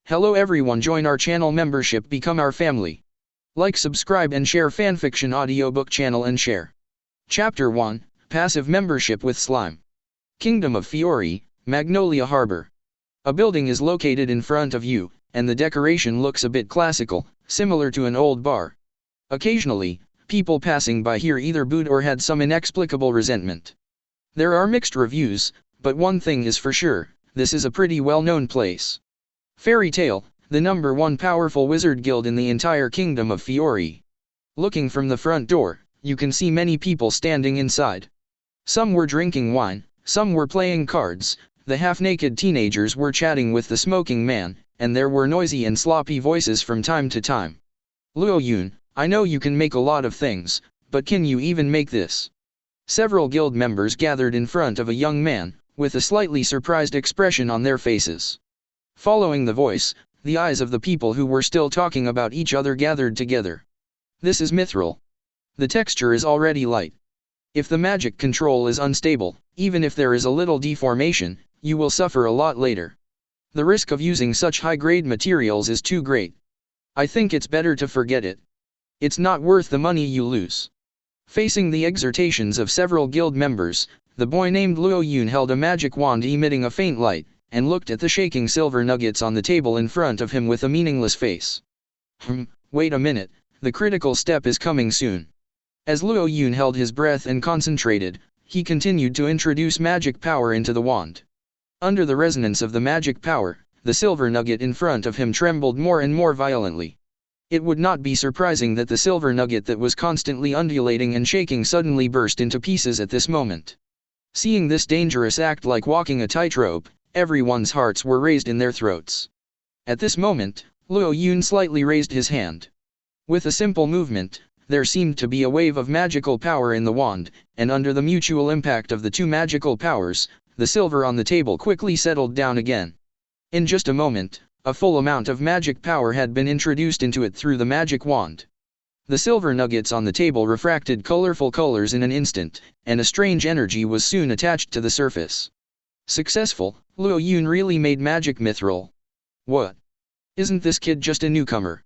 Hello everyone, join our channel membership, become our family. Like, subscribe and share fanfiction audiobook channel and share. Chapter 1, Passive Membership with Slime. Kingdom of Fiori, Magnolia Harbor. A building is located in front of you, and the decoration looks a bit classical, similar to an old bar. Occasionally, people passing by here either booed or had some inexplicable resentment. There are mixed reviews, but one thing is for sure, this is a pretty well-known place. Fairy Tale, the #1 powerful wizard guild in the entire kingdom of Fiori. Looking from the front door, you can see many people standing inside. Some were drinking wine, some were playing cards, the half-naked teenagers were chatting with the smoking man, and there were noisy and sloppy voices from time to time. Luo Yun, I know you can make a lot of things, but can you even make this? Several guild members gathered in front of a young man, with a slightly surprised expression on their faces. Following the voice, the eyes of the people who were still talking about each other gathered together. This is mithril. The texture is already light. If the magic control is unstable, even if there is a little deformation, you will suffer a lot later. The risk of using such high-grade materials is too great. I think it's better to forget it. It's not worth the money you lose. Facing the exhortations of several guild members, the boy named Luo Yun held a magic wand emitting a faint light, and looked at the shaking silver nuggets on the table in front of him with a meaningless face. Wait a minute, the critical step is coming soon. As Luo Yun held his breath and concentrated, he continued to introduce magic power into the wand. Under the resonance of the magic power, the silver nugget in front of him trembled more and more violently. It would not be surprising that the silver nugget that was constantly undulating and shaking suddenly burst into pieces at this moment. Seeing this dangerous act like walking a tightrope, everyone's hearts were raised in their throats. At this moment, Luo Yun slightly raised his hand. With a simple movement, there seemed to be a wave of magical power in the wand, and under the mutual impact of the two magical powers, the silver on the table quickly settled down again. In just a moment, a full amount of magic power had been introduced into it through the magic wand. The silver nuggets on the table refracted colorful colors in an instant, and a strange energy was soon attached to the surface. Successful, Luo Yun really made magic mithril. What? Isn't this kid just a newcomer?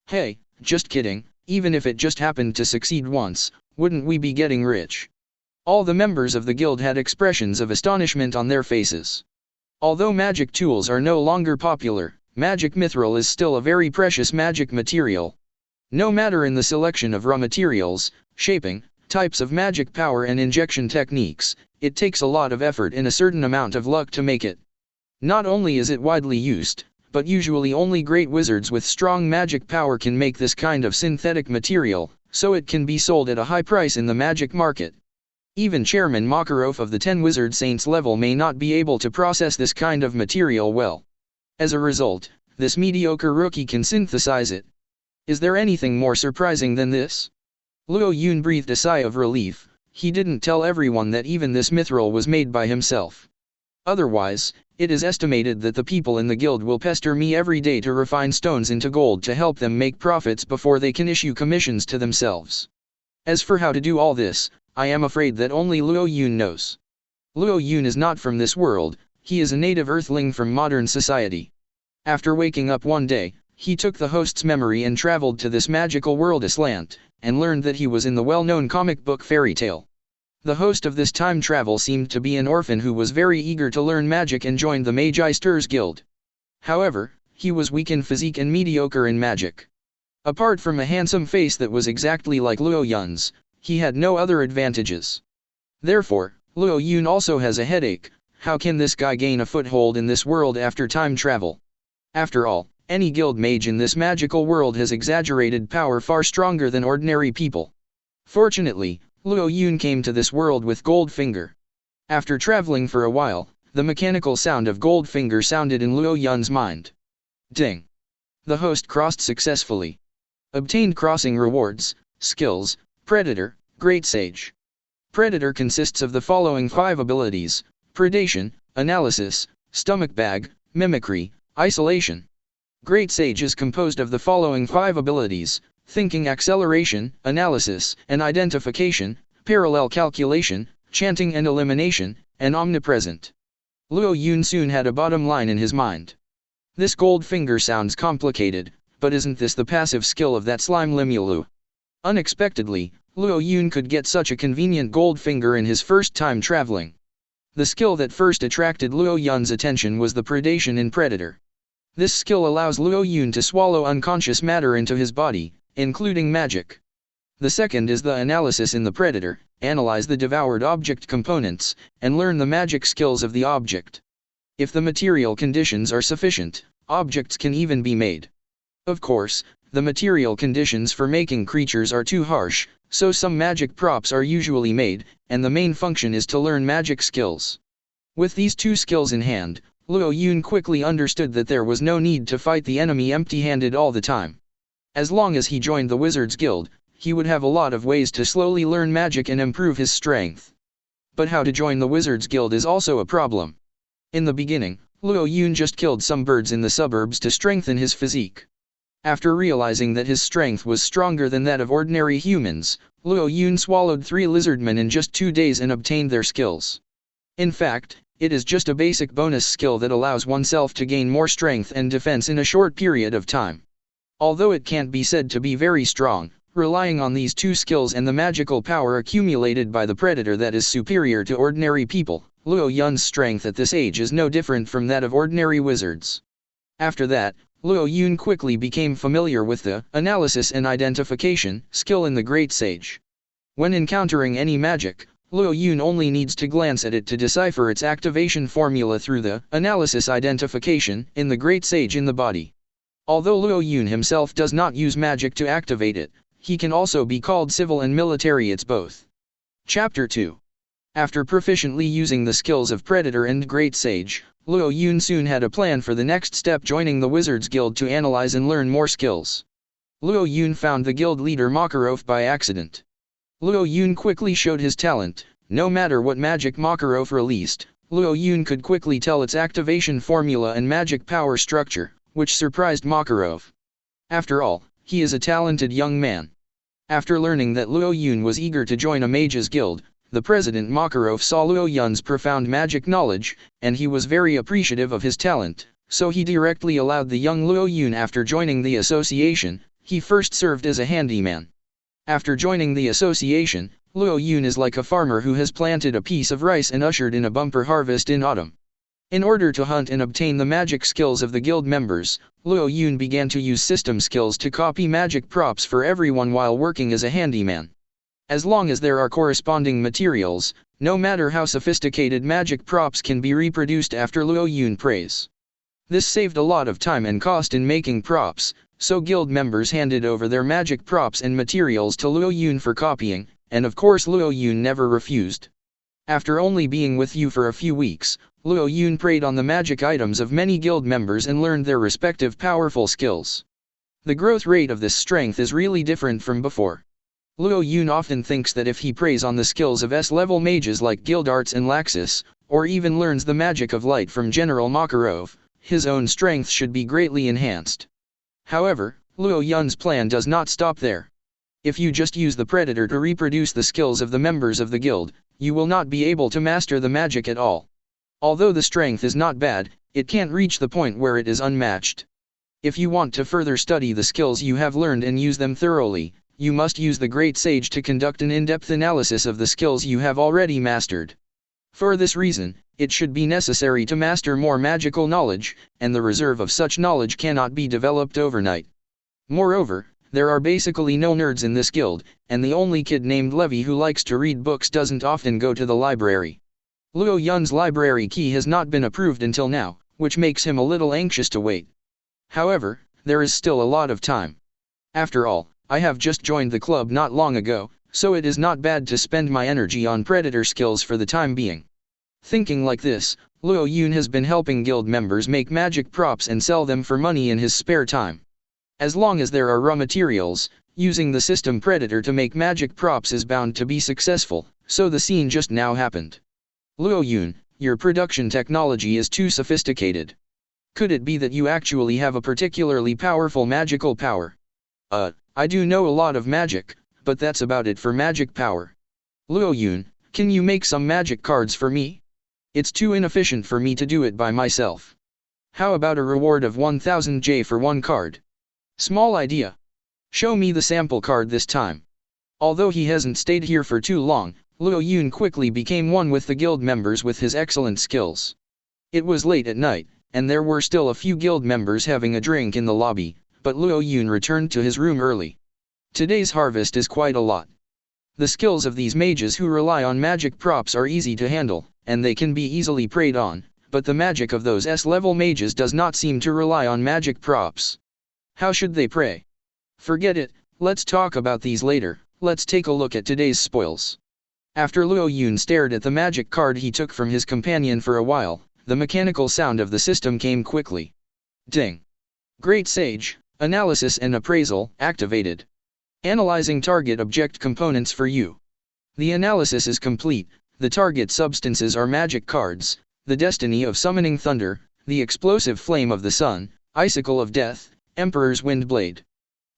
Hey, just kidding, even if it just happened to succeed once, wouldn't we be getting rich? All the members of the guild had expressions of astonishment on their faces. Although magic tools are no longer popular, magic mithril is still a very precious magic material. No matter in the selection of raw materials, shaping, types of magic power and injection techniques, it takes a lot of effort and a certain amount of luck to make it. Not only is it widely used, but usually only great wizards with strong magic power can make this kind of synthetic material, so it can be sold at a high price in the magic market. Even Chairman Makarov of the 10 Wizard Saints level may not be able to process this kind of material well. As a result, this mediocre rookie can synthesize it. Is there anything more surprising than this? Luo Yun breathed a sigh of relief. He didn't tell everyone that even this mithril was made by himself. Otherwise, it is estimated that the people in the guild will pester me every day to refine stones into gold to help them make profits before they can issue commissions to themselves. As for how to do all this, I am afraid that only Luo Yun knows. Luo Yun is not from this world, he is a native earthling from modern society. After waking up one day, he took the host's memory and traveled to this magical world aslant, and learned that he was in the well-known comic book Fairy Tale. The host of this time travel seemed to be an orphan who was very eager to learn magic and joined the Magisters Guild. However, he was weak in physique and mediocre in magic. Apart from a handsome face that was exactly like Luo Yun's, he had no other advantages. Therefore, Luo Yun also has a headache. How can this guy gain a foothold in this world after time travel? After all, any guild mage in this magical world has exaggerated power far stronger than ordinary people. Fortunately, Luo Yun came to this world with Goldfinger. After traveling for a while, the mechanical sound of Goldfinger sounded in Luo Yun's mind. Ding! The host crossed successfully. Obtained crossing rewards, skills, Predator, Great Sage. Predator consists of the following 5 abilities: predation, analysis, stomach bag, mimicry, isolation. Great Sage is composed of the following 5 abilities: thinking acceleration, analysis and identification, parallel calculation, chanting and elimination, and omnipresent. Luo Yun soon had a bottom line in his mind. This gold finger sounds complicated, but isn't this the passive skill of that slime Limulu? Unexpectedly, Luo Yun could get such a convenient gold finger in his first time traveling. The skill that first attracted Luo Yun's attention was the predation in Predator. This skill allows Luo Yun to swallow unconscious matter into his body, including magic. The second is the analysis in the Predator, analyze the devoured object components, and learn the magic skills of the object. If the material conditions are sufficient, objects can even be made. Of course, the material conditions for making creatures are too harsh, so some magic props are usually made, and the main function is to learn magic skills. With these two skills in hand, Luo Yun quickly understood that there was no need to fight the enemy empty-handed all the time. As long as he joined the Wizards Guild, he would have a lot of ways to slowly learn magic and improve his strength. But how to join the Wizards Guild is also a problem. In the beginning, Luo Yun just killed some birds in the suburbs to strengthen his physique. After realizing that his strength was stronger than that of ordinary humans, Luo Yun swallowed 3 lizardmen in just 2 days and obtained their skills. In fact, it is just a basic bonus skill that allows oneself to gain more strength and defense in a short period of time. Although it can't be said to be very strong, relying on these 2 skills and the magical power accumulated by the Predator that is superior to ordinary people, Luo Yun's strength at this age is no different from that of ordinary wizards. After that, Luo Yun quickly became familiar with the analysis and identification skill in the Great Sage. When encountering any magic, Luo Yun only needs to glance at it to decipher its activation formula through the analysis identification in the Great Sage in the body. Although Luo Yun himself does not use magic to activate it, he can also be called civil and military. It's both. Chapter 2. After proficiently using the skills of Predator and Great Sage, Luo Yun soon had a plan for the next step, joining the Wizards Guild to analyze and learn more skills. Luo Yun found the guild leader Makarov by accident. Luo Yun quickly showed his talent. No matter what magic Makarov released, Luo Yun could quickly tell its activation formula and magic power structure, which surprised Makarov. After all, he is a talented young man. After learning that Luo Yun was eager to join a mage's guild, the president Makarov saw Luo Yun's profound magic knowledge, and he was very appreciative of his talent, so he directly allowed the young Luo Yun. After joining the association, he first served as a handyman. After joining the association, Luo Yun is like a farmer who has planted a piece of rice and ushered in a bumper harvest in autumn. In order to hunt and obtain the magic skills of the guild members, Luo Yun began to use system skills to copy magic props for everyone while working as a handyman. As long as there are corresponding materials, no matter how sophisticated magic props can be reproduced after Luo Yun prays. This saved a lot of time and cost in making props, so guild members handed over their magic props and materials to Luo Yun for copying, and of course Luo Yun never refused. After only being with you for a few weeks, Luo Yun preyed on the magic items of many guild members and learned their respective powerful skills. The growth rate of this strength is really different from before. Luo Yun often thinks that if he preys on the skills of S-level mages like Guildarts and Laxus, or even learns the magic of light from General Makarov, his own strength should be greatly enhanced. However, Luo Yun's plan does not stop there. If you just use the Predator to reproduce the skills of the members of the guild, you will not be able to master the magic at all. Although the strength is not bad, it can't reach the point where it is unmatched. If you want to further study the skills you have learned and use them thoroughly, you must use the Great Sage to conduct an in-depth analysis of the skills you have already mastered. For this reason, it should be necessary to master more magical knowledge, and the reserve of such knowledge cannot be developed overnight. Moreover, there are basically no nerds in this guild, and the only kid named Levi who likes to read books doesn't often go to the library. Luo Yun's library key has not been approved until now, which makes him a little anxious to wait. However, there is still a lot of time. After all, I have just joined the club not long ago, so it is not bad to spend my energy on Predator skills for the time being. Thinking like this, Luo Yun has been helping guild members make magic props and sell them for money in his spare time. As long as there are raw materials, using the system Predator to make magic props is bound to be successful, so the scene just now happened. Luo Yun, your production technology is too sophisticated. Could it be that you actually have a particularly powerful magical power? I do know a lot of magic, but that's about it for magic power. Luo Yun, can you make some magic cards for me? It's too inefficient for me to do it by myself. How about a reward of 1000 J for one card? Small idea. Show me the sample card this time. Although he hasn't stayed here for too long, Luo Yun quickly became one with the guild members with his excellent skills. It was late at night, and there were still a few guild members having a drink in the lobby, but Luo Yun returned to his room early. Today's harvest is quite a lot. The skills of these mages who rely on magic props are easy to handle, and they can be easily preyed on, but the magic of those S-level mages does not seem to rely on magic props. How should they prey? Forget it, let's talk about these later. Let's take a look at today's spoils. After Luo Yun stared at the magic card he took from his companion for a while, the mechanical sound of the system came quickly. Ding! Great Sage, Analysis and Appraisal, activated. Analyzing target object components for you. The analysis is complete, the target substances are magic cards, the Destiny of Summoning Thunder, the Explosive Flame of the Sun, Icicle of Death, Emperor's Wind Blade.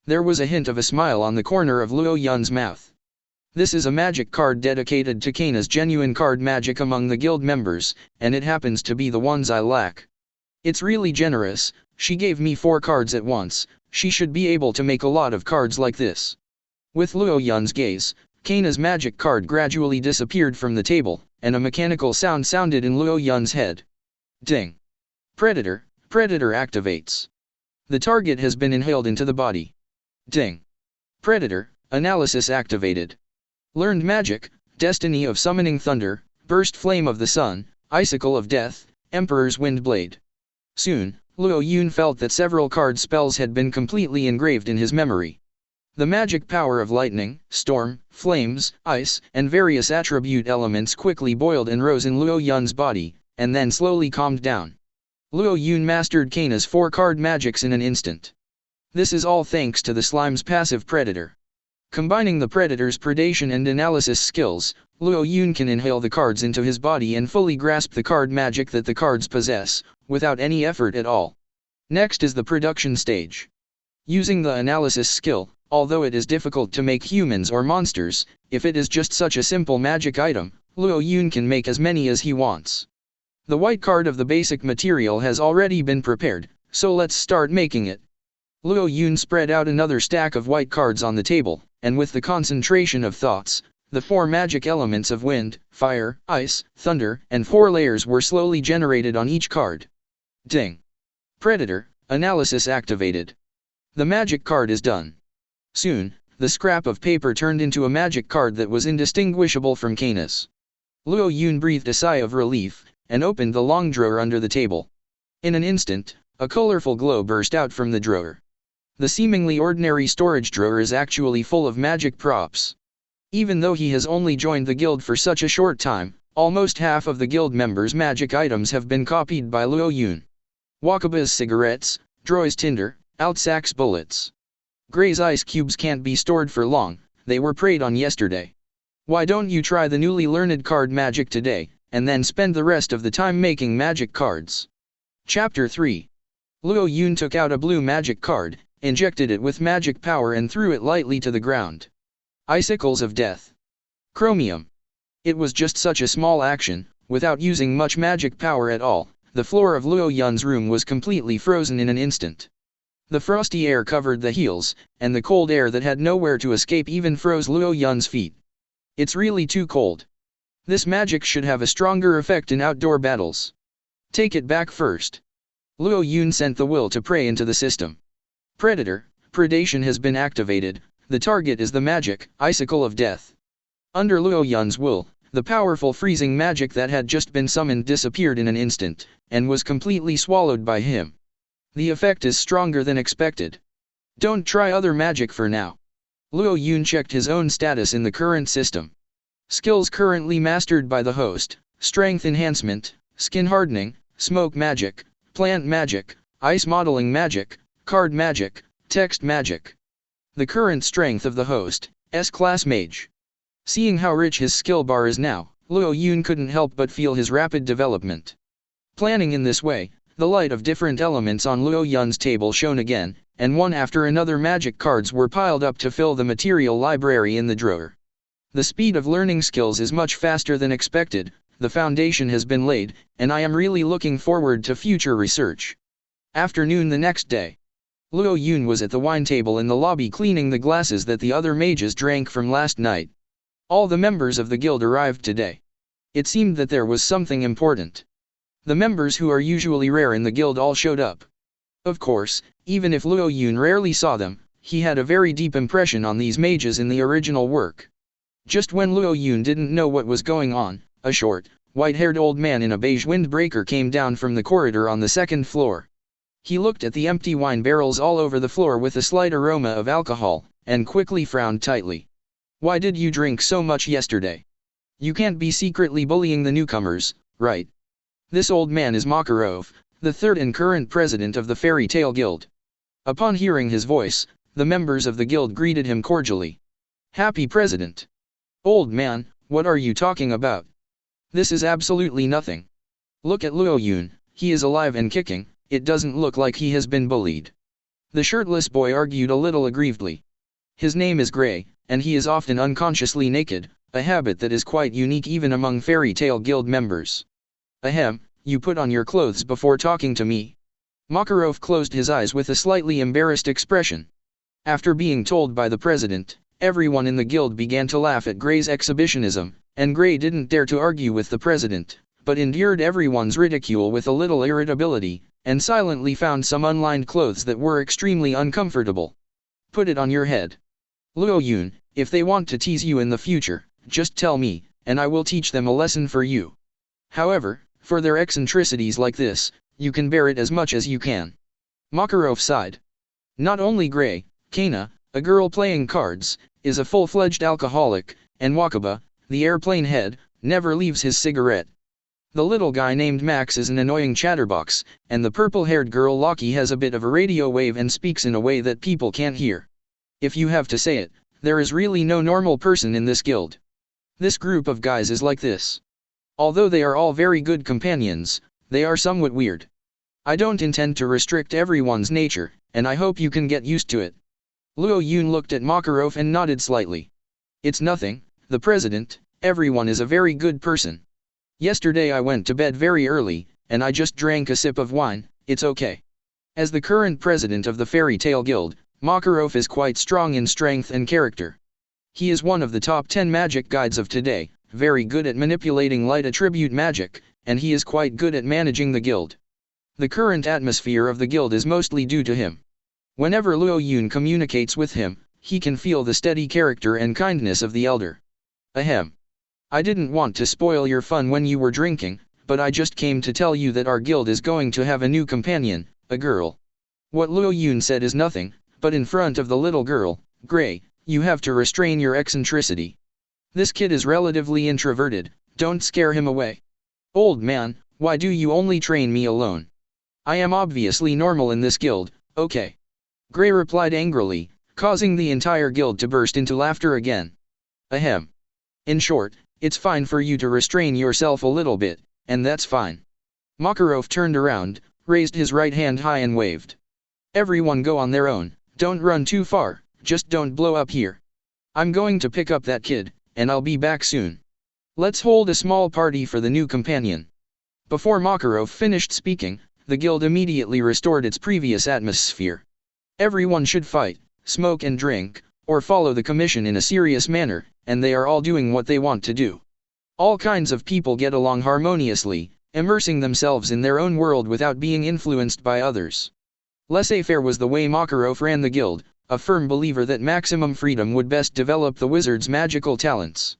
There was a hint of a smile on the corner of Luo Yun's mouth. This is a magic card dedicated to Kaina's genuine card magic among the guild members, and it happens to be the ones I lack. It's really generous, she gave me 4 cards at once, she should be able to make a lot of cards like this. With Luo Yun's gaze, Kaina's magic card gradually disappeared from the table, and a mechanical sound sounded in Luo Yun's head. Ding! Predator activates. The target has been inhaled into the body. Ding! Predator, Analysis activated. Learned Magic, Destiny of Summoning Thunder, Burst Flame of the Sun, Icicle of Death, Emperor's Wind Blade. Soon, Luo Yun felt that several card spells had been completely engraved in his memory. The magic power of lightning, storm, flames, ice, and various attribute elements quickly boiled and rose in Luo Yun's body, and then slowly calmed down. Luo Yun mastered Kaina's 4 card magics in an instant. This is all thanks to the slime's passive Predator. Combining the Predator's predation and analysis skills, Luo Yun can inhale the cards into his body and fully grasp the card magic that the cards possess, without any effort at all. Next is the production stage. Using the analysis skill, although it is difficult to make humans or monsters, if it is just such a simple magic item, Luo Yun can make as many as he wants. The white card of the basic material has already been prepared, so let's start making it. Luo Yun spread out another stack of white cards on the table, and with the concentration of thoughts, the 4 magic elements of wind, fire, ice, thunder, and 4 layers were slowly generated on each card. Ding! Predator, Analysis activated. The magic card is done. Soon, the scrap of paper turned into a magic card that was indistinguishable from Kaina's. Luo Yun breathed a sigh of relief, and opened the long drawer under the table. In an instant, a colorful glow burst out from the drawer. The seemingly ordinary storage drawer is actually full of magic props. Even though he has only joined the guild for such a short time, almost half of the guild members' magic items have been copied by Luo Yun. Wakaba's cigarettes, Droy's tinder, Outsak's bullets. Gray's ice cubes can't be stored for long, they were preyed on yesterday. Why don't you try the newly learned card magic today, and then spend the rest of the time making magic cards? Chapter 3. Luo Yun took out a blue magic card, injected it with magic power and threw it lightly to the ground. Icicles of Death. Chromium. It was just such a small action, without using much magic power at all, the floor of Luo Yun's room was completely frozen in an instant. The frosty air covered the heels, and the cold air that had nowhere to escape even froze Luo Yun's feet. It's really too cold. This magic should have a stronger effect in outdoor battles. Take it back first. Luo Yun sent the will to prey into the system. Predator, predation has been activated, the target is the magic, Icicle of Death. Under Luo Yun's will, the powerful freezing magic that had just been summoned disappeared in an instant, and was completely swallowed by him. The effect is stronger than expected. Don't try other magic for now. Luo Yun checked his own status in the current system. Skills currently mastered by the host: Strength Enhancement, Skin Hardening, Smoke Magic, Plant Magic, Ice Modeling Magic, Card Magic, Text Magic. The current strength of the host: S-Class Mage. Seeing how rich his skill bar is now, Luo Yun couldn't help but feel his rapid development. Planning in this way, the light of different elements on Luo Yun's table shone again, and one after another magic cards were piled up to fill the material library in the drawer. The speed of learning skills is much faster than expected, the foundation has been laid, and I am really looking forward to future research. Afternoon the next day. Luo Yun was at the wine table in the lobby cleaning the glasses that the other mages drank from last night. All the members of the guild arrived today. It seemed that there was something important. The members who are usually rare in the guild all showed up. Of course, even if Luo Yun rarely saw them, he had a very deep impression on these mages in the original work. Just when Luo Yun didn't know what was going on, a short, white-haired old man in a beige windbreaker came down from the corridor on the second floor. He looked at the empty wine barrels all over the floor with a slight aroma of alcohol, and quickly frowned tightly. "Why did you drink so much yesterday? You can't be secretly bullying the newcomers, right?" This old man is Makarov, the third and current president of the Fairy Tale Guild. Upon hearing his voice, the members of the guild greeted him cordially. "Happy President." "Old man, what are you talking about? This is absolutely nothing. Look at Luo Yun, he is alive and kicking, it doesn't look like he has been bullied." The shirtless boy argued a little aggrievedly. His name is Gray, and he is often unconsciously naked, a habit that is quite unique even among Fairy Tale Guild members. "Ahem, you put on your clothes before talking to me." Makarov closed his eyes with a slightly embarrassed expression. After being told by the president, everyone in the guild began to laugh at Gray's exhibitionism, and Gray didn't dare to argue with the president, but endured everyone's ridicule with a little irritability, and silently found some unlined clothes that were extremely uncomfortable. "Put it on your head. Luo Yun, if they want to tease you in the future, just tell me, and I will teach them a lesson for you. However, for their eccentricities like this, you can bear it as much as you can." Makarov sighed. Not only Gray, Kana, a girl playing cards, is a full-fledged alcoholic, and Wakaba, the airplane head, never leaves his cigarette. The little guy named Max is an annoying chatterbox, and the purple-haired girl Loki has a bit of a radio wave and speaks in a way that people can't hear. If you have to say it, there is really no normal person in this guild. This group of guys is like this. Although they are all very good companions, they are somewhat weird. I don't intend to restrict everyone's nature, and I hope you can get used to it. Luo Yun looked at Makarov and nodded slightly. "It's nothing, the president, everyone is a very good person. Yesterday I went to bed very early, and I just drank a sip of wine, it's okay." As the current president of the Fairy Tale Guild, Makarov is quite strong in strength and character. He is one of the top 10 magic guides of today, very good at manipulating light attribute magic, and he is quite good at managing the guild. The current atmosphere of the guild is mostly due to him. Whenever Luo Yun communicates with him, he can feel the steady character and kindness of the elder. "Ahem. I didn't want to spoil your fun when you were drinking, but I just came to tell you that our guild is going to have a new companion, a girl." What Luo Yun said is nothing, but in front of the little girl, Gray, you have to restrain your eccentricity. This kid is relatively introverted, don't scare him away. "Old man, why do you only train me alone? I am obviously normal in this guild, okay?" Gray replied angrily, causing the entire guild to burst into laughter again. "Ahem. In short, it's fine for you to restrain yourself a little bit, and that's fine." Makarov turned around, raised his right hand high and waved. "Everyone go on their own, don't run too far, just don't blow up here. I'm going to pick up that kid, and I'll be back soon. Let's hold a small party for the new companion." Before Makarov finished speaking, the guild immediately restored its previous atmosphere. Everyone should fight, smoke and drink, or follow the commission in a serious manner, and they are all doing what they want to do. All kinds of people get along harmoniously, immersing themselves in their own world without being influenced by others. Laissez-faire was the way Makarov ran the guild, a firm believer that maximum freedom would best develop the wizard's magical talents.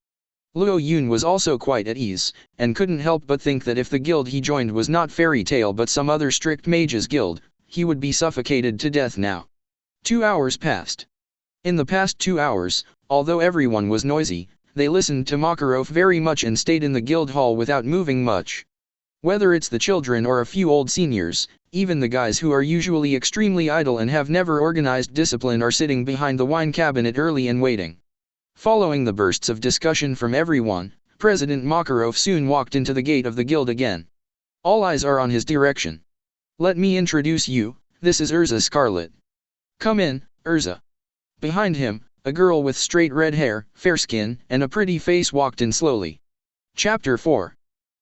Luo Yun was also quite at ease, and couldn't help but think that if the guild he joined was not Fairy Tale but some other strict mages guild, he would be suffocated to death now. 2 hours passed. In the past 2 hours, although everyone was noisy, they listened to Makarov very much and stayed in the guild hall without moving much. Whether it's the children or a few old seniors, even the guys who are usually extremely idle and have never organized discipline are sitting behind the wine cabinet early and waiting. Following the bursts of discussion from everyone, President Makarov soon walked into the gate of the guild again. All eyes are on his direction. "Let me introduce you, this is Erza Scarlet. Come in, Erza." Behind him, a girl with straight red hair, fair skin, and a pretty face walked in slowly. Chapter 4.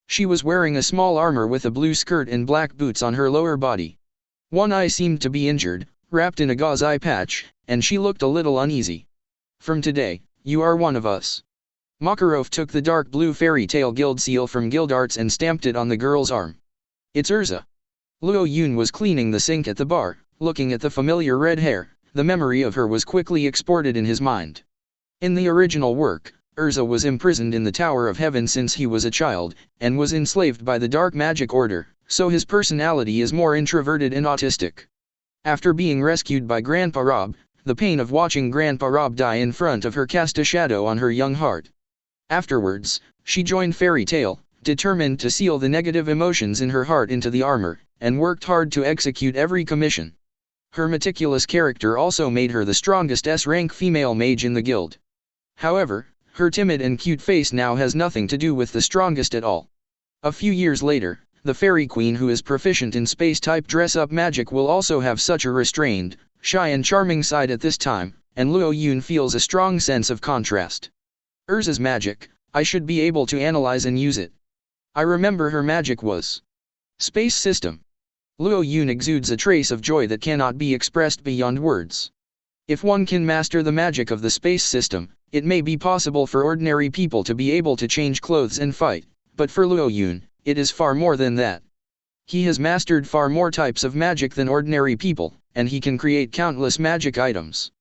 She was wearing a small armor with a blue skirt and black boots on her lower body. One eye seemed to be injured, wrapped in a gauze eye patch, and she looked a little uneasy. From today, you are one of us. Makarov took the dark blue fairy tale guild seal from Guild Arts and stamped it on the girl's arm. It's Erza. Luo Yun was cleaning the sink at the bar, looking at the familiar red hair. The memory of her was quickly exported in his mind. In the original work, Erza was imprisoned in the Tower of Heaven since he was a child, and was enslaved by the Dark Magic Order, so his personality is more introverted and autistic. After being rescued by Grandpa Rob, the pain of watching Grandpa Rob die in front of her cast a shadow on her young heart. Afterwards, she joined Fairy Tale, determined to seal the negative emotions in her heart into the armor, and worked hard to execute every commission. Her meticulous character also made her the strongest S-rank female mage in the guild. However, her timid and cute face now has nothing to do with the strongest at all. A few years later, the Fairy Queen who is proficient in space-type dress-up magic will also have such a restrained, shy and charming side at this time, and Luo Yun feels a strong sense of contrast. Erza's magic, I should be able to analyze and use it. I remember her magic was space system. Luo Yun exudes a trace of joy that cannot be expressed beyond words. If one can master the magic of the space system, it may be possible for ordinary people to be able to change clothes and fight, but for Luo Yun, it is far more than that. He has mastered far more types of magic than ordinary people, and he can create countless magic items.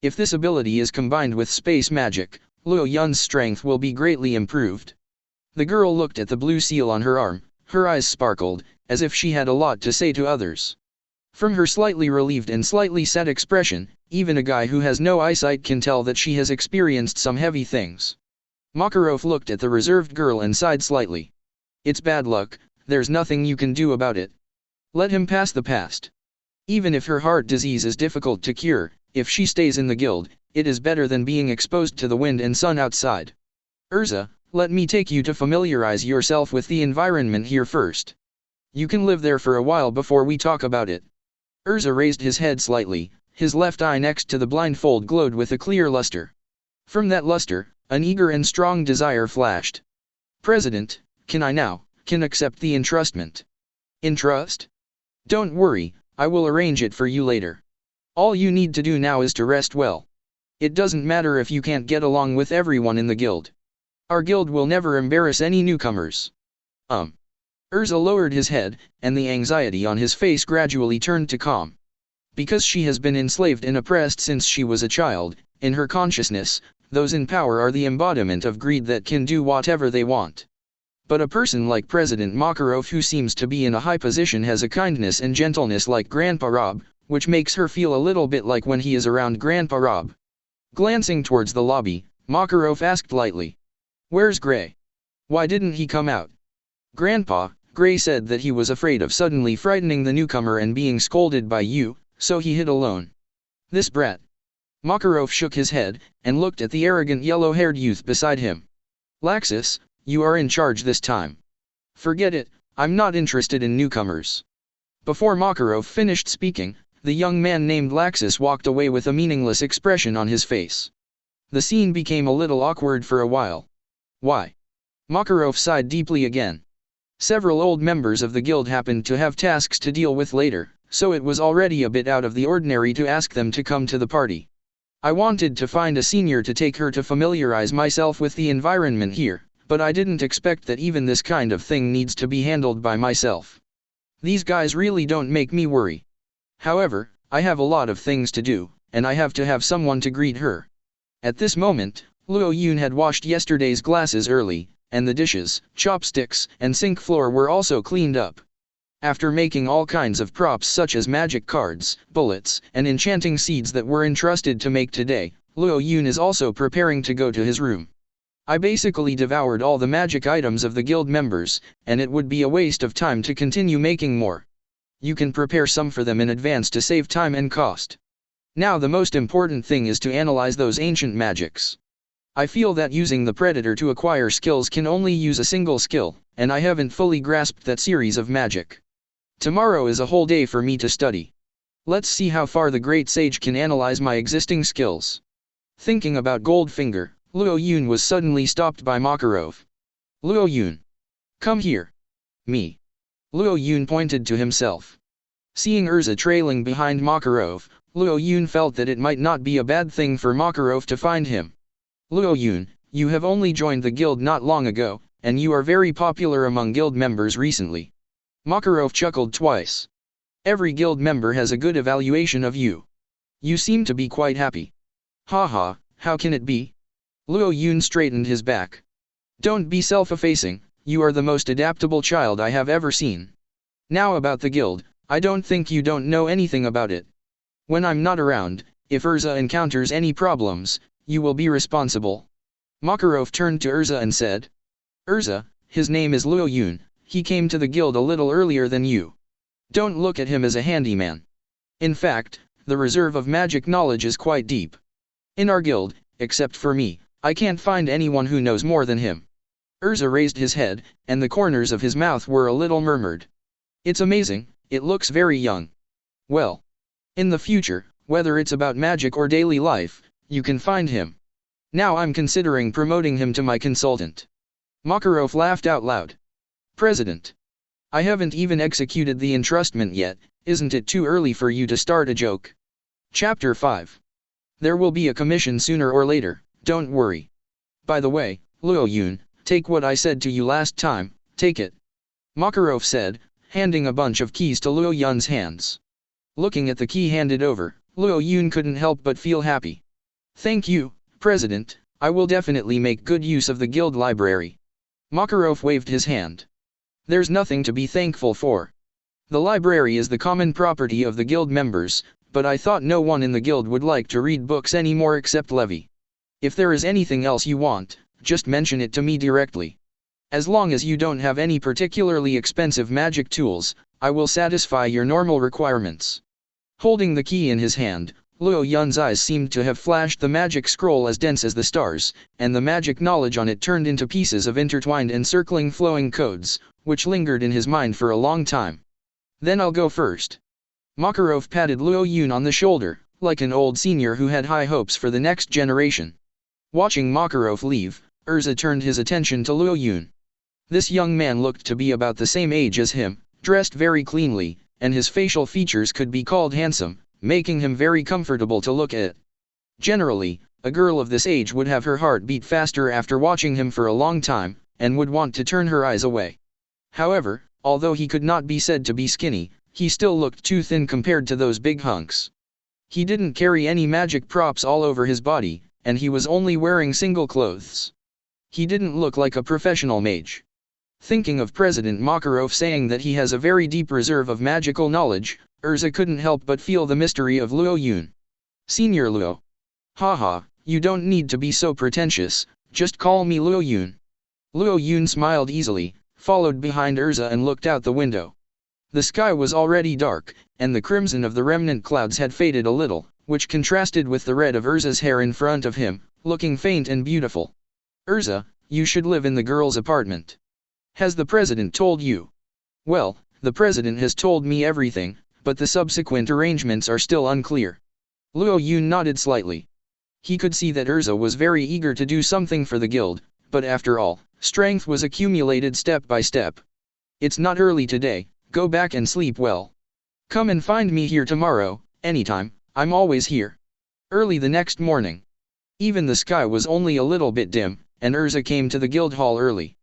If this ability is combined with space magic, Luo Yun's strength will be greatly improved. The girl looked at the blue seal on her arm, her eyes sparkled, as if she had a lot to say to others. From her slightly relieved and slightly sad expression, even a guy who has no eyesight can tell that she has experienced some heavy things. Makarov looked at the reserved girl and sighed slightly. It's bad luck, there's nothing you can do about it. Let him pass the past. Even if her heart disease is difficult to cure, if she stays in the guild, it is better than being exposed to the wind and sun outside. Erza, let me take you to familiarize yourself with the environment here first. You can live there for a while before we talk about it. Erza raised his head slightly, his left eye next to the blindfold glowed with a clear luster. From that luster, an eager and strong desire flashed. President, can accept the entrustment. Entrust? Don't worry, I will arrange it for you later. All you need to do now is to rest well. It doesn't matter if you can't get along with everyone in the guild. Our guild will never embarrass any newcomers. Erza lowered his head, and the anxiety on his face gradually turned to calm. Because she has been enslaved and oppressed since she was a child, in her consciousness, those in power are the embodiment of greed that can do whatever they want. But a person like President Makarov who seems to be in a high position has a kindness and gentleness like Grandpa Rob, which makes her feel a little bit like when he is around Grandpa Rob. Glancing towards the lobby, Makarov asked lightly. Where's Gray? Why didn't he come out? Grandpa, Gray said that he was afraid of suddenly frightening the newcomer and being scolded by you, so he hid alone. This brat. Makarov shook his head, and looked at the arrogant yellow-haired youth beside him. Laxus, you are in charge this time. Forget it, I'm not interested in newcomers. Before Makarov finished speaking, the young man named Laxus walked away with a meaningless expression on his face. The scene became a little awkward for a while. Why? Makarov sighed deeply again. Several old members of the guild happened to have tasks to deal with later, so it was already a bit out of the ordinary to ask them to come to the party. I wanted to find a senior to take her to familiarize myself with the environment here, but I didn't expect that even this kind of thing needs to be handled by myself. These guys really don't make me worry. However, I have a lot of things to do, and I have to have someone to greet her. At this moment, Luo Yun had washed yesterday's glasses early, and the dishes, chopsticks, and sink floor were also cleaned up. After making all kinds of props such as magic cards, bullets, and enchanting seeds that were entrusted to make today, Luo Yun is also preparing to go to his room. I basically devoured all the magic items of the guild members, and it would be a waste of time to continue making more. You can prepare some for them in advance to save time and cost. Now the most important thing is to analyze those ancient magics. I feel that using the Predator to acquire skills can only use a single skill, and I haven't fully grasped that series of magic. Tomorrow is a whole day for me to study. Let's see how far the Great Sage can analyze my existing skills. Thinking about Goldfinger, Luo Yun was suddenly stopped by Makarov. Luo Yun. Come here. Me. Luo Yun pointed to himself. Seeing Erza trailing behind Makarov, Luo Yun felt that it might not be a bad thing for Makarov to find him. Luo Yun, you have only joined the guild not long ago, and you are very popular among guild members recently. Makarov chuckled twice. Every guild member has a good evaluation of you. You seem to be quite happy. Haha, how can it be? Luo Yun straightened his back. Don't be self-effacing, you are the most adaptable child I have ever seen. Now about the guild, I don't think you don't know anything about it. When I'm not around, if Erza encounters any problems, you will be responsible. Makarov turned to Erza and said. Erza, his name is Luo Yun, he came to the guild a little earlier than you. Don't look at him as a handyman. In fact, the reserve of magic knowledge is quite deep. In our guild, except for me, I can't find anyone who knows more than him. Erza raised his head, and the corners of his mouth were a little murmured. It's amazing, it looks very young. Well, in the future, whether it's about magic or daily life, you can find him. Now I'm considering promoting him to my consultant. Makarov laughed out loud. President. I haven't even executed the entrustment yet, isn't it too early for you to start a joke? Chapter 5. There will be a commission sooner or later, don't worry. By the way, Luo Yun, take what I said to you last time, take it. Makarov said, handing a bunch of keys to Luo Yun's hands. Looking at the key handed over, Luo Yun couldn't help but feel happy. Thank you, President, I will definitely make good use of the guild library. Makarov waved his hand. There's nothing to be thankful for. The library is the common property of the guild members, but I thought no one in the guild would like to read books anymore except Levi. If there is anything else you want, just mention it to me directly. As long as you don't have any particularly expensive magic tools, I will satisfy your normal requirements. Holding the key in his hand, Luo Yun's eyes seemed to have flashed the magic scroll as dense as the stars, and the magic knowledge on it turned into pieces of intertwined encircling flowing codes, which lingered in his mind for a long time. Then I'll go first. Makarov patted Luo Yun on the shoulder, like an old senior who had high hopes for the next generation. Watching Makarov leave, Erza turned his attention to Luo Yun. This young man looked to be about the same age as him, dressed very cleanly, and his facial features could be called handsome, making him very comfortable to look at. Generally, a girl of this age would have her heart beat faster after watching him for a long time, and would want to turn her eyes away. However, although he could not be said to be skinny, he still looked too thin compared to those big hunks. He didn't carry any magic props all over his body, and he was only wearing single clothes. He didn't look like a professional mage. Thinking of President Makarov saying that he has a very deep reserve of magical knowledge, Erza couldn't help but feel the mystery of Luo Yun. Senior Luo. Haha, you don't need to be so pretentious, just call me Luo Yun. Luo Yun smiled easily, followed behind Erza and looked out the window. The sky was already dark, and the crimson of the remnant clouds had faded a little, which contrasted with the red of Erza's hair in front of him, looking faint and beautiful. Erza, you should live in the girls' apartment. Has the president told you? Well, the president has told me everything, but the subsequent arrangements are still unclear. Luo Yun nodded slightly. He could see that Erza was very eager to do something for the guild, but after all, strength was accumulated step by step. It's not early today, go back and sleep well. Come and find me here tomorrow, anytime, I'm always here. Early the next morning. Even the sky was only a little bit dim, and Erza came to the guild hall early.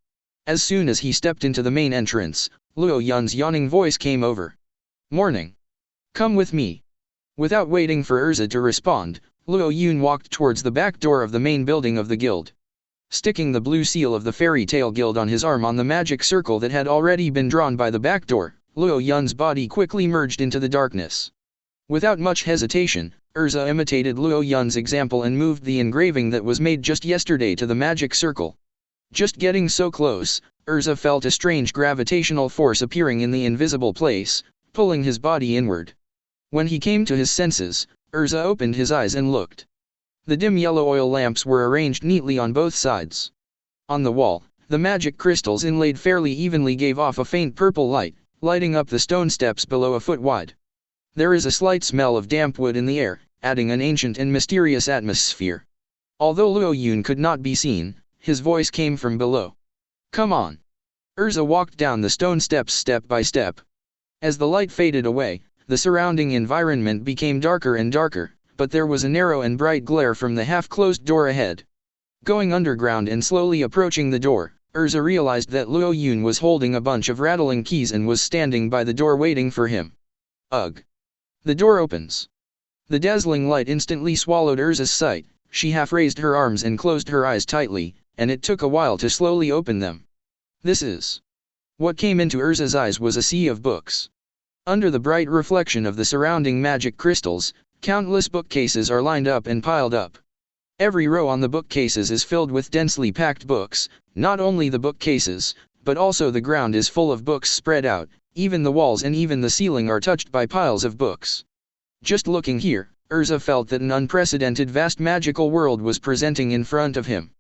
As soon as he stepped into the main entrance, Luo Yun's yawning voice came over. Morning. Come with me. Without waiting for Erza to respond, Luo Yun walked towards the back door of the main building of the guild. Sticking the blue seal of the Fairy Tale Guild on his arm on the magic circle that had already been drawn by the back door, Luo Yun's body quickly merged into the darkness. Without much hesitation, Erza imitated Luo Yun's example and moved the engraving that was made just yesterday to the magic circle. Just getting so close, Erza felt a strange gravitational force appearing in the invisible place, pulling his body inward. When he came to his senses, Erza opened his eyes and looked. The dim yellow oil lamps were arranged neatly on both sides. On the wall, the magic crystals inlaid fairly evenly gave off a faint purple light, lighting up the stone steps below a foot wide. There is a slight smell of damp wood in the air, adding an ancient and mysterious atmosphere. Although Luo Yun could not be seen, his voice came from below. Come on. Erza walked down the stone steps step by step. As the light faded away, the surrounding environment became darker and darker, but there was a narrow and bright glare from the half-closed door ahead. Going underground and slowly approaching the door, Erza realized that Luo Yun was holding a bunch of rattling keys and was standing by the door waiting for him. Ugh! The door opens. The dazzling light instantly swallowed Erza's sight. She half raised her arms and closed her eyes tightly, and it took a while to slowly open them. This is... What came into Erza's eyes was a sea of books. Under the bright reflection of the surrounding magic crystals, countless bookcases are lined up and piled up. Every row on the bookcases is filled with densely packed books. Not only the bookcases, but also the ground is full of books spread out. Even the walls and even the ceiling are touched by piles of books. Just looking here, Erza felt that an unprecedented vast magical world was presenting in front of him.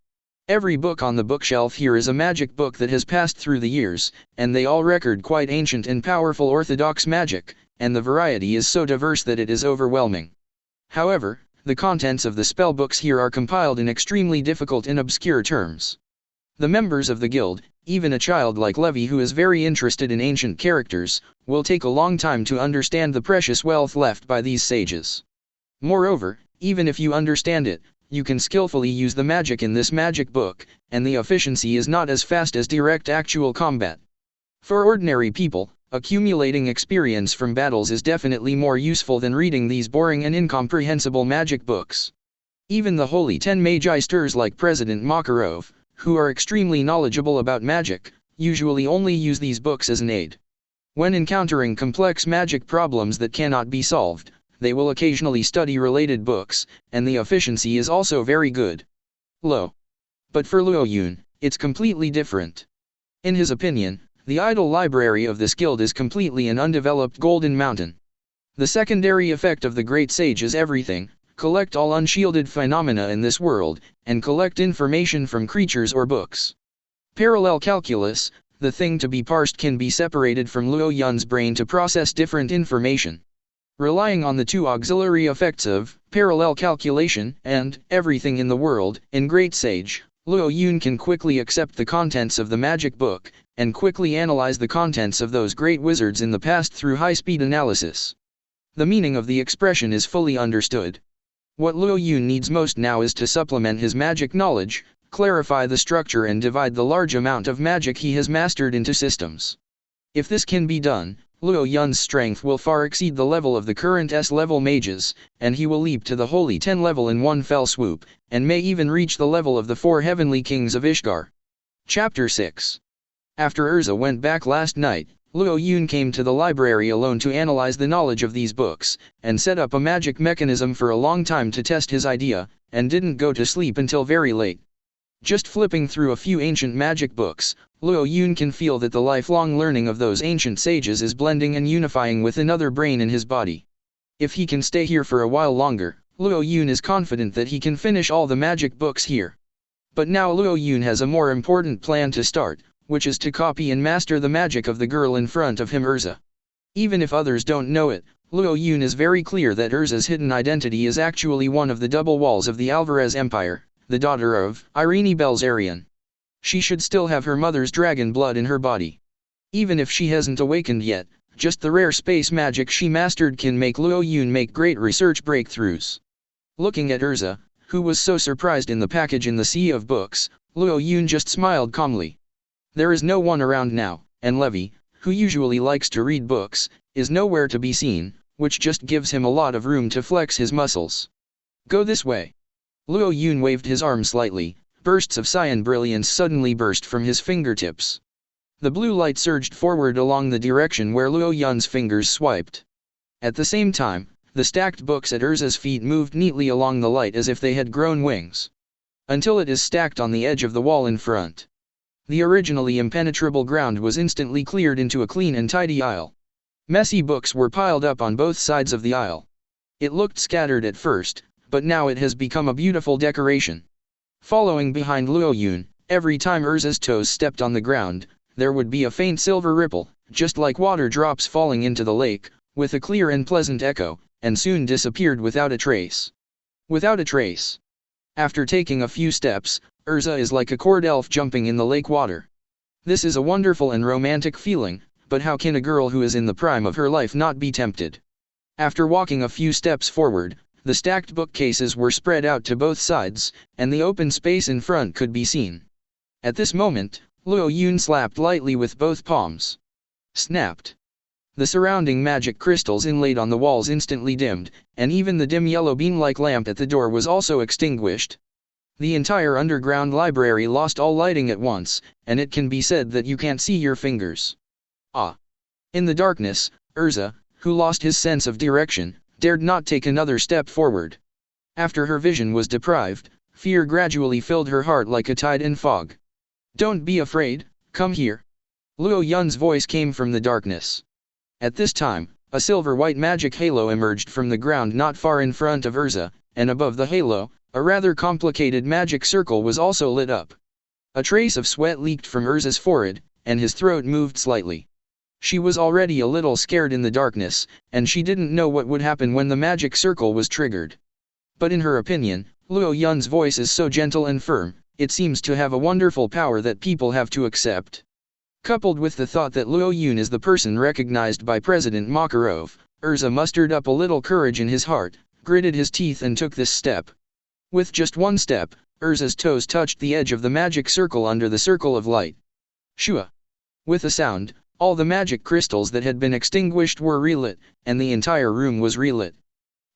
Every book on the bookshelf here is a magic book that has passed through the years, and they all record quite ancient and powerful orthodox magic, and the variety is so diverse that it is overwhelming. However, the contents of the spell books here are compiled in extremely difficult and obscure terms. The members of the guild, even a child like Levi who is very interested in ancient characters, will take a long time to understand the precious wealth left by these sages. Moreover, even if you understand it, you can skillfully use the magic in this magic book, and the efficiency is not as fast as direct actual combat. For ordinary people, accumulating experience from battles is definitely more useful than reading these boring and incomprehensible magic books. Even the Holy 10 Magisters like President Makarov, who are extremely knowledgeable about magic, usually only use these books as an aid. When encountering complex magic problems that cannot be solved, they will occasionally study related books, and the efficiency is also very good. But for Luo Yun, it's completely different. In his opinion, the idle library of this guild is completely an undeveloped golden mountain. The secondary effect of the great sage is everything: collect all unshielded phenomena in this world, and collect information from creatures or books. Parallel calculus, the thing to be parsed, can be separated from Luo Yun's brain to process different information. Relying on the two auxiliary effects of parallel calculation and everything in the world, in Great Sage, Luo Yun can quickly accept the contents of the magic book, and quickly analyze the contents of those great wizards in the past through high-speed analysis. The meaning of the expression is fully understood. What Luo Yun needs most now is to supplement his magic knowledge, clarify the structure and divide the large amount of magic he has mastered into systems. If this can be done, Luo Yun's strength will far exceed the level of the current S-level mages, and he will leap to the Holy 10 level in one fell swoop, and may even reach the level of the 4 heavenly kings of Ishgar. Chapter 6. After Erza went back last night, Luo Yun came to the library alone to analyze the knowledge of these books, and set up a magic mechanism for a long time to test his idea, and didn't go to sleep until very late. Just flipping through a few ancient magic books, Luo Yun can feel that the lifelong learning of those ancient sages is blending and unifying with another brain in his body. If he can stay here for a while longer, Luo Yun is confident that he can finish all the magic books here. But now Luo Yun has a more important plan to start, which is to copy and master the magic of the girl in front of him, Erza. Even if others don't know it, Luo Yun is very clear that Erza's hidden identity is actually one of the double walls of the Alvarez Empire, the daughter of Irene Belzarian. She should still have her mother's dragon blood in her body. Even if she hasn't awakened yet, just the rare space magic she mastered can make Luo Yun make great research breakthroughs. Looking at Erza, who was so surprised in the package in the sea of books, Luo Yun just smiled calmly. There is no one around now, and Levi, who usually likes to read books, is nowhere to be seen, which just gives him a lot of room to flex his muscles. Go this way. Luo Yun waved his arm slightly. Bursts of cyan brilliance suddenly burst from his fingertips. The blue light surged forward along the direction where Luo Yun's fingers swiped. At the same time, the stacked books at Erza's feet moved neatly along the light as if they had grown wings. Until it is stacked on the edge of the wall in front. The originally impenetrable ground was instantly cleared into a clean and tidy aisle. Messy books were piled up on both sides of the aisle. It looked scattered at first, but now it has become a beautiful decoration. Following behind Luo Yun, every time Erza's toes stepped on the ground, there would be a faint silver ripple, just like water drops falling into the lake, with a clear and pleasant echo, and soon disappeared without a trace. Without a trace. After taking a few steps, Erza is like a court elf jumping in the lake water. This is a wonderful and romantic feeling, but how can a girl who is in the prime of her life not be tempted? After walking a few steps forward, the stacked bookcases were spread out to both sides, and the open space in front could be seen. At this moment, Luo Yun slapped lightly with both palms. Snapped. The surrounding magic crystals inlaid on the walls instantly dimmed, and even the dim yellow beam-like lamp at the door was also extinguished. The entire underground library lost all lighting at once, and it can be said that you can't see your fingers. Ah! In the darkness, Erza, who lost his sense of direction, dared not take another step forward. After her vision was deprived, fear gradually filled her heart like a tide in fog. "Don't be afraid, come here." Luo Yun's voice came from the darkness. At this time, a silver-white magic halo emerged from the ground not far in front of Erza, and above the halo, a rather complicated magic circle was also lit up. A trace of sweat leaked from Erza's forehead, and his throat moved slightly. She was already a little scared in the darkness, and she didn't know what would happen when the magic circle was triggered. But in her opinion, Luo Yun's voice is so gentle and firm, it seems to have a wonderful power that people have to accept. Coupled with the thought that Luo Yun is the person recognized by President Makarov, Erza mustered up a little courage in his heart, gritted his teeth and took this step. With just one step, Erza's toes touched the edge of the magic circle under the circle of light. Shua! With a sound, all the magic crystals that had been extinguished were relit, and the entire room was relit.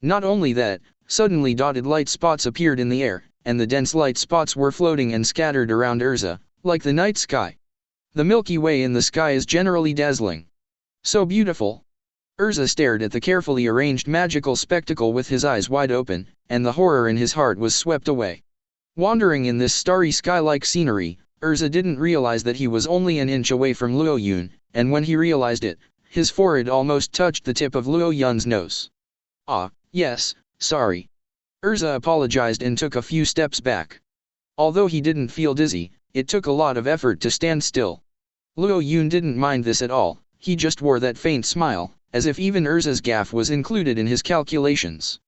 Not only that, suddenly dotted light spots appeared in the air, and the dense light spots were floating and scattered around Erza, like the night sky. The Milky Way in the sky is generally dazzling. So beautiful. Erza stared at the carefully arranged magical spectacle with his eyes wide open, and the horror in his heart was swept away. Wandering in this starry sky-like scenery, Erza didn't realize that he was only an inch away from Luo Yun, and when he realized it, his forehead almost touched the tip of Luo Yun's nose. "Ah, yes, sorry." Erza apologized and took a few steps back. Although he didn't feel dizzy, it took a lot of effort to stand still. Luo Yun didn't mind this at all, he just wore that faint smile, as if even Erza's gaffe was included in his calculations.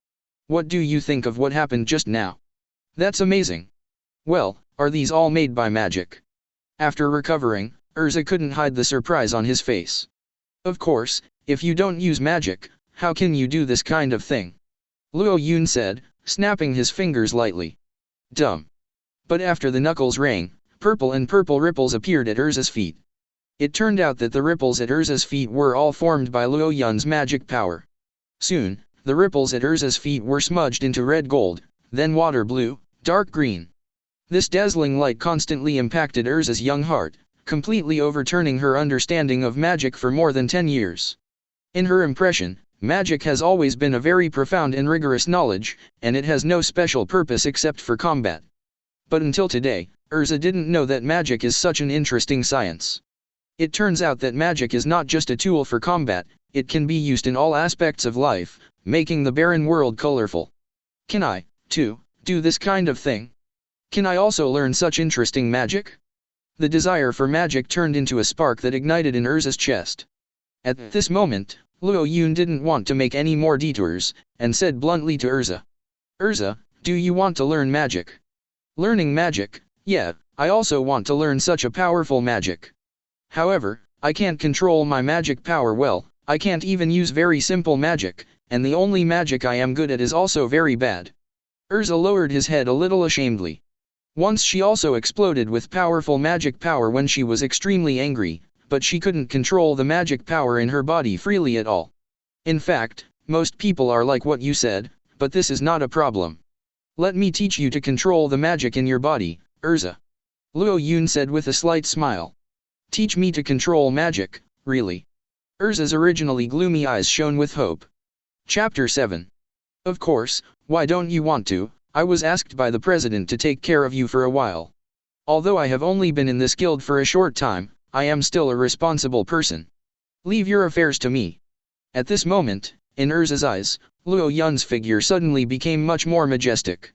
"What do you think of what happened just now? That's amazing. Well, are these all made by magic?" After recovering, Erza couldn't hide the surprise on his face. "Of course, if you don't use magic, how can you do this kind of thing?" Luo Yun said, snapping his fingers lightly. "Dumb." But after the knuckles rang, purple ripples appeared at Erza's feet. It turned out that the ripples at Erza's feet were all formed by Luo Yun's magic power. Soon, the ripples at Erza's feet were smudged into red gold, then water blue, dark green. This dazzling light constantly impacted Erza's young heart, completely overturning her understanding of magic for more than 10 years. In her impression, magic has always been a very profound and rigorous knowledge, and it has no special purpose except for combat. But until today, Erza didn't know that magic is such an interesting science. It turns out that magic is not just a tool for combat, it can be used in all aspects of life, making the barren world colorful. "Can I, too, do this kind of thing? Can I also learn such interesting magic?" The desire for magic turned into a spark that ignited in Erza's chest. At this moment, Luo Yun didn't want to make any more detours, and said bluntly to Erza. "Erza, do you want to learn magic?" "Learning magic? Yeah, I also want to learn such a powerful magic. However, I can't control my magic power well, I can't even use very simple magic, and the only magic I am good at is also very bad." Erza lowered his head a little ashamedly. Once she also exploded with powerful magic power when she was extremely angry, but she couldn't control the magic power in her body freely at all. In fact, most people are like what you said, but this is not a problem. "Let me teach you to control the magic in your body, Erza," Luo Yun said with a slight smile. "Teach me to control magic, really?" Erza's originally gloomy eyes shone with hope. Chapter 7. "Of course, why don't you want to? I was asked by the president to take care of you for a while. Although I have only been in this guild for a short time, I am still a responsible person. Leave your affairs to me." At this moment, in Erza's eyes, Luo Yun's figure suddenly became much more majestic.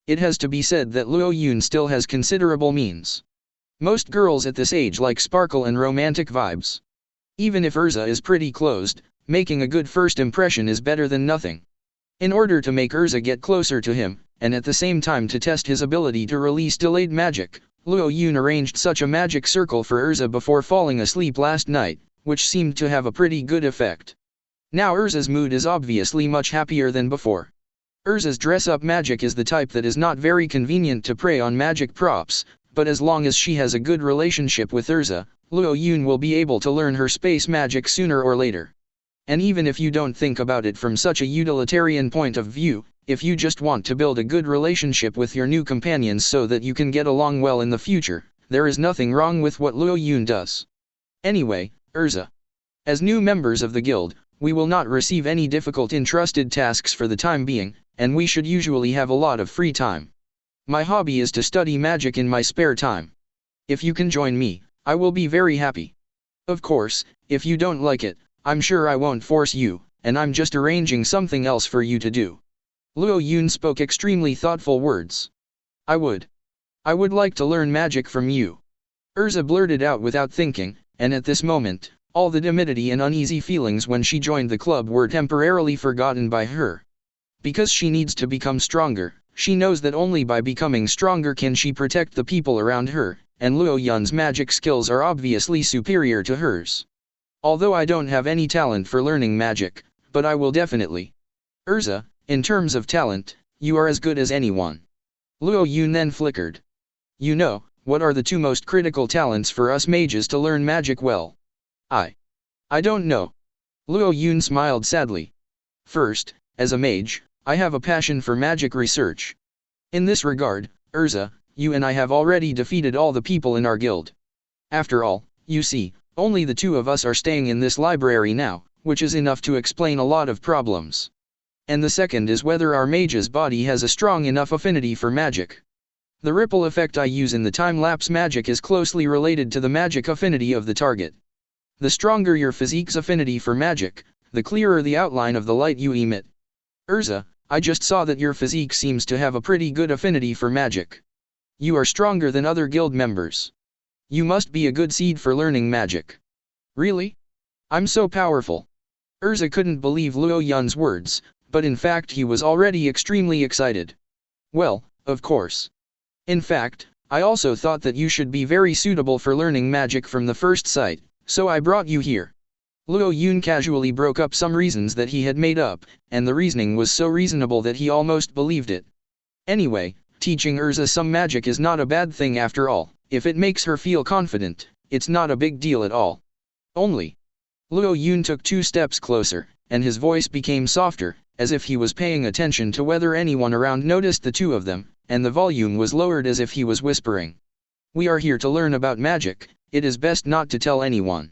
It has to be said that Luo Yun still has considerable means. Most girls at this age like sparkle and romantic vibes. Even if Erza is pretty closed, making a good first impression is better than nothing. In order to make Erza get closer to him, and at the same time to test his ability to release delayed magic, Luo Yun arranged such a magic circle for Erza before falling asleep last night, which seemed to have a pretty good effect. Now Erza's mood is obviously much happier than before. Erza's dress-up magic is the type that is not very convenient to prey on magic props, but as long as she has a good relationship with Erza, Luo Yun will be able to learn her space magic sooner or later. And even if you don't think about it from such a utilitarian point of view, if you just want to build a good relationship with your new companions so that you can get along well in the future, there is nothing wrong with what Luo Yun does. Anyway, Erza. As new members of the guild, we will not receive any difficult entrusted tasks for the time being, and we should usually have a lot of free time. My hobby is to study magic in my spare time. If you can join me, I will be very happy. Of course, if you don't like it, I'm sure I won't force you, and I'm just arranging something else for you to do. Luo Yun spoke extremely thoughtful words. I would like to learn magic from you. Erza blurted out without thinking, and at this moment, all the timidity and uneasy feelings when she joined the club were temporarily forgotten by her. Because she needs to become stronger, she knows that only by becoming stronger can she protect the people around her, and Luo Yun's magic skills are obviously superior to hers. Although I don't have any talent for learning magic, but I will definitely. Erza, in terms of talent, you are as good as anyone. Luo Yun then flickered. You know, what are the two most critical talents for us mages to learn magic well? I don't know. Luo Yun smiled sadly. First, as a mage, I have a passion for magic research. In this regard, Erza, you and I have already defeated all the people in our guild. After all, you see, only the two of us are staying in this library now, which is enough to explain a lot of problems. And the second is whether our mage's body has a strong enough affinity for magic. The ripple effect I use in the time-lapse magic is closely related to the magic affinity of the target. The stronger your physique's affinity for magic, the clearer the outline of the light you emit. Erza, I just saw that your physique seems to have a pretty good affinity for magic. You are stronger than other guild members. You must be a good seed for learning magic. Really? I'm so powerful. Erza couldn't believe Luo Yun's words, but in fact he was already extremely excited. Well, of course. In fact, I also thought that you should be very suitable for learning magic from the first sight, so I brought you here. Luo Yun casually broke up some reasons that he had made up, and the reasoning was so reasonable that he almost believed it. Anyway, teaching Erza some magic is not a bad thing after all. If it makes her feel confident, it's not a big deal at all. Only. Luo Yun took 2 steps closer, and his voice became softer, as if he was paying attention to whether anyone around noticed the two of them, and the volume was lowered as if he was whispering. We are here to learn about magic, it is best not to tell anyone.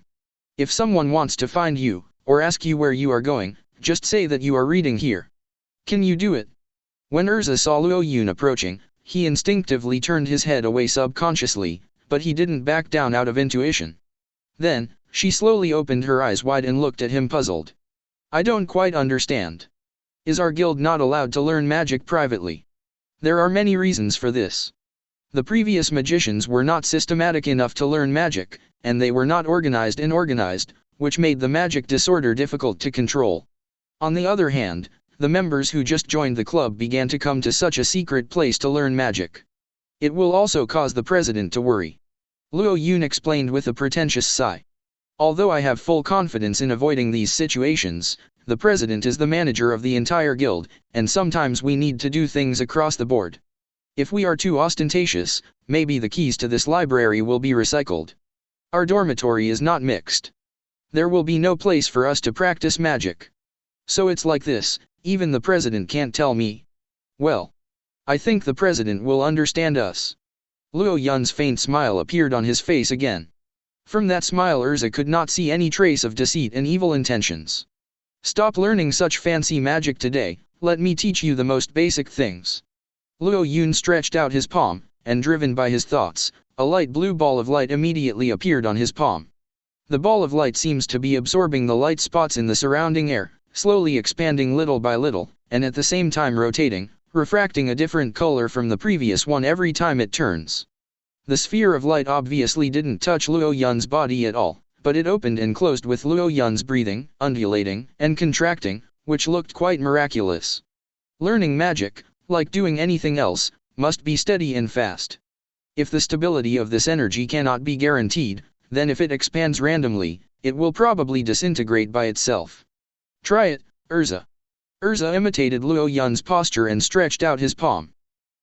If someone wants to find you, or ask you where you are going, just say that you are reading here. Can you do it? When Erza saw Luo Yun approaching, he instinctively turned his head away subconsciously, but he didn't back down out of intuition. Then, she slowly opened her eyes wide and looked at him puzzled. I don't quite understand. Is our guild not allowed to learn magic privately? There are many reasons for this. The previous magicians were not systematic enough to learn magic, and they were not organized and organized, which made the magic disorder difficult to control. On the other hand, the members who just joined the club began to come to such a secret place to learn magic. It will also cause the president to worry. Luo Yun explained with a pretentious sigh. Although I have full confidence in avoiding these situations, the president is the manager of the entire guild, and sometimes we need to do things across the board. If we are too ostentatious, maybe the keys to this library will be recycled. Our dormitory is not mixed. There will be no place for us to practice magic. So it's like this. Even the president can't tell me. Well, I think the president will understand us. Luo Yun's faint smile appeared on his face again. From that smile Erza could not see any trace of deceit and evil intentions. Stop learning such fancy magic today, let me teach you the most basic things. Luo Yun stretched out his palm, and driven by his thoughts, a light blue ball of light immediately appeared on his palm. The ball of light seems to be absorbing the light spots in the surrounding air, slowly expanding little by little, and at the same time rotating, refracting a different color from the previous one every time it turns. The sphere of light obviously didn't touch Luo Yun's body at all, but it opened and closed with Luo Yun's breathing, undulating, and contracting, which looked quite miraculous. Learning magic, like doing anything else, must be steady and fast. If the stability of this energy cannot be guaranteed, then if it expands randomly, it will probably disintegrate by itself. Try it, Erza. Erza imitated Luo Yun's posture and stretched out his palm.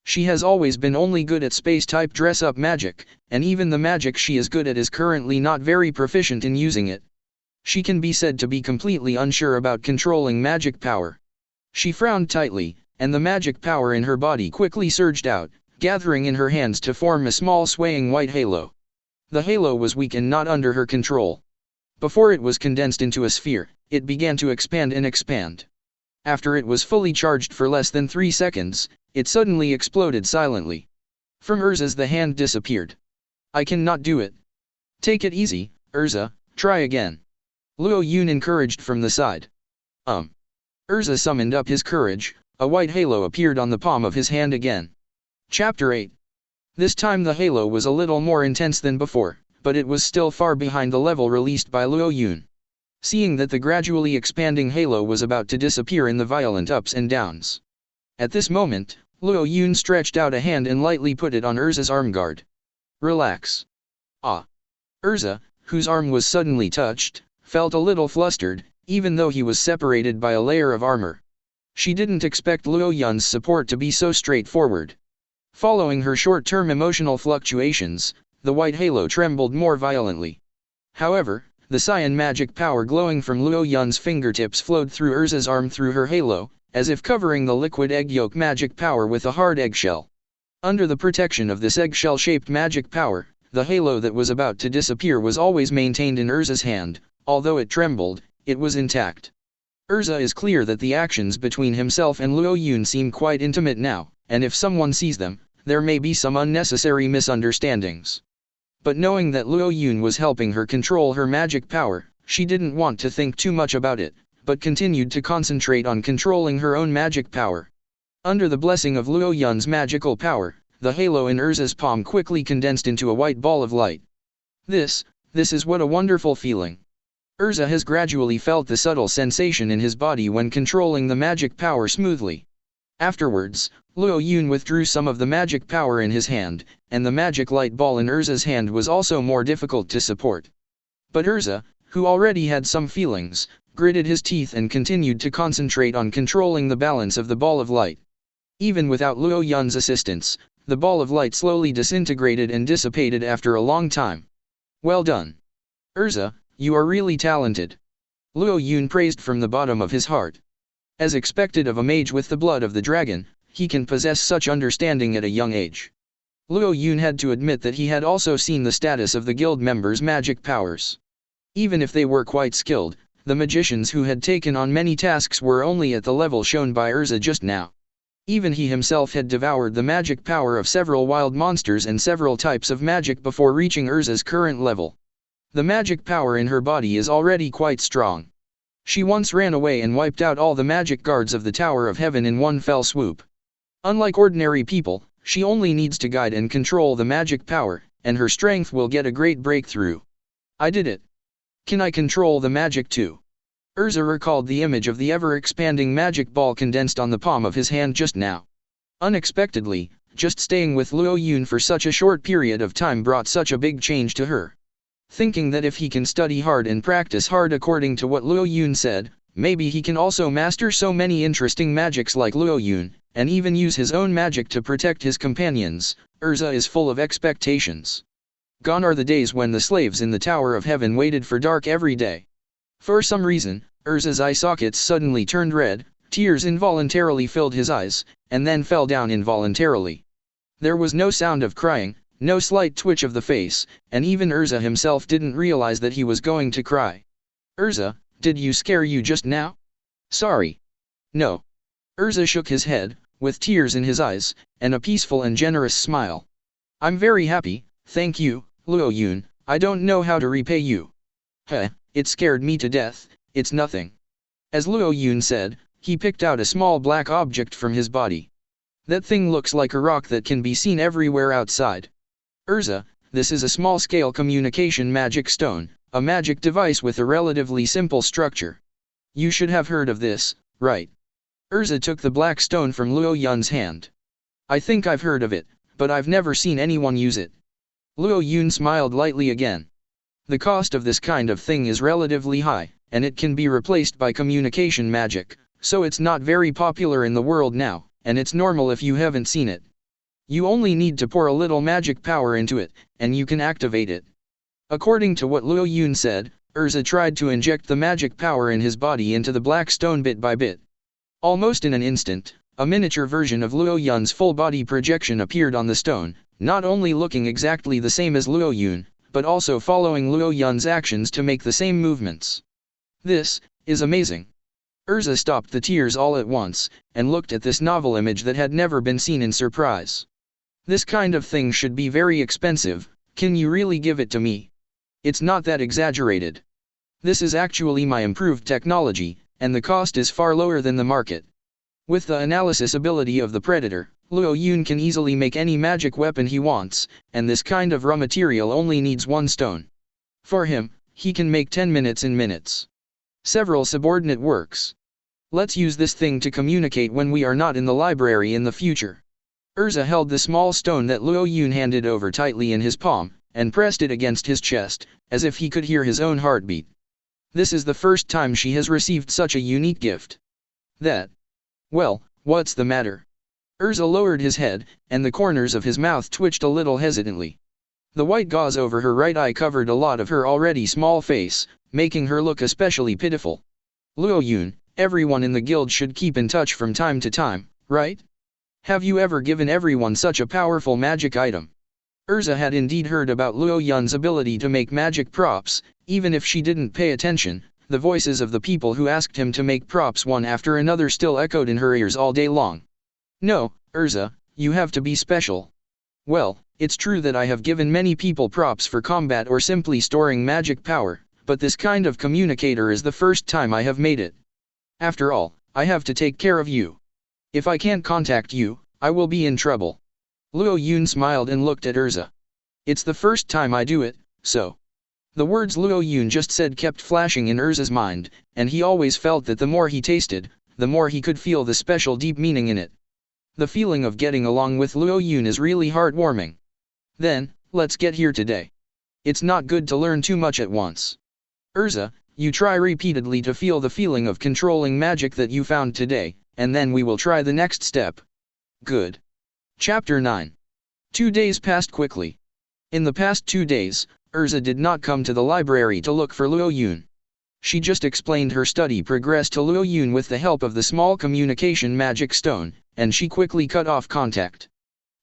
She has always been only good at space-type dress-up magic, and even the magic she is good at is currently not very proficient in using it. She can be said to be completely unsure about controlling magic power. She frowned tightly, and the magic power in her body quickly surged out, gathering in her hands to form a small swaying white halo. The halo was weak and not under her control. Before it was condensed into a sphere, it began to expand and expand. After it was fully charged for less than 3 seconds, it suddenly exploded silently. From Erza's the hand disappeared. I cannot do it. Take it easy, Erza, try again. Luo Yun encouraged from the side. Erza summoned up his courage, a white halo appeared on the palm of his hand again. Chapter 8. This time the halo was a little more intense than before, but it was still far behind the level released by Luo Yun. Seeing that the gradually expanding halo was about to disappear in the violent ups and downs. At this moment, Luo Yun stretched out a hand and lightly put it on Erza's arm guard. Relax. Erza, whose arm was suddenly touched, felt a little flustered, even though he was separated by a layer of armor. She didn't expect Luo Yun's support to be so straightforward. Following her short-term emotional fluctuations, the white halo trembled more violently. However, the cyan magic power glowing from Luo Yun's fingertips flowed through Erza's arm through her halo, as if covering the liquid egg yolk magic power with a hard eggshell. Under the protection of this eggshell-shaped magic power, the halo that was about to disappear was always maintained in Erza's hand. Although it trembled, it was intact. Erza is clear that the actions between himself and Luo Yun seem quite intimate now, and if someone sees them, there may be some unnecessary misunderstandings. But knowing that Luo Yun was helping her control her magic power, she didn't want to think too much about it, but continued to concentrate on controlling her own magic power. Under the blessing of Luo Yun's magical power, the halo in Erza's palm quickly condensed into a white ball of light. This is what a wonderful feeling. Erza has gradually felt the subtle sensation in his body when controlling the magic power smoothly. Afterwards, Luo Yun withdrew some of the magic power in his hand, and the magic light ball in Erza's hand was also more difficult to support. But Erza, who already had some feelings, gritted his teeth and continued to concentrate on controlling the balance of the ball of light. Even without Luo Yun's assistance, the ball of light slowly disintegrated and dissipated after a long time. Well done. Erza, you are really talented. Luo Yun praised from the bottom of his heart. As expected of a mage with the blood of the dragon, he can possess such understanding at a young age. Luo Yun had to admit that he had also seen the status of the guild members' magic powers. Even if they were quite skilled, the magicians who had taken on many tasks were only at the level shown by Erza just now. Even he himself had devoured the magic power of several wild monsters and several types of magic before reaching Erza's current level. The magic power in her body is already quite strong. She once ran away and wiped out all the magic guards of the Tower of Heaven in one fell swoop. Unlike ordinary people, she only needs to guide and control the magic power, and her strength will get a great breakthrough. I did it. Can I control the magic too? Erza recalled the image of the ever-expanding magic ball condensed on the palm of his hand just now. Unexpectedly, just staying with Luo Yun for such a short period of time brought such a big change to her. Thinking that if he can study hard and practice hard according to what Luo Yun said, maybe he can also master so many interesting magics like Luo Yun, and even use his own magic to protect his companions. Erza is full of expectations. Gone are the days when the slaves in the Tower of Heaven waited for dark every day. For some reason, Erza's eye sockets suddenly turned red, tears involuntarily filled his eyes, and then fell down involuntarily. There was no sound of crying, no slight twitch of the face, and even Erza himself didn't realize that he was going to cry. Erza, did you scare you just now? Sorry. No. Erza shook his head, with tears in his eyes, and a peaceful and generous smile. I'm very happy, thank you, Luo Yun, I don't know how to repay you. It scared me to death, it's nothing. As Luo Yun said, he picked out a small black object from his body. That thing looks like a rock that can be seen everywhere outside. Erza, this is a small-scale communication magic stone, a magic device with a relatively simple structure. You should have heard of this, right? Erza took the black stone from Luo Yun's hand. I think I've heard of it, but I've never seen anyone use it. Luo Yun smiled lightly again. The cost of this kind of thing is relatively high, and it can be replaced by communication magic, so it's not very popular in the world now, and it's normal if you haven't seen it. You only need to pour a little magic power into it, and you can activate it. According to what Luo Yun said, Erza tried to inject the magic power in his body into the black stone bit by bit. Almost in an instant, a miniature version of Luo Yun's full body projection appeared on the stone, not only looking exactly the same as Luo Yun, but also following Luo Yun's actions to make the same movements. This is amazing. Erza stopped the tears all at once, and looked at this novel image that had never been seen in surprise. This kind of thing should be very expensive, can you really give it to me? It's not that exaggerated. This is actually my improved technology, and the cost is far lower than the market. With the analysis ability of the Predator, Luo Yun can easily make any magic weapon he wants, and this kind of raw material only needs 1 stone. For him, he can make 10 minutes in minutes. Several subordinate works. Let's use this thing to communicate when we are not in the library in the future. Erza held the small stone that Luo Yun handed over tightly in his palm, and pressed it against his chest, as if he could hear his own heartbeat. This is the first time she has received such a unique gift. Well, what's the matter? Erza lowered his head, and the corners of his mouth twitched a little hesitantly. The white gauze over her right eye covered a lot of her already small face, making her look especially pitiful. Luo Yun, everyone in the guild should keep in touch from time to time, right? Have you ever given everyone such a powerful magic item? Erza had indeed heard about Luo Yun's ability to make magic props. Even if she didn't pay attention, the voices of the people who asked him to make props one after another still echoed in her ears all day long. No, Erza, you have to be special. Well, it's true that I have given many people props for combat or simply storing magic power, but this kind of communicator is the first time I have made it. After all, I have to take care of you. If I can't contact you, I will be in trouble. Luo Yun smiled and looked at Erza. It's the first time I do it, so. The words Luo Yun just said kept flashing in Erza's mind, and he always felt that the more he tasted, the more he could feel the special deep meaning in it. The feeling of getting along with Luo Yun is really heartwarming. Then, let's get here today. It's not good to learn too much at once. Erza, you try repeatedly to feel the feeling of controlling magic that you found today, and then we will try the next step. Good. Chapter 9. 2 days passed quickly. In the past 2 days, Erza did not come to the library to look for Luo Yun. She just explained her study progress to Luo Yun with the help of the small communication magic stone, and she quickly cut off contact.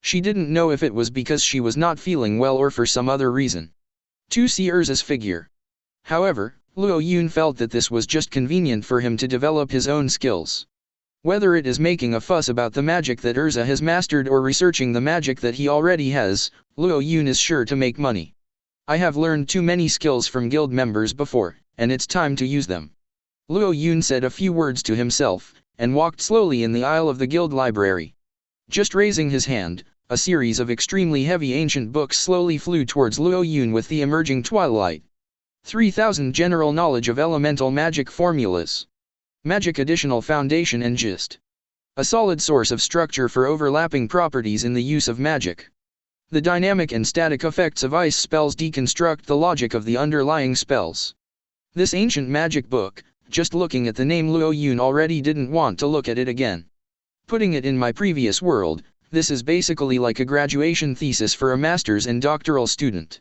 She didn't know if it was because she was not feeling well or for some other reason. To see Erza's figure. However, Luo Yun felt that this was just convenient for him to develop his own skills. Whether it is making a fuss about the magic that Erza has mastered or researching the magic that he already has, Luo Yun is sure to make money. I have learned too many skills from guild members before, and it's time to use them. Luo Yun said a few words to himself, and walked slowly in the aisle of the guild library. Just raising his hand, a series of extremely heavy ancient books slowly flew towards Luo Yun with the emerging twilight. 3000 General Knowledge of Elemental Magic Formulas. Magic Additional Foundation and Gist. A solid source of structure for overlapping properties in the use of magic. The dynamic and static effects of ice spells deconstruct the logic of the underlying spells. This ancient magic book, just looking at the name Luo Yun already didn't want to look at it again. Putting it in my previous world, this is basically like a graduation thesis for a master's and doctoral student.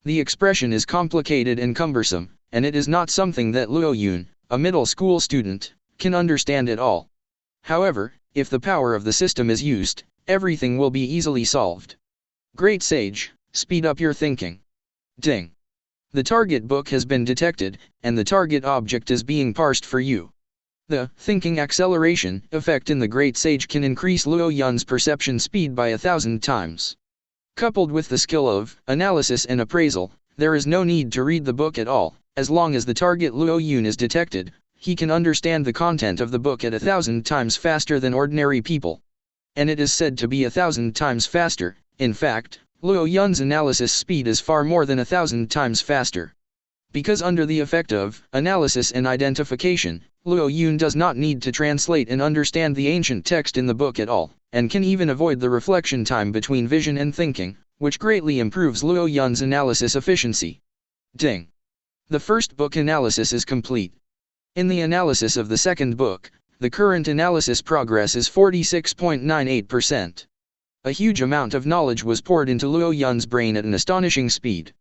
The expression is complicated and cumbersome, and it is not something that Luo Yun, a middle school student, can understand at all. However, if the power of the system is used, everything will be easily solved. Great Sage, speed up your thinking. Ding. The target book has been detected, and the target object is being parsed for you. The thinking acceleration effect in the Great Sage can increase Luo Yun's perception speed by 1,000 times. Coupled with the skill of analysis and appraisal, there is no need to read the book at all. As long as the target Luo Yun is detected, he can understand the content of the book at 1,000 times faster than ordinary people. And it is said to be 1,000 times faster. In fact, Luo Yun's analysis speed is far more than 1,000 times faster. Because under the effect of analysis and identification, Luo Yun does not need to translate and understand the ancient text in the book at all, and can even avoid the reflection time between vision and thinking, which greatly improves Luo Yun's analysis efficiency. Ding. The first book analysis is complete. In the analysis of the second book, the current analysis progress is 46.98%. A huge amount of knowledge was poured into Luo Yun's brain at an astonishing speed.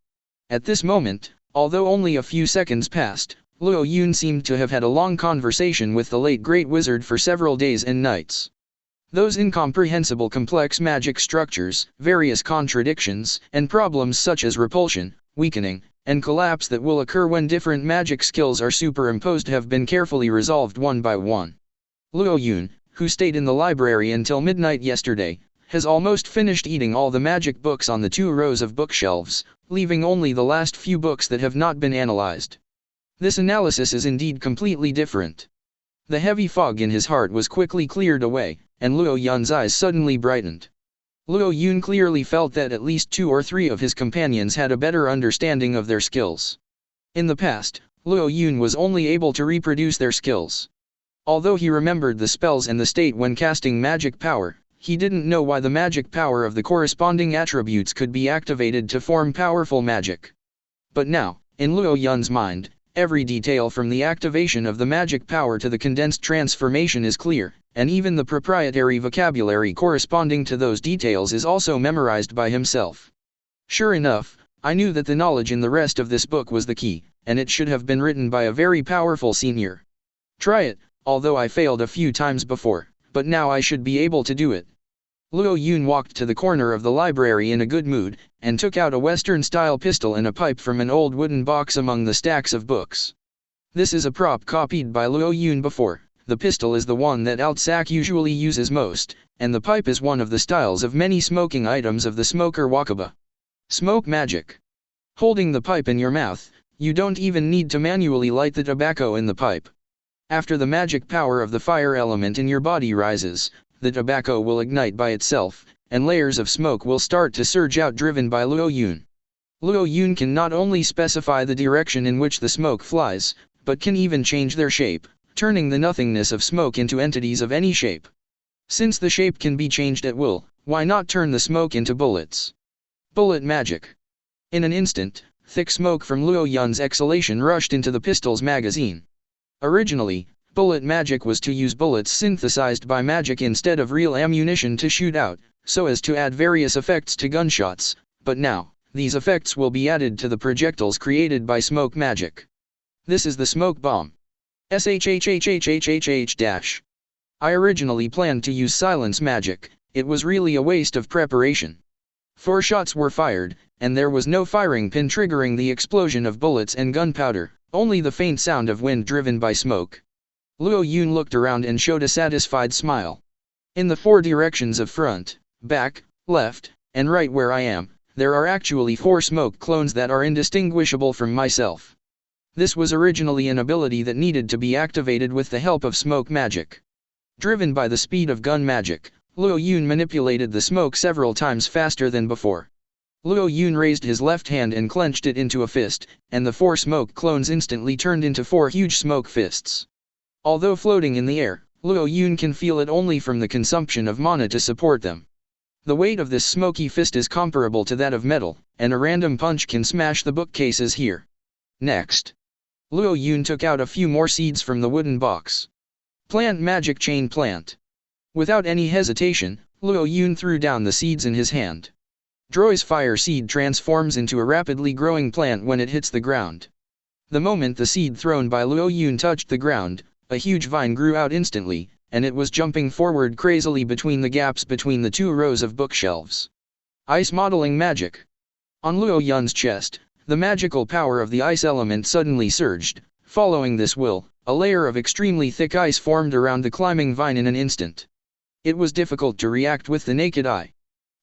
At this moment, although only a few seconds passed, Luo Yun seemed to have had a long conversation with the late great wizard for several days and nights. Those incomprehensible complex magic structures, various contradictions, and problems such as repulsion, weakening, and collapse that will occur when different magic skills are superimposed have been carefully resolved one by one. Luo Yun, who stayed in the library until midnight yesterday, has almost finished eating all the magic books on the 2 rows of bookshelves, leaving only the last few books that have not been analyzed. This analysis is indeed completely different. The heavy fog in his heart was quickly cleared away, and Luo Yun's eyes suddenly brightened. Luo Yun clearly felt that at least 2 or 3 of his companions had a better understanding of their skills. In the past, Luo Yun was only able to reproduce their skills. Although he remembered the spells and the state when casting magic power, he didn't know why the magic power of the corresponding attributes could be activated to form powerful magic. But now, in Luo Yun's mind, every detail from the activation of the magic power to the condensed transformation is clear, and even the proprietary vocabulary corresponding to those details is also memorized by himself. Sure enough, I knew that the knowledge in the rest of this book was the key, and it should have been written by a very powerful senior. Try it, although I failed a few times before, but now I should be able to do it. Luo Yun walked to the corner of the library in a good mood, and took out a Western-style pistol and a pipe from an old wooden box among the stacks of books. This is a prop copied by Luo Yun before. The pistol is the one that Altsak usually uses most, and the pipe is one of the styles of many smoking items of the smoker Wakaba. Smoke magic. Holding the pipe in your mouth, you don't even need to manually light the tobacco in the pipe. After the magic power of the fire element in your body rises, the tobacco will ignite by itself, and layers of smoke will start to surge out driven by Luo Yun. Luo Yun can not only specify the direction in which the smoke flies, but can even change their shape, turning the nothingness of smoke into entities of any shape. Since the shape can be changed at will, why not turn the smoke into bullets? Bullet magic. In an instant, thick smoke from Luo Yun's exhalation rushed into the pistol's magazine. Originally, bullet magic was to use bullets synthesized by magic instead of real ammunition to shoot out, so as to add various effects to gunshots, but now, these effects will be added to the projectiles created by smoke magic. This is the smoke bomb. SHHHHHHH-. I originally planned to use silence magic, it was really a waste of preparation. 4 shots were fired, and there was no firing pin triggering the explosion of bullets and gunpowder, only the faint sound of wind driven by smoke. Luo Yun looked around and showed a satisfied smile. In the 4 directions of front, back, left, and right where I am, there are actually 4 smoke clones that are indistinguishable from myself. This was originally an ability that needed to be activated with the help of smoke magic. Driven by the speed of gun magic, Luo Yun manipulated the smoke several times faster than before. Luo Yun raised his left hand and clenched it into a fist, and the 4 smoke clones instantly turned into 4 huge smoke fists. Although floating in the air, Luo Yun can feel it only from the consumption of mana to support them. The weight of this smoky fist is comparable to that of metal, and a random punch can smash the bookcases here. Next, Luo Yun took out a few more seeds from the wooden box. Plant magic chain plant. Without any hesitation, Luo Yun threw down the seeds in his hand. Droy's fire seed transforms into a rapidly growing plant when it hits the ground. The moment the seed thrown by Luo Yun touched the ground, a huge vine grew out instantly, and it was jumping forward crazily between the gaps between the 2 rows of bookshelves. Ice modeling magic. On Luo Yun's chest, the magical power of the ice element suddenly surged. Following this will, a layer of extremely thick ice formed around the climbing vine in an instant. It was difficult to react with the naked eye.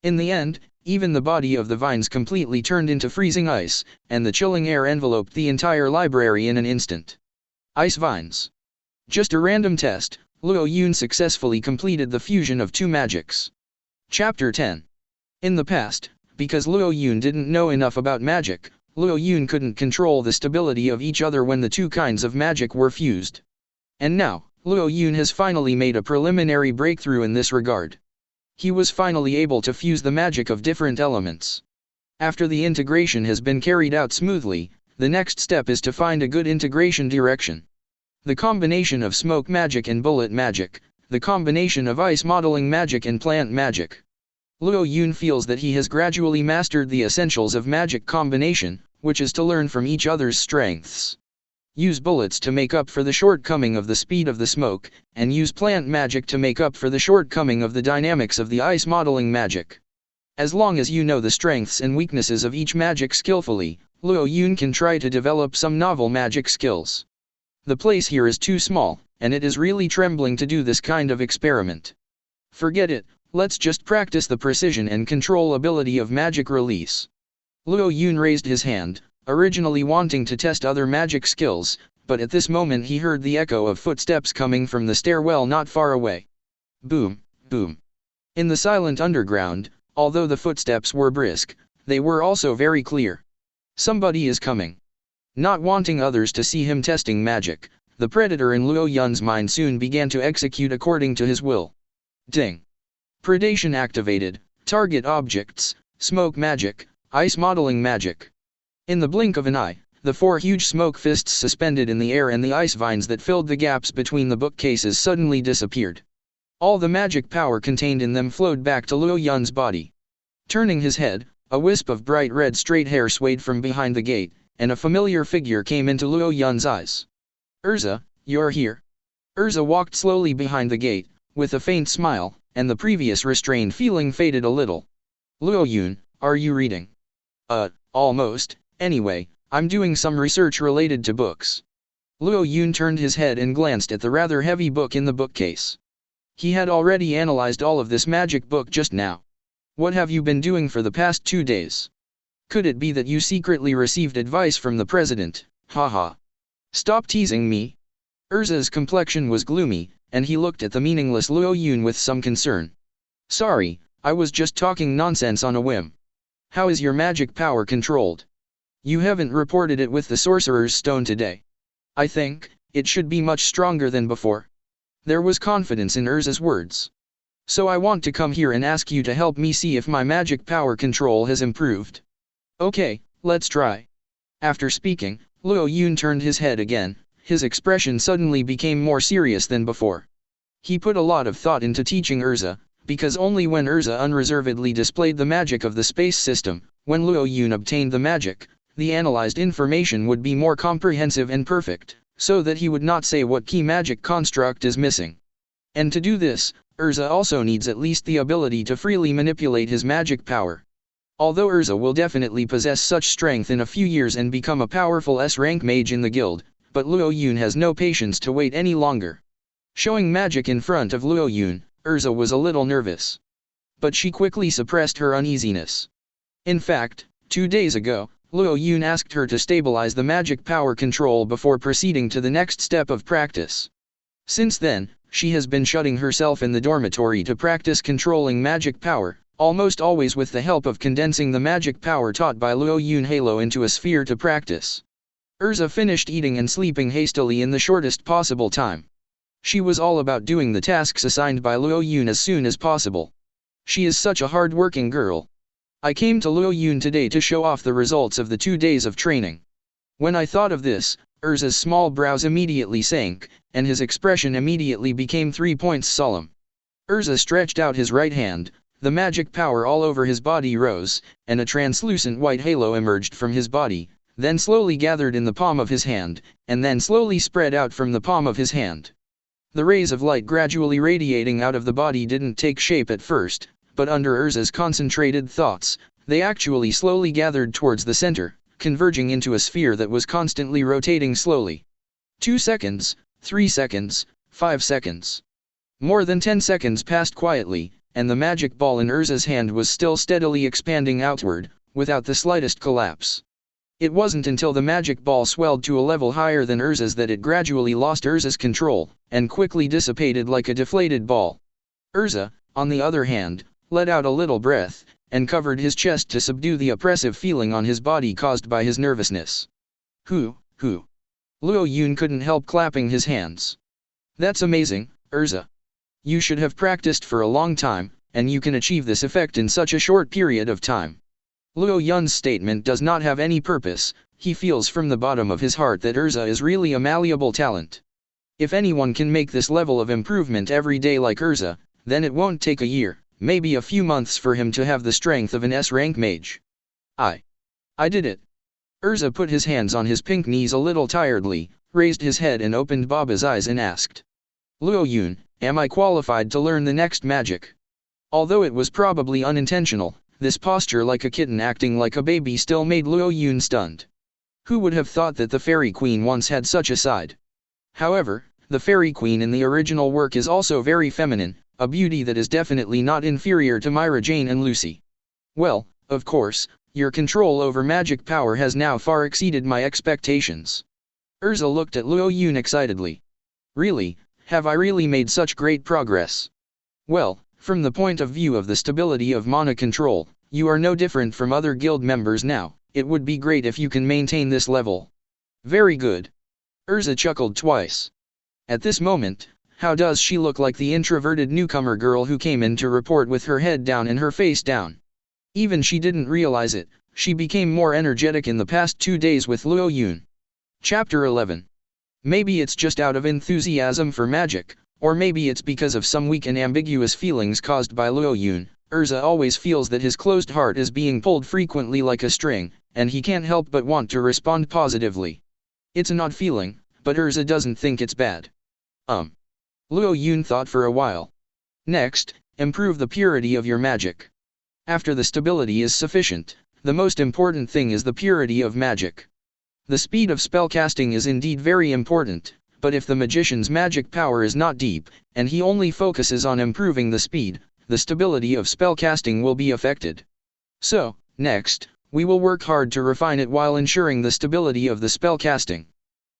In the end, even the body of the vines completely turned into freezing ice, and the chilling air enveloped the entire library in an instant. Ice vines. Just a random test, Luo Yun successfully completed the fusion of 2 magics. Chapter 10. In the past, because Luo Yun didn't know enough about magic, Luo Yun couldn't control the stability of each other when the 2 kinds of magic were fused. And now, Luo Yun has finally made a preliminary breakthrough in this regard. He was finally able to fuse the magic of different elements. After the integration has been carried out smoothly, The next step is to find a good integration direction. The combination of smoke magic and bullet magic, the combination of ice modeling magic and plant magic. Luo Yun feels that he has gradually mastered the essentials of magic combination, which is to learn from each other's strengths. Use bullets to make up for the shortcoming of the speed of the smoke, and use plant magic to make up for the shortcoming of the dynamics of the ice modeling magic. As long as you know the strengths and weaknesses of each magic skillfully, Luo Yun can try to develop some novel magic skills. The place here is too small, and it is really trembling to do this kind of experiment. Forget it, let's just practice the precision and control ability of magic release. Luo Yun raised his hand, originally wanting to test other magic skills, but at this moment he heard the echo of footsteps coming from the stairwell not far away. Boom, boom. In the silent underground, although the footsteps were brisk, they were also very clear. Somebody is coming. Not wanting others to see him testing magic, the predator in Luo Yun's mind soon began to execute according to his will. Ding. Predation activated, target objects, smoke magic, ice modeling magic. In the blink of an eye, the 4 huge smoke fists suspended in the air and the ice vines that filled the gaps between the bookcases suddenly disappeared. All the magic power contained in them flowed back to Luo Yun's body. Turning his head, a wisp of bright red straight hair swayed from behind the gate, and a familiar figure came into Luo Yun's eyes. Erza, you're here. Erza walked slowly behind the gate, with a faint smile, and the previous restrained feeling faded a little. Luo Yun, are you reading? Almost. Anyway, I'm doing some research related to books. Luo Yun turned his head and glanced at the rather heavy book in the bookcase. He had already analyzed all of this magic book just now. What have you been doing for the past 2 days? Could it be that you secretly received advice from the president? Haha. Stop teasing me. Erza's complexion was gloomy, and he looked at the meaningless Luo Yun with some concern. Sorry, I was just talking nonsense on a whim. How is your magic power controlled? You haven't reported it with the Sorcerer's Stone today. I think it should be much stronger than before. There was confidence in Erza's words. So I want to come here and ask you to help me see if my magic power control has improved. Okay, let's try. After speaking, Luo Yun turned his head again. His expression suddenly became more serious than before. He put a lot of thought into teaching Erza, because only when Erza unreservedly displayed the magic of the space system, when Luo Yun obtained the magic, the analyzed information would be more comprehensive and perfect, so that he would not say what key magic construct is missing. And to do this, Erza also needs at least the ability to freely manipulate his magic power. Although Erza will definitely possess such strength in a few years and become a powerful S-rank mage in the guild, but Luo Yun has no patience to wait any longer. Showing magic in front of Luo Yun, Erza was a little nervous. But she quickly suppressed her uneasiness. In fact, 2 days ago, Luo Yun asked her to stabilize the magic power control before proceeding to the next step of practice. Since then, she has been shutting herself in the dormitory to practice controlling magic power, almost always with the help of condensing the magic power taught by Luo Yun Halo into a sphere to practice. Erza finished eating and sleeping hastily in the shortest possible time. She was all about doing the tasks assigned by Luo Yun as soon as possible. She is such a hard-working girl. I came to Luo Yun today to show off the results of the 2 days of training. When I thought of this, Erza's small brows immediately sank, and his expression immediately became 3 points solemn. Erza stretched out his right hand, the magic power all over his body rose, and a translucent white halo emerged from his body, then slowly gathered in the palm of his hand, and then slowly spread out from the palm of his hand. The rays of light gradually radiating out of the body didn't take shape at first, but under Erza's concentrated thoughts, they actually slowly gathered towards the center, converging into a sphere that was constantly rotating slowly. 2 seconds, 3 seconds, 5 seconds. More than 10 seconds passed quietly, and the magic ball in Erza's hand was still steadily expanding outward, without the slightest collapse. It wasn't until the magic ball swelled to a level higher than Erza's that it gradually lost Erza's control, and quickly dissipated like a deflated ball. Erza, on the other hand, let out a little breath, and covered his chest to subdue the oppressive feeling on his body caused by his nervousness. Who? Luo Yun couldn't help clapping his hands. That's amazing, Erza. You should have practiced for a long time, and you can achieve this effect in such a short period of time. Luo Yun's statement does not have any purpose, he feels from the bottom of his heart that Erza is really a malleable talent. If anyone can make this level of improvement every day like Erza, then it won't take a year, maybe a few months for him to have the strength of an S-rank mage. I did it. Erza put his hands on his pink knees a little tiredly, raised his head and opened Baba's eyes and asked. Luo Yun, am I qualified to learn the next magic? Although it was probably unintentional, this posture like a kitten acting like a baby still made Luo Yun stunned. Who would have thought that the Fairy Queen once had such a side? However, the Fairy Queen in the original work is also very feminine, a beauty that is definitely not inferior to Myra Jane and Lucy. Well, of course, your control over magic power has now far exceeded my expectations. Erza looked at Luo Yun excitedly. Really, have I really made such great progress? Well, from the point of view of the stability of mana control, you are no different from other guild members now. It would be great if you can maintain this level. Very good. Erza chuckled twice. At this moment, how does she look like the introverted newcomer girl who came in to report with her head down and her face down? Even she didn't realize it, she became more energetic in the past 2 days with Luo Yun. Chapter 11. Maybe it's just out of enthusiasm for magic, or maybe it's because of some weak and ambiguous feelings caused by Luo Yun. Erza always feels that his closed heart is being pulled frequently like a string, and he can't help but want to respond positively. It's an odd feeling, but Erza doesn't think it's bad. Luo Yun thought for a while. Next, improve the purity of your magic. After the stability is sufficient, the most important thing is the purity of magic. The speed of spellcasting is indeed very important, but if the magician's magic power is not deep, and he only focuses on improving the speed, the stability of spellcasting will be affected. So, next, we will work hard to refine it while ensuring the stability of the spellcasting.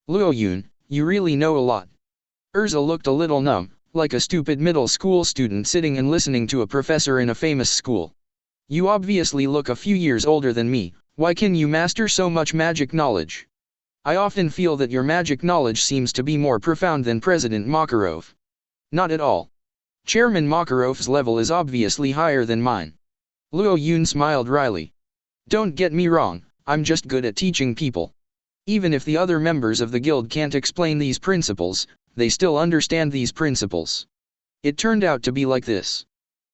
Luo Yun, you really know a lot. Erza looked a little numb, like a stupid middle school student sitting and listening to a professor in a famous school. You obviously look a few years older than me, why can you master so much magic knowledge? I often feel that your magic knowledge seems to be more profound than President Makarov. Not at all. Chairman Makarov's level is obviously higher than mine. Luo Yun smiled wryly. Don't get me wrong, I'm just good at teaching people. Even if the other members of the guild can't explain these principles, they still understand these principles. It turned out to be like this.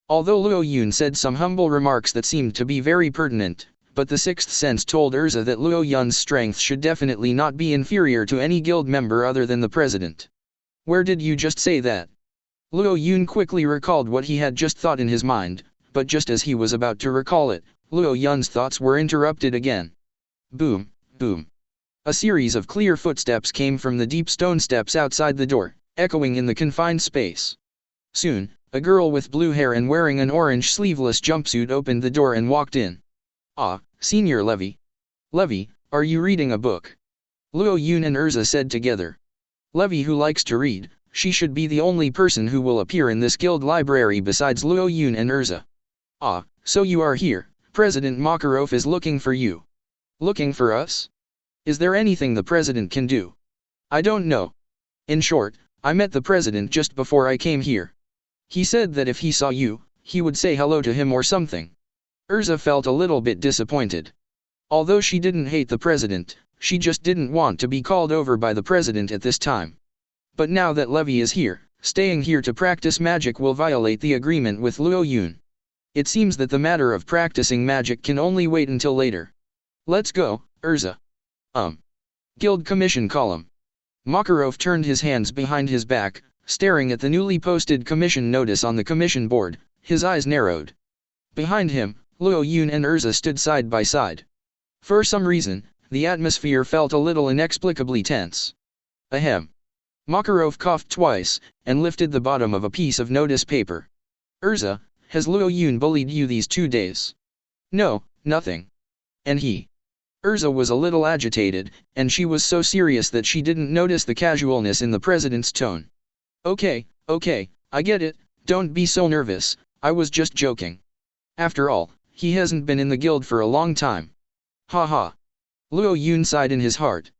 Although Luo Yun said some humble remarks that seemed to be very pertinent, but the sixth sense told Erza that Luo Yun's strength should definitely not be inferior to any guild member other than the president. Where did you just say that? Luo Yun quickly recalled what he had just thought in his mind, but just as he was about to recall it, Luo Yun's thoughts were interrupted again. Boom, boom. A series of clear footsteps came from the deep stone steps outside the door, echoing in the confined space. Soon, a girl with blue hair and wearing an orange sleeveless jumpsuit opened the door and walked in. Ah, Senior Levy. Levy, are you reading a book? Luo Yun and Erza said together. Levy who likes to read, she should be the only person who will appear in this guild library besides Luo Yun and Erza. Ah, so you are here, President Makarov is looking for you. Looking for us? Is there anything the president can do? I don't know. In short, I met the president just before I came here. He said that if he saw you, he would say hello to him or something. Erza felt a little bit disappointed. Although she didn't hate the president, she just didn't want to be called over by the president at this time. But now that Levy is here, staying here to practice magic will violate the agreement with Luo Yun. It seems that the matter of practicing magic can only wait until later. Let's go, Erza. Guild Commission Column. Makarov turned his hands behind his back, staring at the newly posted commission notice on the commission board, his eyes narrowed. Behind him, Luo Yun and Erza stood side by side. For some reason, the atmosphere felt a little inexplicably tense. Ahem. Makarov coughed twice, and lifted the bottom of a piece of notice paper. Erza, has Luo Yun bullied you these 2 days? No, nothing. And he? Erza was a little agitated, and she was so serious that she didn't notice the casualness in the president's tone. Okay, I get it, don't be so nervous, I was just joking. After all, he hasn't been in the guild for a long time. Ha ha. Luo Yun sighed in his heart.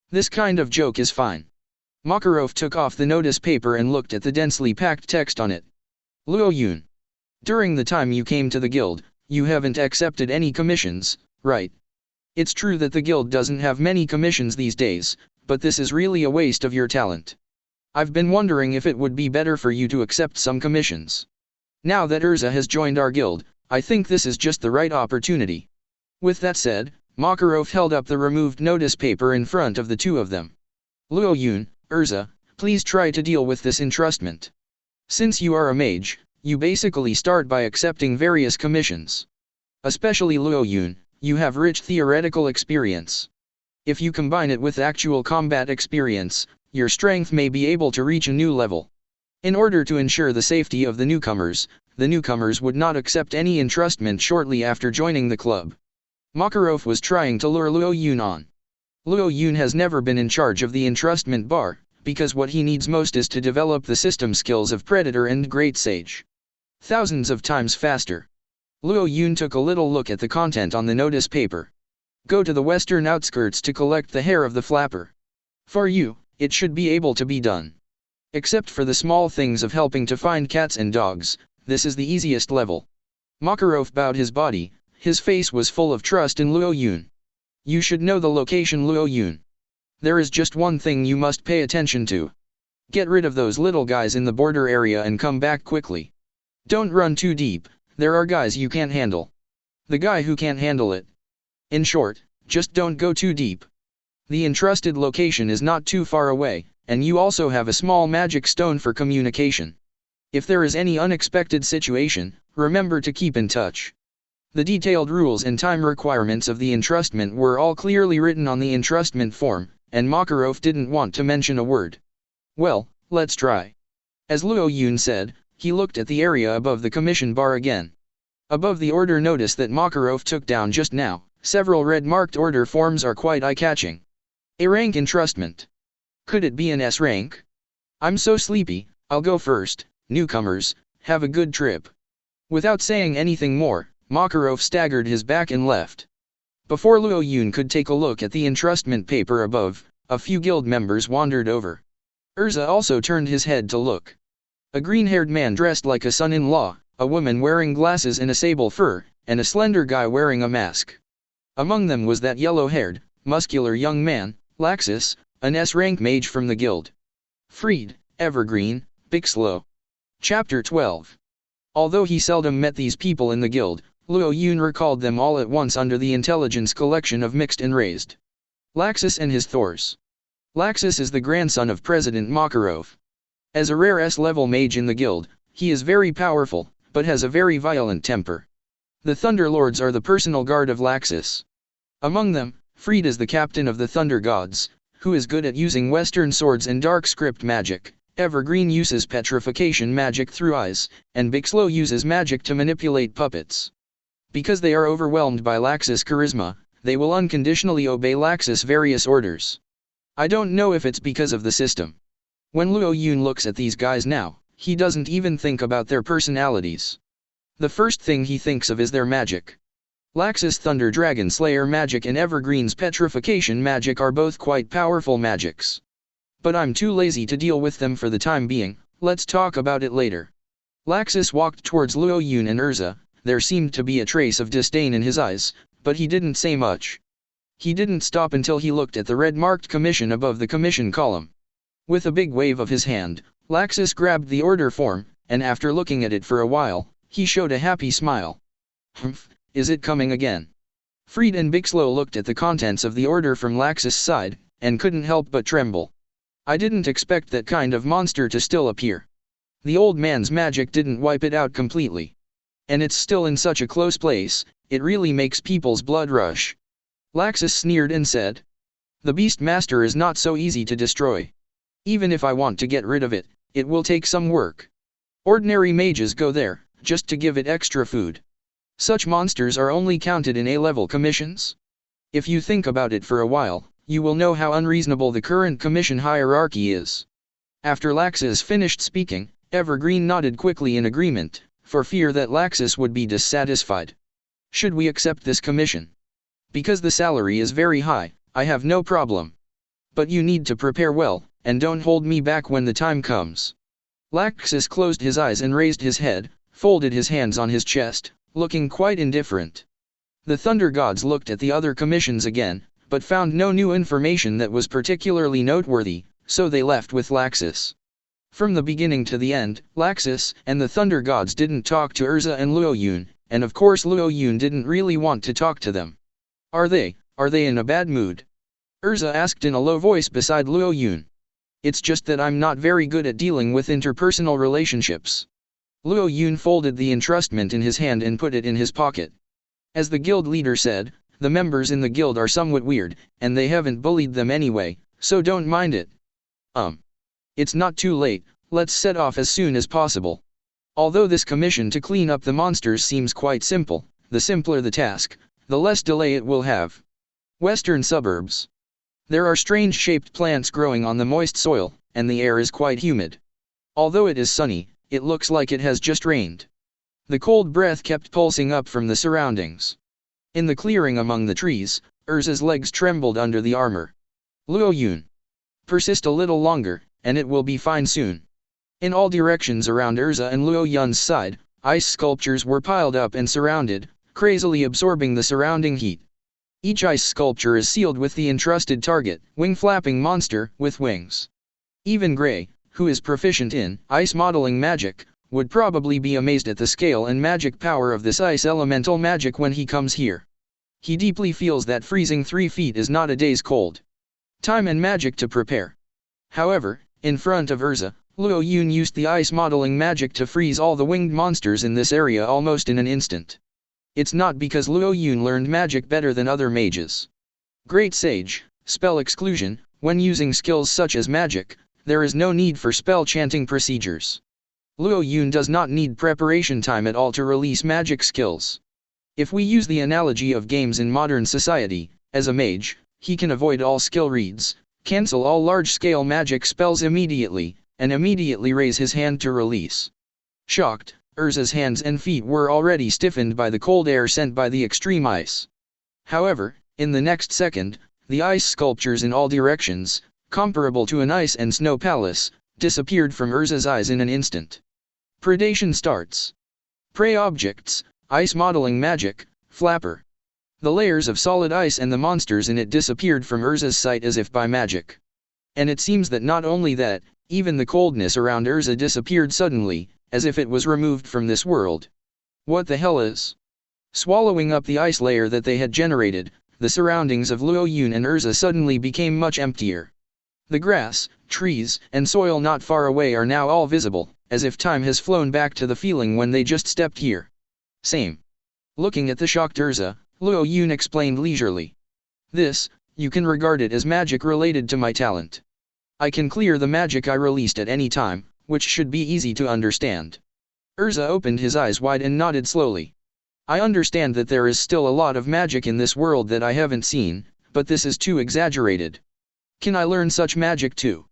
This kind of joke is fine. Makarov took off the notice paper and looked at the densely packed text on it. Luo Yun. During the time you came to the guild, you haven't accepted any commissions, right? It's true that the guild doesn't have many commissions these days, but this is really a waste of your talent. I've been wondering if it would be better for you to accept some commissions. Now that Erza has joined our guild, I think this is just the right opportunity. With that said, Makarov held up the removed notice paper in front of the two of them. Luo Yun, Erza, please try to deal with this entrustment. Since you are a mage, you basically start by accepting various commissions. Especially Luo Yun, you have rich theoretical experience. If you combine it with actual combat experience, your strength may be able to reach a new level. In order to ensure the safety of the newcomers would not accept any entrustment shortly after joining the club. Makarov was trying to lure Luo Yun on. Luo Yun has never been in charge of the entrustment bar, because what he needs most is to develop the system skills of Predator and Great Sage. Thousands of times faster. Luo Yun took a little look at the content on the notice paper. Go to the western outskirts to collect the hair of the flapper. For you, it should be able to be done. Except for the small things of helping to find cats and dogs, this is the easiest level. Makarov bowed his body, his face was full of trust in Luo Yun. You should know the location, Luo Yun. There is just one thing you must pay attention to. Get rid of those little guys in the border area and come back quickly. Don't run too deep, there are guys you can't handle. The guy who can't handle it. In short, just don't go too deep. The entrusted location is not too far away, and you also have a small magic stone for communication. If there is any unexpected situation, remember to keep in touch. The detailed rules and time requirements of the entrustment were all clearly written on the entrustment form, and Makarov didn't want to mention a word. Well, let's try. As Luo Yun said, he looked at the area above the commission bar again. Above the order notice that Makarov took down just now, several red-marked order forms are quite eye-catching. A rank entrustment. Could it be an S rank? I'm so sleepy, I'll go first. Newcomers, have a good trip. Without saying anything more, Makarov staggered his back and left. Before Luo Yun could take a look at the entrustment paper above, a few guild members wandered over. Erza also turned his head to look. A green-haired man dressed like a son-in-law, a woman wearing glasses and a sable fur, and a slender guy wearing a mask. Among them was that yellow-haired, muscular young man, Laxus, an S-rank mage from the guild. Freed, Evergreen, Bixlow. Chapter 12. Although he seldom met these people in the guild, Luo Yun recalled them all at once under the intelligence collection of Mixed and Raised. Laxus and his Thors. Laxus is the grandson of President Makarov. As a rare S-level mage in the guild, he is very powerful, but has a very violent temper. The Thunderlords are the personal guard of Laxus. Among them, Freed is the captain of the Thunder Gods, who is good at using Western swords and dark script magic. Evergreen uses petrification magic through eyes, and Bixlow uses magic to manipulate puppets. Because they are overwhelmed by Laxus' charisma, they will unconditionally obey Laxus' various orders. I don't know if it's because of the system. When Luo Yun looks at these guys now, he doesn't even think about their personalities. The first thing he thinks of is their magic. Laxus' Thunder Dragon Slayer magic and Evergreen's petrification magic are both quite powerful magics. But I'm too lazy to deal with them for the time being, let's talk about it later. Laxus walked towards Luo Yun and Erza. There seemed to be a trace of disdain in his eyes, but he didn't say much. He didn't stop until he looked at the red-marked commission above the commission column. With a big wave of his hand, Laxus grabbed the order form, and after looking at it for a while, he showed a happy smile. Humph, is it coming again? Freed and Bixlow looked at the contents of the order from Laxus' side, and couldn't help but tremble. I didn't expect that kind of monster to still appear. The old man's magic didn't wipe it out completely. And it's still in such a close place, it really makes people's blood rush. Laxus sneered and said. The Beast Master is not so easy to destroy. Even if I want to get rid of it, it will take some work. Ordinary mages go there, just to give it extra food. Such monsters are only counted in A-level commissions. If you think about it for a while, you will know how unreasonable the current commission hierarchy is. After Laxus finished speaking, Evergreen nodded quickly in agreement, for fear that Laxus would be dissatisfied. Should we accept this commission? Because the salary is very high, I have no problem. But you need to prepare well, and don't hold me back when the time comes. Laxus closed his eyes and raised his head, folded his hands on his chest, looking quite indifferent. The Thunder Gods looked at the other commissions again, but found no new information that was particularly noteworthy, so they left with Laxus. From the beginning to the end, Laxus and the Thunder Gods didn't talk to Erza and Luoyun, and of course Luoyun didn't really want to talk to them. Are they in a bad mood? Erza asked in a low voice beside Luoyun. It's just that I'm not very good at dealing with interpersonal relationships. Luoyun folded the entrustment in his hand and put it in his pocket. As the guild leader said, the members in the guild are somewhat weird, and they haven't bullied them anyway, so don't mind it. It's not too late, let's set off as soon as possible. Although this commission to clean up the monsters seems quite simple, the simpler the task, the less delay it will have. Western suburbs. There are strange-shaped plants growing on the moist soil, and the air is quite humid. Although it is sunny, it looks like it has just rained. The cold breath kept pulsing up from the surroundings. In the clearing among the trees, Erza's legs trembled under the armor. Luoyun. Persist a little longer, and it will be fine soon. In all directions around Erza and Luoyun's side, ice sculptures were piled up and surrounded, crazily absorbing the surrounding heat. Each ice sculpture is sealed with the entrusted target, wing-flapping monster with wings. Even Gray, who is proficient in ice modeling magic, would probably be amazed at the scale and magic power of this ice elemental magic when he comes here. He deeply feels that freezing 3 feet is not a day's cold. Time and magic to prepare. However, in front of Erza, Luoyun used the ice modeling magic to freeze all the winged monsters in this area almost in an instant. It's not because Luoyun learned magic better than other mages. Great Sage, spell exclusion, when using skills such as magic, there is no need for spell chanting procedures. Luoyun does not need preparation time at all to release magic skills. If we use the analogy of games in modern society, as a mage, he can avoid all skill reads, cancel all large-scale magic spells immediately, and immediately raise his hand to release. Shocked, Erza's hands and feet were already stiffened by the cold air sent by the extreme ice. However, in the next second, the ice sculptures in all directions, comparable to an ice and snow palace, disappeared from Erza's eyes in an instant. Predation starts. Prey objects, ice modeling magic, flapper. The layers of solid ice and the monsters in it disappeared from Erza's sight as if by magic. And it seems that not only that, even the coldness around Erza disappeared suddenly, as if it was removed from this world. What the hell is? Swallowing up the ice layer that they had generated, the surroundings of Luoyun and Erza suddenly became much emptier. The grass, trees, and soil not far away are now all visible, as if time has flown back to the feeling when they just stepped here. Same. Looking at the shocked Erza, Luoyun explained leisurely. This, you can regard it as magic related to my talent. I can clear the magic I released at any time, which should be easy to understand. Erza opened his eyes wide and nodded slowly. I understand that there is still a lot of magic in this world that I haven't seen, but this is too exaggerated. Can I learn such magic too?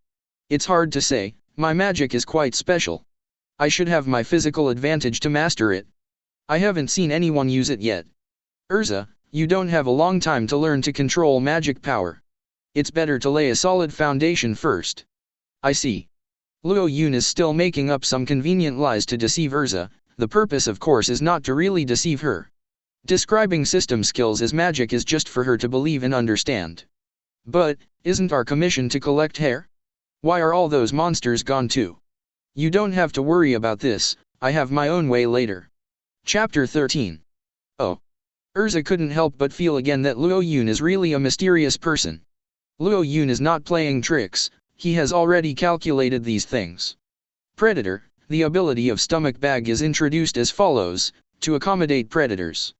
It's hard to say, my magic is quite special. I should have my physical advantage to master it. I haven't seen anyone use it yet. Erza, you don't have a long time to learn to control magic power. It's better to lay a solid foundation first. I see. Luoyun is still making up some convenient lies to deceive Erza. The purpose of course is not to really deceive her. Describing system skills as magic is just for her to believe and understand. But, isn't our commission to collect hair? Why are all those monsters gone too? You don't have to worry about this, I have my own way later. Chapter 13. Oh. Erza couldn't help but feel again that Luoyun is really a mysterious person. Luoyun is not playing tricks, he has already calculated these things. Predator, the ability of stomach bag is introduced as follows, to accommodate predators.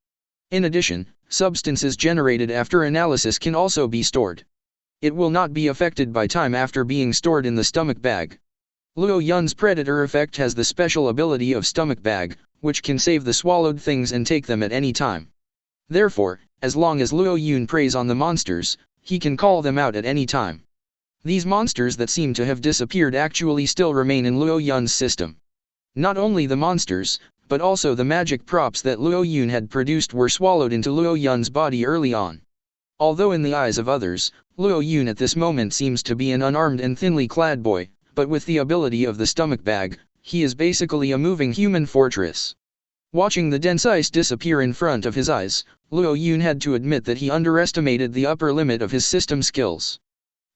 In addition, substances generated after analysis can also be stored. It will not be affected by time after being stored in the stomach bag. Luoyun's predator effect has the special ability of stomach bag, which can save the swallowed things and take them at any time. Therefore, as long as Luoyun preys on the monsters, he can call them out at any time. These monsters that seem to have disappeared actually still remain in Luoyun's system. Not only the monsters, but also the magic props that Luoyun had produced were swallowed into Luoyun's body early on. Although in the eyes of others, Luoyun at this moment seems to be an unarmed and thinly clad boy, but with the ability of the stomach bag, he is basically a moving human fortress. Watching the dense ice disappear in front of his eyes, Luo Yun had to admit that he underestimated the upper limit of his system skills.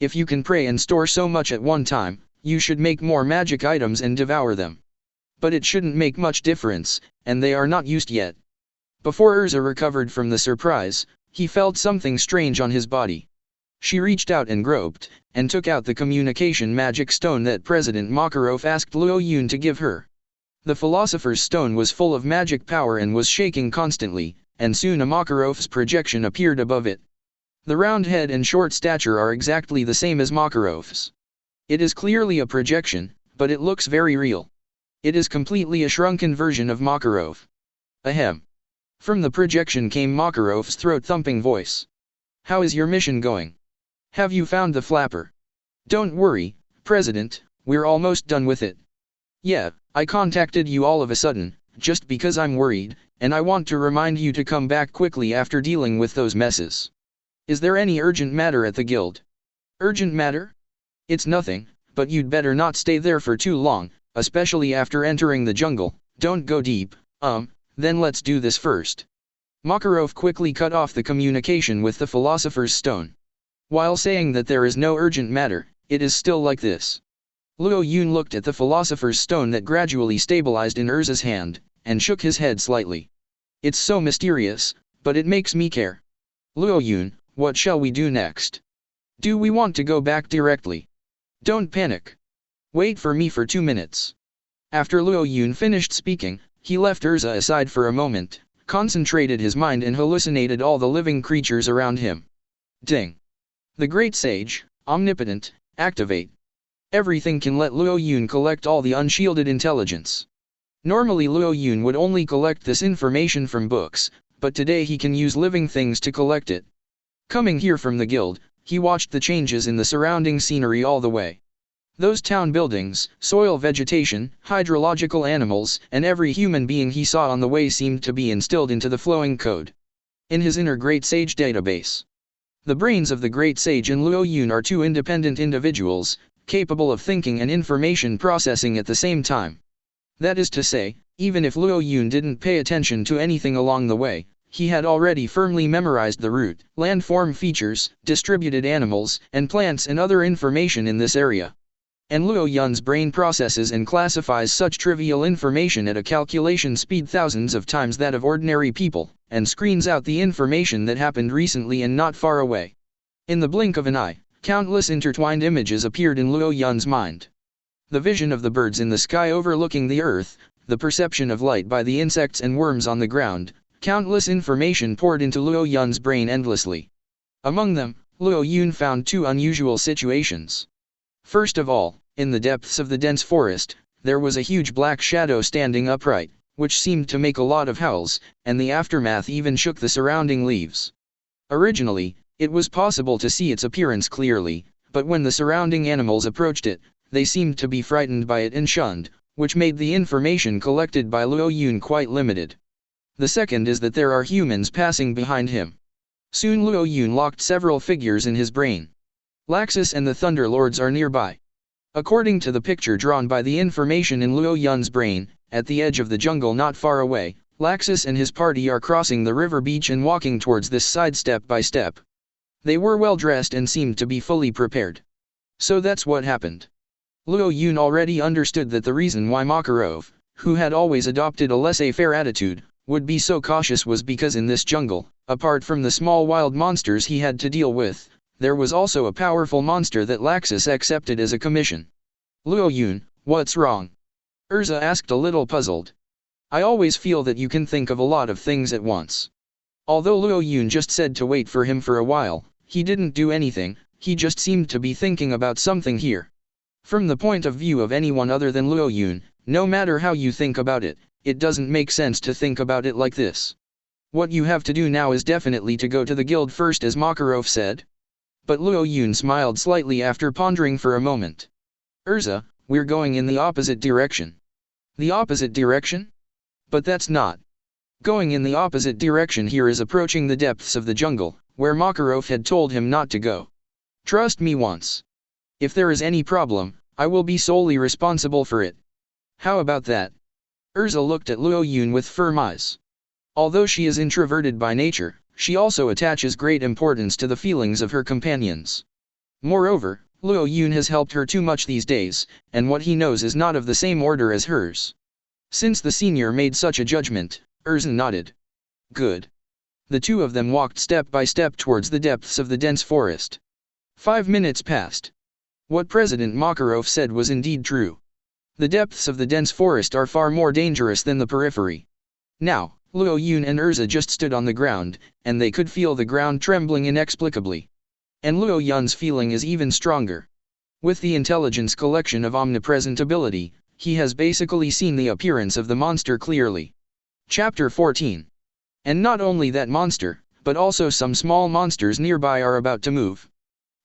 If you can pray and store so much at one time, you should make more magic items and devour them. But it shouldn't make much difference, and they are not used yet. Before Erza recovered from the surprise, he felt something strange on his body. She reached out and groped, and took out the communication magic stone that President Makarov asked Luo Yun to give her. The Philosopher's Stone was full of magic power and was shaking constantly, and soon a Makarov's projection appeared above it. The round head and short stature are exactly the same as Makarov's. It is clearly a projection, but it looks very real. It is completely a shrunken version of Makarov. Ahem. From the projection came Makarov's throat-thumping voice. How is your mission going? Have you found the flapper? Don't worry, President, we're almost done with it. Yeah, I contacted you all of a sudden, just because I'm worried, and I want to remind you to come back quickly after dealing with those messes. Is there any urgent matter at the guild? Urgent matter? It's nothing, but you'd better not stay there for too long, especially after entering the jungle. Don't go deep, then let's do this first. Makarov quickly cut off the communication with the Philosopher's Stone. While saying that there is no urgent matter, it is still like this. Luo Yun looked at the Philosopher's Stone that gradually stabilized in Erza's hand, and shook his head slightly. It's so mysterious, but it makes me care. Luo Yun, what shall we do next? Do we want to go back directly? Don't panic. Wait for me for 2 minutes. After Luo Yun finished speaking, he left Erza aside for a moment, concentrated his mind and hallucinated all the living creatures around him. Ding. The Great Sage, Omnipotent, activate. Everything can let Luo Yun collect all the unshielded intelligence. Normally Luo Yun would only collect this information from books, but today he can use living things to collect it. Coming here from the guild, he watched the changes in the surrounding scenery all the way. Those town buildings, soil vegetation, hydrological animals, and every human being he saw on the way seemed to be instilled into the flowing code in his inner Great Sage database. The brains of the Great Sage and Luo Yun are two independent individuals, capable of thinking and information processing at the same time. That is to say, even if Luo Yun didn't pay attention to anything along the way, he had already firmly memorized the route, landform features, distributed animals, and plants and other information in this area. And Luo Yun's brain processes and classifies such trivial information at a calculation speed thousands of times that of ordinary people, and screens out the information that happened recently and not far away. In the blink of an eye, countless intertwined images appeared in Luo Yun's mind. The vision of the birds in the sky overlooking the earth, the perception of light by the insects and worms on the ground, countless information poured into Luo Yun's brain endlessly. Among them, Luo Yun found two unusual situations. First of all, in the depths of the dense forest, there was a huge black shadow standing upright, which seemed to make a lot of howls, and the aftermath even shook the surrounding leaves. Originally, it was possible to see its appearance clearly, but when the surrounding animals approached it, they seemed to be frightened by it and shunned, which made the information collected by Luo Yun quite limited. The second is that there are humans passing behind him. Soon Luo Yun locked several figures in his brain. Laxus and the Thunder Lords are nearby. According to the picture drawn by the information in Luo Yun's brain, at the edge of the jungle not far away, Laxus and his party are crossing the river beach and walking towards this side step by step. They were well dressed and seemed to be fully prepared. So that's what happened. Luo Yun already understood that the reason why Makarov, who had always adopted a laissez-faire attitude, would be so cautious was because in this jungle, apart from the small wild monsters he had to deal with, there was also a powerful monster that Laxus accepted as a commission. Luo Yun, what's wrong? Erza asked a little puzzled. I always feel that you can think of a lot of things at once. Although Luo Yun just said to wait for him for a while, he didn't do anything, he just seemed to be thinking about something here. From the point of view of anyone other than Luo Yun, no matter how you think about it, it doesn't make sense to think about it like this. What you have to do now is definitely to go to the guild first, as Makarov said. But Luo Yun smiled slightly after pondering for a moment. Erza, we're going in the opposite direction. The opposite direction? But that's not. Going in the opposite direction here is approaching the depths of the jungle, where Makarov had told him not to go. Trust me once. If there is any problem, I will be solely responsible for it. How about that? Erza looked at Luo Yun with firm eyes. Although she is introverted by nature, she also attaches great importance to the feelings of her companions. Moreover, Luo Yun has helped her too much these days, and what he knows is not of the same order as hers. Since the senior made such a judgment, Erza nodded. Good. The two of them walked step by step towards the depths of the dense forest. 5 minutes passed. What President Makarov said was indeed true. The depths of the dense forest are far more dangerous than the periphery. Now, Luo Yun and Erza just stood on the ground, and they could feel the ground trembling inexplicably. And Luo Yun's feeling is even stronger. With the intelligence collection of omnipresent ability, he has basically seen the appearance of the monster clearly. Chapter 14. And not only that monster, but also some small monsters nearby are about to move.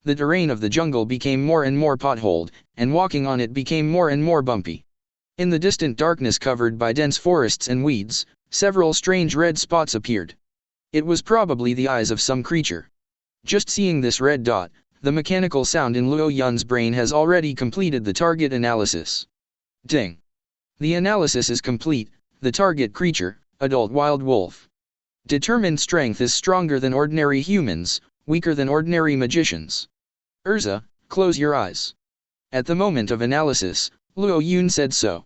The terrain of the jungle became more and more potholed, and walking on it became more and more bumpy. In the distant darkness covered by dense forests and weeds, several strange red spots appeared. It was probably the eyes of some creature. Just seeing this red dot, the mechanical sound in Luo Yun's brain has already completed the target analysis. Ding! The analysis is complete. The target creature, adult wild wolf. Determined strength is stronger than ordinary humans, weaker than ordinary magicians. Erza, close your eyes. At the moment of analysis, Luo Yun said so.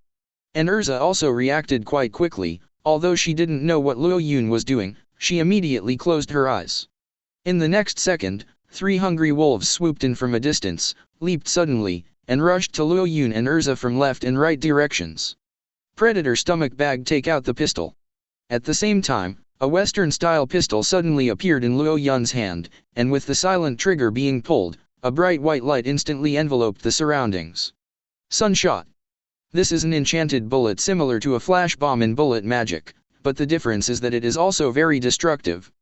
And Erza also reacted quite quickly. Although she didn't know what Luo Yun was doing, she immediately closed her eyes. In the next second, 3 hungry wolves swooped in from a distance, leaped suddenly, and rushed to Luo Yun and Erza from left and right directions. Predator stomach bag, take out the pistol. At the same time, a Western-style pistol suddenly appeared in Luo Yun's hand, and with the silent trigger being pulled, a bright white light instantly enveloped the surroundings. Sunshot. This is an enchanted bullet similar to a flash bomb in bullet magic, but the difference is that it is also very destructive.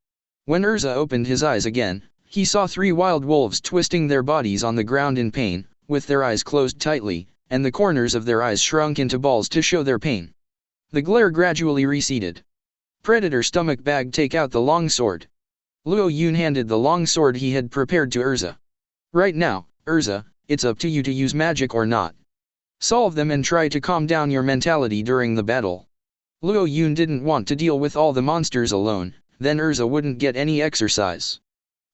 When Erza opened his eyes again, he saw 3 wild wolves twisting their bodies on the ground in pain, with their eyes closed tightly, and the corners of their eyes shrunk into balls to show their pain. The glare gradually receded. Predator stomach bag, take out the long sword. Luo Yun handed the long sword he had prepared to Erza. Right now, Erza, it's up to you to use magic or not. Solve them and try to calm down your mentality during the battle. Luo Yun didn't want to deal with all the monsters alone, then Erza wouldn't get any exercise.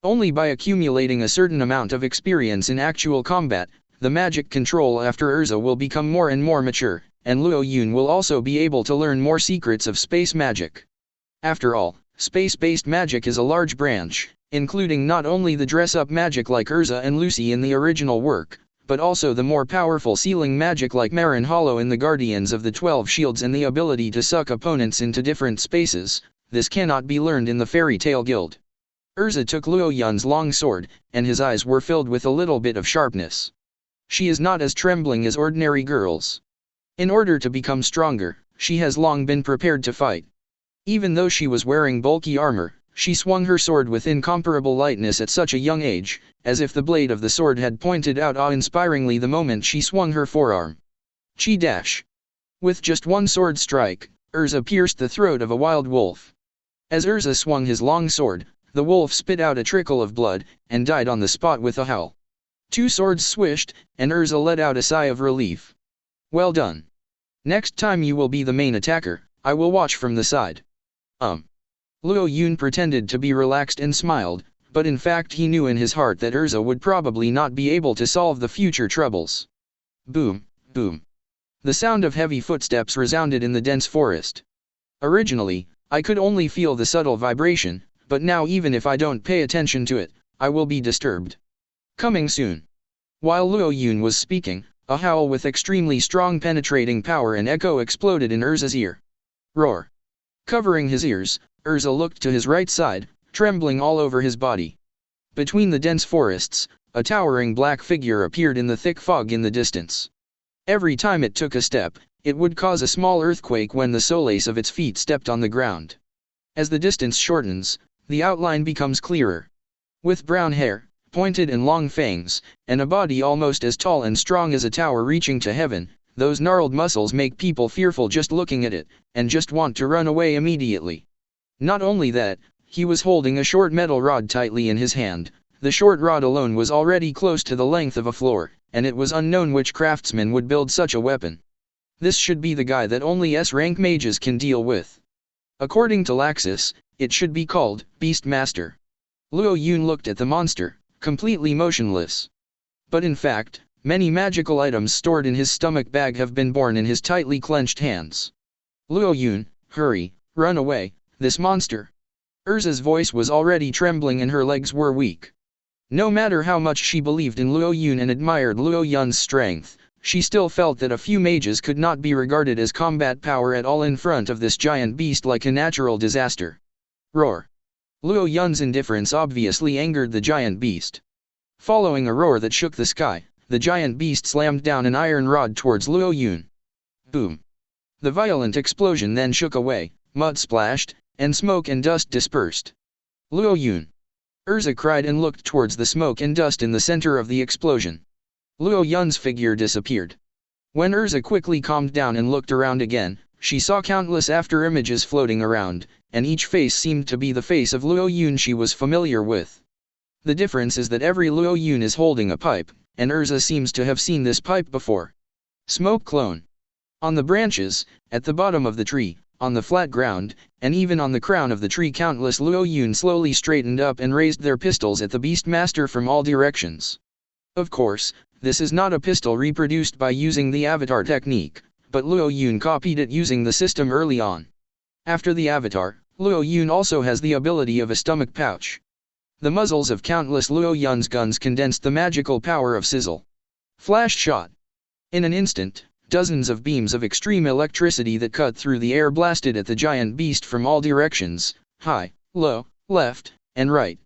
Only by accumulating a certain amount of experience in actual combat, the magic control after Erza will become more and more mature, and Luo Yun will also be able to learn more secrets of space magic. After all, space-based magic is a large branch, including not only the dress-up magic like Erza and Lucy in the original work, but also the more powerful sealing magic like Marin Hollow in the Guardians of the 12 Shields and the ability to suck opponents into different spaces. This cannot be learned in the Fairy Tale Guild. Erza took Luo Yun's long sword, and his eyes were filled with a little bit of sharpness. She is not as trembling as ordinary girls. In order to become stronger, she has long been prepared to fight. Even though she was wearing bulky armor, she swung her sword with incomparable lightness at such a young age, as if the blade of the sword had pointed out awe-inspiringly the moment she swung her forearm. Chi dash. With just one sword strike, Erza pierced the throat of a wild wolf. As Erza swung his long sword, the wolf spit out a trickle of blood, and died on the spot with a howl. 2 swords swished, and Erza let out a sigh of relief. Well done. Next time you will be the main attacker, I will watch from the side. Luo Yun pretended to be relaxed and smiled, but in fact he knew in his heart that Erza would probably not be able to solve the future troubles. Boom, boom. The sound of heavy footsteps resounded in the dense forest. Originally, I could only feel the subtle vibration, but now even if I don't pay attention to it, I will be disturbed. Coming soon. While Luo Yun was speaking, a howl with extremely strong penetrating power and echo exploded in Erza's ear. Roar. Covering his ears, Erza looked to his right side, trembling all over his body. Between the dense forests, a towering black figure appeared in the thick fog in the distance. Every time it took a step, it would cause a small earthquake when the soles of its feet stepped on the ground. As the distance shortens, the outline becomes clearer. With brown hair, pointed and long fangs, and a body almost as tall and strong as a tower reaching to heaven, those gnarled muscles make people fearful just looking at it, and just want to run away immediately. Not only that, he was holding a short metal rod tightly in his hand. The short rod alone was already close to the length of a floor, and it was unknown which craftsman would build such a weapon. This should be the guy that only S-rank mages can deal with. According to Laxus, it should be called Beastmaster. Luo Yun looked at the monster, completely motionless. But in fact, many magical items stored in his stomach bag have been born in his tightly clenched hands. Luo Yun, hurry, run away, this monster. Erza's voice was already trembling and her legs were weak. No matter how much she believed in Luo Yun and admired Luo Yun's strength, she still felt that a few mages could not be regarded as combat power at all in front of this giant beast like a natural disaster. Roar. Luo Yun's indifference obviously angered the giant beast. Following a roar that shook the sky, the giant beast slammed down an iron rod towards Luo Yun. Boom. The violent explosion then shook away, mud splashed, and smoke and dust dispersed. Luo Yun. Erza cried and looked towards the smoke and dust in the center of the explosion. Luo Yun's figure disappeared. When Erza quickly calmed down and looked around again, she saw countless after-images floating around, and each face seemed to be the face of Luo Yun she was familiar with. The difference is that every Luo Yun is holding a pipe, and Erza seems to have seen this pipe before. Smoke clone. On the branches, at the bottom of the tree, on the flat ground, and even on the crown of the tree countless Luo Yun slowly straightened up and raised their pistols at the Beastmaster from all directions. Of course, this is not a pistol reproduced by using the avatar technique, but Luo Yun copied it using the system early on. After the avatar, Luo Yun also has the ability of a stomach pouch. The muzzles of countless Luo Yun's guns condensed the magical power of sizzle. Flash shot. In an instant, dozens of beams of extreme electricity that cut through the air blasted at the giant beast from all directions, high, low, left, and right.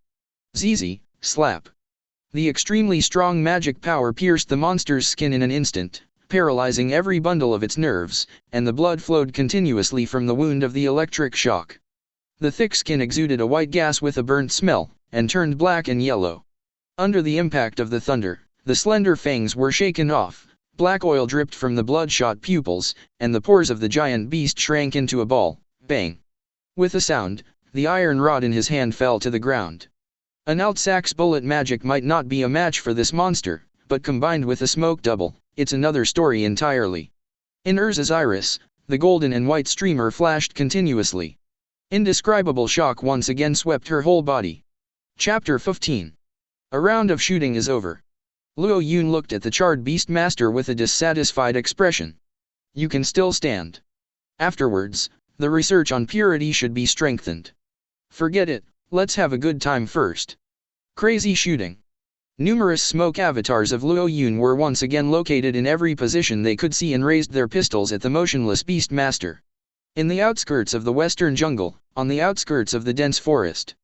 ZZ, slap. The extremely strong magic power pierced the monster's skin in an instant, paralyzing every bundle of its nerves, and the blood flowed continuously from the wound of the electric shock. The thick skin exuded a white gas with a burnt smell, and turned black and yellow. Under the impact of the thunder, the slender fangs were shaken off. Black oil dripped from the bloodshot pupils, and the pores of the giant beast shrank into a ball. Bang! With a sound, the iron rod in his hand fell to the ground. An Altsack's bullet magic might not be a match for this monster, but combined with a smoke double, it's another story entirely. In Erza's iris, the golden and white streamer flashed continuously. Indescribable shock once again swept her whole body. Chapter 15. A round of shooting is over. Luo Yun looked at the charred Beastmaster with a dissatisfied expression. You can still stand. Afterwards, the research on purity should be strengthened. Forget it, let's have a good time first. Crazy shooting. Numerous smoke avatars of Luo Yun were once again located in every position they could see and raised their pistols at the motionless Beastmaster. In the outskirts of the western jungle, on the outskirts of the dense forest.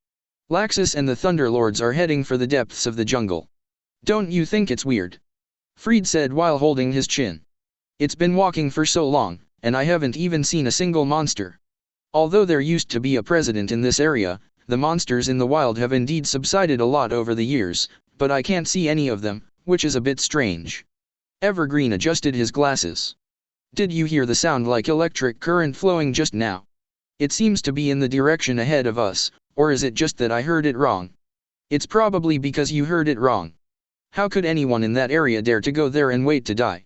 Laxus and the Thunderlords are heading for the depths of the jungle. Don't you think it's weird? Fried said while holding his chin. It's been walking for so long, and I haven't even seen a single monster. Although there used to be a president in this area, the monsters in the wild have indeed subsided a lot over the years, but I can't see any of them, which is a bit strange. Evergreen adjusted his glasses. Did you hear the sound like electric current flowing just now? It seems to be in the direction ahead of us, or is it just that I heard it wrong? It's probably because you heard it wrong. How could anyone in that area dare to go there and wait to die?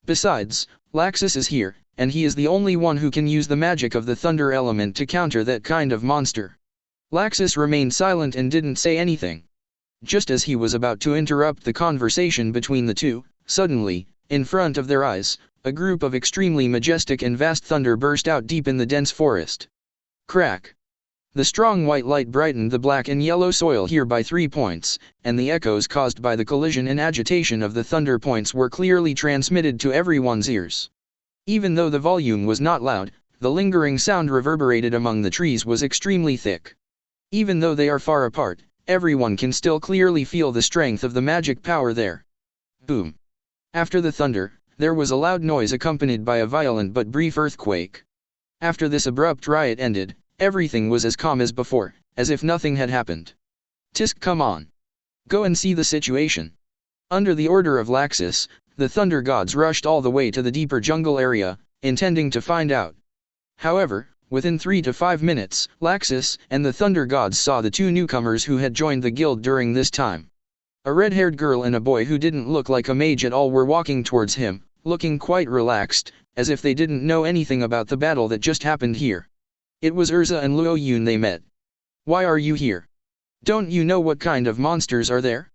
Besides, Laxus is here, and he is the only one who can use the magic of the thunder element to counter that kind of monster. Laxus remained silent and didn't say anything. Just as he was about to interrupt the conversation between the two, suddenly, in front of their eyes, a group of extremely majestic and vast thunder burst out deep in the dense forest. Crack! The strong white light brightened the black and yellow soil here by 3 points, and the echoes caused by the collision and agitation of the thunder points were clearly transmitted to everyone's ears. Even though the volume was not loud, the lingering sound reverberated among the trees was extremely thick. Even though they are far apart, everyone can still clearly feel the strength of the magic power there. Boom! After the thunder, there was a loud noise accompanied by a violent but brief earthquake. After this abrupt riot ended, everything was as calm as before, as if nothing had happened. Tisk, come on. Go and see the situation. Under the order of Laxus, the thunder gods rushed all the way to the deeper jungle area, intending to find out. However, within 3 to 5 minutes, Laxus and the thunder gods saw the two newcomers who had joined the guild during this time. A red-haired girl and a boy who didn't look like a mage at all were walking towards him, looking quite relaxed, as if they didn't know anything about the battle that just happened here. It was Erza and Luo Yun they met. Why are you here? Don't you know what kind of monsters are there?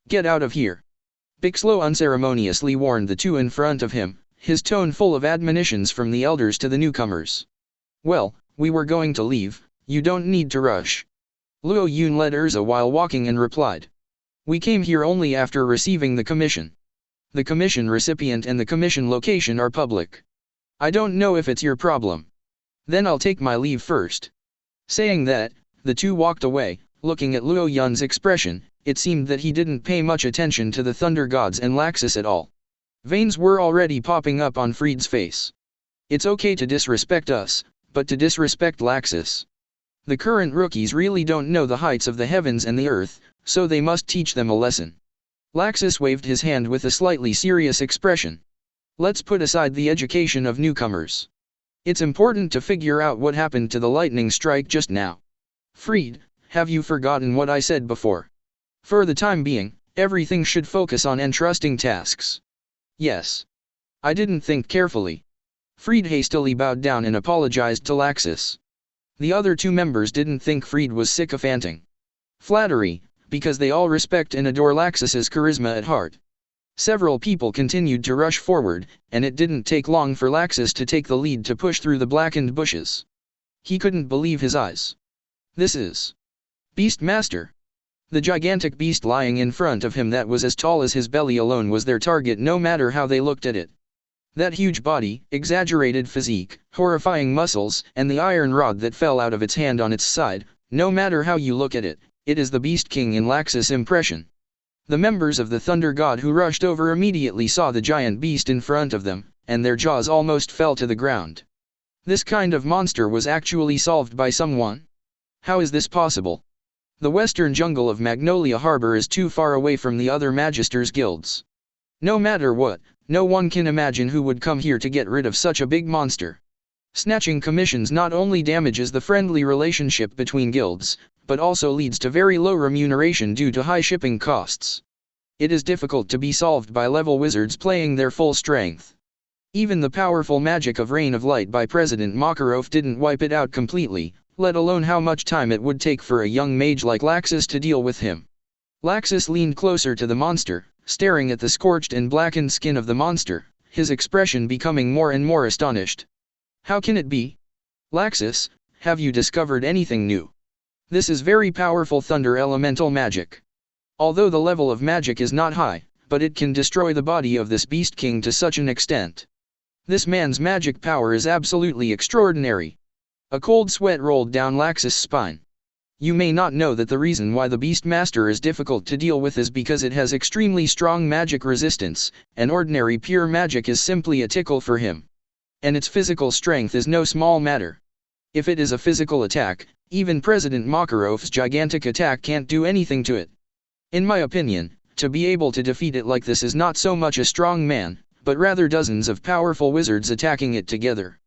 Get out of here. Bixlo unceremoniously warned the two in front of him, his tone full of admonitions from the elders to the newcomers. Well, we were going to leave, you don't need to rush. Luo Yun led Erza while walking and replied. We came here only after receiving the commission. The commission recipient and the commission location are public. I don't know if it's your problem. Then I'll take my leave first. Saying that, the two walked away, looking at Luo Yun's expression. It seemed that he didn't pay much attention to the thunder gods and Laxus at all. Veins were already popping up on Fried's face. It's okay to disrespect us, but to disrespect Laxus. The current rookies really don't know the heights of the heavens and the earth, so they must teach them a lesson. Laxus waved his hand with a slightly serious expression. Let's put aside the education of newcomers. It's important to figure out what happened to the lightning strike just now. Fried, have you forgotten what I said before? For the time being, everything should focus on entrusting tasks. Yes. I didn't think carefully. Fried hastily bowed down and apologized to Laxus. The other two members didn't think Fried was sycophanting. Flattery, because they all respect and adore Laxus's charisma at heart. Several people continued to rush forward, and it didn't take long for Laxus to take the lead to push through the blackened bushes. He couldn't believe his eyes. This is Beastmaster. The gigantic beast lying in front of him that was as tall as his belly alone was their target no matter how they looked at it. That huge body, exaggerated physique, horrifying muscles, and the iron rod that fell out of its hand on its side, no matter how you look at it, it is the Beast King in Laxus' impression. The members of the Thunder God who rushed over immediately saw the giant beast in front of them, and their jaws almost fell to the ground. This kind of monster was actually solved by someone? How is this possible? The western jungle of Magnolia Harbor is too far away from the other Magisters' guilds. No matter what, no one can imagine who would come here to get rid of such a big monster. Snatching commissions not only damages the friendly relationship between guilds, but also leads to very low remuneration due to high shipping costs. It is difficult to be solved by level wizards playing their full strength. Even the powerful magic of Rain of Light by President Makarov didn't wipe it out completely, let alone how much time it would take for a young mage like Laxus to deal with him. Laxus leaned closer to the monster, staring at the scorched and blackened skin of the monster, his expression becoming more and more astonished. How can it be? Laxus, have you discovered anything new? This is very powerful thunder elemental magic. Although the level of magic is not high, but it can destroy the body of this Beast King to such an extent. This man's magic power is absolutely extraordinary. A cold sweat rolled down Laxus' spine. You may not know that the reason why the Beastmaster is difficult to deal with is because it has extremely strong magic resistance, and ordinary pure magic is simply a tickle for him. And its physical strength is no small matter. If it is a physical attack, even President Makarov's gigantic attack can't do anything to it. In my opinion, to be able to defeat it like this is not so much a strong man, but rather dozens of powerful wizards attacking it together.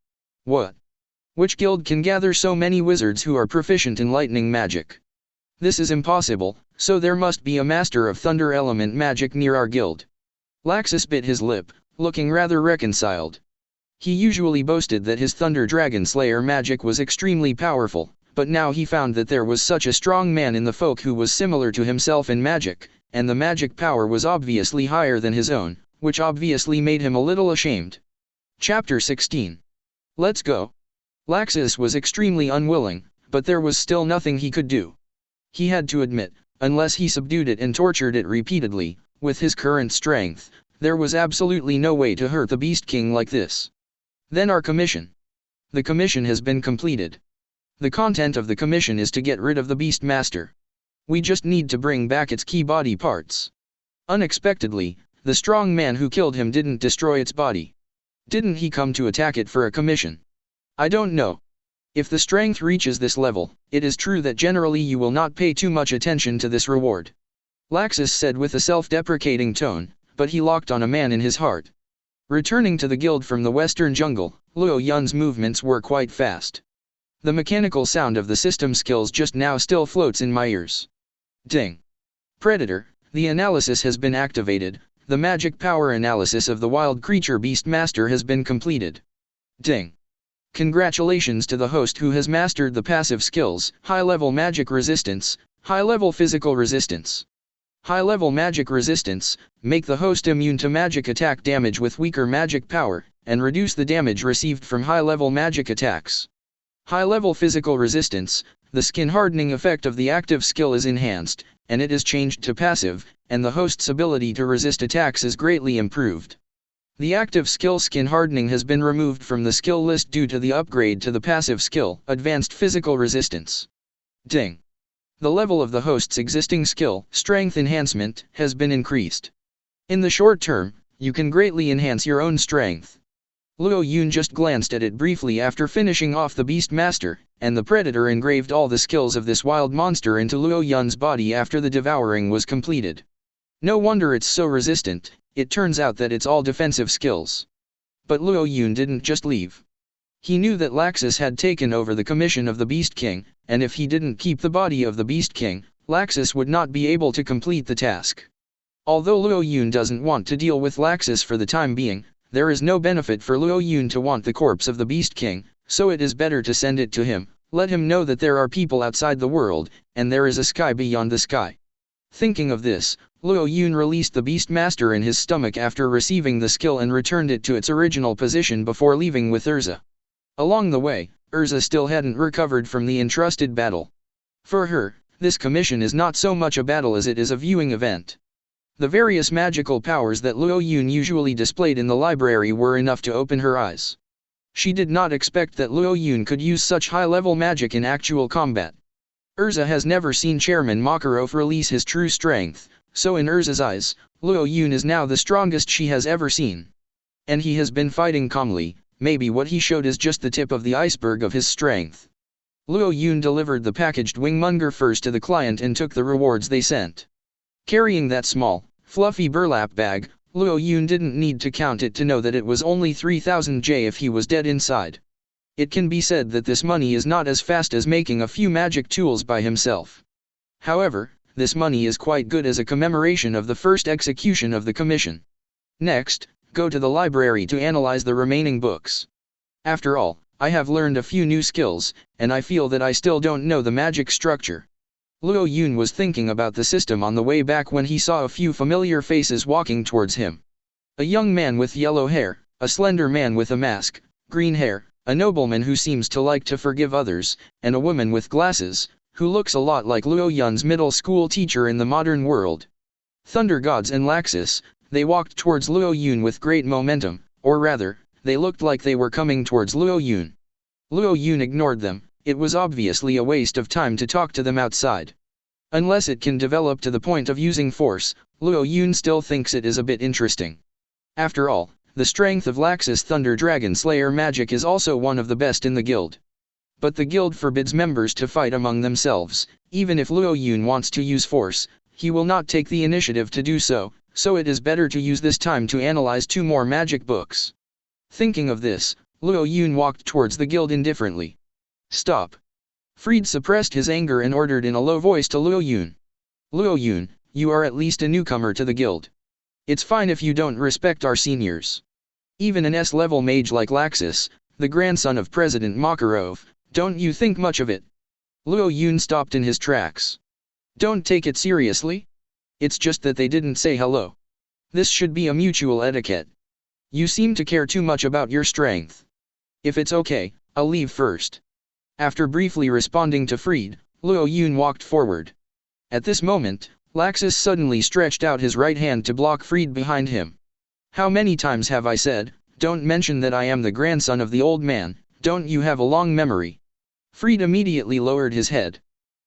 What? Which guild can gather so many wizards who are proficient in lightning magic? This is impossible, so there must be a master of thunder element magic near our guild. Laxus bit his lip, looking rather reconciled. He usually boasted that his Thunder Dragon Slayer magic was extremely powerful, but now he found that there was such a strong man in the folk who was similar to himself in magic, and the magic power was obviously higher than his own, which obviously made him a little ashamed. Chapter 16. Let's go. Laxus was extremely unwilling, but there was still nothing he could do. He had to admit, unless he subdued it and tortured it repeatedly, with his current strength, there was absolutely no way to hurt the Beast King like this. Then our commission. The commission has been completed. The content of the commission is to get rid of the Beastmaster. We just need to bring back its key body parts. Unexpectedly, the strong man who killed him didn't destroy its body. Didn't he come to attack it for a commission? I don't know. If the strength reaches this level, it is true that generally you will not pay too much attention to this reward. Laxus said with a self-deprecating tone, but he locked on a man in his heart. Returning to the guild from the western jungle, Luo Yun's movements were quite fast. The mechanical sound of the system skills just now still floats in my ears. Ding. Predator, the analysis has been activated. the magic power analysis of the wild creature Beastmaster has been completed. Ding! Congratulations to the host who has mastered the passive skills, high-level magic resistance, high-level physical resistance. High-level magic resistance, make the host immune to magic attack damage with weaker magic power, and reduce the damage received from high-level magic attacks. High-level physical resistance, the skin hardening effect of the active skill is enhanced, and it is changed to passive, and the host's ability to resist attacks is greatly improved. The active skill skin hardening has been removed from the skill list due to the upgrade to the passive skill, advanced physical resistance. Ding! The level of the host's existing skill, strength enhancement, has been increased. In the short term, you can greatly enhance your own strength. Luo Yun just glanced at it briefly after finishing off the Beastmaster, and the Predator engraved all the skills of this wild monster into Luo Yun's body after the devouring was completed. No wonder it's so resistant, it turns out that it's all defensive skills. But Luo Yun didn't just leave. He knew that Laxus had taken over the commission of the Beast King, and if he didn't keep the body of the Beast King, Laxus would not be able to complete the task. Although Luo Yun doesn't want to deal with Laxus for the time being, there is no benefit for Luo Yun to want the corpse of the Beast King, so it is better to send it to him, let him know that there are people outside the world, and there is a sky beyond the sky. Thinking of this, Luo Yun released the Beastmaster in his stomach after receiving the skill and returned it to its original position before leaving with Erza. Along the way, Erza still hadn't recovered from the entrusted battle. For her, this commission is not so much a battle as it is a viewing event. The various magical powers that Luo Yun usually displayed in the library were enough to open her eyes. She did not expect that Luo Yun could use such high-level magic in actual combat. Erza has never seen Chairman Makarov release his true strength, so in Erza's eyes, Luo Yun is now the strongest she has ever seen. And he has been fighting calmly, maybe what he showed is just the tip of the iceberg of his strength. Luo Yun delivered the packaged wingmonger furs to the client and took the rewards they sent. Carrying that small, fluffy burlap bag, Luo Yun didn't need to count it to know that it was only 3000 J if he was dead inside. It can be said that this money is not as fast as making a few magic tools by himself. However, this money is quite good as a commemoration of the first execution of the commission. Next, go to the library to analyze the remaining books. After all, I have learned a few new skills, and I feel that I still don't know the magic structure. Luo Yun was thinking about the system on the way back when he saw a few familiar faces walking towards him. A young man with yellow hair, a slender man with a mask, green hair, a nobleman who seems to like to forgive others, and a woman with glasses, who looks a lot like Luo Yun's middle school teacher in the modern world. Thunder Gods and Laxus, they walked towards Luo Yun with great momentum, or rather, they looked like they were coming towards Luo Yun. Luo Yun ignored them. It was obviously a waste of time to talk to them outside. Unless it can develop to the point of using force, Luo Yun still thinks it is a bit interesting. After all, the strength of Laxus Thunder Dragon Slayer magic is also one of the best in the guild. But the guild forbids members to fight among themselves. Even if Luo Yun wants to use force, he will not take the initiative to do so, so it is better to use this time to analyze 2 more magic books. Thinking of this, Luo Yun walked towards the guild indifferently. Stop! Fried suppressed his anger and ordered in a low voice to Luo Yun. Luo Yun, you are at least a newcomer to the guild. It's fine if you don't respect our seniors. Even an S-level mage like Laxus, the grandson of President Makarov, don't you think much of it? Luo Yun stopped in his tracks. Don't take it seriously. It's just that they didn't say hello. This should be a mutual etiquette. You seem to care too much about your strength. If it's okay, I'll leave first. After briefly responding to Fried, Luo Yun walked forward. At this moment, Laxus suddenly stretched out his right hand to block Fried behind him. How many times have I said, don't mention that I am the grandson of the old man, don't you have a long memory? Fried immediately lowered his head.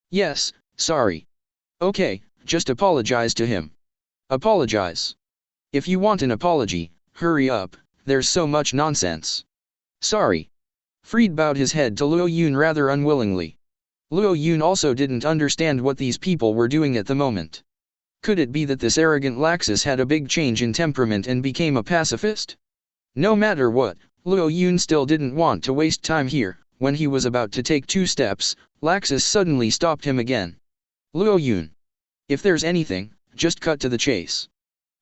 Yes, sorry. Okay, just apologize to him. Apologize. If you want an apology, hurry up, there's so much nonsense. Sorry. Fried bowed his head to Luo Yun rather unwillingly. Luo Yun also didn't understand what these people were doing at the moment. Could it be that this arrogant Laxus had a big change in temperament and became a pacifist? No matter what, Luo Yun still didn't want to waste time here. When he was about to take 2 steps, Laxus suddenly stopped him again. Luo Yun. If there's anything, just cut to the chase.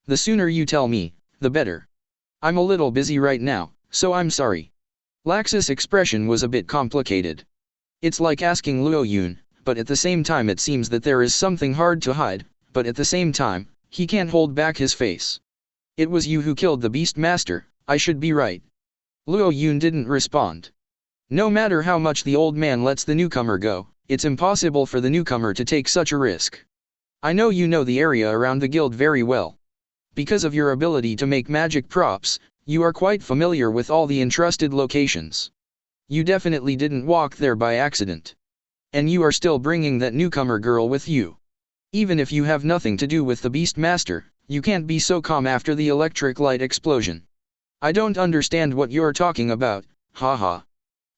The sooner you tell me, the better. I'm a little busy right now, so I'm sorry. Laxus' expression was a bit complicated. It's like asking Luo Yun, but at the same time it seems that there is something hard to hide, but at the same time, he can't hold back his face. It was you who killed the Beast Master, I should be right. Luo Yun didn't respond. No matter how much the old man lets the newcomer go, it's impossible for the newcomer to take such a risk. I know you know the area around the guild very well. Because of your ability to make magic props, you are quite familiar with all the entrusted locations. You definitely didn't walk there by accident. And you are still bringing that newcomer girl with you. Even if you have nothing to do with the Beast Master, you can't be so calm after the electric light explosion. I don't understand what you're talking about, haha.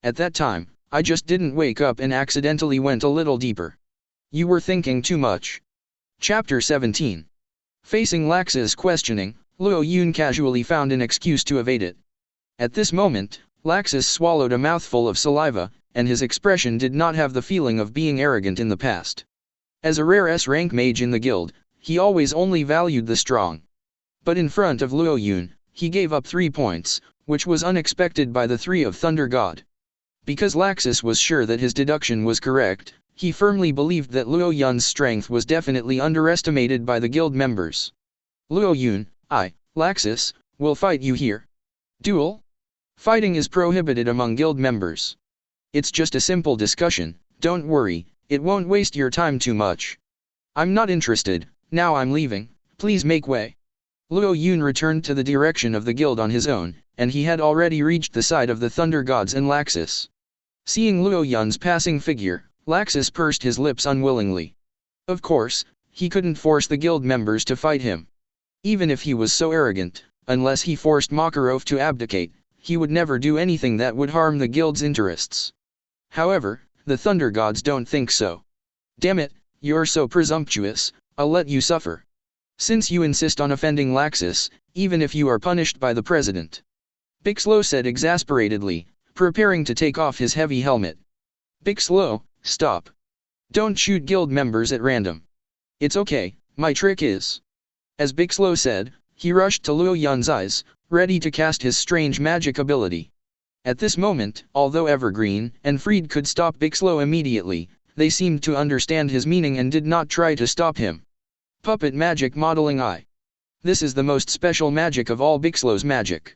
At that time, I just didn't wake up and accidentally went a little deeper. You were thinking too much. Chapter 17. Facing Laxus' questioning, Luo Yun casually found an excuse to evade it. At this moment, Laxus swallowed a mouthful of saliva, and his expression did not have the feeling of being arrogant in the past. As a rare S-rank mage in the guild, he always only valued the strong. But in front of Luo Yun, he gave up 3 points, which was unexpected by the 3 of Thunder God. Because Laxus was sure that his deduction was correct, he firmly believed that Luo Yun's strength was definitely underestimated by the guild members. Luo Yun, Laxus, will fight you here. Duel? Fighting is prohibited among guild members. It's just a simple discussion, don't worry, it won't waste your time too much. I'm not interested, now I'm leaving, please make way. Luo Yun returned to the direction of the guild on his own, and he had already reached the side of the Thunder Gods and Laxus. Seeing Luo Yun's passing figure, Laxus pursed his lips unwillingly. Of course, he couldn't force the guild members to fight him. Even if he was so arrogant, unless he forced Makarov to abdicate, he would never do anything that would harm the guild's interests. However, the Thunder Gods don't think so. Damn it, you're so presumptuous, I'll let you suffer. Since you insist on offending Laxus, even if you are punished by the president. Bixlo said exasperatedly, preparing to take off his heavy helmet. Bixlo, stop. Don't shoot guild members at random. It's okay, my trick is. As Bixlo said, he rushed to Luo Yun's eyes, ready to cast his strange magic ability. At this moment, although Evergreen and Freed could stop Bixlo immediately, they seemed to understand his meaning and did not try to stop him. Puppet Magic Modeling Eye. This is the most special magic of all Bixlo's magic.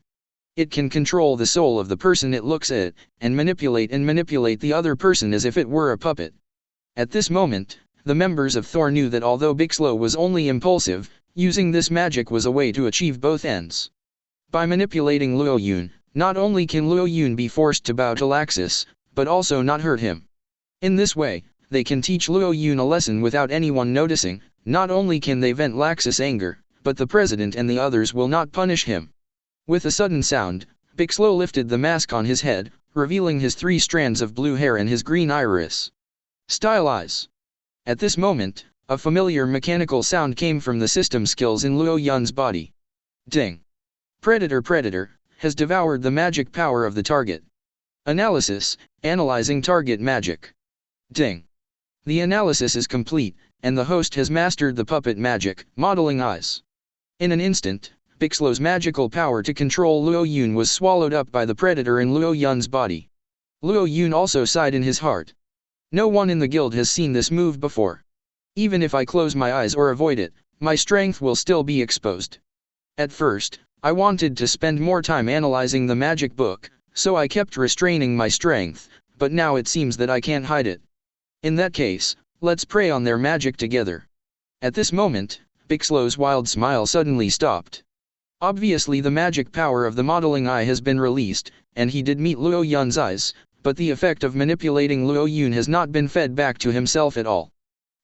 It can control the soul of the person it looks at, and manipulate the other person as if it were a puppet. At this moment, the members of Thor knew that although Bixlo was only impulsive, using this magic was a way to achieve both ends. By manipulating Luo Yun, not only can Luo Yun be forced to bow to Laxus, but also not hurt him. In this way, they can teach Luo Yun a lesson without anyone noticing. Not only can they vent Laxus' anger, but the president and the others will not punish him. With a sudden sound, Bixlo lifted the mask on his head, revealing his 3 strands of blue hair and his green iris. Style eyes. At this moment, a familiar mechanical sound came from the system skills in Luo Yun's body. Ding. Predator has devoured the magic power of the target. Analysis, analyzing target magic. Ding. The analysis is complete, and the host has mastered the puppet magic, modeling eyes. In an instant, Bixlo's magical power to control Luo Yun was swallowed up by the predator in Luo Yun's body. Luo Yun also sighed in his heart. No one in the guild has seen this move before. Even if I close my eyes or avoid it, my strength will still be exposed. At first, I wanted to spend more time analyzing the magic book, so I kept restraining my strength, but now it seems that I can't hide it. In that case, let's prey on their magic together. At this moment, Bixlo's wild smile suddenly stopped. Obviously the magic power of the modeling eye has been released, and he did meet Luo Yun's eyes, but the effect of manipulating Luo Yun has not been fed back to himself at all.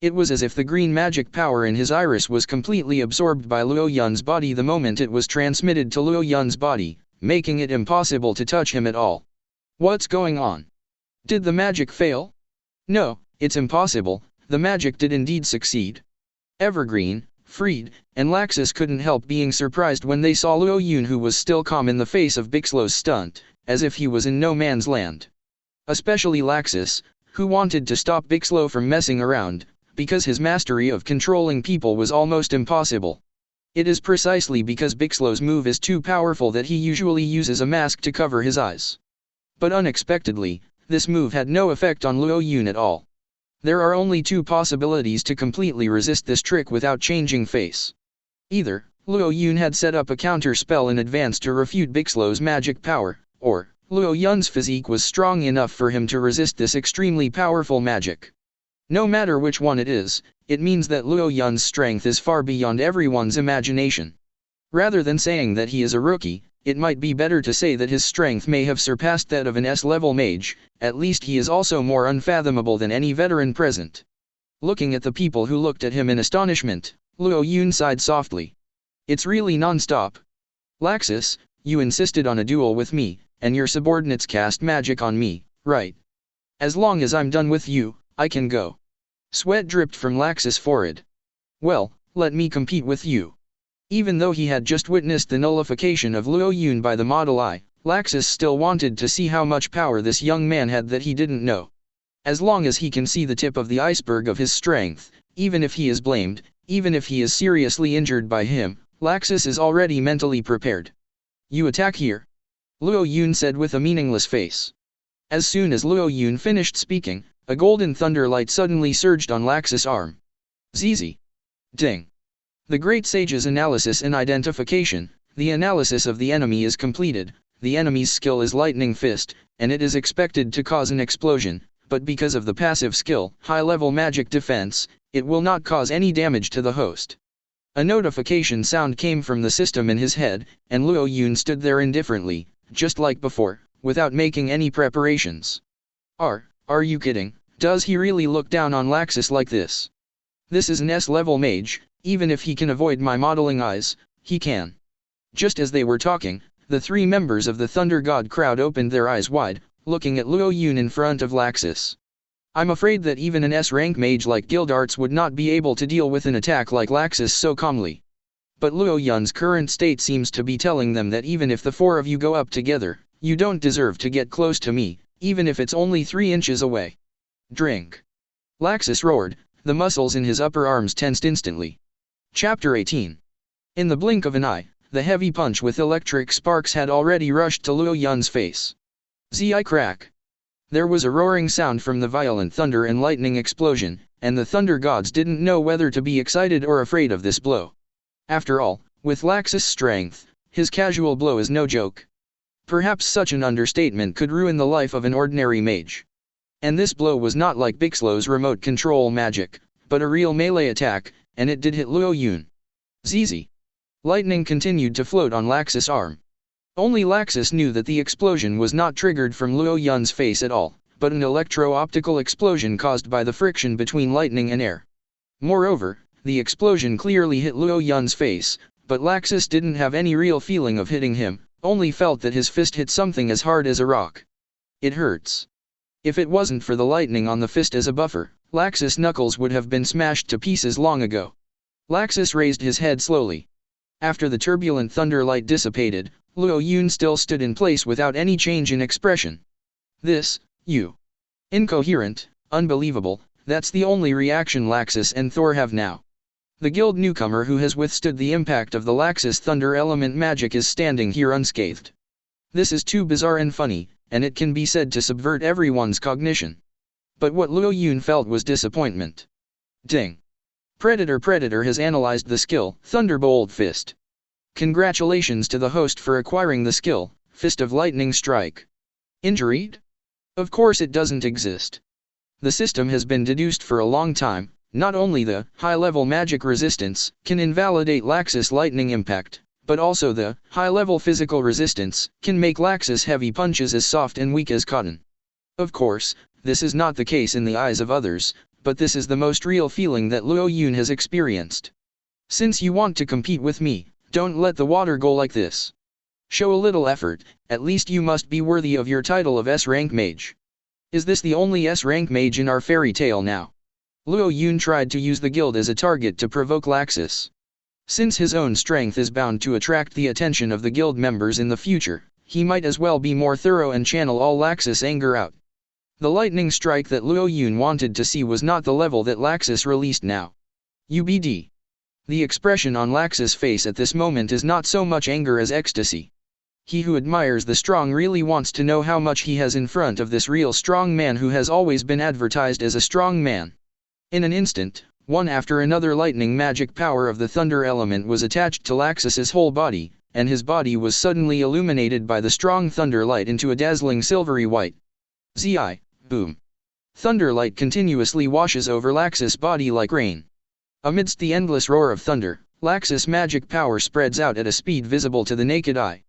It was as if the green magic power in his iris was completely absorbed by Luo Yun's body the moment it was transmitted to Luo Yun's body, making it impossible to touch him at all. What's going on? Did the magic fail? No, it's impossible, the magic did indeed succeed. Evergreen, Freed, and Laxus couldn't help being surprised when they saw Luo Yun, who was still calm in the face of Bixlo's stunt, as if he was in no man's land. Especially Laxus, who wanted to stop Bixlo from messing around, because his mastery of controlling people was almost impossible. It is precisely because Bixlow's move is too powerful that he usually uses a mask to cover his eyes. But unexpectedly, this move had no effect on Luo Yun at all. There are only two possibilities to completely resist this trick without changing face. Either, Luo Yun had set up a counter spell in advance to refute Bixlow's magic power, or, Luo Yun's physique was strong enough for him to resist this extremely powerful magic. No matter which one it is, it means that Luo Yun's strength is far beyond everyone's imagination. Rather than saying that he is a rookie, it might be better to say that his strength may have surpassed that of an S-level mage. At least he is also more unfathomable than any veteran present. Looking at the people who looked at him in astonishment, Luo Yun sighed softly. It's really non-stop. Laxus, you insisted on a duel with me, and your subordinates cast magic on me, right? As long as I'm done with you, I can go. Sweat dripped from Laxus' forehead. Well, let me compete with you. Even though he had just witnessed the nullification of Luo Yun by the Model Eye, Laxus still wanted to see how much power this young man had that he didn't know. As long as he can see the tip of the iceberg of his strength, even if he is blamed, even if he is seriously injured by him, Laxus is already mentally prepared. You attack here? Luo Yun said with a meaningless face. As soon as Luo Yun finished speaking, a golden thunder light suddenly surged on Laxus' arm. Zizi. Ding. The Great Sage's analysis and identification. The analysis of the enemy is completed. The enemy's skill is Lightning Fist, and it is expected to cause an explosion, but because of the passive skill, high-level magic defense, it will not cause any damage to the host. A notification sound came from the system in his head, and Luo Yun stood there indifferently, just like before, without making any preparations. Are you kidding? Does he really look down on Laxus like this? This is an S-level mage, even if he can avoid my modeling eyes, he can. Just as they were talking, the three members of the Thunder God crowd opened their eyes wide, looking at Luo Yun in front of Laxus. I'm afraid that even an S-rank mage like Guildarts would not be able to deal with an attack like Laxus so calmly. But Luo Yun's current state seems to be telling them that even if the four of you go up together, you don't deserve to get close to me, even if it's only 3 inches away. Drink. Laxus roared, the muscles in his upper arms tensed instantly. Chapter 18. In the blink of an eye, the heavy punch with electric sparks had already rushed to Luo Yun's face. Zi crack. There was a roaring sound from the violent thunder and lightning explosion, and the thunder gods didn't know whether to be excited or afraid of this blow. After all, with Laxus' strength, his casual blow is no joke. Perhaps such an understatement could ruin the life of an ordinary mage. And this blow was not like Bixlow's remote control magic, but a real melee attack, and it did hit Luo Yun. Zizi. Lightning continued to float on Laxus' arm. Only Laxus knew that the explosion was not triggered from Luo Yun's face at all, but an electro-optical explosion caused by the friction between lightning and air. Moreover, the explosion clearly hit Luo Yun's face, but Laxus didn't have any real feeling of hitting him, only felt that his fist hit something as hard as a rock. It hurts. If it wasn't for the lightning on the fist as a buffer, Laxus' knuckles would have been smashed to pieces long ago. Laxus raised his head slowly. After the turbulent thunder light dissipated, Luo Yun still stood in place without any change in expression. Incoherent, unbelievable, that's the only reaction Laxus and Thor have now. The guild newcomer who has withstood the impact of the Laxus thunder element magic is standing here unscathed. This is too bizarre and funny, and it can be said to subvert everyone's cognition. But what Luo Yun felt was disappointment. Ding. Predator has analyzed the skill, Thunderbolt Fist. Congratulations to the host for acquiring the skill, Fist of Lightning Strike. Injured? Of course it doesn't exist. The system has been deduced for a long time. Not only the high-level magic resistance can invalidate Laxus' lightning impact, but also the high-level physical resistance can make Laxus' heavy punches as soft and weak as cotton. Of course, this is not the case in the eyes of others, but this is the most real feeling that Luo Yun has experienced. Since you want to compete with me, don't let the water go like this. Show a little effort, at least you must be worthy of your title of S-rank mage. Is this the only S-rank mage in our fairy tale now? Luo Yun tried to use the guild as a target to provoke Laxus. Since his own strength is bound to attract the attention of the guild members in the future, he might as well be more thorough and channel all Laxus' anger out. The lightning strike that Luo Yun wanted to see was not the level that Laxus released now. UBD. The expression on Laxus' face at this moment is not so much anger as ecstasy. He who admires the strong really wants to know how much he has in front of this real strong man who has always been advertised as a strong man. In an instant, one after another lightning magic power of the thunder element was attached to Laxus' whole body, and his body was suddenly illuminated by the strong thunder light into a dazzling silvery white. Zi, boom. Thunder light continuously washes over Laxus' body like rain. Amidst the endless roar of thunder, Laxus' magic power spreads out at a speed visible to the naked eye.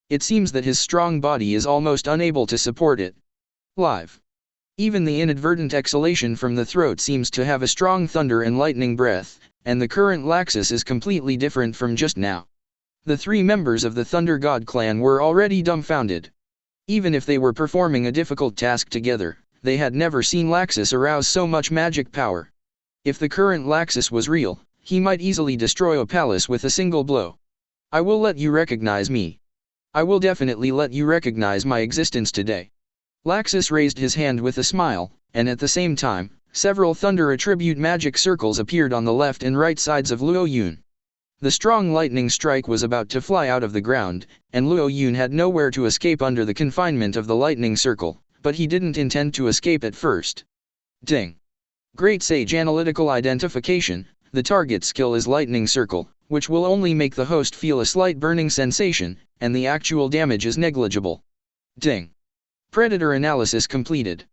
It seems that his strong body is almost unable to support it. Live. Even the inadvertent exhalation from the throat seems to have a strong thunder and lightning breath, and the current Laxus is completely different from just now. The three members of the Thunder God clan were already dumbfounded. Even if they were performing a difficult task together, they had never seen Laxus arouse so much magic power. If the current Laxus was real, he might easily destroy a palace with a single blow. I will let you recognize me. I will definitely let you recognize my existence today. Laxus raised his hand with a smile, and at the same time, several thunder attribute magic circles appeared on the left and right sides of Luo Yun. The strong lightning strike was about to fly out of the ground, and Luo Yun had nowhere to escape under the confinement of the lightning circle, but he didn't intend to escape at first. Ding! Great Sage Analytical Identification. The target skill is Lightning Circle, which will only make the host feel a slight burning sensation, and the actual damage is negligible. Ding! Predator Analysis completed.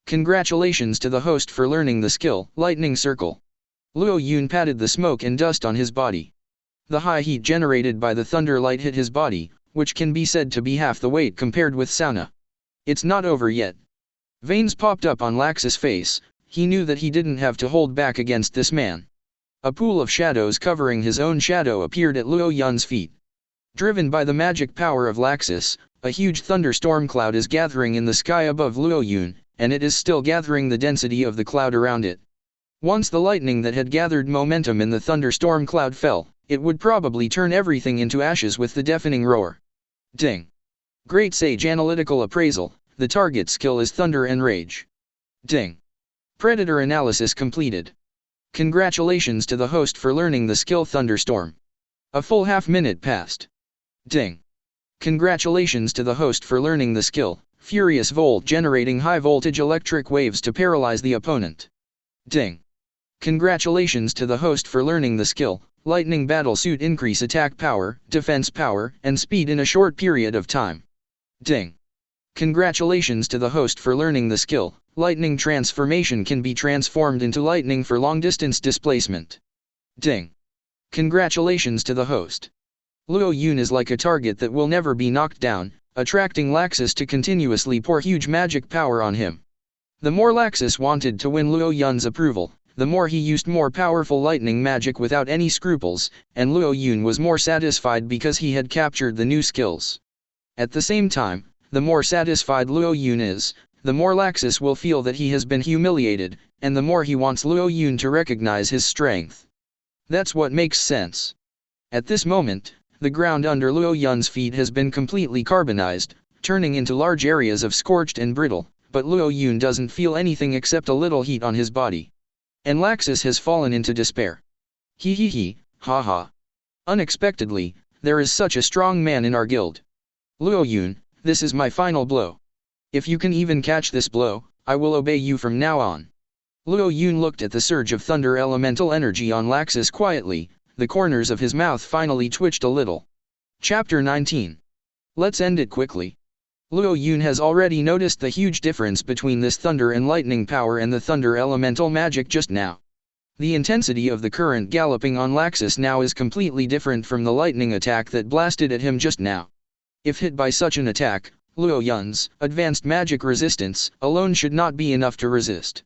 Congratulations to the host for learning the skill, Lightning Circle. Luo Yun patted the smoke and dust on his body. The high heat generated by the thunder light hit his body, which can be said to be half the weight compared with sauna. It's not over yet. Veins popped up on Laxus' face. He knew that he didn't have to hold back against this man. A pool of shadows covering his own shadow appeared at Luo Yun's feet. Driven by the magic power of Laxus, a huge thunderstorm cloud is gathering in the sky above Luo Yun, and it is still gathering the density of the cloud around it. Once the lightning that had gathered momentum in the thunderstorm cloud fell, it would probably turn everything into ashes with the deafening roar. Ding! Great Sage Analytical Appraisal. The target skill is Thunder and Rage. Ding! Predator Analysis completed. Congratulations to the host for learning the skill Thunderstorm. A full half-minute passed. Ding! Congratulations to the host for learning the skill, Furious Volt, generating high-voltage electric waves to paralyze the opponent. Ding! Congratulations to the host for learning the skill, Lightning Battlesuit, increase attack power, defense power, and speed in a short period of time. Ding! Congratulations to the host for learning the skill, Lightning Transformation, can be transformed into lightning for long-distance displacement. Ding! Congratulations to the host. Luo Yun is like a target that will never be knocked down, attracting Laxus to continuously pour huge magic power on him. The more Laxus wanted to win Luo Yun's approval, the more he used more powerful lightning magic without any scruples, and Luo Yun was more satisfied because he had captured the new skills. At the same time, the more satisfied Luo Yun is, the more Laxus will feel that he has been humiliated, and the more he wants Luo Yun to recognize his strength. That's what makes sense. At this moment, the ground under Luo Yun's feet has been completely carbonized, turning into large areas of scorched and brittle, but Luo Yun doesn't feel anything except a little heat on his body. And Laxus has fallen into despair. He, ha ha. Unexpectedly, there is such a strong man in our guild. Luo Yun, this is my final blow. If you can even catch this blow, I will obey you from now on. Luo Yun looked at the surge of thunder elemental energy on Laxus quietly. The corners of his mouth finally twitched a little. Chapter 19. Let's end it quickly. Luo Yun has already noticed the huge difference between this thunder and lightning power and the thunder elemental magic just now. The intensity of the current galloping on Laxus now is completely different from the lightning attack that blasted at him just now. If hit by such an attack, Luo Yun's advanced magic resistance alone should not be enough to resist.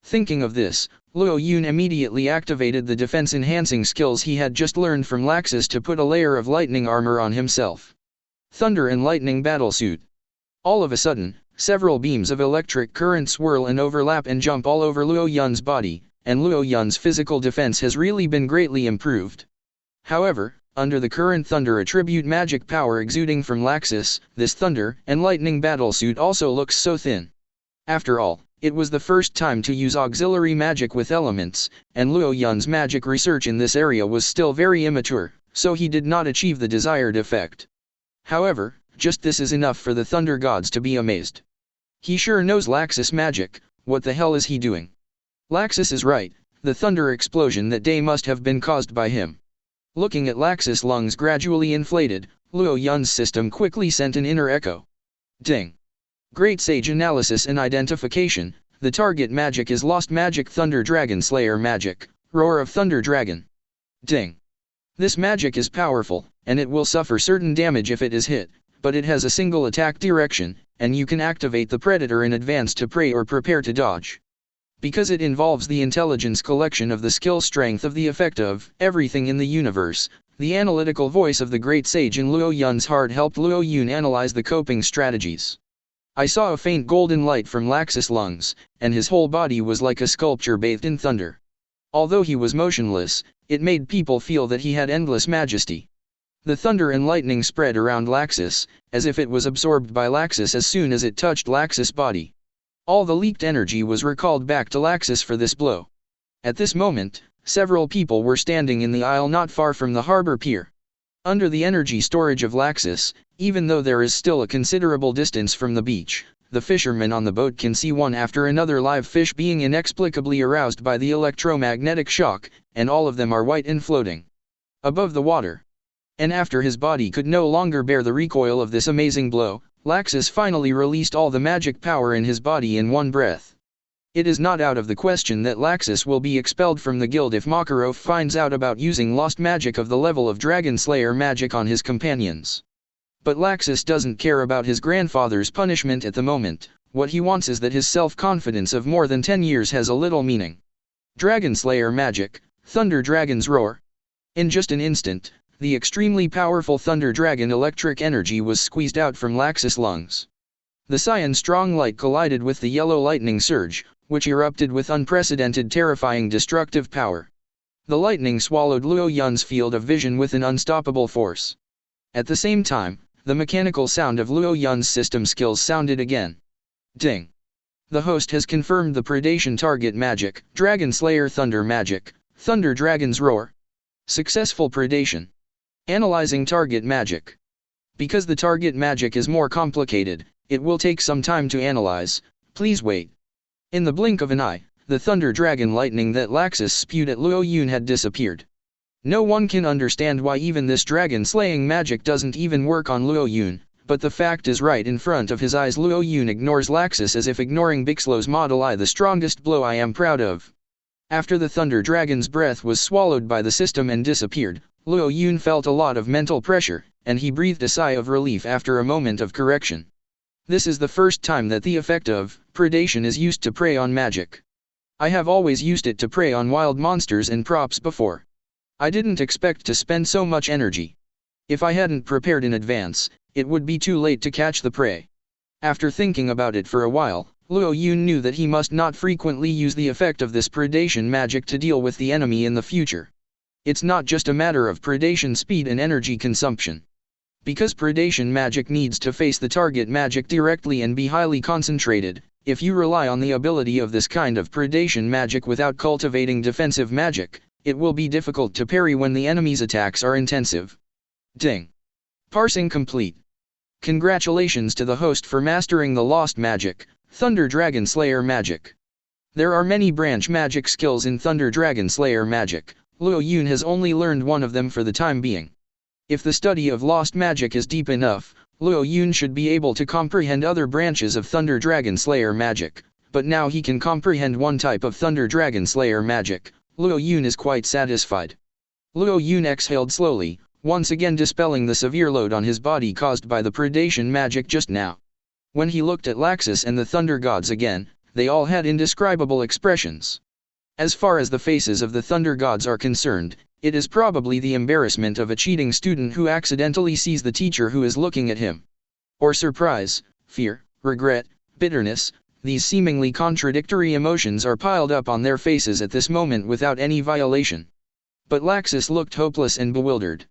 Thinking of this, Luo Yun immediately activated the defense-enhancing skills he had just learned from Laxus to put a layer of lightning armor on himself. Thunder and Lightning Battlesuit. All of a sudden, several beams of electric current swirl and overlap and jump all over Luo Yun's body, and Luo Yun's physical defense has really been greatly improved. However, under the current thunder attribute magic power exuding from Laxus, this thunder and lightning battlesuit also looks so thin. After all, It was the first time to use auxiliary magic with elements, and Luo Yun's magic research in this area was still very immature, so he did not achieve the desired effect. However, just this is enough for the thunder gods to be amazed. He sure knows Laxus magic, what the hell is he doing? Laxus is right, the thunder explosion that day must have been caused by him. Looking at Laxus' lungs gradually inflated, Luo Yun's system quickly sent an inner echo. Ding. Great Sage Analysis and Identification, the target magic is Lost Magic Thunder Dragon Slayer Magic, Roar of Thunder Dragon. Ding. This magic is powerful, and it will suffer certain damage if it is hit, but it has a single attack direction, and you can activate the predator in advance to pray or prepare to dodge. Because it involves the intelligence collection of the skill strength of the effect of everything in the universe, the analytical voice of the great sage in Luo Yun's heart helped Luo Yun analyze the coping strategies. I saw a faint golden light from Laxus' lungs, and his whole body was like a sculpture bathed in thunder. Although he was motionless, it made people feel that he had endless majesty. The thunder and lightning spread around Laxus, as if it was absorbed by Laxus as soon as it touched Laxus' body. All the leaked energy was recalled back to Laxus for this blow. At this moment, several people were standing in the aisle not far from the harbor pier. Under the energy storage of Laxus, even though there is still a considerable distance from the beach, the fishermen on the boat can see one after another live fish being inexplicably aroused by the electromagnetic shock, and all of them are white and floating above the water. And after his body could no longer bear the recoil of this amazing blow, Laxus finally released all the magic power in his body in one breath. It is not out of the question that Laxus will be expelled from the guild if Makarov finds out about using lost magic of the level of Dragon Slayer magic on his companions. But Laxus doesn't care about his grandfather's punishment at the moment. What he wants is that his self-confidence of more than 10 years has a little meaning. Dragon Slayer magic, Thunder Dragon's Roar. In just an instant, the extremely powerful Thunder Dragon electric energy was squeezed out from Laxus' lungs. The cyan strong light collided with the yellow lightning surge, which erupted with unprecedented terrifying destructive power. The lightning swallowed Luo Yun's field of vision with an unstoppable force. At the same time, the mechanical sound of Luo Yun's system skills sounded again. Ding. The host has confirmed the predation target magic, Dragon Slayer Thunder Magic, Thunder Dragon's Roar. Successful predation. Analyzing target magic. Because the target magic is more complicated, it will take some time to analyze, please wait. In the blink of an eye, the Thunder Dragon lightning that Laxus spewed at Luo Yun had disappeared. No one can understand why even this dragon-slaying magic doesn't even work on Luo Yun, but the fact is right in front of his eyes. Luo Yun ignores Laxus as if ignoring Bixlow's Model I, the strongest blow I am proud of. After the Thunder Dragon's breath was swallowed by the system and disappeared, Luo Yun felt a lot of mental pressure, and he breathed a sigh of relief after a moment of correction. This is the first time that the effect of predation is used to prey on magic. I have always used it to prey on wild monsters and props before. I didn't expect to spend so much energy. If I hadn't prepared in advance, it would be too late to catch the prey. After thinking about it for a while, Luo Yun knew that he must not frequently use the effect of this predation magic to deal with the enemy in the future. It's not just a matter of predation speed and energy consumption. Because predation magic needs to face the target magic directly and be highly concentrated, if you rely on the ability of this kind of predation magic without cultivating defensive magic, it will be difficult to parry when the enemy's attacks are intensive. Ding. Parsing complete. Congratulations to the host for mastering the lost magic, Thunder Dragon Slayer magic. There are many branch magic skills in Thunder Dragon Slayer magic. Luo Yun has only learned one of them for the time being. If the study of lost magic is deep enough, Luo Yun should be able to comprehend other branches of Thunder Dragon Slayer magic, but now he can comprehend one type of Thunder Dragon Slayer magic. Luo Yun is quite satisfied. Luo Yun exhaled slowly, once again dispelling the severe load on his body caused by the predation magic just now. When he looked at Laxus and the Thunder Gods again, they all had indescribable expressions. As far as the faces of the Thunder Gods are concerned, it is probably the embarrassment of a cheating student who accidentally sees the teacher who is looking at him. Or surprise, fear, regret, bitterness. These seemingly contradictory emotions are piled up on their faces at this moment without any violation. But Laxus looked hopeless and bewildered.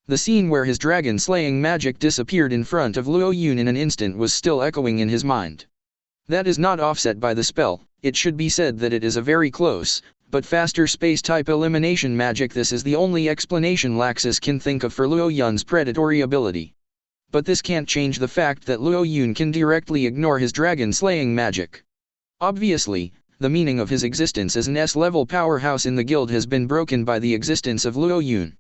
The scene where his dragon-slaying magic disappeared in front of Luo Yun in an instant was still echoing in his mind. That is not offset by the spell. It should be said that it is a very close, but faster space-type elimination magic. This is the only explanation Laxus can think of for Luo Yun's predatory ability. But this can't change the fact that Luo Yun can directly ignore his dragon-slaying magic. Obviously, the meaning of his existence as an S-level powerhouse in the guild has been broken by the existence of Luo Yun.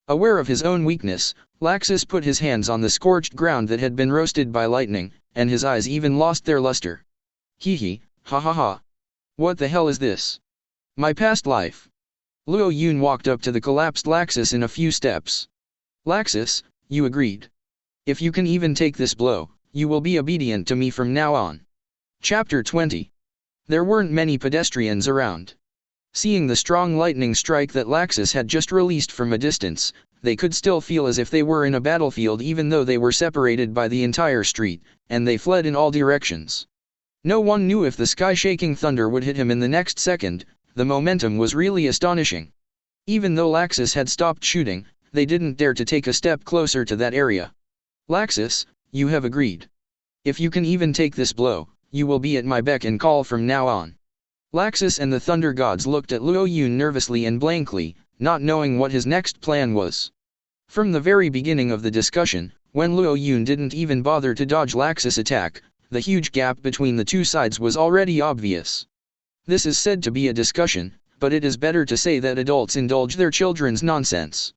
Aware of his own weakness, Laxus put his hands on the scorched ground that had been roasted by lightning, and his eyes even lost their luster. Hee, ha ha ha. What the hell is this? My past life. Luo Yun walked up to the collapsed Laxus in a few steps. Laxus, you agreed. If you can even take this blow, you will be obedient to me from now on. Chapter 20. There weren't many pedestrians around. Seeing the strong lightning strike that Laxus had just released from a distance, they could still feel as if they were in a battlefield even though they were separated by the entire street, and they fled in all directions. No one knew if the sky-shaking thunder would hit him in the next second. The momentum was really astonishing. Even though Laxus had stopped shooting, they didn't dare to take a step closer to that area. Laxus, you have agreed. If you can even take this blow, you will be at my beck and call from now on. Laxus and the Thunder Gods looked at Luo Yun nervously and blankly, not knowing what his next plan was. From the very beginning of the discussion, when Luo Yun didn't even bother to dodge Laxus' attack, the huge gap between the two sides was already obvious. This is said to be a discussion, but it is better to say that adults indulge their children's nonsense.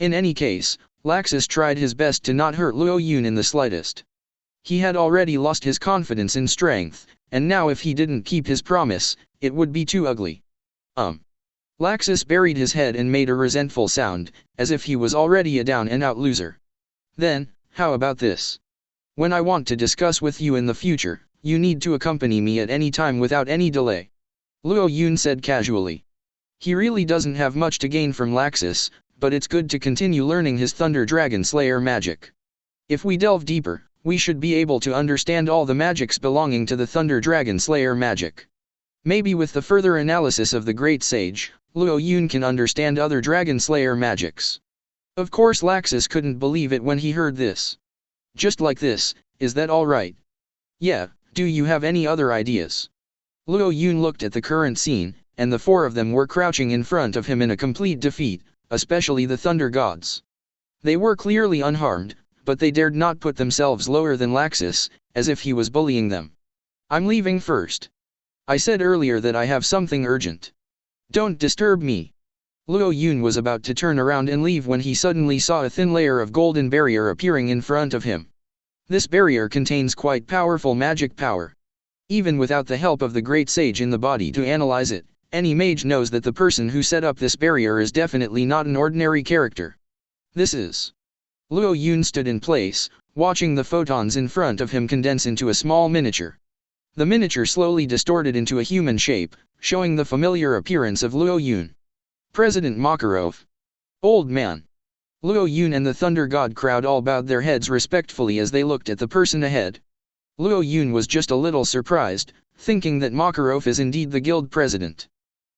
In any case, Laxus tried his best to not hurt Luo Yun in the slightest. He had already lost his confidence and strength, and now if he didn't keep his promise, it would be too ugly. Laxus buried his head and made a resentful sound, as if he was already a down-and-out loser. Then, how about this? When I want to discuss with you in the future, you need to accompany me at any time without any delay. Luo Yun said casually. He really doesn't have much to gain from Laxus, but it's good to continue learning his Thunder Dragon Slayer magic. If we delve deeper, we should be able to understand all the magics belonging to the Thunder Dragon Slayer magic. Maybe with the further analysis of the Great Sage, Luo Yun can understand other Dragon Slayer magics. Of course Laxus couldn't believe it when he heard this. Just like this, is that all right? Yeah, do you have any other ideas? Luo Yun looked at the current scene, and the four of them were crouching in front of him in a complete defeat, especially the Thunder Gods. They were clearly unharmed, but they dared not put themselves lower than Laxus, as if he was bullying them. I'm leaving first. I said earlier that I have something urgent. Don't disturb me. Luo Yun was about to turn around and leave when he suddenly saw a thin layer of golden barrier appearing in front of him. This barrier contains quite powerful magic power. Even without the help of the Great Sage in the body to analyze it, any mage knows that the person who set up this barrier is definitely not an ordinary character. This is... Luo Yun stood in place, watching the photons in front of him condense into a small miniature. The miniature slowly distorted into a human shape, showing the familiar appearance of Luo Yun. President Makarov. Old man. Luo Yun and the Thunder God crowd all bowed their heads respectfully as they looked at the person ahead. Luo Yun was just a little surprised, thinking that Makarov is indeed the guild president.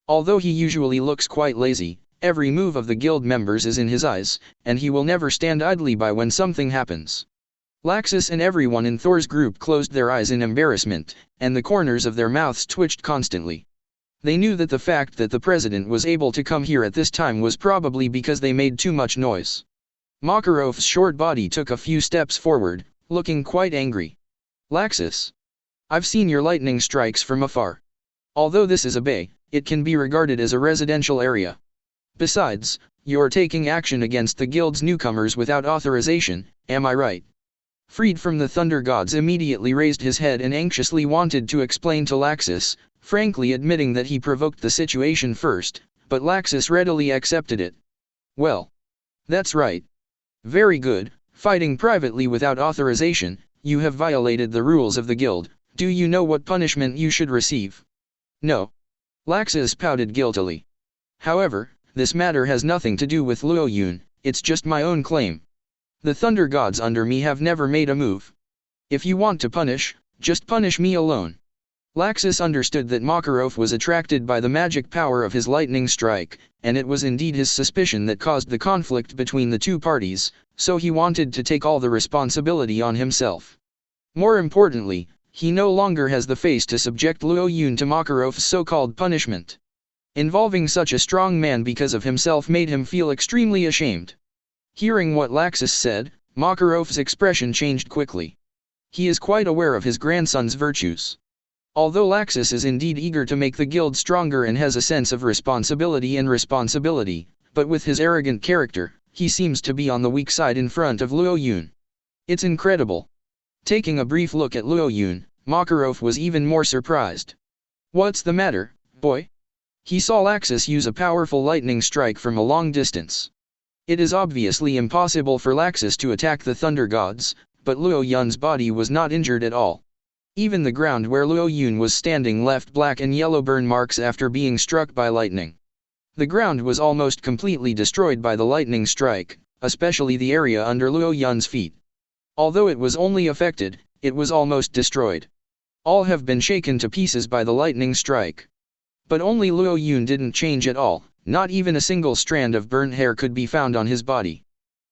Although he usually looks quite lazy, every move of the guild members is in his eyes, and he will never stand idly by when something happens. Laxus and everyone in Thor's group closed their eyes in embarrassment, and the corners of their mouths twitched constantly. They knew that the fact that the president was able to come here at this time was probably because they made too much noise. Makarov's short body took a few steps forward, looking quite angry. Laxus. I've seen your lightning strikes from afar. Although this is a bay, it can be regarded as a residential area. Besides, you're taking action against the guild's newcomers without authorization, am I right? Freed from the Thunder Gods immediately raised his head and anxiously wanted to explain to Laxus, frankly admitting that he provoked the situation first, but Laxus readily accepted it. Well. That's right. Very good, fighting privately without authorization, you have violated the rules of the guild. Do you know what punishment you should receive? No. Laxus pouted guiltily. However, this matter has nothing to do with Luo Yun, it's just my own claim. The Thunder Gods under me have never made a move. If you want to punish, just punish me alone. Laxus understood that Makarov was attracted by the magic power of his lightning strike, and it was indeed his suspicion that caused the conflict between the two parties, so he wanted to take all the responsibility on himself. More importantly, he no longer has the face to subject Luo Yun to Makarov's so-called punishment. Involving such a strong man because of himself made him feel extremely ashamed. Hearing what Laxus said, Makarov's expression changed quickly. He is quite aware of his grandson's virtues. Although Laxus is indeed eager to make the guild stronger and has a sense of responsibility, but with his arrogant character, he seems to be on the weak side in front of Luo Yun. It's incredible. Taking a brief look at Luo Yun, Makarov was even more surprised. What's the matter, boy? He saw Laxus use a powerful lightning strike from a long distance. It is obviously impossible for Laxus to attack the thunder gods, but Luo Yun's body was not injured at all. Even the ground where Luo Yun was standing left black and yellow burn marks after being struck by lightning. The ground was almost completely destroyed by the lightning strike, especially the area under Luo Yun's feet. Although it was only affected, it was almost destroyed. All have been shaken to pieces by the lightning strike. But only Luo Yun didn't change at all, not even a single strand of burnt hair could be found on his body.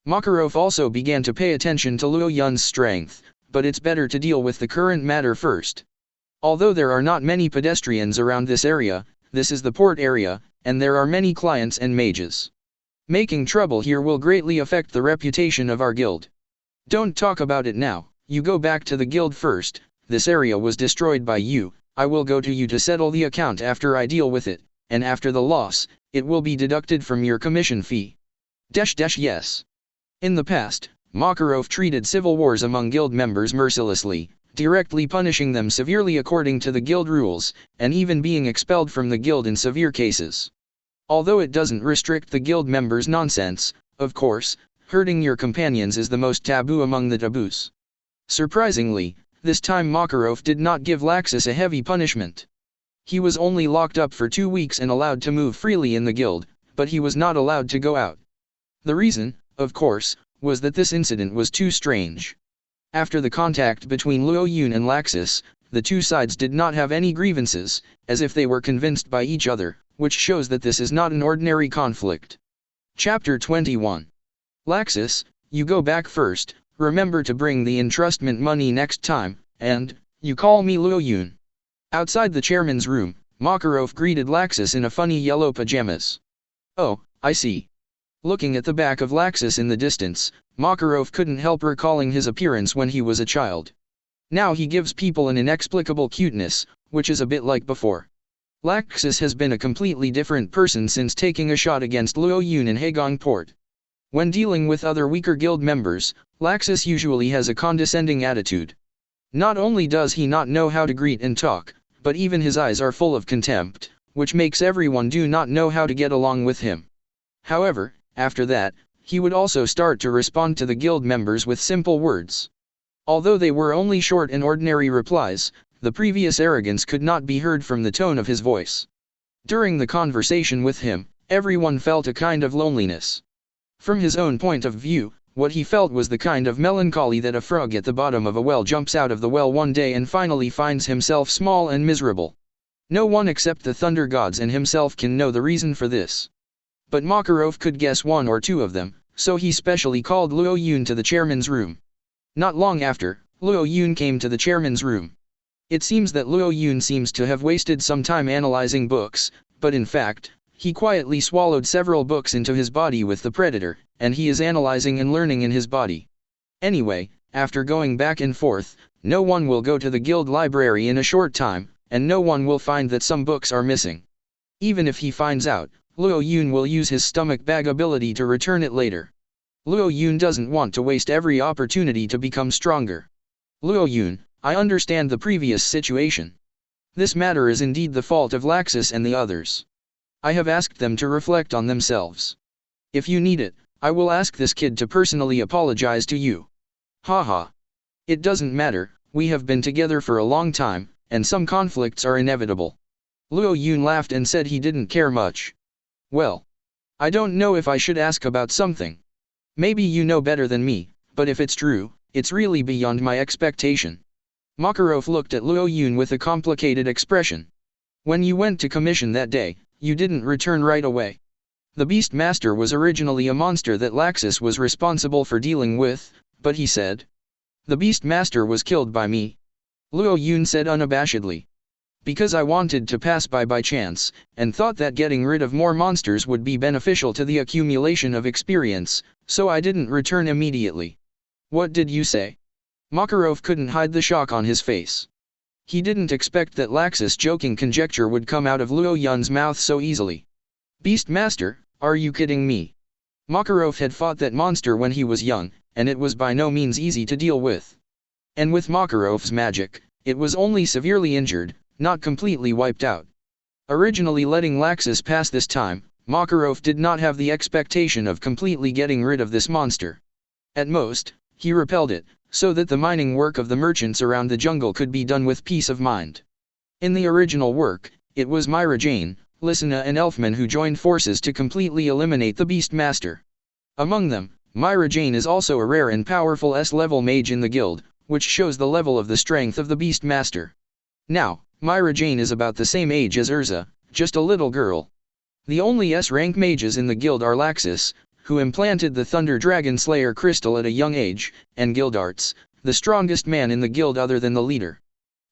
Makarov also began to pay attention to Luo Yun's strength, but it's better to deal with the current matter first. Although there are not many pedestrians around this area, this is the port area, and there are many clients and mages. Making trouble here will greatly affect the reputation of our guild. Don't talk about it now, you go back to the guild first. This area was destroyed by you, I will go to you to settle the account after I deal with it, and after the loss, it will be deducted from your commission fee. Yes. In the past, Makarov treated civil wars among guild members mercilessly, directly punishing them severely according to the guild rules, and even being expelled from the guild in severe cases. Although it doesn't restrict the guild members' nonsense, of course, hurting your companions is the most taboo among the taboos. Surprisingly, this time Makarov did not give Laxus a heavy punishment. He was only locked up for 2 weeks and allowed to move freely in the guild, but he was not allowed to go out. The reason, of course, was that this incident was too strange. After the contact between Luo Yun and Laxus, the two sides did not have any grievances, as if they were convinced by each other, which shows that this is not an ordinary conflict. Chapter 21. Laxus, you go back first, remember to bring the entrustment money next time, and, you call me Luo Yun. Outside the chairman's room, Makarov greeted Laxus in a funny yellow pajamas. Oh, I see. Looking at the back of Laxus in the distance, Makarov couldn't help recalling his appearance when he was a child. Now he gives people an inexplicable cuteness, which is a bit like before. Laxus has been a completely different person since taking a shot against Luo Yun in Haegong Port. When dealing with other weaker guild members, Laxus usually has a condescending attitude. Not only does he not know how to greet and talk, but even his eyes are full of contempt, which makes everyone do not know how to get along with him. However, after that, he would also start to respond to the guild members with simple words. Although they were only short and ordinary replies, the previous arrogance could not be heard from the tone of his voice. During the conversation with him, everyone felt a kind of loneliness. From his own point of view, what he felt was the kind of melancholy that a frog at the bottom of a well jumps out of the well one day and finally finds himself small and miserable. No one except the thunder gods and himself can know the reason for this. But Makarov could guess one or two of them, so he specially called Luo Yun to the chairman's room. Not long after, Luo Yun came to the chairman's room. It seems that Luo Yun seems to have wasted some time analyzing books, but in fact, he quietly swallowed several books into his body with the predator, and he is analyzing and learning in his body. Anyway, after going back and forth, no one will go to the guild library in a short time, and no one will find that some books are missing. Even if he finds out, Luo Yun will use his stomach bag ability to return it later. Luo Yun doesn't want to waste every opportunity to become stronger. Luo Yun, I understand the previous situation. This matter is indeed the fault of Laxus and the others. I have asked them to reflect on themselves. If you need it, I will ask this kid to personally apologize to you. Haha. It doesn't matter, we have been together for a long time, and some conflicts are inevitable. Luo Yun laughed and said he didn't care much. Well, I don't know if I should ask about something. Maybe you know better than me, but if it's true, it's really beyond my expectation. Makarov looked at Luo Yun with a complicated expression. When you went to commission that day, you didn't return right away. The Beast Master was originally a monster that Laxus was responsible for dealing with, but he said, the Beast Master was killed by me. Luo Yun said unabashedly. Because I wanted to pass by chance, and thought that getting rid of more monsters would be beneficial to the accumulation of experience, so I didn't return immediately. What did you say? Makarov couldn't hide the shock on his face. He didn't expect that Laxus' joking conjecture would come out of Luo Yun's mouth so easily. Beastmaster, are you kidding me? Makarov had fought that monster when he was young, and it was by no means easy to deal with. And with Makarov's magic, it was only severely injured, not completely wiped out. Originally letting Laxus pass this time, Makarov did not have the expectation of completely getting rid of this monster. At most, he repelled it, so that the mining work of the merchants around the jungle could be done with peace of mind. In the original work, it was Myra Jane, Lysina and Elfman who joined forces to completely eliminate the Beastmaster. Among them, Myra Jane is also a rare and powerful S-level mage in the guild, which shows the level of the strength of the Beastmaster. Now, Myra Jane is about the same age as Erza, just a little girl. The only S-rank mages in the guild are Laxus, who implanted the Thunder Dragon Slayer crystal at a young age, and Gildarts, the strongest man in the guild other than the leader.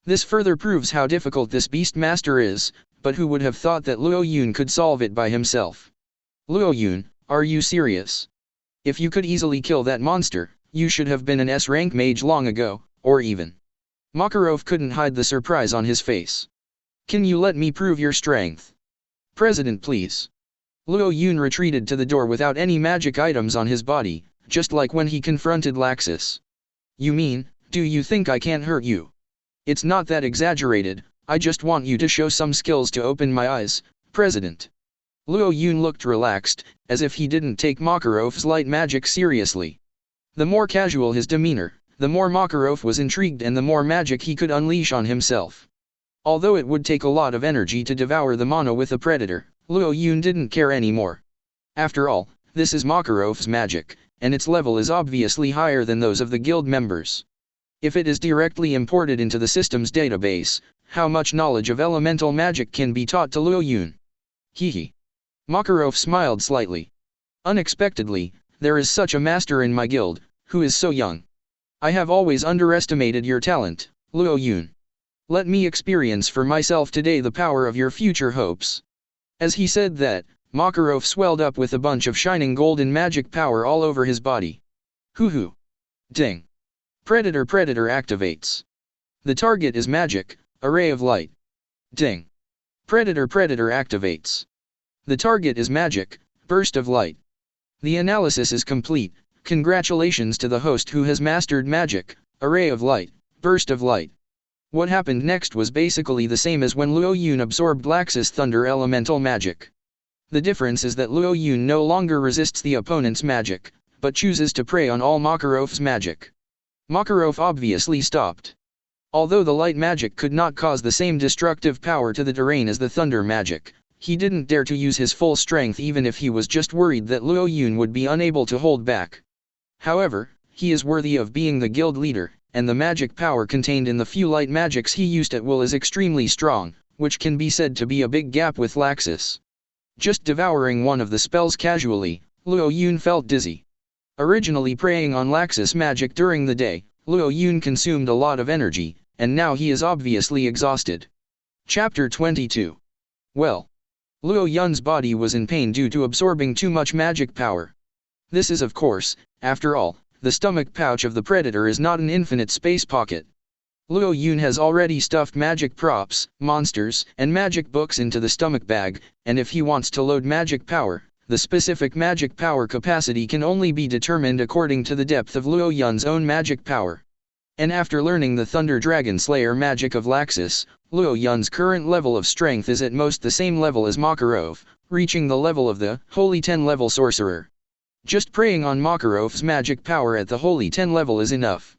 This further proves how difficult this Beastmaster is, but who would have thought that Luo Yun could solve it by himself? Luo Yun, are you serious? If you could easily kill that monster, you should have been an S-rank mage long ago, or even. Makarov couldn't hide the surprise on his face. Can you let me prove your strength? President, please. Luo Yun retreated to the door without any magic items on his body, just like when he confronted Laxus. You mean, do you think I can't hurt you? It's not that exaggerated, I just want you to show some skills to open my eyes, President. Luo Yun looked relaxed, as if he didn't take Makarov's light magic seriously. The more casual his demeanor, the more Makarov was intrigued and the more magic he could unleash on himself. Although it would take a lot of energy to devour the mono with a predator, Luo Yun didn't care anymore. After all, this is Makarov's magic, and its level is obviously higher than those of the guild members. If it is directly imported into the system's database, how much knowledge of elemental magic can be taught to Luo Yun? Hehe. Makarov smiled slightly. Unexpectedly, there is such a master in my guild, who is so young. I have always underestimated your talent, Luo Yun. Let me experience for myself today the power of your future hopes. As he said that, Makarov swelled up with a bunch of shining golden magic power all over his body. Hoo-hoo. Ding. Predator activates. The target is magic, a ray of light. Ding. Predator activates. The target is magic, burst of light. The analysis is complete. Congratulations to the host who has mastered magic, a ray of light, burst of light. What happened next was basically the same as when Luo Yun absorbed Laxus' thunder elemental magic. The difference is that Luo Yun no longer resists the opponent's magic, but chooses to prey on all Makarov's magic. Makarov obviously stopped. Although the light magic could not cause the same destructive power to the terrain as the thunder magic, he didn't dare to use his full strength even if he was just worried that Luo Yun would be unable to hold back. However, he is worthy of being the guild leader, and the magic power contained in the few light magics he used at will is extremely strong, which can be said to be a big gap with Laxus. Just devouring one of the spells casually, Luo Yun felt dizzy. Originally preying on Laxus magic during the day, Luo Yun consumed a lot of energy, and now he is obviously exhausted. Chapter 22. Well. Luo Yun's body was in pain due to absorbing too much magic power. This is of course, after all, the stomach pouch of the predator is not an infinite space pocket. Luo Yun has already stuffed magic props, monsters, and magic books into the stomach bag, and if he wants to load magic power, the specific magic power capacity can only be determined according to the depth of Luo Yun's own magic power. And after learning the Thunder Dragon Slayer magic of Laxus, Luo Yun's current level of strength is at most the same level as Makarov, reaching the level of the Holy 10 level sorcerer. Just preying on Makarov's magic power at the Holy 10 level is enough.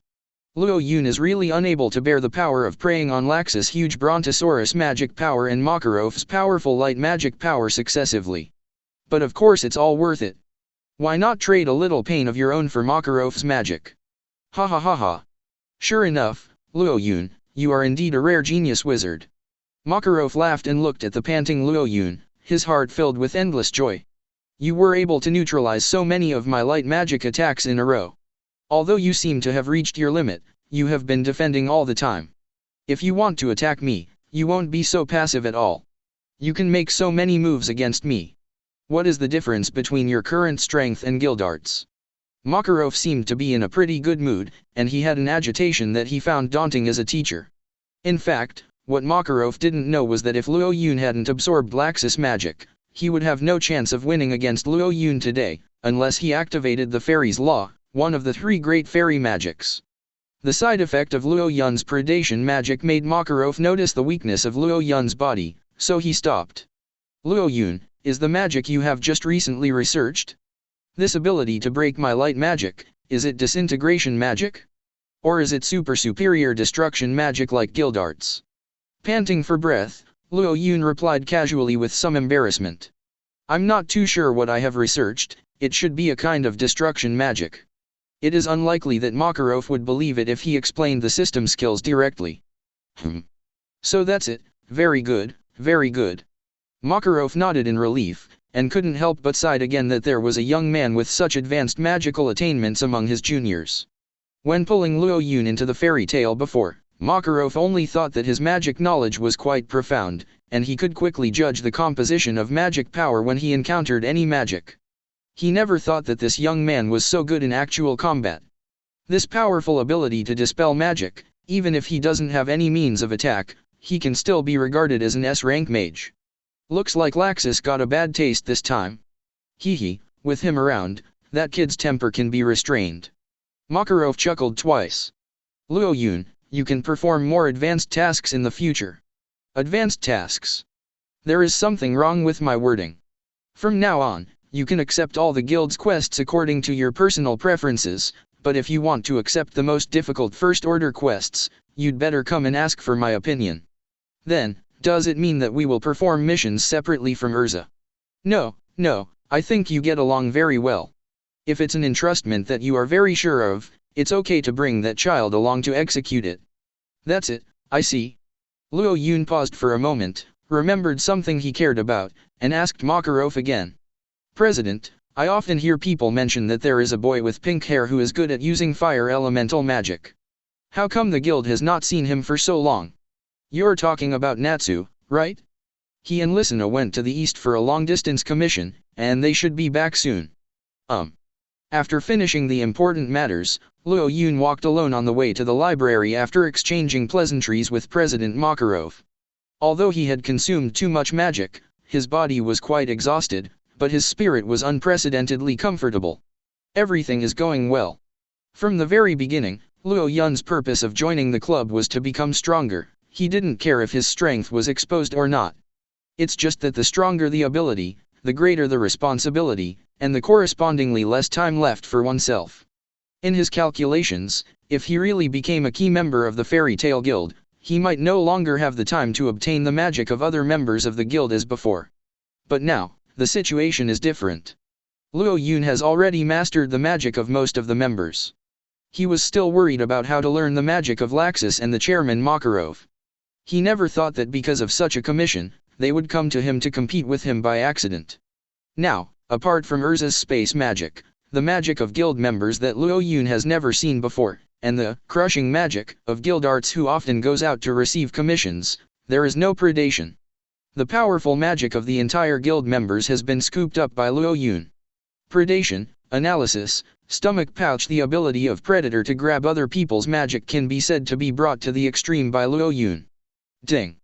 Luo Yun is really unable to bear the power of preying on Laxus' huge Brontosaurus magic power and Makarov's powerful light magic power successively. But of course it's all worth it. Why not trade a little pain of your own for Makarov's magic? Ha ha ha ha. Sure enough, Luo Yun, you are indeed a rare genius wizard. Makarov laughed and looked at the panting Luo Yun, his heart filled with endless joy. You were able to neutralize so many of my light magic attacks in a row. Although you seem to have reached your limit, you have been defending all the time. If you want to attack me, you won't be so passive at all. You can make so many moves against me. What is the difference between your current strength and guild arts? Makarov seemed to be in a pretty good mood, and he had an agitation that he found daunting as a teacher. In fact, what Makarov didn't know was that if Luo Yun hadn't absorbed Laxus magic, he would have no chance of winning against Luo Yun today, unless he activated the Fairy's Law, one of the 3 great fairy magics. The side effect of Luo Yun's predation magic made Makarov notice the weakness of Luo Yun's body, so he stopped. Luo Yun, is the magic you have just recently researched? This ability to break my light magic, is it disintegration magic? Or is it superior destruction magic like guild arts? Panting for breath, Luo Yun replied casually with some embarrassment. I'm not too sure what I have researched, it should be a kind of destruction magic. It is unlikely that Makarov would believe it if he explained the system skills directly. So that's it, very good, very good. Makarov nodded in relief, and couldn't help but sigh again that there was a young man with such advanced magical attainments among his juniors. When pulling Luo Yun into the fairy tale before, Makarov only thought that his magic knowledge was quite profound, and he could quickly judge the composition of magic power when he encountered any magic. He never thought that this young man was so good in actual combat. This powerful ability to dispel magic, even if he doesn't have any means of attack, he can still be regarded as an S-rank mage. Looks like Laxus got a bad taste this time. Hee, with him around, that kid's temper can be restrained. Makarov chuckled twice. Luo Yun, you can perform more advanced tasks in the future. Advanced tasks. There is something wrong with my wording. From now on, you can accept all the guild's quests according to your personal preferences, but if you want to accept the most difficult first-order quests, you'd better come and ask for my opinion. Then, does it mean that we will perform missions separately from Erza? No, I think you get along very well. If it's an entrustment that you are very sure of, it's okay to bring that child along to execute it. That's it, I see. Luo Yun paused for a moment, remembered something he cared about, and asked Makarov again. President, I often hear people mention that there is a boy with pink hair who is good at using fire elemental magic. How come the guild has not seen him for so long? You're talking about Natsu, right? He and Lisana went to the east for a long-distance commission, and they should be back soon. After finishing the important matters, Luo Yun walked alone on the way to the library after exchanging pleasantries with President Makarov. Although he had consumed too much magic, his body was quite exhausted, but his spirit was unprecedentedly comfortable. Everything is going well. From the very beginning, Luo Yun's purpose of joining the club was to become stronger. He didn't care if his strength was exposed or not. It's just that the stronger the ability, the greater the responsibility, and the correspondingly less time left for oneself. In his calculations, if he really became a key member of the Fairy Tale Guild, he might no longer have the time to obtain the magic of other members of the guild as before. But now, the situation is different. Luo Yun has already mastered the magic of most of the members. He was still worried about how to learn the magic of Laxus and the chairman Makarov. He never thought that because of such a commission, they would come to him to compete with him by accident. Now, apart from Erza's space magic, the magic of guild members that Luo Yun has never seen before, and the crushing magic of guild arts who often goes out to receive commissions, there is no predation. The powerful magic of the entire guild members has been scooped up by Luo Yun. Predation, analysis, stomach pouch. The ability of Predator to grab other people's magic can be said to be brought to the extreme by Luo Yun. Ding.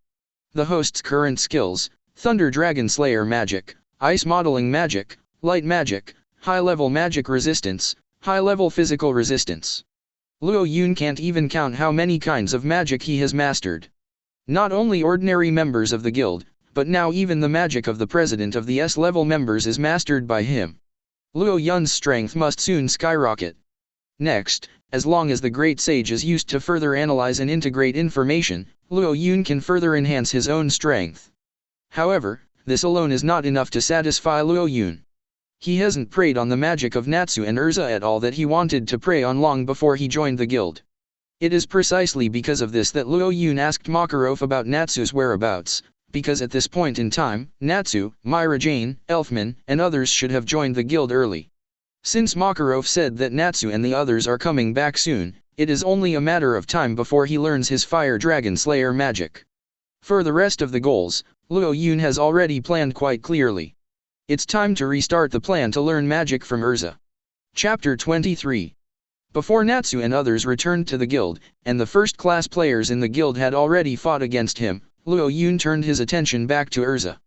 The host's current skills: Thunder Dragon Slayer magic, Ice Modeling magic, Light magic, high-level magic resistance, high-level physical resistance. Luo Yun can't even count how many kinds of magic he has mastered. Not only ordinary members of the guild, but now even the magic of the president of the S-level members is mastered by him. Luo Yun's strength must soon skyrocket. Next, as long as the Great Sage is used to further analyze and integrate information, Luo Yun can further enhance his own strength. However, this alone is not enough to satisfy Luo Yun. He hasn't preyed on the magic of Natsu and Erza at all that he wanted to prey on long before he joined the guild. It is precisely because of this that Luo Yun asked Makarov about Natsu's whereabouts, because at this point in time, Natsu, Myra Jane, Elfman, and others should have joined the guild early. Since Makarov said that Natsu and the others are coming back soon, it is only a matter of time before he learns his Fire Dragon Slayer magic. For the rest of the goals, Luo Yun has already planned quite clearly. It's time to restart the plan to learn magic from Erza. Chapter 23. Before Natsu and others returned to the guild, and the first-class players in the guild had already fought against him, Luo Yun turned his attention back to Erza.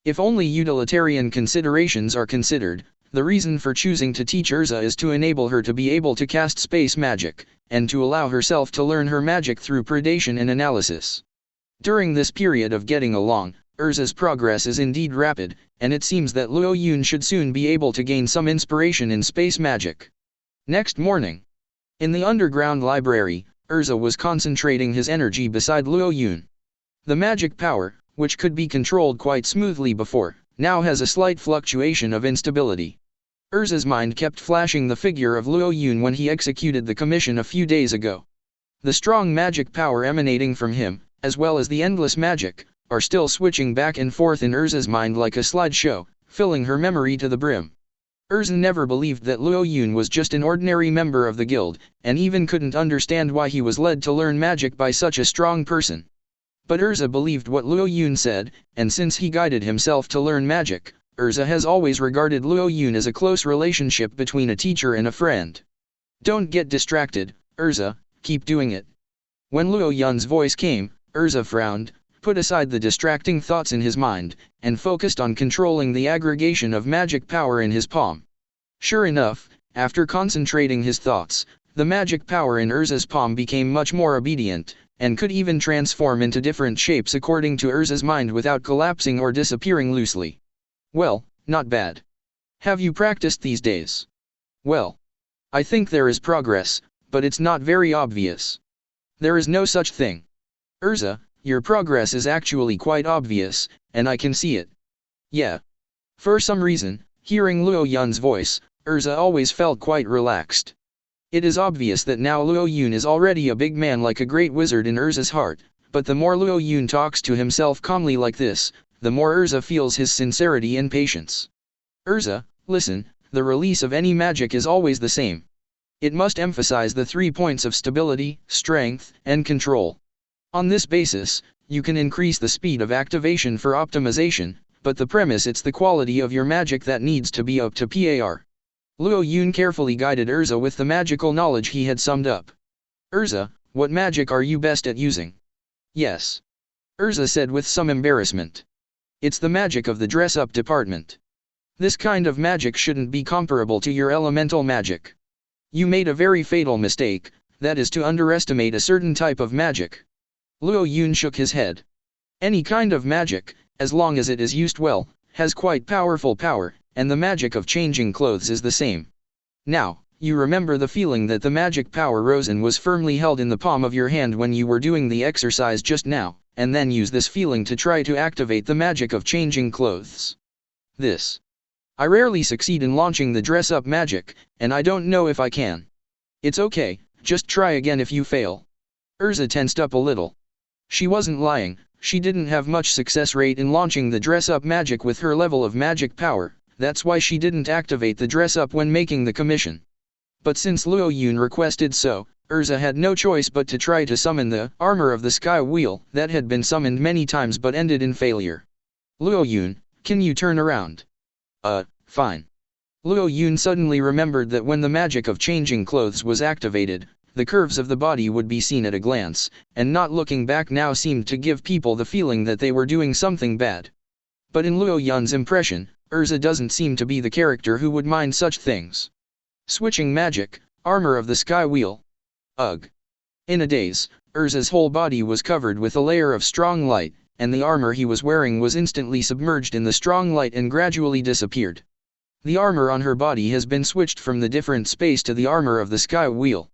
If only utilitarian considerations are considered, the reason for choosing to teach Erza is to enable her to be able to cast space magic, and to allow herself to learn her magic through predation and analysis. During this period of getting along, Erza's progress is indeed rapid, and it seems that Luo Yun should soon be able to gain some inspiration in space magic. Next morning, in the underground library, Erza was concentrating his energy beside Luo Yun. The magic power, which could be controlled quite smoothly before, now has a slight fluctuation of instability. Erza's mind kept flashing the figure of Luo Yun when he executed the commission a few days ago. The strong magic power emanating from him, as well as the endless magic, are still switching back and forth in Erza's mind like a slideshow, filling her memory to the brim. Erza never believed that Luo Yun was just an ordinary member of the guild, and even couldn't understand why he was led to learn magic by such a strong person. But Erza believed what Luo Yun said, and since he guided himself to learn magic, Erza has always regarded Luo Yun as a close relationship between a teacher and a friend. Don't get distracted, Erza, keep doing it. When Luo Yun's voice came, Erza frowned, put aside the distracting thoughts in his mind, and focused on controlling the aggregation of magic power in his palm. Sure enough, after concentrating his thoughts, the magic power in Erza's palm became much more obedient, and could even transform into different shapes according to Erza's mind without collapsing or disappearing loosely. Well, not bad. Have you practiced these days? Well, I think there is progress, but it's not very obvious. There is no such thing. Erza, your progress is actually quite obvious, and I can see it. Yeah. For some reason, hearing Luo Yun's voice, Erza always felt quite relaxed. It is obvious that now Luo Yun is already a big man like a great wizard in Erza's heart, but the more Luo Yun talks to himself calmly like this, the more Erza feels his sincerity and patience. Erza, listen, the release of any magic is always the same. It must emphasize the 3 points of stability, strength, and control. On this basis, you can increase the speed of activation for optimization, but the premise it's the quality of your magic that needs to be up to par. Luo Yun carefully guided Erza with the magical knowledge he had summed up. Erza, what magic are you best at using? Yes. Erza said with some embarrassment. It's the magic of the dress-up department. This kind of magic shouldn't be comparable to your elemental magic. You made a very fatal mistake, that is to underestimate a certain type of magic. Luo Yun shook his head. Any kind of magic, as long as it is used well, has quite powerful power, and the magic of changing clothes is the same. Now, you remember the feeling that the magic power Rosen was firmly held in the palm of your hand when you were doing the exercise just now, and then use this feeling to try to activate the magic of changing clothes. I rarely succeed in launching the dress-up magic, and I don't know if I can. It's okay, just try again if you fail. Erza tensed up a little. She wasn't lying, she didn't have much success rate in launching the dress-up magic with her level of magic power, that's why she didn't activate the dress-up when making the commission. But since Luo Yun requested so, Erza had no choice but to try to summon the armor of the sky wheel that had been summoned many times but ended in failure. Luo Yun, can you turn around? Fine. Luo Yun suddenly remembered that when the magic of changing clothes was activated, the curves of the body would be seen at a glance, and not looking back now seemed to give people the feeling that they were doing something bad. But in Luo Yun's impression, Erza doesn't seem to be the character who would mind such things. Switching magic, armor of the sky wheel. Ugh. In a daze, Erza's whole body was covered with a layer of strong light, and the armor he was wearing was instantly submerged in the strong light and gradually disappeared. The armor on her body has been switched from the different space to the armor of the sky wheel.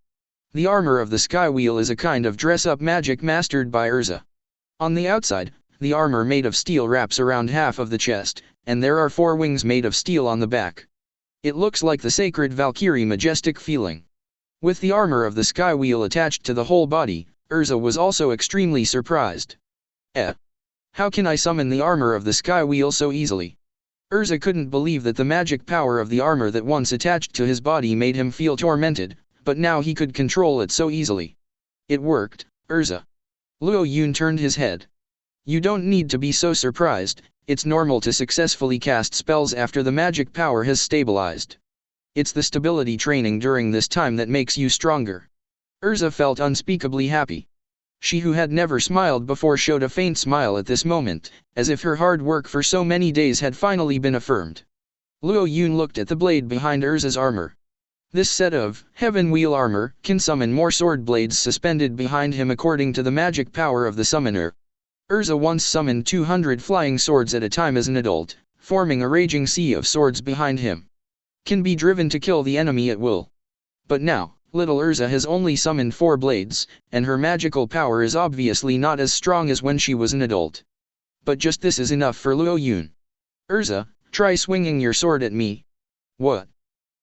The armor of the sky wheel is a kind of dress-up magic mastered by Erza. On the outside, the armor made of steel wraps around half of the chest, and there are 4 wings made of steel on the back. It looks like the sacred Valkyrie majestic feeling. With the armor of the sky wheel attached to the whole body, Erza was also extremely surprised. How can I summon the armor of the sky wheel so easily? Erza couldn't believe that the magic power of the armor that once attached to his body made him feel tormented, but now he could control it so easily. It worked, Erza. Luo Yun turned his head. You don't need to be so surprised, it's normal to successfully cast spells after the magic power has stabilized. It's the stability training during this time that makes you stronger. Erza felt unspeakably happy. She who had never smiled before showed a faint smile at this moment, as if her hard work for so many days had finally been affirmed. Luo Yun looked at the blade behind Erza's armor. This set of heaven wheel armor can summon more sword blades suspended behind him according to the magic power of the summoner. Erza once summoned 200 flying swords at a time as an adult, forming a raging sea of swords behind him. Can be driven to kill the enemy at will. But now, little Erza has only summoned 4 blades, and her magical power is obviously not as strong as when she was an adult. But just this is enough for Luo Yun. Erza, try swinging your sword at me. What?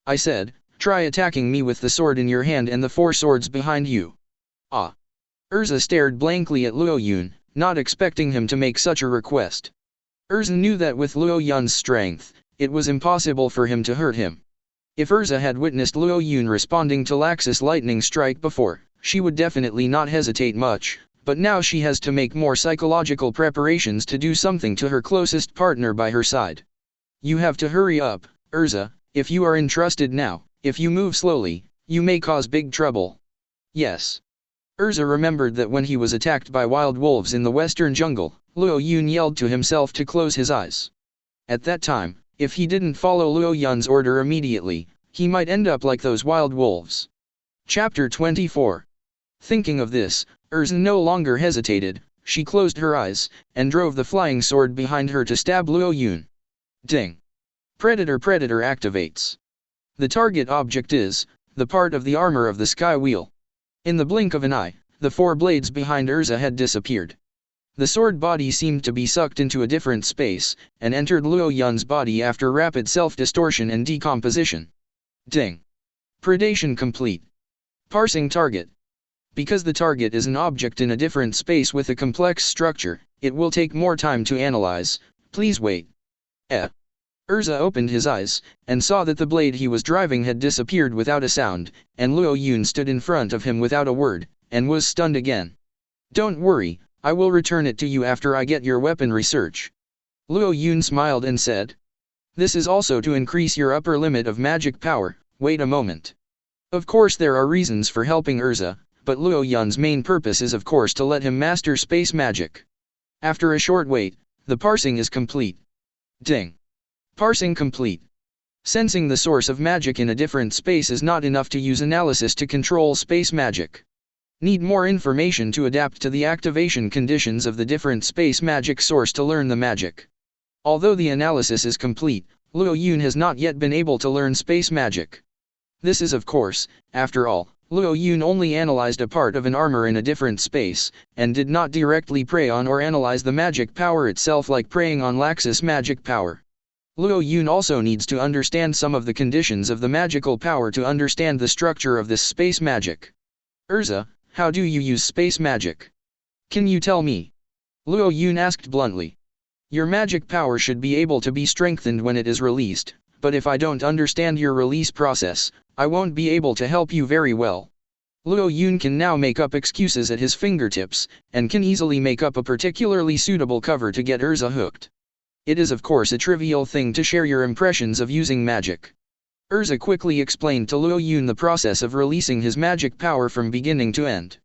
I said, try attacking me with the sword in your hand and the 4 swords behind you. Ah. Erza stared blankly at Luo Yun, not expecting him to make such a request. Erza knew that with Luo Yun's strength, it was impossible for him to hurt him. If Erza had witnessed Luo Yun responding to Laxus' lightning strike before, she would definitely not hesitate much, but now she has to make more psychological preparations to do something to her closest partner by her side. You have to hurry up, Erza, if you are entrusted now, if you move slowly, you may cause big trouble. Yes. Erza remembered that when he was attacked by wild wolves in the western jungle, Luo Yun yelled to himself to close his eyes. At that time, if he didn't follow Luo Yun's order immediately, he might end up like those wild wolves. Chapter 24. Thinking of this, Erza no longer hesitated, she closed her eyes, and drove the flying sword behind her to stab Luo Yun. Ding! Predator activates. The target object is the part of the armor of the sky wheel. In the blink of an eye, the 4 blades behind Erza had disappeared. The sword body seemed to be sucked into a different space, and entered Luo Yun's body after rapid self-distortion and decomposition. Ding! Predation complete. Parsing target. Because the target is an object in a different space with a complex structure, it will take more time to analyze, please wait. Erza opened his eyes, and saw that the blade he was driving had disappeared without a sound, and Luo Yun stood in front of him without a word, and was stunned again. Don't worry, I will return it to you after I get your weapon research. Luo Yun smiled and said. This is also to increase your upper limit of magic power, wait a moment. Of course there are reasons for helping Erza, but Luo Yun's main purpose is of course to let him master space magic. After a short wait, the parsing is complete. Ding! Parsing complete. Sensing the source of magic in a different space is not enough to use analysis to control space magic. Need more information to adapt to the activation conditions of the different space magic source to learn the magic. Although the analysis is complete, Luo Yun has not yet been able to learn space magic. This is of course, after all, Luo Yun only analyzed a part of an armor in a different space, and did not directly prey on or analyze the magic power itself like preying on Laxus' magic power. Luo Yun also needs to understand some of the conditions of the magical power to understand the structure of this space magic. Erza, how do you use space magic? Can you tell me? Luo Yun asked bluntly. Your magic power should be able to be strengthened when it is released, but if I don't understand your release process, I won't be able to help you very well. Luo Yun can now make up excuses at his fingertips, and can easily make up a particularly suitable cover to get Erza hooked. It is of course a trivial thing to share your impressions of using magic. Erza quickly explained to Luo Yun the process of releasing his magic power from beginning to end.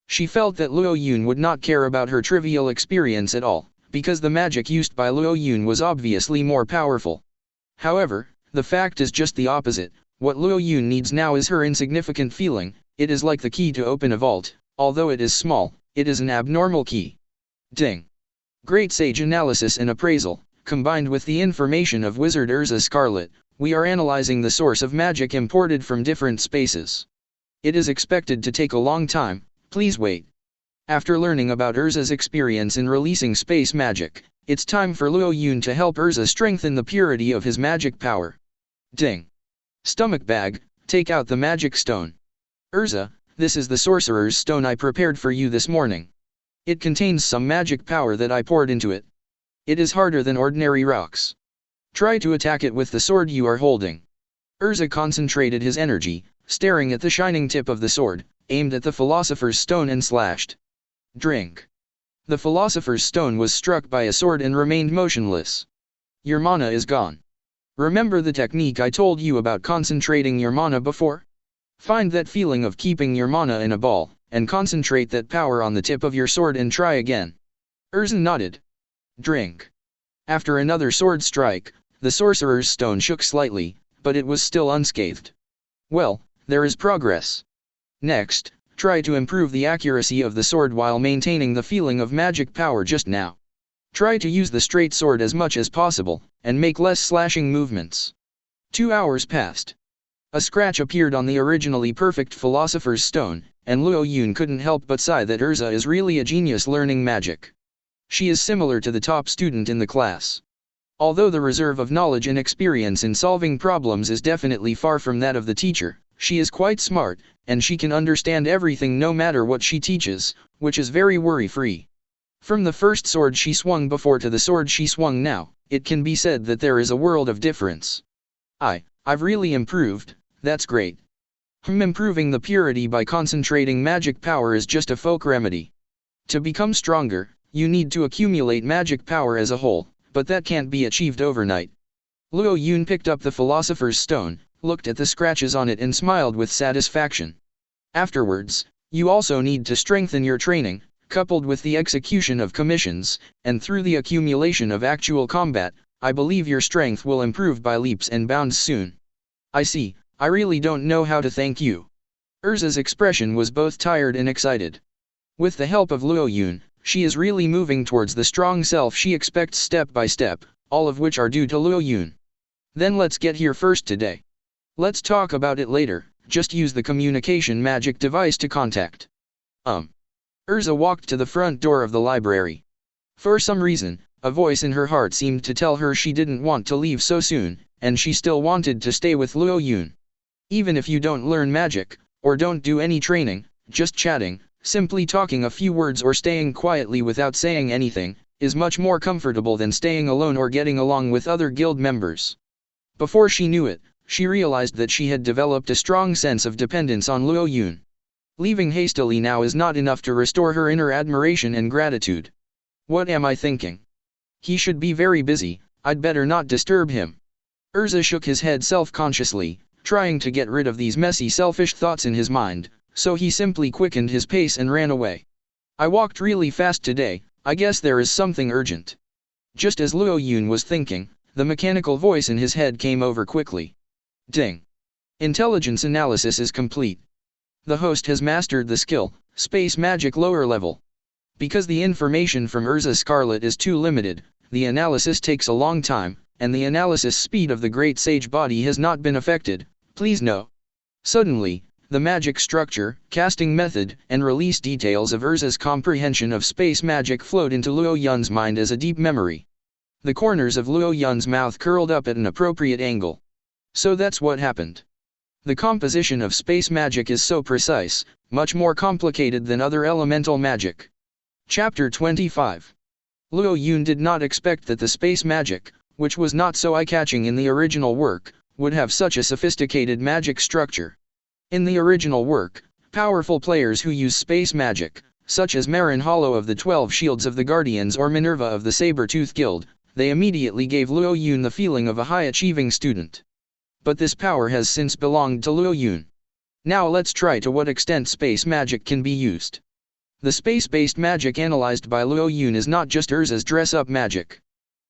She felt that Luo Yun would not care about her trivial experience at all, because the magic used by Luo Yun was obviously more powerful. However, the fact is just the opposite. What Luo Yun needs now is her insignificant feeling. It is like the key to open a vault. Although it is small, it is an abnormal key. Ding! Great sage analysis and appraisal, combined with the information of Wizard Erza Scarlet, we are analyzing the source of magic imported from different spaces. It is expected to take a long time, please wait. After learning about Erza's experience in releasing space magic, it's time for Luo Yun to help Erza strengthen the purity of his magic power. Ding! Stomach bag, take out the magic stone. Erza, this is the sorcerer's stone I prepared for you this morning. It contains some magic power that I poured into it. It is harder than ordinary rocks. Try to attack it with the sword you are holding. Erza concentrated his energy, staring at the shining tip of the sword, aimed at the Philosopher's Stone and slashed. Drink. The Philosopher's Stone was struck by a sword and remained motionless. Your mana is gone. Remember the technique I told you about concentrating your mana before? Find that feeling of keeping your mana in a ball, and concentrate that power on the tip of your sword and try again. Erza nodded. Drink. After another sword strike, the Sorcerer's Stone shook slightly, but it was still unscathed. Well, there is progress. Next, try to improve the accuracy of the sword while maintaining the feeling of magic power just now. Try to use the straight sword as much as possible, and make less slashing movements. 2 hours passed. A scratch appeared on the originally perfect Philosopher's Stone, and Luo Yun couldn't help but sigh that Erza is really a genius learning magic. She is similar to the top student in the class. Although the reserve of knowledge and experience in solving problems is definitely far from that of the teacher, she is quite smart, and she can understand everything no matter what she teaches, which is very worry-free. From the first sword she swung before to the sword she swung now, it can be said that there is a world of difference. I've really improved, that's great. Improving the purity by concentrating magic power is just a folk remedy. To become stronger, you need to accumulate magic power as a whole, but that can't be achieved overnight. Luo Yun picked up the Philosopher's Stone, looked at the scratches on it and smiled with satisfaction. Afterwards, you also need to strengthen your training, coupled with the execution of commissions, and through the accumulation of actual combat, I believe your strength will improve by leaps and bounds soon. I see, I really don't know how to thank you. Erza's expression was both tired and excited. With the help of Luo Yun, she is really moving towards the strong self she expects step by step, all of which are due to Luo Yun. Then let's get here first today. Let's talk about it later, just use the communication magic device to contact. Erza walked to the front door of the library. For some reason, a voice in her heart seemed to tell her she didn't want to leave so soon, and she still wanted to stay with Luo Yun. Even if you don't learn magic, or don't do any training, just chatting, simply talking a few words or staying quietly without saying anything, is much more comfortable than staying alone or getting along with other guild members. Before she knew it, she realized that she had developed a strong sense of dependence on Luo Yun. Leaving hastily now is not enough to restore her inner admiration and gratitude. What am I thinking? He should be very busy, I'd better not disturb him. Erza shook his head self-consciously, trying to get rid of these messy selfish thoughts in his mind, so he simply quickened his pace and ran away. I walked really fast today, I guess there is something urgent. Just as Luo Yun was thinking, the mechanical voice in his head came over quickly. Ding. Intelligence analysis is complete. The host has mastered the skill, Space Magic lower level. Because the information from Erza Scarlet is too limited, the analysis takes a long time, and the analysis speed of the Great Sage body has not been affected, please know. Suddenly, the magic structure, casting method, and release details of Erza's comprehension of space magic flowed into Luo Yun's mind as a deep memory. The corners of Luo Yun's mouth curled up at an appropriate angle. So that's what happened. The composition of space magic is so precise, much more complicated than other elemental magic. Chapter 25. Luo Yun did not expect that the space magic, which was not so eye-catching in the original work, would have such a sophisticated magic structure. In the original work, powerful players who use space magic, such as Marin Hollow of the 12 Shields of the Guardians or Minerva of the Saber-Tooth Guild, they immediately gave Luo Yun the feeling of a high-achieving student. But this power has since belonged to Luo Yun. Now let's try to what extent space magic can be used. The space-based magic analyzed by Luo Yun is not just Erza's dress-up magic.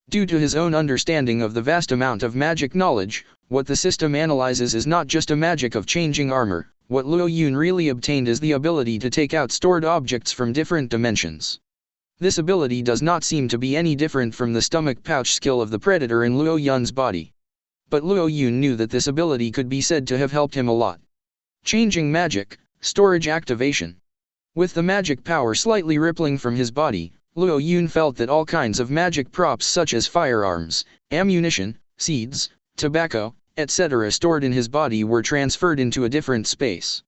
Due to his own understanding of the vast amount of magic knowledge, what the system analyzes is not just a magic of changing armor, what Luo Yun really obtained is the ability to take out stored objects from different dimensions. This ability does not seem to be any different from the stomach pouch skill of the predator in Luo Yun's body. But Luo Yun knew that this ability could be said to have helped him a lot. Changing magic, storage activation. With the magic power slightly rippling from his body, Luo Yun felt that all kinds of magic props such as firearms, ammunition, seeds, tobacco, etc. stored in his body were transferred into a different space.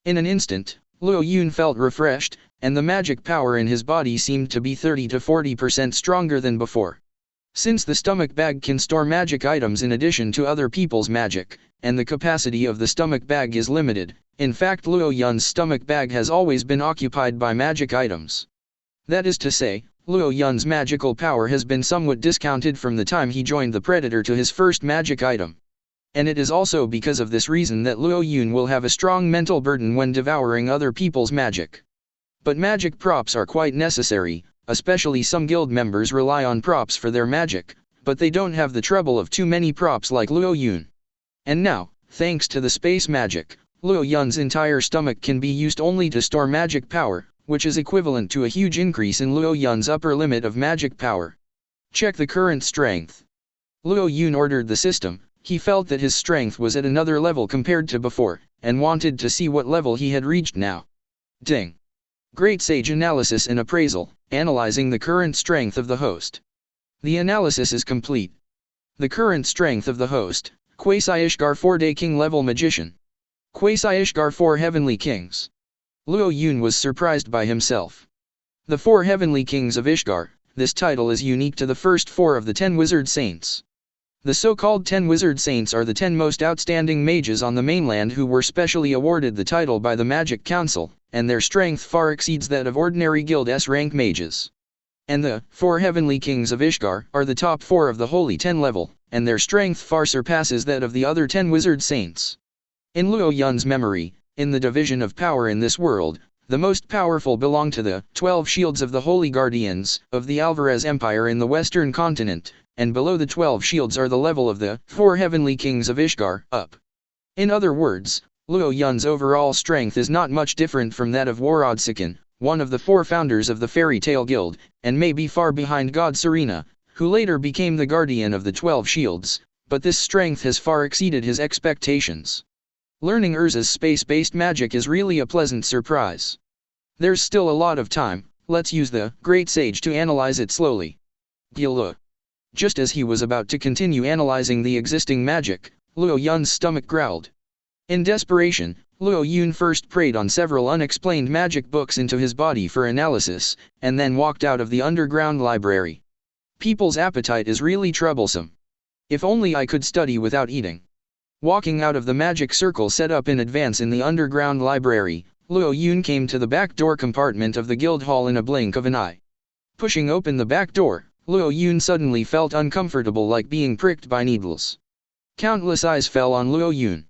In an instant, Luo Yun felt refreshed, and the magic power in his body seemed to be 30 to 40% stronger than before. Since the stomach bag can store magic items in addition to other people's magic, and the capacity of the stomach bag is limited, in fact Luo Yun's stomach bag has always been occupied by magic items. That is to say, Luo Yun's magical power has been somewhat discounted from the time he joined the Predator to his first magic item. And it is also because of this reason that Luo Yun will have a strong mental burden when devouring other people's magic. But magic props are quite necessary, especially some guild members rely on props for their magic, but they don't have the trouble of too many props like Luo Yun. And now, thanks to the space magic, Luo Yun's entire stomach can be used only to store magic power, which is equivalent to a huge increase in Luo Yun's upper limit of magic power. Check the current strength. Luo Yun ordered the system. He felt that his strength was at another level compared to before, and wanted to see what level he had reached now. Ding. Great Sage Analysis and Appraisal, analyzing the current strength of the host. The analysis is complete. The current strength of the host, Quasi-Ishgar 4-day King level Magician. Quasi-Ishgar 4 Heavenly Kings. Luo Yun was surprised by himself. The 4 Heavenly Kings of Ishgar, this title is unique to the first 4 of the 10 Wizard Saints. The so-called 10 Wizard Saints are the 10 most outstanding mages on the mainland who were specially awarded the title by the Magic Council, and their strength far exceeds that of ordinary guild S-rank mages. And the 4 Heavenly Kings of Ishgar are the top 4 of the Holy 10 level, and their strength far surpasses that of the other 10 Wizard Saints. In Luo Yun's memory, in the division of power in this world, the most powerful belong to the 12 shields of the Holy Guardians of the Alvarez Empire in the Western continent, and below the 12 shields are the level of the 4 Heavenly Kings of Ishgar, up. In other words, Luo Yun's overall strength is not much different from that of Warodsikan, one of the 4 founders of the Fairy Tale Guild, and may be far behind God Serena, who later became the guardian of the 12 shields, but this strength has far exceeded his expectations. Learning Erza's space-based magic is really a pleasant surprise. There's still a lot of time, let's use the Great Sage to analyze it slowly. Gila. Just as he was about to continue analyzing the existing magic, Luo Yun's stomach growled. In desperation, Luo Yun first preyed on several unexplained magic books into his body for analysis, and then walked out of the underground library. People's appetite is really troublesome. If only I could study without eating. Walking out of the magic circle set up in advance in the underground library, Luo Yun came to the back door compartment of the guild hall in a blink of an eye. Pushing open the back door, Luo Yun suddenly felt uncomfortable like being pricked by needles. Countless eyes fell on Luo Yun.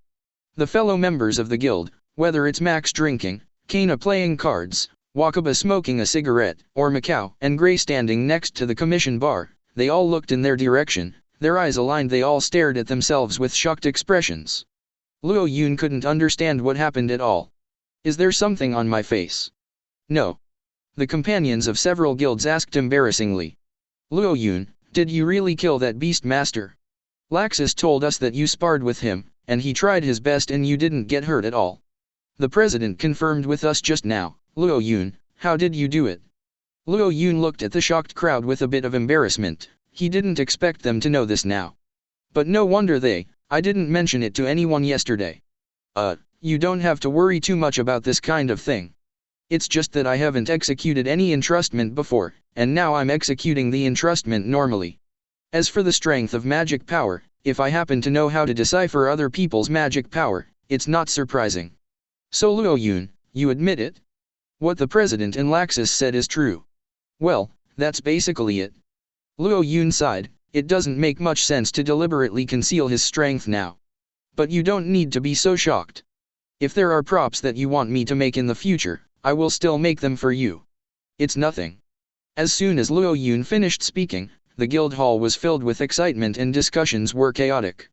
The fellow members of the guild, whether it's Max drinking, Kana playing cards, Wakaba smoking a cigarette, or Macau and Gray standing next to the commission bar, they all looked in their direction, their eyes aligned, they all stared at themselves with shocked expressions. Luo Yun couldn't understand what happened at all. Is there something on my face? No. The companions of several guilds asked embarrassingly. Luo Yun, did you really kill that beast master? Laxus told us that you sparred with him, and he tried his best and you didn't get hurt at all. The president confirmed with us just now. Luo Yun, how did you do it? Luo Yun looked at the shocked crowd with a bit of embarrassment. He didn't expect them to know this now. But no wonder I didn't mention it to anyone yesterday. You don't have to worry too much about this kind of thing. It's just that I haven't executed any entrustment before, and now I'm executing the entrustment normally. As for the strength of magic power, if I happen to know how to decipher other people's magic power, it's not surprising. So Luo Yun, you admit it? What the president and Laxus said is true. Well, that's basically it. Luo Yun sighed. It doesn't make much sense to deliberately conceal his strength now. But you don't need to be so shocked. If there are props that you want me to make in the future, I will still make them for you. It's nothing. As soon as Luo Yun finished speaking, the guild hall was filled with excitement and discussions were chaotic.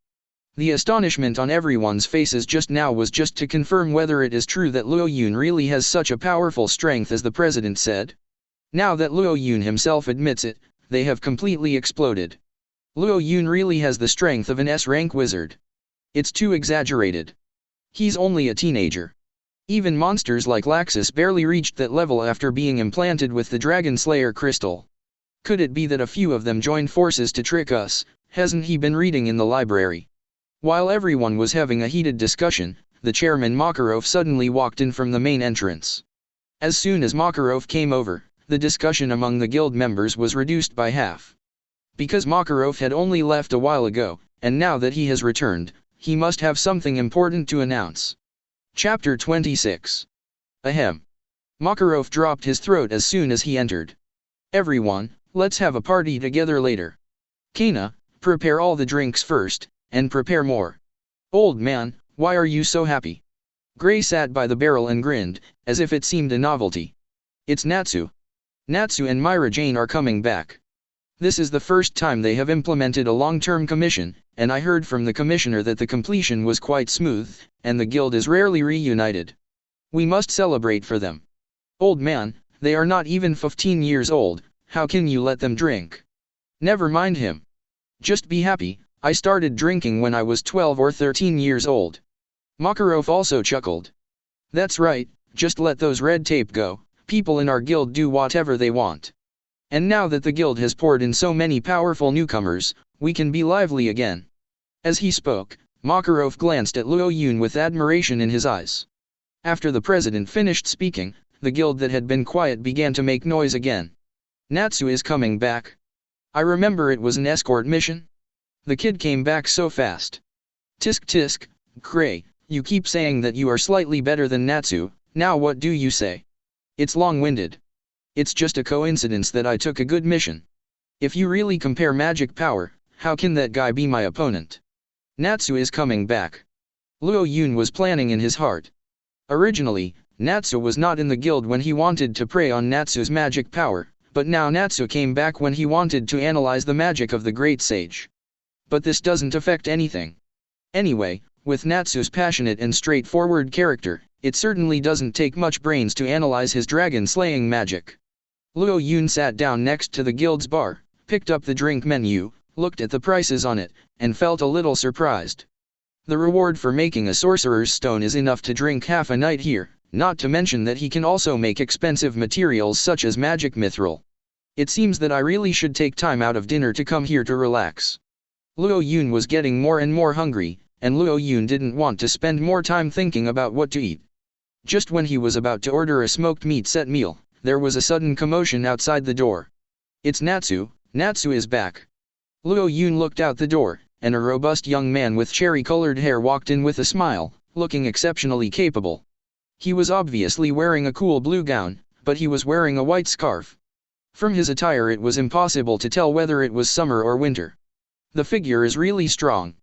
The astonishment on everyone's faces just now was just to confirm whether it is true that Luo Yun really has such a powerful strength as the president said. Now that Luo Yun himself admits it, they have completely exploded. Luo Yun really has the strength of an S-rank wizard. It's too exaggerated. He's only a teenager. Even monsters like Laxus barely reached that level after being implanted with the Dragon Slayer crystal. Could it be that a few of them joined forces to trick us? Hasn't he been reading in the library? While everyone was having a heated discussion, the chairman Makarov suddenly walked in from the main entrance. As soon as Makarov came over, the discussion among the guild members was reduced by half. Because Makarov had only left a while ago, and now that he has returned, he must have something important to announce. Chapter 26. Ahem. Makarov dropped his throat as soon as he entered. Everyone, let's have a party together later. Kana, prepare all the drinks first, and prepare more. Old man, why are you so happy? Gray sat by the barrel and grinned, as if it seemed a novelty. It's Natsu. Natsu and Myra Jane are coming back. This is the first time they have implemented a long-term commission, and I heard from the commissioner that the completion was quite smooth, and the guild is rarely reunited. We must celebrate for them. Old man, they are not even 15 years old, how can you let them drink? Never mind him. Just be happy, I started drinking when I was 12 or 13 years old. Makarov also chuckled. That's right, just let those red tape go, people in our guild do whatever they want. And now that the guild has poured in so many powerful newcomers, we can be lively again. As he spoke, Makarov glanced at Luo Yun with admiration in his eyes. After the president finished speaking, the guild that had been quiet began to make noise again. Natsu is coming back. I remember it was an escort mission. The kid came back so fast. Tisk tisk, Gray, you keep saying that you are slightly better than Natsu, now what do you say? It's long-winded. It's just a coincidence that I took a good mission. If you really compare magic power, how can that guy be my opponent? Natsu is coming back. Luo Yun was planning in his heart. Originally, Natsu was not in the guild when he wanted to prey on Natsu's magic power, but now Natsu came back when he wanted to analyze the magic of the great sage. But this doesn't affect anything. Anyway, with Natsu's passionate and straightforward character, it certainly doesn't take much brains to analyze his dragon-slaying magic. Luo Yun sat down next to the guild's bar, picked up the drink menu, looked at the prices on it, and felt a little surprised. The reward for making a sorcerer's stone is enough to drink half a night here, not to mention that he can also make expensive materials such as magic mithril. It seems that I really should take time out of dinner to come here to relax. Luo Yun was getting more and more hungry, and Luo Yun didn't want to spend more time thinking about what to eat. Just when he was about to order a smoked meat set meal, there was a sudden commotion outside the door. It's Natsu, Natsu is back. Luo Yun looked out the door, and a robust young man with cherry-colored hair walked in with a smile, looking exceptionally capable. He was obviously wearing a cool blue gown, but he was wearing a white scarf. From his attire it was impossible to tell whether it was summer or winter. The figure is really strong.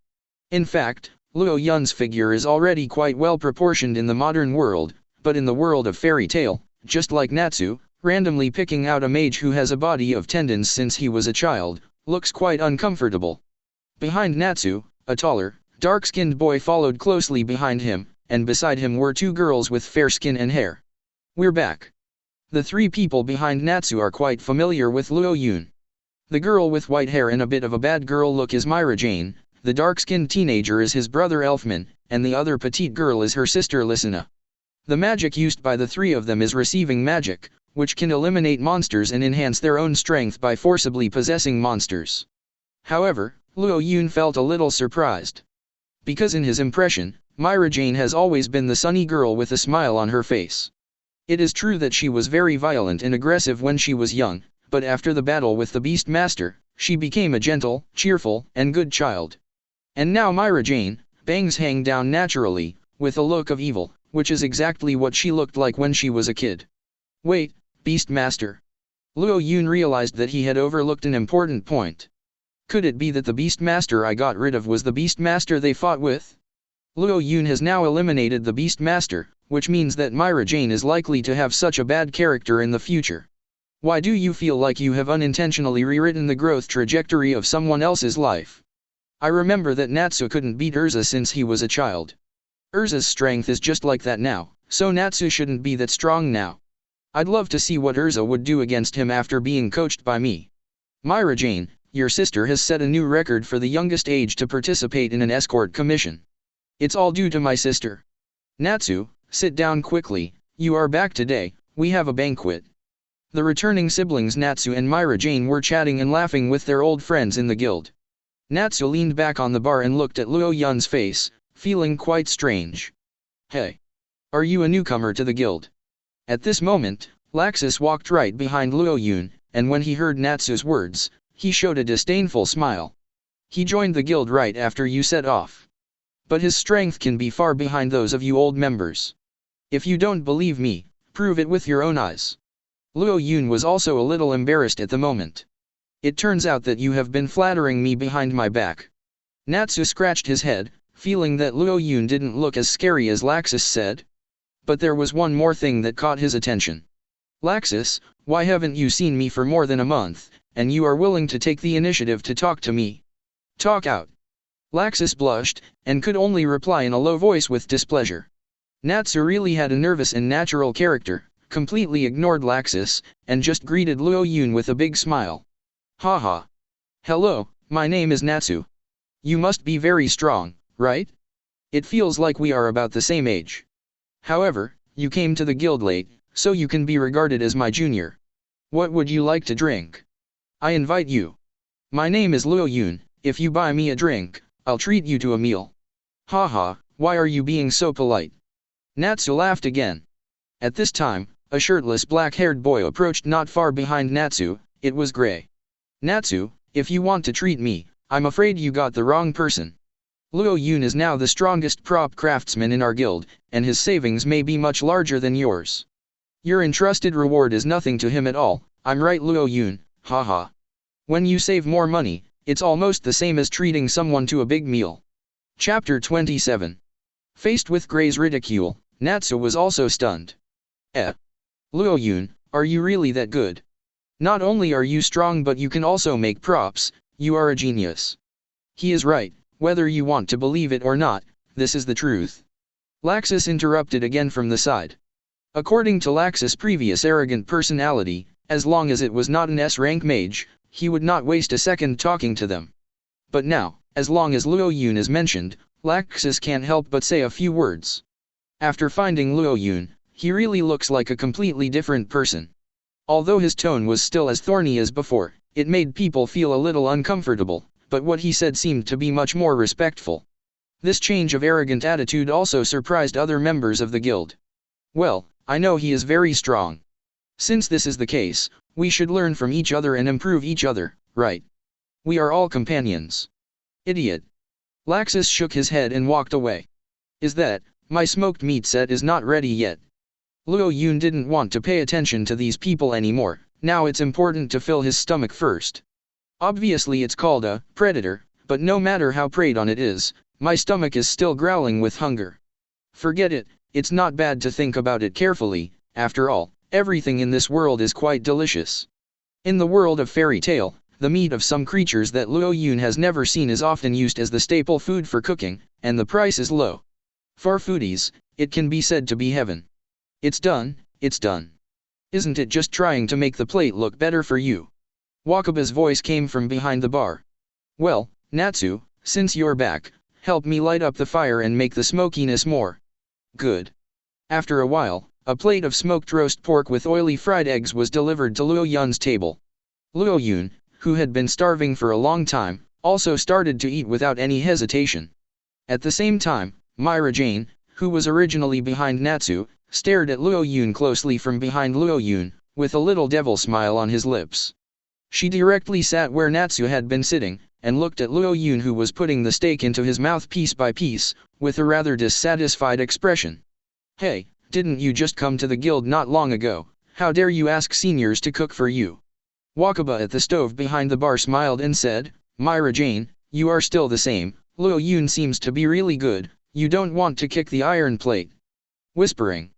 In fact, Luo Yun's figure is already quite well proportioned in the modern world, but in the world of fairy tale, just like Natsu, randomly picking out a mage who has a body of tendons since he was a child, looks quite uncomfortable. Behind Natsu, a taller, dark-skinned boy followed closely behind him, and beside him were two girls with fair skin and hair. We're back. The three people behind Natsu are quite familiar with Luo Yun. The girl with white hair and a bit of a bad girl look is Myra Jane, the dark-skinned teenager is his brother Elfman, and the other petite girl is her sister Lysina. The magic used by the three of them is receiving magic, which can eliminate monsters and enhance their own strength by forcibly possessing monsters. However, Luo Yun felt a little surprised. Because in his impression, Myra Jane has always been the sunny girl with a smile on her face. It is true that she was very violent and aggressive when she was young, but after the battle with the Beast Master, she became a gentle, cheerful, and good child. And now Myra Jane, bangs hang down naturally, with a look of evil, which is exactly what she looked like when she was a kid. Wait, Beast Master. Luo Yun realized that he had overlooked an important point. Could it be that the Beast Master I got rid of was the Beast Master they fought with? Luo Yun has now eliminated the Beast Master, which means that Myra Jane is likely to have such a bad character in the future. Why do you feel like you have unintentionally rewritten the growth trajectory of someone else's life? I remember that Natsu couldn't beat Erza since he was a child. Erza's strength is just like that now, so Natsu shouldn't be that strong now. I'd love to see what Erza would do against him after being coached by me. Myra Jane, your sister has set a new record for the youngest age to participate in an escort commission. It's all due to my sister. Natsu, sit down quickly, you are back today, we have a banquet. The returning siblings Natsu and Myra Jane were chatting and laughing with their old friends in the guild. Natsu leaned back on the bar and looked at Luo Yun's face, feeling quite strange. Hey. Are you a newcomer to the guild? At this moment, Laxus walked right behind Luo Yun, and when he heard Natsu's words, He showed a disdainful smile. He joined the guild right after you set off. But his strength can be far behind those of you old members. If you don't believe me, prove it with your own eyes. Luo Yun was also a little embarrassed at the moment. It turns out that you have been flattering me behind my back. Natsu scratched his head, feeling that Luo Yun didn't look as scary as Laxus said. But there was one more thing that caught his attention. Laxus, why haven't you seen me for more than a month, and you are willing to take the initiative to talk to me? Talk out. Laxus blushed, and could only reply in a low voice with displeasure. Natsu really had a nervous and natural character, completely ignored Laxus, and just greeted Luo Yun with a big smile. Haha. Hello, my name is Natsu. You must be very strong, right? It feels like we are about the same age. However, you came to the guild late, so you can be regarded as my junior. What would you like to drink? I invite you. My name is Luo Yun, if you buy me a drink, I'll treat you to a meal. Haha, why are you being so polite? Natsu laughed again. At this time, a shirtless black-haired boy approached not far behind Natsu. It was Gray. Natsu, if you want to treat me, I'm afraid you got the wrong person. Luo Yun is now the strongest prop craftsman in our guild, and his savings may be much larger than yours. Your entrusted reward is nothing to him at all. I'm right, Luo Yun, haha. When you save more money, it's almost the same as treating someone to a big meal. Chapter 27. Faced with Gray's ridicule, Natsu was also stunned. Luo Yun, are you really that good? Not only are you strong but you can also make props, you are a genius. He is right, whether you want to believe it or not, this is the truth. Laxus interrupted again from the side. According to Laxus' previous arrogant personality, as long as it was not an S-rank mage, he would not waste a second talking to them. But now, as long as Luo Yun is mentioned, Laxus can't help but say a few words. After finding Luo Yun, he really looks like a completely different person. Although his tone was still as thorny as before, it made people feel a little uncomfortable, but what he said seemed to be much more respectful. This change of arrogant attitude also surprised other members of the guild. Well, I know he is very strong. Since this is the case, we should learn from each other and improve each other, right? We are all companions. Idiot. Laxus shook his head and walked away. Is that, my smoked meat set is not ready yet. Luo Yun didn't want to pay attention to these people anymore, now it's important to fill his stomach first. Obviously it's called a predator, but no matter how preyed on it is, my stomach is still growling with hunger. Forget it, it's not bad to think about it carefully, after all, everything in this world is quite delicious. In the world of fairy tale, the meat of some creatures that Luo Yun has never seen is often used as the staple food for cooking, and the price is low. For foodies, it can be said to be heaven. It's done, it's done. Isn't it just trying to make the plate look better for you? Wakaba's voice came from behind the bar. Well, Natsu, since you're back, help me light up the fire and make the smokiness more. Good. After a while, a plate of smoked roast pork with oily fried eggs was delivered to Luo Yun's table. Luo Yun, who had been starving for a long time, also started to eat without any hesitation. At the same time, Myra Jane, who was originally behind Natsu, stared at Luo Yun closely from behind Luo Yun, with a little devil smile on his lips. She directly sat where Natsu had been sitting, and looked at Luo Yun, who was putting the steak into his mouth piece by piece, with a rather dissatisfied expression. Hey, didn't you just come to the guild not long ago? How dare you ask seniors to cook for you? Wakaba at the stove behind the bar smiled and said, Myra Jane, you are still the same, Luo Yun seems to be really good, you don't want to kick the iron plate. Whispering.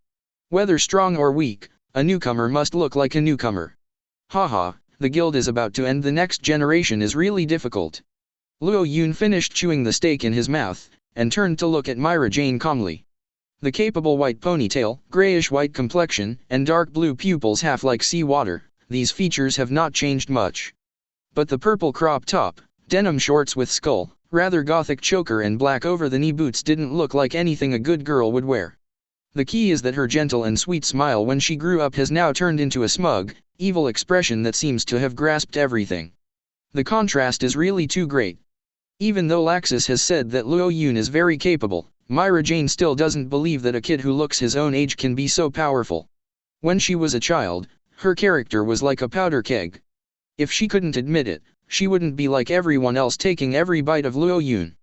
Whether strong or weak, a newcomer must look like a newcomer. Haha, the guild is about to end, the next generation is really difficult. Luo Yun finished chewing the steak in his mouth, and turned to look at Myra Jane calmly. The capable white ponytail, grayish-white complexion, and dark blue pupils half like sea water, these features have not changed much. But the purple crop top, denim shorts with skull, rather gothic choker and black over-the-knee boots didn't look like anything a good girl would wear. The key is that her gentle and sweet smile when she grew up has now turned into a smug, evil expression that seems to have grasped everything. The contrast is really too great. Even though Laxus has said that Luo Yun is very capable, Myra Jane still doesn't believe that a kid who looks his own age can be so powerful. When she was a child, her character was like a powder keg. If she couldn't admit it, she wouldn't be like everyone else taking every bite of Luo Yun.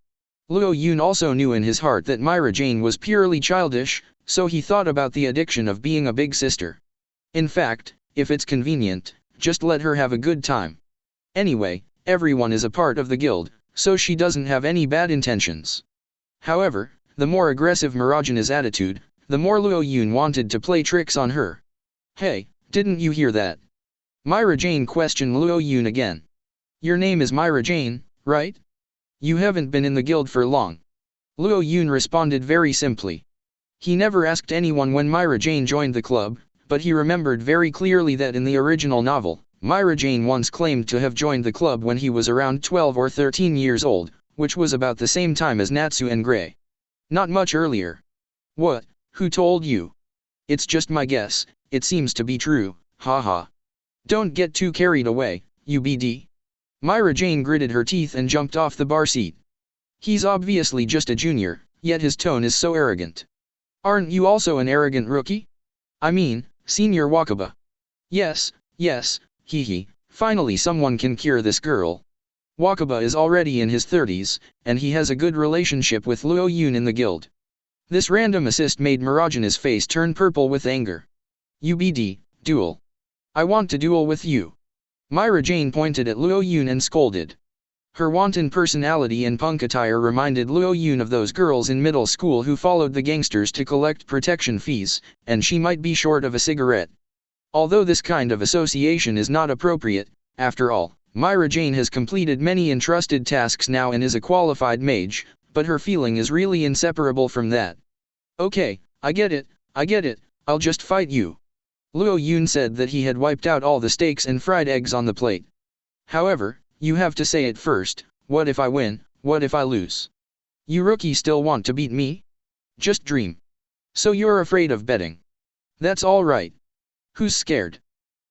Luo Yun also knew in his heart that Myra Jane was purely childish, so he thought about the addiction of being a big sister. In fact, if it's convenient, just let her have a good time. Anyway, everyone is a part of the guild, so she doesn't have any bad intentions. However, the more aggressive Miragena's attitude, the more Luo Yun wanted to play tricks on her. Hey, didn't you hear that? Myra Jane questioned Luo Yun again. Your name is Myra Jane, right? You haven't been in the guild for long. Luo Yun responded very simply. He never asked anyone when Myra Jane joined the club, but he remembered very clearly that in the original novel, Myra Jane once claimed to have joined the club when he was around 12 or 13 years old, which was about the same time as Natsu and Gray. Not much earlier. What? Who told you? It's just my guess, it seems to be true, haha. Don't get too carried away, UBD. Myra Jane gritted her teeth and jumped off the bar seat. He's obviously just a junior, yet his tone is so arrogant. Aren't you also an arrogant rookie? I mean, Senior Wakaba. Yes, hee. Finally someone can cure this girl. Wakaba is already in his 30s, and he has a good relationship with Luo Yun in the guild. This random assist made Miragena's face turn purple with anger. UBD, duel. I want to duel with you. Myra Jane pointed at Luo Yun and scolded. Her wanton personality and punk attire reminded Luo Yun of those girls in middle school who followed the gangsters to collect protection fees, and she might be short of a cigarette. Although this kind of association is not appropriate, after all, Myra Jane has completed many entrusted tasks now and is a qualified mage, but her feeling is really inseparable from that. Okay, I get it, I'll just fight you. Luo Yun said that he had wiped out all the steaks and fried eggs on the plate. However, you have to say it first, what if I win, what if I lose? You rookie still want to beat me? Just dream. So you're afraid of betting. That's alright. Who's scared?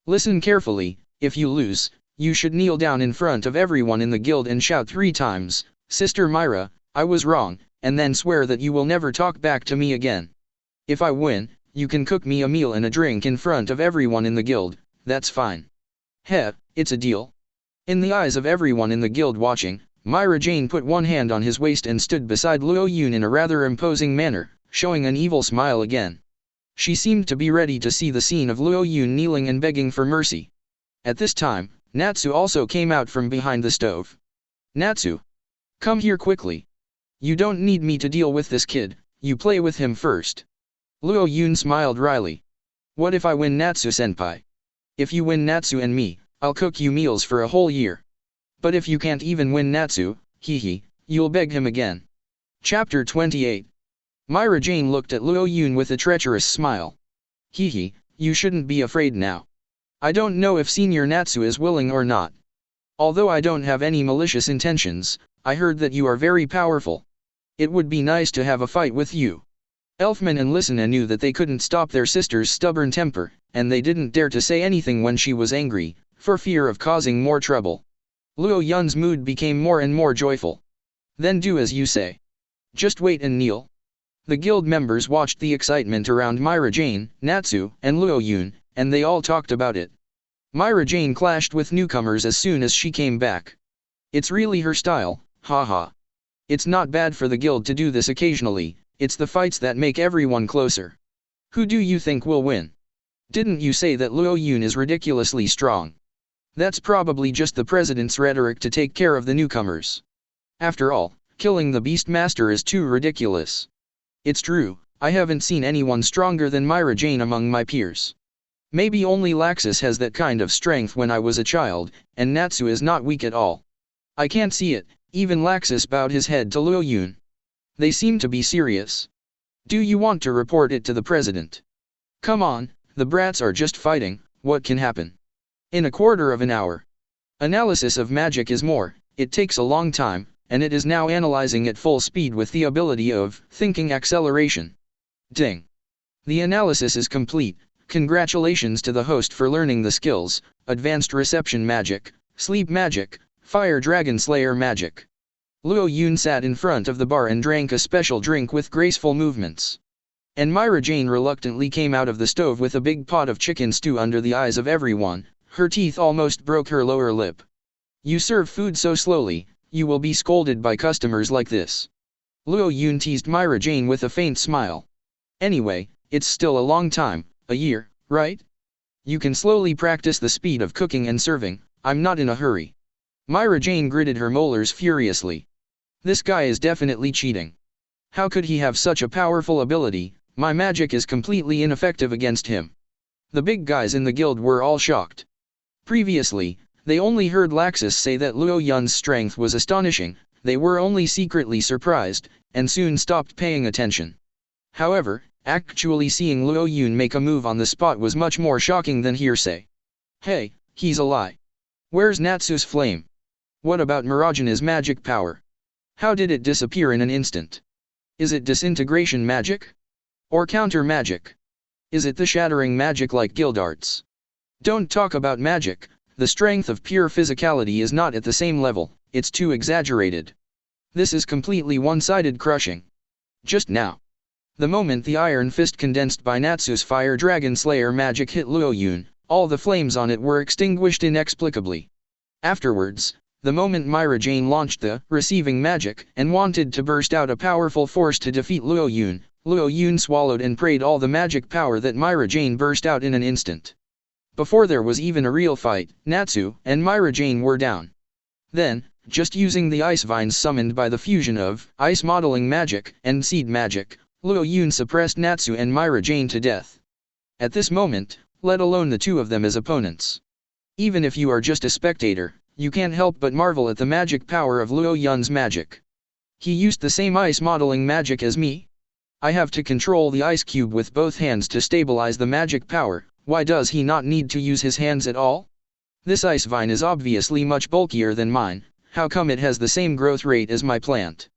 Listen carefully, if you lose, you should kneel down in front of everyone in the guild and shout 3 times, Sister Myra, I was wrong, and then swear that you will never talk back to me again. If I win, you can cook me a meal and a drink in front of everyone in the guild, that's fine. Heh, it's a deal. In the eyes of everyone in the guild watching, Myra Jane put one hand on his waist and stood beside Luo Yun in a rather imposing manner, showing an evil smile again. She seemed to be ready to see the scene of Luo Yun kneeling and begging for mercy. At this time, Natsu also came out from behind the stove. Natsu! Come here quickly. You don't need me to deal with this kid, you play with him first. Luo Yun smiled wryly. What if I win Natsu-senpai? If you win Natsu and me, I'll cook you meals for a whole year. But if you can't even win Natsu, hee, you'll beg him again. Chapter 28. Myra Jane looked at Luo Yun with a treacherous smile. Hee, you shouldn't be afraid now. I don't know if Senior Natsu is willing or not. Although I don't have any malicious intentions, I heard that you are very powerful. It would be nice to have a fight with you. Elfman and Lysina knew that they couldn't stop their sister's stubborn temper, and they didn't dare to say anything when she was angry, for fear of causing more trouble. Luo Yun's mood became more and more joyful. Then do as you say. Just wait and kneel. The guild members watched the excitement around Myra Jane, Natsu, and Luo Yun, and they all talked about it. Myra Jane clashed with newcomers as soon as she came back. It's really her style, haha. It's not bad for the guild to do this occasionally, it's the fights that make everyone closer. Who do you think will win? Didn't you say that Luo Yun is ridiculously strong? That's probably just the president's rhetoric to take care of the newcomers. After all, killing the Beastmaster is too ridiculous. It's true, I haven't seen anyone stronger than Myra Jane among my peers. Maybe only Laxus has that kind of strength when I was a child, and Natsu is not weak at all. I can't see it, even Laxus bowed his head to Luo Yun. They seem to be serious. Do you want to report it to the president? Come on, the brats are just fighting, what can happen? In a quarter of an hour. Analysis of magic is more, it takes a long time, and it is now analyzing at full speed with the ability of thinking acceleration. Ding. The analysis is complete, congratulations to the host for learning the skills, Advanced Reception Magic, Sleep Magic, Fire Dragon Slayer Magic. Luo Yun sat in front of the bar and drank a special drink with graceful movements. And Myra Jane reluctantly came out of the stove with a big pot of chicken stew under the eyes of everyone, her teeth almost broke her lower lip. You serve food so slowly, you will be scolded by customers like this. Luo Yun teased Myra Jane with a faint smile. Anyway, it's still a long time, a year, right? You can slowly practice the speed of cooking and serving, I'm not in a hurry. Myra Jane gritted her molars furiously. This guy is definitely cheating. How could he have such a powerful ability? My magic is completely ineffective against him. The big guys in the guild were all shocked. Previously, they only heard Laxus say that Luo Yun's strength was astonishing, they were only secretly surprised, and soon stopped paying attention. However, actually seeing Luo Yun make a move on the spot was much more shocking than hearsay. Hey, he's a lie. Where's Natsu's flame? What about Miragena's magic power? How did it disappear in an instant? Is it disintegration magic? Or counter magic? Is it the shattering magic like guild arts? Don't talk about magic, the strength of pure physicality is not at the same level, it's too exaggerated. This is completely one-sided crushing. Just now. The moment the iron fist condensed by Natsu's Fire Dragon Slayer magic hit Luo Yun, all the flames on it were extinguished inexplicably. Afterwards, the moment Myra Jane launched the receiving magic and wanted to burst out a powerful force to defeat Luo Yun swallowed and prayed all the magic power that Myra Jane burst out in an instant. Before there was even a real fight, Natsu and Myra Jane were down. Then, just using the ice vines summoned by the fusion of ice modeling magic and seed magic, Luo Yun suppressed Natsu and Myra Jane to death. At this moment, let alone the two of them as opponents. Even if you are just a spectator, you can't help but marvel at the magic power of Luo Yun's magic. He used the same ice modeling magic as me? I have to control the ice cube with both hands to stabilize the magic power, why does he not need to use his hands at all? This ice vine is obviously much bulkier than mine, how come it has the same growth rate as my plant?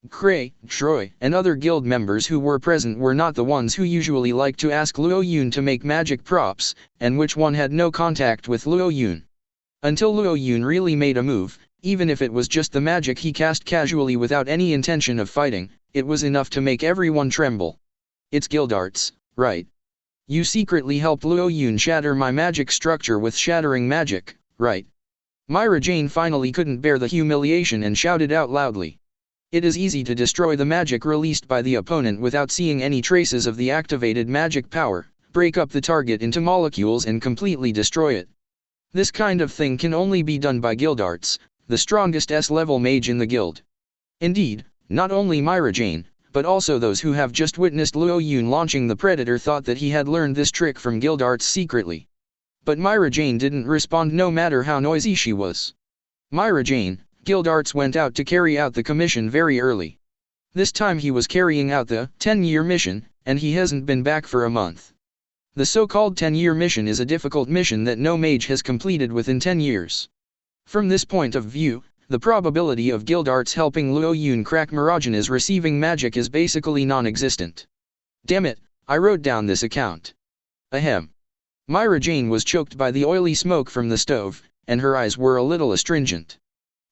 Cray, Troy, and other guild members who were present were not the ones who usually like to ask Luo Yun to make magic props, and which one had no contact with Luo Yun. Until Luo Yun really made a move, even if it was just the magic he cast casually without any intention of fighting, it was enough to make everyone tremble. It's guild arts, right? You secretly helped Luo Yun shatter my magic structure with shattering magic, right? Myra Jane finally couldn't bear the humiliation and shouted out loudly. It is easy to destroy the magic released by the opponent without seeing any traces of the activated magic power, break up the target into molecules and completely destroy it. This kind of thing can only be done by guild arts, the strongest S-level mage in the guild. Indeed, not only Myra Jane, but also those who have just witnessed Luo Yun launching the Predator thought that he had learned this trick from guild arts secretly. But Myra Jane didn't respond no matter how noisy she was. Myra Jane, guild arts went out to carry out the commission very early. This time he was carrying out the 10-year mission, and he hasn't been back for a month. The so-called 10-year mission is a difficult mission that no mage has completed within 10 years. From this point of view, the probability of guild arts helping Luo Yun crack Miragena's receiving magic is basically non-existent. Damn it, I wrote down this account. Ahem. Myra Jane was choked by the oily smoke from the stove, and her eyes were a little astringent.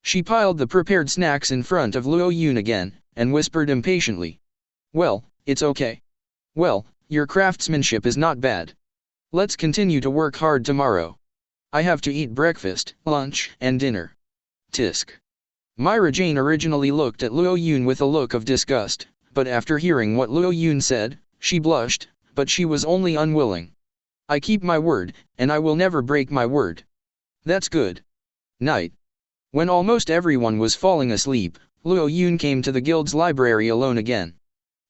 She piled the prepared snacks in front of Luo Yun again, and whispered impatiently. Well, it's okay. Well, your craftsmanship is not bad. Let's continue to work hard tomorrow. I have to eat breakfast, lunch, and dinner. Tisk. Myra Jane originally looked at Luo Yun with a look of disgust, but after hearing what Luo Yun said, she blushed, but she was only unwilling. I keep my word, and I will never break my word. That's good. Night. When almost everyone was falling asleep, Luo Yun came to the guild's library alone again.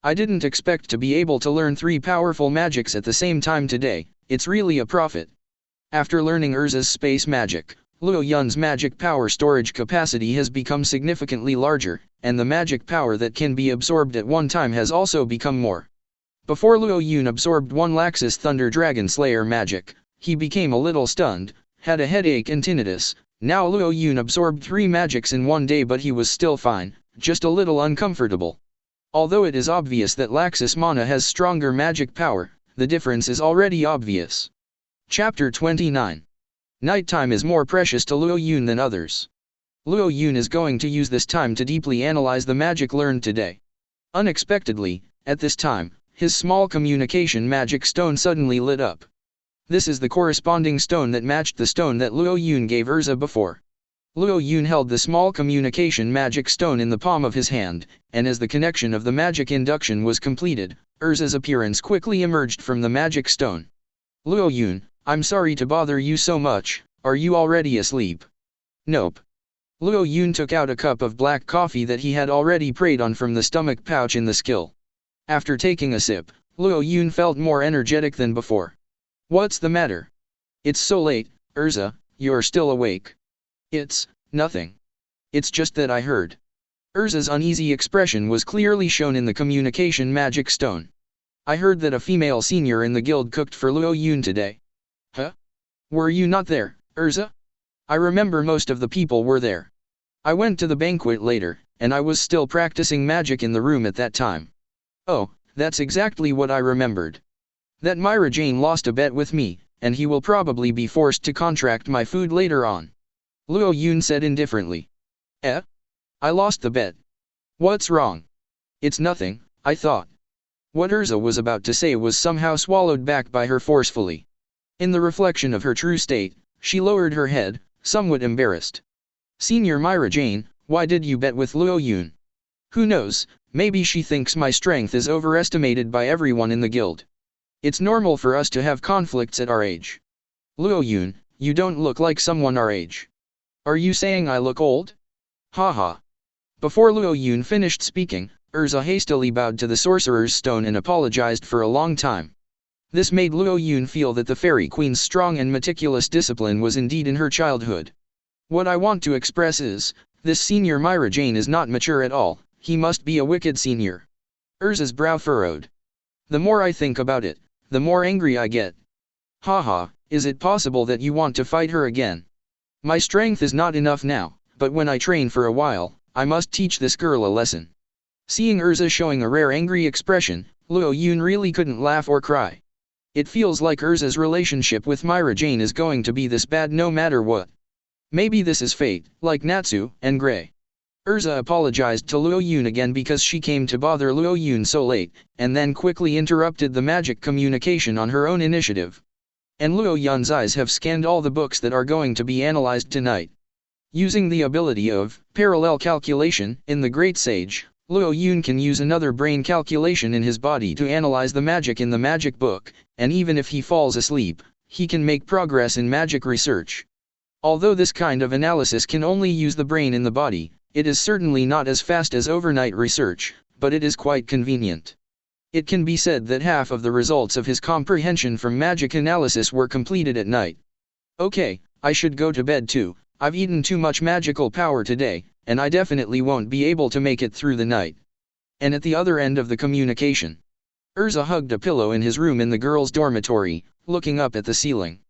I didn't expect to be able to learn 3 powerful magics at the same time today, it's really a profit. After learning Erza's space magic, Luo Yun's magic power storage capacity has become significantly larger, and the magic power that can be absorbed at one time has also become more. Before Luo Yun absorbed 1 Laxus Thunder Dragon Slayer magic, he became a little stunned, had a headache and tinnitus. Now Luo Yun absorbed 3 magics in one day, but he was still fine, just a little uncomfortable. Although it is obvious that Laxus Mana has stronger magic power, the difference is already obvious. Chapter 29. Nighttime is more precious to Luo Yun than others. Luo Yun is going to use this time to deeply analyze the magic learned today. Unexpectedly, at this time, his small communication magic stone suddenly lit up. This is the corresponding stone that matched the stone that Luo Yun gave Erza before. Luo Yun held the small communication magic stone in the palm of his hand, and as the connection of the magic induction was completed, Erza's appearance quickly emerged from the magic stone. Luo Yun, I'm sorry to bother you so much, are you already asleep? Nope. Luo Yun took out a cup of black coffee that he had already prayed on from the stomach pouch in the skill. After taking a sip, Luo Yun felt more energetic than before. What's the matter? It's so late, Erza, you're still awake. It's nothing. It's just that I heard. Erza's uneasy expression was clearly shown in the communication magic stone. I heard that a female senior in the guild cooked for Luo Yun today. Huh? Were you not there, Erza? I remember most of the people were there. I went to the banquet later, and I was still practicing magic in the room at that time. Oh, that's exactly what I remembered. That Myra Jane lost a bet with me, and he will probably be forced to contract my food later on. Luo Yun said indifferently. Eh? I lost the bet. What's wrong? It's nothing, I thought. What Erza was about to say was somehow swallowed back by her forcefully. In the reflection of her true state, she lowered her head, somewhat embarrassed. Senior Myra Jane, why did you bet with Luo Yun? Who knows, maybe she thinks my strength is overestimated by everyone in the guild. It's normal for us to have conflicts at our age. Luo Yun, you don't look like someone our age. Are you saying I look old? Haha. Before Luo Yun finished speaking, Erza hastily bowed to the sorcerer's stone and apologized for a long time. This made Luo Yun feel that the fairy queen's strong and meticulous discipline was indeed in her childhood. What I want to express is, this senior Myra Jane is not mature at all, he must be a wicked senior. Erza's brow furrowed. The more I think about it, the more angry I get. Haha, is it possible that you want to fight her again? My strength is not enough now, but when I train for a while, I must teach this girl a lesson. Seeing Erza showing a rare angry expression, Luo Yun really couldn't laugh or cry. It feels like Erza's relationship with Myra Jane is going to be this bad no matter what. Maybe this is fate, like Natsu and Gray. Erza apologized to Luo Yun again because she came to bother Luo Yun so late, and then quickly interrupted the magic communication on her own initiative. And Luo Yun's eyes have scanned all the books that are going to be analyzed tonight. Using the ability of parallel calculation in the Great Sage, Luo Yun can use another brain calculation in his body to analyze the magic in the magic book, and even if he falls asleep, he can make progress in magic research. Although this kind of analysis can only use the brain in the body, it is certainly not as fast as overnight research, but it is quite convenient. It can be said that half of the results of his comprehension from magic analysis were completed at night. Okay, I should go to bed too. I've eaten too much magical power today, and I definitely won't be able to make it through the night. And at the other end of the communication, Erza hugged a pillow in his room in the girls' dormitory, looking up at the ceiling.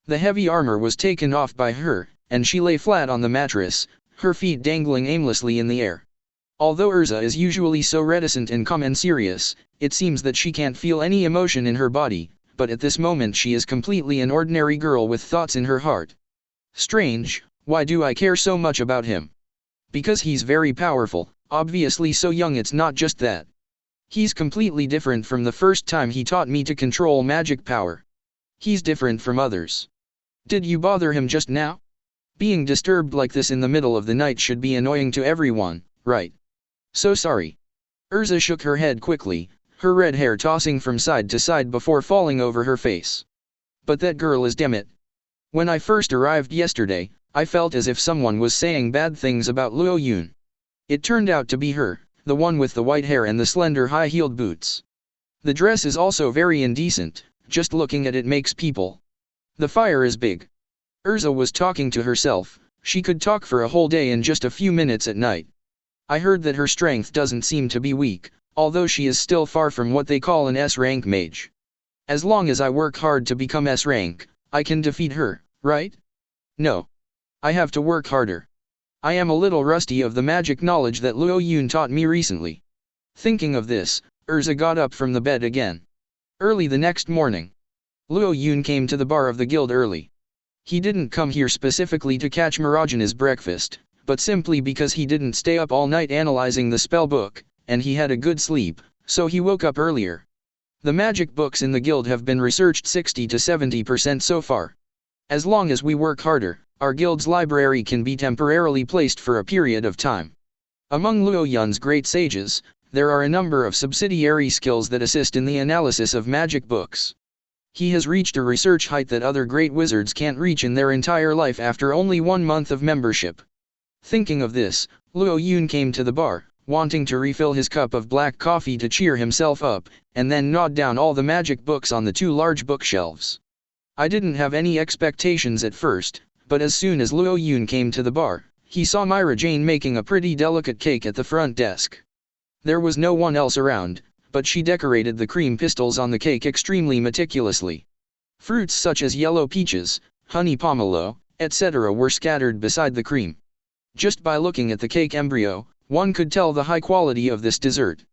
The heavy armor was taken off by her, and she lay flat on the mattress, her feet dangling aimlessly in the air. Although Erza is usually so reticent and calm and serious, it seems that she can't feel any emotion in her body, but at this moment she is completely an ordinary girl with thoughts in her heart. Strange, why do I care so much about him? Because he's very powerful, obviously so young it's not just that. He's completely different from the first time he taught me to control magic power. He's different from others. Did you bother him just now? Being disturbed like this in the middle of the night should be annoying to everyone, right? So sorry. Erza shook her head quickly, her red hair tossing from side to side before falling over her face. But that girl is Demet. When I first arrived yesterday, I felt as if someone was saying bad things about Luo Yun. It turned out to be her, the one with the white hair and the slender high-heeled boots. The dress is also very indecent, just looking at it makes people. The fire is big. Erza was talking to herself, she could talk for a whole day in just a few minutes at night. I heard that her strength doesn't seem to be weak, although she is still far from what they call an S-rank mage. As long as I work hard to become S-rank, I can defeat her, right? No. I have to work harder. I am a little rusty of the magic knowledge that Luo Yun taught me recently. Thinking of this, Erza got up from the bed again. Early the next morning, Luo Yun came to the bar of the guild early. He didn't come here specifically to catch Marajana's breakfast, but simply because he didn't stay up all night analyzing the spell book, and he had a good sleep, so he woke up earlier. The magic books in the guild have been researched 60 to 70% so far. As long as we work harder, our guild's library can be temporarily placed for a period of time. Among Luo Yun's great sages, there are a number of subsidiary skills that assist in the analysis of magic books. He has reached a research height that other great wizards can't reach in their entire life after only 1 month of membership. Thinking of this, Luo Yun came to the bar, wanting to refill his cup of black coffee to cheer himself up, and then gnawed down all the magic books on the 2 large bookshelves. I didn't have any expectations at first, but as soon as Luo Yun came to the bar, he saw Myra Jane making a pretty delicate cake at the front desk. There was no one else around, but she decorated the cream pistils on the cake extremely meticulously. Fruits such as yellow peaches, honey pomelo, etc. were scattered beside the cream. Just by looking at the cake embryo, one could tell the high quality of this dessert.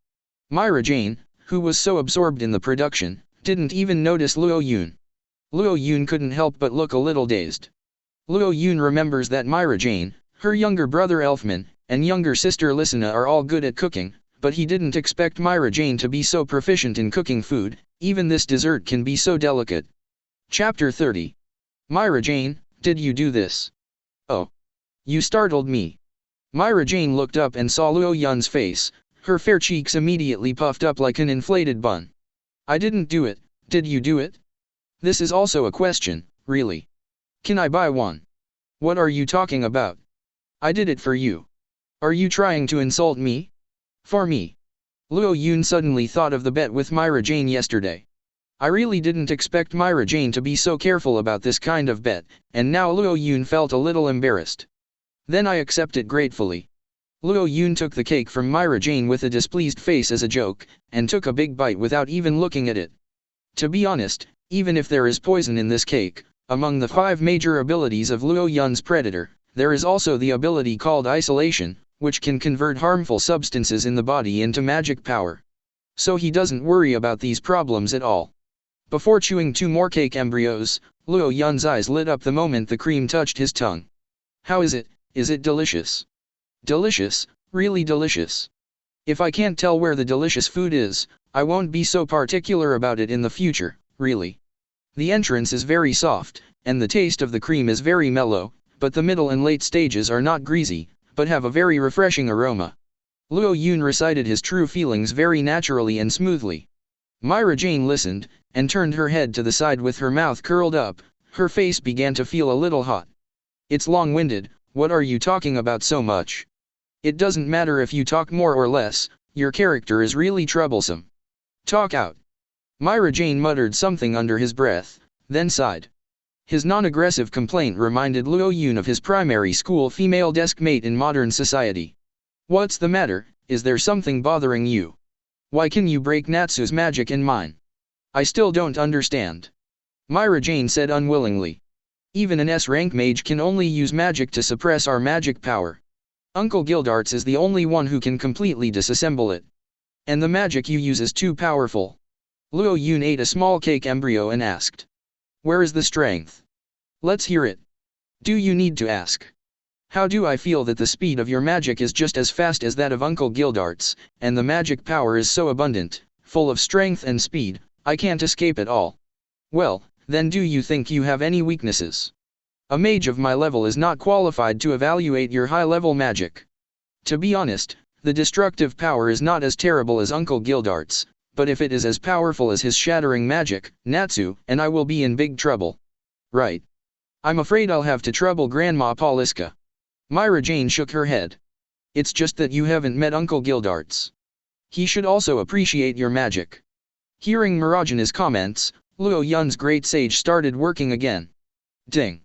Myra Jane, who was so absorbed in the production, didn't even notice Luo Yun. Luo Yun couldn't help but look a little dazed. Luo Yun remembers that Myra Jane, her younger brother Elfman, and younger sister Lysina are all good at cooking, but he didn't expect Myra Jane to be so proficient in cooking food. Even this dessert can be so delicate. Chapter 30. Myra Jane, did you do this? Oh. You startled me. Myra Jane looked up and saw Luo Yun's face. Her fair cheeks immediately puffed up like an inflated bun. I didn't do it, did you do it? This is also a question, really. Can I buy one? What are you talking about? I did it for you. Are you trying to insult me? For me. Luo Yun suddenly thought of the bet with Myra Jane yesterday. I really didn't expect Myra Jane to be so careful about this kind of bet, and now Luo Yun felt a little embarrassed. Then I accept it gratefully. Luo Yun took the cake from Myra Jane with a displeased face as a joke, and took a big bite without even looking at it. To be honest, even if there is poison in this cake, among the 5 major abilities of Luo Yun's predator, there is also the ability called isolation, which can convert harmful substances in the body into magic power. So he doesn't worry about these problems at all. Before chewing 2 more cake embryos, Luo Yun's eyes lit up the moment the cream touched his tongue. How is it? Is it delicious? Delicious, really delicious. If I can't tell where the delicious food is, I won't be so particular about it in the future, really. The entrance is very soft, and the taste of the cream is very mellow, but the middle and late stages are not greasy, but have a very refreshing aroma. Luo Yun recited his true feelings very naturally and smoothly. Myra Jane listened, and turned her head to the side with her mouth curled up. Her face began to feel a little hot. It's long-winded, what are you talking about so much? It doesn't matter if you talk more or less, your character is really troublesome. Talk out. Myra Jane muttered something under his breath, then sighed. His non-aggressive complaint reminded Luo Yun of his primary school female desk mate in modern society. What's the matter, is there something bothering you? Why can you break Natsu's magic and mine? I still don't understand. Myra Jane said unwillingly. Even an S-rank mage can only use magic to suppress our magic power. Uncle Gildarts is the only one who can completely disassemble it. And the magic you use is too powerful. Luo Yun ate a small cake embryo and asked. Where is the strength? Let's hear it. Do you need to ask? How do I feel that the speed of your magic is just as fast as that of Uncle Gildarts, and the magic power is so abundant, full of strength and speed, I can't escape at all. Well, then do you think you have any weaknesses? A mage of my level is not qualified to evaluate your high-level magic. To be honest, the destructive power is not as terrible as Uncle Gildarts, but if it is as powerful as his shattering magic, Natsu and I will be in big trouble. Right. I'm afraid I'll have to trouble Grandma Pauliska. Myra Jane shook her head. It's just that you haven't met Uncle Gildarts. He should also appreciate your magic. Hearing Mirajana's comments, Luo Yun's Great Sage started working again. Ding.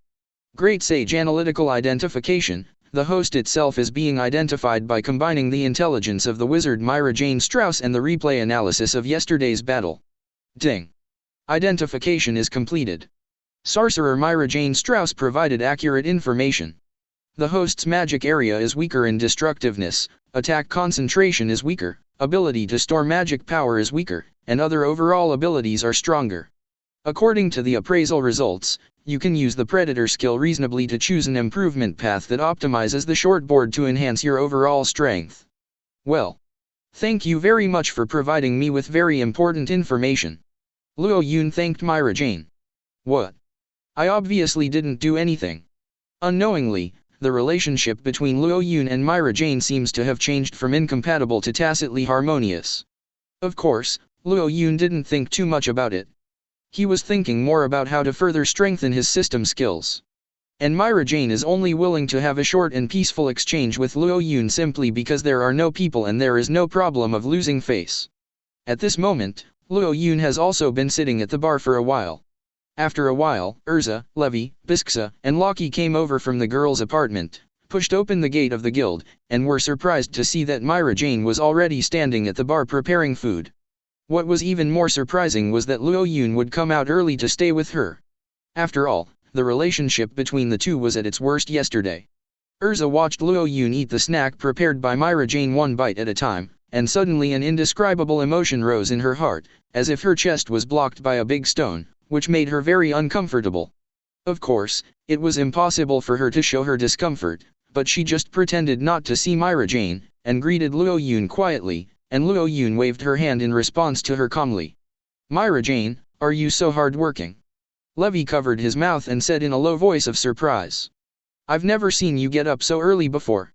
Great Sage Analytical Identification. The host itself is being identified by combining the intelligence of the wizard Myra Jane Strauss and the replay analysis of yesterday's battle. Ding. Identification is completed. Sorcerer Myra Jane Strauss provided accurate information. The host's magic area is weaker in destructiveness, attack concentration is weaker, ability to store magic power is weaker, and other overall abilities are stronger. According to the appraisal results, you can use the Predator skill reasonably to choose an improvement path that optimizes the shortboard to enhance your overall strength. Well. Thank you very much for providing me with very important information. Luo Yun thanked Myra Jane. What? I obviously didn't do anything. Unknowingly, the relationship between Luo Yun and Myra Jane seems to have changed from incompatible to tacitly harmonious. Of course, Luo Yun didn't think too much about it. He was thinking more about how to further strengthen his system skills. And Myra Jane is only willing to have a short and peaceful exchange with Luo Yun simply because there are no people and there is no problem of losing face. At this moment, Luo Yun has also been sitting at the bar for a while. After a while, Erza, Levi, Bisksa, and Loki came over from the girls' apartment, pushed open the gate of the guild, and were surprised to see that Myra Jane was already standing at the bar preparing food. What was even more surprising was that Luo Yun would come out early to stay with her. After all, the relationship between the two was at its worst yesterday. Erza watched Luo Yun eat the snack prepared by Myra Jane one bite at a time, and suddenly an indescribable emotion rose in her heart, as if her chest was blocked by a big stone, which made her very uncomfortable. Of course, it was impossible for her to show her discomfort, but she just pretended not to see Myra Jane, and greeted Luo Yun quietly, and Luo Yun waved her hand in response to her calmly. "Myra Jane, are you so hard-working?" Levi covered his mouth and said in a low voice of surprise. "I've never seen you get up so early before.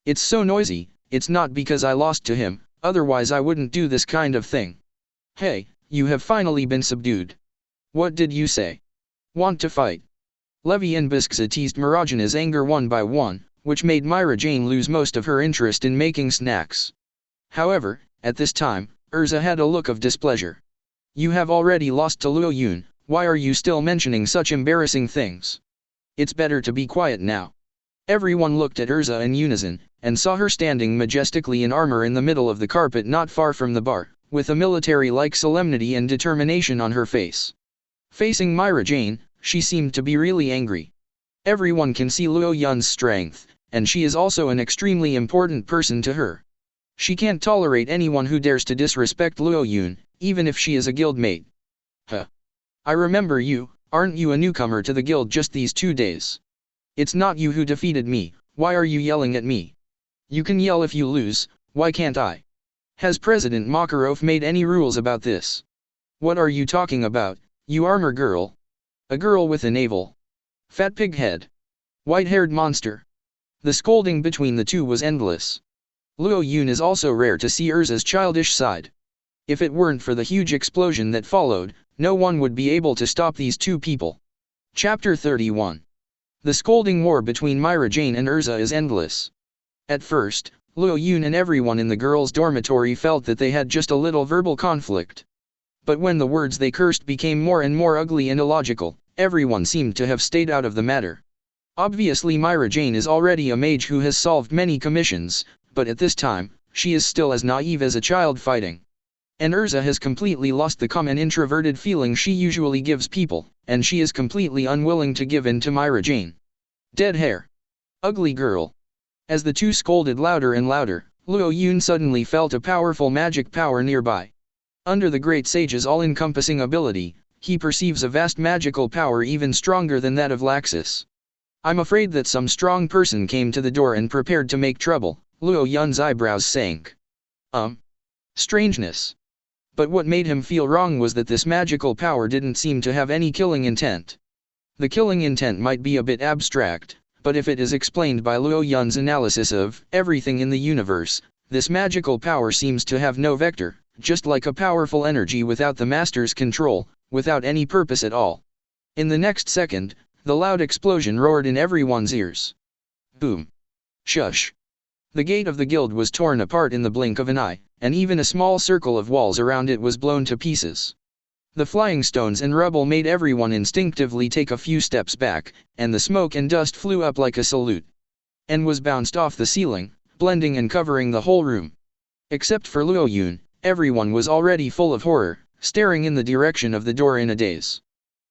It's so noisy. It's not because I lost to him, otherwise I wouldn't do this kind of thing." "Hey, you have finally been subdued. What did you say? Want to fight?" Levi and Bisksa teased Mirajana's anger one by one, which made Myra Jane lose most of her interest in making snacks. However, at this time, Erza had a look of displeasure. "You have already lost to Luo Yun, why are you still mentioning such embarrassing things? It's better to be quiet now." Everyone looked at Erza in unison, and saw her standing majestically in armor in the middle of the carpet not far from the bar, with a military-like solemnity and determination on her face. Facing Myra Jane, she seemed to be really angry. Everyone can see Luo Yun's strength, and she is also an extremely important person to her. She can't tolerate anyone who dares to disrespect Luo Yun, even if she is a guildmate. "Huh. I remember you, aren't you a newcomer to the guild just these 2 days? It's not you who defeated me, why are you yelling at me? You can yell if you lose, why can't I? Has President Makarov made any rules about this? What are you talking about, you armor girl? A girl with a navel? Fat pig head? White-haired monster?" The scolding between the two was endless. Luo Yun is also rare to see Erza's childish side. If it weren't for the huge explosion that followed, no one would be able to stop these two people. Chapter 31. The scolding war between Myra Jane and Erza is endless. At first, Luo Yun and everyone in the girls' dormitory felt that they had just a little verbal conflict. But when the words they cursed became more and more ugly and illogical, everyone seemed to have stayed out of the matter. Obviously Myra Jane is already a mage who has solved many commissions, but at this time, she is still as naive as a child fighting. And Erza has completely lost the calm and introverted feeling she usually gives people, and she is completely unwilling to give in to Myra Jane. "Dead hair. Ugly girl." As the two scolded louder and louder, Luo Yun suddenly felt a powerful magic power nearby. Under the great sage's all-encompassing ability, he perceives a vast magical power even stronger than that of Laxus. "I'm afraid that some strong person came to the door and prepared to make trouble," Luo Yun's eyebrows sank. Strangeness. But what made him feel wrong was that this magical power didn't seem to have any killing intent. The killing intent might be a bit abstract, but if it is explained by Luo Yun's analysis of everything in the universe, this magical power seems to have no vector, just like a powerful energy without the master's control, without any purpose at all. In the next second, the loud explosion roared in everyone's ears. Boom. Shush. The gate of the guild was torn apart in the blink of an eye, and even a small circle of walls around it was blown to pieces. The flying stones and rubble made everyone instinctively take a few steps back, and the smoke and dust flew up like a salute, and was bounced off the ceiling, blending and covering the whole room. Except for Luo Yun, everyone was already full of horror, staring in the direction of the door in a daze.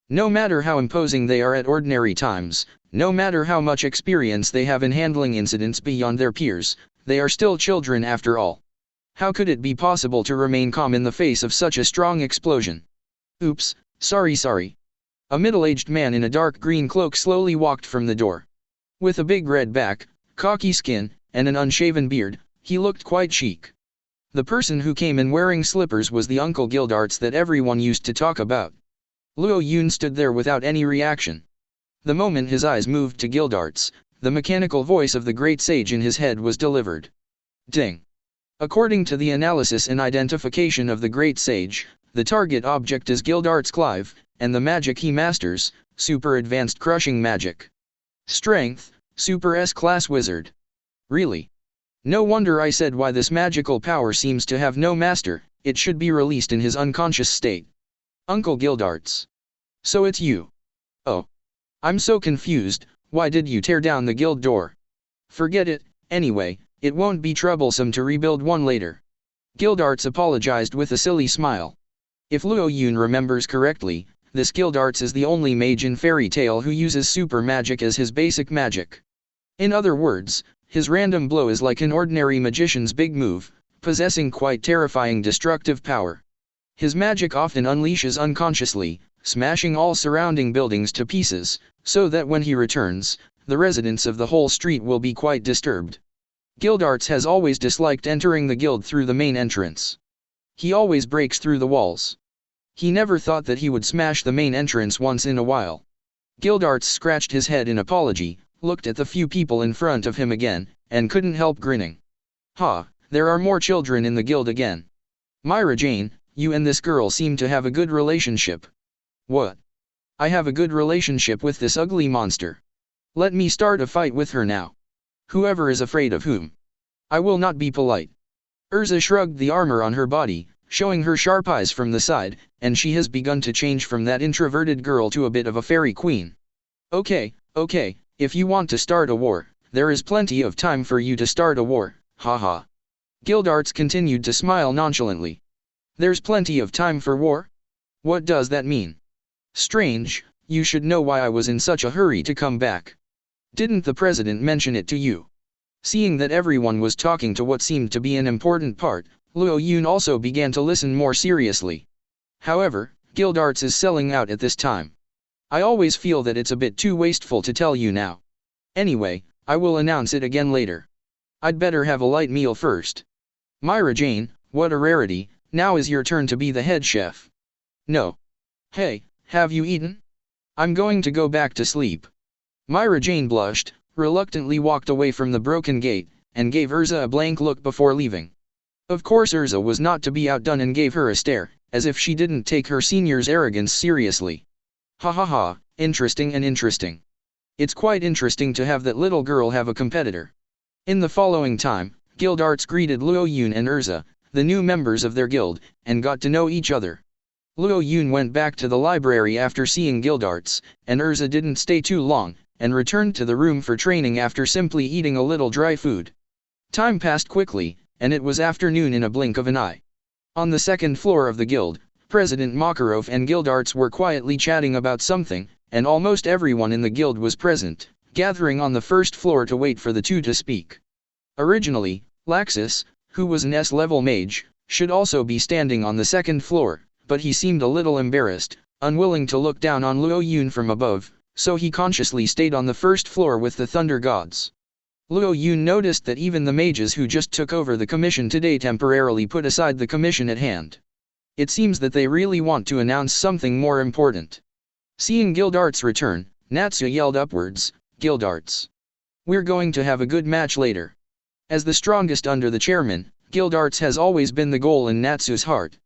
No matter how imposing they are at ordinary times, no matter how much experience they have in handling incidents beyond their peers, they are still children after all. How could it be possible to remain calm in the face of such a strong explosion? "Oops, sorry. A middle-aged man in a dark green cloak slowly walked from the door. With a big red back, cocky skin, and an unshaven beard, he looked quite chic. The person who came in wearing slippers was the Uncle Gildarts that everyone used to talk about. Luo Yun stood there without any reaction. The moment his eyes moved to Gildarts, the mechanical voice of the great sage in his head was delivered. Ding. According to the analysis and identification of the great sage, the target object is Gildarts Clive, and the magic he masters, super advanced crushing magic. Strength, Super S-class wizard. Really? No wonder I said why this magical power seems to have no master, it should be released in his unconscious state. Uncle Gildarts. So it's you. Oh. I'm so confused, why did you tear down the guild door? Forget it, anyway, it won't be troublesome to rebuild one later. Gildarts apologized with a silly smile. If Luo Yun remembers correctly, this Gildarts is the only mage in fairy tale who uses super magic as his basic magic. In other words, his random blow is like an ordinary magician's big move, possessing quite terrifying destructive power. His magic often unleashes unconsciously, smashing all surrounding buildings to pieces, so that when he returns, the residents of the whole street will be quite disturbed. Gildarts has always disliked entering the guild through the main entrance. He always breaks through the walls. He never thought that he would smash the main entrance once in a while. Gildarts scratched his head in apology, looked at the few people in front of him again, and couldn't help grinning. Ha, there are more children in the guild again. Myra Jane, you and this girl seem to have a good relationship. What? I have a good relationship with this ugly monster. Let me start a fight with her now. Whoever is afraid of whom. I will not be polite. Erza shrugged the armor on her body, showing her sharp eyes from the side, and she has begun to change from that introverted girl to a bit of a fairy queen. Okay, if you want to start a war, there is plenty of time for you to start a war, haha. Gildarts continued to smile nonchalantly. There's plenty of time for war? What does that mean? Strange, you should know why I was in such a hurry to come back. Didn't the president mention it to you? Seeing that everyone was talking to what seemed to be an important part, Luo Yun also began to listen more seriously. However, Gildarts is selling out at this time. I always feel that it's a bit too wasteful to tell you now. Anyway, I will announce it again later. I'd better have a light meal first. Myra Jane, what a rarity, now is your turn to be the head chef. No. Hey, have you eaten? I'm going to go back to sleep. Myra Jane blushed, reluctantly walked away from the broken gate, and gave Erza a blank look before leaving. Of course Erza was not to be outdone and gave her a stare, as if she didn't take her senior's arrogance seriously. Ha ha ha, interesting and interesting. It's quite interesting to have that little girl have a competitor. In the following time, Gildarts greeted Luo Yun and Erza, the new members of their guild, and got to know each other. Luo Yun went back to the library after seeing Gildarts, and Erza didn't stay too long, and returned to the room for training after simply eating a little dry food. Time passed quickly, and it was afternoon in a blink of an eye. On the second floor of the guild, President Makarov and Gildarts were quietly chatting about something, and almost everyone in the guild was present, gathering on the first floor to wait for the two to speak. Originally, Laxus, who was an S-level mage, should also be standing on the second floor, but he seemed a little embarrassed, unwilling to look down on Luo Yun from above, so he consciously stayed on the first floor with the Thunder Gods. Luo Yun noticed that even the mages who just took over the commission today temporarily put aside the commission at hand. It seems that they really want to announce something more important. Seeing Gildarts return, Natsu yelled upwards, Gildarts. We're going to have a good match later. As the strongest under the chairman, Gildarts has always been the goal in Natsu's heart.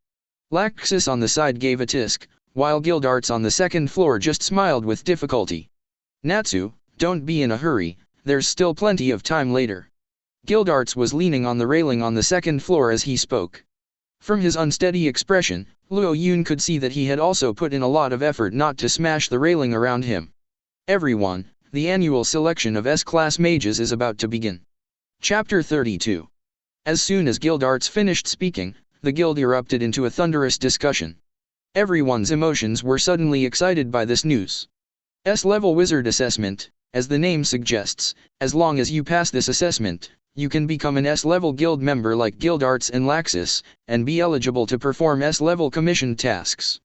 Laxus on the side gave a tisk, while Gildarts on the second floor just smiled with difficulty. Natsu, don't be in a hurry, there's still plenty of time later. Gildarts was leaning on the railing on the second floor as he spoke. From his unsteady expression, Luo Yun could see that he had also put in a lot of effort not to smash the railing around him. Everyone, the annual selection of S-class mages is about to begin. Chapter 32. As soon as Gildarts finished speaking, the guild erupted into a thunderous discussion. Everyone's emotions were suddenly excited by this news. S-level wizard assessment. As the name suggests, as long as you pass this assessment, you can become an S-level guild member like Gildarts and Laxus, and be eligible to perform S-level commissioned tasks.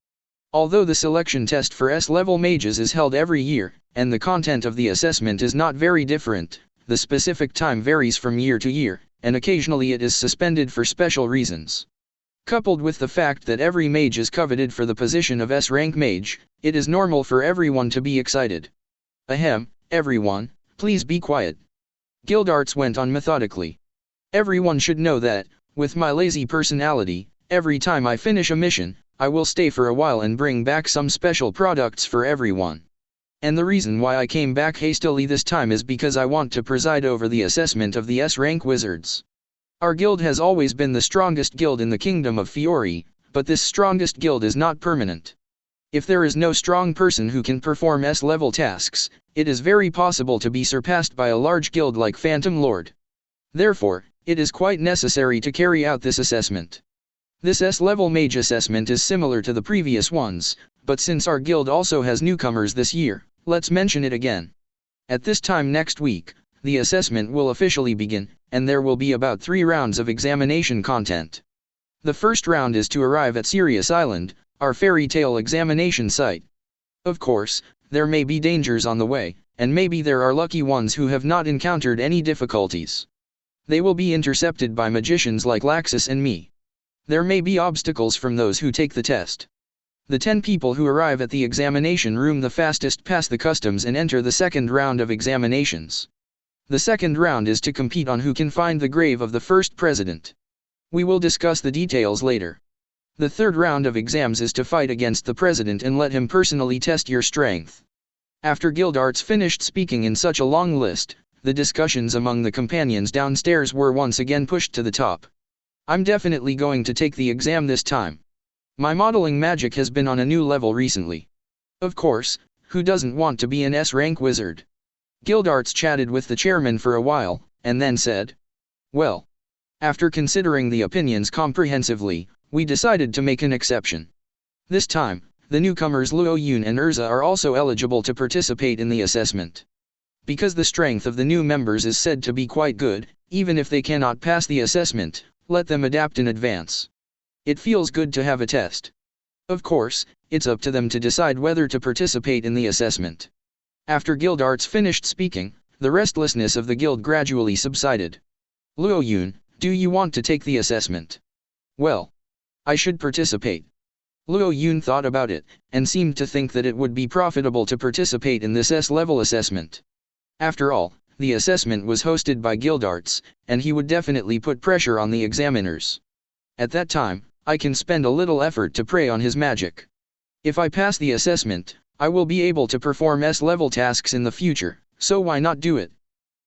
Although the selection test for S-level mages is held every year, and the content of the assessment is not very different, the specific time varies from year to year, and occasionally it is suspended for special reasons. Coupled with the fact that every mage is coveted for the position of S-rank mage, it is normal for everyone to be excited. Ahem, everyone, please be quiet. Gildarts went on methodically. Everyone should know that, with my lazy personality, every time I finish a mission, I will stay for a while and bring back some special products for everyone. And the reason why I came back hastily this time is because I want to preside over the assessment of the S-rank wizards. Our guild has always been the strongest guild in the Kingdom of Fiori, but this strongest guild is not permanent. If there is no strong person who can perform S-level tasks, it is very possible to be surpassed by a large guild like Phantom Lord. Therefore, it is quite necessary to carry out this assessment. This S-level mage assessment is similar to the previous ones, but since our guild also has newcomers this year, let's mention it again. At this time next week, the assessment will officially begin, and there will be about 3 rounds of examination content. The first round is to arrive at Sirius Island, our fairy tale examination site. Of course, there may be dangers on the way, and maybe there are lucky ones who have not encountered any difficulties. They will be intercepted by magicians like Laxus and me. There may be obstacles from those who take the test. The 10 people who arrive at the examination room the fastest pass the customs and enter the second round of examinations. The second round is to compete on who can find the grave of the first president. We will discuss the details later. The third round of exams is to fight against the president and let him personally test your strength. After Gildarts finished speaking in such a long list, the discussions among the companions downstairs were once again pushed to the top. I'm definitely going to take the exam this time. My modeling magic has been on a new level recently. Of course, who doesn't want to be an S-rank wizard? Gildarts chatted with the chairman for a while, and then said, "Well, after considering the opinions comprehensively, we decided to make an exception. This time, the newcomers Luo Yun and Erza are also eligible to participate in the assessment. Because the strength of the new members is said to be quite good, even if they cannot pass the assessment, let them adapt in advance. It feels good to have a test. Of course, it's up to them to decide whether to participate in the assessment." After Gildarts finished speaking, the restlessness of the guild gradually subsided. "Luo Yun, do you want to take the assessment?" "Well, I should participate." Luo Yun thought about it, and seemed to think that it would be profitable to participate in this S-level assessment. After all, the assessment was hosted by Gildarts, and he would definitely put pressure on the examiners. At that time, I can spend a little effort to prey on his magic. If I pass the assessment, I will be able to perform S-level tasks in the future, so why not do it?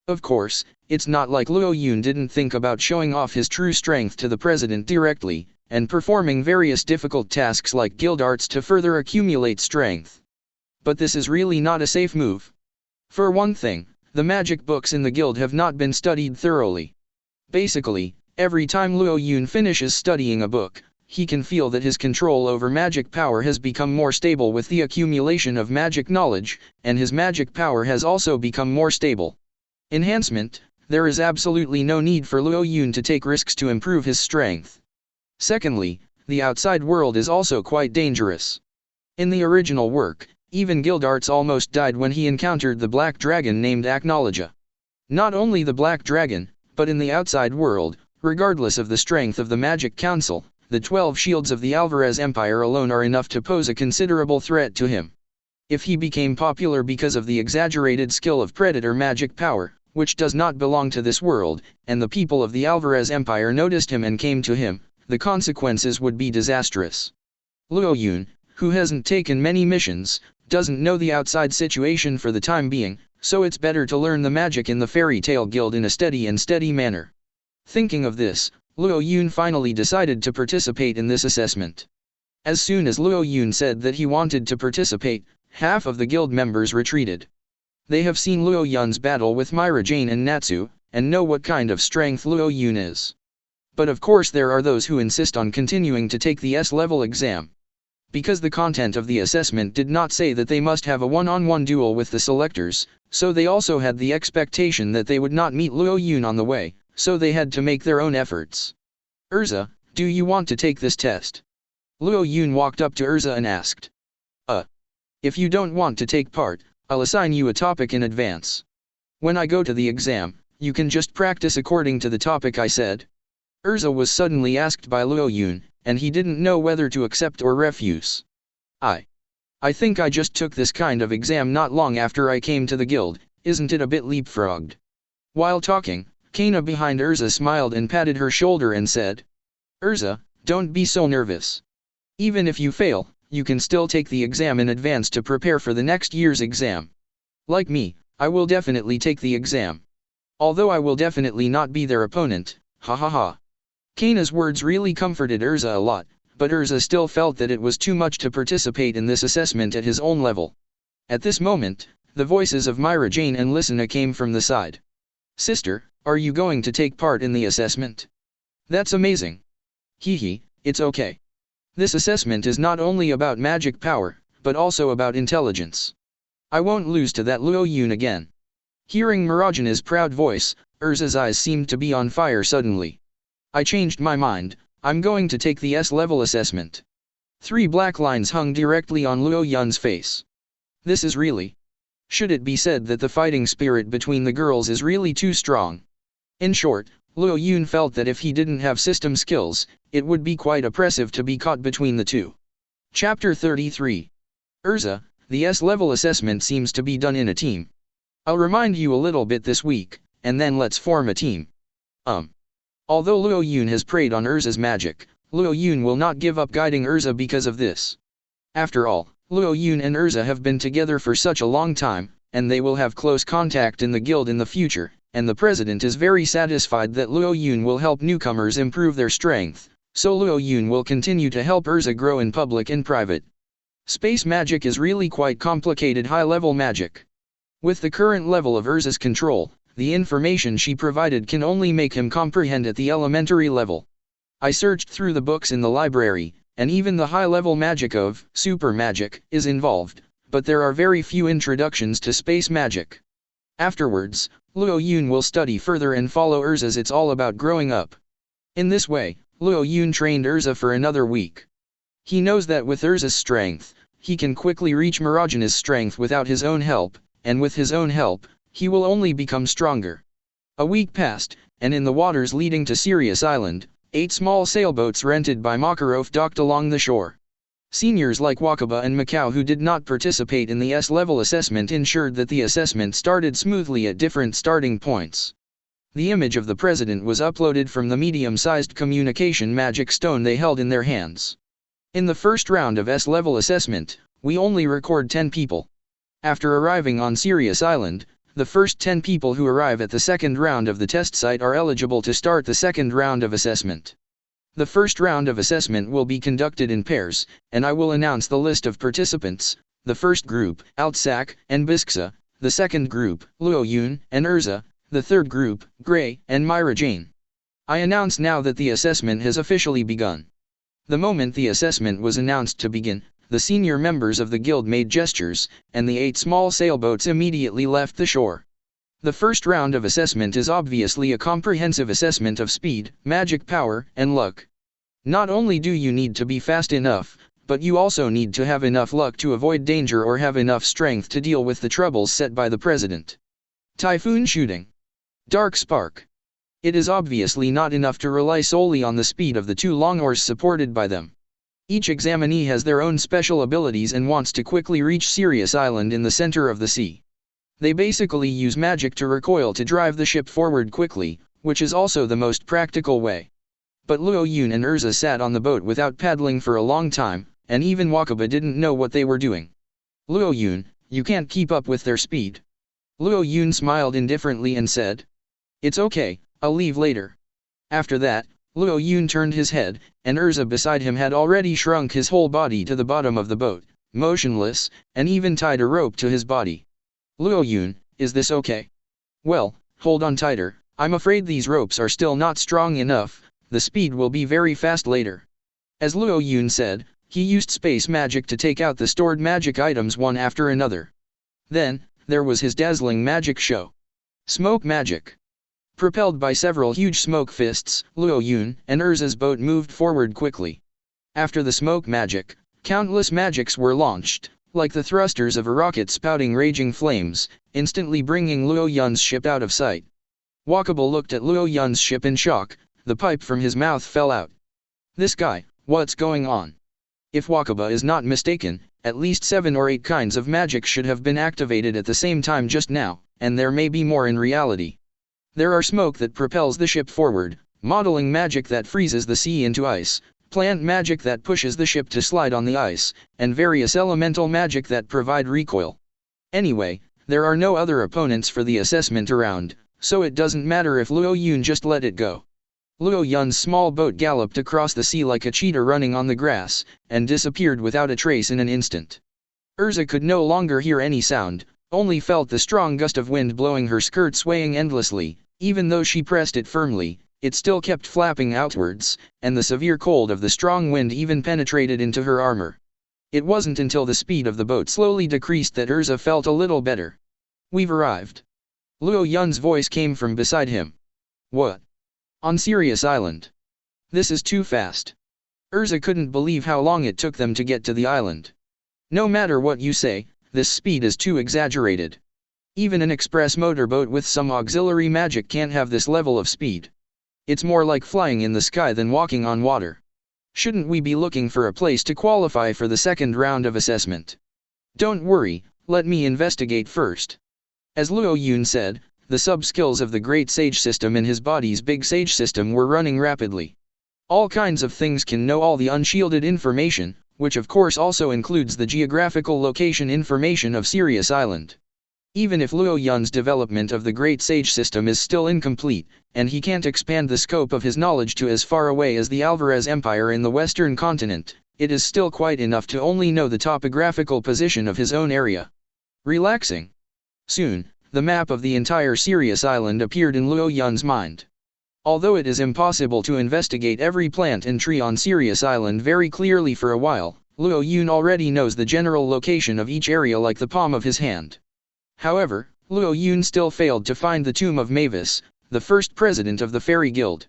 Of course, it's not like Luo Yun didn't think about showing off his true strength to the president directly, and performing various difficult tasks like Gildarts to further accumulate strength. But this is really not a safe move. For one thing, the magic books in the guild have not been studied thoroughly. Basically, every time Luo Yun finishes studying a book, he can feel that his control over magic power has become more stable with the accumulation of magic knowledge, and his magic power has also become more stable. Enhancement: there is absolutely no need for Luo Yun to take risks to improve his strength. Secondly, the outside world is also quite dangerous. In the original work, even Gildarts almost died when he encountered the black dragon named Acknowledge. Not only the black dragon, but in the outside world, regardless of the strength of the Magic Council, the 12 shields of the Alvarez Empire alone are enough to pose a considerable threat to him. If he became popular because of the exaggerated skill of predator magic power, which does not belong to this world, and the people of the Alvarez Empire noticed him and came to him, the consequences would be disastrous. Luo Yun, who hasn't taken many missions, doesn't know the outside situation for the time being, so it's better to learn the magic in the Fairy Tale Guild in a steady manner. Thinking of this, Luo Yun finally decided to participate in this assessment. As soon as Luo Yun said that he wanted to participate, half of the guild members retreated. They have seen Luo Yun's battle with Myra Jane and Natsu, and know what kind of strength Luo Yun is. But of course there are those who insist on continuing to take the S-level exam. Because the content of the assessment did not say that they must have a one-on-one duel with the selectors, so they also had the expectation that they would not meet Luo Yun on the way, so they had to make their own efforts. "Erza, do you want to take this test?" Luo Yun walked up to Erza and asked. If you don't want to take part, I'll assign you a topic in advance. When I go to the exam, you can just practice according to the topic I said." Erza was suddenly asked by Luo Yun, and he didn't know whether to accept or refuse. I think I just took this kind of exam not long after I came to the guild, isn't it a bit leapfrogged? While talking, Kana behind Erza smiled and patted her shoulder and said, Erza, don't be so nervous. Even if you fail, you can still take the exam in advance to prepare for the next year's exam. Like me, I will definitely take the exam. Although I will definitely not be their opponent, ha ha ha. Kana's words really comforted Erza a lot, but Erza still felt that it was too much to participate in this assessment at his own level. At this moment, the voices of Myra Jane and Lysina came from the side. Sister, are you going to take part in the assessment? That's amazing. Hee, it's okay. This assessment is not only about magic power, but also about intelligence. I won't lose to that Luo Yun again. Hearing Mirajana's proud voice, Erza's eyes seemed to be on fire suddenly. I changed my mind, I'm going to take the S-level assessment. 3 black lines hung directly on Luo Yun's face. This is really. Should it be said that the fighting spirit between the girls is really too strong? In short, Luo Yun felt that if he didn't have system skills, it would be quite oppressive to be caught between the two. Chapter 33. Erza, the S-level assessment seems to be done in a team. I'll remind you a little bit this week, and then let's form a team. Although Luo Yun has preyed on Erza's magic, Luo Yun will not give up guiding Erza because of this. After all, Luo Yun and Erza have been together for such a long time, and they will have close contact in the guild in the future, and the president is very satisfied that Luo Yun will help newcomers improve their strength, so Luo Yun will continue to help Erza grow in public and private. Space magic is really quite complicated high-level magic. With the current level of Erza's control, the information she provided can only make him comprehend at the elementary level. I searched through the books in the library, and even the high-level magic of super magic is involved, but there are very few introductions to space magic. Afterwards, Luo Yun will study further and follow Erza's It's All About Growing Up. In this way, Luo Yun trained Erza for another week. He knows that with Erza's strength, he can quickly reach Mirajana's strength without his own help, and with his own help, he will only become stronger. A week passed, and in the waters leading to Sirius Island, 8 small sailboats rented by Makarov docked along the shore. Seniors like Wakaba and Macau who did not participate in the S-level assessment ensured that the assessment started smoothly at different starting points. The image of the president was uploaded from the medium-sized communication magic stone they held in their hands. In the first round of S-level assessment, we only record 10 people. After arriving on Sirius Island, the first 10 people who arrive at the second round of the test site are eligible to start the second round of assessment. The first round of assessment will be conducted in pairs, and I will announce the list of participants: the first group, Altsak and Bisksa; the second group, Luo Yun and Erza; the third group, Gray and Myra Jane. I announce now that the assessment has officially begun. The moment the assessment was announced to begin, the senior members of the guild made gestures, and the 8 small sailboats immediately left the shore. The first round of assessment is obviously a comprehensive assessment of speed, magic power, and luck. Not only do you need to be fast enough, but you also need to have enough luck to avoid danger or have enough strength to deal with the troubles set by the president. Typhoon shooting. Dark spark. It is obviously not enough to rely solely on the speed of the 2 long oars supported by them. Each examinee has their own special abilities and wants to quickly reach Sirius Island in the center of the sea. They basically use magic to recoil to drive the ship forward quickly, which is also the most practical way. But Luo Yun and Erza sat on the boat without paddling for a long time, and even Wakaba didn't know what they were doing. Luo Yun, you can't keep up with their speed. Luo Yun smiled indifferently and said, It's okay, I'll leave later. After that, Luo Yun turned his head, and Erza beside him had already shrunk his whole body to the bottom of the boat, motionless, and even tied a rope to his body. Luo Yun, is this okay? Well, hold on tighter, I'm afraid these ropes are still not strong enough, the speed will be very fast later. As Luo Yun said, he used space magic to take out the stored magic items one after another. Then, there was his dazzling magic show. Smoke magic. Propelled by several huge smoke fists, Luo Yun and Erza's boat moved forward quickly. After the smoke magic, countless magics were launched, like the thrusters of a rocket spouting raging flames, instantly bringing Luo Yun's ship out of sight. Wakaba looked at Luo Yun's ship in shock, the pipe from his mouth fell out. This guy, what's going on? If Wakaba is not mistaken, at least 7 or 8 kinds of magic should have been activated at the same time just now, and there may be more in reality. There are smoke that propels the ship forward, modeling magic that freezes the sea into ice, plant magic that pushes the ship to slide on the ice, and various elemental magic that provide recoil. Anyway, there are no other opponents for the assessment around, so it doesn't matter if Luo Yun just let it go. Luo Yun's small boat galloped across the sea like a cheetah running on the grass, and disappeared without a trace in an instant. Erza could no longer hear any sound, only felt the strong gust of wind blowing her skirt swaying endlessly. Even though she pressed it firmly, it still kept flapping outwards, and the severe cold of the strong wind even penetrated into her armor. It wasn't until the speed of the boat slowly decreased that Erza felt a little better. "We've arrived." Luo Yun's voice came from beside him. "What? On Sirius Island? This is too fast." Erza couldn't believe how long it took them to get to the island. "No matter what you say, this speed is too exaggerated. Even an express motorboat with some auxiliary magic can't have this level of speed. It's more like flying in the sky than walking on water. Shouldn't we be looking for a place to qualify for the second round of assessment?" "Don't worry, let me investigate first." As Luo Yun said, the sub-skills of the Great Sage System in his body's Big Sage System were running rapidly. All kinds of things can know all the unshielded information, which of course also includes the geographical location information of Sirius Island. Even if Luo Yun's development of the Great Sage System is still incomplete, and he can't expand the scope of his knowledge to as far away as the Alvarez Empire in the western continent, it is still quite enough to only know the topographical position of his own area. Relaxing. Soon, the map of the entire Sirius Island appeared in Luo Yun's mind. Although it is impossible to investigate every plant and tree on Sirius Island very clearly for a while, Luo Yun already knows the general location of each area like the palm of his hand. However, Luo Yun still failed to find the tomb of Mavis, the first president of the Fairy Guild.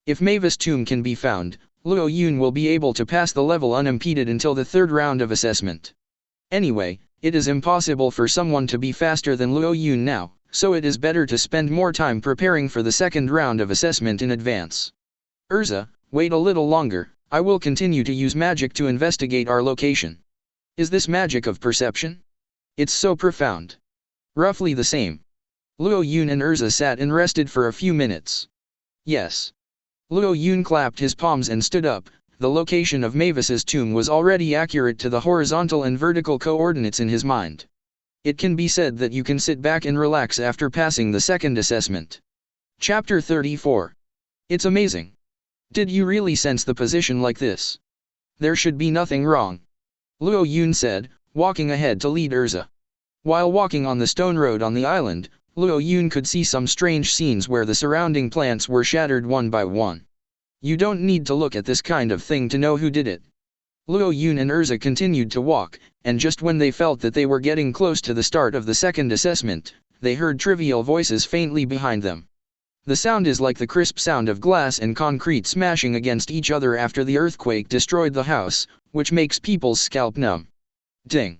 If Mavis' tomb can be found, Luo Yun will be able to pass the level unimpeded until the third round of assessment. Anyway, it is impossible for someone to be faster than Luo Yun now, so it is better to spend more time preparing for the second round of assessment in advance. "Erza, wait a little longer, I will continue to use magic to investigate our location." "Is this magic of perception?" "It's so profound." "Roughly the same." Luo Yun and Erza sat and rested for a few minutes. "Yes." Luo Yun clapped his palms and stood up. The location of Mavis's tomb was already accurate to the horizontal and vertical coordinates in his mind. It can be said that you can sit back and relax after passing the second assessment. Chapter 34. It's amazing. Did you really sense the position like this? There should be nothing wrong. Luo Yun said, walking ahead to lead Erza. While walking on the stone road on the island, Luo Yun could see some strange scenes where the surrounding plants were shattered one by one. You don't need to look at this kind of thing to know who did it. Luo Yun and Erza continued to walk, and just when they felt that they were getting close to the start of the second assessment, they heard trivial voices faintly behind them. The sound is like the crisp sound of glass and concrete smashing against each other after the earthquake destroyed the house, which makes people's scalp numb. Ding.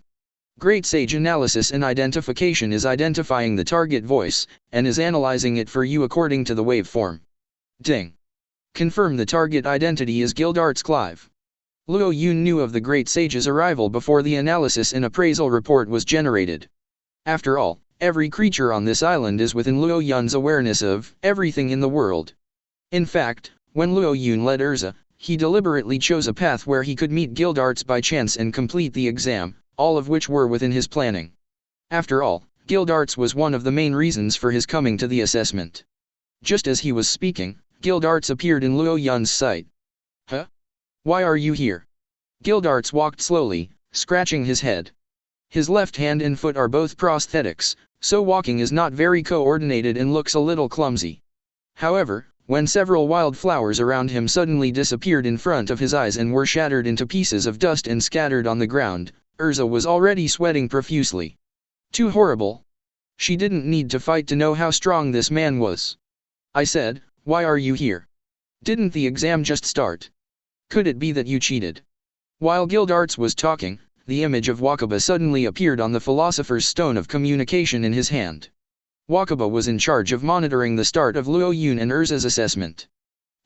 Great Sage Analysis and Identification is identifying the target voice, and is analyzing it for you according to the waveform. Ding. Confirm the target identity is Gildarts Clive. Luo Yun knew of the Great Sage's arrival before the analysis and appraisal report was generated. After all, every creature on this island is within Luo Yun's awareness of everything in the world. In fact, when Luo Yun led Erza, he deliberately chose a path where he could meet Gildarts by chance and complete the exam, all of which were within his planning. After all, Gildarts was one of the main reasons for his coming to the assessment. Just as he was speaking, Gildarts appeared in Luo Yun's sight. Huh? Why are you here? Gildarts walked slowly, scratching his head. His left hand and foot are both prosthetics, so walking is not very coordinated and looks a little clumsy. However, when several wildflowers around him suddenly disappeared in front of his eyes and were shattered into pieces of dust and scattered on the ground, Erza was already sweating profusely. Too horrible. She didn't need to fight to know how strong this man was. I said, why are you here? Didn't the exam just start? Could it be that you cheated? While Gildarts was talking, the image of Wakaba suddenly appeared on the Philosopher's Stone of Communication in his hand. Wakaba was in charge of monitoring the start of Luo Yun and Erza's assessment.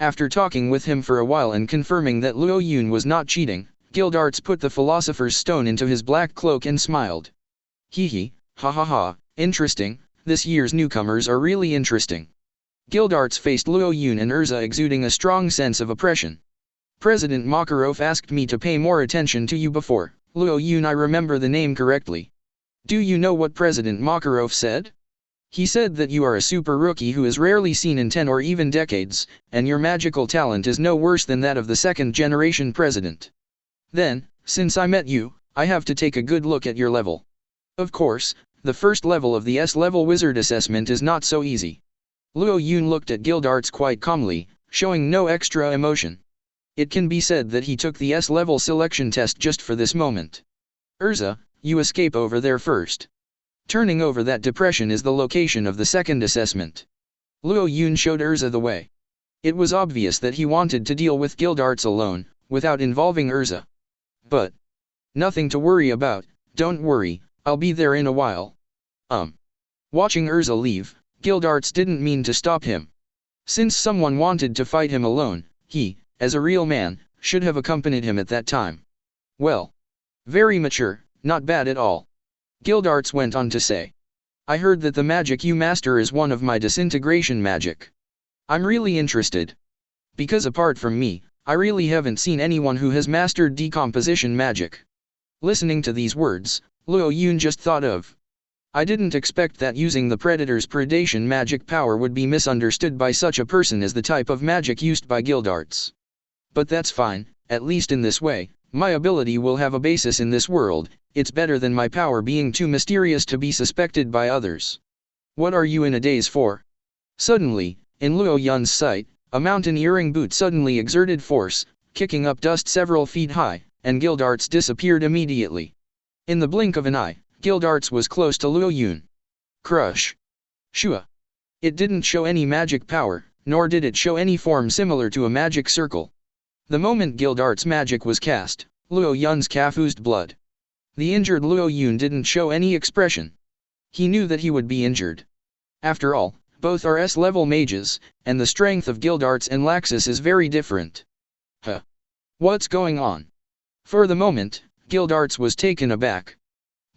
After talking with him for a while and confirming that Luo Yun was not cheating, Gildarts put the Philosopher's Stone into his black cloak and smiled. Hee, ha ha ha, interesting, this year's newcomers are really interesting. Gildarts faced Luo Yun and Erza exuding a strong sense of oppression. President Makarov asked me to pay more attention to you before, Luo Yun, I remember the name correctly. Do you know what President Makarov said? He said that you are a super rookie who is rarely seen in 10 or even decades, and your magical talent is no worse than that of the second-generation president. Then, since I met you, I have to take a good look at your level. Of course, the first level of the S-level wizard assessment is not so easy. Luo Yun looked at Gildarts quite calmly, showing no extra emotion. It can be said that he took the S-level selection test just for this moment. Erza, you escape over there first. Turning over that depression is the location of the second assessment. Luo Yun showed Erza the way. It was obvious that he wanted to deal with Gildarts alone, without involving Erza. But nothing to worry about, don't worry, I'll be there in a while. Watching Erza leave, Gildarts didn't mean to stop him. Since someone wanted to fight him alone, he, as a real man, should have accompanied him at that time. Well, very mature, not bad at all. Gildarts went on to say. I heard that the magic you master is one of my disintegration magic. I'm really interested. Because apart from me, I really haven't seen anyone who has mastered decomposition magic. Listening to these words, Luo Yun just thought of. I didn't expect that using the Predator's predation magic power would be misunderstood by such a person as the type of magic used by Gildarts. But that's fine, at least in this way, my ability will have a basis in this world, it's better than my power being too mysterious to be suspected by others. What are you in a daze for? Suddenly, in Luo Yun's sight, a mountaineering boot suddenly exerted force, kicking up dust several feet high, and Gildarts disappeared immediately. In the blink of an eye, Gildarts was close to Luo Yun. Crush. Shua. It didn't show any magic power, nor did it show any form similar to a magic circle. The moment Gildarts' magic was cast, Luo Yun's calf oozed blood. The injured Luo Yun didn't show any expression. He knew that he would be injured. After all, both are S-level mages, and the strength of Gildarts and Laxus is very different. Huh. What's going on? For the moment, Gildarts was taken aback.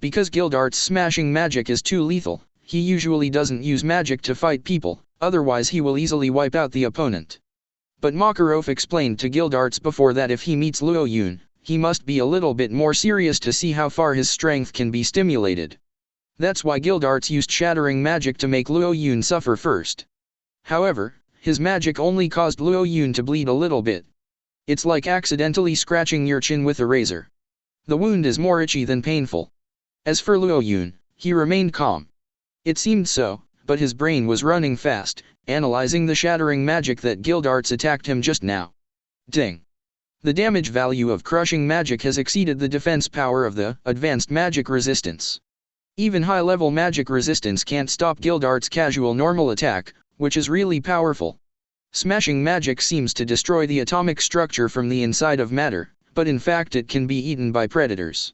Because Gildarts' smashing magic is too lethal, he usually doesn't use magic to fight people, otherwise he will easily wipe out the opponent. But Makarov explained to Gildarts before that if he meets Luo Yun, he must be a little bit more serious to see how far his strength can be stimulated. That's why Gildarts used shattering magic to make Luo Yun suffer first. However, his magic only caused Luo Yun to bleed a little bit. It's like accidentally scratching your chin with a razor. The wound is more itchy than painful. As for Luo Yun, he remained calm. It seemed so, but his brain was running fast, analyzing the shattering magic that Gildarts attacked him just now. Ding! The damage value of crushing magic has exceeded the defense power of the advanced magic resistance. Even high-level magic resistance can't stop Gildarts' casual normal attack, which is really powerful. Smashing magic seems to destroy the atomic structure from the inside of matter, but in fact it can be eaten by predators.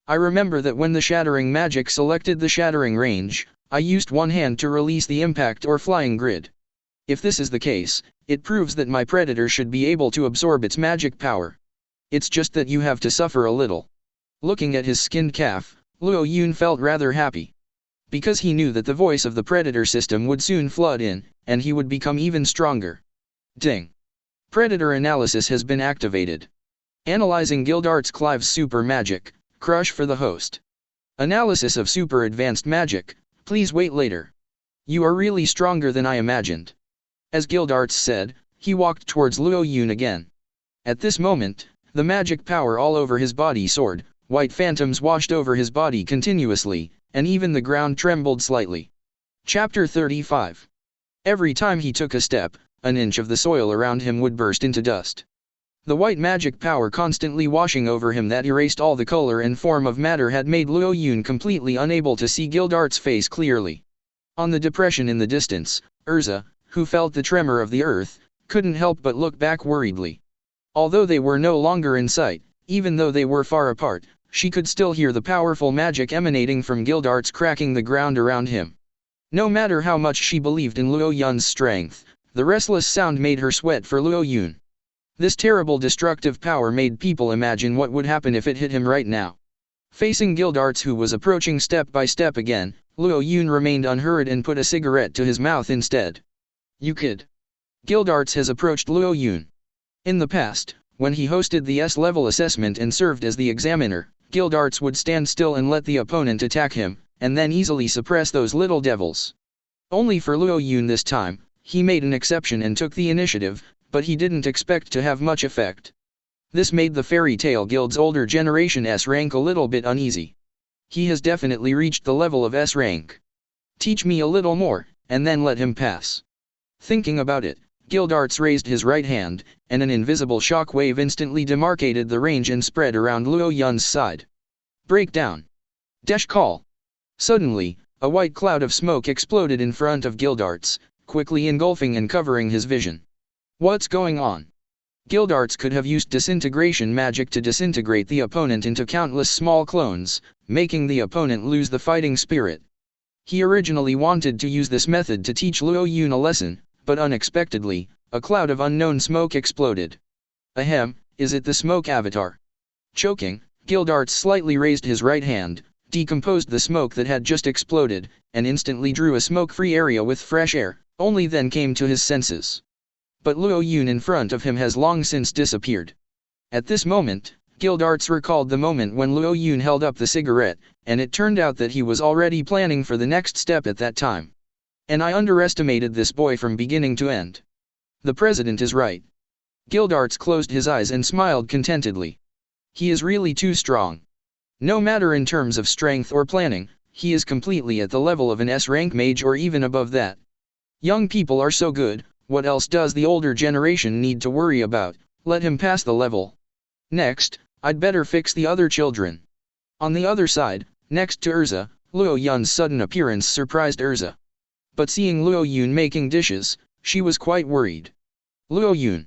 I remember that when the shattering magic selected the shattering range, I used one hand to release the impact or flying grid. If this is the case, it proves that my predator should be able to absorb its magic power. It's just that you have to suffer a little. Looking at his skinned calf, Luo Yun felt rather happy. Because he knew that the voice of the predator system would soon flood in, and he would become even stronger. Ding! Predator analysis has been activated. Analyzing Gildarts' Clive's super magic, crush for the host. Analysis of super advanced magic, please wait later. You are really stronger than I imagined. As Gildarts said, he walked towards Luo Yun again. At this moment, the magic power all over his body soared, white phantoms washed over his body continuously, and even the ground trembled slightly. Chapter 35. Every time he took a step, an inch of the soil around him would burst into dust. The white magic power constantly washing over him that erased all the color and form of matter had made Luo Yun completely unable to see Gildarts' face clearly. On the depression in the distance, Erza, who felt the tremor of the earth, couldn't help but look back worriedly. Although they were no longer in sight, even though they were far apart, she could still hear the powerful magic emanating from Gildarts cracking the ground around him. No matter how much she believed in Luo Yun's strength, the restless sound made her sweat for Luo Yun. This terrible destructive power made people imagine what would happen if it hit him right now. Facing Gildarts, who was approaching step by step again, Luo Yun remained unhurried and put a cigarette to his mouth instead. "You kid." Gildarts has approached Luo Yun. In the past, when he hosted the S-level assessment and served as the examiner, Gildarts would stand still and let the opponent attack him, and then easily suppress those little devils. Only for Luo Yun this time, he made an exception and took the initiative, but he didn't expect to have much effect. This made the Fairy Tale Guild's older generation S rank a little bit uneasy. He has definitely reached the level of S rank. Teach me a little more, and then let him pass. Thinking about it, Gildarts raised his right hand, and an invisible shock wave instantly demarcated the range and spread around Luo Yun's side. Breakdown. Dash call. Suddenly, a white cloud of smoke exploded in front of Gildarts, quickly engulfing and covering his vision. What's going on? Gildarts could have used disintegration magic to disintegrate the opponent into countless small clones, making the opponent lose the fighting spirit. He originally wanted to use this method to teach Luo Yun a lesson, but unexpectedly, a cloud of unknown smoke exploded. Ahem, is it the smoke avatar? Choking, Gildarts slightly raised his right hand, decomposed the smoke that had just exploded, and instantly drew a smoke-free area with fresh air, only then came to his senses. But Luo Yun in front of him has long since disappeared. At this moment, Gildarts recalled the moment when Luo Yun held up the cigarette, and it turned out that he was already planning for the next step at that time. And I underestimated this boy from beginning to end. The president is right. Gildarts closed his eyes and smiled contentedly. He is really too strong. No matter in terms of strength or planning, he is completely at the level of an S-rank mage or even above that. Young people are so good, what else does the older generation need to worry about? Let him pass the level. Next, I'd better fix the other children. On the other side, next to Erza, Luo Yun's sudden appearance surprised Erza. But seeing Luo Yun making dishes, she was quite worried. Luo Yun.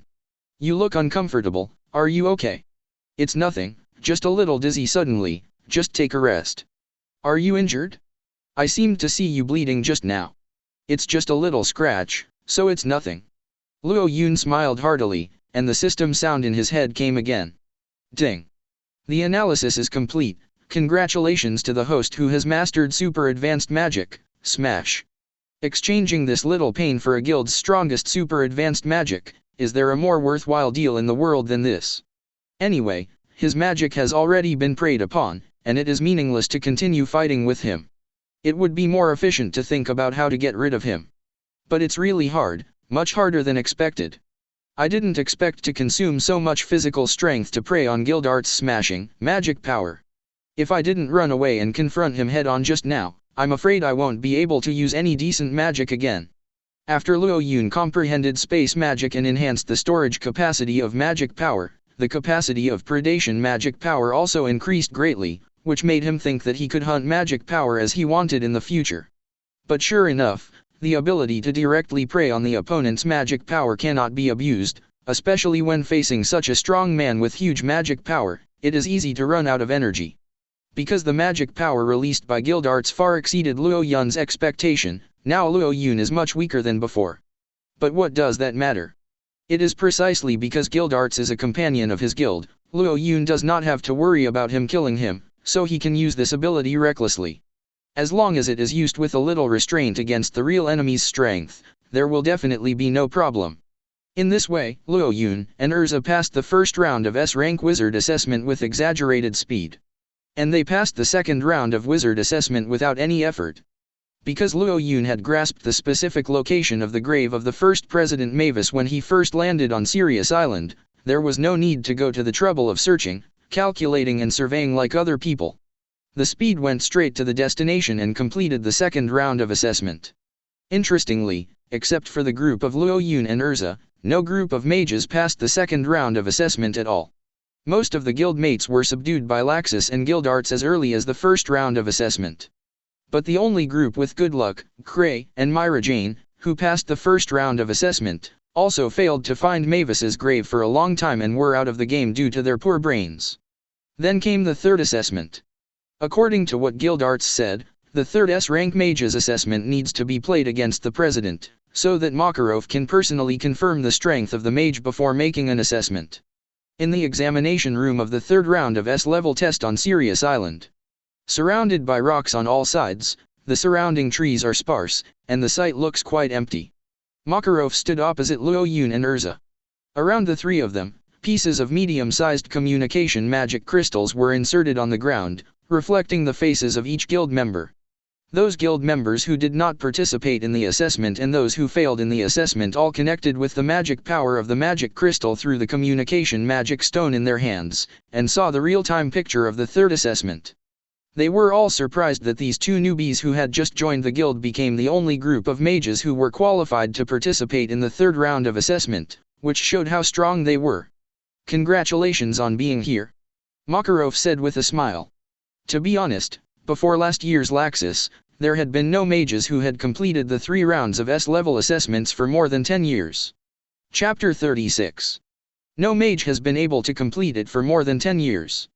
You look uncomfortable, are you okay? It's nothing, just a little dizzy suddenly, just take a rest. Are you injured? I seemed to see you bleeding just now. It's just a little scratch, so it's nothing. Luo Yun smiled heartily, and the system sound in his head came again. Ding. The analysis is complete. Congratulations to the host who has mastered super advanced magic, smash. Exchanging this little pain for a guild's strongest super advanced magic, is there a more worthwhile deal in the world than this? Anyway, his magic has already been preyed upon, and it is meaningless to continue fighting with him. It would be more efficient to think about how to get rid of him. But it's really hard, much harder than expected. I didn't expect to consume so much physical strength to prey on Gildarts' smashing magic power. If I didn't run away and confront him head-on just now, I'm afraid I won't be able to use any decent magic again. After Luo Yun comprehended space magic and enhanced the storage capacity of magic power, the capacity of predation magic power also increased greatly, which made him think that he could hunt magic power as he wanted in the future. But sure enough, the ability to directly prey on the opponent's magic power cannot be abused, especially when facing such a strong man with huge magic power. It is easy to run out of energy. Because the magic power released by Gildarts far exceeded Luo Yun's expectation, now Luo Yun is much weaker than before. But what does that matter? It is precisely because Gildarts is a companion of his guild, Luo Yun does not have to worry about him killing him, so he can use this ability recklessly. As long as it is used with a little restraint against the real enemy's strength, there will definitely be no problem. In this way, Luo Yun and Erza passed the first round of S-rank wizard assessment with exaggerated speed. And they passed the second round of wizard assessment without any effort. Because Luo Yun had grasped the specific location of the grave of the first President Mavis when he first landed on Sirius Island, there was no need to go to the trouble of searching, calculating and surveying like other people. The speed went straight to the destination and completed the second round of assessment. Interestingly, except for the group of Luo Yun and Erza, no group of mages passed the second round of assessment at all. Most of the guild mates were subdued by Laxus and Gildarts as early as the first round of assessment. But the only group with good luck, Cray and Myra Jane, who passed the first round of assessment, also failed to find Mavis's grave for a long time and were out of the game due to their poor brains. Then came the third assessment. According to what Gildarts said, the third S-rank mage's assessment needs to be played against the president, so that Makarov can personally confirm the strength of the mage before making an assessment. In the examination room of the third round of S-level test on Sirius Island. Surrounded by rocks on all sides, the surrounding trees are sparse, and the site looks quite empty. Makarov stood opposite Luo Yun and Erza. Around the three of them, pieces of medium-sized communication magic crystals were inserted on the ground, reflecting the faces of each guild member. Those guild members who did not participate in the assessment and those who failed in the assessment all connected with the magic power of the magic crystal through the communication magic stone in their hands, and saw the real-time picture of the third assessment. They were all surprised that these two newbies who had just joined the guild became the only group of mages who were qualified to participate in the third round of assessment, which showed how strong they were. "Congratulations on being here," Makarov said with a smile. To be honest, before last year's Laxus, there had been no mages who had completed the 3 rounds of S-level assessments for more than 10 years. Chapter 36. No mage has been able to complete it for more than 10 years.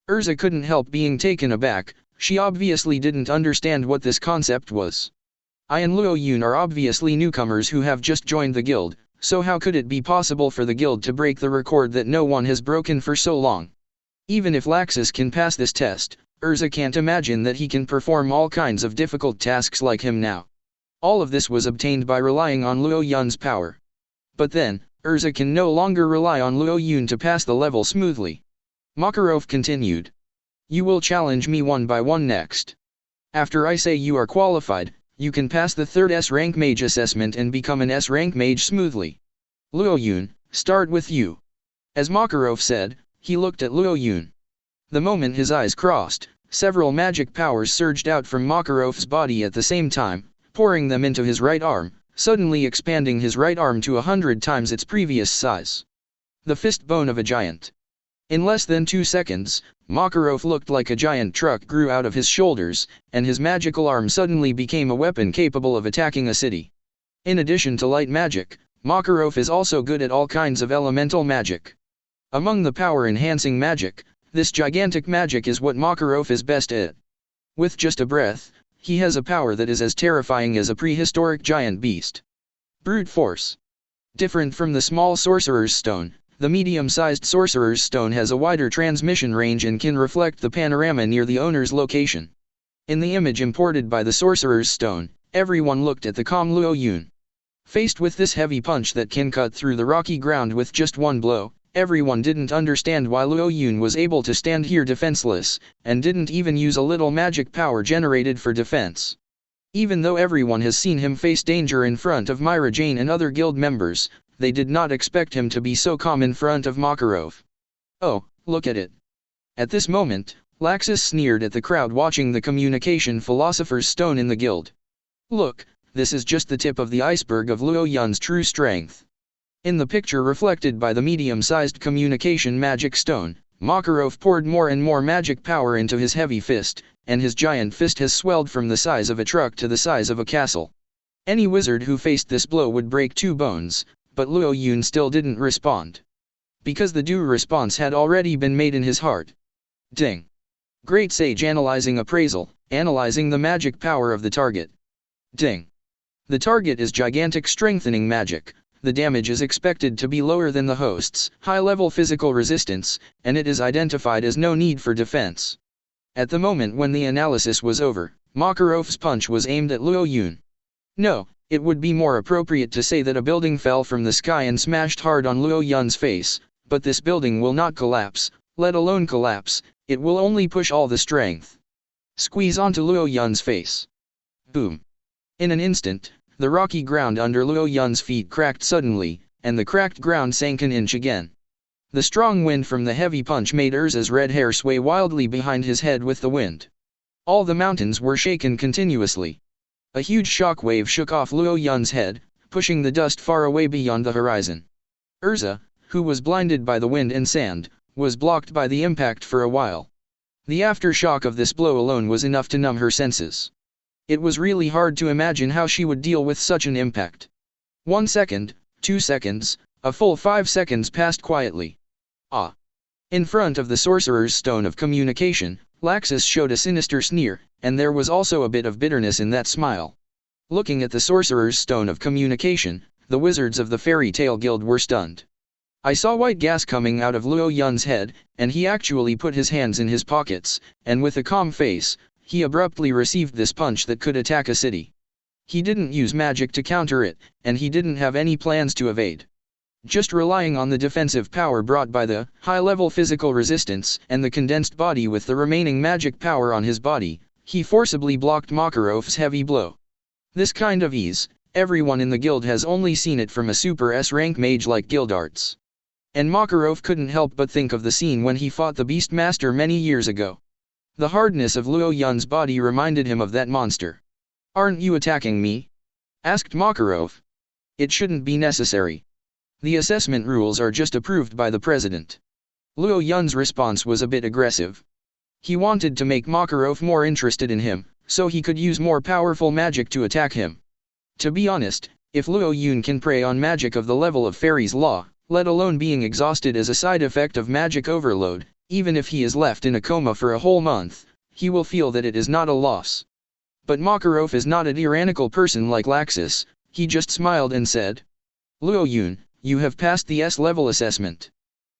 Erza couldn't help being taken aback. She obviously didn't understand what this concept was. I and Luo Yun are obviously newcomers who have just joined the guild, so how could it be possible for the guild to break the record that no one has broken for so long? Even if Laxus can pass this test, Erza can't imagine that he can perform all kinds of difficult tasks like him now. All of this was obtained by relying on Luo Yun's power. But then, Erza can no longer rely on Luo Yun to pass the level smoothly. Makarov continued. You will challenge me one by one next. After I say you are qualified, you can pass the third S-rank mage assessment and become an S-rank mage smoothly. Luo Yun, start with you. As Makarov said, he looked at Luo Yun. The moment his eyes crossed, several magic powers surged out from Makarov's body at the same time, pouring them into his right arm, suddenly expanding his right arm to 100 times its previous size. The fist bone of a giant. In less than 2 seconds, Makarov looked like a giant truck grew out of his shoulders, and his magical arm suddenly became a weapon capable of attacking a city. In addition to light magic, Makarov is also good at all kinds of elemental magic. Among the power-enhancing magic, this gigantic magic is what Makarov is best at. With just a breath, he has a power that is as terrifying as a prehistoric giant beast. Brute force. Different from the small sorcerer's stone, the medium-sized sorcerer's stone has a wider transmission range and can reflect the panorama near the owner's location. In the image imported by the sorcerer's stone, everyone looked at the calm Luo Yun. Faced with this heavy punch that can cut through the rocky ground with just one blow, everyone didn't understand why Luo Yun was able to stand here defenseless, and didn't even use a little magic power generated for defense. Even though everyone has seen him face danger in front of Myra Jane and other guild members, they did not expect him to be so calm in front of Makarov. Oh, look at it. At this moment, Laxus sneered at the crowd watching the communication philosopher's stone in the guild. Look, this is just the tip of the iceberg of Luo Yun's true strength. In the picture reflected by the medium-sized communication magic stone, Makarov poured more and more magic power into his heavy fist, and his giant fist has swelled from the size of a truck to the size of a castle. Any wizard who faced this blow would break 2 bones, but Luo Yun still didn't respond. Because the due response had already been made in his heart. Ding. Great sage analyzing appraisal, analyzing the magic power of the target. Ding. The target is gigantic strengthening magic. The damage is expected to be lower than the host's high-level physical resistance, and it is identified as no need for defense. At the moment when the analysis was over, Makarov's punch was aimed at Luo Yun. No, it would be more appropriate to say that a building fell from the sky and smashed hard on Luo Yun's face, but this building will not collapse, let alone collapse, it will only push all the strength. Squeeze onto Luo Yun's face. Boom. In an instant, the rocky ground under Luo Yun's feet cracked suddenly, and the cracked ground sank an inch again. The strong wind from the heavy punch made Erza's red hair sway wildly behind his head with the wind. All the mountains were shaken continuously. A huge shock wave shook off Luo Yun's head, pushing the dust far away beyond the horizon. Erza, who was blinded by the wind and sand, was blocked by the impact for a while. The aftershock of this blow alone was enough to numb her senses. It was really hard to imagine how she would deal with such an impact. 1 second, 2 seconds, a full 5 seconds passed quietly. Ah! In front of the sorcerer's stone of communication, Laxus showed a sinister sneer, and there was also a bit of bitterness in that smile. Looking at the Sorcerer's Stone of Communication, the wizards of the Fairy Tale Guild were stunned. I saw white gas coming out of Luo Yun's head, and he actually put his hands in his pockets, and with a calm face, he abruptly received this punch that could attack a city. He didn't use magic to counter it, and he didn't have any plans to evade. Just relying on the defensive power brought by the high-level physical resistance and the condensed body with the remaining magic power on his body, he forcibly blocked Makarov's heavy blow. This kind of ease, everyone in the guild has only seen it from a super S-rank mage like Guildarts. And Makarov couldn't help but think of the scene when he fought the Beastmaster many years ago. The hardness of Luo Yun's body reminded him of that monster. "Aren't you attacking me?" asked Makarov. "It shouldn't be necessary. The assessment rules are just approved by the president." Luo Yun's response was a bit aggressive. He wanted to make Makarov more interested in him, so he could use more powerful magic to attack him. To be honest, if Luo Yun can prey on magic of the level of Fairy's Law, let alone being exhausted as a side effect of magic overload, even if he is left in a coma for a whole month, he will feel that it is not a loss. But Makarov is not a tyrannical person like Laxus. He just smiled and said, "Luo Yun, you have passed the S-level assessment.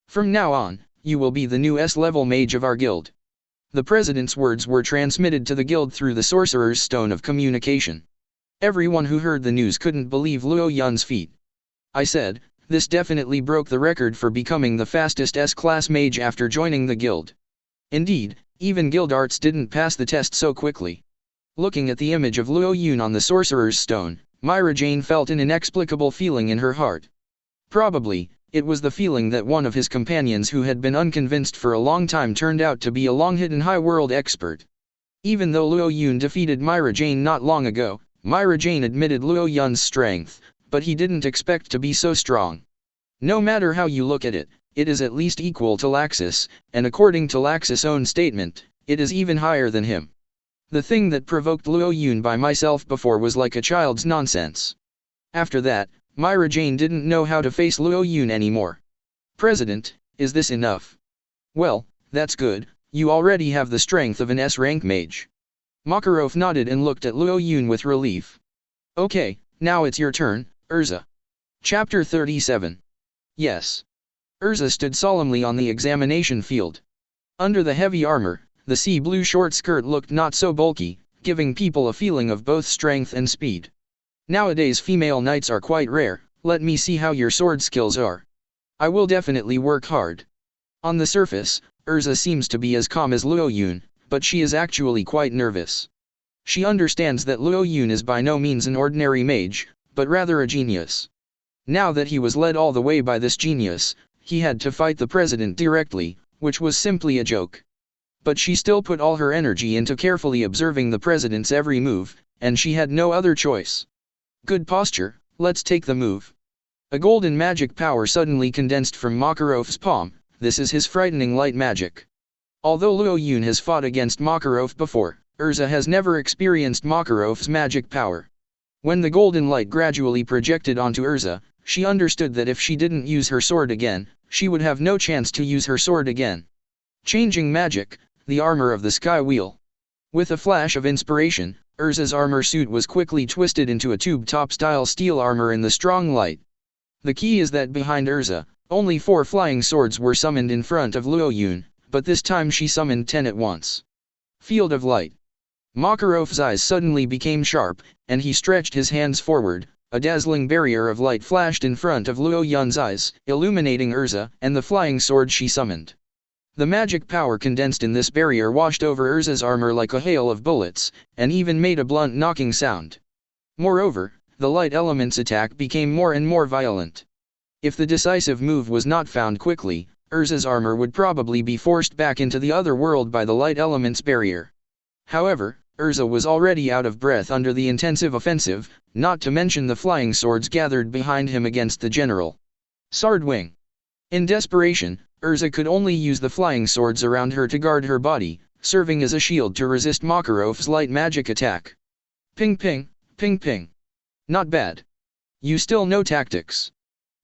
From now on, you will be the new S-level mage of our guild." The president's words were transmitted to the guild through the Sorcerer's Stone of Communication. Everyone who heard the news couldn't believe Luo Yun's feat. I said, "This definitely broke the record for becoming the fastest S-class mage after joining the guild." Indeed, even Guildarts didn't pass the test so quickly. Looking at the image of Luo Yun on the Sorcerer's Stone, Myra Jane felt an inexplicable feeling in her heart. Probably, it was the feeling that one of his companions who had been unconvinced for a long time turned out to be a long-hidden high-world expert. Even though Luo Yun defeated Myra Jane not long ago, Myra Jane admitted Luo Yun's strength, but he didn't expect to be so strong. No matter how you look at it, it is at least equal to Laxus, and according to Laxus' own statement, it is even higher than him. The thing that provoked Luo Yun by myself before was like a child's nonsense. After that, Myra Jane didn't know how to face Luo Yun anymore. "President, is this enough?" "Well, that's good, you already have the strength of an S-rank mage." Makarov nodded and looked at Luo Yun with relief. "Okay, now it's your turn, Erza." Chapter 37. Yes. Erza stood solemnly on the examination field. Under the heavy armor, the sea blue short skirt looked not so bulky, giving people a feeling of both strength and speed. "Nowadays female knights are quite rare, let me see how your sword skills are. I will definitely work hard." On the surface, Erza seems to be as calm as Luo Yun, but she is actually quite nervous. She understands that Luo Yun is by no means an ordinary mage, but rather a genius. Now that he was led all the way by this genius, he had to fight the president directly, which was simply a joke. But she still put all her energy into carefully observing the president's every move, and she had no other choice. "Good posture, let's take the move." A golden magic power suddenly condensed from Makarov's palm. This is his frightening light magic. Although Luo Yun has fought against Makarov before, Erza has never experienced Makarov's magic power. When the golden light gradually projected onto Erza, she understood that if she didn't use her sword again, she would have no chance to use her sword again. Changing magic, the armor of the Sky Wheel. With a flash of inspiration, Erza's armor suit was quickly twisted into a tube-top style steel armor in the strong light. The key is that behind Erza, only 4 flying swords were summoned in front of Luo Yun, but this time she summoned 10 at once. Field of light. Makarov's eyes suddenly became sharp, and he stretched his hands forward. A dazzling barrier of light flashed in front of Luo Yun's eyes, illuminating Erza and the flying sword she summoned. The magic power condensed in this barrier washed over Erza's armor like a hail of bullets, and even made a blunt knocking sound. Moreover, the light element's attack became more and more violent. If the decisive move was not found quickly, Erza's armor would probably be forced back into the other world by the light element's barrier. However, Erza was already out of breath under the intensive offensive, not to mention the flying swords gathered behind him against the general. Swordwing. In desperation, Erza could only use the flying swords around her to guard her body, serving as a shield to resist Makarov's light magic attack. Ping ping, ping ping. Not bad. You still know tactics.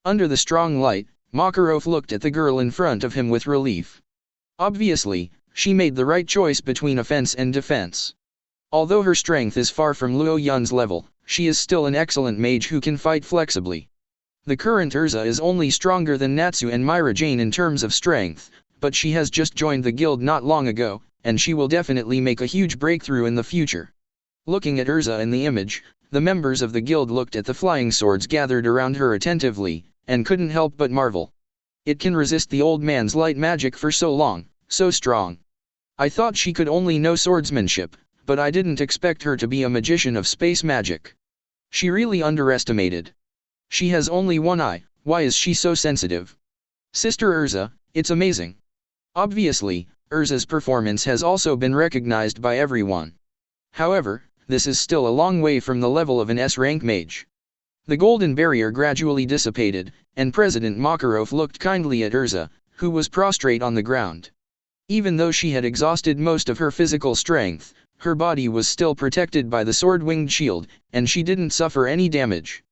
Under the strong light, Makarov looked at the girl in front of him with relief. Obviously, she made the right choice between offense and defense. Although her strength is far from Luo Yun's level, she is still an excellent mage who can fight flexibly. The current Erza is only stronger than Natsu and Myra Jane in terms of strength, but she has just joined the guild not long ago, and she will definitely make a huge breakthrough in the future. Looking at Erza in the image, the members of the guild looked at the flying swords gathered around her attentively, and couldn't help but marvel. It can resist the old man's light magic for so long, so strong. I thought she could only know swordsmanship, but I didn't expect her to be a magician of space magic. She really underestimated. She has only one eye, why is she so sensitive? Sister Erza, it's amazing. Obviously, Erza's performance has also been recognized by everyone. However, this is still a long way from the level of an S-rank mage. The golden barrier gradually dissipated, and President Makarov looked kindly at Erza, who was prostrate on the ground. Even though she had exhausted most of her physical strength, her body was still protected by the sword-winged shield, and she didn't suffer any damage.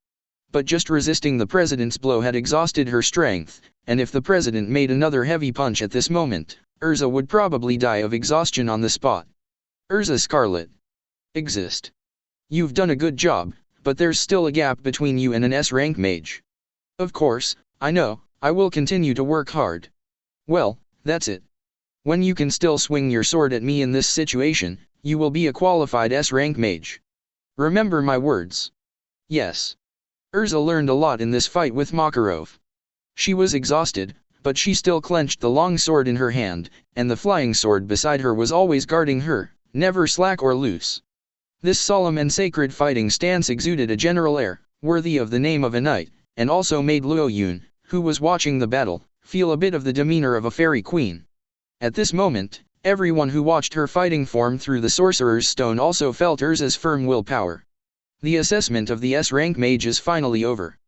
But just resisting the president's blow had exhausted her strength, and if the president made another heavy punch at this moment, Erza would probably die of exhaustion on the spot. Erza Scarlet. Exist. You've done a good job, but there's still a gap between you and an S-rank mage. Of course, I know, I will continue to work hard. Well, that's it. When you can still swing your sword at me in this situation, you will be a qualified S-rank mage. Remember my words. Yes. Erza learned a lot in this fight with Makarov. She was exhausted, but she still clenched the long sword in her hand, and the flying sword beside her was always guarding her, never slack or loose. This solemn and sacred fighting stance exuded a general air, worthy of the name of a knight, and also made Luo Yun, who was watching the battle, feel a bit of the demeanor of a fairy queen. At this moment, everyone who watched her fighting form through the Sorcerer's Stone also felt Erza's firm willpower. The assessment of the S-rank mage is finally over.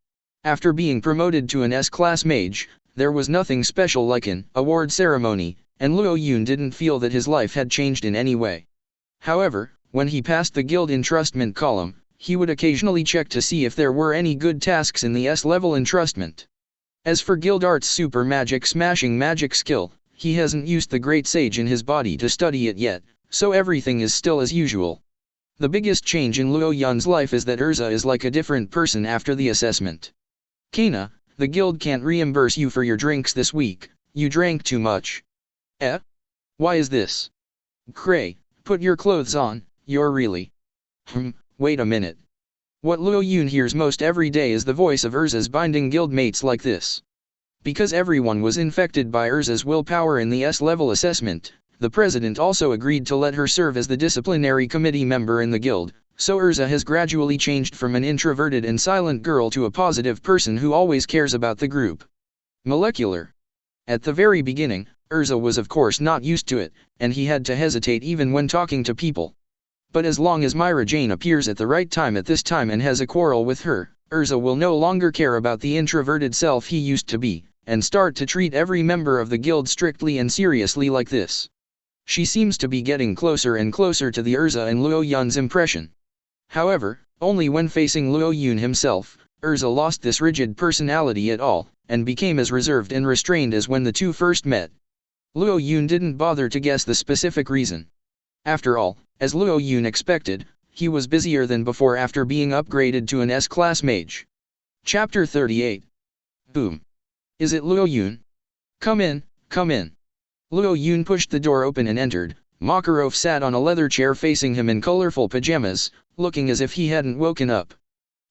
After being promoted to an S-class mage, there was nothing special like an award ceremony, and Luo Yun didn't feel that his life had changed in any way. However, when he passed the guild entrustment column, he would occasionally check to see if there were any good tasks in the S-level entrustment. As for Guild Art's super magic smashing magic skill, he hasn't used the Great Sage in his body to study it yet, so everything is still as usual. The biggest change in Luo Yun's life is that Erza is like a different person after the assessment. Kana, the guild can't reimburse you for your drinks this week, you drank too much. Eh? Why is this? Cray, put your clothes on, you're really… wait a minute. What Luo Yun hears most every day is the voice of Erza's binding guildmates like this. Because everyone was infected by Erza's willpower in the S-level assessment, the president also agreed to let her serve as the disciplinary committee member in the guild, so Erza has gradually changed from an introverted and silent girl to a positive person who always cares about the group. Molecular. At the very beginning, Erza was of course not used to it, and he had to hesitate even when talking to people. But as long as Myra Jane appears at the right time at this time and has a quarrel with her, Erza will no longer care about the introverted self he used to be, and start to treat every member of the guild strictly and seriously like this. She seems to be getting closer and closer to the Erza and Luo Yun's impression. However, only when facing Luo Yun himself, Erza lost this rigid personality at all, and became as reserved and restrained as when the two first met. Luo Yun didn't bother to guess the specific reason. After all, as Luo Yun expected, he was busier than before after being upgraded to an S-class mage. Chapter 38. Boom. Is it Luo Yun? Come in, come in. Luo Yun pushed the door open and entered. Makarov sat on a leather chair facing him in colorful pajamas, looking as if he hadn't woken up.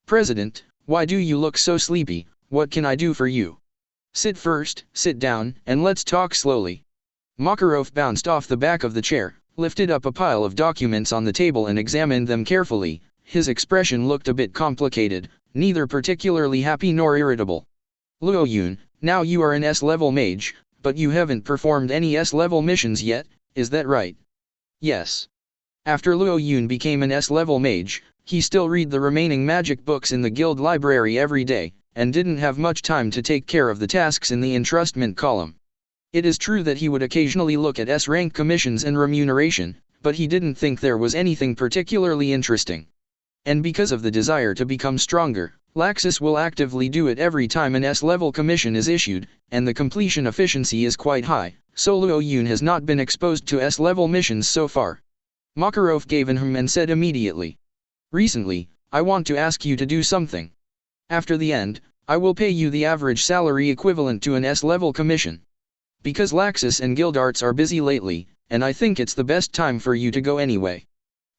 President, why do you look so sleepy? What can I do for you? Sit first, sit down, and let's talk slowly. Makarov bounced off the back of the chair, lifted up a pile of documents on the table and examined them carefully. His expression looked a bit complicated, neither particularly happy nor irritable. Luo Yun, now you are an S-level mage, but you haven't performed any S-level missions yet, is that right? Yes. After Luo Yun became an S-level mage, he still read the remaining magic books in the guild library every day, and didn't have much time to take care of the tasks in the entrustment column. It is true that he would occasionally look at S-rank commissions and remuneration, but he didn't think there was anything particularly interesting. And because of the desire to become stronger, Laxus will actively do it every time an S-level commission is issued, and the completion efficiency is quite high, so Luo Yun has not been exposed to S-level missions so far. Makarov gave an and said immediately. Recently, I want to ask you to do something. After the end, I will pay you the average salary equivalent to an S-level commission. Because Laxus and Guildarts are busy lately, and I think it's the best time for you to go anyway.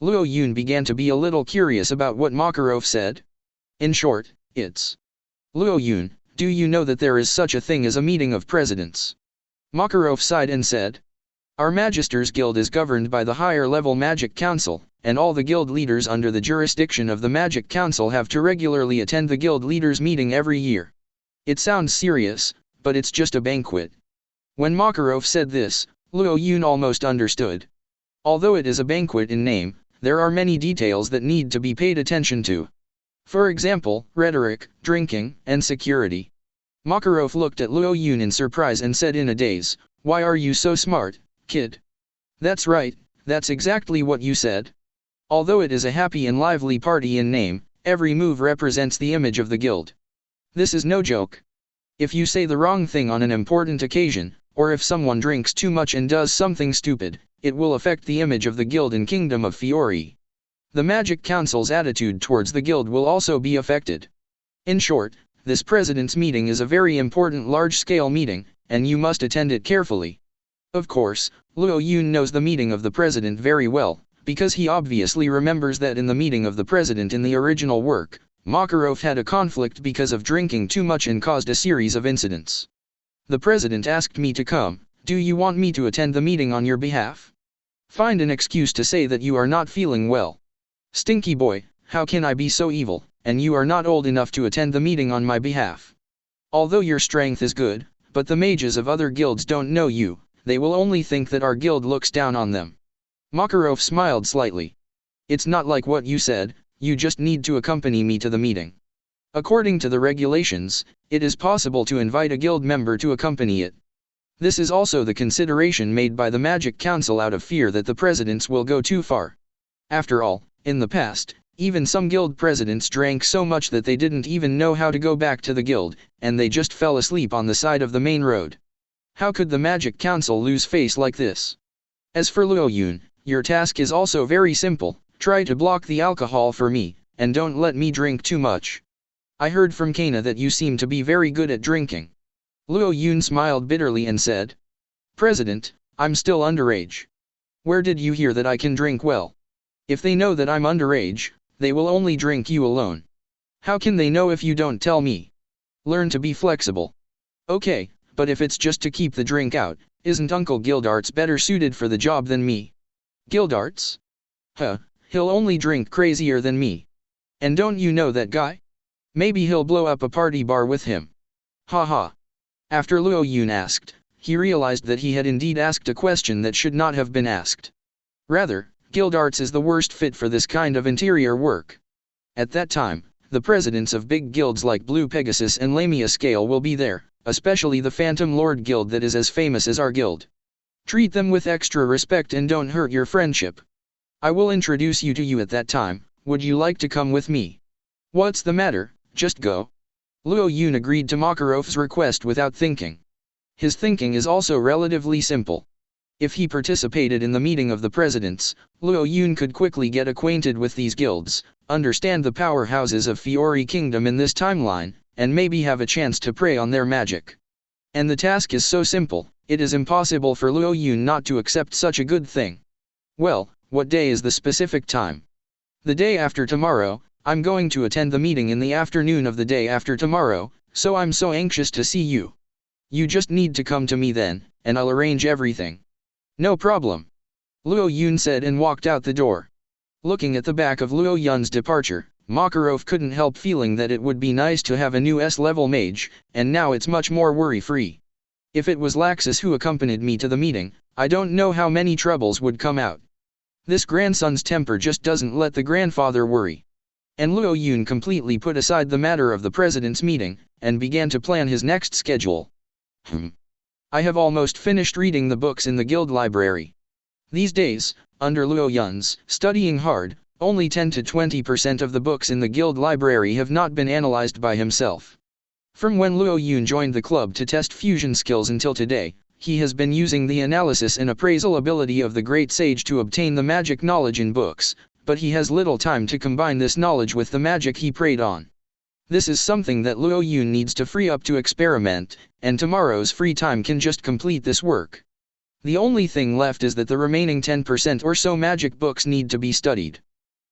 Luo Yun began to be a little curious about what Makarov said. In short, it's Luo Yun, do you know that there is such a thing as a meeting of presidents? Makarov sighed and said. Our Magisters Guild is governed by the higher-level Magic Council, and all the guild leaders under the jurisdiction of the Magic Council have to regularly attend the guild leaders' meeting every year. It sounds serious, but it's just a banquet. When Makarov said this, Luo Yun almost understood. Although it is a banquet in name, there are many details that need to be paid attention to. For example, rhetoric, drinking, and security. Makarov looked at Luo Yun in surprise and said in a daze, "Why are you so smart, kid?" That's right, that's exactly what you said. Although it is a happy and lively party in name, every move represents the image of the guild. This is no joke. If you say the wrong thing on an important occasion, or if someone drinks too much and does something stupid, it will affect the image of the guild in Kingdom of Fiori. The Magic Council's attitude towards the guild will also be affected. In short, this president's meeting is a very important large-scale meeting, and you must attend it carefully. Of course, Luo Yun knows the meeting of the president very well, because he obviously remembers that in the meeting of the president in the original work, Makarov had a conflict because of drinking too much and caused a series of incidents. The president asked me to come. Do you want me to attend the meeting on your behalf? Find an excuse to say that you are not feeling well. Stinky boy, how can I be so evil, and you are not old enough to attend the meeting on my behalf? Although your strength is good, but the mages of other guilds don't know you, they will only think that our guild looks down on them. Makarov smiled slightly. It's not like what you said, you just need to accompany me to the meeting. According to the regulations, it is possible to invite a guild member to accompany it. This is also the consideration made by the Magic Council out of fear that the presidents will go too far. After all, in the past, even some guild presidents drank so much that they didn't even know how to go back to the guild, and they just fell asleep on the side of the main road. How could the Magic Council lose face like this? As for Luo Yun, your task is also very simple. Try to block the alcohol for me, and don't let me drink too much. I heard from Kana that you seem to be very good at drinking. Luo Yun smiled bitterly and said, President, I'm still underage. Where did you hear that I can drink well? If they know that I'm underage, they will only drink you alone. How can they know if you don't tell me? Learn to be flexible. Okay, but if it's just to keep the drink out, isn't Uncle Guildarts better suited for the job than me? Guildarts? Huh, he'll only drink crazier than me. And don't you know that guy? Maybe he'll blow up a party bar with him. Ha ha. After Luo Yun asked, he realized that he had indeed asked a question that should not have been asked. Rather, Guildarts is the worst fit for this kind of interior work. At that time, the presidents of big guilds like Blue Pegasus and Lamia Scale will be there, especially the Phantom Lord Guild that is as famous as our guild. Treat them with extra respect and don't hurt your friendship. I will introduce you to you at that time. Would you like to come with me? What's the matter, just go. Luo Yun agreed to Makarov's request without thinking. His thinking is also relatively simple. If he participated in the meeting of the presidents, Luo Yun could quickly get acquainted with these guilds, understand the powerhouses of Fiori Kingdom in this timeline, and maybe have a chance to prey on their magic. And the task is so simple, it is impossible for Luo Yun not to accept such a good thing. Well, what day is the specific time? The day after tomorrow. I'm going to attend the meeting in the afternoon of the day after tomorrow, so I'm so anxious to see you. You just need to come to me then, and I'll arrange everything. No problem. Luo Yun said and walked out the door. Looking at the back of Luo Yun's departure, Makarov couldn't help feeling that it would be nice to have a new S-level mage, and now it's much more worry-free. If it was Laxus who accompanied me to the meeting, I don't know how many troubles would come out. This grandson's temper just doesn't let the grandfather worry. And Luo Yun completely put aside the matter of the president's meeting, and began to plan his next schedule. I have almost finished reading the books in the guild library. These days, under Luo Yun's studying hard, only 10 to 20% of the books in the guild library have not been analyzed by himself. From when Luo Yun joined the club to test fusion skills until today, he has been using the analysis and appraisal ability of the great sage to obtain the magic knowledge in books, but he has little time to combine this knowledge with the magic he preyed on. This is something that Luo Yun needs to free up to experiment, and tomorrow's free time can just complete this work. The only thing left is that the remaining 10% or so magic books need to be studied.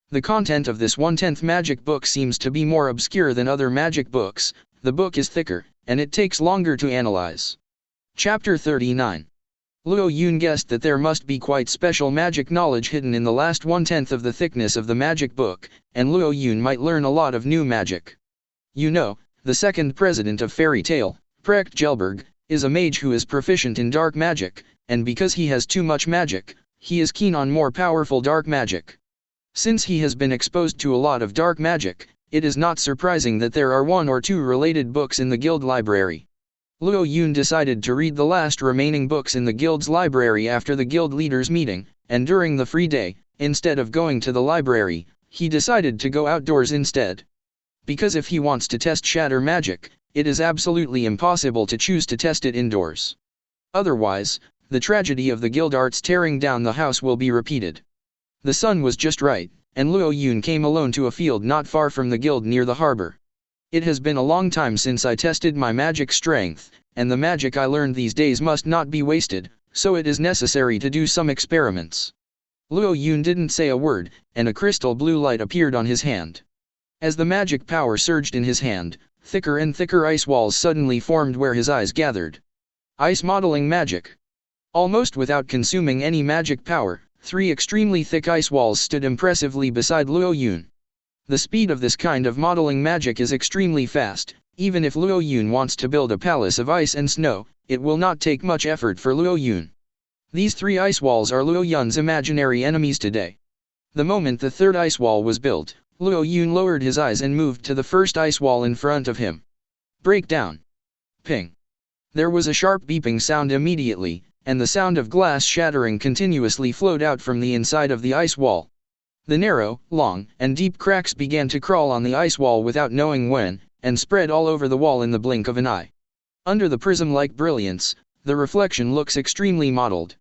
The content of this 1/10 magic book seems to be more obscure than other magic books, the book is thicker, and it takes longer to analyze. Chapter 39. Luo Yun guessed that there must be quite special magic knowledge hidden in the last 1/10 of the thickness of the magic book, and Luo Yun might learn a lot of new magic. You know, the second president of Fairy Tale, Precht Gelberg, is a mage who is proficient in dark magic, and because he has too much magic, he is keen on more powerful dark magic. Since he has been exposed to a lot of dark magic, it is not surprising that there are 1 or 2 related books in the guild library. Luo Yun decided to read the last remaining books in the guild's library after the guild leaders' meeting, and during the free day, instead of going to the library, he decided to go outdoors instead. Because if he wants to test shatter magic, it is absolutely impossible to choose to test it indoors. Otherwise, the tragedy of the guild arts tearing down the house will be repeated. The sun was just right, and Luo Yun came alone to a field not far from the guild near the harbor. It has been a long time since I tested my magic strength, and the magic I learned these days must not be wasted, so it is necessary to do some experiments. Luo Yun didn't say a word, and a crystal blue light appeared on his hand. As the magic power surged in his hand, thicker and thicker ice walls suddenly formed where his eyes gathered. Ice modeling magic. Almost without consuming any magic power, 3 extremely thick ice walls stood impressively beside Luo Yun. The speed of this kind of modeling magic is extremely fast. Even if Luo Yun wants to build a palace of ice and snow, it will not take much effort for Luo Yun. These 3 ice walls are Luo Yun's imaginary enemies today. The moment the 3rd ice wall was built, Luo Yun lowered his eyes and moved to the first ice wall in front of him. Break down. Ping. There was a sharp beeping sound immediately, and the sound of glass shattering continuously flowed out from the inside of the ice wall. The narrow, long, and deep cracks began to crawl on the ice wall without knowing when, and spread all over the wall in the blink of an eye. Under the prism-like brilliance, the reflection looks extremely modeled.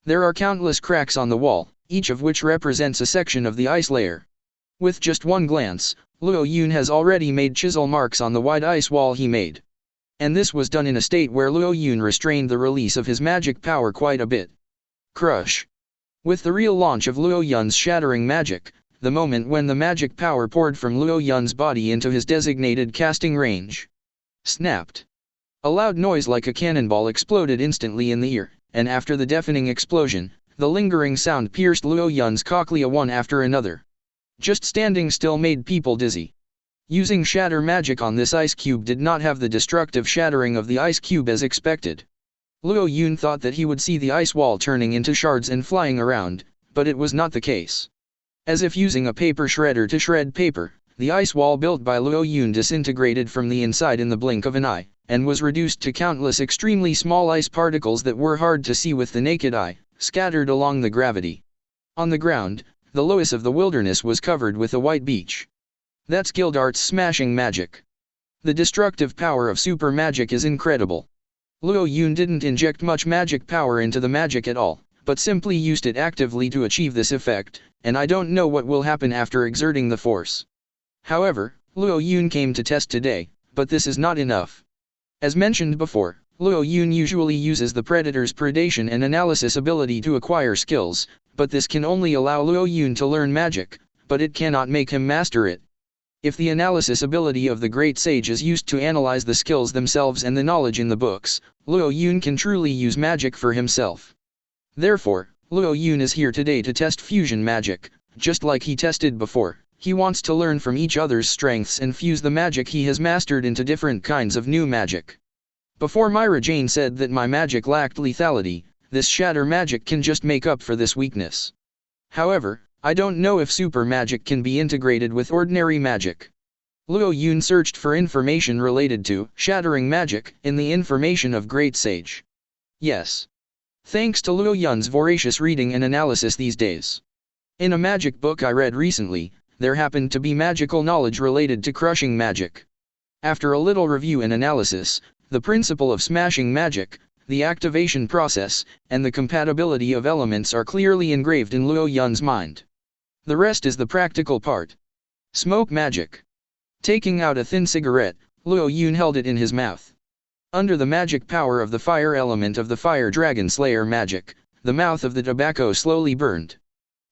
There are countless cracks on the wall, each of which represents a section of the ice layer. With just one glance, Luo Yun has already made chisel marks on the wide ice wall he made. And this was done in a state where Luo Yun restrained the release of his magic power quite a bit. Crush. With the real launch of Luo Yun's shattering magic, the moment when the magic power poured from Luo Yun's body into his designated casting range. Snapped. A loud noise like a cannonball exploded instantly in the ear, and after the deafening explosion, the lingering sound pierced Luo Yun's cochlea one after another. Just standing still made people dizzy. Using shatter magic on this ice cube did not have the destructive shattering of the ice cube as expected. Luo Yun thought that he would see the ice wall turning into shards and flying around, but it was not the case. As if using a paper shredder to shred paper, the ice wall built by Luo Yun disintegrated from the inside in the blink of an eye, and was reduced to countless extremely small ice particles that were hard to see with the naked eye, scattered along the gravity. On the ground, the loess of the wilderness was covered with a white beach. That's guild arts smashing magic. The destructive power of super magic is incredible. Luo Yun didn't inject much magic power into the magic at all, but simply used it actively to achieve this effect, and I don't know what will happen after exerting the force. However, Luo Yun came to test today, but this is not enough. As mentioned before, Luo Yun usually uses the Predator's predation and analysis ability to acquire skills, but this can only allow Luo Yun to learn magic, but it cannot make him master it. If the analysis ability of the Great Sage is used to analyze the skills themselves and the knowledge in the books, Luo Yun can truly use magic for himself. Therefore, Luo Yun is here today to test fusion magic, just like he tested before. He wants to learn from each other's strengths and fuse the magic he has mastered into different kinds of new magic. Before Myra Jane said that my magic lacked lethality, this shatter magic can just make up for this weakness. However, I don't know if super magic can be integrated with ordinary magic. Luo Yun searched for information related to shattering magic in the information of Great Sage. Yes. Thanks to Luo Yun's voracious reading and analysis these days. In a magic book I read recently, there happened to be magical knowledge related to crushing magic. After a little review and analysis, the principle of smashing magic, the activation process, and the compatibility of elements are clearly engraved in Luo Yun's mind. The rest is the practical part. Smoke magic. Taking out a thin cigarette, Luo Yun held it in his mouth. Under the magic power of the fire element of the Fire Dragon Slayer magic, the mouth of the tobacco slowly burned.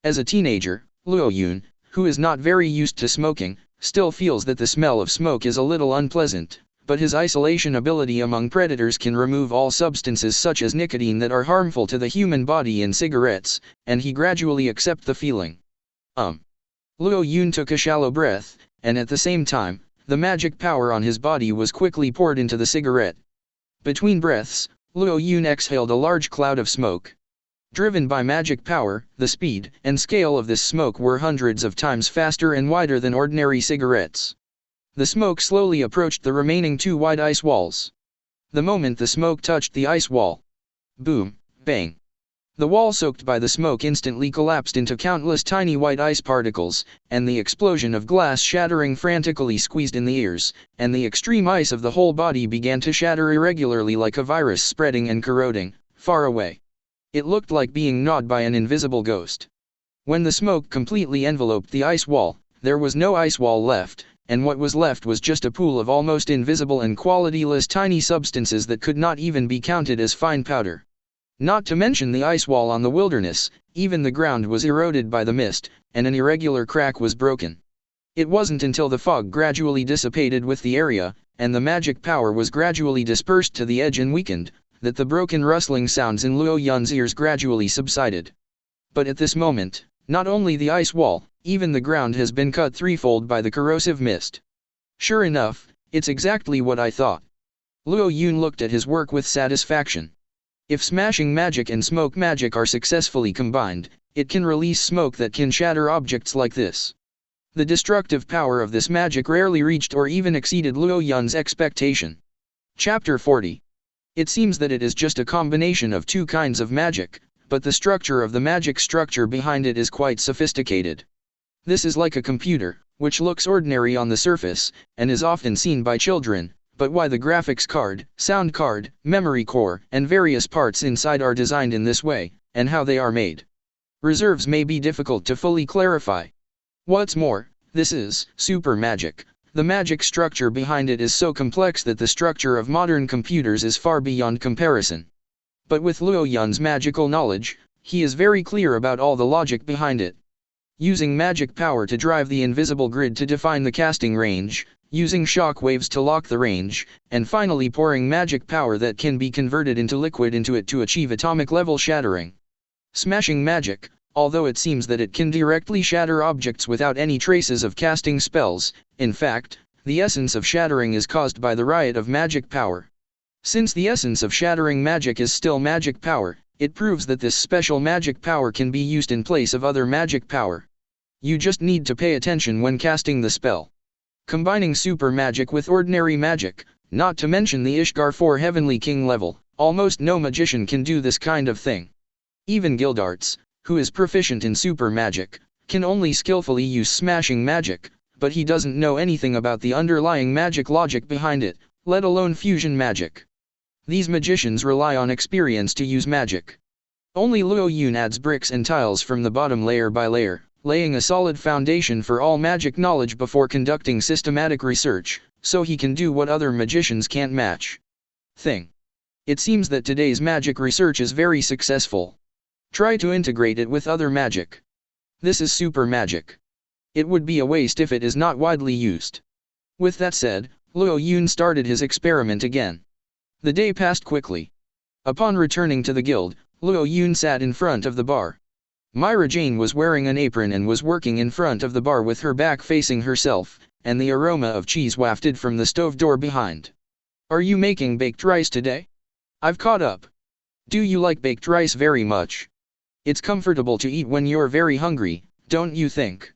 As a teenager, Luo Yun, who is not very used to smoking, still feels that the smell of smoke is a little unpleasant, but his isolation ability among predators can remove all substances such as nicotine that are harmful to the human body in cigarettes, and he gradually accepts the feeling. Luo Yun took a shallow breath, and at the same time, the magic power on his body was quickly poured into the cigarette. Between breaths, Luo Yun exhaled a large cloud of smoke. Driven by magic power, the speed and scale of this smoke were hundreds of times faster and wider than ordinary cigarettes. The smoke slowly approached the remaining 2 wide ice walls. The moment the smoke touched the ice wall, boom, bang. The wall soaked by the smoke instantly collapsed into countless tiny white ice particles, and the explosion of glass shattering frantically squeezed in the ears, and the extreme ice of the whole body began to shatter irregularly like a virus spreading and corroding, far away. It looked like being gnawed by an invisible ghost. When the smoke completely enveloped the ice wall, there was no ice wall left, and what was left was just a pool of almost invisible and qualityless tiny substances that could not even be counted as fine powder. Not to mention the ice wall on the wilderness, even the ground was eroded by the mist, and an irregular crack was broken. It wasn't until the fog gradually dissipated with the area, and the magic power was gradually dispersed to the edge and weakened, that the broken rustling sounds in Luo Yun's ears gradually subsided. But at this moment, not only the ice wall, even the ground has been cut threefold by the corrosive mist. Sure enough, it's exactly what I thought. Luo Yun looked at his work with satisfaction. If smashing magic and smoke magic are successfully combined, it can release smoke that can shatter objects like this. The destructive power of this magic rarely reached or even exceeded Luo Yun's expectation. Chapter 40. It seems that it is just a combination of 2 kinds of magic, but the structure of the magic structure behind it is quite sophisticated. This is like a computer, which looks ordinary on the surface, and is often seen by children, but why the graphics card, sound card, memory core, and various parts inside are designed in this way, and how they are made. Reserves may be difficult to fully clarify. What's more, this is super magic. The magic structure behind it is so complex that the structure of modern computers is far beyond comparison. But with Luo Yun's magical knowledge, he is very clear about all the logic behind it. Using magic power to drive the invisible grid to define the casting range, using shock waves to lock the range, and finally pouring magic power that can be converted into liquid into it to achieve atomic level shattering. Smashing magic, although it seems that it can directly shatter objects without any traces of casting spells, in fact, the essence of shattering is caused by the riot of magic power. Since the essence of shattering magic is still magic power, it proves that this special magic power can be used in place of other magic power. You just need to pay attention when casting the spell. Combining super magic with ordinary magic, not to mention the Ishgar 4 Heavenly King level, almost no magician can do this kind of thing. Even Gildarts, who is proficient in super magic, can only skillfully use smashing magic, but he doesn't know anything about the underlying magic logic behind it, let alone fusion magic. These magicians rely on experience to use magic. Only Luo Yun adds bricks and tiles from the bottom layer by layer, laying a solid foundation for all magic knowledge before conducting systematic research, so he can do what other magicians can't match. It seems that today's magic research is very successful. Try to integrate it with other magic. This is super magic. It would be a waste if it is not widely used. With that said, Luo Yun started his experiment again. The day passed quickly. Upon returning to the guild, Luo Yun sat in front of the bar. Myra Jane was wearing an apron and was working in front of the bar with her back facing herself, and the aroma of cheese wafted from the stove door behind. "Are you making baked rice today? I've caught up. Do you like baked rice very much? It's comfortable to eat when you're very hungry, don't you think?"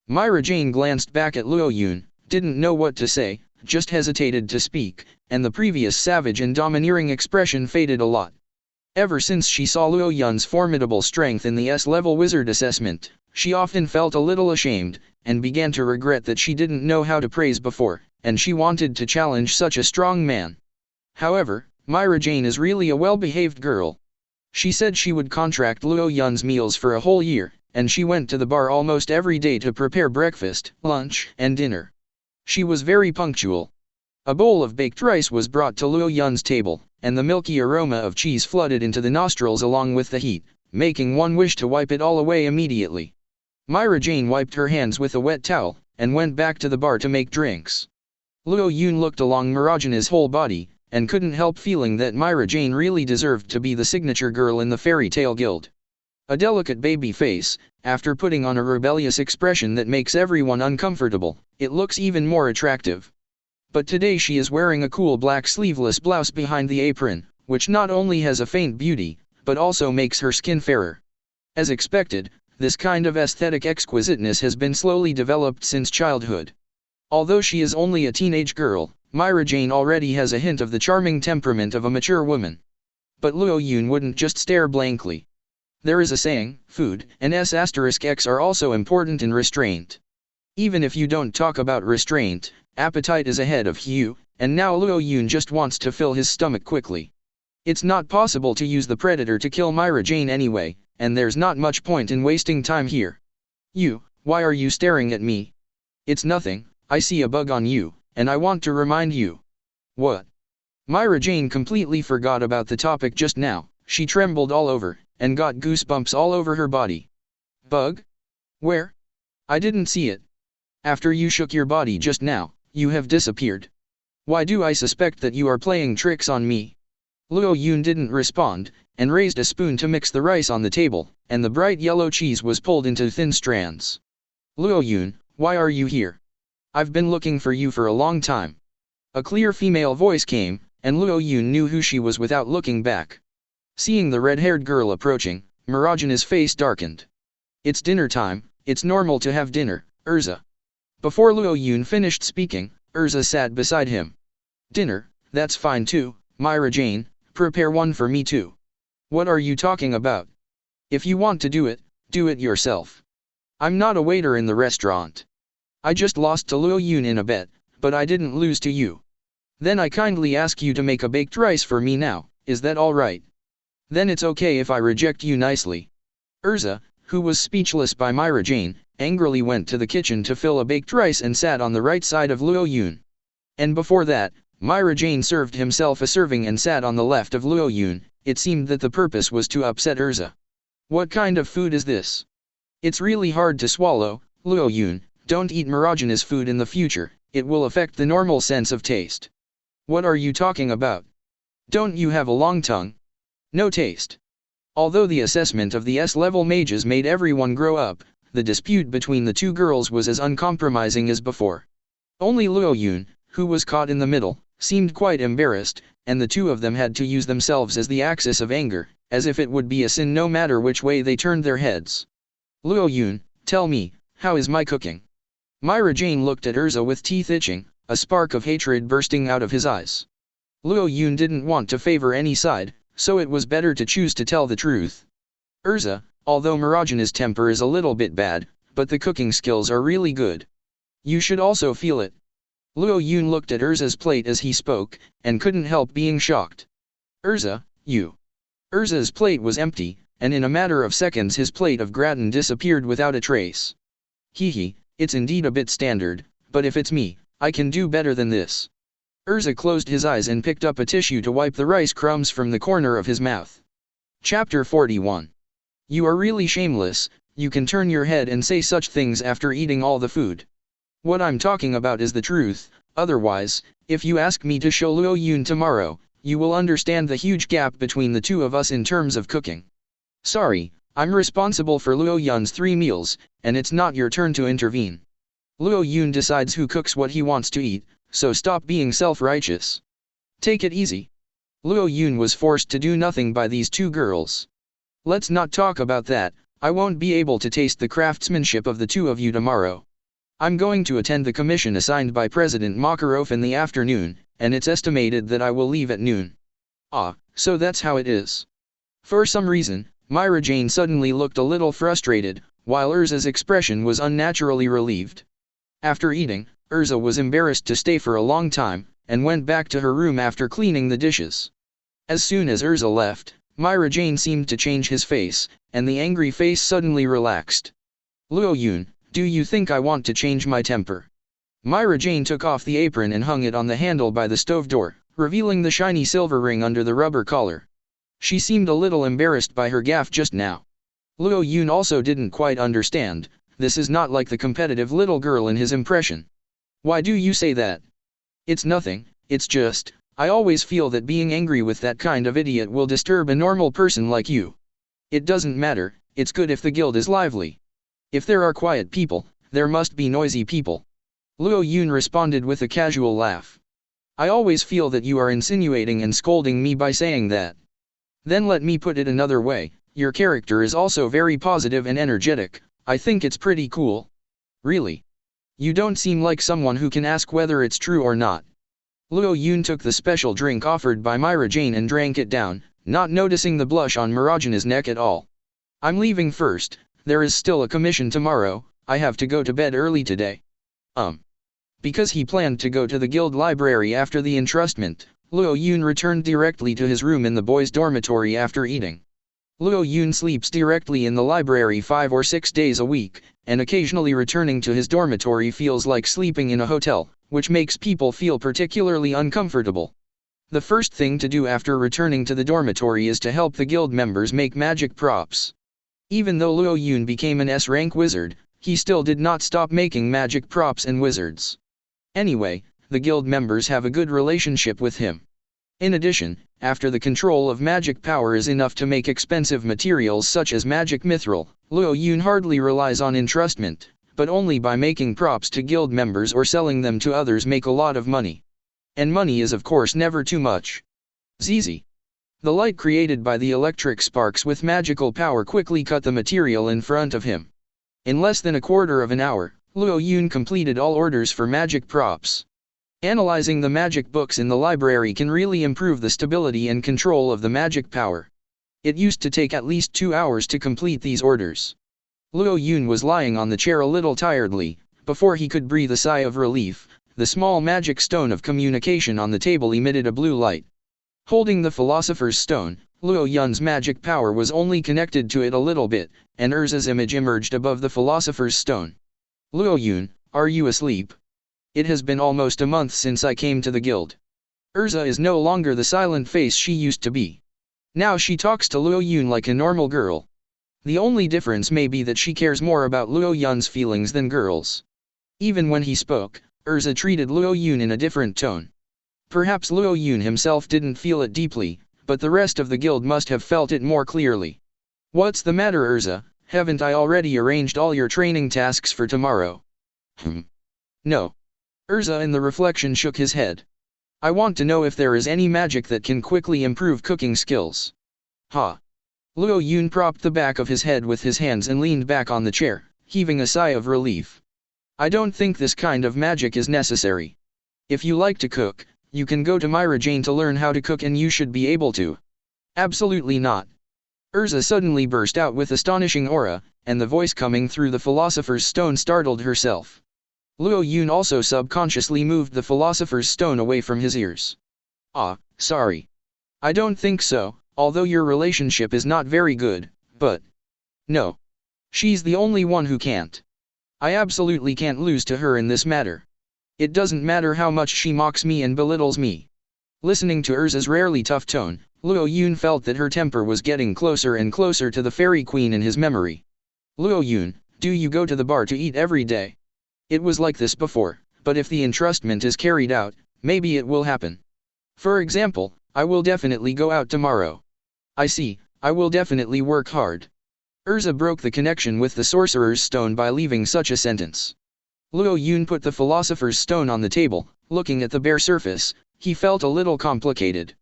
Myra Jane glanced back at Luo Yun, didn't know what to say, just hesitated to speak, and the previous savage and domineering expression faded a lot. Ever since she saw Luo Yun's formidable strength in the S-level wizard assessment, she often felt a little ashamed, and began to regret that she didn't know how to praise before, and she wanted to challenge such a strong man. However, Myra Jane is really a well-behaved girl. She said she would contract Luo Yun's meals for a whole year, and she went to the bar almost every day to prepare breakfast, lunch, and dinner. She was very punctual. A bowl of baked rice was brought to Luo Yun's table, and the milky aroma of cheese flooded into the nostrils along with the heat, making one wish to wipe it all away immediately. Myra Jane wiped her hands with a wet towel, and went back to the bar to make drinks. Luo Yun looked along Mirajana's whole body, and couldn't help feeling that Myra Jane really deserved to be the signature girl in the fairy tale guild. A delicate baby face, after putting on a rebellious expression that makes everyone uncomfortable, it looks even more attractive. But today she is wearing a cool black sleeveless blouse behind the apron, which not only has a faint beauty, but also makes her skin fairer. As expected, this kind of aesthetic exquisiteness has been slowly developed since childhood. Although she is only a teenage girl, Myra Jane already has a hint of the charming temperament of a mature woman. But Luo Yun wouldn't just stare blankly. There is a saying, food and s*x are also important in restraint. Even if you don't talk about restraint, appetite is ahead of you, and now Luo Yun just wants to fill his stomach quickly. It's not possible to use the predator to kill Myra Jane anyway, and there's not much point in wasting time here. Why are you staring at me? It's nothing, I see a bug on you, and I want to remind you. What? Myra Jane completely forgot about the topic just now. She trembled all over, and got goosebumps all over her body. Bug? Where? I didn't see it. After you shook your body just now, you have disappeared. Why do I suspect that you are playing tricks on me? Luo Yun didn't respond, and raised a spoon to mix the rice on the table, and the bright yellow cheese was pulled into thin strands. Luo Yun, why are you here? I've been looking for you for a long time. A clear female voice came, and Luo Yun knew who she was without looking back. Seeing the red-haired girl approaching, Mirajana's face darkened. It's dinner time, it's normal to have dinner, Erza. Before Luo Yun finished speaking, Erza sat beside him. Dinner, that's fine too, Myra Jane, prepare one for me too. What are you talking about? If you want to do it yourself. I'm not a waiter in the restaurant. I just lost to Luo Yun in a bet, but I didn't lose to you. Then I kindly ask you to make a baked rice for me now, is that alright? Then it's okay if I reject you nicely. Erza, who was speechless by Myra Jane, angrily went to the kitchen to fill a baked rice and sat on the right side of Luo Yun. And before that, Myra Jane served himself a serving and sat on the left of Luo Yun. It seemed that the purpose was to upset Erza. What kind of food is this? It's really hard to swallow, Luo Yun, don't eat Mirajana's food in the future, it will affect the normal sense of taste. What are you talking about? Don't you have a long tongue? No taste. Although the assessment of the S-level mages made everyone grow up, the dispute between the two girls was as uncompromising as before. Only Luo Yun, who was caught in the middle, seemed quite embarrassed, and the two of them had to use themselves as the axis of anger, as if it would be a sin no matter which way they turned their heads. Luo Yun, tell me, how is my cooking? Myra Jane looked at Erza with teeth itching, a spark of hatred bursting out of his eyes. Luo Yun didn't want to favor any side, so it was better to choose to tell the truth. Erza, although Mirajana's temper is a little bit bad, but the cooking skills are really good. You should also feel it. Luo Yun looked at Erza's plate as he spoke, and couldn't help being shocked. Erza, you. Erza's plate was empty, and in a matter of seconds his plate of gratin disappeared without a trace. Hee, it's indeed a bit standard, but if it's me, I can do better than this. Erza closed his eyes and picked up a tissue to wipe the rice crumbs from the corner of his mouth. Chapter 41. You are really shameless, you can turn your head and say such things after eating all the food. What I'm talking about is the truth, otherwise, if you ask me to show Luo Yun tomorrow, you will understand the huge gap between the two of us in terms of cooking. Sorry, I'm responsible for Luo Yun's 3 meals, and it's not your turn to intervene. Luo Yun decides who cooks what he wants to eat, so stop being self-righteous. Take it easy. Luo Yun was forced to do nothing by these two girls. Let's not talk about that, I won't be able to taste the craftsmanship of the two of you tomorrow. I'm going to attend the commission assigned by President Makarov in the afternoon, and it's estimated that I will leave at noon. Ah, so that's how it is. For some reason, Myra Jane suddenly looked a little frustrated, while Erza's expression was unnaturally relieved. After eating, Erza was embarrassed to stay for a long time, and went back to her room after cleaning the dishes. As soon as Erza left, Myra Jane seemed to change his face, and the angry face suddenly relaxed. Luo Yun, do you think I want to change my temper? Myra Jane took off the apron and hung it on the handle by the stove door, revealing the shiny silver ring under the rubber collar. She seemed a little embarrassed by her gaffe just now. Luo Yun also didn't quite understand. This is not like the competitive little girl in his impression. Why do you say that? It's nothing, it's just, I always feel that being angry with that kind of idiot will disturb a normal person like you. It doesn't matter, it's good if the guild is lively. If there are quiet people, there must be noisy people. Luo Yun responded with a casual laugh. I always feel that you are insinuating and scolding me by saying that. Then let me put it another way, your character is also very positive and energetic. I think it's pretty cool. Really? You don't seem like someone who can ask whether it's true or not. Luo Yun took the special drink offered by Myra Jane and drank it down, not noticing the blush on Mirajana's neck at all. I'm leaving first, there is still a commission tomorrow, I have to go to bed early today. Because he planned to go to the guild library after the entrustment, Luo Yun returned directly to his room in the boys' dormitory after eating. Luo Yun sleeps directly in the library 5 or 6 days a week, and occasionally returning to his dormitory feels like sleeping in a hotel, which makes people feel particularly uncomfortable. The first thing to do after returning to the dormitory is to help the guild members make magic props. Even though Luo Yun became an S-rank wizard, he still did not stop making magic props and wizards. Anyway, the guild members have a good relationship with him. In addition, after the control of magic power is enough to make expensive materials such as magic mithril, Luo Yun hardly relies on entrustment, but only by making props to guild members or selling them to others make a lot of money. And money is of course never too much. ZZ. The light created by the electric sparks with magical power quickly cut the material in front of him. In less than a quarter of an hour, Luo Yun completed all orders for magic props. Analyzing the magic books in the library can really improve the stability and control of the magic power. It used to take at least 2 hours to complete these orders. Luo Yun was lying on the chair a little tiredly. Before he could breathe a sigh of relief, the small magic stone of communication on the table emitted a blue light. Holding the Philosopher's Stone, Luo Yun's magic power was only connected to it a little bit, and Erza's image emerged above the Philosopher's Stone. Luo Yun, are you asleep? It has been almost a month since I came to the guild. Erza is no longer the silent face she used to be. Now she talks to Luo Yun like a normal girl. The only difference may be that she cares more about Luo Yun's feelings than girls. Even when he spoke, Erza treated Luo Yun in a different tone. Perhaps Luo Yun himself didn't feel it deeply, but the rest of the guild must have felt it more clearly. What's the matter, Erza? Haven't I already arranged all your training tasks for tomorrow? No. Erza in the reflection shook his head. I want to know if there is any magic that can quickly improve cooking skills. Ha. Luo Yun propped the back of his head with his hands and leaned back on the chair, heaving a sigh of relief. I don't think this kind of magic is necessary. If you like to cook, you can go to Myra Jane to learn how to cook and you should be able to. Absolutely not. Erza suddenly burst out with astonishing aura, and the voice coming through the Philosopher's Stone startled herself. Luo Yun also subconsciously moved the Philosopher's Stone away from his ears. Sorry. I don't think so, although your relationship is not very good, but... No. She's the only one who can't. I absolutely can't lose to her in this matter. It doesn't matter how much she mocks me and belittles me. Listening to Erza's rarely tough tone, Luo Yun felt that her temper was getting closer and closer to the fairy queen in his memory. Luo Yun, do you go to the bar to eat every day? It was like this before, but if the entrustment is carried out, maybe it will happen. For example, I will definitely go out tomorrow. I see, I will definitely work hard. Erza broke the connection with the Sorcerer's Stone by leaving such a sentence. Luo Yun put the Philosopher's Stone on the table. Looking at the bare surface, he felt a little complicated.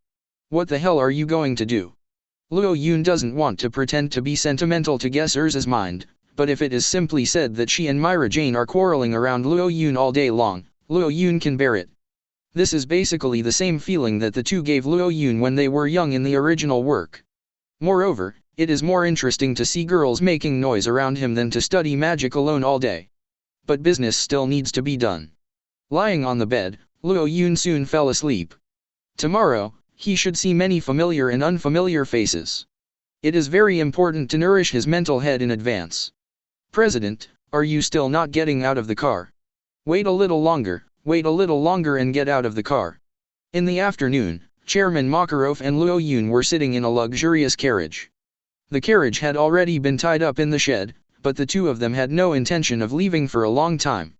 What the hell are you going to do? Luo Yun doesn't want to pretend to be sentimental to guess Erza's mind, but if it is simply said that she and Myra Jane are quarreling around Luo Yun all day long, Luo Yun can bear it. This is basically the same feeling that the two gave Luo Yun when they were young in the original work. Moreover, it is more interesting to see girls making noise around him than to study magic alone all day. But business still needs to be done. Lying on the bed, Luo Yun soon fell asleep. Tomorrow, he should see many familiar and unfamiliar faces. It is very important to nourish his mental head in advance. President, are you still not getting out of the car? Wait a little longer and get out of the car. In the afternoon, Chairman Makarov and Luo Yun were sitting in a luxurious carriage. The carriage had already been tied up in the shed, but the two of them had no intention of leaving for a long time.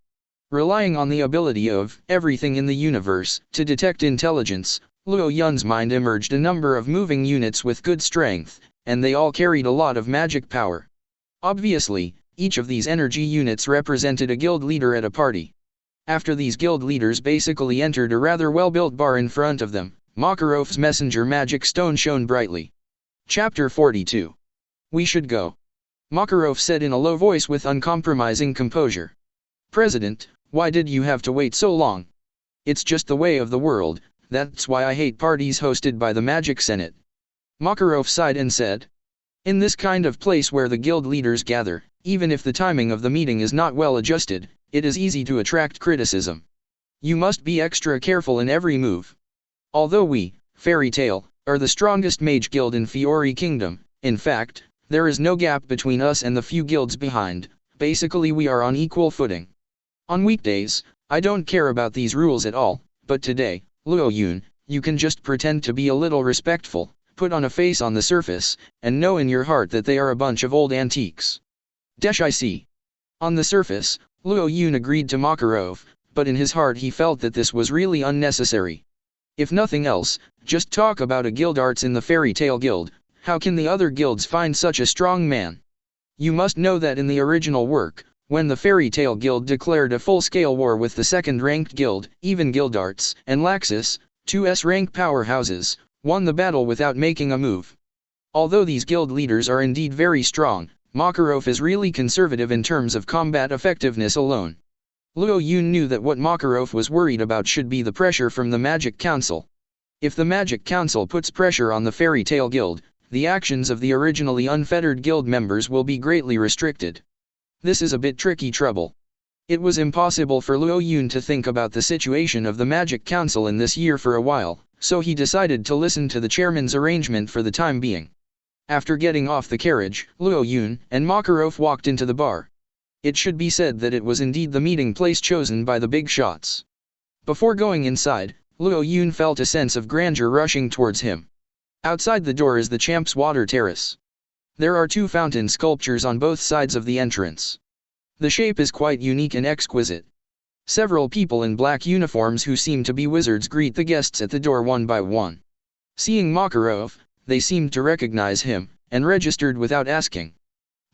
Relying on the ability of everything in the universe to detect intelligence, Luo Yun's mind emerged a number of moving units with good strength, and they all carried a lot of magic power. Obviously, each of these energy units represented a guild leader at a party. After these guild leaders basically entered a rather well-built bar in front of them, Makarov's messenger magic stone shone brightly. Chapter 42. We should go. Makarov said in a low voice with uncompromising composure. President, why did you have to wait so long? It's just the way of the world, that's why I hate parties hosted by the Magic Senate. Makarov sighed and said. In this kind of place where the guild leaders gather, even if the timing of the meeting is not well adjusted, it is easy to attract criticism. You must be extra careful in every move. Although we, Fairy Tail, are the strongest mage guild in Fiori Kingdom, in fact, there is no gap between us and the few guilds behind, basically we are on equal footing. On weekdays, I don't care about these rules at all, but today, Luo Yun, you can just pretend to be a little respectful, put on a face on the surface, and know in your heart that they are a bunch of old antiques. Desh I see. On the surface, Luo Yun agreed to Makarov, but in his heart he felt that this was really unnecessary. If nothing else, just talk about a guild arts in the Fairy Tail Guild, how can the other guilds find such a strong man? You must know that in the original work, when the Fairy Tail Guild declared a full-scale war with the second-ranked guild, even Guildarts and Laxus, two S-rank powerhouses, won the battle without making a move. Although these guild leaders are indeed very strong, Makarov is really conservative in terms of combat effectiveness alone. Luo Yun knew that what Makarov was worried about should be the pressure from the Magic Council. If the Magic Council puts pressure on the Fairy Tail Guild, the actions of the originally unfettered guild members will be greatly restricted. This is a bit tricky trouble. It was impossible for Luo Yun to think about the situation of the Magic Council in this year for a while, so he decided to listen to the chairman's arrangement for the time being. After getting off the carriage, Luo Yun and Makarov walked into the bar. It should be said that it was indeed the meeting place chosen by the big shots. Before going inside, Luo Yun felt a sense of grandeur rushing towards him. Outside the door is the Champ's Water Terrace. There are two fountain sculptures on both sides of the entrance. The shape is quite unique and exquisite. Several people in black uniforms who seem to be wizards greet the guests at the door one by one. Seeing Makarov, they seemed to recognize him, and registered without asking.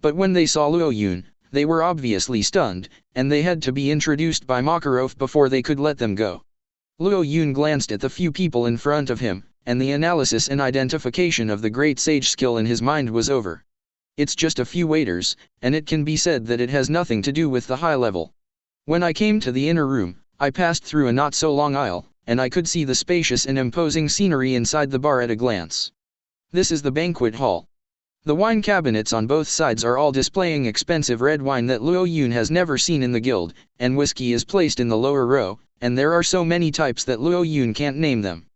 But when they saw Luo Yun, they were obviously stunned, and they had to be introduced by Makarov before they could let them go. Luo Yun glanced at the few people in front of him, and the analysis and identification of the great sage skill in his mind was over. It's just a few waiters, and it can be said that it has nothing to do with the high level. When I came to the inner room, I passed through a not-so-long aisle, and I could see the spacious and imposing scenery inside the bar at a glance. This is the banquet hall. The wine cabinets on both sides are all displaying expensive red wine that Luo Yun has never seen in the guild, and whiskey is placed in the lower row, and there are so many types that Luo Yun can't name them.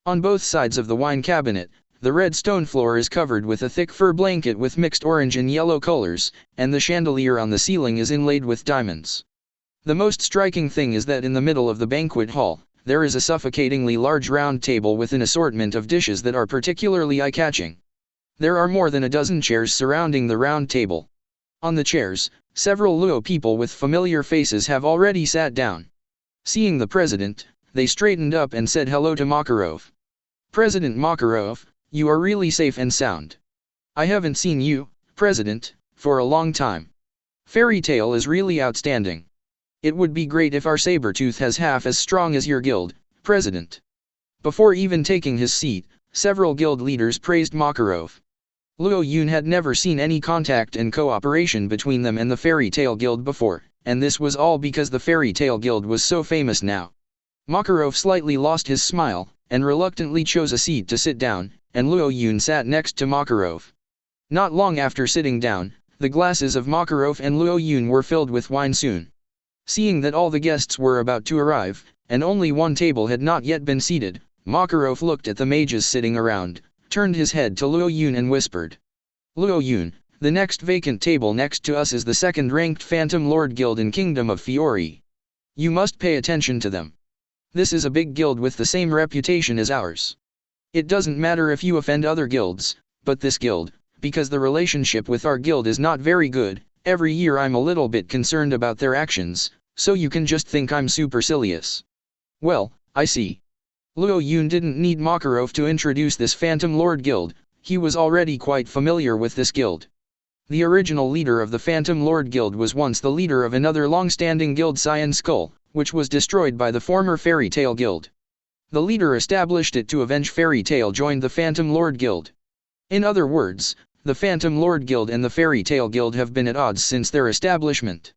On both sides of the wine cabinet, the red stone floor is covered with a thick fur blanket with mixed orange and yellow colors, and the chandelier on the ceiling is inlaid with diamonds. The most striking thing is that in the middle of the banquet hall, there is a suffocatingly large round table with an assortment of dishes that are particularly eye-catching. There are more than a dozen chairs surrounding the round table. On the chairs, several Luo people with familiar faces have already sat down. Seeing the president, they straightened up and said hello to Makarov. President Makarov, you are really safe and sound. I haven't seen you, President, for a long time. Fairy Tail is really outstanding. It would be great if our Sabertooth has half as strong as your guild, President. Before even taking his seat, several guild leaders praised Makarov. Luo Yun had never seen any contact and cooperation between them and the Fairy Tail Guild before, and this was all because the Fairy Tail Guild was so famous now. Makarov slightly lost his smile, and reluctantly chose a seat to sit down, and Luo Yun sat next to Makarov. Not long after sitting down, the glasses of Makarov and Luo Yun were filled with wine soon. Seeing that all the guests were about to arrive, and only one table had not yet been seated, Makarov looked at the mages sitting around, turned his head to Luo Yun and whispered. Luo Yun, the next vacant table next to us is the second-ranked Phantom Lord Guild in Kingdom of Fiori. You must pay attention to them. This is a big guild with the same reputation as ours. It doesn't matter if you offend other guilds, but this guild, because the relationship with our guild is not very good, every year I'm a little bit concerned about their actions, so you can just think I'm supercilious. Well, I see. Luo Yun didn't need Makarov to introduce this Phantom Lord Guild, he was already quite familiar with this guild. The original leader of the Phantom Lord Guild was once the leader of another long-standing guild, Cyan Skull, which was destroyed by the former Fairy Tail Guild. The leader established it to avenge Fairy Tail joined the Phantom Lord Guild. In other words, the Phantom Lord Guild and the Fairy Tail Guild have been at odds since their establishment.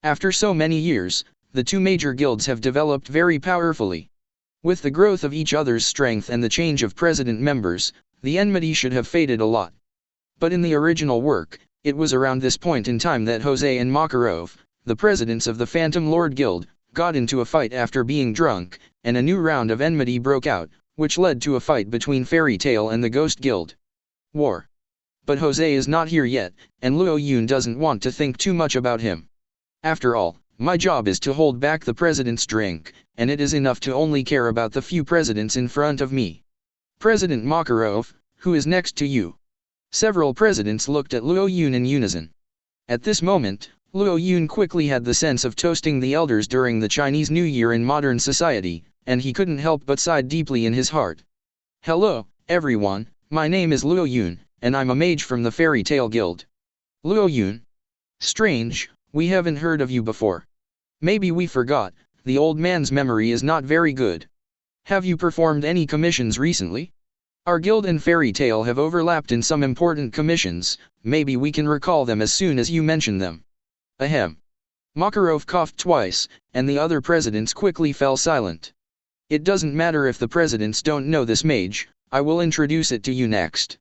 After so many years, the two major guilds have developed very powerfully. With the growth of each other's strength and the change of president members, the enmity should have faded a lot. But in the original work, it was around this point in time that Jose and Makarov, the presidents of the Phantom Lord Guild, got into a fight after being drunk, and a new round of enmity broke out, which led to a fight between Fairy Tail and the Ghost Guild. War. But Jose is not here yet, and Luo Yun doesn't want to think too much about him. After all, my job is to hold back the president's drink, and it is enough to only care about the few presidents in front of me. President Makarov, who is next to you? Several presidents looked at Luo Yun in unison. At this moment, Luo Yun quickly had the sense of toasting the elders during the Chinese New Year in modern society, and he couldn't help but sigh deeply in his heart. Hello, everyone, my name is Luo Yun, and I'm a mage from the Fairy Tail Guild. Luo Yun? Strange, we haven't heard of you before. Maybe we forgot, the old man's memory is not very good. Have you performed any commissions recently? Our guild and Fairy Tail have overlapped in some important commissions, maybe we can recall them as soon as you mention them. Ahem. Makarov coughed twice, and the other presidents quickly fell silent. It doesn't matter if the presidents don't know this mage, I will introduce it to you next.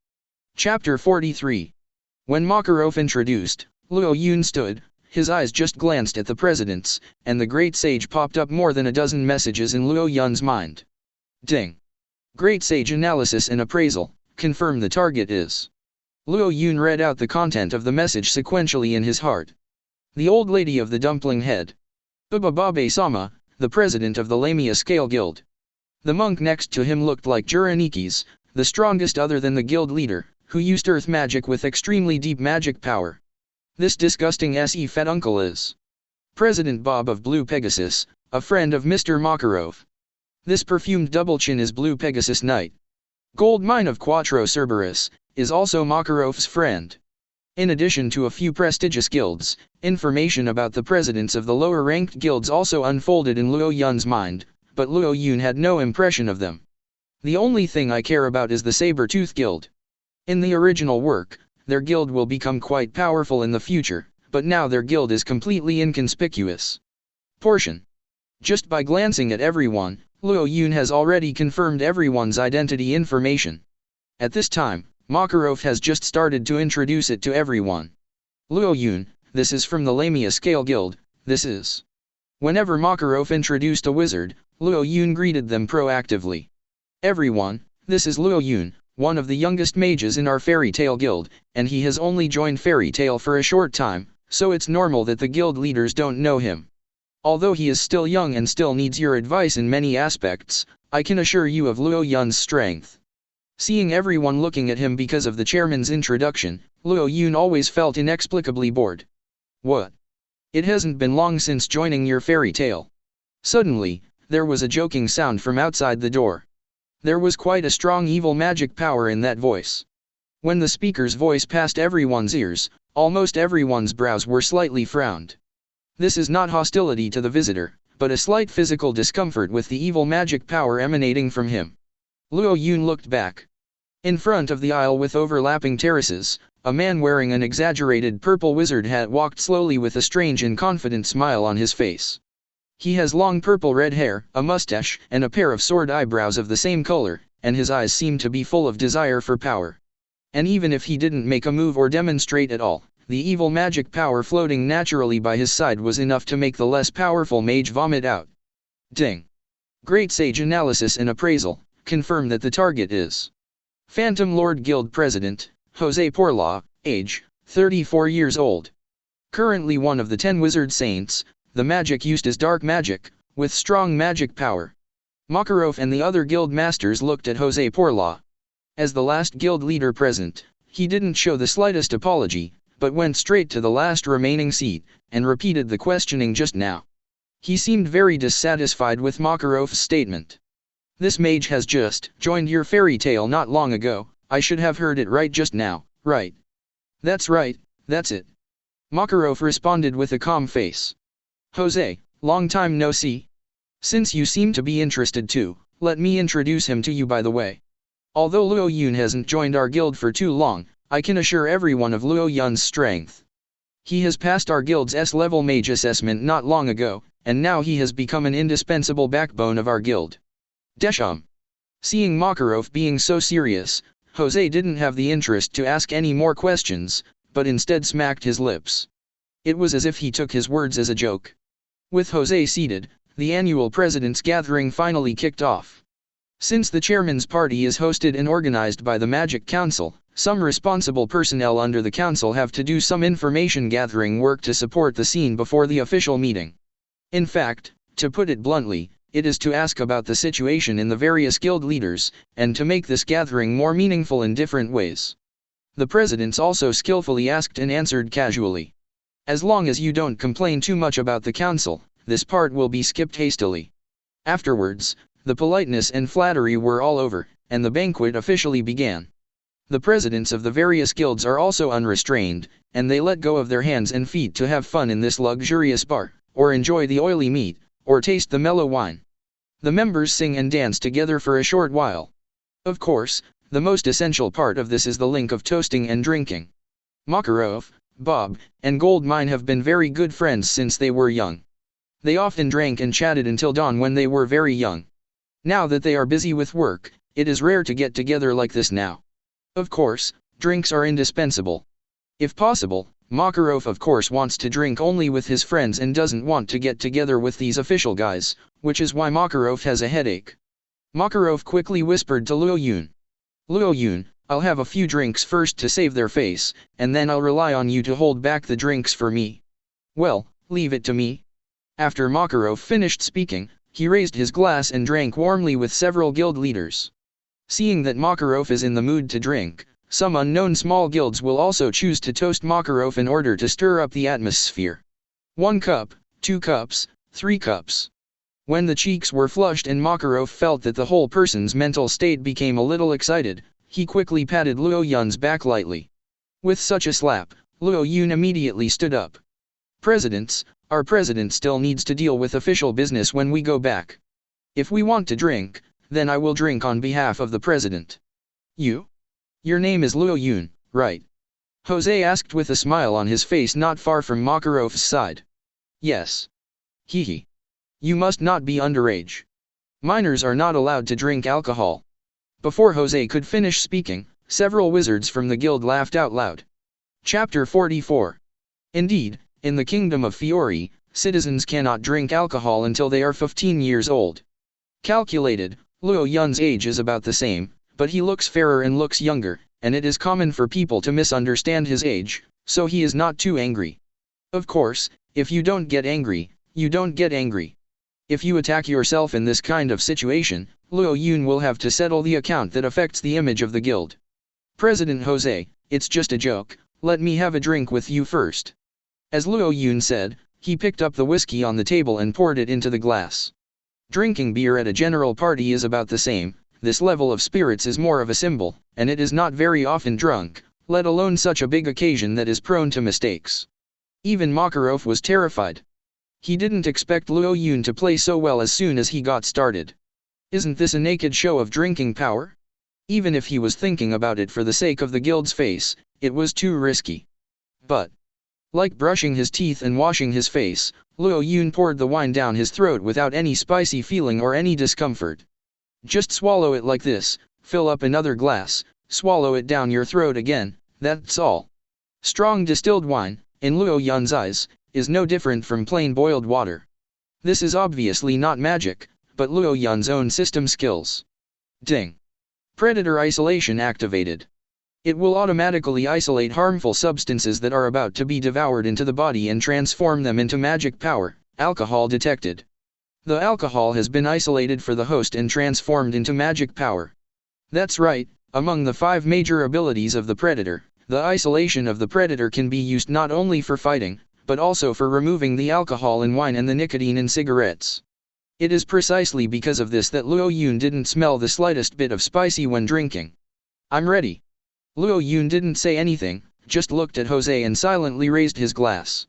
Chapter 43. When Makarov introduced, Luo Yun stood, his eyes just glanced at the presidents, and the great sage popped up more than a dozen messages in Luo Yun's mind. Ding. Great sage analysis and appraisal, confirm the target is. Luo Yun read out the content of the message sequentially in his heart. The old lady of the dumpling head. Ubababe-sama, the president of the Lamia Scale Guild. The monk next to him looked like Juranikis, the strongest other than the guild leader, who used earth magic with extremely deep magic power. This disgusting SE fat uncle is President Bob of Blue Pegasus, a friend of Mr. Makarov. This perfumed double chin is Blue Pegasus Knight. Gold Mine of Quattro Cerberus, is also Makarov's friend. In addition to a few prestigious guilds, information about the presidents of the lower-ranked guilds also unfolded in Luo Yun's mind, but Luo Yun had no impression of them. The only thing I care about is the Saber-Tooth Guild. In the original work, their guild will become quite powerful in the future, but now their guild is completely inconspicuous. Portion. Just by glancing at everyone, Luo Yun has already confirmed everyone's identity information. At this time, Makarov has just started to introduce it to everyone. Luo Yun, this is from the Lamia Scale Guild, this is. Whenever Makarov introduced a wizard, Luo Yun greeted them proactively. Everyone, this is Luo Yun, one of the youngest mages in our Fairy Tail Guild, and he has only joined Fairy Tail for a short time, so it's normal that the guild leaders don't know him. Although he is still young and still needs your advice in many aspects, I can assure you of Luo Yun's strength. Seeing everyone looking at him because of the chairman's introduction, Luo Yun always felt inexplicably bored. What? It hasn't been long since joining your Fairy Tail. Suddenly, there was a joking sound from outside the door. There was quite a strong evil magic power in that voice. When the speaker's voice passed everyone's ears, almost everyone's brows were slightly frowned. This is not hostility to the visitor, but a slight physical discomfort with the evil magic power emanating from him. Luo Yun looked back. In front of the aisle with overlapping terraces, a man wearing an exaggerated purple wizard hat walked slowly with a strange and confident smile on his face. He has long purple red hair, a mustache, and a pair of sword eyebrows of the same color, and his eyes seem to be full of desire for power. And even if he didn't make a move or demonstrate at all, the evil magic power floating naturally by his side was enough to make the less powerful mage vomit out. Ding. Great sage analysis and appraisal, confirm that the target is Phantom Lord Guild President, Jose Porla, age, 34 years old. Currently one of the 10 wizard saints, the magic used is dark magic, with strong magic power. Makarov and the other guild masters looked at Jose Porla. As the last guild leader present, he didn't show the slightest apology, but went straight to the last remaining seat, and repeated the questioning just now. He seemed very dissatisfied with Makarov's statement. This mage has just joined your fairy tale not long ago, I should have heard it right just now, right? That's right, that's it. Makarov responded with a calm face. Jose, long time no see. Since you seem to be interested too, let me introduce him to you by the way. Although Luo Yun hasn't joined our guild for too long, I can assure everyone of Luo Yun's strength. He has passed our guild's S-level mage assessment not long ago, and now he has become an indispensable backbone of our guild. Desham. Seeing Makarov being so serious, Jose didn't have the interest to ask any more questions, but instead smacked his lips. It was as if he took his words as a joke. With Jose seated, the annual president's gathering finally kicked off. Since the chairman's party is hosted and organized by the Magic Council, some responsible personnel under the council have to do some information gathering work to support the scene before the official meeting. In fact, to put it bluntly, it is to ask about the situation in the various guild leaders, and to make this gathering more meaningful in different ways. The presidents also skillfully asked and answered casually. As long as you don't complain too much about the council, this part will be skipped hastily. Afterwards, the politeness and flattery were all over, and the banquet officially began. The presidents of the various guilds are also unrestrained, and they let go of their hands and feet to have fun in this luxurious bar, or enjoy the oily meat, or taste the mellow wine. The members sing and dance together for a short while. Of course, the most essential part of this is the link of toasting and drinking. Makarov, Bob, and Goldmine have been very good friends since they were young. They often drank and chatted until dawn when they were very young. Now that they are busy with work, it is rare to get together like this now. Of course, drinks are indispensable. If possible, Makarov of course wants to drink only with his friends and doesn't want to get together with these official guys, which is why Makarov has a headache. Makarov quickly whispered to Luo Yun. Luo Yun, I'll have a few drinks first to save their face, and then I'll rely on you to hold back the drinks for me. Well, leave it to me. After Makarov finished speaking, he raised his glass and drank warmly with several guild leaders. Seeing that Makarov is in the mood to drink, some unknown small guilds will also choose to toast Makarov in order to stir up the atmosphere. 1 cup, 2 cups, 3 cups. When the cheeks were flushed and Makarov felt that the whole person's mental state became a little excited, he quickly patted Luo Yun's back lightly. With such a slap, Luo Yun immediately stood up. Presidents, our president still needs to deal with official business when we go back. If we want to drink, then I will drink on behalf of the president. You? Your name is Luo Yun, right? Jose asked with a smile on his face not far from Makarov's side. Yes. Hehe. You must not be underage. Minors are not allowed to drink alcohol. Before Jose could finish speaking, several wizards from the guild laughed out loud. Chapter 44. Indeed, in the kingdom of Fiori, citizens cannot drink alcohol until they are 15 years old. Calculated, Luo Yun's age is about the same, but he looks fairer and looks younger, and it is common for people to misunderstand his age, so he is not too angry. Of course, if you don't get angry, you don't get angry. If you attack yourself in this kind of situation, Luo Yun will have to settle the account that affects the image of the guild. President Jose, it's just a joke, let me have a drink with you first. As Luo Yun said, he picked up the whiskey on the table and poured it into the glass. Drinking beer at a general party is about the same. This level of spirits is more of a symbol, and it is not very often drunk, let alone such a big occasion that is prone to mistakes. Even Makarov was terrified. He didn't expect Luo Yun to play so well as soon as he got started. Isn't this a naked show of drinking power? Even if he was thinking about it for the sake of the guild's face, it was too risky. But, like brushing his teeth and washing his face, Luo Yun poured the wine down his throat without any spicy feeling or any discomfort. Just swallow it like this, fill up another glass, swallow it down your throat again, that's all. Strong distilled wine, in Luo Yun's eyes, is no different from plain boiled water. This is obviously not magic, but Luo Yun's own system skills. Ding. Predator isolation activated. It will automatically isolate harmful substances that are about to be devoured into the body and transform them into magic power. Alcohol detected. The alcohol has been isolated for the host and transformed into magic power. That's right, among the 5 major abilities of the Predator, the isolation of the Predator can be used not only for fighting, but also for removing the alcohol in wine and the nicotine in cigarettes. It is precisely because of this that Luo Yun didn't smell the slightest bit of spicy when drinking. I'm ready. Luo Yun didn't say anything, just looked at Jose and silently raised his glass.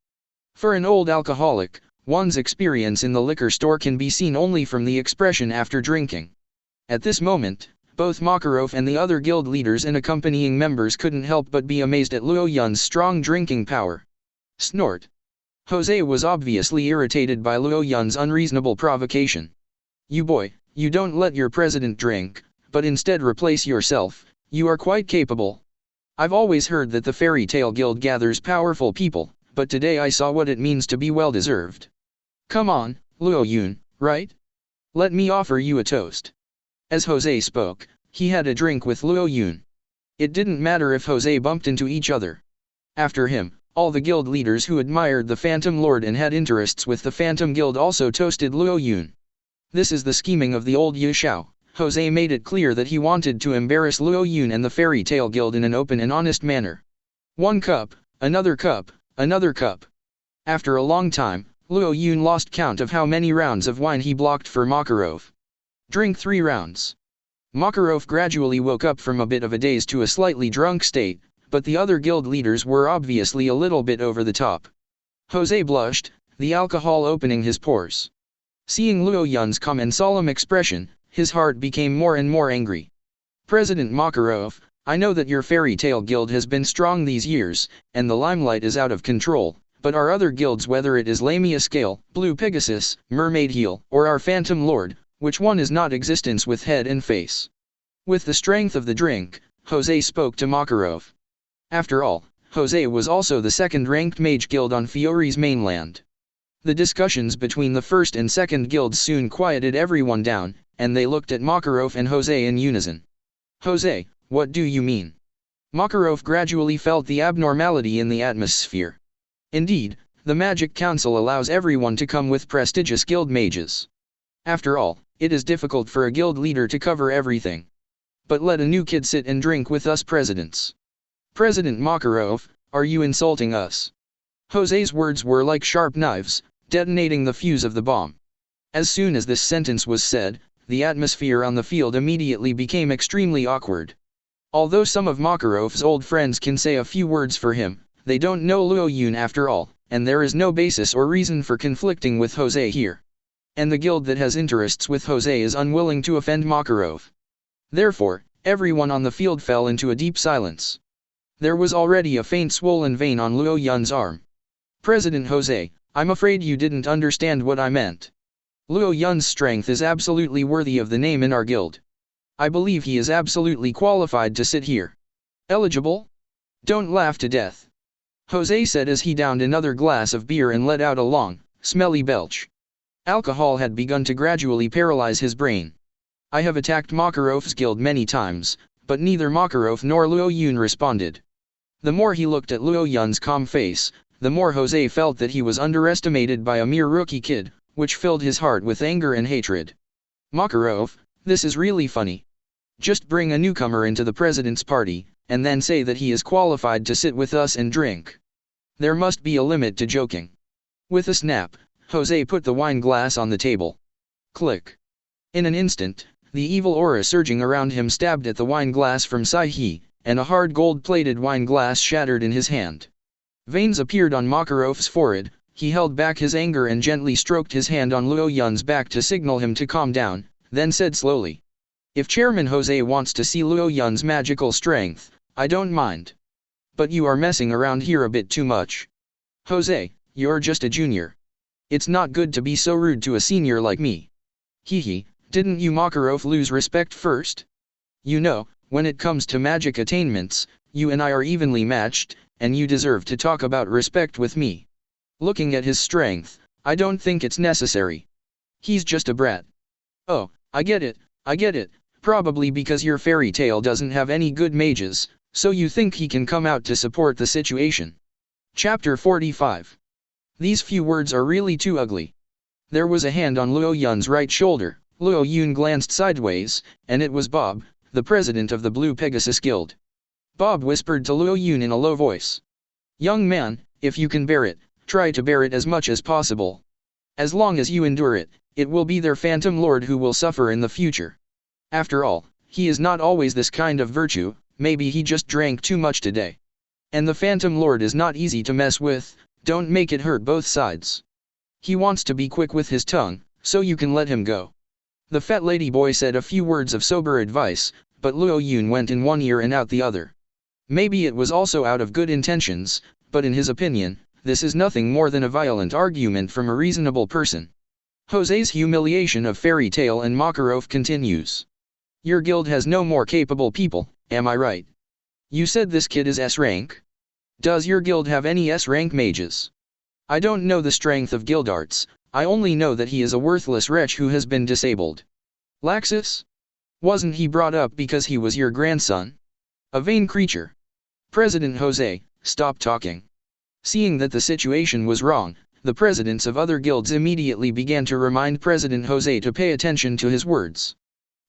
For an old alcoholic, one's experience in the liquor store can be seen only from the expression after drinking. At this moment, both Makarov and the other guild leaders and accompanying members couldn't help but be amazed at Luo Yun's strong drinking power. Snort. Jose was obviously irritated by Luo Yun's unreasonable provocation. You boy, you don't let your president drink, but instead replace yourself. You are quite capable. I've always heard that the Fairy Tale Guild gathers powerful people, but today I saw what it means to be well-deserved. Come on, Luo Yun, right? Let me offer you a toast. As Jose spoke, he had a drink with Luo Yun. It didn't matter if Jose bumped into each other. After him, all the guild leaders who admired the Phantom Lord and had interests with the Phantom Guild also toasted Luo Yun. This is the scheming of the old Yushao. Jose made it clear that he wanted to embarrass Luo Yun and the Fairy Tale Guild in an open and honest manner. 1 cup, another cup, another cup. After a long time, Luo Yun lost count of how many rounds of wine he blocked for Makarov. Drink 3 rounds. Makarov gradually woke up from a bit of a daze to a slightly drunk state, but the other guild leaders were obviously a little bit over the top. Jose blushed, the alcohol opening his pores. Seeing Luo Yun's calm and solemn expression, his heart became more and more angry. President Makarov, I know that your Fairy Tale Guild has been strong these years, and the limelight is out of control, but our other guilds, whether it is Lamia Scale, Blue Pegasus, Mermaid Heel, or our Phantom Lord, which one is not existence with head and face? With the strength of the drink, Jose spoke to Makarov. After all, Jose was also the 2nd-ranked mage guild on Fiore's mainland. The discussions between the 1st and 2nd guilds soon quieted everyone down, and they looked at Makarov and Jose in unison. Jose, what do you mean? Makarov gradually felt the abnormality in the atmosphere. Indeed, the Magic Council allows everyone to come with prestigious guild mages. After all, it is difficult for a guild leader to cover everything. But let a new kid sit and drink with us presidents. President Makarov, are you insulting us? Jose's words were like sharp knives, detonating the fuse of the bomb. As soon as this sentence was said, the atmosphere on the field immediately became extremely awkward. Although some of Makarov's old friends can say a few words for him, they don't know Luo Yun after all, and there is no basis or reason for conflicting with Jose here. And the guild that has interests with Jose is unwilling to offend Makarov. Therefore, everyone on the field fell into a deep silence. There was already a faint swollen vein on Luo Yun's arm. President Jose, I'm afraid you didn't understand what I meant. Luo Yun's strength is absolutely worthy of the name in our guild. I believe he is absolutely qualified to sit here. Eligible? Don't laugh to death. Jose said as he downed another glass of beer and let out a long, smelly belch. Alcohol had begun to gradually paralyze his brain. I have attacked Makarov's guild many times, but neither Makarov nor Luo Yun responded. The more he looked at Luo Yun's calm face, the more Jose felt that he was underestimated by a mere rookie kid, which filled his heart with anger and hatred. Makarov, this is really funny. Just bring a newcomer into the president's party, and then say that he is qualified to sit with us and drink. There must be a limit to joking. With a snap, Jose put the wine glass on the table. Click. In an instant, the evil aura surging around him stabbed at the wine glass from Sai-He, and a hard gold-plated wine glass shattered in his hand. Veins appeared on Makarov's forehead. He held back his anger and gently stroked his hand on Luo Yun's back to signal him to calm down, then said slowly. If Chairman Jose wants to see Luo Yun's magical strength, I don't mind. But you are messing around here a bit too much. Jose, you're just a junior. It's not good to be so rude to a senior like me. Hee, didn't you Makarov lose respect first? You know, when it comes to magic attainments, you and I are evenly matched, and you deserve to talk about respect with me. Looking at his strength, I don't think it's necessary. He's just a brat. Oh, I get it, probably because your fairy tale doesn't have any good mages, so you think he can come out to support the situation. Chapter 45. These few words are really too ugly. There was a hand on Luo Yun's right shoulder. Luo Yun glanced sideways, and it was Bob, the president of the Blue Pegasus Guild. Bob whispered to Luo Yun in a low voice. "Young man, if you can bear it, try to bear it as much as possible. As long as you endure it, it will be their Phantom Lord who will suffer in the future. After all, he is not always this kind of virtue, maybe he just drank too much today. And the Phantom Lord is not easy to mess with, don't make it hurt both sides. He wants to be quick with his tongue, so you can let him go." The fat lady boy said a few words of sober advice, but Luo Yun went in one ear and out the other. Maybe it was also out of good intentions, but in his opinion, this is nothing more than a violent argument from a reasonable person. Jose's humiliation of Fairy Tale and Makarov continues. "Your guild has no more capable people, am I right? You said this kid is S rank? Does your guild have any S rank mages? I don't know the strength of guild arts, I only know that he is a worthless wretch who has been disabled. Laxus? Wasn't he brought up because he was your grandson? A vain creature." President Jose, stop talking. Seeing that the situation was wrong, the presidents of other guilds immediately began to remind President Jose to pay attention to his words.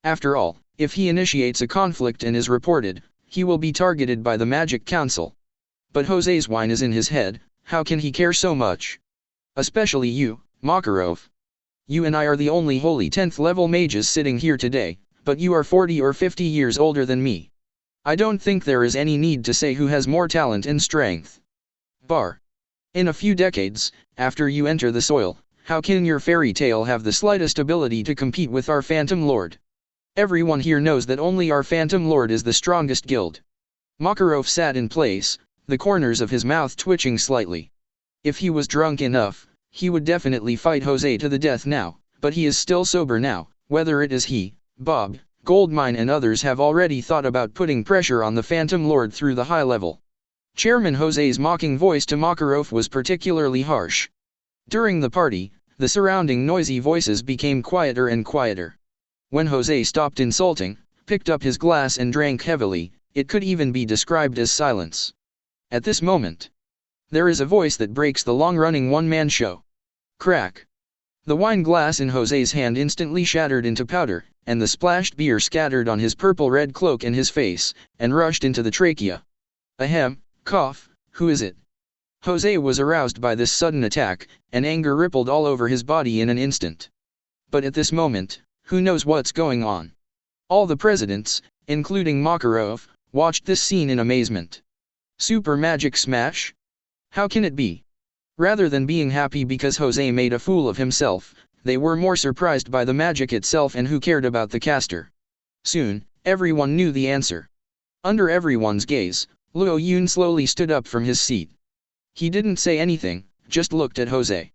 After all, if he initiates a conflict and is reported, he will be targeted by the Magic Council. But Jose's wine is in his head, how can he care so much? Especially you, Makarov. You and I are the only holy 10th level mages sitting here today, but you are 40 or 50 years older than me. I don't think there is any need to say who has more talent and strength. In a few decades, after you enter the soil, how can your fairy tale have the slightest ability to compete with our Phantom Lord? Everyone here knows that only our Phantom Lord is the strongest guild. Makarov sat in place, the corners of his mouth twitching slightly. If he was drunk enough, he would definitely fight Jose to the death now, but he is still sober now. Whether it is he, Bob, Goldmine and others have already thought about putting pressure on the Phantom Lord through the high level. Chairman Jose's mocking voice to Makarov was particularly harsh. During the party, the surrounding noisy voices became quieter and quieter. When Jose stopped insulting, picked up his glass and drank heavily, it could even be described as silence. At this moment, there is a voice that breaks the long-running one-man show. Crack! The wine glass in Jose's hand instantly shattered into powder, and the splashed beer scattered on his purple-red cloak and his face, and rushed into the trachea. Ahem, cough, who is it? Jose was aroused by this sudden attack, and anger rippled all over his body in an instant. But at this moment, who knows what's going on? All the presidents, including Makarov, watched this scene in amazement. Super magic smash? How can it be? Rather than being happy because Jose made a fool of himself, they were more surprised by the magic itself and who cared about the caster. Soon, everyone knew the answer. Under everyone's gaze, Luo Yun slowly stood up from his seat. He didn't say anything, just looked at Jose.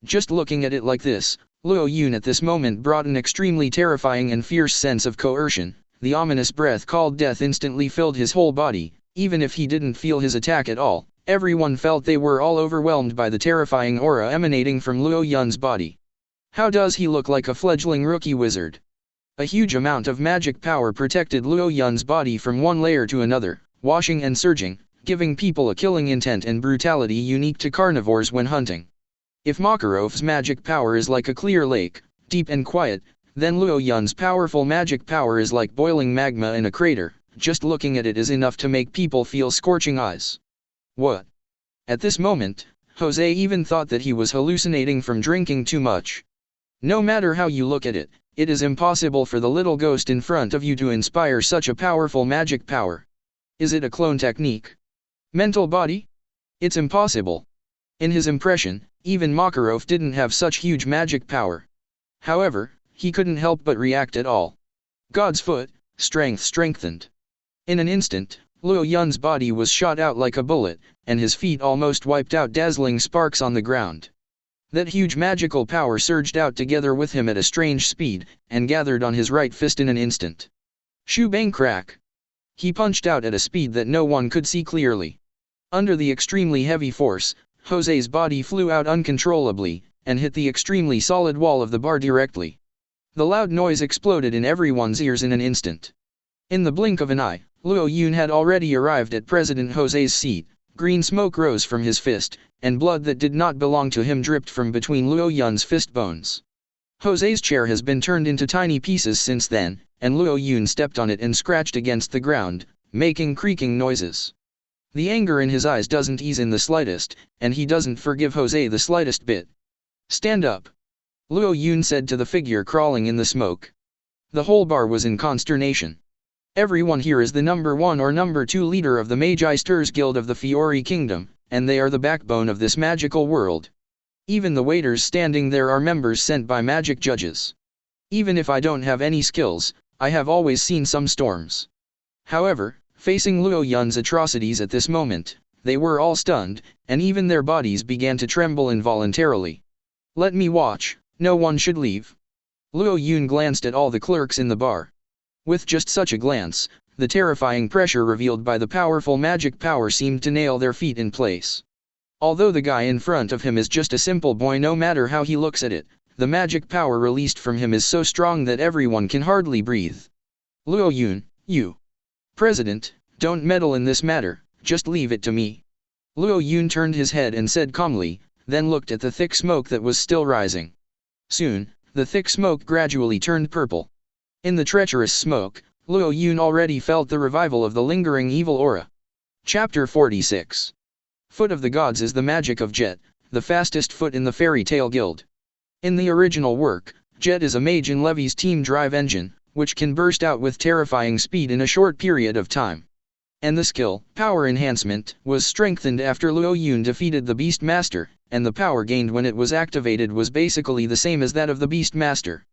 Just looking at it like this, Luo Yun at this moment brought an extremely terrifying and fierce sense of coercion. The ominous breath called death instantly filled his whole body. Even if he didn't feel his attack at all, everyone felt they were all overwhelmed by the terrifying aura emanating from Luo Yun's body. How does he look like a fledgling rookie wizard? A huge amount of magic power protected Luo Yun's body from one layer to another, washing and surging, giving people a killing intent and brutality unique to carnivores when hunting. If Makarov's magic power is like a clear lake, deep and quiet, then Luo Yun's powerful magic power is like boiling magma in a crater. Just looking at it is enough to make people feel scorching eyes. What? At this moment, Jose even thought that he was hallucinating from drinking too much. No matter how you look at it, it is impossible for the little ghost in front of you to inspire such a powerful magic power. Is it a clone technique? Mental body? It's impossible. In his impression, even Makarov didn't have such huge magic power. However, he couldn't help but react at all. God's foot, strength strengthened. In an instant, Luo Yun's body was shot out like a bullet, and his feet almost wiped out dazzling sparks on the ground. That huge magical power surged out together with him at a strange speed, and gathered on his right fist in an instant. Shoo bang crack! He punched out at a speed that no one could see clearly. Under the extremely heavy force, Jose's body flew out uncontrollably, and hit the extremely solid wall of the bar directly. The loud noise exploded in everyone's ears in an instant. In the blink of an eye, Luo Yun had already arrived at President Jose's seat. Green smoke rose from his fist, and blood that did not belong to him dripped from between Luo Yun's fist bones. Jose's chair has been turned into tiny pieces since then, and Luo Yun stepped on it and scratched against the ground, making creaking noises. The anger in his eyes doesn't ease in the slightest, and he doesn't forgive Jose the slightest bit. "Stand up," Luo Yun said to the figure crawling in the smoke. The whole bar was in consternation. Everyone here is the number 1 or number 2 leader of the Magisters Guild of the Fiori Kingdom, and they are the backbone of this magical world. Even the waiters standing there are members sent by magic judges. Even if I don't have any skills, I have always seen some storms. However, facing Luo Yun's atrocities at this moment, they were all stunned, and even their bodies began to tremble involuntarily. "Let me watch, no one should leave." Luo Yun glanced at all the clerks in the bar. With just such a glance, the terrifying pressure revealed by the powerful magic power seemed to nail their feet in place. Although the guy in front of him is just a simple boy, no matter how he looks at it, the magic power released from him is so strong that everyone can hardly breathe. "Luo Yun, you. President, don't meddle in this matter, just leave it to me." Luo Yun turned his head and said calmly, then looked at the thick smoke that was still rising. Soon, the thick smoke gradually turned purple. In the treacherous smoke, Luo Yun already felt the revival of the lingering evil aura. Chapter 46. Foot of the Gods is the magic of Jet, the fastest foot in the Fairy Tail Guild. In the original work, Jet is a mage in Levy's team drive engine, which can burst out with terrifying speed in a short period of time. And the skill, Power Enhancement, was strengthened after Luo Yun defeated the Beast Master, and the power gained when it was activated was basically the same as that of the Beast Master.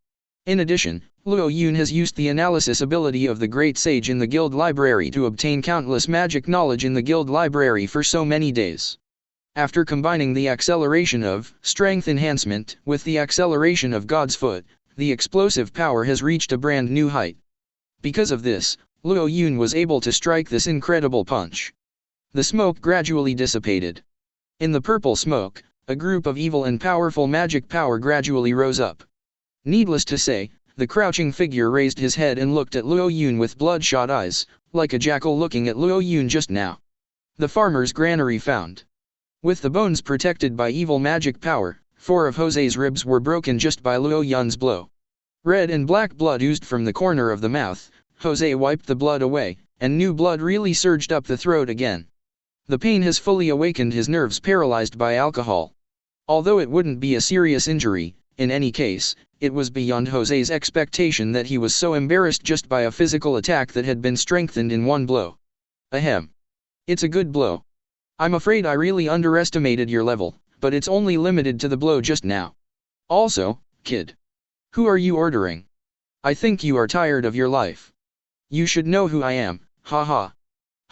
In addition, Luo Yun has used the analysis ability of the Great Sage in the Guild Library to obtain countless magic knowledge in the Guild Library for so many days. After combining the acceleration of Strength Enhancement with the acceleration of God's Foot, the explosive power has reached a brand new height. Because of this, Luo Yun was able to strike this incredible punch. The smoke gradually dissipated. In the purple smoke, a group of evil and powerful magic power gradually rose up. Needless to say, the crouching figure raised his head and looked at Luo Yun with bloodshot eyes, like a jackal looking at Luo Yun just now. The farmer's granary found. With the bones protected by evil magic power, 4 of Jose's ribs were broken just by Luo Yun's blow. Red and black blood oozed from the corner of the mouth. Jose wiped the blood away, and new blood really surged up the throat again. The pain has fully awakened his nerves paralyzed by alcohol. Although it wouldn't be a serious injury, in any case, it was beyond Jose's expectation that he was so embarrassed just by a physical attack that had been strengthened in one blow. Ahem. It's a good blow. I'm afraid I really underestimated your level, but it's only limited to the blow just now. Also, kid. Who are you ordering? I think you are tired of your life. You should know who I am, haha.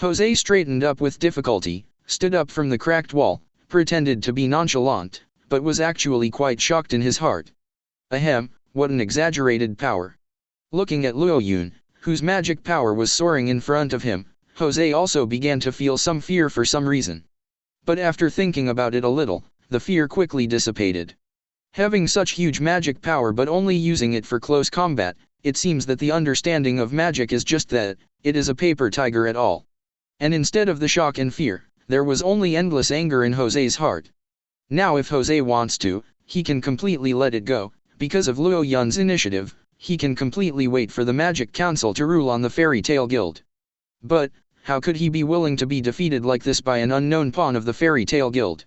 Jose straightened up with difficulty, stood up from the cracked wall, pretended to be nonchalant, but was actually quite shocked in his heart. Ahem, what an exaggerated power. Looking at Luo Yun, whose magic power was soaring in front of him, Jose also began to feel some fear for some reason. But after thinking about it a little, the fear quickly dissipated. Having such huge magic power but only using it for close combat, it seems that the understanding of magic is just that, it is a paper tiger at all. And instead of the shock and fear, there was only endless anger in Jose's heart. Now if Jose wants to, he can completely let it go. Because of Luo Yun's initiative, he can completely wait for the Magic Council to rule on the Fairy Tail Guild. But, how could he be willing to be defeated like this by an unknown pawn of the Fairy Tail Guild?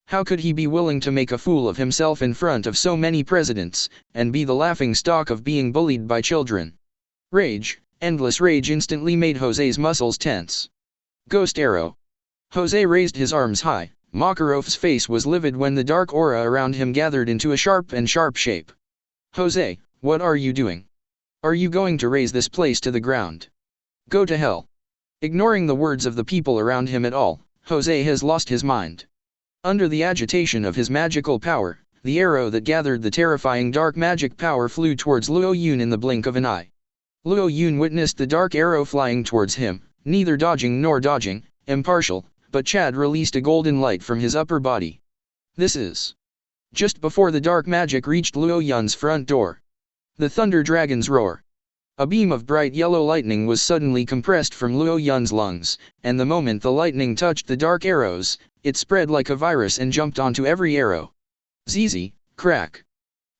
How could he be willing to make a fool of himself in front of so many presidents, and be the laughing stock of being bullied by children? Rage, endless rage instantly made Jose's muscles tense. Ghost arrow. Jose raised his arms high. Makarov's face was livid when the dark aura around him gathered into a sharp shape. Jose, what are you doing? Are you going to raise this place to the ground? Go to hell. Ignoring the words of the people around him at all, Jose has lost his mind. Under the agitation of his magical power, the arrow that gathered the terrifying dark magic power flew towards Luo Yun in the blink of an eye. Luo Yun witnessed the dark arrow flying towards him, neither dodging nor dodging, impartial, but Chad released a golden light from his upper body. This is just before the dark magic reached Luo Yun's front door. The Thunder Dragon's roar. A beam of bright yellow lightning was suddenly compressed from Luo Yun's lungs, and the moment the lightning touched the dark arrows, it spread like a virus and jumped onto every arrow. Zzz, crack.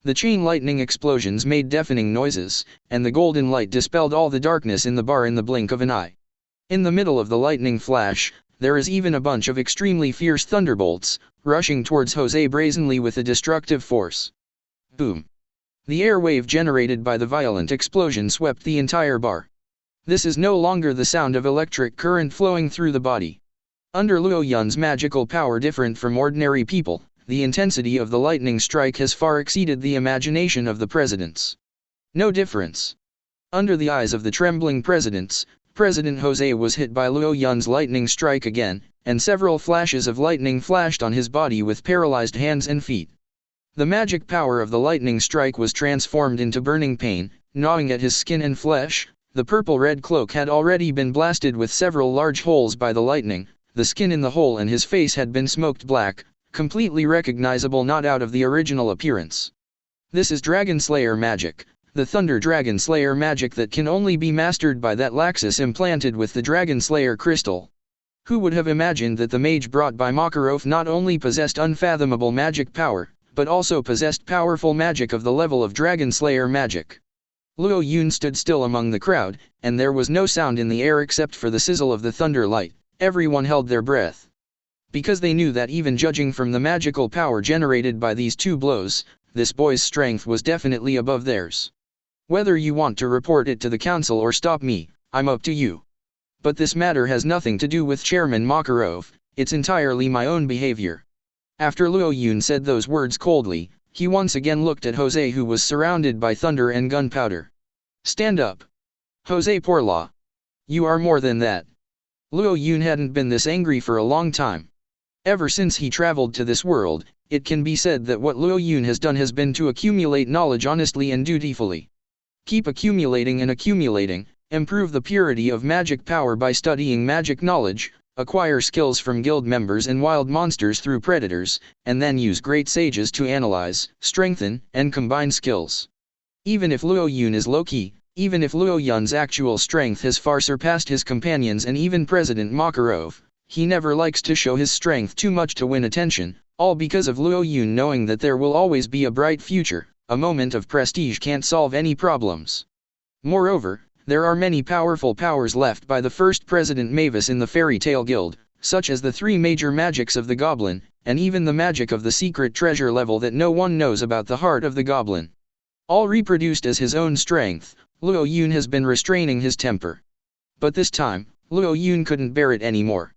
The chain lightning explosions made deafening noises, and the golden light dispelled all the darkness in the bar in the blink of an eye. In the middle of the lightning flash, there is even a bunch of extremely fierce thunderbolts, rushing towards Jose brazenly with a destructive force. Boom. The air wave generated by the violent explosion swept the entire bar. This is no longer the sound of electric current flowing through the body. Under Luo Yun's magical power different from ordinary people, the intensity of the lightning strike has far exceeded the imagination of the presidents. No difference. Under the eyes of the trembling presidents, President Jose was hit by Luo Yun's lightning strike again, and several flashes of lightning flashed on his body with paralyzed hands and feet. The magic power of the lightning strike was transformed into burning pain, gnawing at his skin and flesh. The purple-red cloak had already been blasted with several large holes by the lightning, the skin in the hole and his face had been smoked black, completely recognizable not out of the original appearance. This is Dragon Slayer magic, the Thunder Dragon Slayer magic that can only be mastered by that Laxus implanted with the Dragon Slayer crystal. Who would have imagined that the mage brought by Makarov not only possessed unfathomable magic power, but also possessed powerful magic of the level of Dragon Slayer magic. Luo Yun stood still among the crowd, and there was no sound in the air except for the sizzle of the thunder light. Everyone held their breath. Because they knew that even judging from the magical power generated by these two blows, this boy's strength was definitely above theirs. Whether you want to report it to the council or stop me, I'm up to you. But this matter has nothing to do with Chairman Makarov, it's entirely my own behavior. After Luo Yun said those words coldly, he once again looked at Jose who was surrounded by thunder and gunpowder. Stand up. Jose Porla. You are more than that. Luo Yun hadn't been this angry for a long time. Ever since he traveled to this world, it can be said that what Luo Yun has done has been to accumulate knowledge honestly and dutifully. Keep accumulating and accumulating, improve the purity of magic power by studying magic knowledge, acquire skills from guild members and wild monsters through predators, and then use great sages to analyze, strengthen, and combine skills. Even if Luo Yun is low-key, even if Luo Yun's actual strength has far surpassed his companions and even President Makarov, he never likes to show his strength too much to win attention, all because of Luo Yun knowing that there will always be a bright future. A moment of prestige can't solve any problems. Moreover, there are many powerful powers left by the first President Mavis in the Fairy Tale Guild, such as the three major magics of the Goblin, and even the magic of the secret treasure level that no one knows about the heart of the Goblin. All reproduced as his own strength, Luo Yun has been restraining his temper. But this time, Luo Yun couldn't bear it anymore.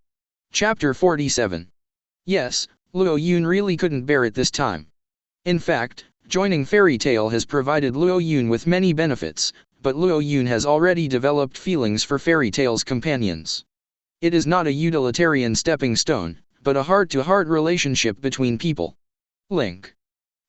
Chapter 47. Yes, Luo Yun really couldn't bear it this time. In fact, joining Fairy Tale has provided Luo Yun with many benefits, but Luo Yun has already developed feelings for Fairy Tale's companions. It is not a utilitarian stepping stone, but a heart-to-heart relationship between people. Link.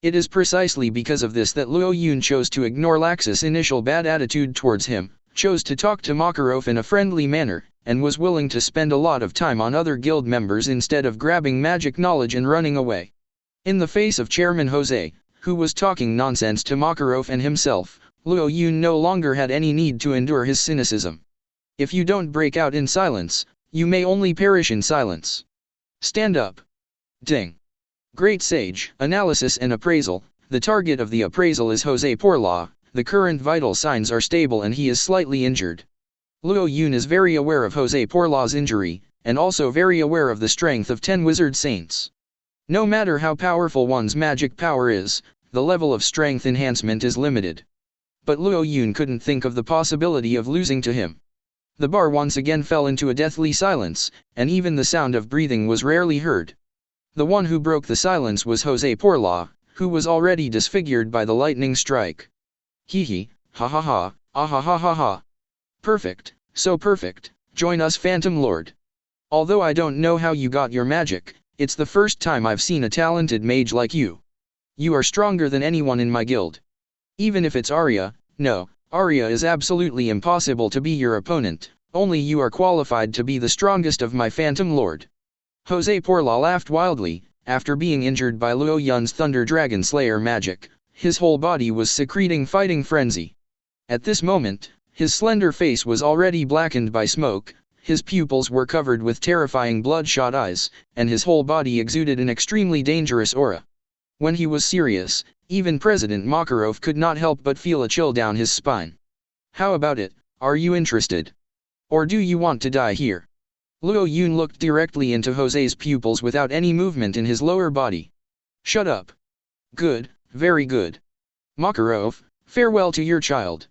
It is precisely because of this that Luo Yun chose to ignore Laxus' initial bad attitude towards him, chose to talk to Makarov in a friendly manner, and was willing to spend a lot of time on other guild members instead of grabbing magic knowledge and running away. In the face of Chairman Jose, who was talking nonsense to Makarov and himself, Luo Yun no longer had any need to endure his cynicism. If you don't break out in silence, you may only perish in silence. Stand up. Ding. Great Sage, Analysis and Appraisal. The target of the appraisal is Jose Porla. The current vital signs are stable and he is slightly injured. Luo Yun is very aware of Jose Porla's injury, and also very aware of the strength of 10 wizard saints. No matter how powerful one's magic power is, the level of strength enhancement is limited. But Luo Yun couldn't think of the possibility of losing to him. The bar once again fell into a deathly silence, and even the sound of breathing was rarely heard. The one who broke the silence was Jose Porla, who was already disfigured by the lightning strike. Hee ha ha ha, ah ha ha ha ha. Perfect, so perfect, join us Phantom Lord. Although I don't know how you got your magic, it's the first time I've seen a talented mage like you. You are stronger than anyone in my guild. Even if it's Arya, no, Arya is absolutely impossible to be your opponent, only you are qualified to be the strongest of my Phantom Lord. Jose Porla laughed wildly. After being injured by Luo Yun's Thunder Dragon Slayer magic, his whole body was secreting fighting frenzy. At this moment, his slender face was already blackened by smoke, his pupils were covered with terrifying bloodshot eyes, and his whole body exuded an extremely dangerous aura. When he was serious, even President Makarov could not help but feel a chill down his spine. "How about it, are you interested? Or do you want to die here?" Luo Yun looked directly into Jose's pupils without any movement in his lower body. "Shut up. Good, very good. Makarov, farewell to your child."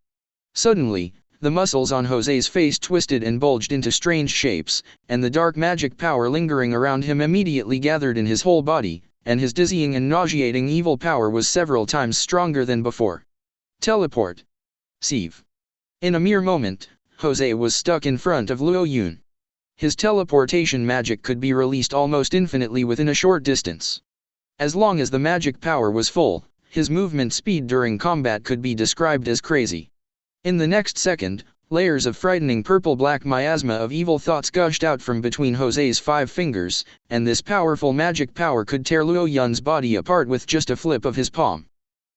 Suddenly, the muscles on Jose's face twisted and bulged into strange shapes, and the dark magic power lingering around him immediately gathered in his whole body, and his dizzying and nauseating evil power was several times stronger than before. Teleport. Sieve. In a mere moment, Jose was stuck in front of Luo Yun. His teleportation magic could be released almost infinitely within a short distance. As long as the magic power was full, his movement speed during combat could be described as crazy. In the next second, layers of frightening purple-black miasma of evil thoughts gushed out from between Jose's 5 fingers, and this powerful magic power could tear Luo Yun's body apart with just a flip of his palm.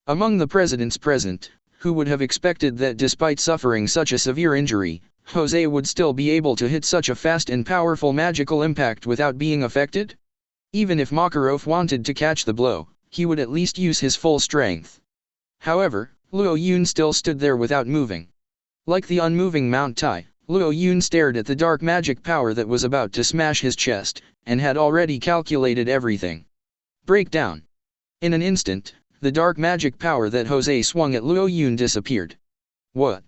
Among the presidents present, who would have expected that despite suffering such a severe injury, Jose would still be able to hit such a fast and powerful magical impact without being affected? Even if Makarov wanted to catch the blow, he would at least use his full strength. However, Luo Yun still stood there without moving. Like the unmoving Mount Tai, Luo Yun stared at the dark magic power that was about to smash his chest, and had already calculated everything. Breakdown. In an instant, the dark magic power that Jose swung at Luo Yun disappeared. What?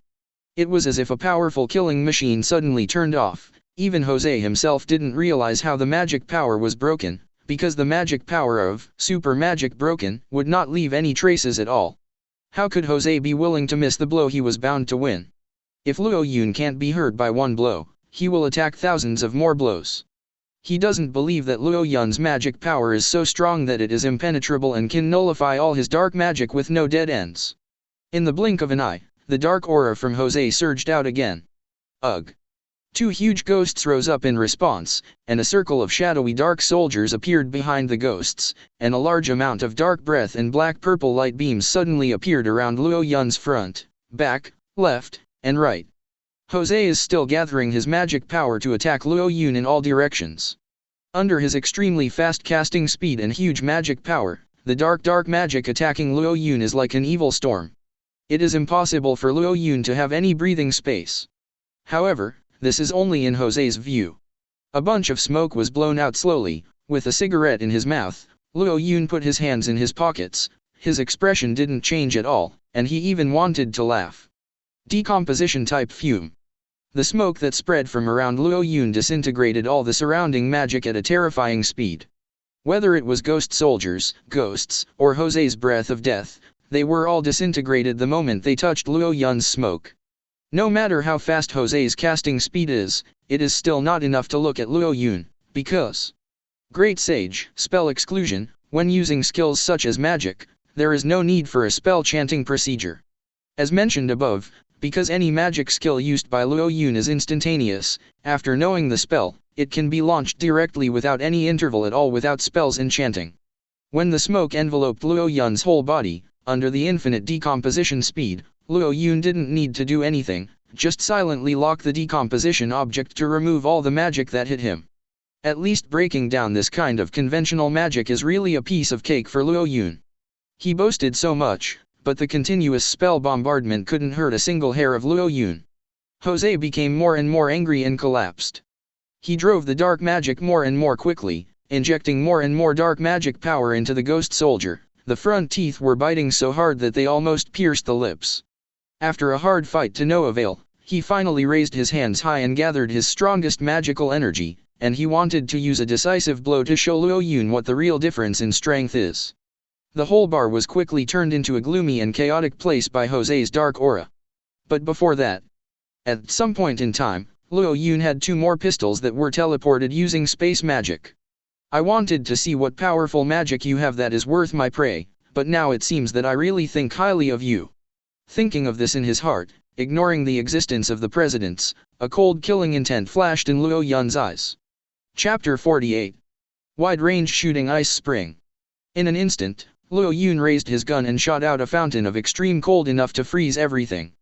It was as if a powerful killing machine suddenly turned off. Even Jose himself didn't realize how the magic power was broken, because the magic power of super magic broken would not leave any traces at all. How could Jose be willing to miss the blow he was bound to win? If Luo Yun can't be hurt by one blow, he will attack thousands of more blows. He doesn't believe that Luo Yun's magic power is so strong that it is impenetrable and can nullify all his dark magic with no dead ends. In the blink of an eye, the dark aura from Jose surged out again. Ugh! 2 huge ghosts rose up in response, and a circle of shadowy dark soldiers appeared behind the ghosts, and a large amount of dark breath and black-purple light beams suddenly appeared around Luo Yun's front, back, left, and right. Jose is still gathering his magic power to attack Luo Yun in all directions. Under his extremely fast casting speed and huge magic power, the dark magic attacking Luo Yun is like an evil storm. It is impossible for Luo Yun to have any breathing space. However, this is only in Jose's view. A bunch of smoke was blown out slowly. With a cigarette in his mouth, Luo Yun put his hands in his pockets. His expression didn't change at all, and he even wanted to laugh. Decomposition-type fume. The smoke that spread from around Luo Yun disintegrated all the surrounding magic at a terrifying speed. Whether it was ghost soldiers, ghosts, or Jose's breath of death, they were all disintegrated the moment they touched Luo Yun's smoke. No matter how fast Jose's casting speed is, it is still not enough to look at Luo Yun, because Great Sage, spell exclusion. When using skills such as magic, there is no need for a spell chanting procedure. As mentioned above, because any magic skill used by Luo Yun is instantaneous, after knowing the spell, it can be launched directly without any interval at all without spells enchanting. When the smoke enveloped Luo Yun's whole body, under the infinite decomposition speed, Luo Yun didn't need to do anything, just silently lock the decomposition object to remove all the magic that hit him. At least breaking down this kind of conventional magic is really a piece of cake for Luo Yun. He boasted so much, but the continuous spell bombardment couldn't hurt a single hair of Luo Yun. Jose became more and more angry and collapsed. He drove the dark magic more and more quickly, injecting more and more dark magic power into the ghost soldier. The front teeth were biting so hard that they almost pierced the lips. After a hard fight to no avail, he finally raised his hands high and gathered his strongest magical energy, and he wanted to use a decisive blow to show Luo Yun what the real difference in strength is. The whole bar was quickly turned into a gloomy and chaotic place by Jose's dark aura. But before that, at some point in time, Luo Yun had 2 more pistols that were teleported using space magic. I wanted to see what powerful magic you have that is worth my prey, but now it seems that I really think highly of you. Thinking of this in his heart, ignoring the existence of the presidents, a cold killing intent flashed in Luo Yun's eyes. Chapter 48. Wide-range shooting ice spring. In an instant, Luo Yun raised his gun and shot out a fountain of extreme cold enough to freeze everything.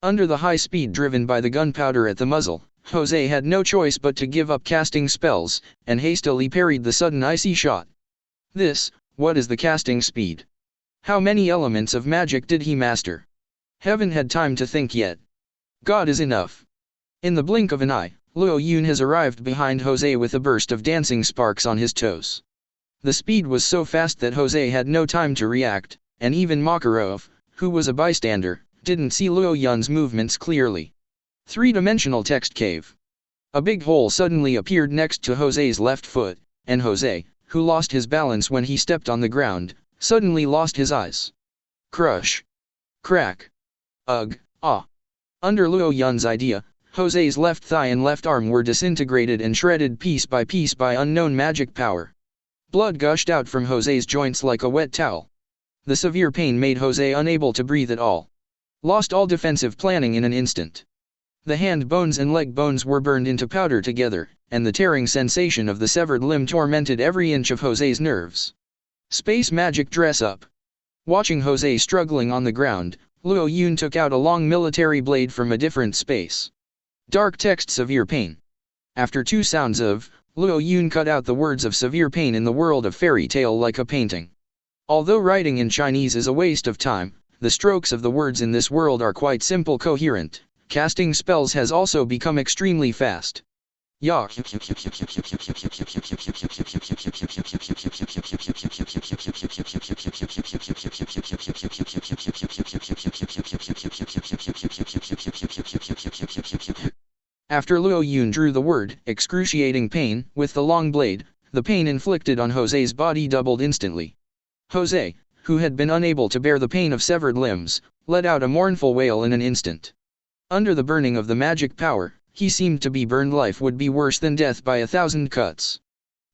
Under the high speed driven by the gunpowder at the muzzle, Jose had no choice but to give up casting spells, and hastily parried the sudden icy shot. What is the casting speed? How many elements of magic did he master? Haven't had time to think yet. God is enough. In the blink of an eye, Luo Yun has arrived behind Jose with a burst of dancing sparks on his toes. The speed was so fast that Jose had no time to react, and even Makarov, who was a bystander, didn't see Luo Yun's movements clearly. Three-dimensional text cave. A big hole suddenly appeared next to Jose's left foot, and Jose, who lost his balance when he stepped on the ground, suddenly lost his eyes. Crush. Crack. Ugh, ah. Under Luo Yun's idea, Jose's left thigh and left arm were disintegrated and shredded piece by unknown magic power. Blood gushed out from Jose's joints like a wet towel. The severe pain made Jose unable to breathe at all. Lost all defensive planning in an instant. The hand bones and leg bones were burned into powder together, and the tearing sensation of the severed limb tormented every inch of Jose's nerves. Space magic dress up. Watching Jose struggling on the ground, Luo Yun took out a long military blade from a different space. Dark text severe pain. After 2 sounds of, Luo Yun cut out the words of severe pain in the world of fairy tale like a painting. Although writing in Chinese is a waste of time, the strokes of the words in this world are quite simple coherent. Casting spells has also become extremely fast. Ya. After Luo Yun drew the word, excruciating pain, with the long blade, the pain inflicted on Jose's body doubled instantly. Jose, who had been unable to bear the pain of severed limbs, let out a mournful wail in an instant. Under the burning of the magic power, he seemed to be burned. Life would be worse than death by 1,000 cuts.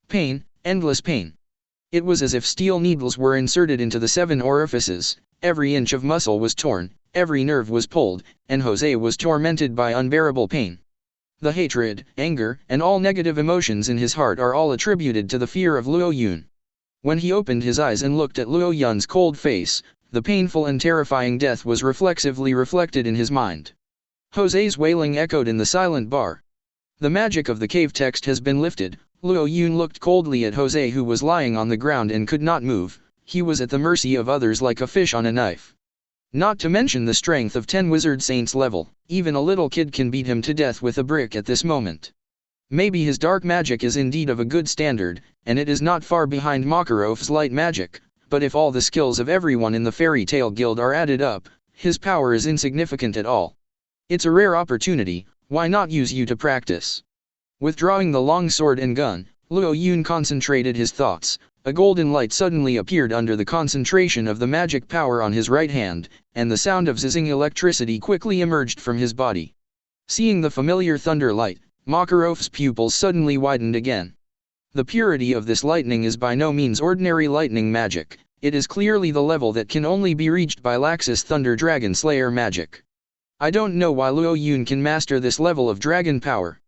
Pain, endless pain. It was as if steel needles were inserted into the 7 orifices, every inch of muscle was torn, every nerve was pulled, and Jose was tormented by unbearable pain. The hatred, anger, and all negative emotions in his heart are all attributed to the fear of Luo Yun. When he opened his eyes and looked at Luo Yun's cold face, the painful and terrifying death was reflexively reflected in his mind. Jose's wailing echoed in the silent bar. The magic of the cave text has been lifted. Luo Yun looked coldly at Jose, who was lying on the ground and could not move. He was at the mercy of others like a fish on a knife. Not to mention the strength of 10 wizard saints level, even a little kid can beat him to death with a brick at this moment. Maybe his dark magic is indeed of a good standard, and it is not far behind Makarov's light magic, but if all the skills of everyone in the fairy tale guild are added up, his power is insignificant at all. It's a rare opportunity, why not use you to practice? Withdrawing the long sword and gun, Luo Yun concentrated his thoughts. A golden light suddenly appeared under the concentration of the magic power on his right hand, and the sound of zizzing electricity quickly emerged from his body. Seeing the familiar thunder light, Makarov's pupils suddenly widened again. The purity of this lightning is by no means ordinary lightning magic, it is clearly the level that can only be reached by Laxus Thunder Dragon Slayer magic. I don't know why Luo Yun can master this level of dragon power.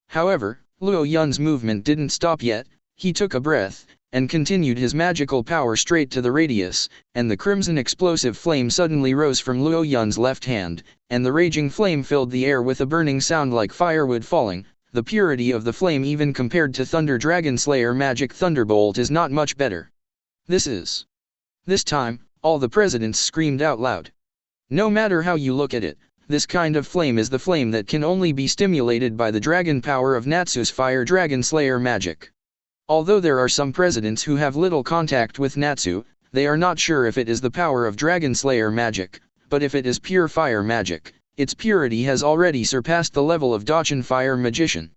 However, Luo Yun's movement didn't stop yet. He took a breath, and continued his magical power straight to the radius, and the crimson explosive flame suddenly rose from Luo Yun's left hand, and the raging flame filled the air with a burning sound like firewood falling. The purity of the flame even compared to Thunder Dragon Slayer magic Thunderbolt is not much better. This time, all the presidents screamed out loud. No matter how you look at it, this kind of flame is the flame that can only be stimulated by the dragon power of Natsu's Fire Dragon Slayer magic. Although there are some presidents who have little contact with Natsu, they are not sure if it is the power of Dragon Slayer magic, but if it is pure fire magic, its purity has already surpassed the level of Dachan Fire Magician.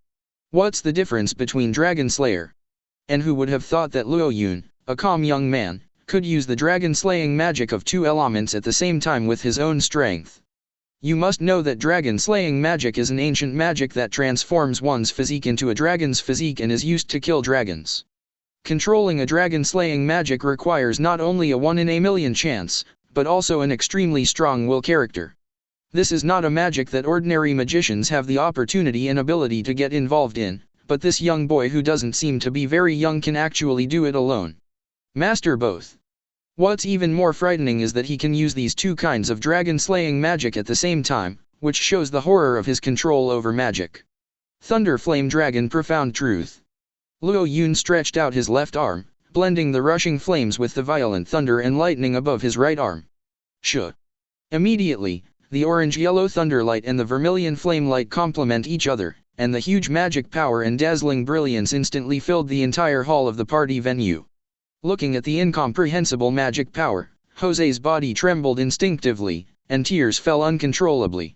What's the difference between Dragon Slayer? And who would have thought that Luo Yun, a calm young man, could use the dragon slaying magic of 2 elements at the same time with his own strength? You must know that dragon slaying magic is an ancient magic that transforms one's physique into a dragon's physique and is used to kill dragons. Controlling a dragon slaying magic requires not only a 1 in a million chance, but also an extremely strong will character. This is not a magic that ordinary magicians have the opportunity and ability to get involved in, but this young boy who doesn't seem to be very young can actually do it alone. Master both. What's even more frightening is that he can use these two kinds of dragon-slaying magic at the same time, which shows the horror of his control over magic. Thunder Flame Dragon Profound Truth. Luo Yun stretched out his left arm, blending the rushing flames with the violent thunder and lightning above his right arm. Shh! Immediately, the orange-yellow thunder light and the vermilion flame light complement each other, and the huge magic power and dazzling brilliance instantly filled the entire hall of the party venue. Looking at the incomprehensible magic power, Jose's body trembled instinctively, and tears fell uncontrollably.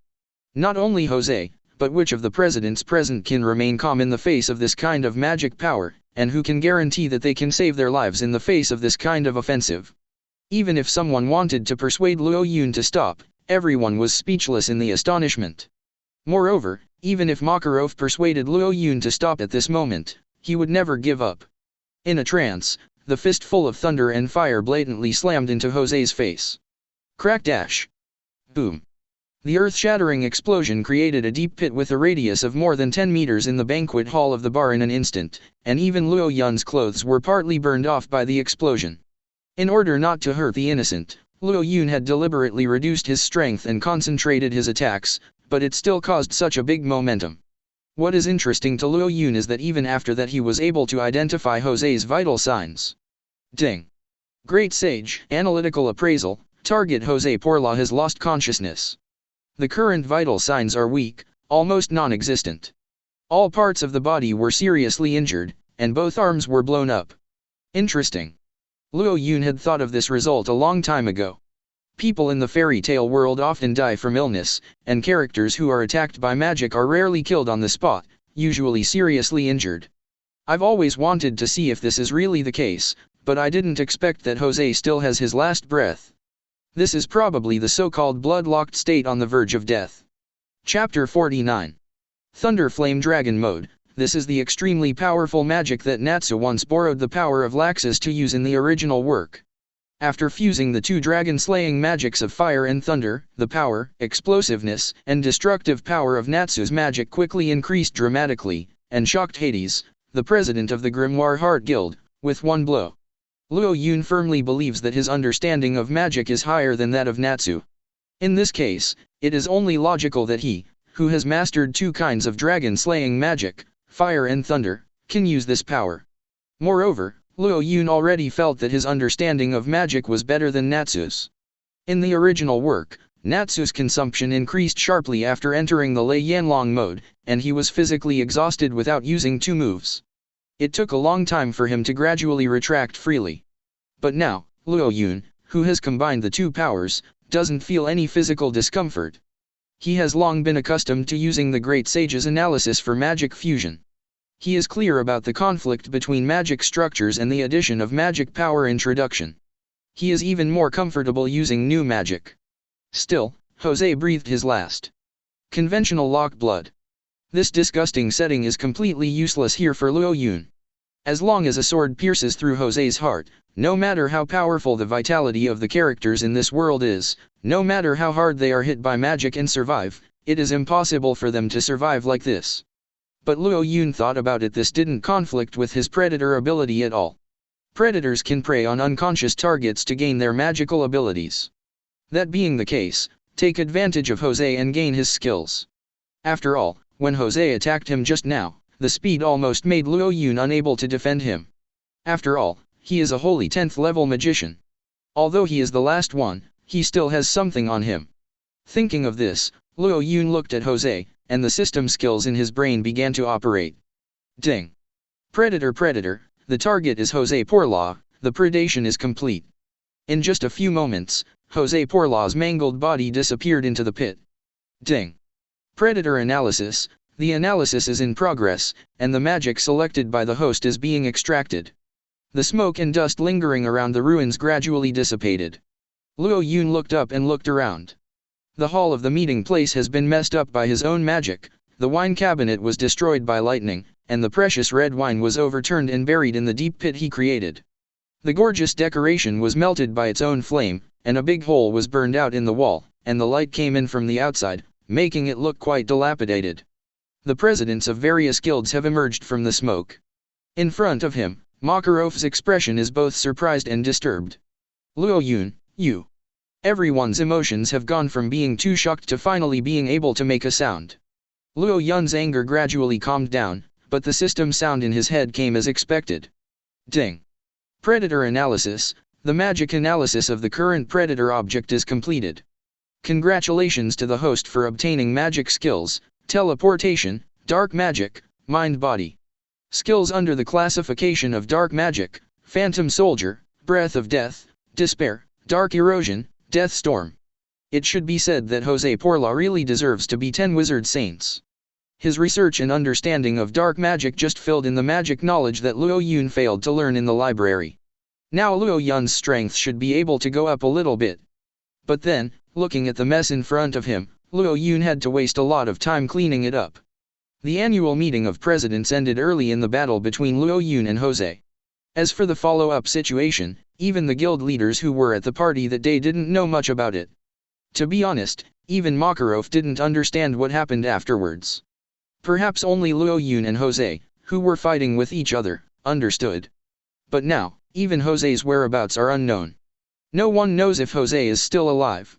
Not only Jose, but which of the presidents present can remain calm in the face of this kind of magic power, and who can guarantee that they can save their lives in the face of this kind of offensive? Even if someone wanted to persuade Luo Yun to stop, everyone was speechless in the astonishment. Moreover, even if Makarov persuaded Luo Yun to stop at this moment, he would never give up. In a trance, the fistful of thunder and fire blatantly slammed into Jose's face. Crack dash! Boom! The earth-shattering explosion created a deep pit with a radius of more than 10 meters in the banquet hall of the bar in an instant, and even Luo Yun's clothes were partly burned off by the explosion. In order not to hurt the innocent, Luo Yun had deliberately reduced his strength and concentrated his attacks, but it still caused such a big momentum. What is interesting to Luo Yun is that even after that he was able to identify Jose's vital signs. Ding! Great Sage, Analytical Appraisal, Target Jose Porla has lost consciousness. The current vital signs are weak, almost non-existent. All parts of the body were seriously injured, and both arms were blown up. Interesting. Luo Yun had thought of this result a long time ago. People in the fairy tale world often die from illness, and characters who are attacked by magic are rarely killed on the spot, usually seriously injured. I've always wanted to see if this is really the case, but I didn't expect that Jose still has his last breath. This is probably the so-called blood-locked state on the verge of death. Chapter 49. Thunder Flame Dragon Mode. This is the extremely powerful magic that Natsu once borrowed the power of Laxus to use in the original work. After fusing the two dragon-slaying magics of fire and thunder, the power, explosiveness, and destructive power of Natsu's magic quickly increased dramatically, and shocked Hades, the president of the Grimoire Heart Guild, with one blow. Luo Yun firmly believes that his understanding of magic is higher than that of Natsu. In this case, it is only logical that he, who has mastered two kinds of dragon-slaying magic, fire and thunder, can use this power. Moreover, Luo Yun already felt that his understanding of magic was better than Natsu's. In the original work, Natsu's consumption increased sharply after entering the Lei Yanlong mode, and he was physically exhausted without using two moves. It took a long time for him to gradually retract freely. But now, Luo Yun, who has combined the two powers, doesn't feel any physical discomfort. He has long been accustomed to using the Great Sage's analysis for magic fusion. He is clear about the conflict between magic structures and the addition of magic power introduction. He is even more comfortable using new magic. Still, Jose breathed his last. Conventional lock blood. This disgusting setting is completely useless here for Luo Yun. As long as a sword pierces through Jose's heart, no matter how powerful the vitality of the characters in this world is, no matter how hard they are hit by magic and survive, it is impossible for them to survive like this. But Luo Yun thought about it. This didn't conflict with his predator ability at all. Predators can prey on unconscious targets to gain their magical abilities. That being the case, take advantage of Jose and gain his skills. After all, when Jose attacked him just now, the speed almost made Luo Yun unable to defend him. After all, he is a holy 10th level magician. Although he is the last one, he still has something on him. Thinking of this, Luo Yun looked at Jose, and the system skills in his brain began to operate. Ding! Predator, the target is Jose Porla, the predation is complete. In just a few moments, Jose Porla's mangled body disappeared into the pit. Ding! Predator analysis. The analysis is in progress, and the magic selected by the host is being extracted. The smoke and dust lingering around the ruins gradually dissipated. Luo Yun looked up and looked around. The hall of the meeting place has been messed up by his own magic, the wine cabinet was destroyed by lightning, and the precious red wine was overturned and buried in the deep pit he created. The gorgeous decoration was melted by its own flame, and a big hole was burned out in the wall, and the light came in from the outside, making it look quite dilapidated. The presidents of various guilds have emerged from the smoke. In front of him, Makarov's expression is both surprised and disturbed. Luo Yun, you. Everyone's emotions have gone from being too shocked to finally being able to make a sound. Luo Yun's anger gradually calmed down, but the system sound in his head came as expected. Ding. Predator analysis. The magic analysis of the current predator object is completed. Congratulations to the host for obtaining magic skills, teleportation, dark magic, mind-body. Skills under the classification of dark magic: Phantom Soldier, Breath of Death, Despair, Dark Erosion, Death Storm. It should be said that Jose Porla really deserves to be 10 Wizard Saints. His research and understanding of dark magic just filled in the magic knowledge that Luo Yun failed to learn in the library. Now Luo Yun's strength should be able to go up a little bit. But then, looking at the mess in front of him, Luo Yun had to waste a lot of time cleaning it up. The annual meeting of presidents ended early in the battle between Luo Yun and Jose. As for the follow-up situation, even the guild leaders who were at the party that day didn't know much about it. To be honest, even Makarov didn't understand what happened afterwards. Perhaps only Luo Yun and Jose, who were fighting with each other, understood. But now, even Jose's whereabouts are unknown. No one knows if Jose is still alive.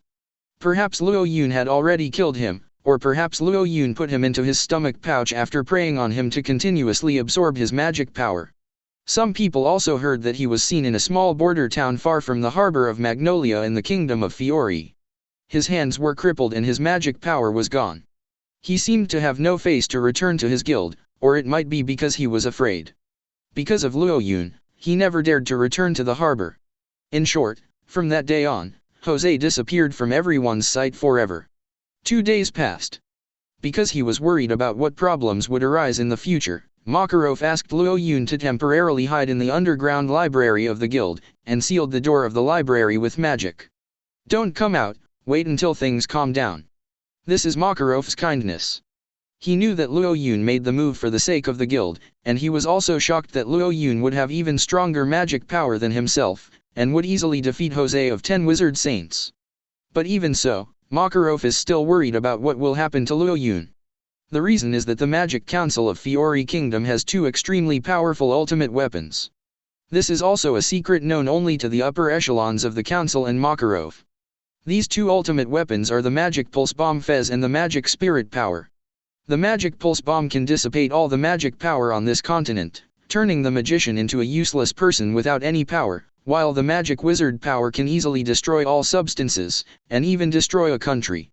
Perhaps Luo Yun had already killed him, or perhaps Luo Yun put him into his stomach pouch after preying on him to continuously absorb his magic power. Some people also heard that he was seen in a small border town far from the harbor of Magnolia in the kingdom of Fiori. His hands were crippled and his magic power was gone. He seemed to have no face to return to his guild, or it might be because he was afraid. Because of Luo Yun, he never dared to return to the harbor. In short, from that day on, Jose disappeared from everyone's sight forever. 2 days passed. Because he was worried about what problems would arise in the future, Makarov asked Luo Yun to temporarily hide in the underground library of the guild, and sealed the door of the library with magic. Don't come out, wait until things calm down. This is Makarov's kindness. He knew that Luo Yun made the move for the sake of the guild, and he was also shocked that Luo Yun would have even stronger magic power than himself, and would easily defeat Jose of 10 Wizard Saints. But even so, Makarov is still worried about what will happen to Luo Yun. The reason is that the Magic Council of Fiori Kingdom has 2 extremely powerful ultimate weapons. This is also a secret known only to the upper echelons of the council and Makarov. These 2 ultimate weapons are the Magic Pulse Bomb Fez and the Magic Spirit Power. The Magic Pulse Bomb can dissipate all the magic power on this continent, turning the magician into a useless person without any power, while the Magic Wizard Power can easily destroy all substances, and even destroy a country.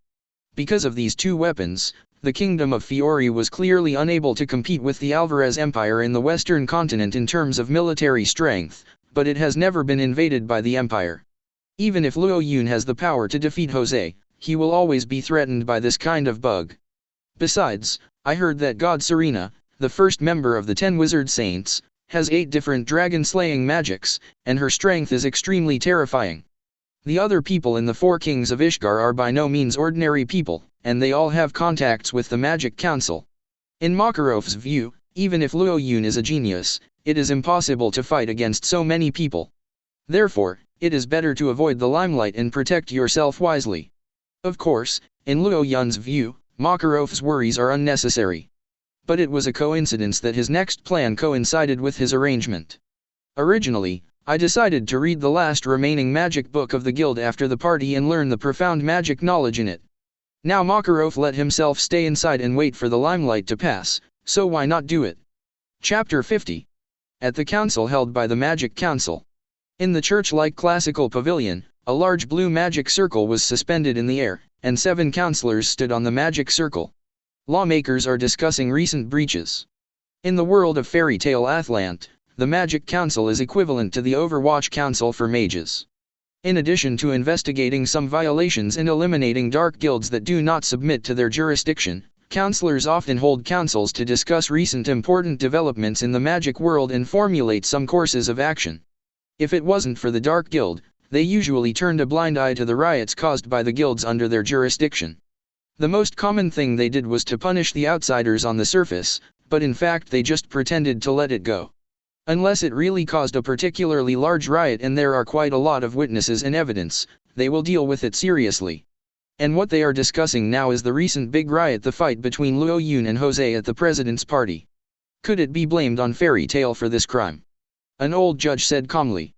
Because of these 2 weapons, the Kingdom of Fiori was clearly unable to compete with the Alvarez Empire in the Western continent in terms of military strength, but it has never been invaded by the Empire. Even if Luo Yun has the power to defeat Jose, he will always be threatened by this kind of bug. Besides, I heard that God Serena, the first member of the 10 Wizard Saints, has 8 different dragon-slaying magics, and her strength is extremely terrifying. The other people in the 4 kings of Ishgar are by no means ordinary people, and they all have contacts with the Magic Council. In Makarov's view, even if Luo Yun is a genius, it is impossible to fight against so many people. Therefore, it is better to avoid the limelight and protect yourself wisely. Of course, in Luo Yun's view, Makarov's worries are unnecessary. But it was a coincidence that his next plan coincided with his arrangement. Originally, I decided to read the last remaining magic book of the guild after the party and learn the profound magic knowledge in it. Now Makarov let himself stay inside and wait for the limelight to pass, so why not do it? Chapter 50. At the council held by the Magic Council. In the church-like classical pavilion, a large blue magic circle was suspended in the air, and 7 counselors stood on the magic circle. Lawmakers are discussing recent breaches. In the world of fairy tale Athlant, the Magic Council is equivalent to the Overwatch Council for mages. In addition to investigating some violations and eliminating dark guilds that do not submit to their jurisdiction, counselors often hold councils to discuss recent important developments in the magic world and formulate some courses of action. If it wasn't for the Dark Guild, they usually turned a blind eye to the riots caused by the guilds under their jurisdiction. The most common thing they did was to punish the outsiders on the surface, but in fact they just pretended to let it go. Unless it really caused a particularly large riot and there are quite a lot of witnesses and evidence, they will deal with it seriously. And what they are discussing now is the recent big riot, the fight between Luo Yun and Jose at the president's party. Could it be blamed on Fairy Tail for this crime? An old judge said calmly.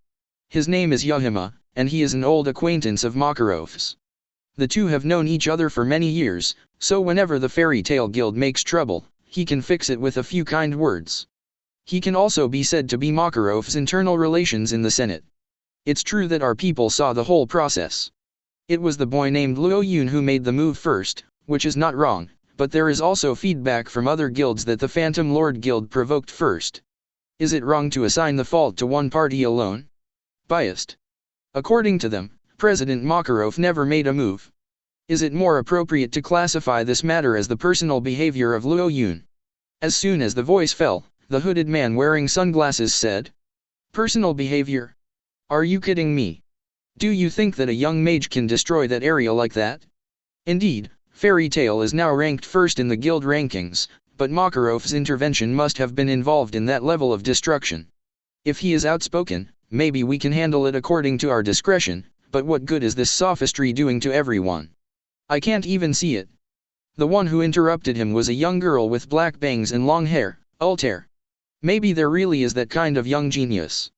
His name is Yuhima, and he is an old acquaintance of Makarov's. The two have known each other for many years, so whenever the fairy tale guild makes trouble, he can fix it with a few kind words. He can also be said to be Makarov's internal relations in the Senate. It's true that our people saw the whole process. It was the boy named Luo Yun who made the move first, which is not wrong, but there is also feedback from other guilds that the Phantom Lord Guild provoked first. Is it wrong to assign the fault to one party alone? Biased. According to them, President Makarov never made a move. Is it more appropriate to classify this matter as the personal behavior of Luo Yun? As soon as the voice fell, the hooded man wearing sunglasses said, "Personal behavior? Are you kidding me? Do you think that a young mage can destroy that area like that?" Indeed, Fairy Tale is now ranked first in the guild rankings, but Makarov's intervention must have been involved in that level of destruction. If he is outspoken, maybe we can handle it according to our discretion, but what good is this sophistry doing to everyone? I can't even see it. The one who interrupted him was a young girl with black bangs and long hair, Altair. Maybe there really is that kind of young genius.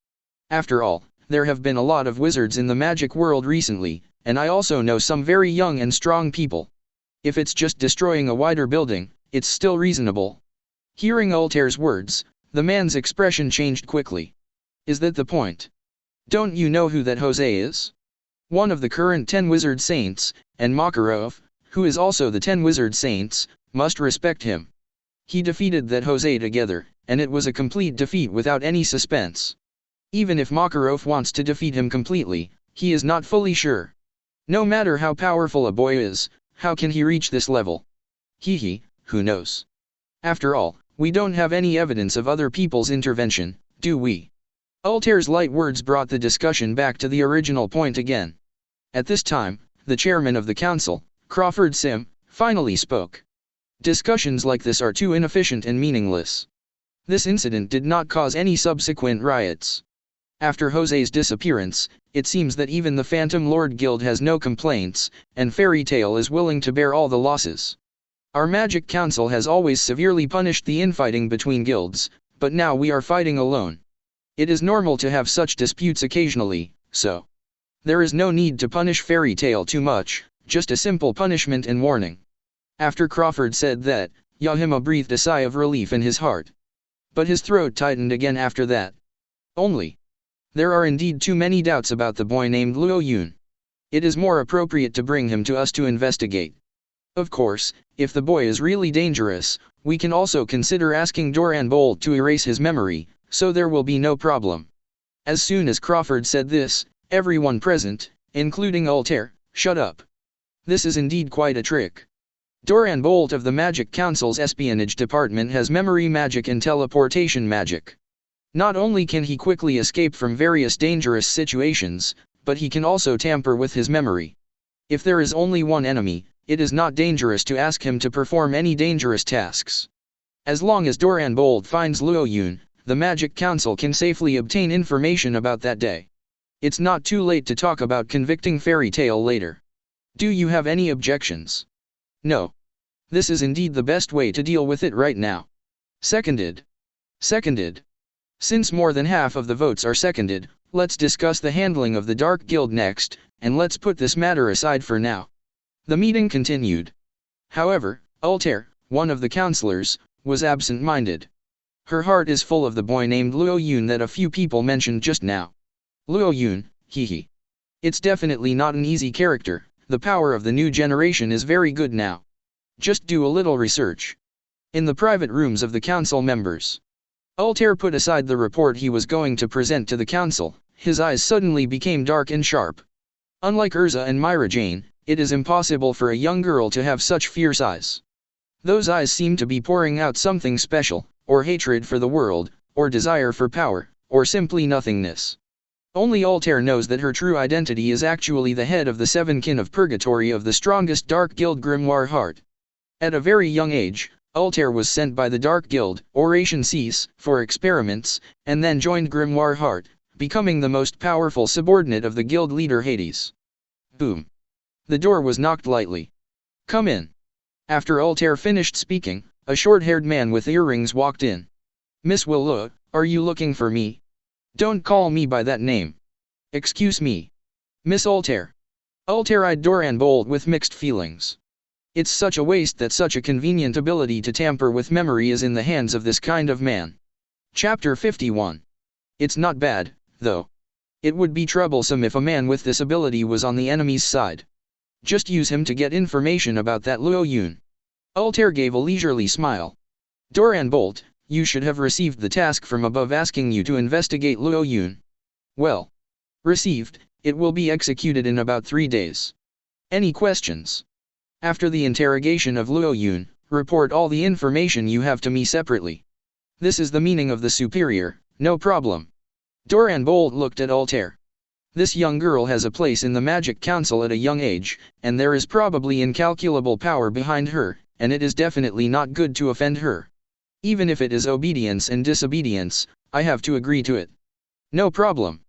After all, there have been a lot of wizards in the magic world recently, and I also know some very young and strong people. If it's just destroying a wider building, it's still reasonable. Hearing Altair's words, the man's expression changed quickly. Is that the point? Don't you know who that Jose is? One of the current 10 wizard saints, and Makarov, who is also the 10 wizard saints, must respect him. He defeated that Jose together, and it was a complete defeat without any suspense. Even if Makarov wants to defeat him completely, he is not fully sure. No matter how powerful a boy is, how can he reach this level? Who knows? After all, we don't have any evidence of other people's intervention, do we? Altair's light words brought the discussion back to the original point again. At this time, the chairman of the council, Crawford Sim, finally spoke. Discussions like this are too inefficient and meaningless. This incident did not cause any subsequent riots. After Jose's disappearance, it seems that even the Phantom Lord Guild has no complaints, and Fairy Tale is willing to bear all the losses. Our Magic Council has always severely punished the infighting between guilds, but now we are fighting alone. It is normal to have such disputes occasionally, so there is no need to punish Fairy Tale too much, just a simple punishment and warning. After Crawford said that, Yahima breathed a sigh of relief in his heart. But his throat tightened again after that. There are indeed too many doubts about the boy named Luo Yun. It is more appropriate to bring him to us to investigate. Of course, if the boy is really dangerous, we can also consider asking Doran Bolt to erase his memory, so there will be no problem. As soon as Crawford said this, everyone present, including Altair, shut up. This is indeed quite a trick. Doran Bolt of the Magic Council's espionage department has memory magic and teleportation magic. Not only can he quickly escape from various dangerous situations, but he can also tamper with his memory. If there is only one enemy, it is not dangerous to ask him to perform any dangerous tasks. As long as Doran Bolt finds Luo Yun, the Magic Council can safely obtain information about that day. It's not too late to talk about convicting Fairy Tale later. Do you have any objections? No. This is indeed the best way to deal with it right now. Seconded. Seconded. Since more than half of the votes are seconded, let's discuss the handling of the Dark Guild next, and let's put this matter aside for now. The meeting continued. However, Altair, one of the councillors, was absent-minded. Her heart is full of the boy named Luo Yun that a few people mentioned just now. Luo Yun, It's definitely not an easy character, the power of the new generation is very good now. Just do a little research. In the private rooms of the council members. Altair put aside the report he was going to present to the council, his eyes suddenly became dark and sharp. Unlike Erza and Myra Jane, it is impossible for a young girl to have such fierce eyes. Those eyes seem to be pouring out something special, or hatred for the world, or desire for power, or simply nothingness. Only Altair knows that her true identity is actually the head of the 7 kin of purgatory of the strongest Dark Guild Grimoire Heart. At a very young age, Altair was sent by the Dark Guild, Oration Cease, for experiments, and then joined Grimoire Heart, becoming the most powerful subordinate of the guild leader Hades. Boom. The door was knocked lightly. Come in. After Altair finished speaking, a short-haired man with earrings walked in. Miss Willow, are you looking for me? Don't call me by that name. Excuse me. Miss Altair. Altair eyed Doran Bolt with mixed feelings. It's such a waste that such a convenient ability to tamper with memory is in the hands of this kind of man. Chapter 51. It's not bad, though. It would be troublesome if a man with this ability was on the enemy's side. Just use him to get information about that Luo Yun. Altair gave a leisurely smile. Doran Bolt, you should have received the task from above asking you to investigate Luo Yun. Well. Received, it will be executed in about 3 days. Any questions? After the interrogation of Luo Yun, report all the information you have to me separately. This is the meaning of the superior, no problem. Doran Bolt looked at Altair. This young girl has a place in the Magic Council at a young age, and there is probably incalculable power behind her, and it is definitely not good to offend her. Even if it is obedience and disobedience, I have to agree to it. No problem.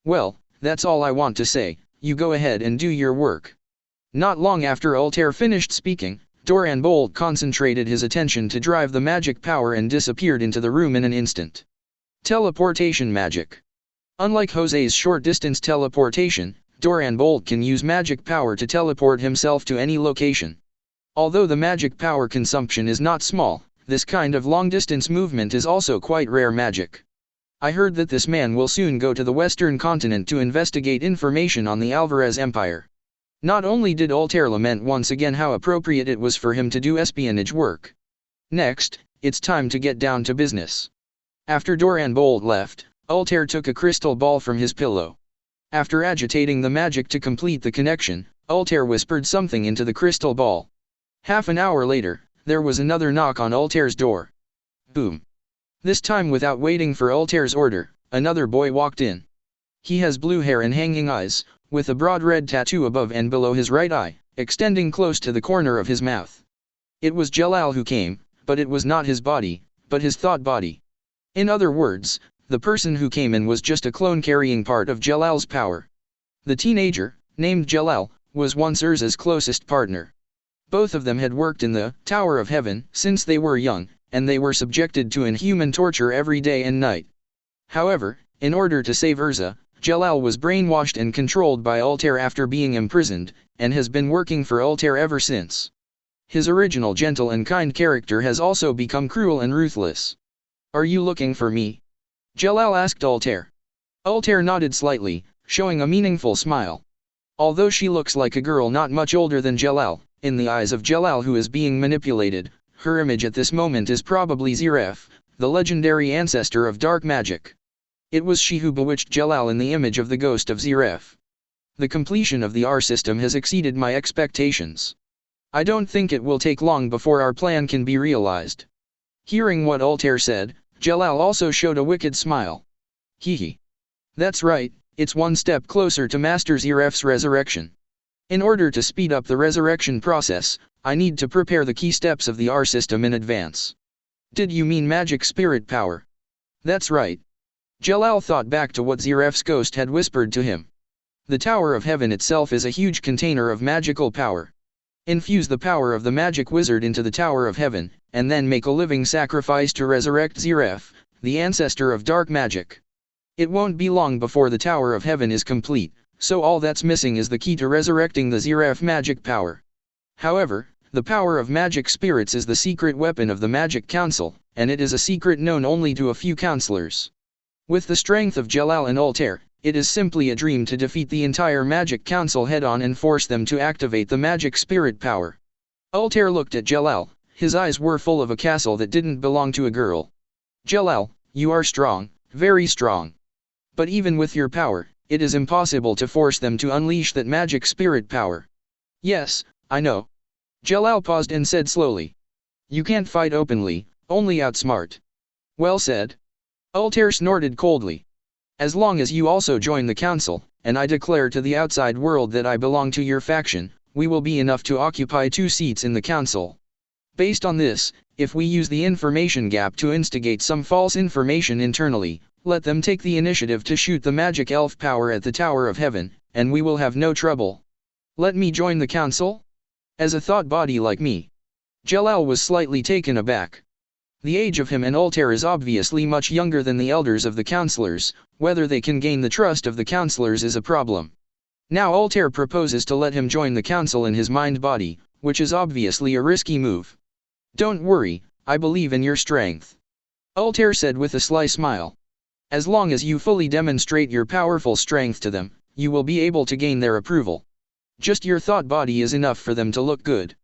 Well, that's all I want to say, you go ahead and do your work. Not long after Altair finished speaking, Doran Bolt concentrated his attention to drive the magic power and disappeared into the room in an instant. Teleportation magic. Unlike Jose's short-distance teleportation, Doran Bolt can use magic power to teleport himself to any location. Although the magic power consumption is not small, this kind of long-distance movement is also quite rare magic. I heard that this man will soon go to the Western continent to investigate information on the Alvarez Empire. Not only did Altair lament once again how appropriate it was for him to do espionage work. Next, it's time to get down to business. After Doran Bolt left, Altair took a crystal ball from his pillow. After agitating the magic to complete the connection, Altair whispered something into the crystal ball. Half an hour later, there was another knock on Altair's door. Boom. This time without waiting for Altair's order, another boy walked in. He has blue hair and hanging eyes, with a broad red tattoo above and below his right eye, extending close to the corner of his mouth. It was Jalal who came, but it was not his body, but his thought body. In other words, the person who came in was just a clone carrying part of Jalal's power. The teenager, named Jalal, was once Erza's closest partner. Both of them had worked in the Tower of Heaven since they were young, and they were subjected to inhuman torture every day and night. However, in order to save Erza, Jalal was brainwashed and controlled by Altair after being imprisoned, and has been working for Altair ever since. His original gentle and kind character has also become cruel and ruthless. Are you looking for me? Jalal asked Altair. Altair nodded slightly, showing a meaningful smile. Although she looks like a girl not much older than Jalal, in the eyes of Jalal who is being manipulated, her image at this moment is probably Ziref, the legendary ancestor of dark magic. It was she who bewitched Jalal in the image of the ghost of Ziref. The completion of the R system has exceeded my expectations. I don't think it will take long before our plan can be realized. Hearing what Altair said, Jalal also showed a wicked smile. Hee. That's right, it's one step closer to Master Ziref's resurrection. In order to speed up the resurrection process, I need to prepare the key steps of the R system in advance. Did you mean magic spirit power? That's right. Jalal thought back to what Ziref's ghost had whispered to him. The Tower of Heaven itself is a huge container of magical power. Infuse the power of the magic wizard into the Tower of Heaven, and then make a living sacrifice to resurrect Ziref, the ancestor of dark magic. It won't be long before the Tower of Heaven is complete, so all that's missing is the key to resurrecting the Ziref magic power. However, the power of magic spirits is the secret weapon of the Magic Council, and it is a secret known only to a few counselors. With the strength of Jalal and Altair, it is simply a dream to defeat the entire Magic Council head-on and force them to activate the magic spirit power. Altair looked at Jalal, his eyes were full of a castle that didn't belong to a girl. Jalal, you are strong, very strong. But even with your power, it is impossible to force them to unleash that magic spirit power. Yes, I know. Jalal paused and said slowly. You can't fight openly, only outsmart. Well said. Altair snorted coldly. As long as you also join the council, and I declare to the outside world that I belong to your faction, we will be enough to occupy 2 seats in the council. Based on this, if we use the information gap to instigate some false information internally, let them take the initiative to shoot the magic elf power at the Tower of Heaven, and we will have no trouble. Let me join the council? As a thought body like me. Jalal was slightly taken aback. The age of him and Altair is obviously much younger than the elders of the counselors, whether they can gain the trust of the counselors is a problem. Now Altair proposes to let him join the council in his mind-body, which is obviously a risky move. Don't worry, I believe in your strength. Altair said with a sly smile. As long as you fully demonstrate your powerful strength to them, you will be able to gain their approval. Just your thought body is enough for them to look good.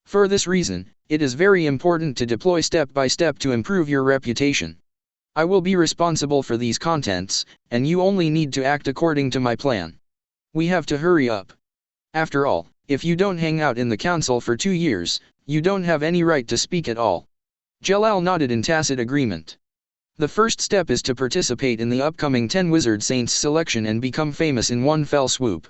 For this reason, it is very important to deploy step by step to improve your reputation. I will be responsible for these contents, and you only need to act according to my plan. We have to hurry up. After all, if you don't hang out in the council for 2 years, you don't have any right to speak at all. Jalal nodded in tacit agreement. The first step is to participate in the upcoming 10 Wizard Saints selection and become famous in one fell swoop.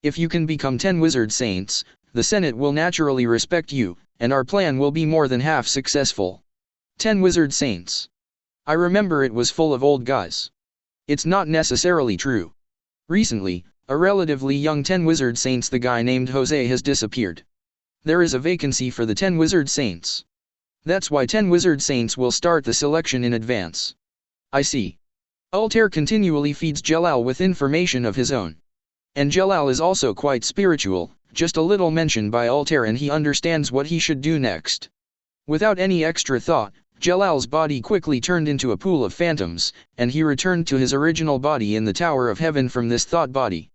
If you can become 10 Wizard Saints, the Senate will naturally respect you, and our plan will be more than half successful. 10 Wizard Saints. I remember it was full of old guys. It's not necessarily true. Recently, a relatively young 10 Wizard Saints, the guy named Jose, has disappeared. There is a vacancy for the 10 Wizard Saints. That's why 10 Wizard Saints will start the selection in advance. I see. Altair continually feeds Jalal with information of his own. And Jalal is also quite spiritual, just a little mention by Altair and he understands what he should do next. Without any extra thought, Jalal's body quickly turned into a pool of phantoms, and he returned to his original body in the Tower of Heaven from this thought body.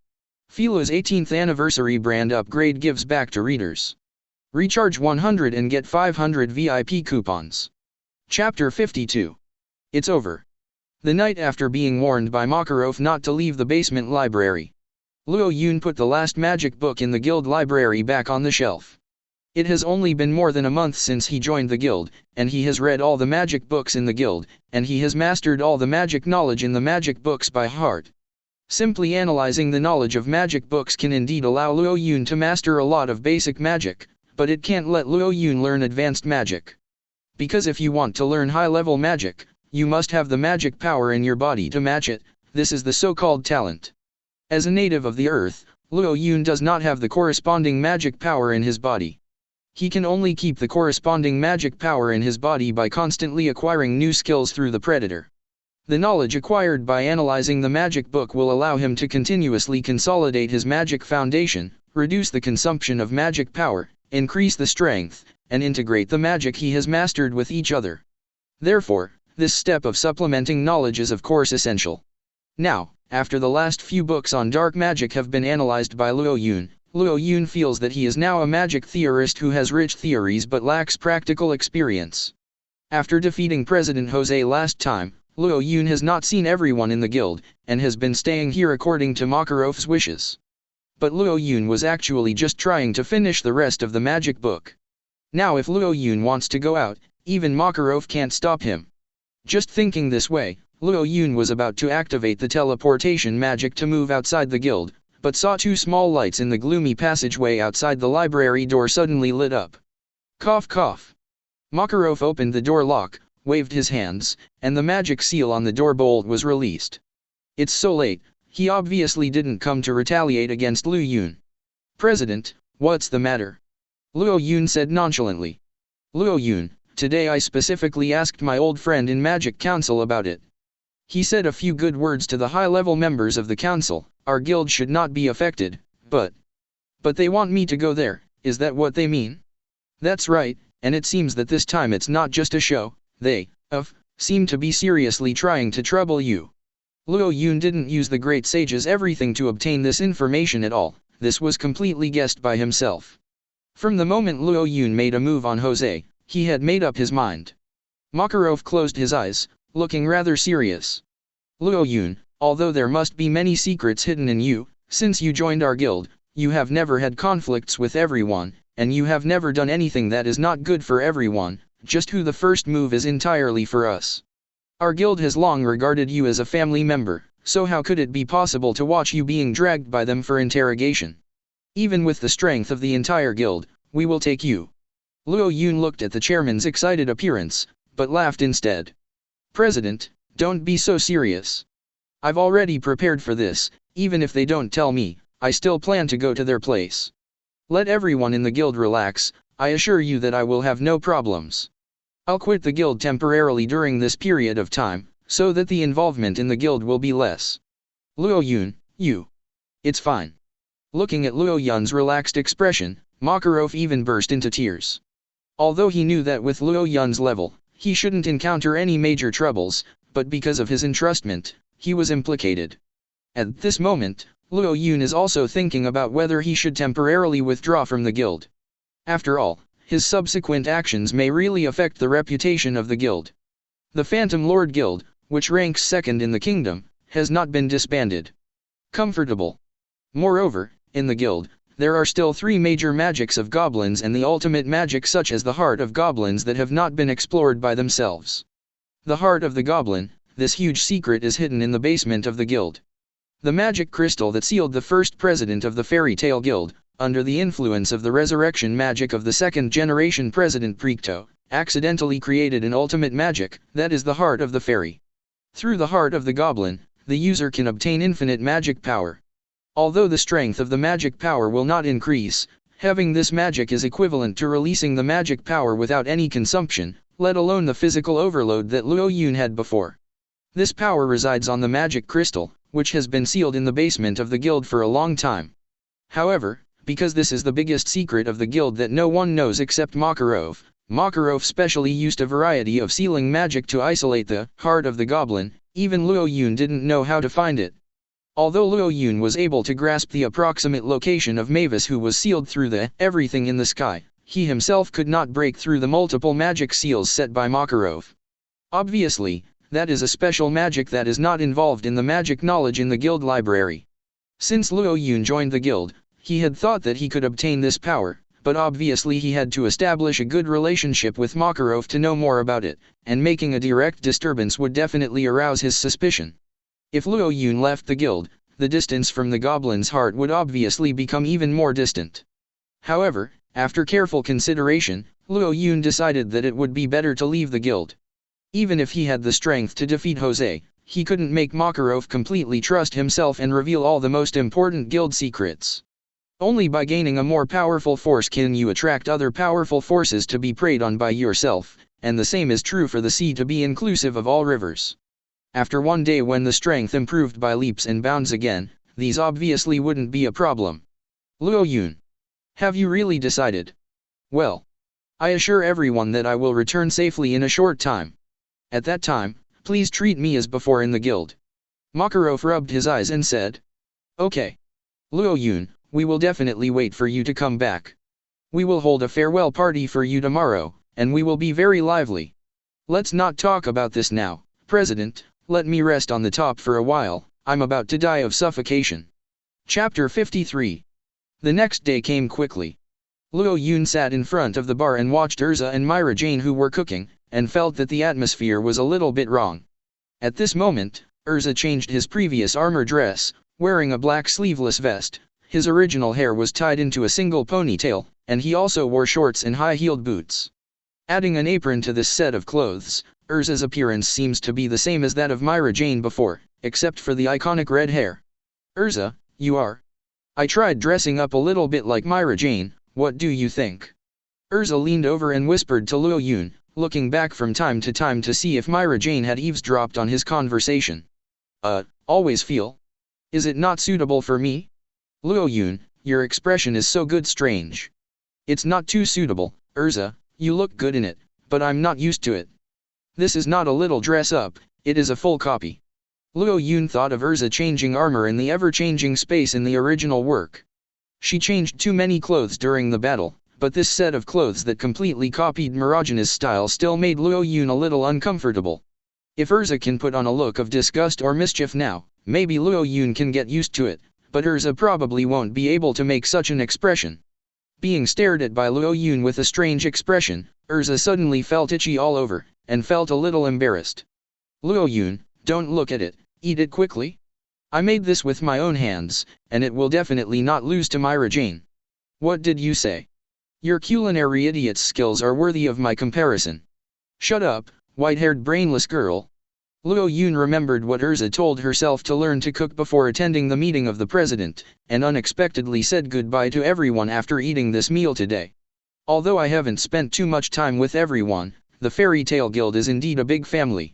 Philo's 18th anniversary brand upgrade gives back to readers. Recharge 100 and get 500 VIP coupons. Chapter 52. It's over. The night after being warned by Makarov not to leave the basement library, Luo Yun put the last magic book in the guild library back on the shelf. It has only been more than a month since he joined the guild, and he has read all the magic books in the guild, and he has mastered all the magic knowledge in the magic books by heart. Simply analyzing the knowledge of magic books can indeed allow Luo Yun to master a lot of basic magic, but it can't let Luo Yun learn advanced magic. Because if you want to learn high-level magic, you must have the magic power in your body to match it. This is the so-called talent. As a native of the earth, Luo Yun does not have the corresponding magic power in his body. He can only keep the corresponding magic power in his body by constantly acquiring new skills through the predator. The knowledge acquired by analyzing the magic book will allow him to continuously consolidate his magic foundation, reduce the consumption of magic power, increase the strength, and integrate the magic he has mastered with each other. Therefore, this step of supplementing knowledge is of course essential. Now, after the last few books on dark magic have been analyzed by Luo Yun feels that he is now a magic theorist who has rich theories but lacks practical experience. After defeating President Jose last time, Luo Yun has not seen everyone in the guild, and has been staying here according to Makarov's wishes. But Luo Yun was actually just trying to finish the rest of the magic book. Now if Luo Yun wants to go out, even Makarov can't stop him. Just thinking this way, Luo Yun was about to activate the teleportation magic to move outside the guild, but saw 2 small lights in the gloomy passageway outside the library door suddenly lit up. Cough cough. Makarov opened the door lock, waved his hands, and the magic seal on the door bolt was released. It's so late. He obviously didn't come to retaliate against Luo Yun. President, what's the matter? Luo Yun said nonchalantly. Luo Yun, today I specifically asked my old friend in Magic Council about it. He said a few good words to the high-level members of the council. Our guild should not be affected, but they want me to go there, is that what they mean? That's right, and it seems that this time it's not just a show, they seem to be seriously trying to trouble you. Luo Yun didn't use the great sage's everything to obtain this information at all, this was completely guessed by himself. From the moment Luo Yun made a move on Jose, he had made up his mind. Makarov closed his eyes, looking rather serious. Luo Yun, although there must be many secrets hidden in you, since you joined our guild, you have never had conflicts with everyone, and you have never done anything that is not good for everyone, just who the first move is entirely for us. Our guild has long regarded you as a family member, so how could it be possible to watch you being dragged by them for interrogation? Even with the strength of the entire guild, we will take you. Luo Yun looked at the chairman's excited appearance, but laughed instead. President, don't be so serious. I've already prepared for this, even if they don't tell me, I still plan to go to their place. Let everyone in the guild relax, I assure you that I will have no problems. I'll quit the guild temporarily during this period of time, so that the involvement in the guild will be less. Luo Yun, you. It's fine. Looking at Luo Yun's relaxed expression, Makarov even burst into tears. Although he knew that with Luo Yun's level, he shouldn't encounter any major troubles, but because of his entrustment, he was implicated. At this moment, Luo Yun is also thinking about whether he should temporarily withdraw from the guild. After all, his subsequent actions may really affect the reputation of the guild. The Phantom Lord Guild, which ranks second in the kingdom, has not been disbanded. Comfortable. Moreover, in the guild, there are still 3 major magics of goblins and the ultimate magic such as the heart of goblins that have not been explored by themselves. The heart of the goblin, this huge secret is hidden in the basement of the guild. The magic crystal that sealed the first president of the Fairy Tale Guild, under the influence of the resurrection magic of the second-generation president Preakto, accidentally created an ultimate magic, that is the heart of the fairy. Through the heart of the goblin, the user can obtain infinite magic power. Although the strength of the magic power will not increase, having this magic is equivalent to releasing the magic power without any consumption, let alone the physical overload that Luo Yun had before. This power resides on the magic crystal, which has been sealed in the basement of the guild for a long time. However, because this is the biggest secret of the guild that no one knows except Makarov, Makarov specially used a variety of sealing magic to isolate the heart of the goblin. Even Luo Yun didn't know how to find it. Although Luo Yun was able to grasp the approximate location of Mavis who was sealed through the everything in the sky, he himself could not break through the multiple magic seals set by Makarov. Obviously, that is a special magic that is not involved in the magic knowledge in the guild library. Since Luo Yun joined the guild, he had thought that he could obtain this power, but obviously he had to establish a good relationship with Makarov to know more about it, and making a direct disturbance would definitely arouse his suspicion. If Luo Yun left the guild, the distance from the goblin's heart would obviously become even more distant. However, after careful consideration, Luo Yun decided that it would be better to leave the guild. Even if he had the strength to defeat Jose, he couldn't make Makarov completely trust himself and reveal all the most important guild secrets. Only by gaining a more powerful force can you attract other powerful forces to be preyed on by yourself, and the same is true for the sea to be inclusive of all rivers. After one day when the strength improved by leaps and bounds again, these obviously wouldn't be a problem. Luo Yun. Have you really decided? Well, I assure everyone that I will return safely in a short time. At that time, please treat me as before in the guild. Makarov rubbed his eyes and said. Okay. Luo Yun, we will definitely wait for you to come back. We will hold a farewell party for you tomorrow, and we will be very lively. Let's not talk about this now, President. Let me rest on the top for a while, I'm about to die of suffocation. Chapter 53. The next day came quickly. Luo Yun sat in front of the bar and watched Erza and Myra Jane who were cooking, and felt that the atmosphere was a little bit wrong. At this moment, Erza changed his previous armor dress, wearing a black sleeveless vest. His original hair was tied into a single ponytail, and he also wore shorts and high-heeled boots. Adding an apron to this set of clothes, Erza's appearance seems to be the same as that of Myra Jane before, except for the iconic red hair. Erza, you are? I tried dressing up a little bit like Myra Jane, what do you think? Erza leaned over and whispered to Luo Yun, looking back from time to time to see if Myra Jane had eavesdropped on his conversation. Always feel? Is it not suitable for me? Luo Yun, your expression is so good strange. It's not too suitable, Erza, you look good in it, but I'm not used to it. This is not a little dress up, it is a full copy. Luo Yun thought of Erza changing armor in the ever-changing space in the original work. She changed too many clothes during the battle, but this set of clothes that completely copied Miragena's style still made Luo Yun a little uncomfortable. If Erza can put on a look of disgust or mischief now, maybe Luo Yun can get used to it, but Erza probably won't be able to make such an expression. Being stared at by Luo Yun with a strange expression, Erza suddenly felt itchy all over, and felt a little embarrassed. Luo Yun, don't look at it, eat it quickly. I made this with my own hands, and it will definitely not lose to Myra Jane. What did you say? Your culinary idiot's skills are worthy of my comparison. Shut up, white-haired brainless girl. Luo Yun remembered what Erza told herself to learn to cook before attending the meeting of the president, and unexpectedly said goodbye to everyone after eating this meal today. Although I haven't spent too much time with everyone, the Fairy Tale Guild is indeed a big family.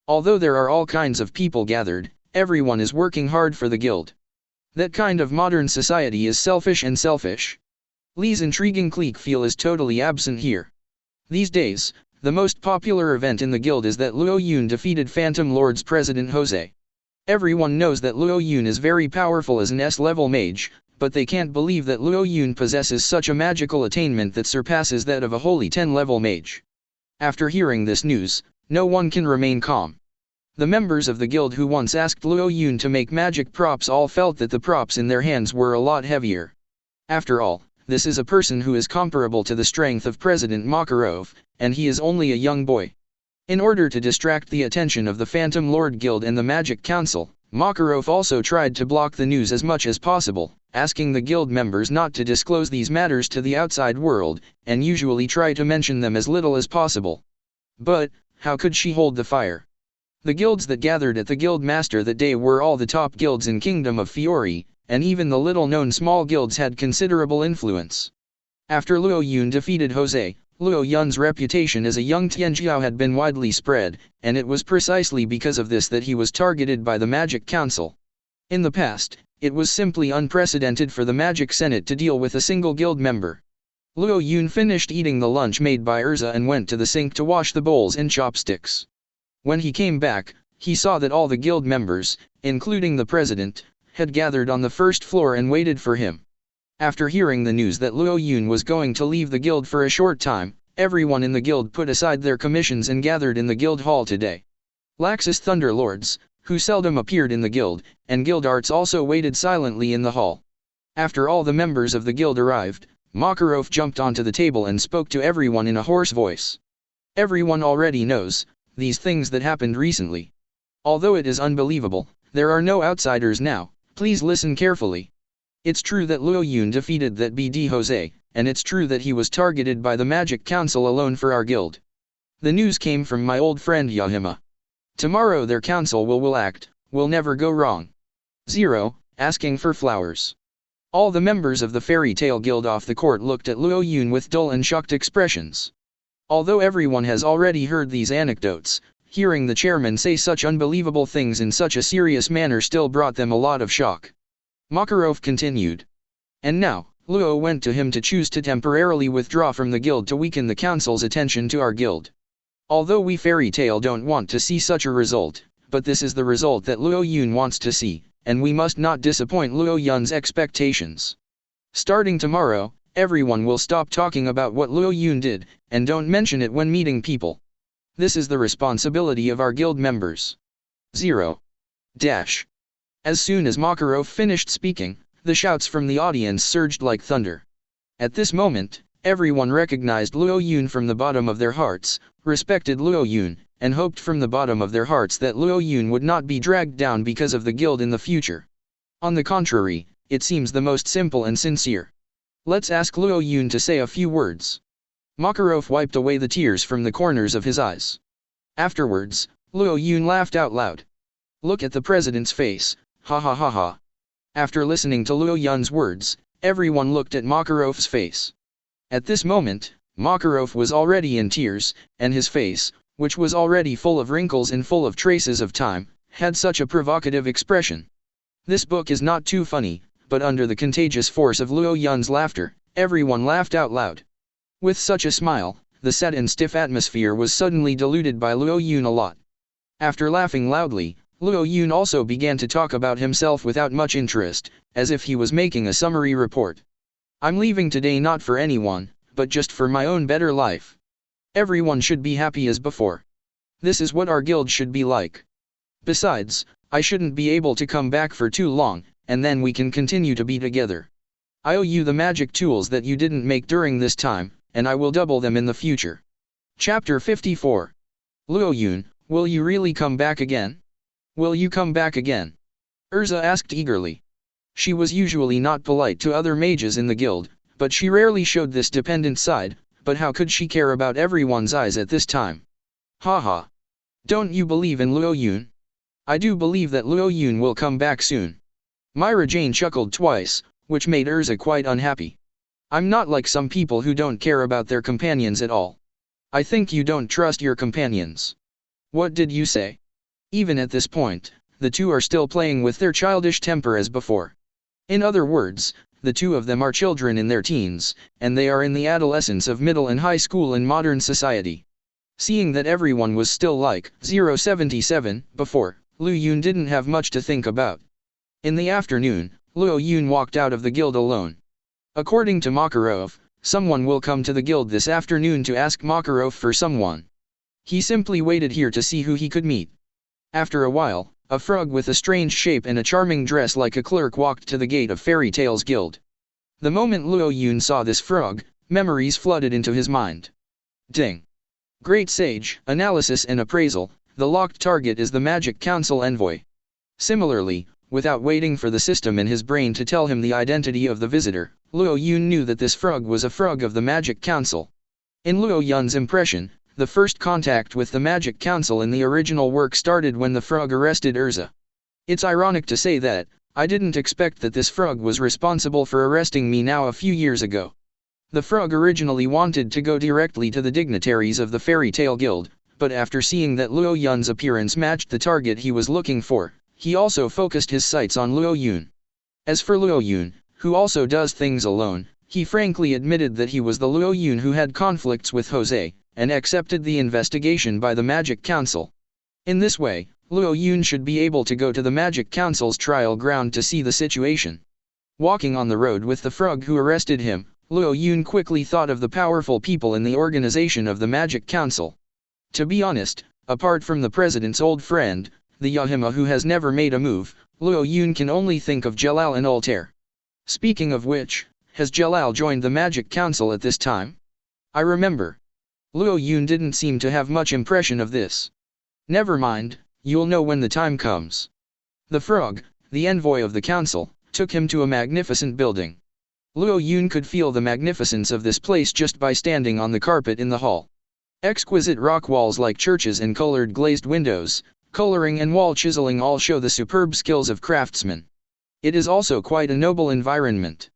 Although there are all kinds of people gathered, everyone is working hard for the guild. That kind of modern society is selfish and selfish. Lee's intriguing clique feel is totally absent here. These days, the most popular event in the guild is that Luo Yun defeated Phantom Lord's President Jose. Everyone knows that Luo Yun is very powerful as an S-level mage, but they can't believe that Luo Yun possesses such a magical attainment that surpasses that of a holy 10-level mage. After hearing this news, no one can remain calm. The members of the guild who once asked Luo Yun to make magic props all felt that the props in their hands were a lot heavier. After all, this is a person who is comparable to the strength of President Makarov, and he is only a young boy. In order to distract the attention of the Phantom Lord Guild and the Magic Council, Makarov also tried to block the news as much as possible, asking the guild members not to disclose these matters to the outside world, and usually try to mention them as little as possible. But, how could she hold the fire? The guilds that gathered at the guild master that day were all the top guilds in Kingdom of Fiori, and even the little-known small guilds had considerable influence. After Luo Yun defeated Jose, Luo Yun's reputation as a young Tianjiao had been widely spread, and it was precisely because of this that he was targeted by the Magic Council. In the past, it was simply unprecedented for the Magic Senate to deal with a single guild member. Luo Yun finished eating the lunch made by Erza and went to the sink to wash the bowls and chopsticks. When he came back, he saw that all the guild members, including the president, had gathered on the first floor and waited for him. After hearing the news that Luo Yun was going to leave the guild for a short time, everyone in the guild put aside their commissions and gathered in the guild hall today. Laxus Thunderlords, who seldom appeared in the guild, and guildarts also waited silently in the hall. After all the members of the guild arrived, Makarov jumped onto the table and spoke to everyone in a hoarse voice. Everyone already knows these things that happened recently. Although it is unbelievable, there are no outsiders now. Please listen carefully. It's true that Luo Yun defeated that BD Jose, and it's true that he was targeted by the Magic Council alone for our guild. The news came from my old friend Yahima. Tomorrow their council will act, will never go wrong. 0. Asking for flowers. All the members of the Fairy Tale Guild off the court looked at Luo Yun with dull and shocked expressions. Although everyone has already heard these anecdotes, hearing the chairman say such unbelievable things in such a serious manner still brought them a lot of shock. Makarov continued. And now, Luo went to him to choose to temporarily withdraw from the guild to weaken the council's attention to our guild. Although we Fairy Tale don't want to see such a result, but this is the result that Luo Yun wants to see, and we must not disappoint Luo Yun's expectations. Starting tomorrow, everyone will stop talking about what Luo Yun did, and don't mention it when meeting people. This is the responsibility of our guild members. 0. As soon as Makarov finished speaking, the shouts from the audience surged like thunder. At this moment, everyone recognized Luo Yun from the bottom of their hearts, respected Luo Yun, and hoped from the bottom of their hearts that Luo Yun would not be dragged down because of the guild in the future. On the contrary, it seems the most simple and sincere. Let's ask Luo Yun to say a few words. Makarov wiped away the tears from the corners of his eyes. Afterwards, Luo Yun laughed out loud. Look at the president's face, ha ha ha ha. After listening to Luo Yun's words, everyone looked at Makarov's face. At this moment, Makarov was already in tears, and his face, which was already full of wrinkles and full of traces of time, had such a provocative expression. This book is not too funny, but under the contagious force of Luo Yun's laughter, everyone laughed out loud. With such a smile, the sad and stiff atmosphere was suddenly diluted by Luo Yun a lot. After laughing loudly, Luo Yun also began to talk about himself without much interest, as if he was making a summary report. I'm leaving today not for anyone, but just for my own better life. Everyone should be happy as before. This is what our guild should be like. Besides, I shouldn't be able to come back for too long, and then we can continue to be together. I owe you the magic tools that you didn't make during this time, and I will double them in the future. Chapter 54. Luo Yun, will you really come back again? Will you come back again? Erza asked eagerly. She was usually not polite to other mages in the guild, but she rarely showed this dependent side, but how could she care about everyone's eyes at this time? Haha. Don't you believe in Luo Yun? I do believe that Luo Yun will come back soon. Myra Jane chuckled twice, which made Erza quite unhappy. I'm not like some people who don't care about their companions at all. I think you don't trust your companions. What did you say? Even at this point, the two are still playing with their childish temper as before. In other words, the two of them are children in their teens, and they are in the adolescence of middle and high school in modern society. Seeing that everyone was still like 077 before, Luo Yun didn't have much to think about. In the afternoon, Luo Yun walked out of the guild alone. According to Makarov, someone will come to the guild this afternoon to ask Makarov for someone. He simply waited here to see who he could meet. After a while, a frog with a strange shape and a charming dress like a clerk walked to the gate of Fairy Tales Guild. The moment Luo Yun saw this frog, memories flooded into his mind. Ding! Great Sage, Analysis and Appraisal, the locked target is the Magic Council envoy. Similarly, without waiting for the system in his brain to tell him the identity of the visitor, Luo Yun knew that this frog was a frog of the Magic Council. In Luo Yun's impression, the first contact with the Magic Council in the original work started when the frog arrested Erza. It's ironic to say that, I didn't expect that this frog was responsible for arresting me now a few years ago. The frog originally wanted to go directly to the dignitaries of the Fairy Tale Guild, but after seeing that Luo Yun's appearance matched the target he was looking for, he also focused his sights on Luo Yun. As for Luo Yun, who also does things alone, he frankly admitted that he was the Luo Yun who had conflicts with Jose, and accepted the investigation by the Magic Council. In this way, Luo Yun should be able to go to the Magic Council's trial ground to see the situation. Walking on the road with the frog who arrested him, Luo Yun quickly thought of the powerful people in the organization of the Magic Council. To be honest, apart from the president's old friend, the Yahima who has never made a move, Luo Yun can only think of Jelal and Altair. Speaking of which, has Jelal joined the Magic Council at this time? I remember. Luo Yun didn't seem to have much impression of this. Never mind, you'll know when the time comes. The frog, the envoy of the council, took him to a magnificent building. Luo Yun could feel the magnificence of this place just by standing on the carpet in the hall. Exquisite rock walls like churches and colored glazed windows, coloring and wall chiseling all show the superb skills of craftsmen. It is also quite a noble environment.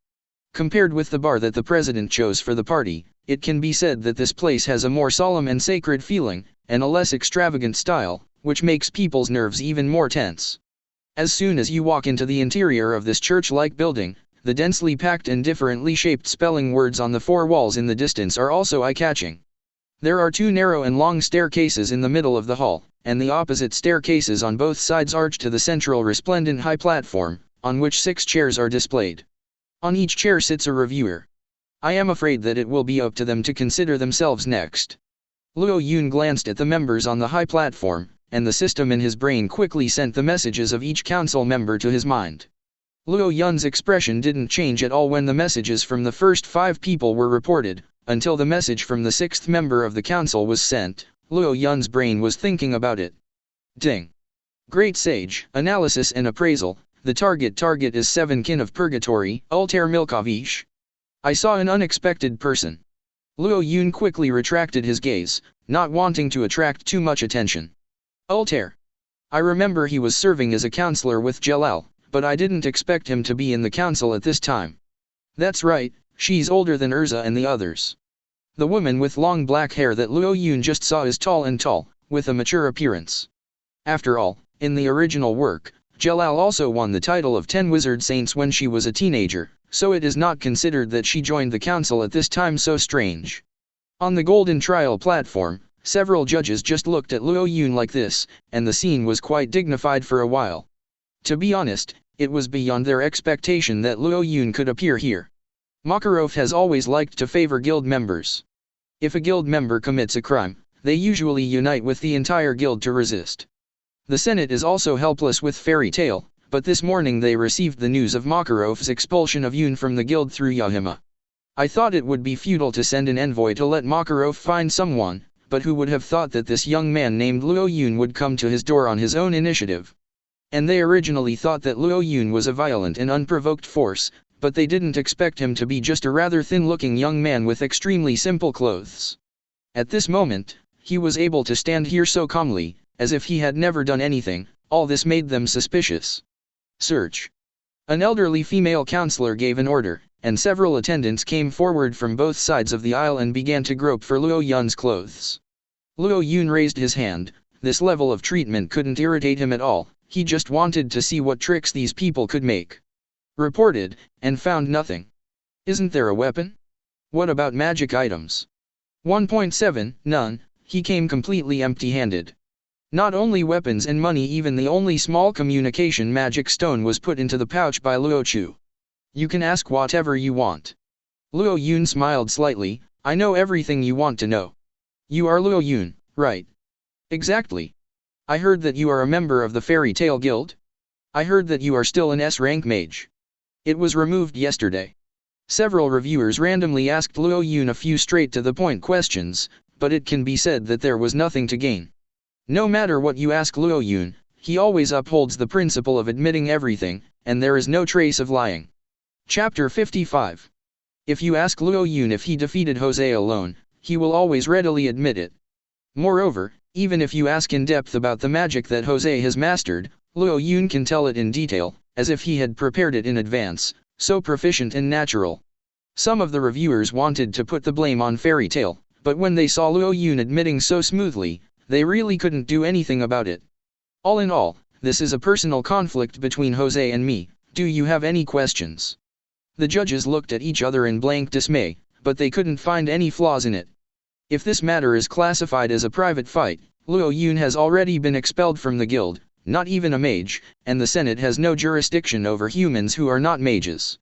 Compared with the bar that the president chose for the party, it can be said that this place has a more solemn and sacred feeling, and a less extravagant style, which makes people's nerves even more tense. As soon as you walk into the interior of this church-like building, the densely packed and differently shaped spelling words on the four walls in the distance are also eye-catching. There are two narrow and long staircases in the middle of the hall, and the opposite staircases on both sides arch to the central resplendent high platform, on which 6 chairs are displayed. On each chair sits a reviewer. I am afraid that it will be up to them to consider themselves next. Luo Yun glanced at the members on the high platform, and the system in his brain quickly sent the messages of each council member to his mind. Luo Yun's expression didn't change at all when the messages from the first 5 people were reported, until the message from the 6th member of the council was sent. Luo Yun's brain was thinking about it. Ding! Great Sage, Analysis and Appraisal, the target is 7 kin of Purgatory, Altair Milkovic. I saw an unexpected person. Luo Yun quickly retracted his gaze, not wanting to attract too much attention. Altair. I remember he was serving as a counselor with Jelal, but I didn't expect him to be in the council at this time. That's right, she's older than Erza and the others. The woman with long black hair that Luo Yun just saw is tall, with a mature appearance. After all, in the original work, Jelal also won the title of 10 Wizard Saints when she was a teenager, so it is not considered that she joined the council at this time so strange. On the golden trial platform, several judges just looked at Luo Yun like this, and the scene was quite dignified for a while. To be honest, it was beyond their expectation that Luo Yun could appear here. Makarov has always liked to favor guild members. If a guild member commits a crime, they usually unite with the entire guild to resist. The Senate is also helpless with Fairy Tale, but this morning they received the news of Makarov's expulsion of Yun from the guild through Yahima. I thought it would be futile to send an envoy to let Makarov find someone, but who would have thought that this young man named Luo Yun would come to his door on his own initiative? And they originally thought that Luo Yun was a violent and unprovoked force, but they didn't expect him to be just a rather thin-looking young man with extremely simple clothes. At this moment, he was able to stand here so calmly, as if he had never done anything. All this made them suspicious. Search. An elderly female counselor gave an order, and several attendants came forward from both sides of the aisle and began to grope for Luo Yun's clothes. Luo Yun raised his hand. This level of treatment couldn't irritate him at all, he just wanted to see what tricks these people could make. Reported, and found nothing. Isn't there a weapon? What about magic items? 1.7, none, he came completely empty-handed. Not only weapons and money, even the only small communication magic stone was put into the pouch by Luo Chu. You can ask whatever you want. Luo Yun smiled slightly. I know everything you want to know. You are Luo Yun, right? Exactly. I heard that you are a member of the Fairy Tale Guild. I heard that you are still an S-rank mage. It was removed yesterday. Several reviewers randomly asked Luo Yun a few straight-to-the-point questions, but it can be said that there was nothing to gain. No matter what you ask Luo Yun, he always upholds the principle of admitting everything, and there is no trace of lying. Chapter 55. If you ask Luo Yun if he defeated Jose alone, he will always readily admit it. Moreover, even if you ask in depth about the magic that Jose has mastered, Luo Yun can tell it in detail, as if he had prepared it in advance, so proficient and natural. Some of the reviewers wanted to put the blame on Fairy Tale, but when they saw Luo Yun admitting so smoothly, they really couldn't do anything about it. All in all, this is a personal conflict between Jose and me. Do you have any questions? The judges looked at each other in blank dismay, but they couldn't find any flaws in it. If this matter is classified as a private fight, Luo Yun has already been expelled from the guild, not even a mage, and the Senate has no jurisdiction over humans who are not mages.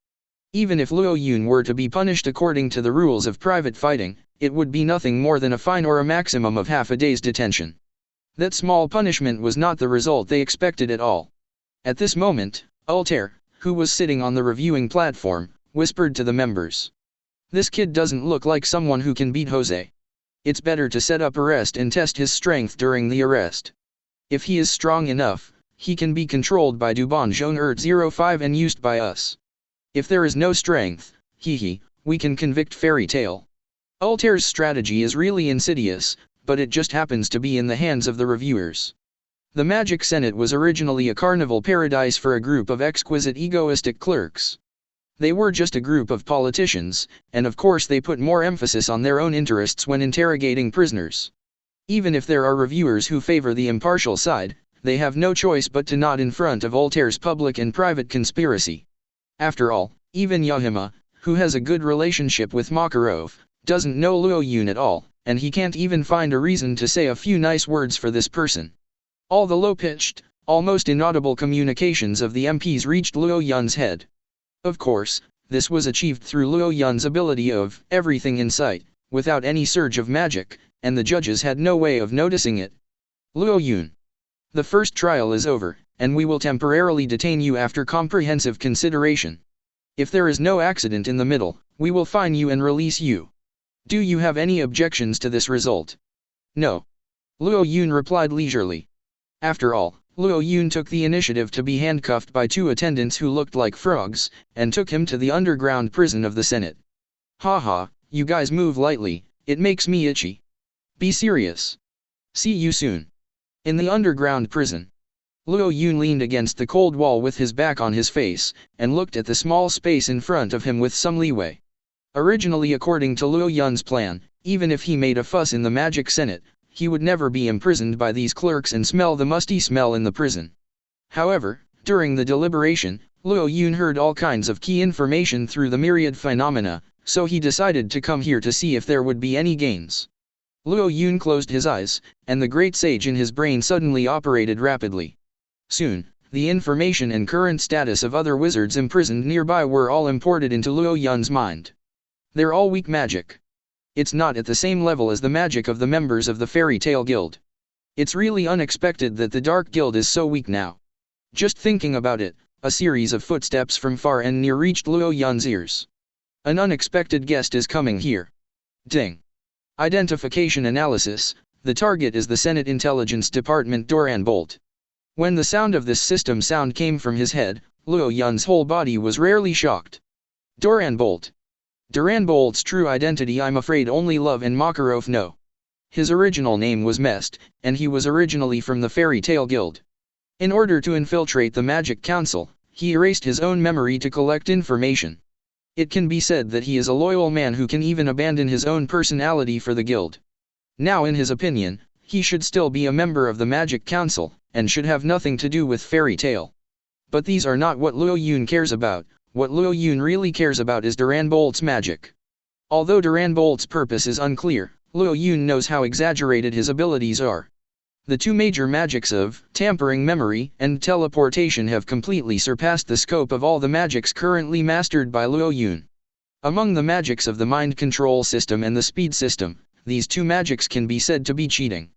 Even if Luo Yun were to be punished according to the rules of private fighting, it would be nothing more than a fine or a maximum of half a day's detention. That small punishment was not the result they expected at all. At this moment, Altair, who was sitting on the reviewing platform, whispered to the members. This kid doesn't look like someone who can beat Jose. It's better to set up arrest and test his strength during the arrest. If he is strong enough, he can be controlled by Duban Zhong 05 and used by us. If there is no strength, we can convict Fairy Tale. Altair's strategy is really insidious, but it just happens to be in the hands of the reviewers. The Magic Senate was originally a carnival paradise for a group of exquisite egoistic clerks. They were just a group of politicians, and of course they put more emphasis on their own interests when interrogating prisoners. Even if there are reviewers who favor the impartial side, they have no choice but to nod in front of Altair's public and private conspiracy. After all, even Yahima, who has a good relationship with Makarov, doesn't know Luo Yun at all, and he can't even find a reason to say a few nice words for this person. All the low-pitched, almost inaudible communications of the MPs reached Luo Yun's head. Of course, this was achieved through Luo Yun's ability of everything in sight, without any surge of magic, and the judges had no way of noticing it. Luo Yun. The first trial is over, and we will temporarily detain you after comprehensive consideration. If there is no accident in the middle, we will fine you and release you. Do you have any objections to this result? No. Luo Yun replied leisurely. After all, Luo Yun took the initiative to be handcuffed by two attendants who looked like frogs, and took him to the underground prison of the Senate. Haha, you guys move lightly, it makes me itchy. Be serious. See you soon. In the underground prison. Luo Yun leaned against the cold wall with his back on his face, and looked at the small space in front of him with some leeway. Originally, according to Luo Yun's plan, even if he made a fuss in the Magic Senate, he would never be imprisoned by these clerks and smell the musty smell in the prison. However, during the deliberation, Luo Yun heard all kinds of key information through the myriad phenomena, so he decided to come here to see if there would be any gains. Luo Yun closed his eyes, and the great sage in his brain suddenly operated rapidly. Soon, the information and current status of other wizards imprisoned nearby were all imported into Luo Yun's mind. They're all weak magic. It's not at the same level as the magic of the members of the Fairy Tale Guild. It's really unexpected that the Dark Guild is so weak now. Just thinking about it, a series of footsteps from far and near reached Luo Yun's ears. An unexpected guest is coming here. Ding. Identification analysis, the target is the Senate Intelligence Department Doran Bolt. When the sound of this system sound came from his head, Luo Yun's whole body was rarely shocked. Doran Bolt. Doran Bolt's true identity I'm afraid only Love and Makarov know. His original name was Mest, and he was originally from the Fairy Tale Guild. In order to infiltrate the Magic Council, he erased his own memory to collect information. It can be said that he is a loyal man who can even abandon his own personality for the guild. Now in his opinion, he should still be a member of the Magic Council, and should have nothing to do with Fairy Tale. But these are not what Luo Yun cares about. What Luo Yun really cares about is Duran Bolt's magic. Although Duran Bolt's purpose is unclear, Luo Yun knows how exaggerated his abilities are. The two major magics of tampering memory and teleportation have completely surpassed the scope of all the magics currently mastered by Luo Yun. Among the magics of the mind control system and the speed system, these two magics can be said to be cheating.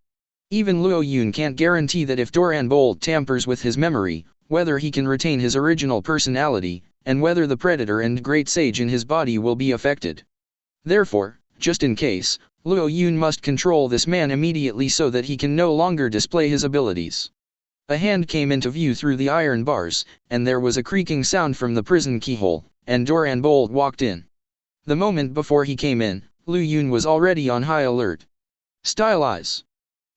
Even Luo Yun can't guarantee that if Duran Bolt tampers with his memory, whether he can retain his original personality, and whether the Predator and Great Sage in his body will be affected. Therefore, just in case, Luo Yun must control this man immediately so that he can no longer display his abilities. A hand came into view through the iron bars, and there was a creaking sound from the prison keyhole, and Duran Bolt walked in. The moment before he came in, Luo Yun was already on high alert. Style eyes.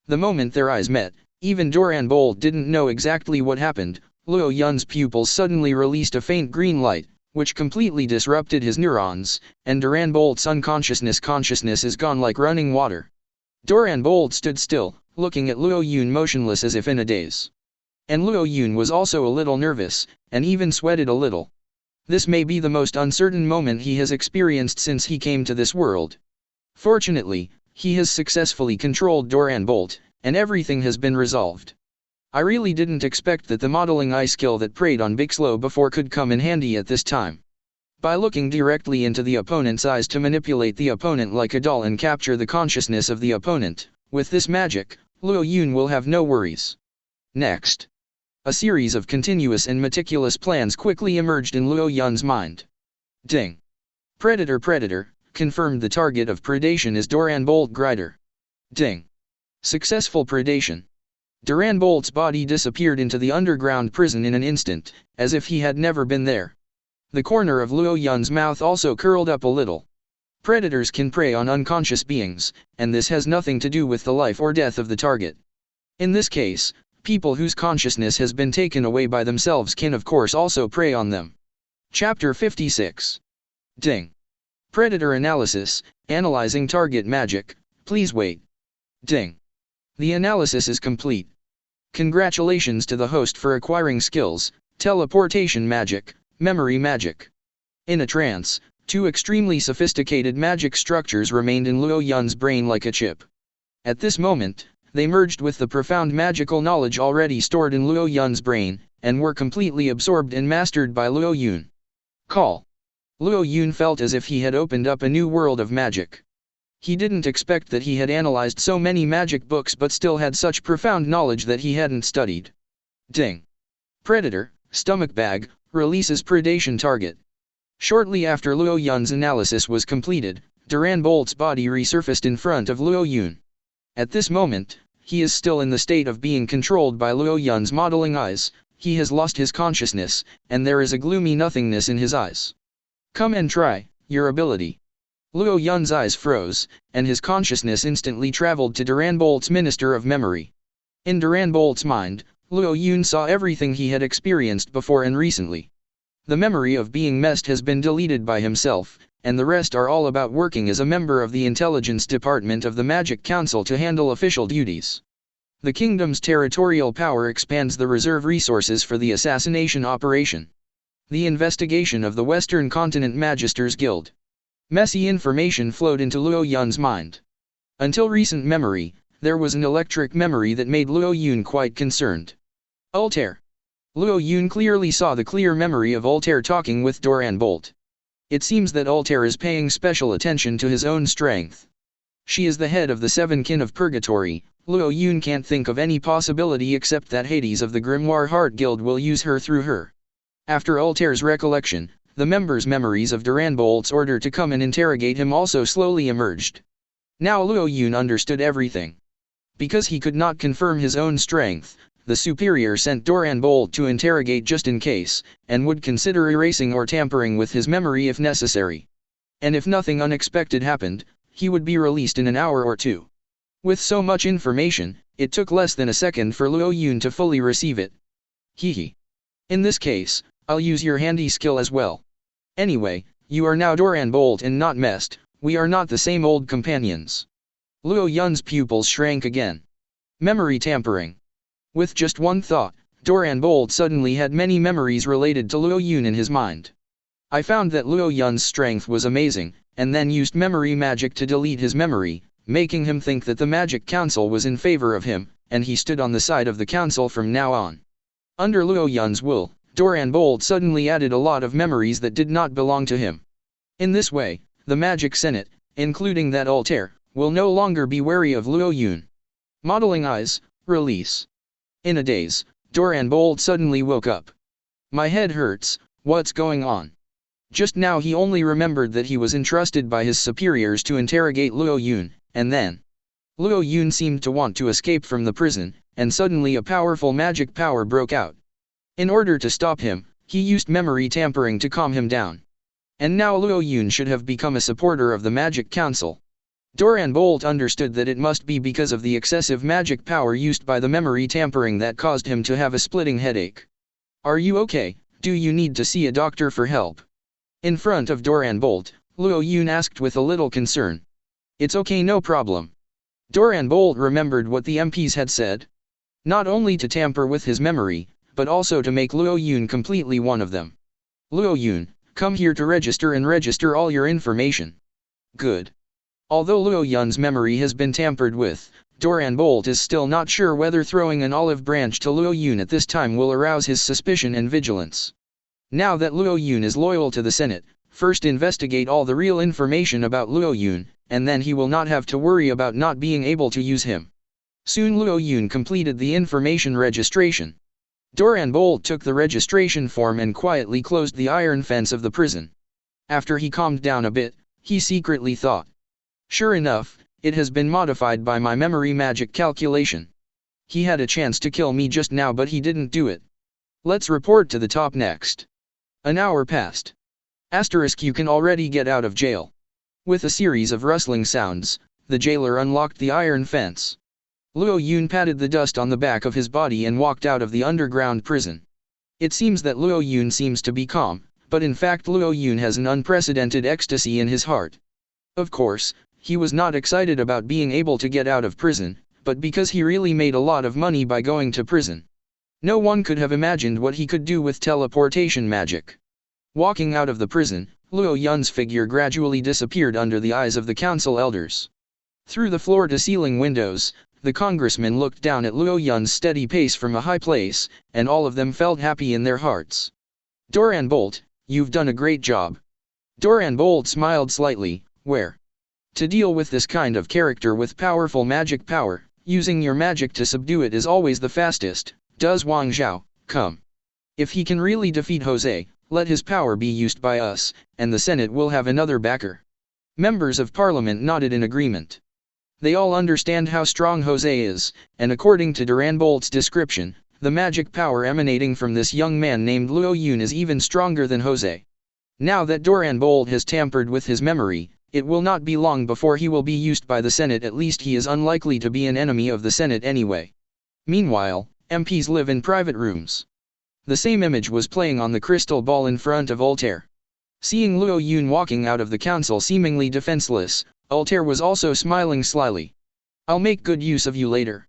The moment their eyes met, even Duran Bolt didn't know exactly what happened. Luo Yun's pupils suddenly released a faint green light, which completely disrupted his neurons, and Duran Bolt's consciousness is gone like running water. Duran Bolt stood still, looking at Luo Yun motionless as if in a daze. And Luo Yun was also a little nervous, and even sweated a little. This may be the most uncertain moment he has experienced since he came to this world. Fortunately, he has successfully controlled Duran Bolt, and everything has been resolved. I really didn't expect that the modeling eye skill that preyed on Bixlow before could come in handy at this time. By looking directly into the opponent's eyes to manipulate the opponent like a doll and capture the consciousness of the opponent, with this magic, Luo Yun will have no worries. Next. A series of continuous and meticulous plans quickly emerged in Luo Yun's mind. Ding. Predator, confirmed the target of predation is Duran Bolt Grider. Ding. Successful predation. Duran Bolt's body disappeared into the underground prison in an instant, as if he had never been there. The corner of Luo Yun's mouth also curled up a little. Predators can prey on unconscious beings, and this has nothing to do with the life or death of the target. In this case, people whose consciousness has been taken away by themselves can of course also prey on them. Chapter 56. Ding. Predator analysis, analyzing target magic, please wait. Ding. The analysis is complete. Congratulations to the host for acquiring skills, teleportation magic, memory magic. In a trance, two extremely sophisticated magic structures remained in Luo Yun's brain like a chip. At this moment, they merged with the profound magical knowledge already stored in Luo Yun's brain, and were completely absorbed and mastered by Luo Yun. Call. Luo Yun felt as if he had opened up a new world of magic. He didn't expect that he had analyzed so many magic books but still had such profound knowledge that he hadn't studied. Ding. Predator, stomach bag, releases predation target. Shortly after Luo Yun's analysis was completed, Duran Bolt's body resurfaced in front of Luo Yun. At this moment, he is still in the state of being controlled by Luo Yun's modeling eyes. He has lost his consciousness, and there is a gloomy nothingness in his eyes. Come and try your ability. Luo Yun's eyes froze, and his consciousness instantly traveled to Duran Bolt's Minister of Memory. In Duran Bolt's mind, Luo Yun saw everything he had experienced before and recently. The memory of being messed has been deleted by himself, and the rest are all about working as a member of the intelligence department of the Magic Council to handle official duties. The kingdom's territorial power expands the reserve resources for the assassination operation. The investigation of the Western Continent Magisters Guild. Messy information flowed into Luo Yun's mind. Until recent memory, there was an electric memory that made Luo Yun quite concerned. Altair. Luo Yun clearly saw the clear memory of Altair talking with Duran Bolt. It seems that Altair is paying special attention to his own strength. She is the head of the Seven Kin of Purgatory. Luo Yun can't think of any possibility except that Hades of the Grimoire Heart Guild will use her through her. After Altair's recollection, the members' memories of Duran Bolt's order to come and interrogate him also slowly emerged. Now Luo Yun understood everything. Because he could not confirm his own strength, the superior sent Duran Bolt to interrogate just in case, and would consider erasing or tampering with his memory if necessary. And if nothing unexpected happened, he would be released in an hour or two. With so much information, it took less than a second for Luo Yun to fully receive it. Hehe. In this case, I'll use your handy skill as well. Anyway, you are now Duran Bolt and not messed. We are not the same old companions. Luo Yun's pupils shrank again. Memory tampering. With just one thought, Duran Bolt suddenly had many memories related to Luo Yun in his mind. I found that Luo Yun's strength was amazing, and then used memory magic to delete his memory, making him think that the Magic Council was in favor of him, and he stood on the side of the council from now on. Under Luo Yun's will, Doran Bolt suddenly added a lot of memories that did not belong to him. In this way, the Magic Senate, including that Altair, will no longer be wary of Luo Yun. Modeling eyes, release. In a daze, Doran Bolt suddenly woke up. My head hurts, what's going on? Just now he only remembered that he was entrusted by his superiors to interrogate Luo Yun, and then Luo Yun seemed to want to escape from the prison, and suddenly a powerful magic power broke out. In order to stop him, he used memory tampering to calm him down. And now Luo Yun should have become a supporter of the Magic Council. Doran Bolt understood that it must be because of the excessive magic power used by the memory tampering that caused him to have a splitting headache. Are you okay? Do you need to see a doctor for help? In front of Doran Bolt, Luo Yun asked with a little concern. It's okay, no problem. Doran Bolt remembered what the MPs had said. Not only to tamper with his memory, but also to make Luo Yun completely one of them. Luo Yun, come here to register and register all your information. Good. Although Luo Yun's memory has been tampered with, Doran Bolt is still not sure whether throwing an olive branch to Luo Yun at this time will arouse his suspicion and vigilance. Now that Luo Yun is loyal to the Senate, first investigate all the real information about Luo Yun, and then he will not have to worry about not being able to use him. Soon Luo Yun completed the information registration. Doran Bolt took the registration form and quietly closed the iron fence of the prison. After he calmed down a bit, he secretly thought. Sure enough, it has been modified by my memory magic calculation. He had a chance to kill me just now, but he didn't do it. Let's report to the top next. An hour passed. Asterisk, you can already get out of jail. With a series of rustling sounds, the jailer unlocked the iron fence. Luo Yun patted the dust on the back of his body and walked out of the underground prison. It seems that Luo Yun seems to be calm, but in fact Luo Yun has an unprecedented ecstasy in his heart. Of course, he was not excited about being able to get out of prison, but because he really made a lot of money by going to prison. No one could have imagined what he could do with teleportation magic. Walking out of the prison, Luo Yun's figure gradually disappeared under the eyes of the council elders. Through the floor-to-ceiling windows, the congressmen looked down at Luo Yun's steady pace from a high place, and all of them felt happy in their hearts. Doran Bolt, you've done a great job. Doran Bolt smiled slightly. Where? To deal with this kind of character with powerful magic power, using your magic to subdue it is always the fastest. Does Wang Zhao come? If he can really defeat Jose, let his power be used by us, and the Senate will have another backer. Members of Parliament nodded in agreement. They all understand how strong Jose is, and according to Doran Bolt's description, the magic power emanating from this young man named Luo Yun is even stronger than Jose. Now that Doran Bolt has tampered with his memory, it will not be long before he will be used by the Senate. At least he is unlikely to be an enemy of the Senate anyway. Meanwhile, MPs live in private rooms. The same image was playing on the crystal ball in front of Altair. Seeing Luo Yun walking out of the council seemingly defenseless, Altair was also smiling slyly. I'll make good use of you later.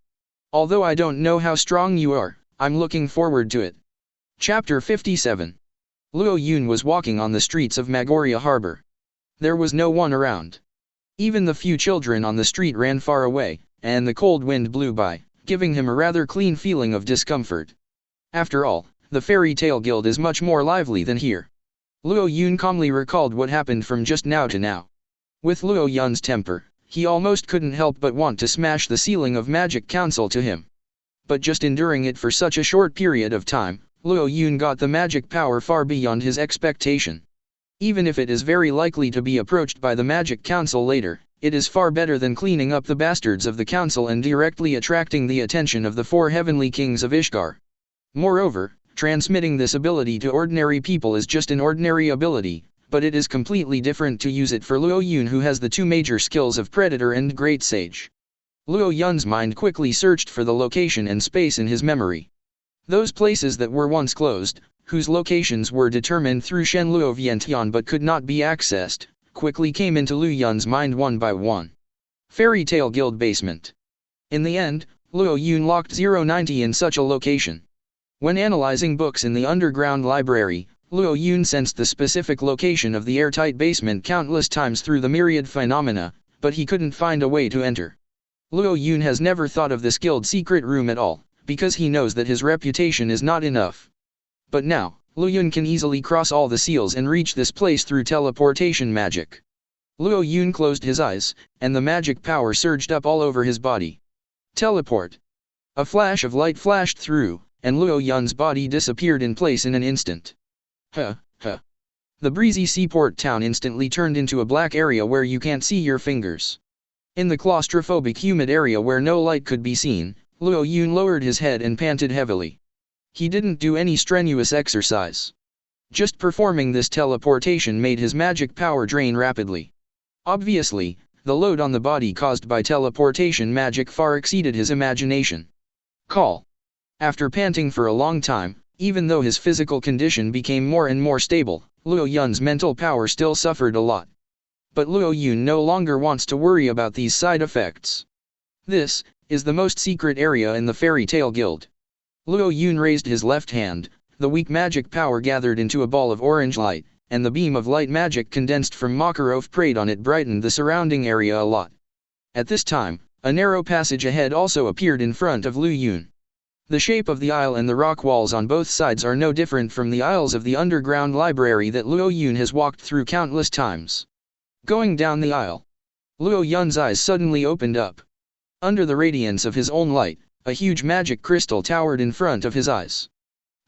Although I don't know how strong you are, I'm looking forward to it. Chapter 57. Luo Yun was walking on the streets of Magoria Harbor. There was no one around. Even the few children on the street ran far away, and the cold wind blew by, giving him a rather clean feeling of discomfort. After all, the Fairy Tale Guild is much more lively than here. Luo Yun calmly recalled what happened from just now to now. With Luo Yun's temper, he almost couldn't help but want to smash the ceiling of Magic Council to him. But just enduring it for such a short period of time, Luo Yun got the magic power far beyond his expectation. Even if it is very likely to be approached by the Magic Council later, it is far better than cleaning up the bastards of the council and directly attracting the attention of the 4 heavenly kings of Ishgar. Moreover, transmitting this ability to ordinary people is just an ordinary ability, but it is completely different to use it for Luo Yun, who has the 2 major skills of Predator and Great Sage. Luo Yun's mind quickly searched for the location and space in his memory. Those places that were once closed, whose locations were determined through Shen Luo Vientian but could not be accessed, quickly came into Luo Yun's mind one by one. Fairy Tale Guild basement. In the end, Luo Yun locked 090 in such a location. When analyzing books in the underground library, Luo Yun sensed the specific location of the airtight basement countless times through the myriad phenomena, but he couldn't find a way to enter. Luo Yun has never thought of this guild secret room at all, because he knows that his reputation is not enough. But now, Luo Yun can easily cross all the seals and reach this place through teleportation magic. Luo Yun closed his eyes, and the magic power surged up all over his body. Teleport. A flash of light flashed through, and Luo Yun's body disappeared in place in an instant. Huh. The breezy seaport town instantly turned into a black area where you can't see your fingers. In the claustrophobic humid area where no light could be seen, Luo Yun lowered his head and panted heavily. He didn't do any strenuous exercise. Just performing this teleportation made his magic power drain rapidly. Obviously, the load on the body caused by teleportation magic far exceeded his imagination. Call. After panting for a long time, even though his physical condition became more and more stable, Luo Yun's mental power still suffered a lot. But Luo Yun no longer wants to worry about these side effects. This is the most secret area in the Fairy Tale Guild. Luo Yun raised his left hand, the weak magic power gathered into a ball of orange light, and the beam of light magic condensed from Makarov preyed on it brightened the surrounding area a lot. At this time, a narrow passage ahead also appeared in front of Luo Yun. The shape of the aisle and the rock walls on both sides are no different from the aisles of the underground library that Luo Yun has walked through countless times. Going down the aisle, Luo Yun's eyes suddenly opened up. Under the radiance of his own light, a huge magic crystal towered in front of his eyes.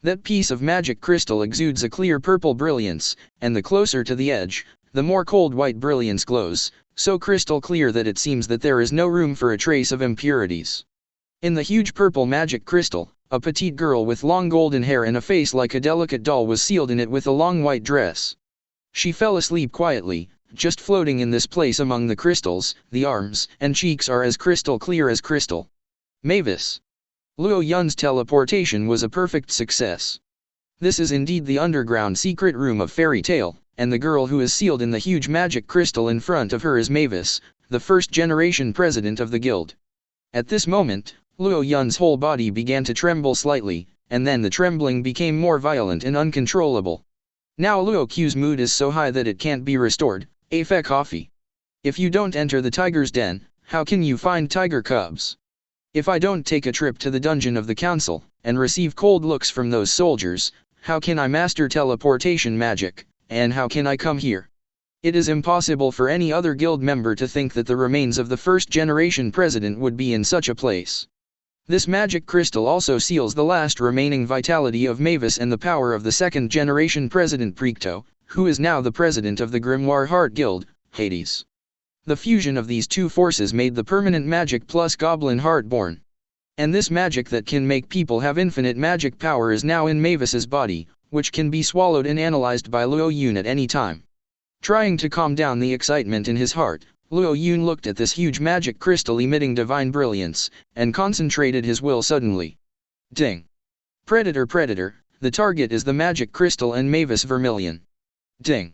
That piece of magic crystal exudes a clear purple brilliance, and the closer to the edge, the more cold white brilliance glows, so crystal clear that it seems that there is no room for a trace of impurities. In the huge purple magic crystal, a petite girl with long golden hair and a face like a delicate doll was sealed in it with a long white dress. She fell asleep quietly, just floating in this place among the crystals. The arms and cheeks are as crystal clear as crystal. Mavis. Luo Yun's teleportation was a perfect success. This is indeed the underground secret room of Fairy Tale, and the girl who is sealed in the huge magic crystal in front of her is Mavis, the first-generation president of the guild. At this moment, Luo Yun's whole body began to tremble slightly, and then the trembling became more violent and uncontrollable. Now Luo Q's mood is so high that it can't be restored. Afe coffee. If you don't enter the tiger's den, how can you find tiger cubs? If I don't take a trip to the dungeon of the council, and receive cold looks from those soldiers, how can I master teleportation magic, and how can I come here? It is impossible for any other guild member to think that the remains of the first-generation president would be in such a place. This magic crystal also seals the last remaining vitality of Mavis and the power of the second-generation president Preakto, who is now the president of the Grimoire Heart Guild, Hades. The fusion of these two forces made the permanent magic plus Goblin Heart born. And this magic that can make people have infinite magic power is now in Mavis's body, which can be swallowed and analyzed by Luo Yun at any time. Trying to calm down the excitement in his heart, Luo Yun looked at this huge magic crystal emitting divine brilliance, and concentrated his will suddenly. Ding! Predator, the target is the magic crystal and Mavis Vermilion. Ding!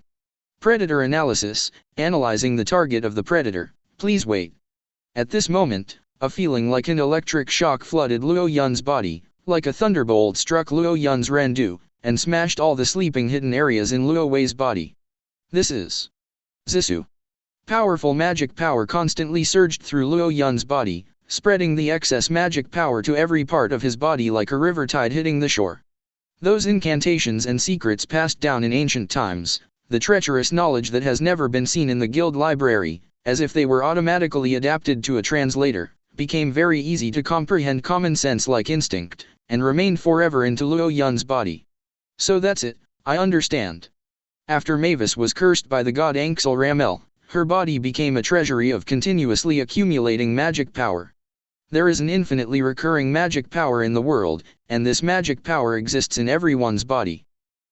Predator analysis, analyzing the target of the predator, please wait. At this moment, a feeling like an electric shock flooded Luo Yun's body, like a thunderbolt struck Luo Yun's Rendu, and smashed all the sleeping hidden areas in Luo Wei's body. This is Zissou. Powerful magic power constantly surged through Luo Yun's body, spreading the excess magic power to every part of his body like a river tide hitting the shore. Those incantations and secrets passed down in ancient times, the treacherous knowledge that has never been seen in the guild library, as if they were automatically adapted to a translator, became very easy to comprehend common sense like instinct, and remained forever into Luo Yun's body. So that's it, I understand. After Mavis was cursed by the god Anxel Ramel, her body became a treasury of continuously accumulating magic power. There is an infinitely recurring magic power in the world, and this magic power exists in everyone's body.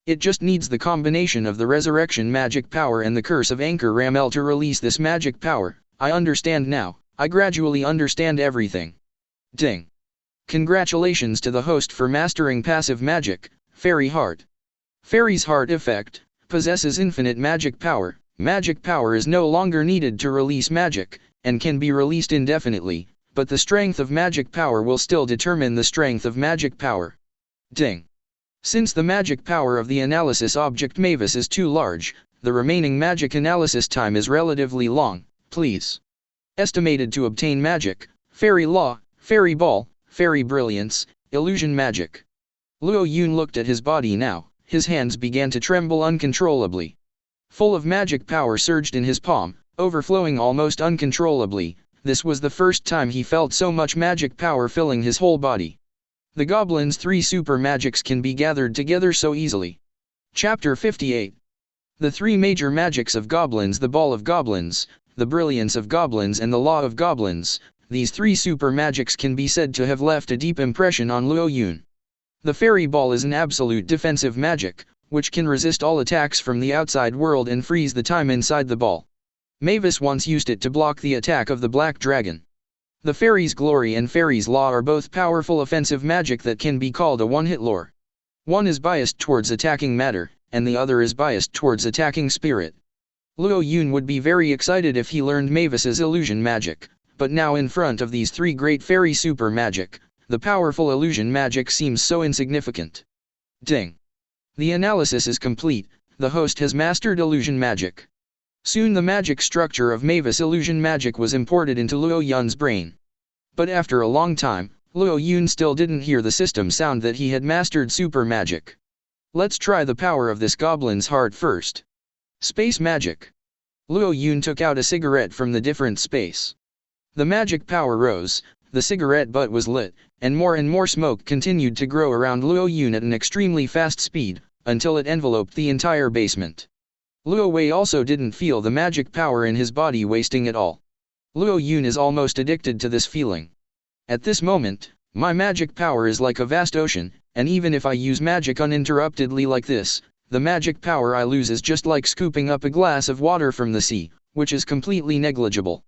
It just needs the combination of the resurrection magic power and the curse of Anchor Ramel to release this magic power. I understand now, I gradually understand everything. Ding! Congratulations to the host for mastering passive magic, Fairy Heart. Fairy's Heart effect possesses infinite magic power. Magic power is no longer needed to release magic, and can be released indefinitely, but the strength of magic power will still determine the strength of magic power. Ding! Since the magic power of the analysis object Mavis is too large, the remaining magic analysis time is relatively long. Please. Estimated to obtain magic, fairy law, fairy ball, fairy brilliance, illusion magic. Luo Yun looked at his body now, his hands began to tremble uncontrollably. Full of magic power surged in his palm, overflowing almost uncontrollably. This was the first time he felt so much magic power filling his whole body. The goblin's 3 super magics can be gathered together so easily. Chapter 58. The 3 major magics of goblins: the ball of goblins, the brilliance of goblins and the law of goblins. These 3 super magics can be said to have left a deep impression on Luo Yun. The fairy ball is an absolute defensive magic, which can resist all attacks from the outside world and freeze the time inside the ball. Mavis once used it to block the attack of the black dragon. The fairy's glory and fairy's law are both powerful offensive magic that can be called a one-hit lore. One is biased towards attacking matter, and the other is biased towards attacking spirit. Luo Yun would be very excited if he learned Mavis's illusion magic, but now in front of these 3 great fairy super magic, the powerful illusion magic seems so insignificant. Ding! The analysis is complete. The host has mastered illusion magic. Soon the magic structure of Mavis illusion magic was imported into Luo Yun's brain. But after a long time, Luo Yun still didn't hear the system sound that he had mastered super magic. Let's try the power of this goblin's heart first. Space magic. Luo Yun took out a cigarette from the different space. The magic power rose, the cigarette butt was lit, and more smoke continued to grow around Luo Yun at an extremely fast speed, until it enveloped the entire basement. Luo Wei also didn't feel the magic power in his body wasting at all. Luo Yun is almost addicted to this feeling. At this moment, my magic power is like a vast ocean, and even if I use magic uninterruptedly like this, the magic power I lose is just like scooping up a glass of water from the sea, which is completely negligible.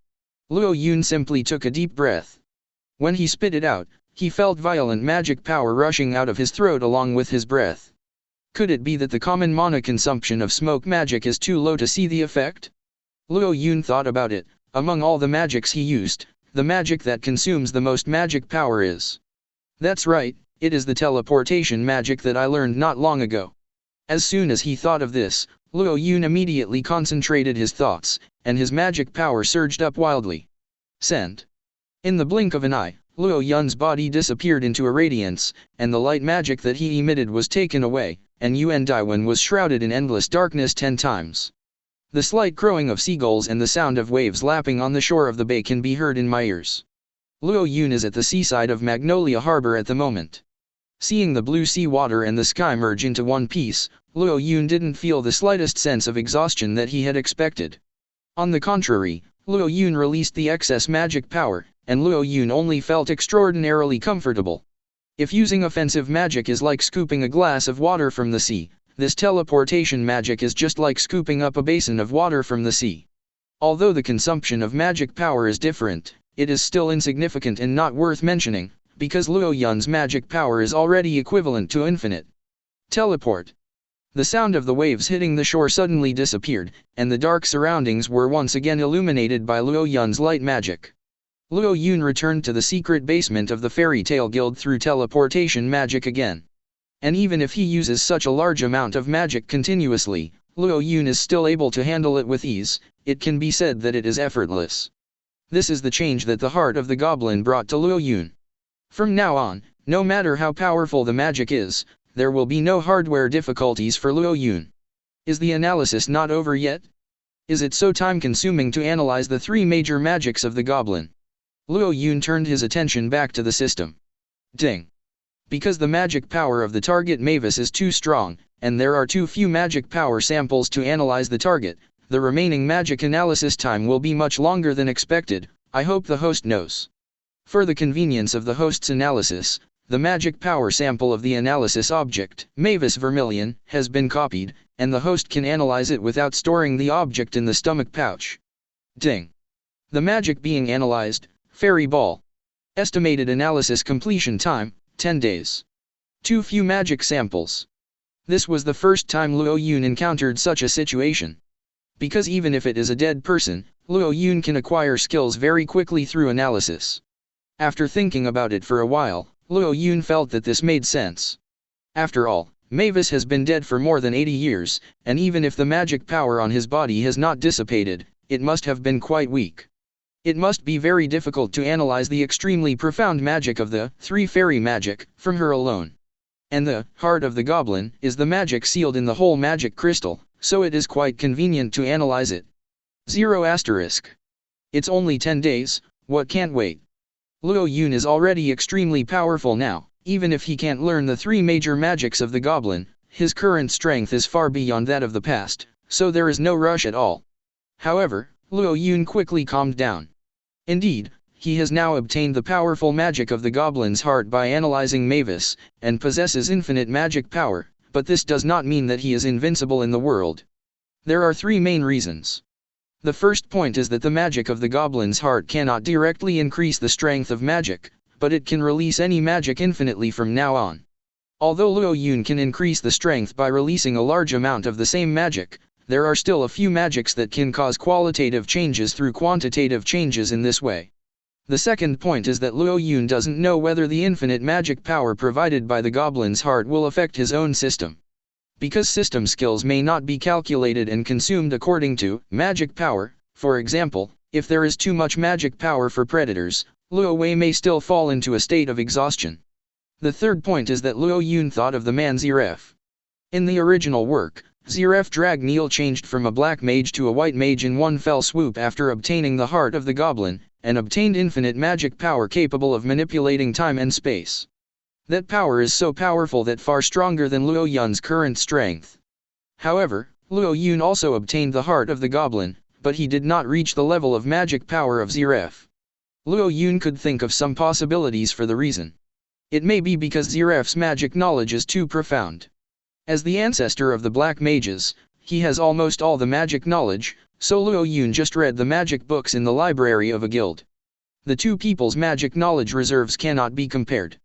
Luo Yun simply took a deep breath. When he spit it out, he felt violent magic power rushing out of his throat along with his breath. Could it be that the common mana consumption of smoke magic is too low to see the effect? Luo Yun thought about it. Among all the magics he used, the magic that consumes the most magic power is. That's right, it is the teleportation magic that I learned not long ago. As soon as he thought of this, Luo Yun immediately concentrated his thoughts, and his magic power surged up wildly. Send. In the blink of an eye, Luo Yun's body disappeared into a radiance, and the light magic that he emitted was taken away, and Yuan Daiwan was shrouded in endless darkness 10 times. The slight crowing of seagulls and the sound of waves lapping on the shore of the bay can be heard in my ears. Luo Yun is at the seaside of Magnolia Harbor at the moment. Seeing the blue sea water and the sky merge into one piece, Luo Yun didn't feel the slightest sense of exhaustion that he had expected. On the contrary, Luo Yun released the excess magic power, and Luo Yun only felt extraordinarily comfortable. If using offensive magic is like scooping a glass of water from the sea, this teleportation magic is just like scooping up a basin of water from the sea. Although the consumption of magic power is different, it is still insignificant and not worth mentioning, because Luo Yun's magic power is already equivalent to infinite. Teleport. The sound of the waves hitting the shore suddenly disappeared, and the dark surroundings were once again illuminated by Luo Yun's light magic. Luo Yun returned to the secret basement of the Fairy Tale Guild through teleportation magic again. And even if he uses such a large amount of magic continuously, Luo Yun is still able to handle it with ease. It can be said that it is effortless. This is the change that the heart of the goblin brought to Luo Yun. From now on, no matter how powerful the magic is, there will be no hardware difficulties for Luo Yun. Is the analysis not over yet? Is it so time-consuming to analyze the 3 major magics of the goblin? Luo Yun turned his attention back to the system. Ding! Because the magic power of the target Mavis is too strong, and there are too few magic power samples to analyze the target, the remaining magic analysis time will be much longer than expected. I hope the host knows. For the convenience of the host's analysis, the magic power sample of the analysis object, Mavis Vermilion, has been copied, and the host can analyze it without storing the object in the stomach pouch. Ding! The magic being analyzed, Fairy Ball. Estimated analysis completion time, 10 days. Too few magic samples. This was the first time Luo Yun encountered such a situation. Because even if it is a dead person, Luo Yun can acquire skills very quickly through analysis. After thinking about it for a while, Luo Yun felt that this made sense. After all, Mavis has been dead for more than 80 years, and even if the magic power on his body has not dissipated, it must have been quite weak. It must be very difficult to analyze the extremely profound magic of the three fairy magic from her alone. And the heart of the goblin is the magic sealed in the whole magic crystal, so it is quite convenient to analyze it. 0 asterisk. It's only 10 days, what can't wait? Luo Yun is already extremely powerful now, even if he can't learn the three major magics of the goblin, his current strength is far beyond that of the past, so there is no rush at all. However, Luo Yun quickly calmed down. Indeed, he has now obtained the powerful magic of the goblin's heart by analyzing Mavis, and possesses infinite magic power, but this does not mean that he is invincible in the world. There are three main reasons. The first point is that the magic of the goblin's heart cannot directly increase the strength of magic, but it can release any magic infinitely from now on. Although Luo Yun can increase the strength by releasing a large amount of the same magic, there are still a few magics that can cause qualitative changes through quantitative changes in this way. The second point is that Luo Yun doesn't know whether the infinite magic power provided by the goblin's heart will affect his own system. Because system skills may not be calculated and consumed according to magic power, for example, if there is too much magic power for predators, Luo Wei may still fall into a state of exhaustion. The third point is that Luo Yun thought of the man Ziref. In the original work, Ziref Dragneel changed from a black mage to a white mage in one fell swoop after obtaining the heart of the goblin, and obtained infinite magic power capable of manipulating time and space. That power is so powerful that far stronger than Luo Yun's current strength. However, Luo Yun also obtained the heart of the goblin, but he did not reach the level of magic power of Ziref. Luo Yun could think of some possibilities for the reason. It may be because Ziref's magic knowledge is too profound. As the ancestor of the Black Mages, he has almost all the magic knowledge, so Luo Yun just read the magic books in the library of a guild. The two people's magic knowledge reserves cannot be compared.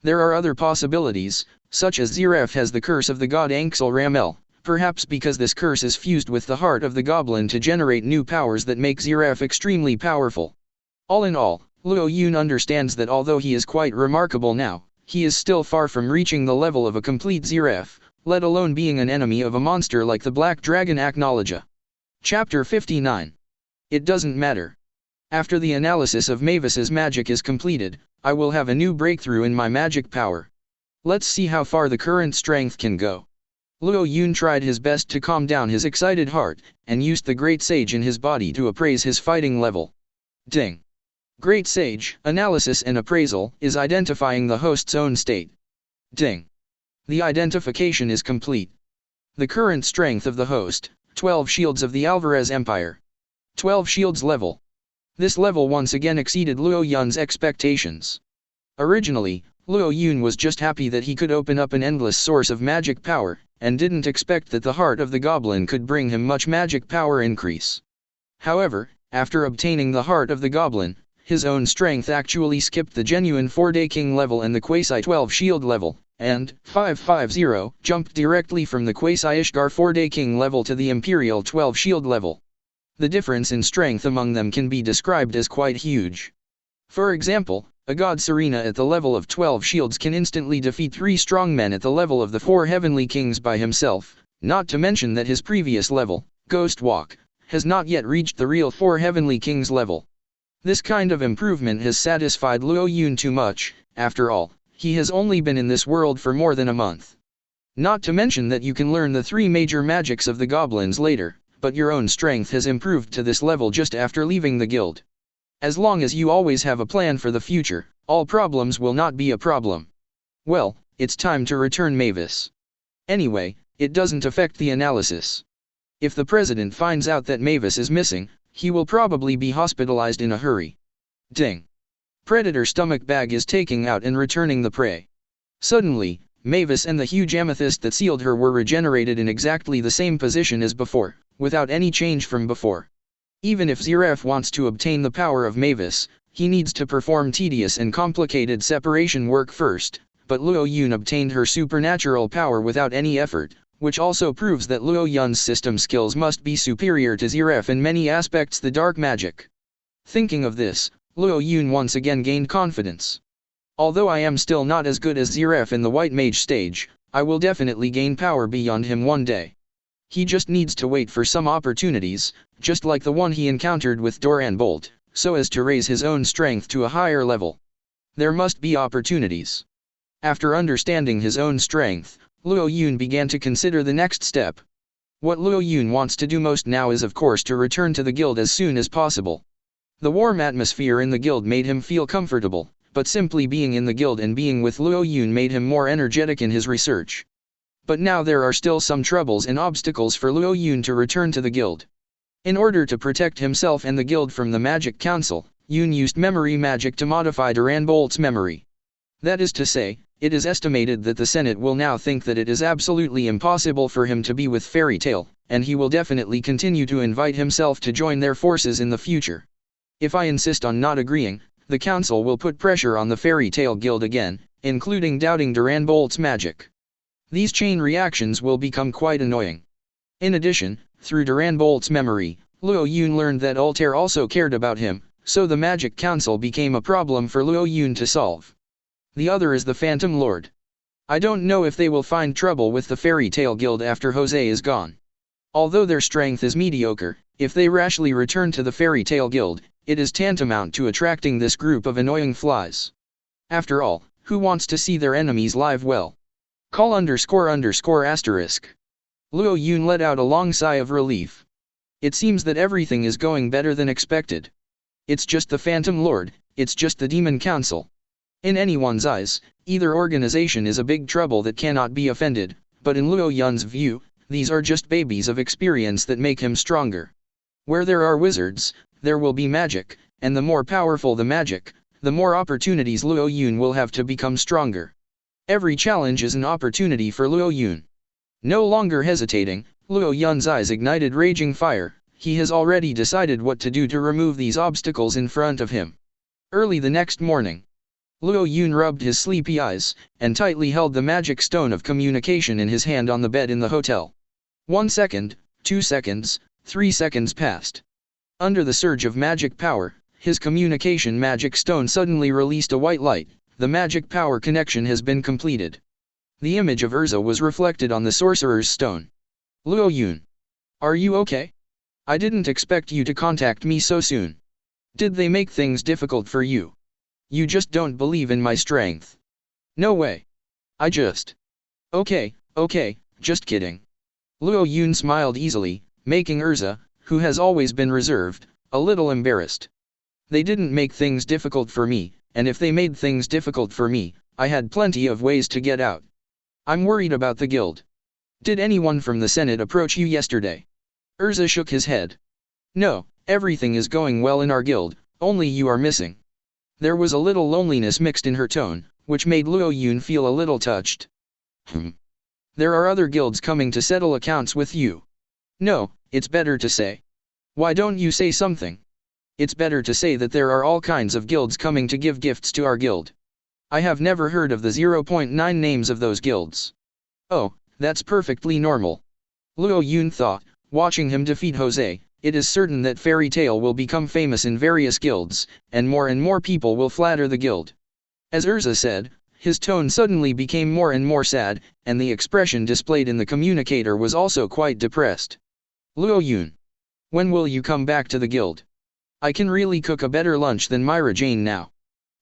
There are other possibilities, such as Ziref has the curse of the god Anxel Ramel, perhaps because this curse is fused with the heart of the goblin to generate new powers that make Ziref extremely powerful. All in all, Luo Yun understands that although he is quite remarkable now, he is still far from reaching the level of a complete Ziref, let alone being an enemy of a monster like the Black Dragon Aknologia. Chapter 59. It doesn't matter. After the analysis of Mavis's magic is completed, I will have a new breakthrough in my magic power. Let's see how far the current strength can go. Luo Yun tried his best to calm down his excited heart, and used the Great Sage in his body to appraise his fighting level. Ding. Great Sage, analysis and appraisal, is identifying the host's own state. Ding. The identification is complete. The current strength of the host, 12 shields of the Alvarez Empire. 12 shields level. This level once again exceeded Luo Yun's expectations. Originally, Luo Yun was just happy that he could open up an endless source of magic power, and didn't expect that the heart of the goblin could bring him much magic power increase. However, after obtaining the heart of the goblin, his own strength actually skipped the genuine 4-day king level and the quasi 12 shield level, and 550 jumped directly from the quasi Ishgar 4-day king level to the imperial 12 shield level. The difference in strength among them can be described as quite huge. For example, a god Serena at the level of 12 shields can instantly defeat 3 strong men at the level of the 4 heavenly kings by himself, not to mention that his previous level, Ghost Walk, has not yet reached the real 4 heavenly kings level. This kind of improvement has satisfied Luo Yun too much. After all, he has only been in this world for more than a month. Not to mention that you can learn the 3 major magics of the goblins later, but your own strength has improved to this level just after leaving the guild. As long as you always have a plan for the future, all problems will not be a problem. Well, it's time to return Mavis. Anyway, it doesn't affect the analysis. If the president finds out that Mavis is missing, he will probably be hospitalized in a hurry. Ding. Predator stomach bag is taking out and returning the prey. Suddenly, Mavis and the huge amethyst that sealed her were regenerated in exactly the same position as before, without any change from before. Even if Ziref wants to obtain the power of Mavis, he needs to perform tedious and complicated separation work first, but Luo Yun obtained her supernatural power without any effort, which also proves that Luo Yun's system skills must be superior to Ziref in many aspects the dark magic. Thinking of this, Luo Yun once again gained confidence. Although I am still not as good as Ziref in the white mage stage, I will definitely gain power beyond him one day. He just needs to wait for some opportunities, just like the one he encountered with Doran Bolt, so as to raise his own strength to a higher level. There must be opportunities. After understanding his own strength, Luo Yun began to consider the next step. What Luo Yun wants to do most now is of course to return to the guild as soon as possible. The warm atmosphere in the guild made him feel comfortable, but simply being in the guild and being with Luo Yun made him more energetic in his research. But now there are still some troubles and obstacles for Luo Yun to return to the guild. In order to protect himself and the guild from the Magic Council, Yun used memory magic to modify Doran Bolt's memory. That is to say, it is estimated that the Senate will now think that it is absolutely impossible for him to be with Fairy Tail, and he will definitely continue to invite himself to join their forces in the future. If I insist on not agreeing, the council will put pressure on the Fairy Tail Guild again, including doubting Doran Bolt's magic. These chain reactions will become quite annoying. In addition, through Doran Bolt's memory, Luo Yun learned that Altair also cared about him, so the Magic Council became a problem for Luo Yun to solve. The other is the Phantom Lord. I don't know if they will find trouble with the Fairy Tail Guild after Jose is gone. Although their strength is mediocre, if they rashly return to the Fairy Tail Guild, it is tantamount to attracting this group of annoying flies. After all, who wants to see their enemies live well? Call __***. Luo Yun let out a long sigh of relief. It seems that everything is going better than expected. It's just the Phantom Lord, it's just the Demon Council. In anyone's eyes, either organization is a big trouble that cannot be offended, but in Luo Yun's view, these are just babies of experience that make him stronger. Where there are wizards, there will be magic, and the more powerful the magic, the more opportunities Luo Yun will have to become stronger. Every challenge is an opportunity for Luo Yun. No longer hesitating, Luo Yun's eyes ignited raging fire. He has already decided what to do to remove these obstacles in front of him. Early the next morning, Luo Yun rubbed his sleepy eyes, and tightly held the magic stone of communication in his hand on the bed in the hotel. 1 second, 2 seconds, 3 seconds passed. Under the surge of magic power, his communication magic stone suddenly released a white light. The magic power connection has been completed. The image of Erza was reflected on the sorcerer's stone. Luo Yun. Are you okay? I didn't expect you to contact me so soon. Did they make things difficult for you? You just don't believe in my strength. No way. I just... Okay, just kidding. Luo Yun smiled easily, making Erza, who has always been reserved, a little embarrassed. They didn't make things difficult for me, and if they made things difficult for me, I had plenty of ways to get out. I'm worried about the guild. Did anyone from the Senate approach you yesterday? Erza shook his head. No, everything is going well in our guild, only you are missing. There was a little loneliness mixed in her tone, which made Luo Yun feel a little touched. There are other guilds coming to settle accounts with you. No, it's better to say. Why don't you say something? It's better to say that there are all kinds of guilds coming to give gifts to our guild. I have never heard of the 0.9 names of those guilds. Oh, that's perfectly normal. Luo Yun thought, watching him defeat Jose, it is certain that Fairy Tail will become famous in various guilds, and more people will flatter the guild. As Erza said, his tone suddenly became more and more sad, and the expression displayed in the communicator was also quite depressed. Luo Yun. When will you come back to the guild? I can really cook a better lunch than Myra Jane now.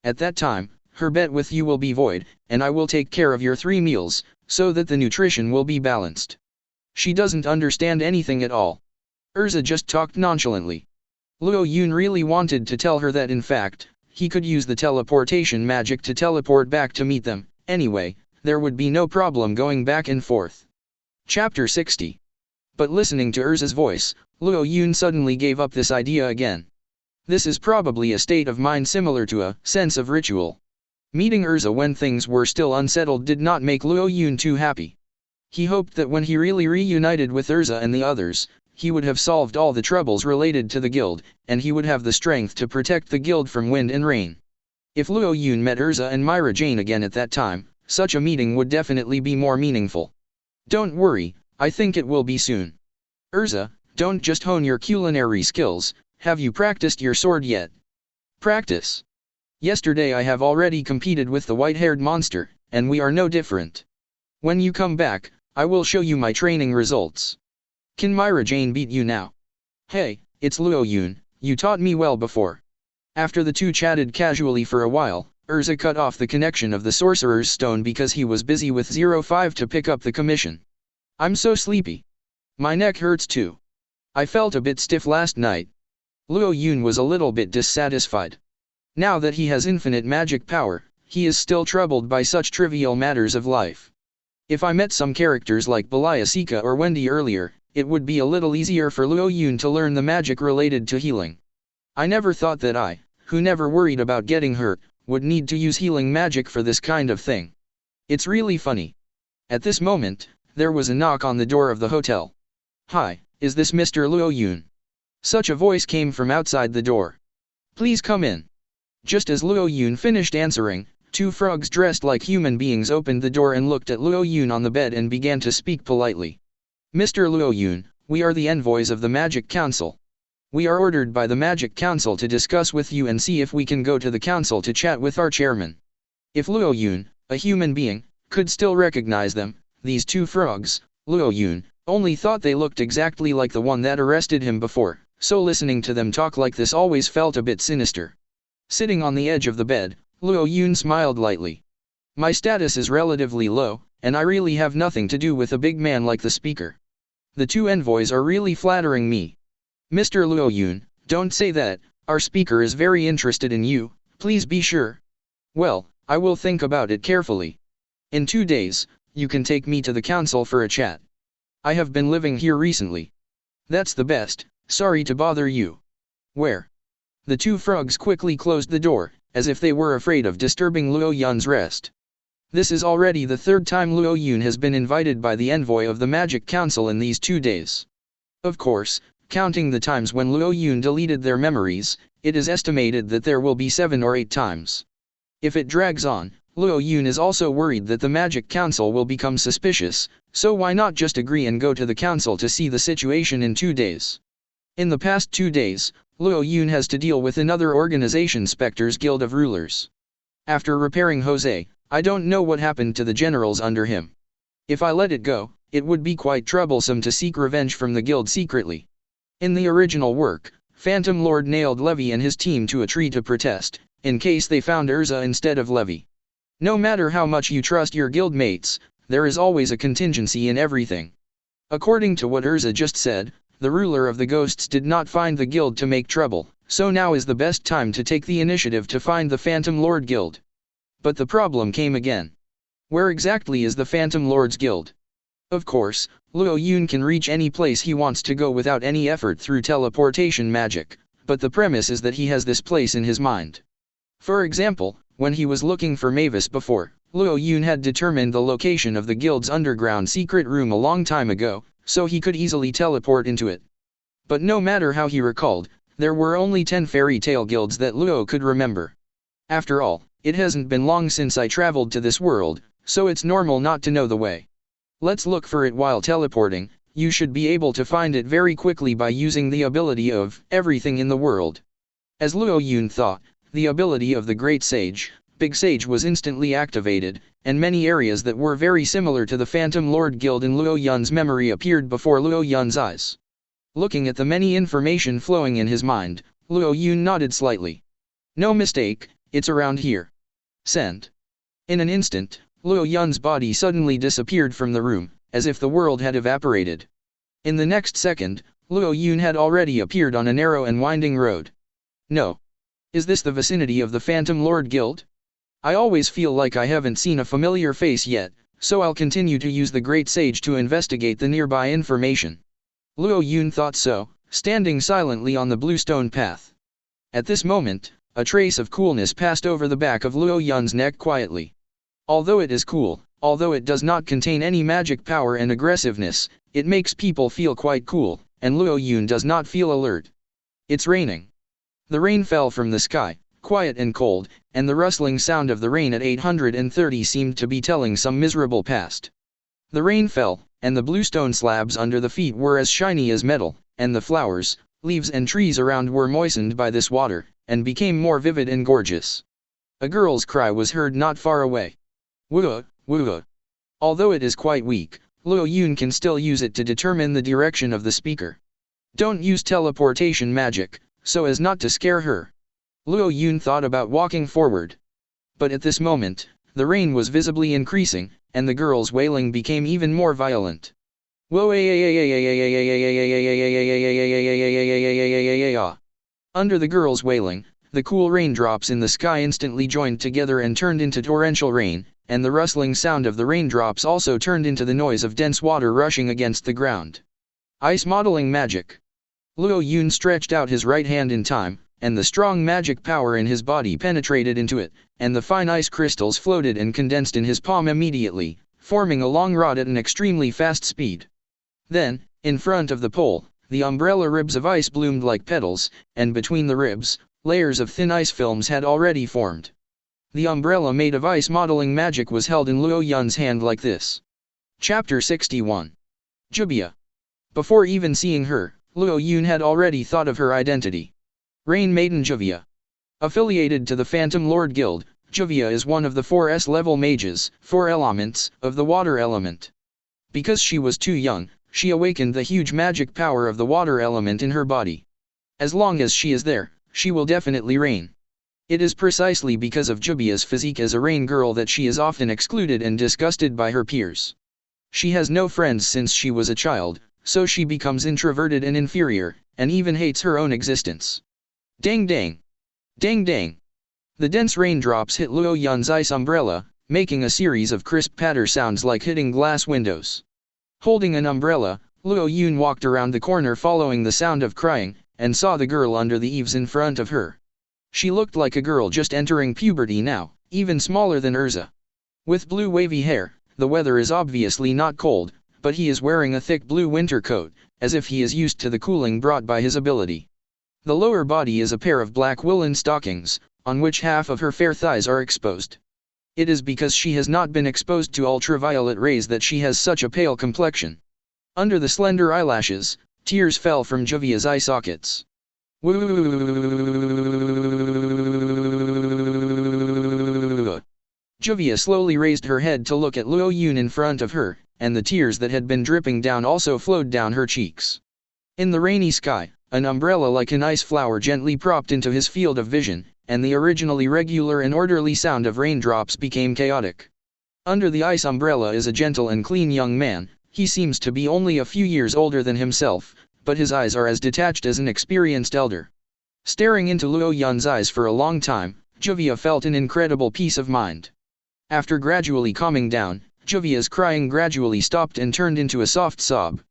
At that time, her bet with you will be void, and I will take care of your 3 meals, so that the nutrition will be balanced. She doesn't understand anything at all. Erza just talked nonchalantly. Luo Yun really wanted to tell her that in fact, he could use the teleportation magic to teleport back to meet them. Anyway, there would be no problem going back and forth. Chapter 60. But listening to Erza's voice, Luo Yun suddenly gave up this idea again. This is probably a state of mind similar to a sense of ritual. Meeting Erza when things were still unsettled did not make Luo Yun too happy. He hoped that when he really reunited with Erza and the others, he would have solved all the troubles related to the guild, and he would have the strength to protect the guild from wind and rain. If Luo Yun met Erza and Myra Jane again at that time, such a meeting would definitely be more meaningful. Don't worry, I think it will be soon. Erza, don't just hone your culinary skills, have you practiced your sword yet? Practice? Yesterday I have already competed with the white-haired monster, and we are no different. When you come back, I will show you my training results. Can Myra Jane beat you now? Hey, it's Luo Yun, you taught me well before. After the two chatted casually for a while, Erza cut off the connection of the Sorcerer's Stone because he was busy with 05 to pick up the commission. I'm so sleepy. My neck hurts too. I felt a bit stiff last night. Luo Yun was a little bit dissatisfied. Now that he has infinite magic power, he is still troubled by such trivial matters of life. If I met some characters like Balayasika or Wendy earlier, it would be a little easier for Luo Yun to learn the magic related to healing. I never thought that I, who never worried about getting hurt, would need to use healing magic for this kind of thing. It's really funny. At this moment, there was a knock on the door of the hotel. Hi, is this Mr. Luo Yun? Such a voice came from outside the door. Please come in. Just as Luo Yun finished answering, two frogs dressed like human beings opened the door and looked at Luo Yun on the bed and began to speak politely. Mr. Luo Yun, we are the envoys of the Magic Council. We are ordered by the Magic Council to discuss with you and see if we can go to the council to chat with our chairman. If Luo Yun, a human being, could still recognize them, these two frogs, Luo Yun, only thought they looked exactly like the one that arrested him before, so listening to them talk like this always felt a bit sinister. Sitting on the edge of the bed, Luo Yun smiled lightly. My status is relatively low, and I really have nothing to do with a big man like the speaker. The two envoys are really flattering me. Mr. Luo Yun, don't say that, our speaker is very interested in you, please be sure. Well, I will think about it carefully. In 2 days, you can take me to the council for a chat. I have been living here recently. That's the best, sorry to bother you. Where? The two frogs quickly closed the door, as if they were afraid of disturbing Luo Yun's rest. This is already the third time Luo Yun has been invited by the envoy of the Magic Council in these 2 days. Of course, counting the times when Luo Yun deleted their memories, it is estimated that there will be 7 or 8 times. If it drags on, Luo Yun is also worried that the Magic Council will become suspicious, so why not just agree and go to the council to see the situation in 2 days? In the past 2 days, Luo Yun has to deal with another organization, Spectre's Guild of Rulers. After repairing Jose, I don't know what happened to the generals under him. If I let it go, it would be quite troublesome to seek revenge from the guild secretly. In the original work, Phantom Lord nailed Levy and his team to a tree to protest, in case they found Erza instead of Levy. No matter how much you trust your guild mates, there is always a contingency in everything. According to what Erza just said, the ruler of the ghosts did not find the guild to make trouble, so now is the best time to take the initiative to find the Phantom Lord Guild. But the problem came again. Where exactly is the Phantom Lord's Guild? Of course, Luo Yun can reach any place he wants to go without any effort through teleportation magic, but the premise is that he has this place in his mind. For example, when he was looking for Mavis before, Luo Yun had determined the location of the guild's underground secret room a long time ago, so he could easily teleport into it. But no matter how he recalled, there were only 10 fairy tale guilds that Luo could remember. After all, it hasn't been long since I traveled to this world, so it's normal not to know the way. Let's look for it while teleporting. You should be able to find it very quickly by using the ability of everything in the world. As Luo Yun thought, the ability of the Great Sage, Big Sage, was instantly activated, and many areas that were very similar to the Phantom Lord Guild in Luo Yun's memory appeared before Luo Yun's eyes. Looking at the many information flowing in his mind, Luo Yun nodded slightly. No mistake, it's around here. Send. In an instant, Luo Yun's body suddenly disappeared from the room, as if the world had evaporated. In the next second, Luo Yun had already appeared on a narrow and winding road. No. Is this the vicinity of the Phantom Lord Guild? I always feel like I haven't seen a familiar face yet, so I'll continue to use the Great Sage to investigate the nearby information. Luo Yun thought so, standing silently on the bluestone path. At this moment, a trace of coolness passed over the back of Luo Yun's neck quietly. Although it is cool, although it does not contain any magic power and aggressiveness, it makes people feel quite cool, and Luo Yun does not feel alert. It's raining. The rain fell from the sky, quiet and cold, and the rustling sound of the rain at 830 seemed to be telling some miserable past. The rain fell, and the bluestone slabs under the feet were as shiny as metal, and the flowers, leaves and trees around were moistened by this water, and became more vivid and gorgeous. A girl's cry was heard not far away. Woo, woo. Although it is quite weak, Luo Yun can still use it to determine the direction of the speaker. Don't use teleportation magic, so as not to scare her. Luo Yun thought about walking forward. But at this moment, the rain was visibly increasing, and the girl's wailing became even more violent. Under the girl's wailing, the cool raindrops in the sky instantly joined together and turned into torrential rain, and the rustling sound of the raindrops also turned into the noise of dense water rushing against the ground. Ice modeling magic. Luo Yun stretched out his right hand in time, and the strong magic power in his body penetrated into it, and the fine ice crystals floated and condensed in his palm immediately, forming a long rod at an extremely fast speed. Then, in front of the pole, the umbrella ribs of ice bloomed like petals, and between the ribs, layers of thin ice films had already formed. The umbrella made of ice modeling magic was held in Luo Yun's hand like this. Chapter 61. Juvia. Before even seeing her, Luo Yun had already thought of her identity. Rain Maiden Juvia. Affiliated to the Phantom Lord Guild, Juvia is one of the 4S level mages, 4 elements, of the water element. Because she was too young, she awakened the huge magic power of the water element in her body. As long as she is there, she will definitely reign. It is precisely because of Juvia's physique as a rain girl that she is often excluded and disgusted by her peers. She has no friends since she was a child, so she becomes introverted and inferior, and even hates her own existence. Dang dang! Dang dang! The dense raindrops hit Luo Yun's ice umbrella, making a series of crisp patter sounds like hitting glass windows. Holding an umbrella, Luo Yun walked around the corner following the sound of crying, and saw the girl under the eaves in front of her. She looked like a girl just entering puberty now, even smaller than Erza. With blue wavy hair, the weather is obviously not cold, but he is wearing a thick blue winter coat, as if he is used to the cooling brought by his ability. The lower body is a pair of black woolen stockings, on which half of her fair thighs are exposed. It is because she has not been exposed to ultraviolet rays that she has such a pale complexion. Under the slender eyelashes, tears fell from Juvia's eye sockets. Juvia slowly raised her head to look at Luo Yun in front of her, and the tears that had been dripping down also flowed down her cheeks. In the rainy sky, an umbrella like an ice flower gently propped into his field of vision, and the originally regular and orderly sound of raindrops became chaotic. Under the ice umbrella is a gentle and clean young man. He seems to be only a few years older than himself, but his eyes are as detached as an experienced elder. Staring into Luo Yun's eyes for a long time, Juvia felt an incredible peace of mind. After gradually calming down, Juvia's crying gradually stopped and turned into a soft sob.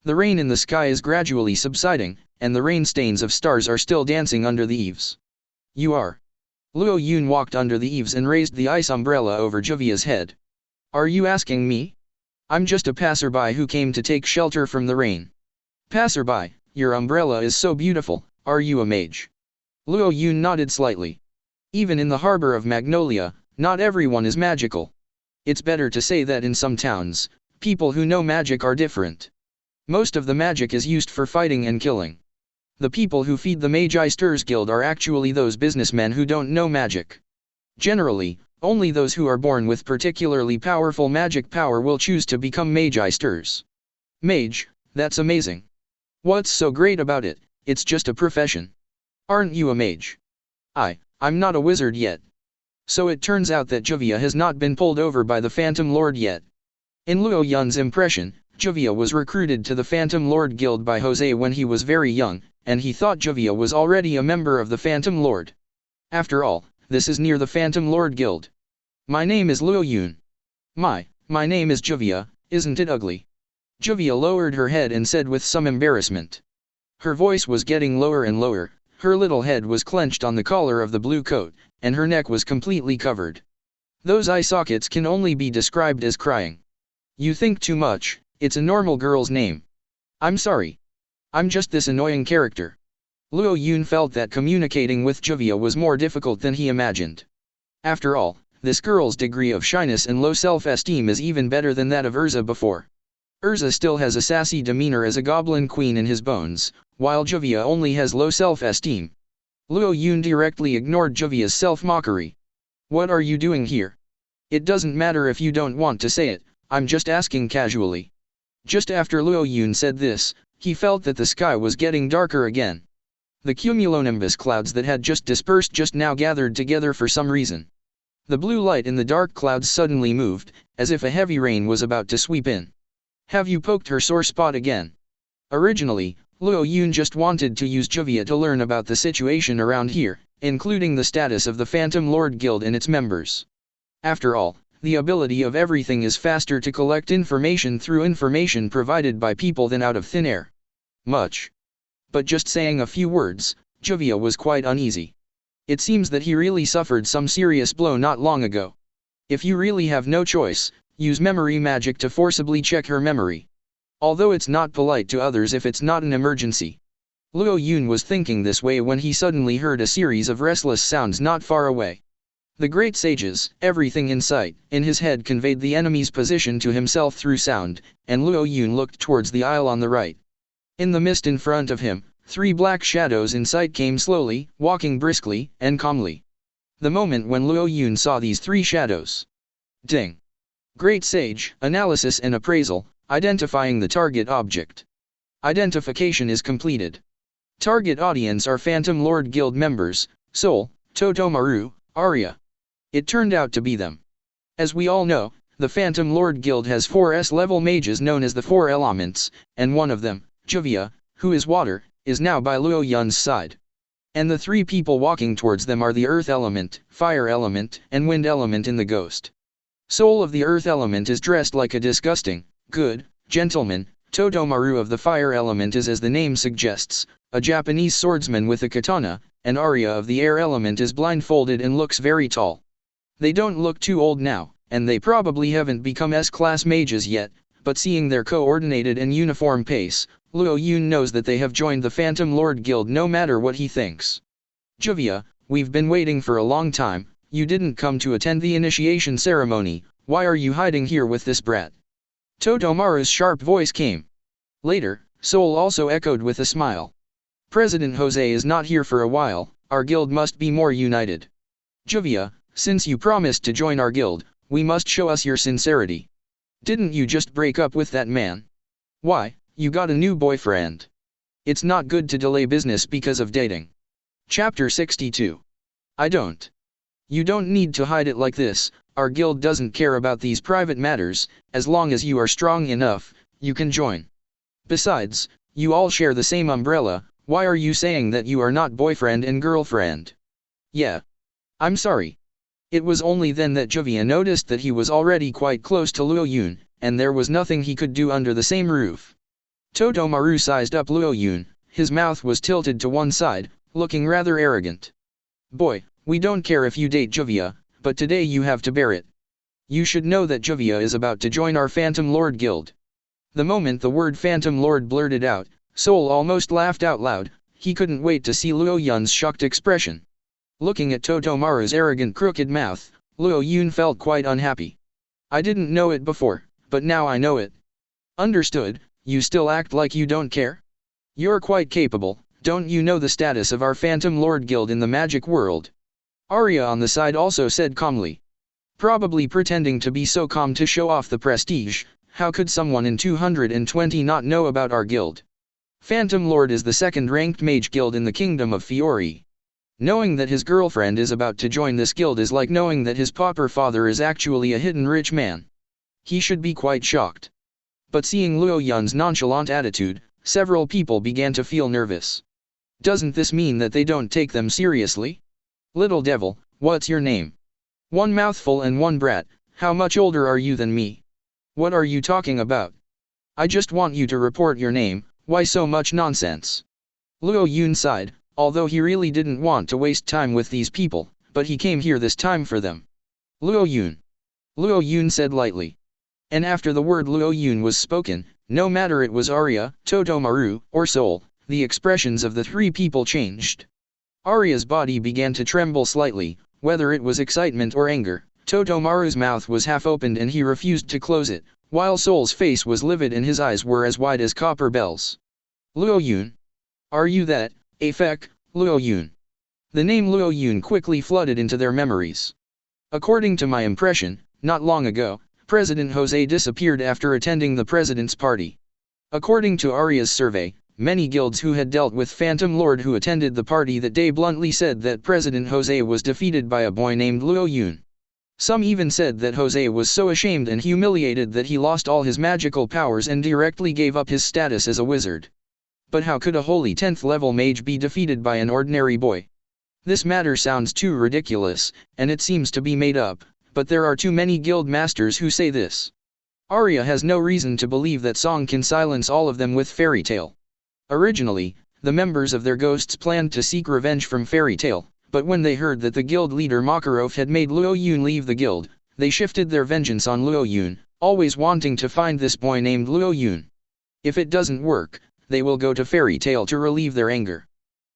The rain in the sky is gradually subsiding, and the rain stains of stars are still dancing under the eaves. You are. Luo Yun walked under the eaves and raised the ice umbrella over Juvia's head. Are you asking me? I'm just a passerby who came to take shelter from the rain. Passerby, your umbrella is so beautiful, are you a mage? Luo Yun nodded slightly. Even in the harbor of Magnolia, not everyone is magical. It's better to say that in some towns, people who know magic are different. Most of the magic is used for fighting and killing. The people who feed the Magi-Sters Guild are actually those businessmen who don't know magic. Generally, only those who are born with particularly powerful magic power will choose to become Magi-Sters. Mage, that's amazing. What's so great about it? It's just a profession. Aren't you a mage? I'm not a wizard yet. So it turns out that Juvia has not been pulled over by the Phantom Lord yet. In Luo Yun's impression, Juvia was recruited to the Phantom Lord Guild by Jose when he was very young, and he thought Juvia was already a member of the Phantom Lord. After all, this is near the Phantom Lord Guild. My name is Luo Yun. My name is Juvia, isn't it ugly? Juvia lowered her head and said with some embarrassment. Her voice was getting lower and lower, her little head was clenched on the collar of the blue coat, and her neck was completely covered. Those eye sockets can only be described as crying. You think too much, it's a normal girl's name. I'm sorry. I'm just this annoying character. Luo Yun felt that communicating with Juvia was more difficult than he imagined. After all, this girl's degree of shyness and low self-esteem is even better than that of Erza before. Erza still has a sassy demeanor as a goblin queen in his bones, while Juvia only has low self-esteem. Luo Yun directly ignored Juvia's self-mockery. What are you doing here? It doesn't matter if you don't want to say it, I'm just asking casually. Just after Luo Yun said this, he felt that the sky was getting darker again. The cumulonimbus clouds that had just dispersed just now gathered together for some reason. The blue light in the dark clouds suddenly moved, as if a heavy rain was about to sweep in. Have you poked her sore spot again? Originally, Luo Yun just wanted to use Juvia to learn about the situation around here, including the status of the Phantom Lord Guild and its members. After all, the ability of everything is faster to collect information through information provided by people than out of thin air. Much. But just saying a few words, Juvia was quite uneasy. It seems that he really suffered some serious blow not long ago. If you really have no choice, use memory magic to forcibly check her memory. Although it's not polite to others if it's not an emergency. Luo Yun was thinking this way when he suddenly heard a series of restless sounds not far away. The great sages, everything in sight, in his head conveyed the enemy's position to himself through sound, and Luo Yun looked towards the aisle on the right. In the mist in front of him, 3 black shadows in sight came slowly, walking briskly, and calmly. The moment when Luo Yun saw these 3 shadows. Ding! Great Sage, Analysis and Appraisal, identifying the target object. Identification is completed. Target audience are Phantom Lord Guild members, Soul, Totomaru, Arya. It turned out to be them. As we all know, the Phantom Lord Guild has 4 S-level mages known as the 4 Elements, and one of them, Juvia, who is water, is now by Luo Yun's side. And the 3 people walking towards them are the Earth Element, Fire Element, and Wind Element in the Ghost. Soul of the Earth Element is dressed like a disgusting, good, gentleman. Totomaru of the Fire Element is, as the name suggests, a Japanese swordsman with a katana, and Arya of the Air Element is blindfolded and looks very tall. They don't look too old now, and they probably haven't become S-class mages yet, but seeing their coordinated and uniform pace, Luo Yun knows that they have joined the Phantom Lord Guild no matter what he thinks. Juvia, we've been waiting for a long time. You didn't come to attend the initiation ceremony. Why are you hiding here with this brat? Totomaru's sharp voice came. Later, Soul also echoed with a smile. President Jose is not here for a while. Our guild must be more united. Juvia, since you promised to join our guild, we must show us your sincerity. Didn't you just break up with that man? Why, you got a new boyfriend. It's not good to delay business because of dating. Chapter 62. I don't. You don't need to hide it like this. Our guild doesn't care about these private matters. As long as you are strong enough, you can join. Besides, you all share the same umbrella. Why are you saying that you are not boyfriend and girlfriend? Yeah. I'm sorry. It was only then that Juvia noticed that he was already quite close to Luo Yun, and there was nothing he could do under the same roof. Totomaru sized up Luo Yun. His mouth was tilted to one side, looking rather arrogant. Boy, we don't care if you date Juvia, but today you have to bear it. You should know that Juvia is about to join our Phantom Lord Guild. The moment the word Phantom Lord blurted out, Soul almost laughed out loud. He couldn't wait to see Luo Yun's shocked expression. Looking at Totomaru's arrogant crooked mouth, Luo Yun felt quite unhappy. I didn't know it before, but now I know it. Understood. You still act like you don't care? You're quite capable. Don't you know the status of our Phantom Lord Guild in the magic world? Arya on the side also said calmly. Probably pretending to be so calm to show off the prestige. How could someone in 220 not know about our guild? Phantom Lord is the second-ranked mage guild in the Kingdom of Fiori. Knowing that his girlfriend is about to join this guild is like knowing that his pauper father is actually a hidden rich man. He should be quite shocked. But seeing Luo Yun's nonchalant attitude, several people began to feel nervous. Doesn't this mean that they don't take them seriously? Little devil, what's your name? One mouthful and one brat. How much older are you than me? What are you talking about? I just want you to report your name. Why so much nonsense? Luo Yun sighed, although he really didn't want to waste time with these people, but he came here this time for them. Luo Yun. Luo Yun said lightly. And after the word Luo Yun was spoken, no matter it was Arya, Totomaru, or Soul, the expressions of the 3 people changed. Arya's body began to tremble slightly, whether it was excitement or anger. Totomaru's mouth was half opened and he refused to close it, while Soul's face was livid and his eyes were as wide as copper bells. Luo Yun? Are you that, Afek, Luo Yun? The name Luo Yun quickly flooded into their memories. According to my impression, not long ago, President Jose disappeared after attending the president's party. According to Arya's survey, many guilds who had dealt with Phantom Lord who attended the party that day bluntly said that President Jose was defeated by a boy named Luo Yun. Some even said that Jose was so ashamed and humiliated that he lost all his magical powers and directly gave up his status as a wizard. But how could a holy 10th level mage be defeated by an ordinary boy? This matter sounds too ridiculous, and it seems to be made up, but there are too many guild masters who say this. Arya has no reason to believe that Song can silence all of them with Fairy Tail. Originally, the members of their ghosts planned to seek revenge from Fairy Tail, but when they heard that the guild leader Makarov had made Luo Yun leave the guild, they shifted their vengeance on Luo Yun, always wanting to find this boy named Luo Yun. If it doesn't work, they will go to Fairy Tail to relieve their anger.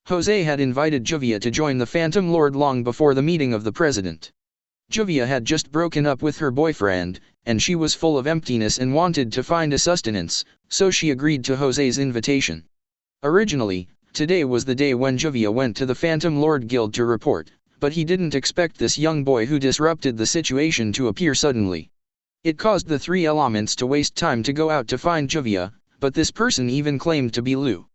Jose had invited Juvia to join the Phantom Lord long before the meeting of the president. Juvia had just broken up with her boyfriend, and she was full of emptiness and wanted to find a sustenance, so she agreed to Jose's invitation. Originally, today was the day when Juvia went to the Phantom Lord Guild to report, but he didn't expect this young boy who disrupted the situation to appear suddenly. It caused the three elements to waste time to go out to find Juvia, but this person even claimed to be Lu.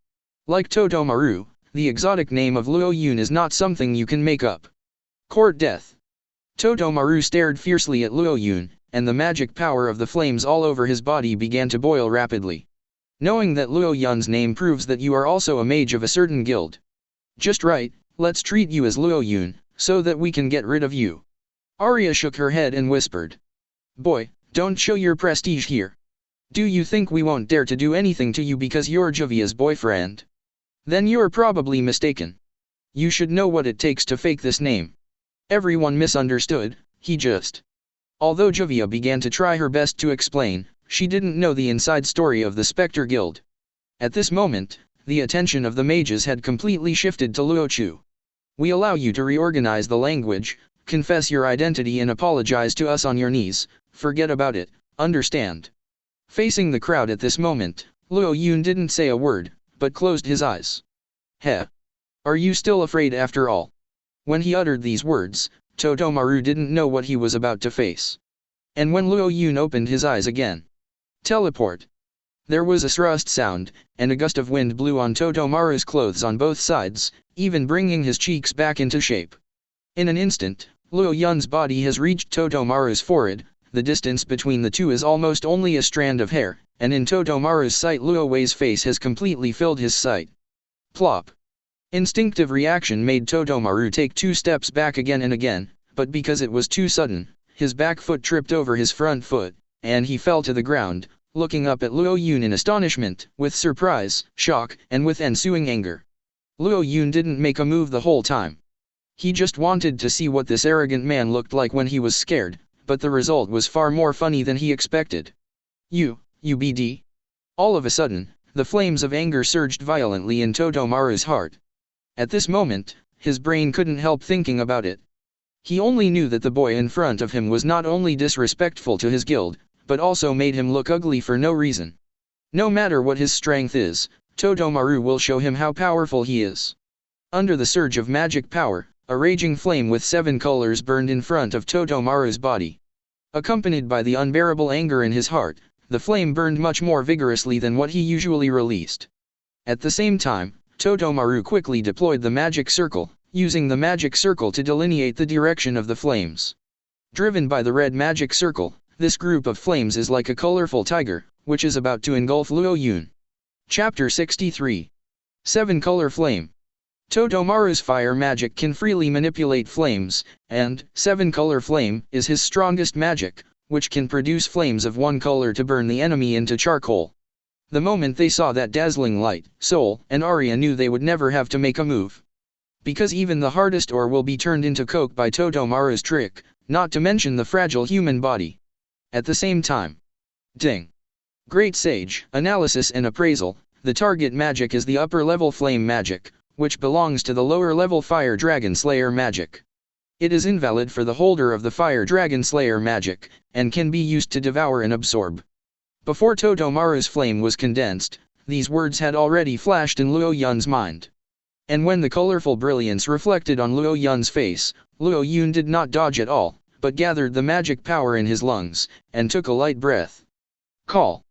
Like Totomaru, the exotic name of Luo Yun is not something you can make up. Court death. Totomaru stared fiercely at Luo Yun, and the magic power of the flames all over his body began to boil rapidly. Knowing that Luo Yun's name proves that you are also a mage of a certain guild. Just right, let's treat you as Luo Yun, so that we can get rid of you. Arya shook her head and whispered. Boy, don't show your prestige here. Do you think we won't dare to do anything to you because you're Juvia's boyfriend? Then you're probably mistaken. You should know what it takes to fake this name. Everyone misunderstood, he just. Although Juvia began to try her best to explain, she didn't know the inside story of the Spectre Guild. At this moment, the attention of the mages had completely shifted to Luo Chu. We allow you to reorganize the language, confess your identity and apologize to us on your knees, forget about it, understand? Facing the crowd at this moment, Luo Yun didn't say a word, but closed his eyes. Heh. Are you still afraid after all? When he uttered these words, Totomaru didn't know what he was about to face. And when Luo Yun opened his eyes again. Teleport. There was a thrust sound, and a gust of wind blew on Totomaru's clothes on both sides, even bringing his cheeks back into shape. In an instant, Luo Yun's body has reached Totomaru's forehead. The distance between the two is almost only a strand of hair, and in Totomaru's sight Luo Wei's face has completely filled his sight. Plop. Instinctive reaction made Totomaru take 2 steps back again and again, but because it was too sudden, his back foot tripped over his front foot, and he fell to the ground, looking up at Luo Yun in astonishment, with surprise, shock, and with ensuing anger. Luo Yun didn't make a move the whole time. He just wanted to see what this arrogant man looked like when he was scared, but the result was far more funny than he expected. UBD. All of a sudden, the flames of anger surged violently in Totomaru's heart. At this moment, his brain couldn't help thinking about it. He only knew that the boy in front of him was not only disrespectful to his guild, but also made him look ugly for no reason. No matter what his strength is, Totomaru will show him how powerful he is. Under the surge of magic power, a raging flame with 7 colors burned in front of Totomaru's body. Accompanied by the unbearable anger in his heart, the flame burned much more vigorously than what he usually released. At the same time, Totomaru quickly deployed the magic circle, using the magic circle to delineate the direction of the flames. Driven by the red magic circle, this group of flames is like a colorful tiger, which is about to engulf Luo Yun. Chapter 63. 7-Color Flame. Totomaru's fire magic can freely manipulate flames, and 7-Color Flame is his strongest magic, which can produce flames of 1 color to burn the enemy into charcoal. The moment they saw that dazzling light, Soul and Arya knew they would never have to make a move. Because even the hardest ore will be turned into coke by Totomaru's trick, not to mention the fragile human body. At the same time. Ding. Great Sage, Analysis and Appraisal. The target magic is the upper-level flame magic, which belongs to the lower-level Fire Dragon Slayer magic. It is invalid for the holder of the Fire Dragon Slayer magic, and can be used to devour and absorb. Before Totomaru's flame was condensed, these words had already flashed in Luo Yun's mind. And when the colorful brilliance reflected on Luo Yun's face, Luo Yun did not dodge at all, but gathered the magic power in his lungs, and took a light breath. Call.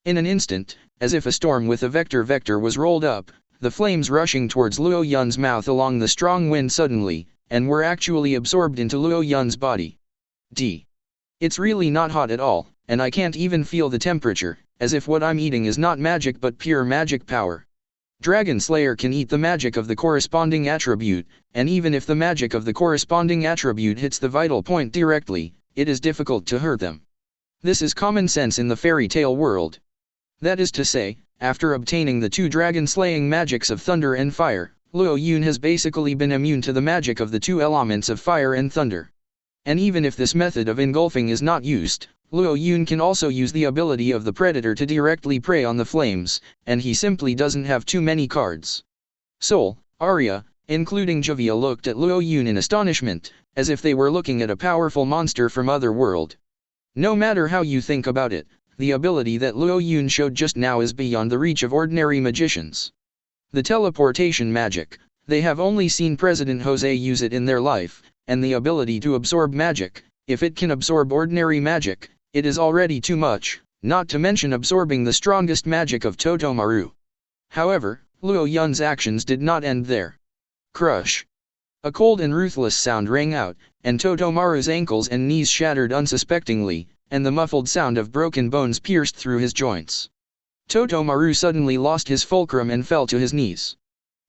In an instant, as if a storm with a vector was rolled up, the flames rushing towards Luo Yun's mouth along the strong wind suddenly, and were actually absorbed into Luo Yun's body. It's really not hot at all, and I can't even feel the temperature, as if what I'm eating is not magic but pure magic power. Dragon Slayer can eat the magic of the corresponding attribute, and even if the magic of the corresponding attribute hits the vital point directly, it is difficult to hurt them. This is common sense in the fairy tale world. That is to say, after obtaining the two dragon-slaying magics of thunder and fire, Luo Yun has basically been immune to the magic of the two elements of fire and thunder. And even if this method of engulfing is not used, Luo Yun can also use the ability of the predator to directly prey on the flames, and he simply doesn't have too many cards. Soul, Arya, including Juvia, looked at Luo Yun in astonishment, as if they were looking at a powerful monster from other world. No matter how you think about it, the ability that Luo Yun showed just now is beyond the reach of ordinary magicians. The teleportation magic, they have only seen President Jose use it in their life, and the ability to absorb magic, if it can absorb ordinary magic, it is already too much, not to mention absorbing the strongest magic of Totomaru. However, Luo Yun's actions did not end there. Crush. A cold and ruthless sound rang out, and Totomaru's ankles and knees shattered unsuspectingly, and the muffled sound of broken bones pierced through his joints. Totomaru suddenly lost his fulcrum and fell to his knees.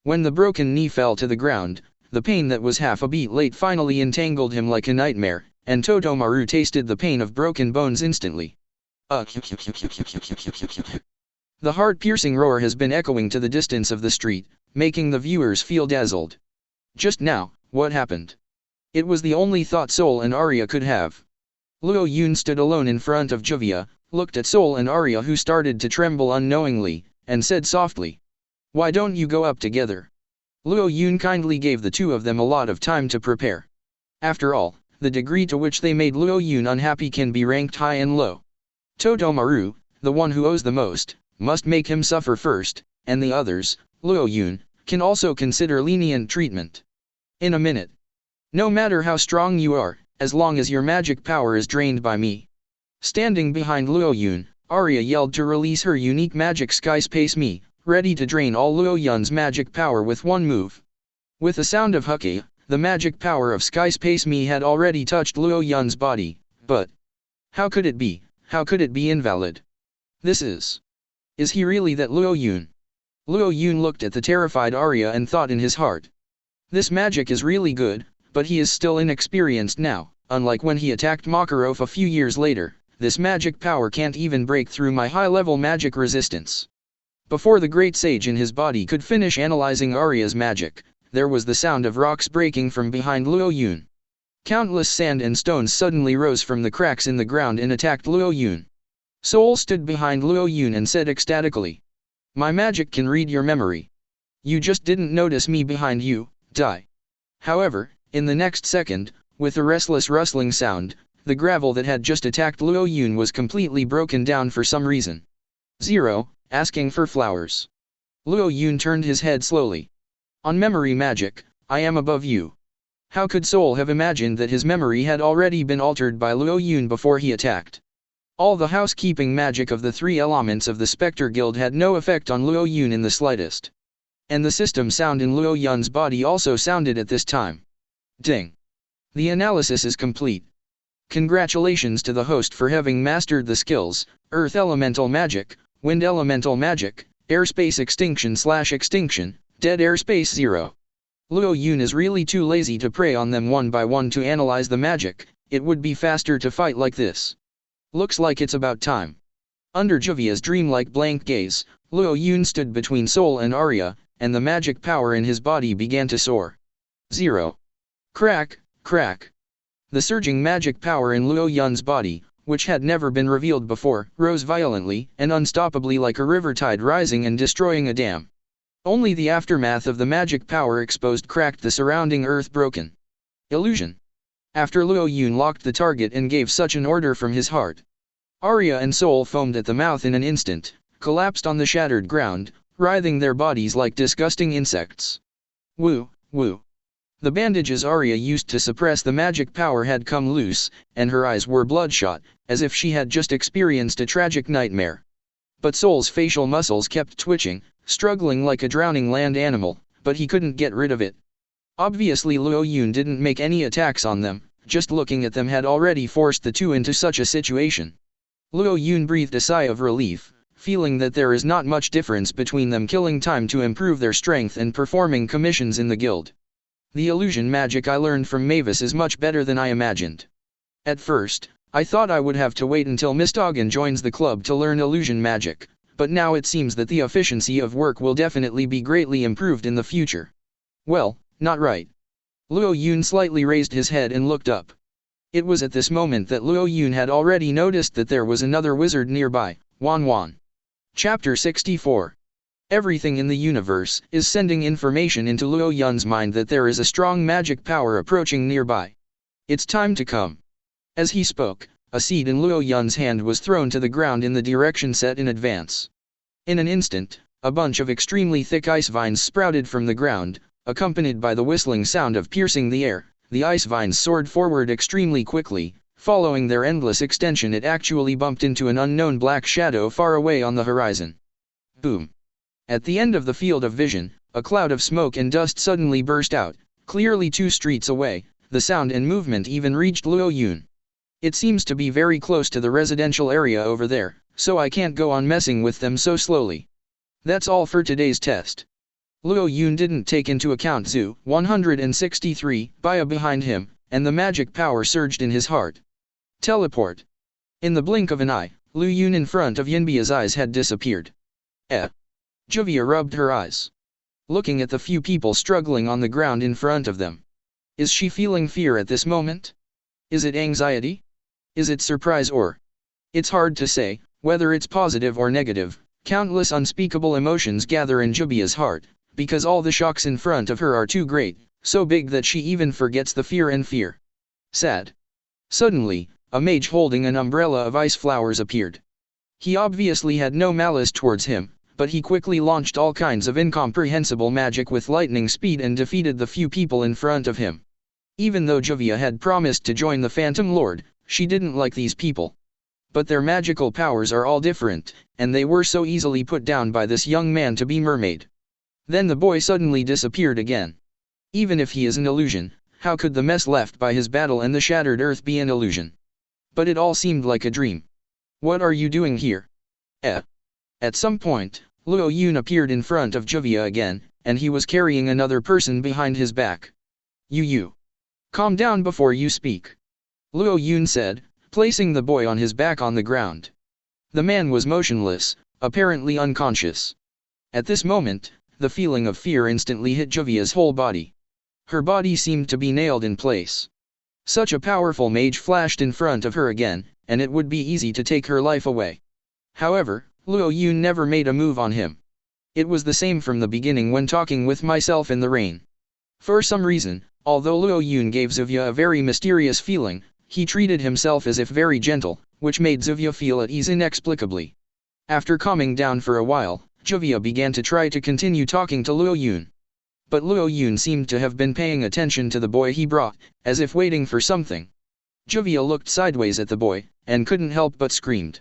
When the broken knee fell to the ground, the pain that was half a beat late finally entangled him like a nightmare, and Totomaru tasted the pain of broken bones instantly. The heart-piercing roar has been echoing to the distance of the street, making the viewers feel dazzled. Just now, what happened? It was the only thought Soul and Arya could have. Luo Yun stood alone in front of Juvia, looked at Soul and Arya, who started to tremble unknowingly, and said softly, "Why don't you go up together?" Luo Yun kindly gave the two of them a lot of time to prepare. After all, the degree to which they made Luo Yun unhappy can be ranked high and low. Totomaru, the one who owes the most, must make him suffer first, and the others, Luo Yun, can also consider lenient treatment. In a minute. No matter how strong you are, as long as your magic power is drained by me. Standing behind Luo Yun, Arya yelled to release her unique magic Sky Space Me, ready to drain all Luo Yun's magic power with one move. With a sound of hucky, the magic power of Sky Space Me had already touched Luo Yun's body, but how could it be? How could it be invalid? This is he really that Luo Yun? Luo Yun looked at the terrified Arya and thought in his heart. This magic is really good, but he is still inexperienced now, unlike when he attacked Makarov a few years later. This magic power can't even break through my high-level magic resistance. Before the great sage in his body could finish analyzing Arya's magic, there was the sound of rocks breaking from behind Luo Yun. Countless sand and stones suddenly rose from the cracks in the ground and attacked Luo Yun. Soul stood behind Luo Yun and said ecstatically, "My magic can read your memory. You just didn't notice me behind you, die." However, in the next second, with a restless rustling sound, the gravel that had just attacked Luo Yun was completely broken down for some reason. Asking for flowers. Luo Yun turned his head slowly. On memory magic, I am above you. How could Soul have imagined that his memory had already been altered by Luo Yun before he attacked? All the housekeeping magic of the three elements of the Spectre Guild had no effect on Luo Yun in the slightest. And the system sound in Luo Yun's body also sounded at this time. Ding. The analysis is complete. Congratulations to the host for having mastered the skills, Earth Elemental Magic, Wind Elemental Magic, Airspace Extinction, Dead Airspace 0. Luo Yun is really too lazy to prey on them one by one to analyze the magic. It would be faster to fight like this. Looks like it's about time. Under Juvia's dreamlike blank gaze, Luo Yun stood between Soul and Arya, and the magic power in his body began to soar. 0. Crack, crack. The surging magic power in Luo Yun's body, which had never been revealed before, rose violently and unstoppably like a river tide rising and destroying a dam. Only the aftermath of the magic power exposed cracked the surrounding earth broken. Illusion. After Luo Yun locked the target and gave such an order from his heart, Arya and Soul foamed at the mouth in an instant, collapsed on the shattered ground, writhing their bodies like disgusting insects. Woo, woo. The bandages Arya used to suppress the magic power had come loose, and her eyes were bloodshot, as if she had just experienced a tragic nightmare. But Sol's facial muscles kept twitching, struggling like a drowning land animal, but he couldn't get rid of it. Obviously Luo Yun didn't make any attacks on them, just looking at them had already forced the two into such a situation. Luo Yun breathed a sigh of relief, feeling that there is not much difference between them killing time to improve their strength and performing commissions in the guild. The illusion magic I learned from Mavis is much better than I imagined. At first, I thought I would have to wait until Mistogan joins the club to learn illusion magic, but now it seems that the efficiency of work will definitely be greatly improved in the future. Well, not right. Luo Yun slightly raised his head and looked up. It was at this moment that Luo Yun had already noticed that there was another wizard nearby, Wan Wan. Chapter 64. Everything in the universe is sending information into Luo Yun's mind that there is a strong magic power approaching nearby. It's time to come. As he spoke, a seed in Luo Yun's hand was thrown to the ground in the direction set in advance. In an instant, a bunch of extremely thick ice vines sprouted from the ground, accompanied by the whistling sound of piercing the air. The ice vines soared forward extremely quickly. Following their endless extension, it actually bumped into an unknown black shadow far away on the horizon. Boom! At the end of the field of vision, a cloud of smoke and dust suddenly burst out, clearly 2 streets away. The sound and movement even reached Luo Yun. It seems to be very close to the residential area over there, so I can't go on messing with them so slowly. That's all for today's test. Luo Yun didn't take into account Zhu 163 Bia behind him, and the magic power surged in his heart. Teleport. In the blink of an eye, Luo Yun in front of Yinbia's eyes had disappeared. Juvia rubbed her eyes, looking at the few people struggling on the ground in front of them. Is she feeling fear at this moment? Is it anxiety? Is it surprise or? It's hard to say, whether it's positive or negative. Countless unspeakable emotions gather in Juvia's heart, because all the shocks in front of her are too great, so big that she even forgets the fear and fear. Sad. Suddenly, a mage holding an umbrella of ice flowers appeared. He obviously had no malice towards him, but he quickly launched all kinds of incomprehensible magic with lightning speed and defeated the few people in front of him. Even though Juvia had promised to join the Phantom Lord, she didn't like these people. But their magical powers are all different, and they were so easily put down by this young man to be mermaid. Then the boy suddenly disappeared again. Even if he is an illusion, how could the mess left by his battle and the shattered earth be an illusion? But it all seemed like a dream. What are you doing here? At some point, Luo Yun appeared in front of Juvia again, and he was carrying another person behind his back. You. Calm down before you speak. Luo Yun said, placing the boy on his back on the ground. The man was motionless, apparently unconscious. At this moment, the feeling of fear instantly hit Juvia's whole body. Her body seemed to be nailed in place. Such a powerful mage flashed in front of her again, and it would be easy to take her life away. However, Luo Yun never made a move on him. It was the same from the beginning when talking with myself in the rain. For some reason, although Luo Yun gave Juvia a very mysterious feeling, he treated himself as if very gentle, which made Juvia feel at ease inexplicably. After calming down for a while, Juvia began to try to continue talking to Luo Yun. But Luo Yun seemed to have been paying attention to the boy he brought, as if waiting for something. Juvia looked sideways at the boy, and couldn't help but screamed.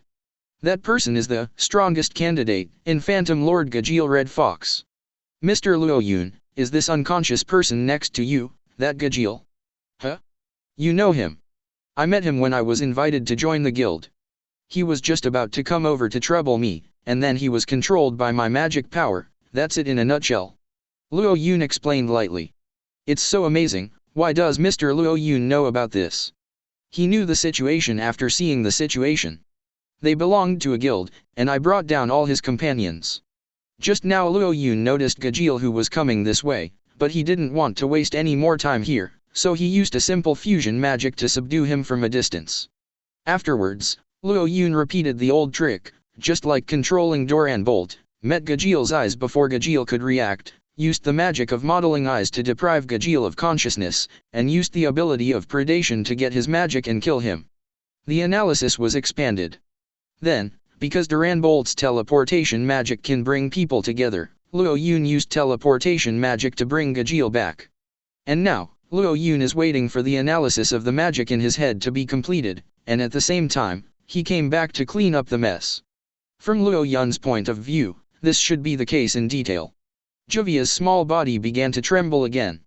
That person is the strongest candidate in Phantom Lord Gajeel Red Fox. Mr. Luo Yun, is this unconscious person next to you, that Gajeel? Huh? You know him. I met him when I was invited to join the guild. He was just about to come over to trouble me, and then he was controlled by my magic power. That's it in a nutshell. Luo Yun explained lightly. It's so amazing, why does Mr. Luo Yun know about this? He knew the situation after seeing the situation. They belonged to a guild, and I brought down all his companions. Just now Luo Yun noticed Gajeel who was coming this way, but he didn't want to waste any more time here, so he used a simple fusion magic to subdue him from a distance. Afterwards, Luo Yun repeated the old trick, just like controlling Doran Bolt, met Gajeel's eyes before Gajeel could react, used the magic of modeling eyes to deprive Gajeel of consciousness, and used the ability of predation to get his magic and kill him. The analysis was expanded. Then, because Doran Bolt's teleportation magic can bring people together, Luo Yun used teleportation magic to bring Gajeel back. And now, Luo Yun is waiting for the analysis of the magic in his head to be completed, and at the same time, he came back to clean up the mess. From Luo Yun's point of view, this should be the case in detail. Juvia's small body began to tremble again.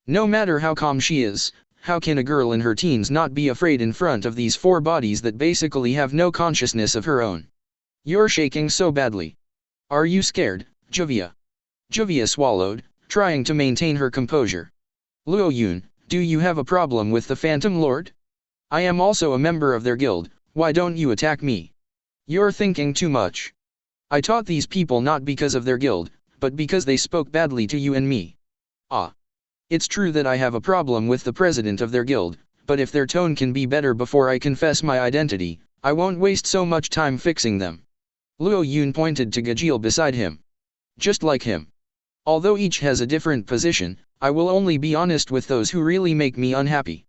No matter how calm she is, how can a girl in her teens not be afraid in front of these four bodies that basically have no consciousness of her own? You're shaking so badly. Are you scared, Juvia? Juvia swallowed, trying to maintain her composure. Luo Yun, do you have a problem with the Phantom Lord? I am also a member of their guild, why don't you attack me? You're thinking too much. I taught these people not because of their guild, but because they spoke badly to you and me. Ah. It's true that I have a problem with the president of their guild, but if their tone can be better before I confess my identity, I won't waste so much time fixing them. Luo Yun pointed to Gajil beside him. Just like him. Although each has a different position, I will only be honest with those who really make me unhappy.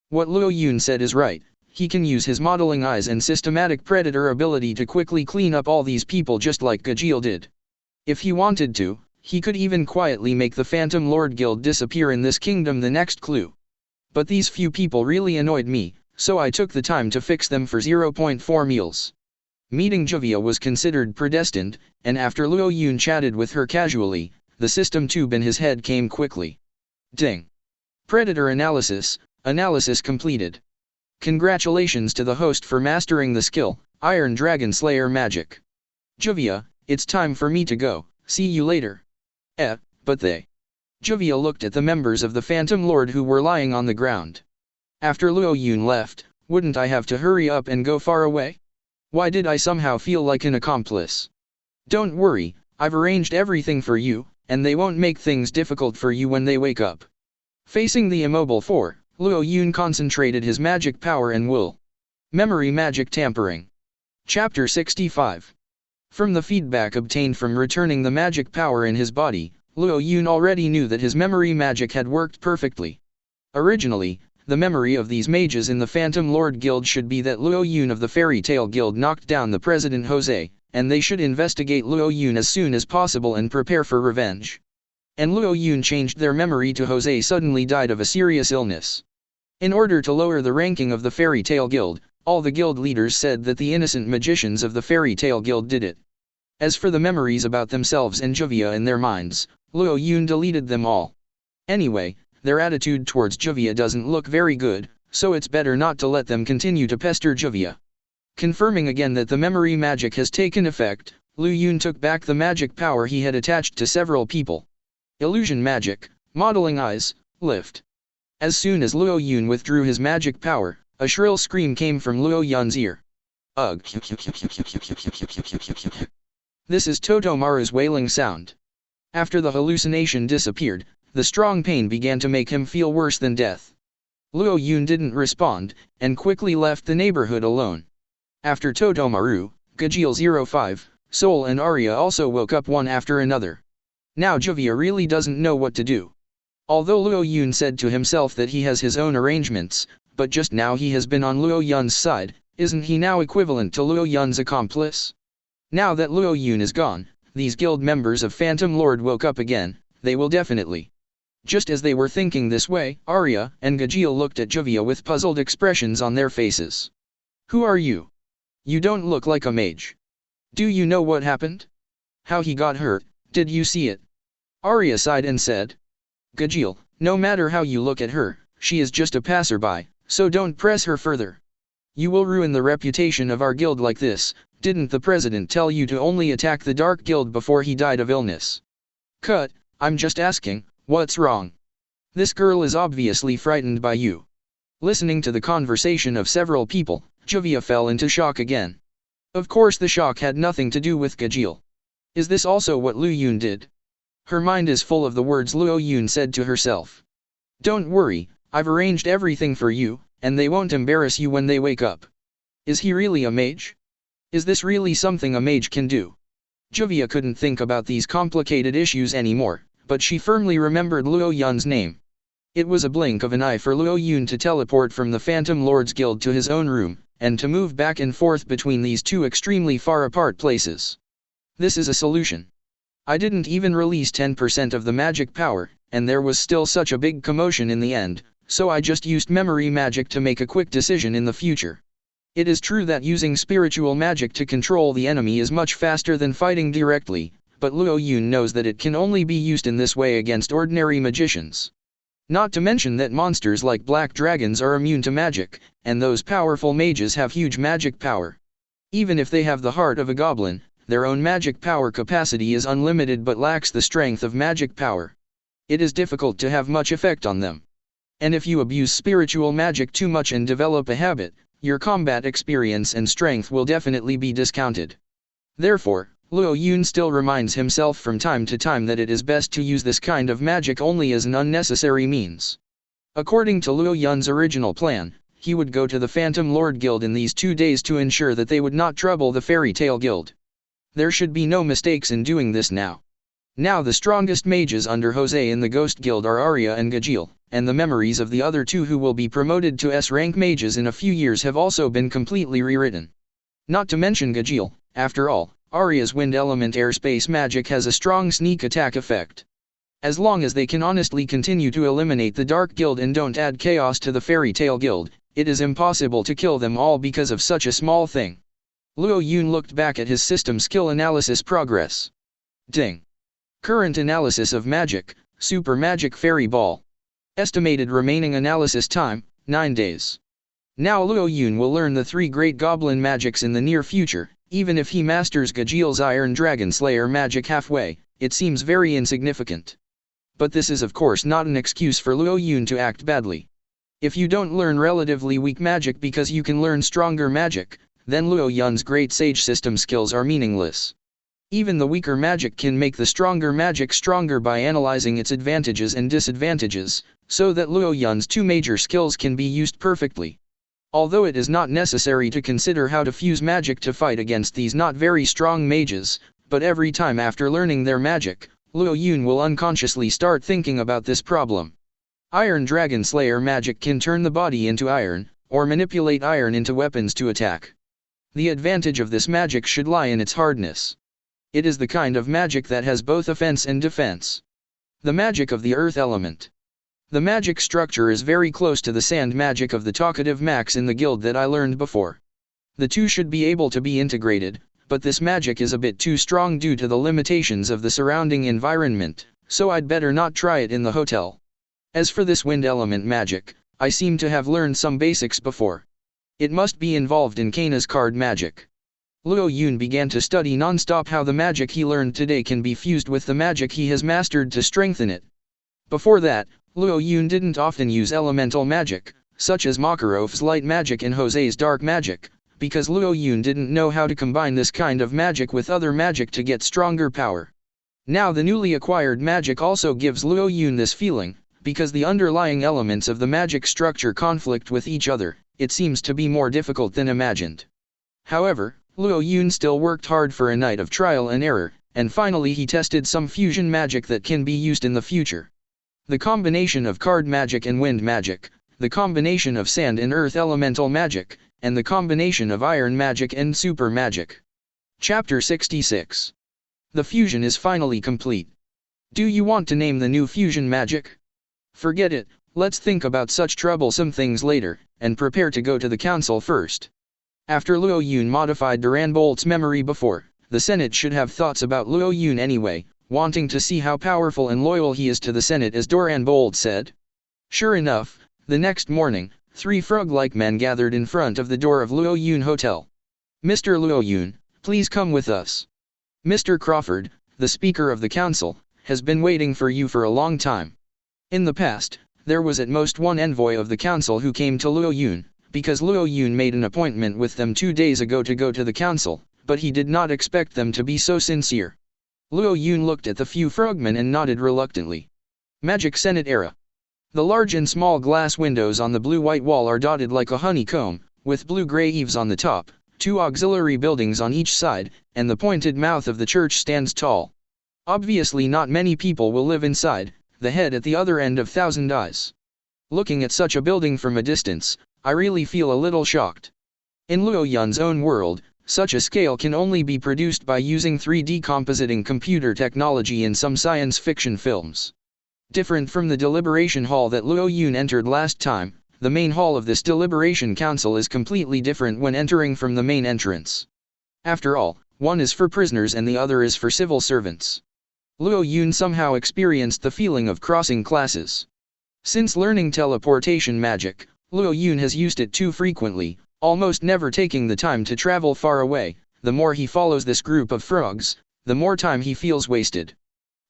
What Luo Yun said is right, he can use his modeling eyes and systematic predator ability to quickly clean up all these people just like Gajil did. If he wanted to, he could even quietly make the Phantom Lord Guild disappear in this kingdom the next clue. But these few people really annoyed me, so I took the time to fix them for 0.4 meals. Meeting Juvia was considered predestined, and after Luo Yun chatted with her casually, the system tube in his head came quickly. Ding. Predator analysis completed. Congratulations to the host for mastering the skill, Iron Dragon Slayer Magic. Juvia, it's time for me to go, see you later. But they. Juvia looked at the members of the Phantom Lord who were lying on the ground. After Luo Yun left, wouldn't I have to hurry up and go far away? Why did I somehow feel like an accomplice? Don't worry, I've arranged everything for you, and they won't make things difficult for you when they wake up. Facing the immobile four, Luo Yun concentrated his magic power and will. Memory Magic Tampering. Chapter 65. From the feedback obtained from returning the magic power in his body, Luo Yun already knew that his memory magic had worked perfectly. Originally, the memory of these mages in the Phantom Lord Guild should be that Luo Yun of the Fairy Tale Guild knocked down the President Jose, and they should investigate Luo Yun as soon as possible and prepare for revenge. And Luo Yun changed their memory to Jose suddenly died of a serious illness. In order to lower the ranking of the Fairy Tale Guild, all the guild leaders said that the innocent magicians of the Fairy Tale Guild did it. As for the memories about themselves and Juvia in their minds, Luo Yun deleted them all. Anyway, their attitude towards Juvia doesn't look very good, so it's better not to let them continue to pester Juvia. Confirming again that the memory magic has taken effect, Luo Yun took back the magic power he had attached to several people. Illusion magic, modeling eyes, lift. As soon as Luo Yun withdrew his magic power, a shrill scream came from Luo Yun's ear. Ugh. This is Totomaru's wailing sound. After the hallucination disappeared, the strong pain began to make him feel worse than death. Luo Yun didn't respond, and quickly left the neighborhood alone. After Totomaru, Gajil 05, Sol and Arya also woke up one after another. Now Juvia really doesn't know what to do. Although Luo Yun said to himself that he has his own arrangements, but just now he has been on Luo Yun's side, isn't he now equivalent to Luo Yun's accomplice? Now that Luo Yun is gone, these guild members of Phantom Lord woke up again, they will definitely. Just as they were thinking this way, Arya and Gajil looked at Juvia with puzzled expressions on their faces. Who are you? You don't look like a mage. Do you know what happened? How he got hurt, did you see it? Arya sighed and said. Gajil, no matter how you look at her, she is just a passerby, so don't press her further. You will ruin the reputation of our guild like this. Didn't the president tell you to only attack the Dark Guild before he died of illness? Cut, I'm just asking, what's wrong? This girl is obviously frightened by you. Listening to the conversation of several people, Juvia fell into shock again. Of course the shock had nothing to do with Gajil. Is this also what Luo Yun did? Her mind is full of the words Luo Yun said to herself. Don't worry, I've arranged everything for you, and they won't embarrass you when they wake up. Is he really a mage? Is this really something a mage can do? Juvia couldn't think about these complicated issues anymore, but she firmly remembered Luo Yun's name. It was a blink of an eye for Luo Yun to teleport from the Phantom Lord's Guild to his own room, and to move back and forth between these two extremely far apart places. This is a solution. I didn't even release 10% of the magic power, and there was still such a big commotion in the end, so I just used memory magic to make a quick decision in the future. It is true that using spiritual magic to control the enemy is much faster than fighting directly, but Luo Yun knows that it can only be used in this way against ordinary magicians. Not to mention that monsters like black dragons are immune to magic, and those powerful mages have huge magic power. Even if they have the heart of a goblin, their own magic power capacity is unlimited but lacks the strength of magic power. It is difficult to have much effect on them. And if you abuse spiritual magic too much and develop a habit, your combat experience and strength will definitely be discounted. Therefore, Luo Yun still reminds himself from time to time that it is best to use this kind of magic only as an unnecessary means. According to Luo Yun's original plan, he would go to the Phantom Lord Guild in these 2 days to ensure that they would not trouble the Fairy Tale Guild. There should be no mistakes in doing this now. Now the strongest mages under Jose in the Ghost Guild are Arya and Gajil, and the memories of the other two who will be promoted to S-rank mages in a few years have also been completely rewritten. Not to mention Gajil, after all, Arya's wind element airspace magic has a strong sneak attack effect. As long as they can honestly continue to eliminate the Dark Guild and don't add chaos to the Fairy Tale Guild, it is impossible to kill them all because of such a small thing. Luo Yun looked back at his system skill analysis progress. Ding. Current analysis of magic, Super Magic Fairy Ball. Estimated remaining analysis time, 9 days. Now Luo Yun will learn the 3 great goblin magics in the near future. Even if he masters Gajil's Iron Dragon Slayer magic halfway, it seems very insignificant. But this is of course not an excuse for Luo Yun to act badly. If you don't learn relatively weak magic because you can learn stronger magic, then Luo Yun's great sage system skills are meaningless. Even the weaker magic can make the stronger magic stronger by analyzing its advantages and disadvantages, so that Luo Yun's 2 major skills can be used perfectly. Although it is not necessary to consider how to fuse magic to fight against these not very strong mages, but every time after learning their magic, Luo Yun will unconsciously start thinking about this problem. Iron Dragon Slayer magic can turn the body into iron, or manipulate iron into weapons to attack. The advantage of this magic should lie in its hardness. It is the kind of magic that has both offense and defense. The magic of the earth element. The magic structure is very close to the sand magic of the talkative Max in the guild that I learned before. The two should be able to be integrated, but this magic is a bit too strong due to the limitations of the surrounding environment, so I'd better not try it in the hotel. As for this wind element magic, I seem to have learned some basics before. It must be involved in Kana's card magic. Luo Yun began to study non-stop how the magic he learned today can be fused with the magic he has mastered to strengthen it. Before that, Luo Yun didn't often use elemental magic, such as Makarov's light magic and Jose's dark magic, because Luo Yun didn't know how to combine this kind of magic with other magic to get stronger power. Now the newly acquired magic also gives Luo Yun this feeling, because the underlying elements of the magic structure conflict with each other, it seems to be more difficult than imagined. However, Luo Yun still worked hard for a night of trial and error, and finally he tested some fusion magic that can be used in the future. The combination of card magic and wind magic, the combination of sand and earth elemental magic, and the combination of iron magic and super magic. Chapter 66. The fusion is finally complete. Do you want to name the new fusion magic? Forget it, let's think about such troublesome things later, and prepare to go to the council first. After Luo Yun modified Duran Bolt's memory before, the Senate should have thoughts about Luo Yun anyway, wanting to see how powerful and loyal he is to the Senate as Duran Bolt said. Sure enough, the next morning, 3 frog-like men gathered in front of the door of Luo Yun Hotel. Mr. Luo Yun, please come with us. Mr. Crawford, the Speaker of the Council, has been waiting for you for a long time. In the past, there was at most one envoy of the Council who came to Luo Yun, because Luo Yun made an appointment with them 2 days ago to go to the Council, but he did not expect them to be so sincere. Luo Yun looked at the few frogmen and nodded reluctantly. Magic Senate era. The large and small glass windows on the blue-white wall are dotted like a honeycomb, with blue-gray eaves on the top, 2 auxiliary buildings on each side, and the pointed mouth of the church stands tall. Obviously not many people will live inside, the head at the other end of 1,000 eyes. Looking at such a building from a distance, I really feel a little shocked. In Luo Yun's own world, such a scale can only be produced by using 3D compositing computer technology in some science fiction films. Different from the deliberation hall that Luo Yun entered last time, the main hall of this deliberation council is completely different when entering from the main entrance. After all, one is for prisoners and the other is for civil servants. Luo Yun somehow experienced the feeling of crossing classes. Since learning teleportation magic, Luo Yun has used it too frequently, almost never taking the time to travel far away. The more he follows this group of frogs, the more time he feels wasted.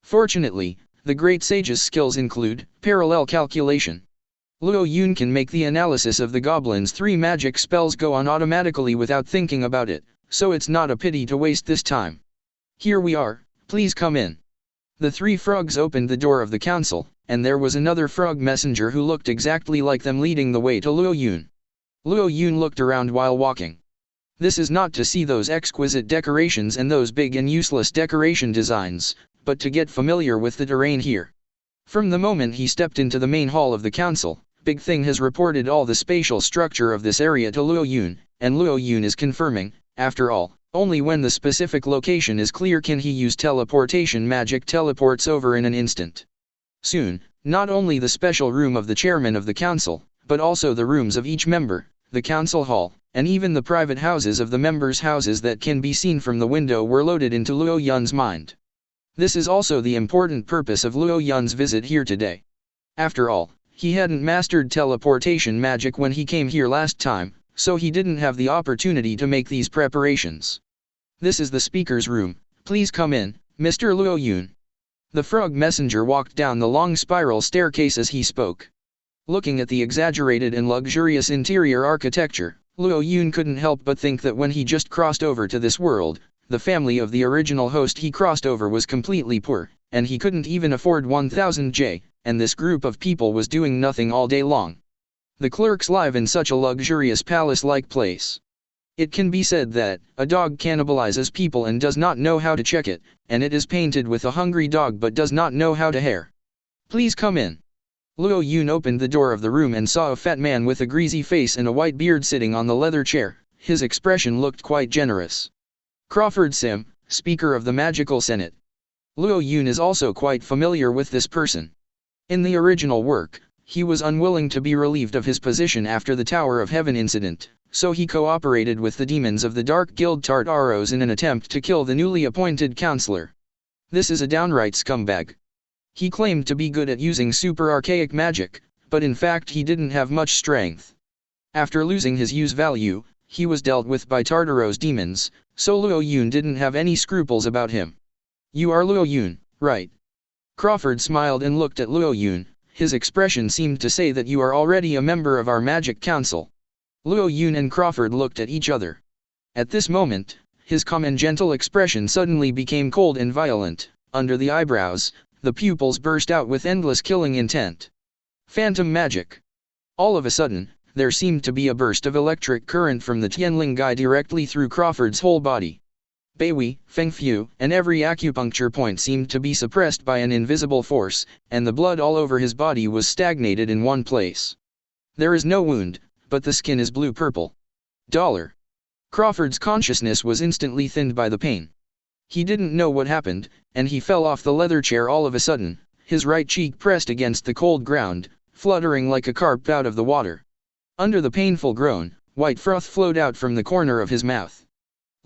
Fortunately, the great sage's skills include parallel calculation. Luo Yun can make the analysis of the goblin's 3 magic spells go on automatically without thinking about it, so it's not a pity to waste this time. Here we are, please come in. The 3 frogs opened the door of the council, and there was another frog messenger who looked exactly like them leading the way to Luo Yun. Luo Yun looked around while walking. This is not to see those exquisite decorations and those big and useless decoration designs, but to get familiar with the terrain here. From the moment he stepped into the main hall of the council, Big Thing has reported all the spatial structure of this area to Luo Yun, and Luo Yun is confirming. After all, only when the specific location is clear can he use teleportation magic teleports over in an instant. Soon, not only the special room of the chairman of the council, but also the rooms of each member, the council hall, and even the private houses of the members' houses that can be seen from the window were loaded into Luo Yun's mind. This is also the important purpose of Luo Yun's visit here today. After all, he hadn't mastered teleportation magic when he came here last time, so he didn't have the opportunity to make these preparations. This is the speaker's room, please come in, Mr. Luo Yun. The frog messenger walked down the long spiral staircase as he spoke. Looking at the exaggerated and luxurious interior architecture, Luo Yun couldn't help but think that when he just crossed over to this world, the family of the original host he crossed over was completely poor, and he couldn't even afford 1000 J, and this group of people was doing nothing all day long. The clerks live in such a luxurious palace-like place. It can be said that a dog cannibalizes people and does not know how to check it, and it is painted with a hungry dog but does not know how to hair. Please come in. Luo Yun opened the door of the room and saw a fat man with a greasy face and a white beard sitting on the leather chair. His expression looked quite generous. Crawford Sim, Speaker of the Magical Senate. Luo Yun is also quite familiar with this person. In the original work, he was unwilling to be relieved of his position after the Tower of Heaven incident, so he cooperated with the demons of the Dark Guild Tartaros in an attempt to kill the newly appointed counselor. This is a downright scumbag. He claimed to be good at using super archaic magic, but in fact he didn't have much strength. After losing his use value, he was dealt with by Tartaros demons, so Luo Yun didn't have any scruples about him. You are Luo Yun, right? Crawford smiled and looked at Luo Yun. His expression seemed to say that you are already a member of our magic council. Luo Yun and Crawford looked at each other. At this moment, his calm and gentle expression suddenly became cold and violent. Under the eyebrows, the pupils burst out with endless killing intent. Phantom magic. All of a sudden, there seemed to be a burst of electric current from the Tianling Guy directly through Crawford's whole body. Beihui, Fengfu, and every acupuncture point seemed to be suppressed by an invisible force, and the blood all over his body was stagnated in one place. There is no wound, but the skin is blue-purple. Crawford's consciousness was instantly thinned by the pain. He didn't know what happened, and he fell off the leather chair all of a sudden, his right cheek pressed against the cold ground, fluttering like a carp out of the water. Under the painful groan, white froth flowed out from the corner of his mouth.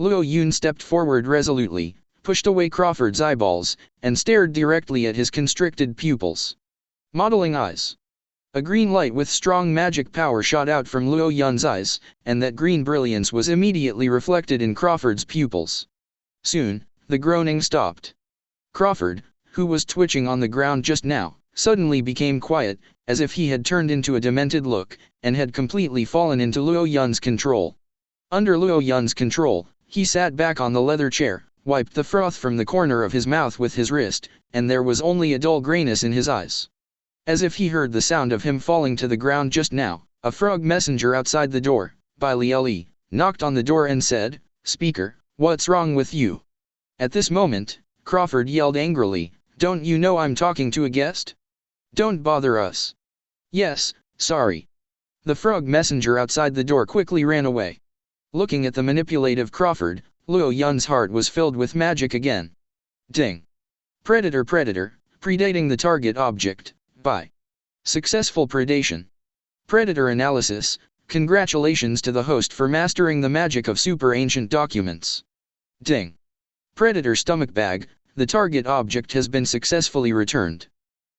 Luo Yun stepped forward resolutely, pushed away Crawford's eyeballs, and stared directly at his constricted pupils. Modeling eyes. A green light with strong magic power shot out from Luo Yun's eyes, and that green brilliance was immediately reflected in Crawford's pupils. Soon, the groaning stopped. Crawford, who was twitching on the ground just now, suddenly became quiet, as if he had turned into a demented look, and had completely fallen into Luo Yun's control. Under Luo Yun's control, he sat back on the leather chair, wiped the froth from the corner of his mouth with his wrist, and there was only a dull grayness in his eyes. As if he heard the sound of him falling to the ground just now, a frog messenger outside the door, by Li, knocked on the door and said, "Speaker, what's wrong with you?" At this moment, Crawford yelled angrily, "Don't you know I'm talking to a guest? Don't bother us." "Yes, sorry." The frog messenger outside the door quickly ran away. Looking at the manipulative Crawford, Luo Yun's heart was filled with magic again. Ding! Predator, predator, Predating the target object, by successful predation. Predator analysis. Congratulations to the host for mastering the magic of super ancient documents. Ding. Predator stomach bag. The target object has been successfully returned.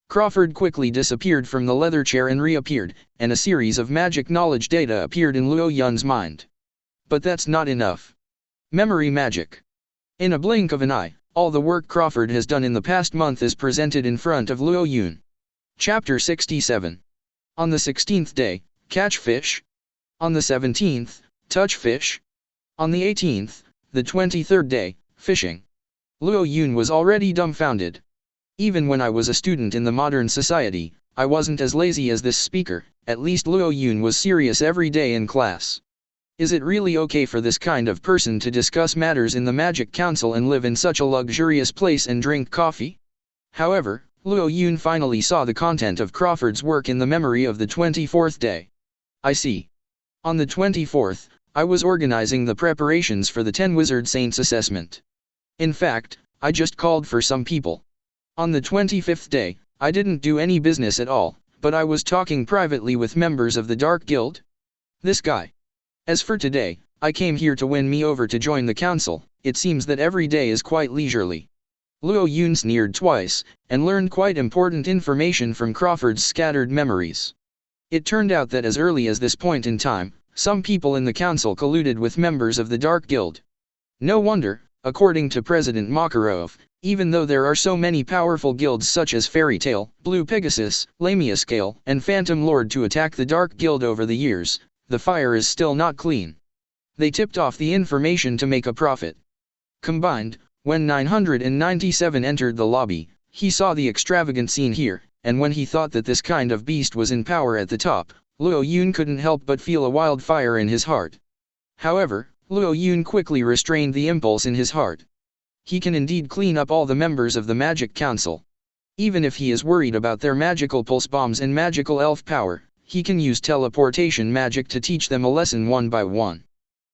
Crawford quickly disappeared from the leather chair and reappeared, and a series of magic knowledge data appeared in Luo Yun's mind. But that's not enough. Memory magic. In a blink of an eye, all the work Crawford has done in the past month is presented in front of Luo Yun. Chapter 67. On the 16th day, catch fish. On the 17th, touch fish. On the 18th, the 23rd day, fishing. Luo Yun was already dumbfounded. Even when I was a student in the modern society, I wasn't as lazy as this speaker. At least Luo Yun was serious every day in class. Is it really okay for this kind of person to discuss matters in the Magic Council and live in such a luxurious place and drink coffee? However, Luo Yun finally saw the content of Crawford's work in the memory of the 24th day. I see. On the 24th, I was organizing the preparations for the 10 Wizard Saints assessment. In fact, I just called for some people. On the 25th day, I didn't do any business at all, but I was talking privately with members of the Dark Guild. This guy. As for today, I came here to win me over to join the council. It seems that every day is quite leisurely. Luo Yun sneered twice, and learned quite important information from Crawford's scattered memories. It turned out that as early as this point in time, some people in the council colluded with members of the Dark Guild. No wonder, according to President Makarov, even though there are so many powerful guilds such as Fairy Tail, Blue Pegasus, Lamia Scale, and Phantom Lord to attack the Dark Guild over the years, the fire is still not clean. They tipped off the information to make a profit. Combined, when 997 entered the lobby, he saw the extravagant scene here, and when he thought that this kind of beast was in power at the top, Luo Yun couldn't help but feel a wildfire in his heart. However, Luo Yun quickly restrained the impulse in his heart. He can indeed clean up all the members of the Magic Council. Even if he is worried about their magical pulse bombs and magical elf power, he can use teleportation magic to teach them a lesson one by one.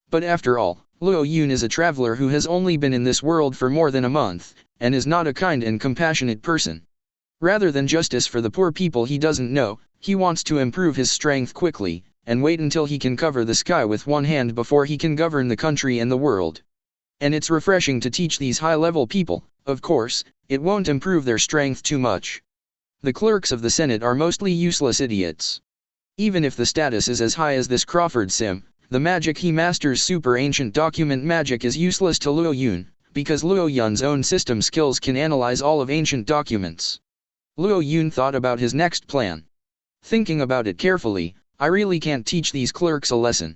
But after all, Luo Yun is a traveler who has only been in this world for more than a month, and is not a kind and compassionate person. Rather than justice for the poor people he doesn't know, he wants to improve his strength quickly, and wait until he can cover the sky with one hand before he can govern the country and the world. And it's refreshing to teach these high-level people. Of course, it won't improve their strength too much. The clerks of the Senate are mostly useless idiots. Even if the status is as high as this Crawford sim, the magic he masters, super ancient document magic, is useless to Luo Yun, because Luo Yun's own system skills can analyze all of ancient documents. Luo Yun thought about his next plan. Thinking about it carefully, I really can't teach these clerks a lesson.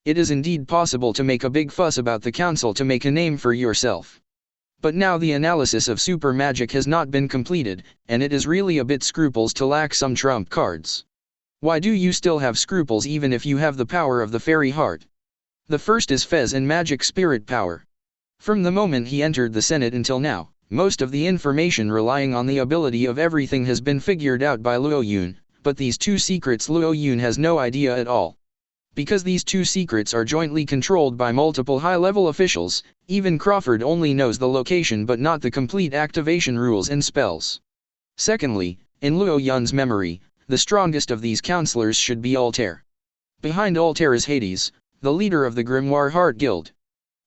It is indeed possible to make a big fuss about the council to make a name for yourself. But now the analysis of super magic has not been completed, and it is really a bit scruples to lack some trump cards. Why do you still have scruples even if you have the power of the fairy heart? The first is Fez and magic spirit power. From the moment he entered the Senate until now, most of the information relying on the ability of everything has been figured out by Luo Yun, but these two secrets Luo Yun has no idea at all. Because these two secrets are jointly controlled by multiple high-level officials, even Crawford only knows the location but not the complete activation rules and spells. Secondly, in Luo Yun's memory, the strongest of these counselors should be Altair. Behind Altair is Hades, the leader of the Grimoire Heart Guild.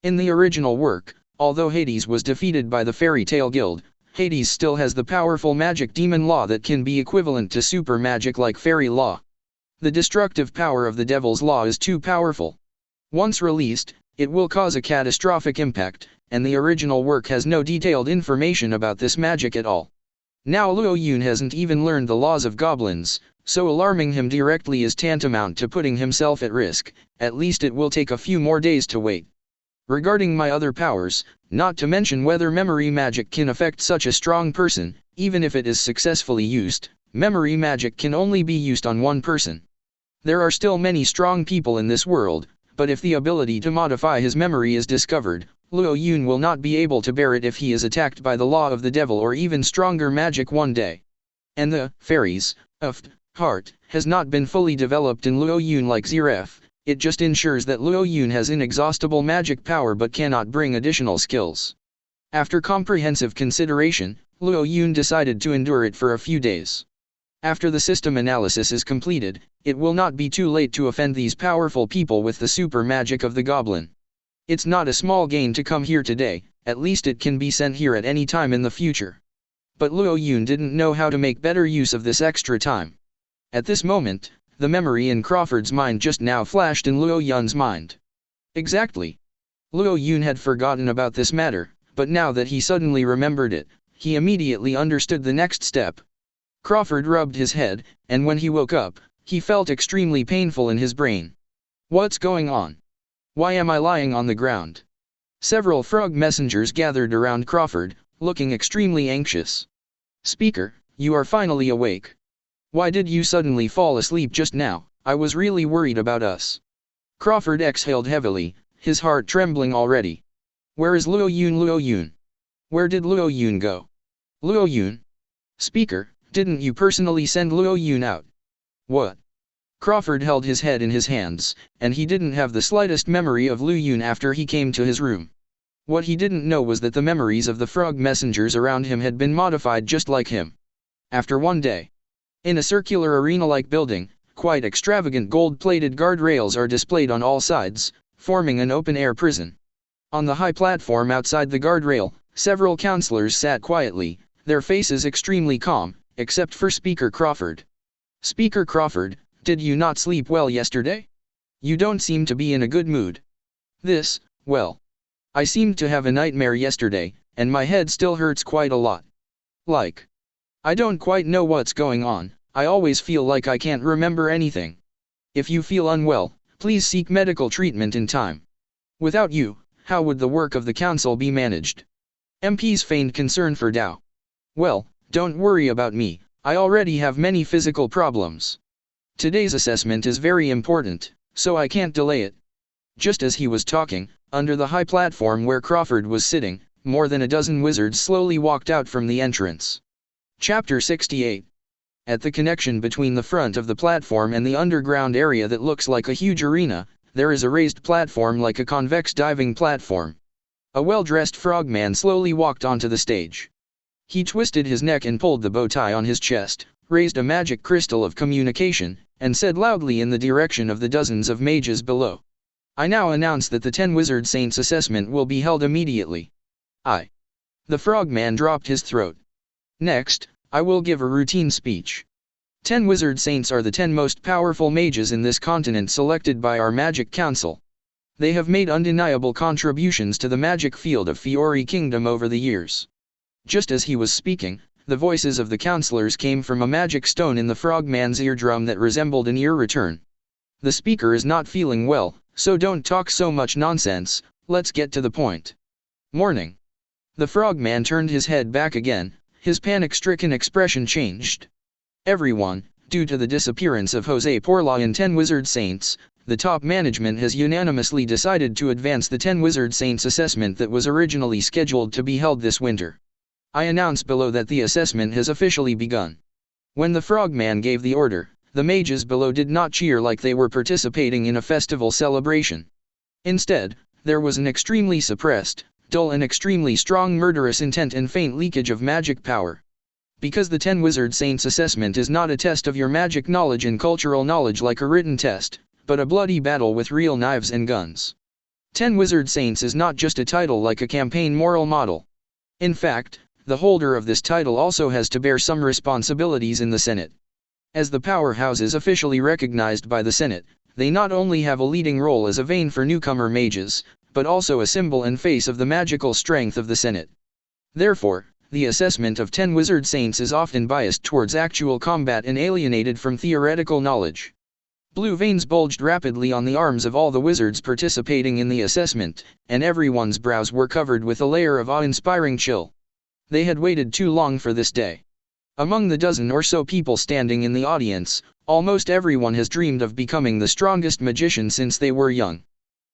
In the original work, although Hades was defeated by the Fairy Tail Guild, Hades still has the powerful magic demon law that can be equivalent to super magic like fairy law. The destructive power of the Devil's Law is too powerful. Once released, it will cause a catastrophic impact, and the original work has no detailed information about this magic at all. Now Luo Yun hasn't even learned the laws of goblins, so alarming him directly is tantamount to putting himself at risk. At least it will take a few more days to wait. Regarding my other powers, not to mention whether memory magic can affect such a strong person, even if it is successfully used, memory magic can only be used on one person. There are still many strong people in this world, but if the ability to modify his memory is discovered, Luo Yun will not be able to bear it if he is attacked by the law of the devil or even stronger magic one day. And the fairies of heart has not been fully developed in Luo Yun like Ziref. It just ensures that Luo Yun has inexhaustible magic power but cannot bring additional skills. After comprehensive consideration, Luo Yun decided to endure it for a few days. After the system analysis is completed, it will not be too late to offend these powerful people with the super magic of the goblin. It's not a small gain to come here today, at least it can be sent here at any time in the future. But Luo Yun didn't know how to make better use of this extra time. At this moment, the memory in Crawford's mind just now flashed in Luo Yun's mind. Exactly. Luo Yun had forgotten about this matter, but now that he suddenly remembered it, he immediately understood the next step. Crawford rubbed his head, and when he woke up, he felt extremely painful in his brain. What's going on? Why am I lying on the ground? Several frog messengers gathered around Crawford, looking extremely anxious. Speaker, you are finally awake. Why did you suddenly fall asleep just now? I was really worried about us. Crawford exhaled heavily, his heart trembling already. Where is Luo Yun? Luo Yun? Where did Luo Yun go? Luo Yun? Speaker, didn't you personally send Luo Yun out? What? Crawford held his head in his hands, and he didn't have the slightest memory of Luo Yun after he came to his room. What he didn't know was that the memories of the frog messengers around him had been modified just like him. After one day, in a circular arena-like building, quite extravagant gold-plated guardrails are displayed on all sides, forming an open-air prison. On the high platform outside the guardrail, several counselors sat quietly, their faces extremely calm, except for Speaker Crawford. Speaker Crawford, did you not sleep well yesterday? You don't seem to be in a good mood. Well, I seemed to have a nightmare yesterday, and my head still hurts quite a lot. I don't quite know what's going on, I always feel like I can't remember anything. If you feel unwell, please seek medical treatment in time. Without you, how would the work of the council be managed? MPs feigned concern for Dao. Well, don't worry about me, I already have many physical problems. Today's assessment is very important, so I can't delay it. Just as he was talking, under the high platform where Crawford was sitting, more than a dozen wizards slowly walked out from the entrance. Chapter 68. At the connection between the front of the platform and the underground area that looks like a huge arena, there is a raised platform like a convex diving platform. A well-dressed frogman slowly walked onto the stage. He twisted his neck and pulled the bow tie on his chest, raised a magic crystal of communication, and said loudly in the direction of the dozens of mages below. I now announce that the 10 Wizard Saints assessment will be held immediately. The frogman dropped his throat. Next, I will give a routine speech. 10 Wizard Saints are the 10 most powerful mages in this continent selected by our Magic Council. They have made undeniable contributions to the magic field of Fiori Kingdom over the years. Just as he was speaking, the voices of the counselors came from a magic stone in the frogman's eardrum that resembled an ear return. The speaker is not feeling well, so don't talk so much nonsense, let's get to the point. Morning. The frogman turned his head back again, his panic-stricken expression changed. Everyone, due to the disappearance of Jose Porla and 10 Wizard Saints, the top management has unanimously decided to advance the 10 Wizard Saints assessment that was originally scheduled to be held this winter. I announce below that the assessment has officially begun. When the frogman gave the order, the mages below did not cheer like they were participating in a festival celebration. Instead, there was an extremely suppressed, dull and extremely strong murderous intent and faint leakage of magic power. Because the 10 Wizard Saints assessment is not a test of your magic knowledge and cultural knowledge like a written test, but a bloody battle with real knives and guns. 10 Wizard Saints is not just a title like a campaign moral model. In fact, the holder of this title also has to bear some responsibilities in the Senate. As the powerhouses officially recognized by the Senate, they not only have a leading role as a vein for newcomer mages, but also a symbol and face of the magical strength of the Senate. Therefore, the assessment of 10 Wizard Saints is often biased towards actual combat and alienated from theoretical knowledge. Blue veins bulged rapidly on the arms of all the wizards participating in the assessment, and everyone's brows were covered with a layer of awe-inspiring chill. They had waited too long for this day. Among the dozen or so people standing in the audience, almost everyone has dreamed of becoming the strongest magician since they were young.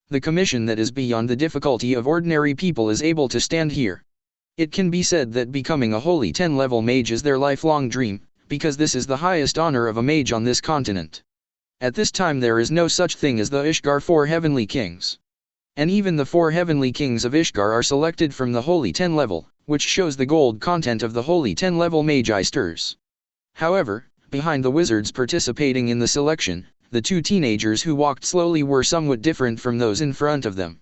The commission that is beyond the difficulty of ordinary people is able to stand here. It can be said that becoming a holy 10-level mage is their lifelong dream, because this is the highest honor of a mage on this continent. At this time there is no such thing as the Ishgar 4 Heavenly Kings. And even the 4 Heavenly Kings of Ishgar are selected from the holy 10 level, which shows the gold content of the holy 10-level magi stirs. However, behind the wizards participating in the selection, the two teenagers who walked slowly were somewhat different from those in front of them.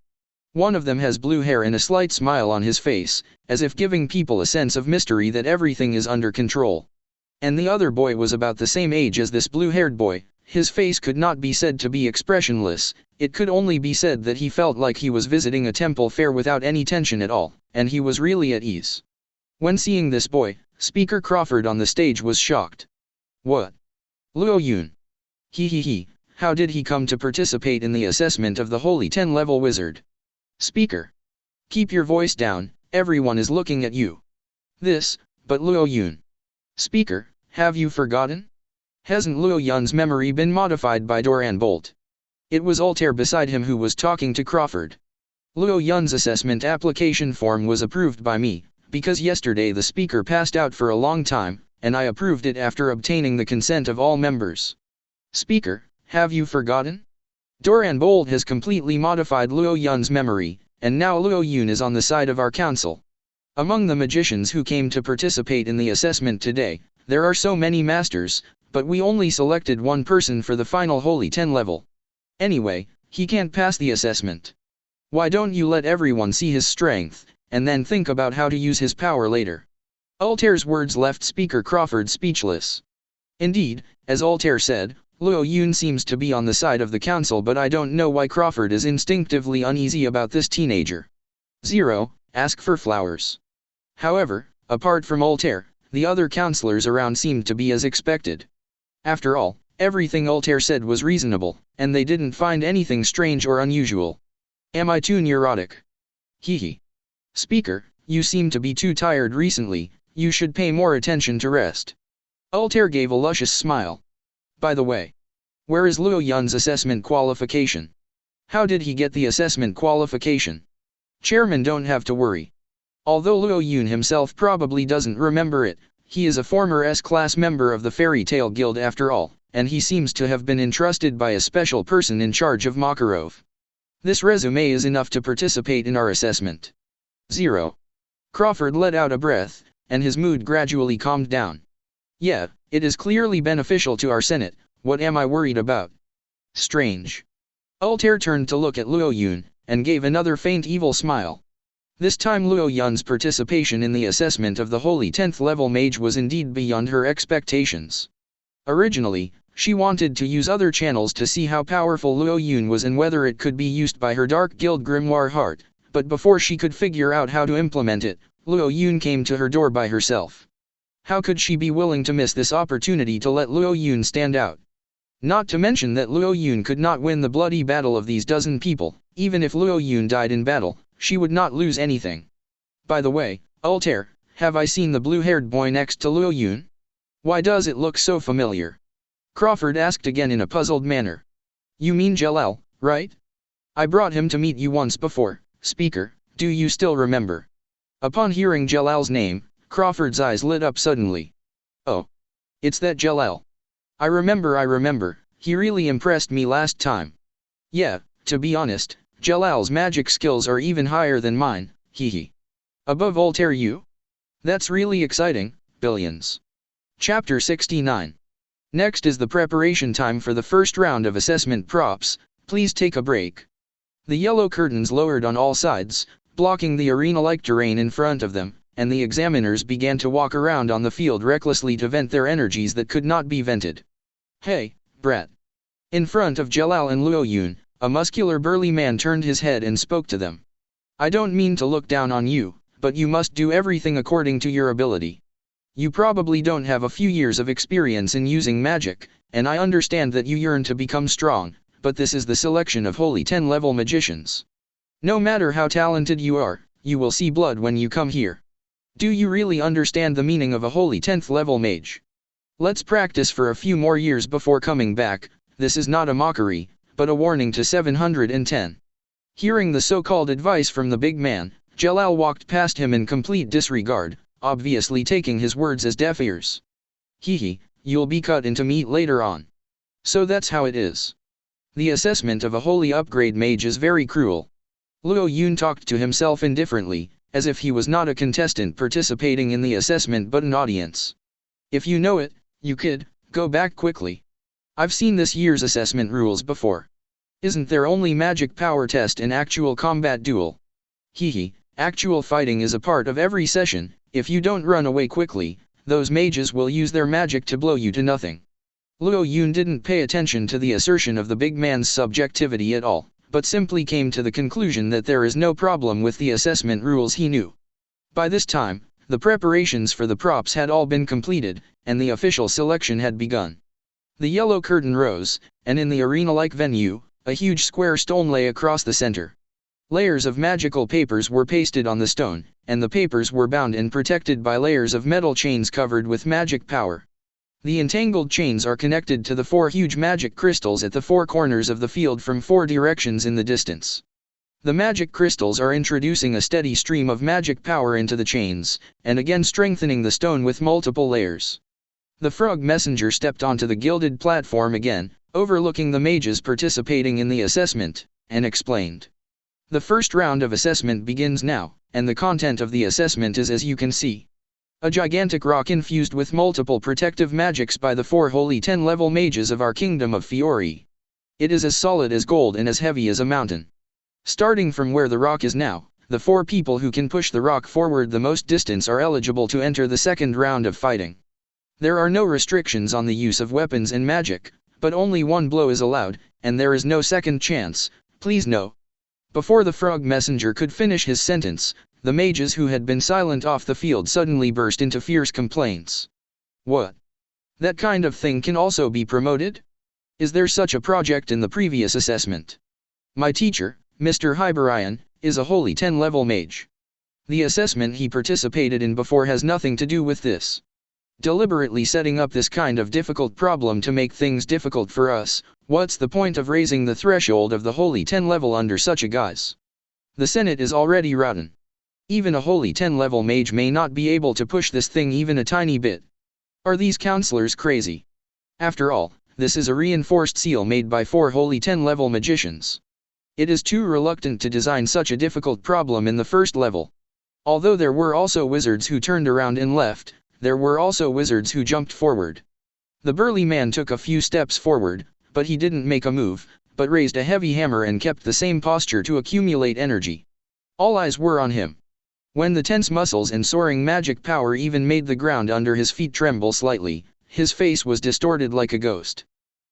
One of them has blue hair and a slight smile on his face, as if giving people a sense of mystery that everything is under control. And the other boy was about the same age as this blue-haired boy. His face could not be said to be expressionless, it could only be said that he felt like he was visiting a temple fair without any tension at all, and he was really at ease. When seeing this boy, Speaker Crawford on the stage was shocked. What? Luo Yun. He, how did he come to participate in the assessment of the Holy 10-level wizard? Speaker. Keep your voice down, everyone is looking at you. But Luo Yun. Speaker, have you forgotten? Hasn't Luo Yun's memory been modified by Doran Bolt? It was Altair beside him who was talking to Crawford. Luo Yun's assessment application form was approved by me, because yesterday the speaker passed out for a long time, and I approved it after obtaining the consent of all members. Speaker, have you forgotten? Doran Bolt has completely modified Luo Yun's memory, and now Luo Yun is on the side of our council. Among the magicians who came to participate in the assessment today, there are so many masters, but we only selected one person for the final Holy 10 level. Anyway, he can't pass the assessment. Why don't you let everyone see his strength, and then think about how to use his power later? Altair's words left Speaker Crawford speechless. Indeed, as Altair said, Luo Yun seems to be on the side of the council, but I don't know why Crawford is instinctively uneasy about this teenager. 0. Ask for flowers. However, apart from Altair, the other counselors around seemed to be as expected. After all, everything Altair said was reasonable, and they didn't find anything strange or unusual. Am I too neurotic? Hehe. Speaker, you seem to be too tired recently, you should pay more attention to rest. Altair gave a luscious smile. By the way, where is Luo Yun's assessment qualification? How did he get the assessment qualification? Chairman, don't have to worry. Although Luo Yun himself probably doesn't remember it, he is a former S-class member of the Fairy Tale Guild after all, and he seems to have been entrusted by a special person in charge of Makarov. This resume is enough to participate in our assessment. 0. Crawford let out a breath, and his mood gradually calmed down. Yeah, it is clearly beneficial to our Senate, what am I worried about? Strange. Altair turned to look at Luo Yun, and gave another faint evil smile. This time Luo Yun's participation in the assessment of the Holy 10th level mage was indeed beyond her expectations. Originally, she wanted to use other channels to see how powerful Luo Yun was and whether it could be used by her Dark Guild Grimoire Heart, but before she could figure out how to implement it, Luo Yun came to her door by herself. How could she be willing to miss this opportunity to let Luo Yun stand out? Not to mention that Luo Yun could not win the bloody battle of these dozen people. Even if Luo Yun died in battle, she would not lose anything. By the way, Altair, have I seen the blue-haired boy next to Luo Yun? Why does it look so familiar? Crawford asked again in a puzzled manner. You mean Jalal, right? I brought him to meet you once before, Speaker, do you still remember? Upon hearing Jalal's name, Crawford's eyes lit up suddenly. Oh. It's that Jalal. I remember, he really impressed me last time. Yeah, to be honest, Jalal's magic skills are even higher than mine, hehe. Above Altair you? That's really exciting, Billions. Chapter 69. Next is the preparation time for the first round of assessment props, please take a break. The yellow curtains lowered on all sides, blocking the arena-like terrain in front of them, and the examiners began to walk around on the field recklessly to vent their energies that could not be vented. Hey, brat. In front of Jalal and Luo Yun, a muscular burly man turned his head and spoke to them. I don't mean to look down on you, but you must do everything according to your ability. You probably don't have a few years of experience in using magic, and I understand that you yearn to become strong, but this is the selection of Holy 10-level magicians. No matter how talented you are, you will see blood when you come here. Do you really understand the meaning of a Holy 10th level mage? Let's practice for a few more years before coming back. This is not a mockery, but a warning to 710. Hearing the so-called advice from the big man, Jalal walked past him in complete disregard, obviously taking his words as deaf ears. Hehe, you'll be cut into meat later on. So that's how it is. The assessment of a holy upgrade mage is very cruel. Luo Yun talked to himself indifferently, as if he was not a contestant participating in the assessment but an audience. If you know it, you could go back quickly. I've seen this year's assessment rules before. Isn't there only magic power test and actual combat duel? Hehe, actual fighting is a part of every session. If you don't run away quickly, those mages will use their magic to blow you to nothing. Luo Yun didn't pay attention to the assertion of the big man's subjectivity at all, but simply came to the conclusion that there is no problem with the assessment rules he knew. By this time, the preparations for the props had all been completed, and the official selection had begun. The yellow curtain rose, and in the arena-like venue, a huge square stone lay across the center. Layers of magical papers were pasted on the stone, and the papers were bound and protected by layers of metal chains covered with magic power. The entangled chains are connected to the 4 huge magic crystals at the 4 corners of the field from 4 directions in the distance. The magic crystals are introducing a steady stream of magic power into the chains, and again strengthening the stone with multiple layers. The frog messenger stepped onto the gilded platform again, overlooking the mages participating in the assessment, and explained. The first round of assessment begins now, and the content of the assessment is as you can see. A gigantic rock infused with multiple protective magics by the 4 holy 10-level mages of our kingdom of Fiori. It is as solid as gold and as heavy as a mountain. Starting from where the rock is now, the 4 people who can push the rock forward the most distance are eligible to enter the second round of fighting. There are no restrictions on the use of weapons and magic, but only 1 blow is allowed, and there is no second chance, please no. Before the frog messenger could finish his sentence, the mages who had been silent off the field suddenly burst into fierce complaints. What? That kind of thing can also be promoted? Is there such a project in the previous assessment? My teacher, Mr. Hyberion, is a holy 10-level mage. The assessment he participated in before has nothing to do with this. Deliberately setting up this kind of difficult problem to make things difficult for us, what's the point of raising the threshold of the holy 10 level under such a guise? The Senate is already rotten. Even a holy 10 level mage may not be able to push this thing even a tiny bit. Are these counselors crazy? After all, this is a reinforced seal made by 4 holy 10 level magicians. It is too reluctant to design such a difficult problem in the first level. Although there were also wizards who turned around and left, there were also wizards who jumped forward. The burly man took a few steps forward, but he didn't make a move, but raised a heavy hammer and kept the same posture to accumulate energy. All eyes were on him. When the tense muscles and soaring magic power even made the ground under his feet tremble slightly, his face was distorted like a ghost.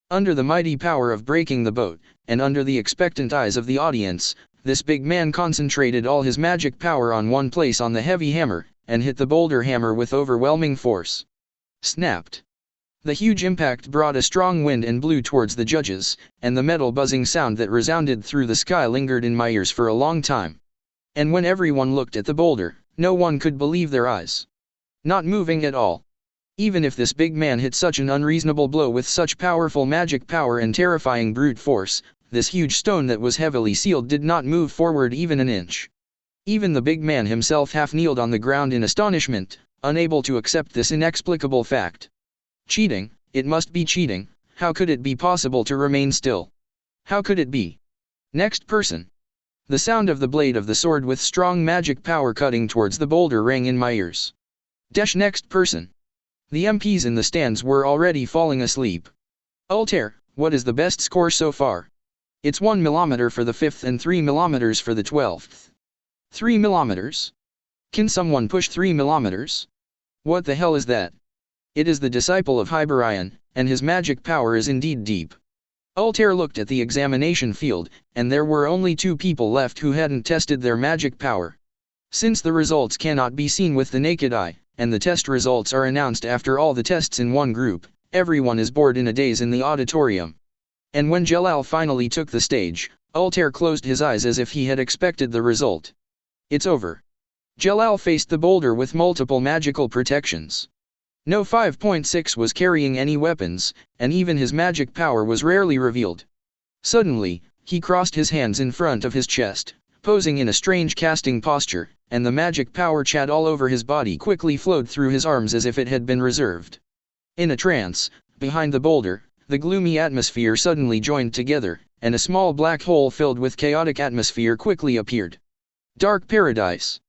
Under the mighty power of breaking the boat, and under the expectant eyes of the audience, this big man concentrated all his magic power on one place on the heavy hammer, and hit the boulder hammer with overwhelming force. Snapped. The huge impact brought a strong wind and blew towards the judges, and the metal buzzing sound that resounded through the sky lingered in my ears for a long time. And when everyone looked at the boulder, no one could believe their eyes. Not moving at all. Even if this big man hit such an unreasonable blow with such powerful magic power and terrifying brute force, this huge stone that was heavily sealed did not move forward even an inch. Even the big man himself half kneeled on the ground in astonishment, unable to accept this inexplicable fact. Cheating, it must be cheating. How could it be possible to remain still? How could it be? Next person. The sound of the blade of the sword with strong magic power cutting towards the boulder rang in my ears. Next person. The MPs in the stands were already falling asleep. Altair, what is the best score so far? It's 1 mm for the 5th and 3 mm for the 12th. 3 mm? Can someone push 3 mm? What the hell is that? It is the disciple of Hyberion, and his magic power is indeed deep. Altair looked at the examination field, and there were only 2 people left who hadn't tested their magic power. Since the results cannot be seen with the naked eye, and the test results are announced after all the tests in one group, everyone is bored in a daze in the auditorium. And when Jalal finally took the stage, Altair closed his eyes as if he had expected the result. It's over. Jalal faced the boulder with multiple magical protections. No 5.6 was carrying any weapons, and even his magic power was rarely revealed. Suddenly, he crossed his hands in front of his chest, posing in a strange casting posture, and the magic power chat all over his body quickly flowed through his arms as if it had been reserved. In a trance, behind the boulder, the gloomy atmosphere suddenly joined together, and a small black hole filled with chaotic atmosphere quickly appeared. Dark paradise.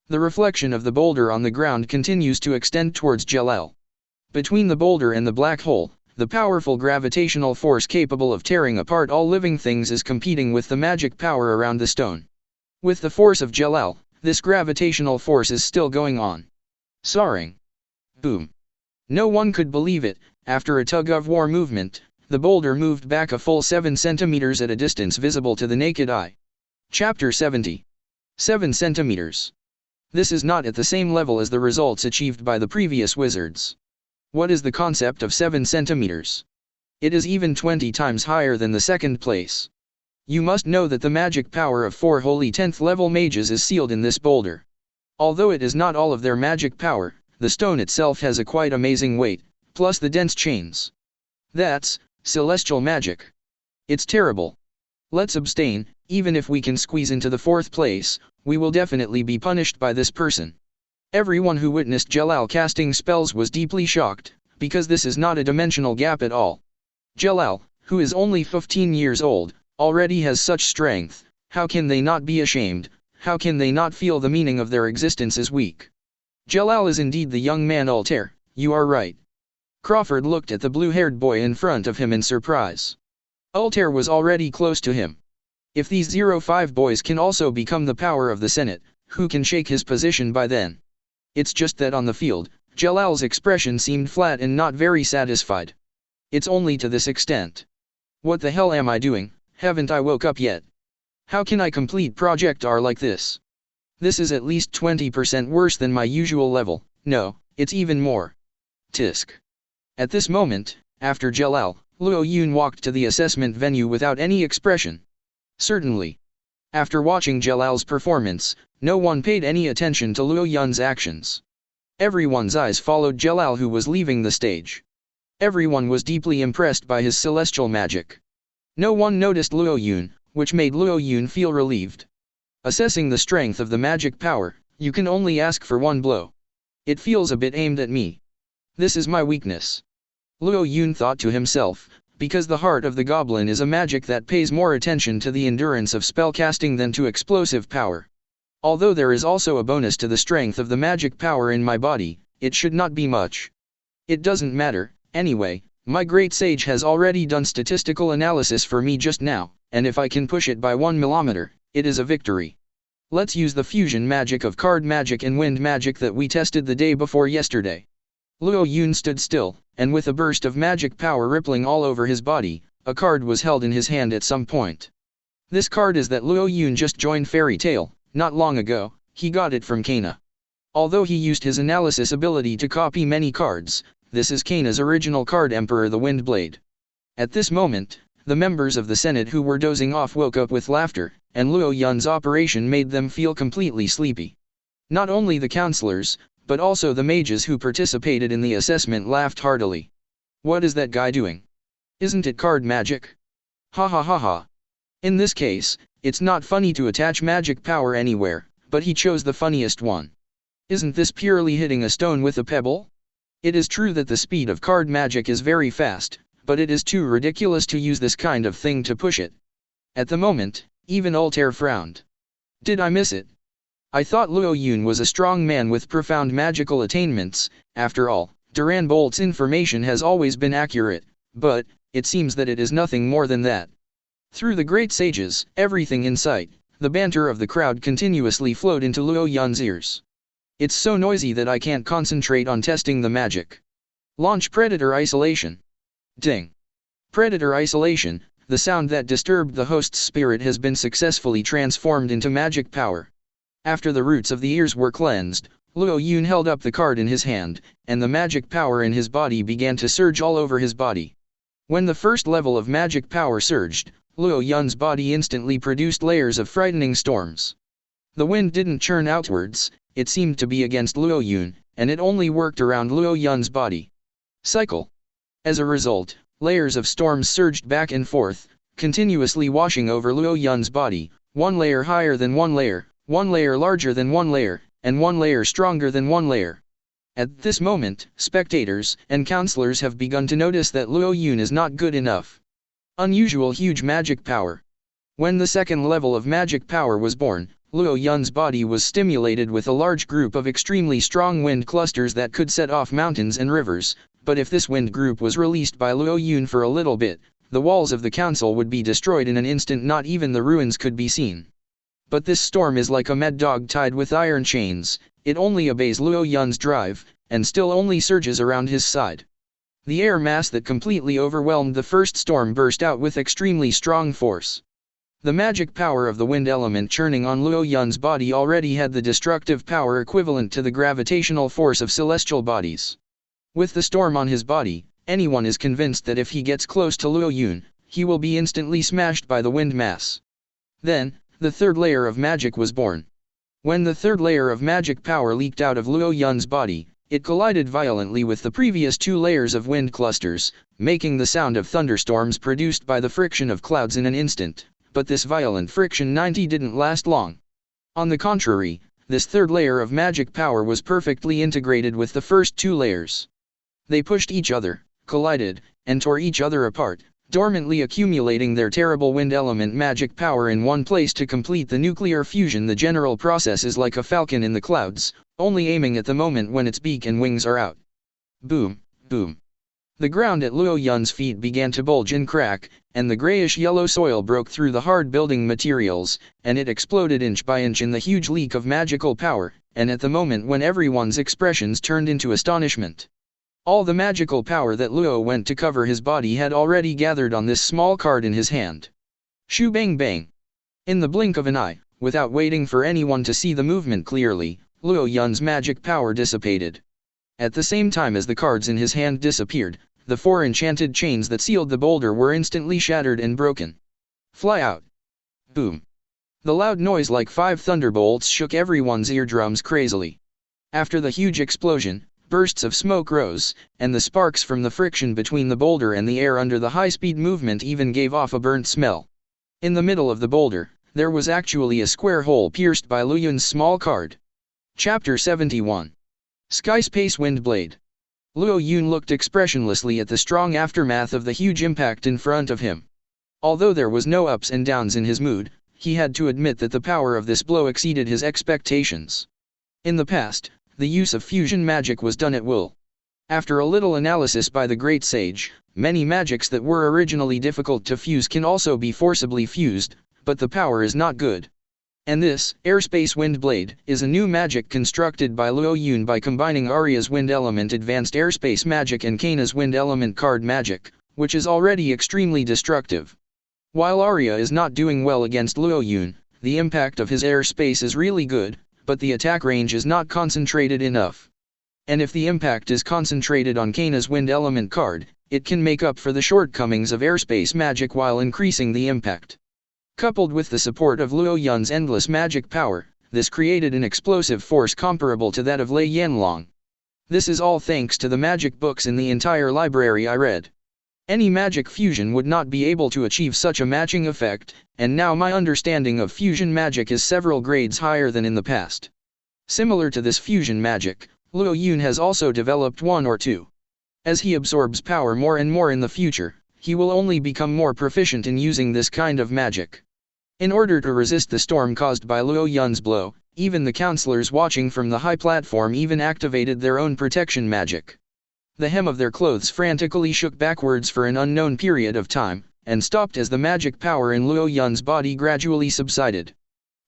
The reflection of the boulder on the ground continues to extend towards Jalal. Between the boulder and the black hole, the powerful gravitational force capable of tearing apart all living things is competing with the magic power around the stone. With the force of Jalal, this gravitational force is still going on. Soaring. Boom. No one could believe it. After a tug-of-war movement, the boulder moved back a full 7 centimeters at a distance visible to the naked eye. Chapter 70. 7 centimeters. This is not at the same level as the results achieved by the previous wizards. What is the concept of 7 centimeters? It is even 20 times higher than the second place. You must know that the magic power of 4 holy 10th level mages is sealed in this boulder. Although it is not all of their magic power, the stone itself has a quite amazing weight, plus the dense chains. That's celestial magic. It's terrible. Let's abstain. Even if we can squeeze into the 4th place, we will definitely be punished by this person. Everyone who witnessed Jalal casting spells was deeply shocked, because this is not a dimensional gap at all. Jalal, who is only 15 years old, already has such strength. How can they not be ashamed? How can they not feel the meaning of their existence is weak? Jalal is indeed the young man Altair, you are right. Crawford looked at the blue-haired boy in front of him in surprise. Altair was already close to him. If these 05 boys can also become the power of the Senate, who can shake his position by then? It's just that on the field, Jalal's expression seemed flat and not very satisfied. It's only to this extent. What the hell am I doing? Haven't I woke up yet? How can I complete Project R like this? This is at least 20% worse than my usual level. No, it's even more. Tisk. At this moment, after Jalal, Luo Yun walked to the assessment venue without any expression. Certainly. After watching Jalal's performance, no one paid any attention to Luo Yun's actions. Everyone's eyes followed Jalal, who was leaving the stage. Everyone was deeply impressed by his celestial magic. No one noticed Luo Yun, which made Luo Yun feel relieved. Assessing the strength of the magic power, you can only ask for one blow. It feels a bit aimed at me. This is my weakness. Luo Yun thought to himself, because the heart of the goblin is a magic that pays more attention to the endurance of spellcasting than to explosive power. Although there is also a bonus to the strength of the magic power in my body, it should not be much. It doesn't matter, anyway, my great sage has already done statistical analysis for me just now, and if I can push it by 1 millimeter, it is a victory. Let's use the fusion magic of card magic and wind magic that we tested the day before yesterday. Luo Yun stood still, and with a burst of magic power rippling all over his body, a card was held in his hand at some point. This card is that Luo Yun just joined Fairy Tail, not long ago. He got it from Kana. Although he used his analysis ability to copy many cards, this is Kana's original card, Emperor the Windblade. At this moment, the members of the Senate who were dozing off woke up with laughter, and Luo Yun's operation made them feel completely sleepy. Not only the counselors, but also the mages who participated in the assessment laughed heartily. What is that guy doing? Isn't it card magic? Ha ha ha ha. In this case, it's not funny to attach magic power anywhere, but he chose the funniest one. Isn't this purely hitting a stone with a pebble? It is true that the speed of card magic is very fast, but it is too ridiculous to use this kind of thing to push it. At the moment, even Altair frowned. Did I miss it? I thought Luo Yun was a strong man with profound magical attainments. After all, Duran Bolt's information has always been accurate, but it seems that it is nothing more than that. Through the great sages, everything in sight, the banter of the crowd continuously flowed into Luo Yun's ears. It's so noisy that I can't concentrate on testing the magic. Launch Predator Isolation. Ding. Predator Isolation, the sound that disturbed the host's spirit has been successfully transformed into magic power. After the roots of the ears were cleansed, Luo Yun held up the card in his hand, and the magic power in his body began to surge all over his body. When the first level of magic power surged, Luo Yun's body instantly produced layers of frightening storms. The wind didn't churn outwards, it seemed to be against Luo Yun, and it only worked around Luo Yun's body. Cycle. As a result, layers of storms surged back and forth, continuously washing over Luo Yun's body, one layer higher than one layer larger than one layer, and one layer stronger than one layer. At this moment, spectators and counselors have begun to notice that Luo Yun is not good enough. Unusual huge magic power. When the second level of magic power was born, Luo Yun's body was stimulated with a large group of extremely strong wind clusters that could set off mountains and rivers, but if this wind group was released by Luo Yun for a little bit, the walls of the council would be destroyed in an instant, not even the ruins could be seen. But this storm is like a mad dog tied with iron chains, it only obeys Luo Yun's drive, and still only surges around his side. The air mass that completely overwhelmed the first storm burst out with extremely strong force. The magic power of the wind element churning on Luo Yun's body already had the destructive power equivalent to the gravitational force of celestial bodies. With the storm on his body, anyone is convinced that if he gets close to Luo Yun, he will be instantly smashed by the wind mass. Then, the third layer of magic was born. When the third layer of magic power leaked out of Luo Yun's body, it collided violently with the previous two layers of wind clusters, making the sound of thunderstorms produced by the friction of clouds in an instant. But this violent friction didn't last long. On the contrary, this third layer of magic power was perfectly integrated with the first two layers. They pushed each other, collided, and tore each other apart, dormantly accumulating their terrible wind element magic power in one place to complete the nuclear fusion. The general process is like a falcon in the clouds, only aiming at the moment when its beak and wings are out. Boom, boom. The ground at Luo Yun's feet began to bulge and crack, and the grayish-yellow soil broke through the hard building materials, and it exploded inch by inch in the huge leak of magical power, and at the moment when everyone's expressions turned into astonishment. All the magical power that Luo went to cover his body had already gathered on this small card in his hand. Shoo bang bang! In the blink of an eye, without waiting for anyone to see the movement clearly, Luo Yun's magic power dissipated. At the same time as the cards in his hand disappeared, the 4 enchanted chains that sealed the boulder were instantly shattered and broken. Fly out! Boom! The loud noise like 5 thunderbolts shook everyone's eardrums crazily. After the huge explosion, bursts of smoke rose, and the sparks from the friction between the boulder and the air under the high-speed movement even gave off a burnt smell. In the middle of the boulder, there was actually a square hole pierced by Luo Yun's small card. Chapter 71. Sky Space Wind Blade. Luo Yun looked expressionlessly at the strong aftermath of the huge impact in front of him. Although there was no ups and downs in his mood, he had to admit that the power of this blow exceeded his expectations. In the past, the use of fusion magic was done at will. After a little analysis by the great sage, many magics that were originally difficult to fuse can also be forcibly fused, but the power is not good. And this, Airspace Wind Blade, is a new magic constructed by Luo Yun by combining Arya's Wind Element Advanced Airspace Magic and Kaina's Wind Element Card Magic, which is already extremely destructive. While Arya is not doing well against Luo Yun, the impact of his airspace is really good, but the attack range is not concentrated enough. And if the impact is concentrated on Kaina's Wind Element card, it can make up for the shortcomings of airspace magic while increasing the impact. Coupled with the support of Luo Yun's endless magic power, this created an explosive force comparable to that of Lei Yanlong. This is all thanks to the magic books in the entire library I read. Any magic fusion would not be able to achieve such a matching effect, and now my understanding of fusion magic is several grades higher than in the past. Similar to this fusion magic, Luo Yun has also developed 1 or 2. As he absorbs power more and more in the future, he will only become more proficient in using this kind of magic. In order to resist the storm caused by Luo Yun's blow, even the counselors watching from the high platform even activated their own protection magic. The hem of their clothes frantically shook backwards for an unknown period of time, and stopped as the magic power in Luo Yun's body gradually subsided.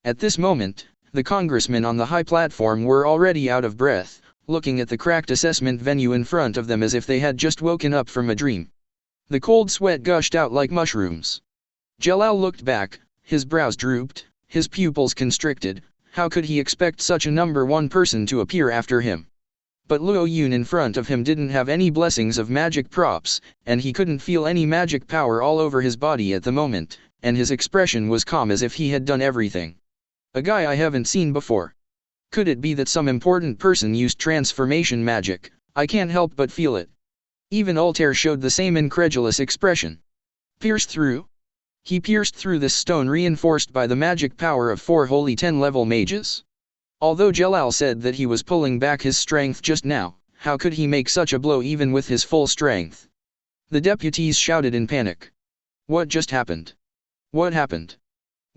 At this moment, the congressmen on the high platform were already out of breath, looking at the cracked assessment venue in front of them as if they had just woken up from a dream. The cold sweat gushed out like mushrooms. Jalal looked back, his brows drooped, his pupils constricted. How could he expect such a number 1 person to appear after him? But Luo Yun in front of him didn't have any blessings of magic props, and he couldn't feel any magic power all over his body at the moment, and his expression was calm as if he had done everything. A guy I haven't seen before. Could it be that some important person used transformation magic? I can't help but feel it. Even Altair showed the same incredulous expression. Pierce through? He pierced through this stone reinforced by the magic power of 4 holy 10-level mages? Although Jalal said that he was pulling back his strength just now, how could he make such a blow even with his full strength? The deputies shouted in panic. What just happened? What happened?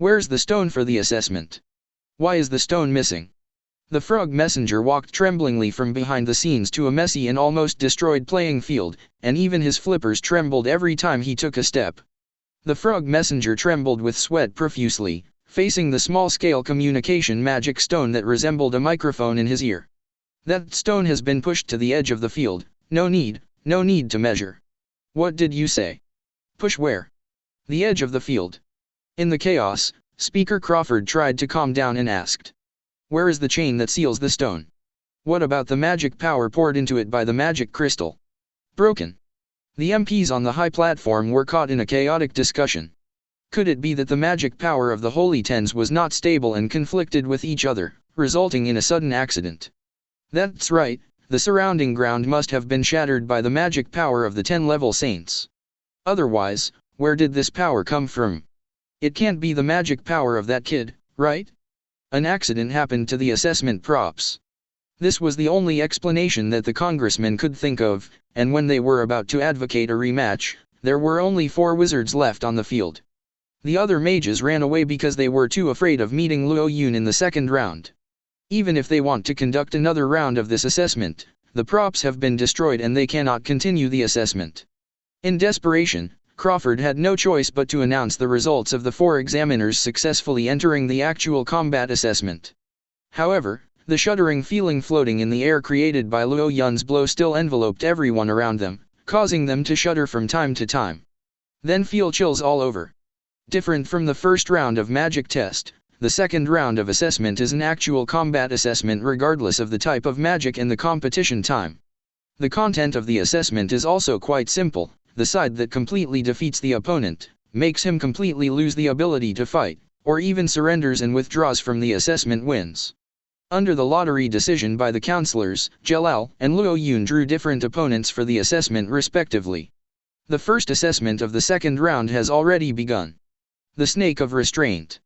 Where's the stone for the assessment? Why is the stone missing? The frog messenger walked tremblingly from behind the scenes to a messy and almost destroyed playing field, and even his flippers trembled every time he took a step. The frog messenger trembled with sweat profusely, facing the small-scale communication magic stone that resembled a microphone in his ear. That stone has been pushed to the edge of the field, no need to measure. What did you say? Push where? The edge of the field. In the chaos, Speaker Crawford tried to calm down and asked. Where is the chain that seals the stone? What about the magic power poured into it by the magic crystal? Broken. The MPs on the high platform were caught in a chaotic discussion. Could it be that the magic power of the Holy Tens was not stable and conflicted with each other, resulting in a sudden accident? That's right, the surrounding ground must have been shattered by the magic power of the 10-level saints. Otherwise, where did this power come from? It can't be the magic power of that kid, right? An accident happened to the assessment props. This was the only explanation that the congressmen could think of, and when they were about to advocate a rematch, there were only 4 wizards left on the field. The other mages ran away because they were too afraid of meeting Luo Yun in the second round. Even if they want to conduct another round of this assessment, the props have been destroyed and they cannot continue the assessment. In desperation, Crawford had no choice but to announce the results of the 4 examiners successfully entering the actual combat assessment. However, the shuddering feeling floating in the air created by Luo Yun's blow still enveloped everyone around them, causing them to shudder from time to time. Then feel chills all over. Different from the first round of magic test, the second round of assessment is an actual combat assessment regardless of the type of magic and the competition time. The content of the assessment is also quite simple. The side that completely defeats the opponent, makes him completely lose the ability to fight, or even surrenders and withdraws from the assessment wins. Under the lottery decision by the counselors, Jelal and Luo Yun drew different opponents for the assessment respectively. The first assessment of the second round has already begun. The snake of restraint.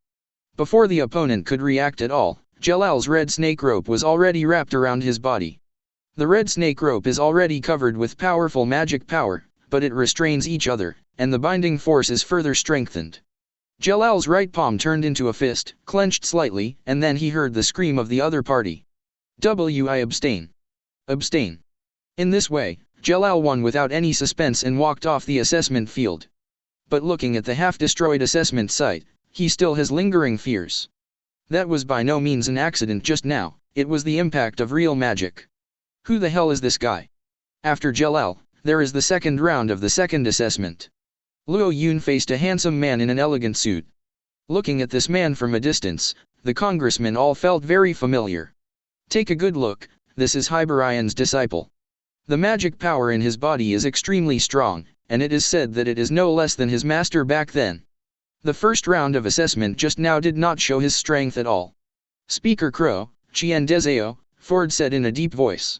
Before the opponent could react at all, Jelal's red snake rope was already wrapped around his body. The red snake rope is already covered with powerful magic power, but it restrains each other, and the binding force is further strengthened. Jelal's right palm turned into a fist, clenched slightly, and then he heard the scream of the other party. I abstain. Abstain. In this way, Jelal won without any suspense and walked off the assessment field. But looking at the half-destroyed assessment site, he still has lingering fears. That was by no means an accident just now, it was the impact of real magic. Who the hell is this guy? After Jelal, there is the second round of the second assessment. Luo Yun faced a handsome man in an elegant suit. Looking at this man from a distance, the congressmen all felt very familiar. Take a good look, this is Hyberian's disciple. The magic power in his body is extremely strong, and it is said that it is no less than his master back then. The first round of assessment just now did not show his strength at all. Speaker Crow, Chien Deseo, Ford said in a deep voice.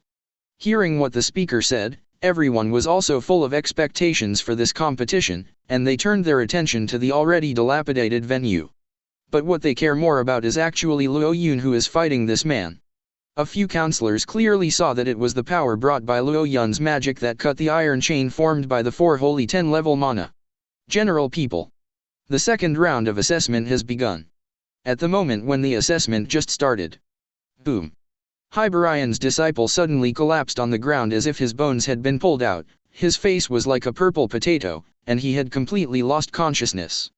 Hearing what the speaker said, everyone was also full of expectations for this competition, and they turned their attention to the already dilapidated venue. But what they care more about is actually Luo Yun who is fighting this man. A few counselors clearly saw that it was the power brought by Luo Yun's magic that cut the iron chain formed by the 4 holy 10-level mana. General people. The second round of assessment has begun. At the moment when the assessment just started. Boom. Hyberian's disciple suddenly collapsed on the ground as if his bones had been pulled out, his face was like a purple potato, and he had completely lost consciousness.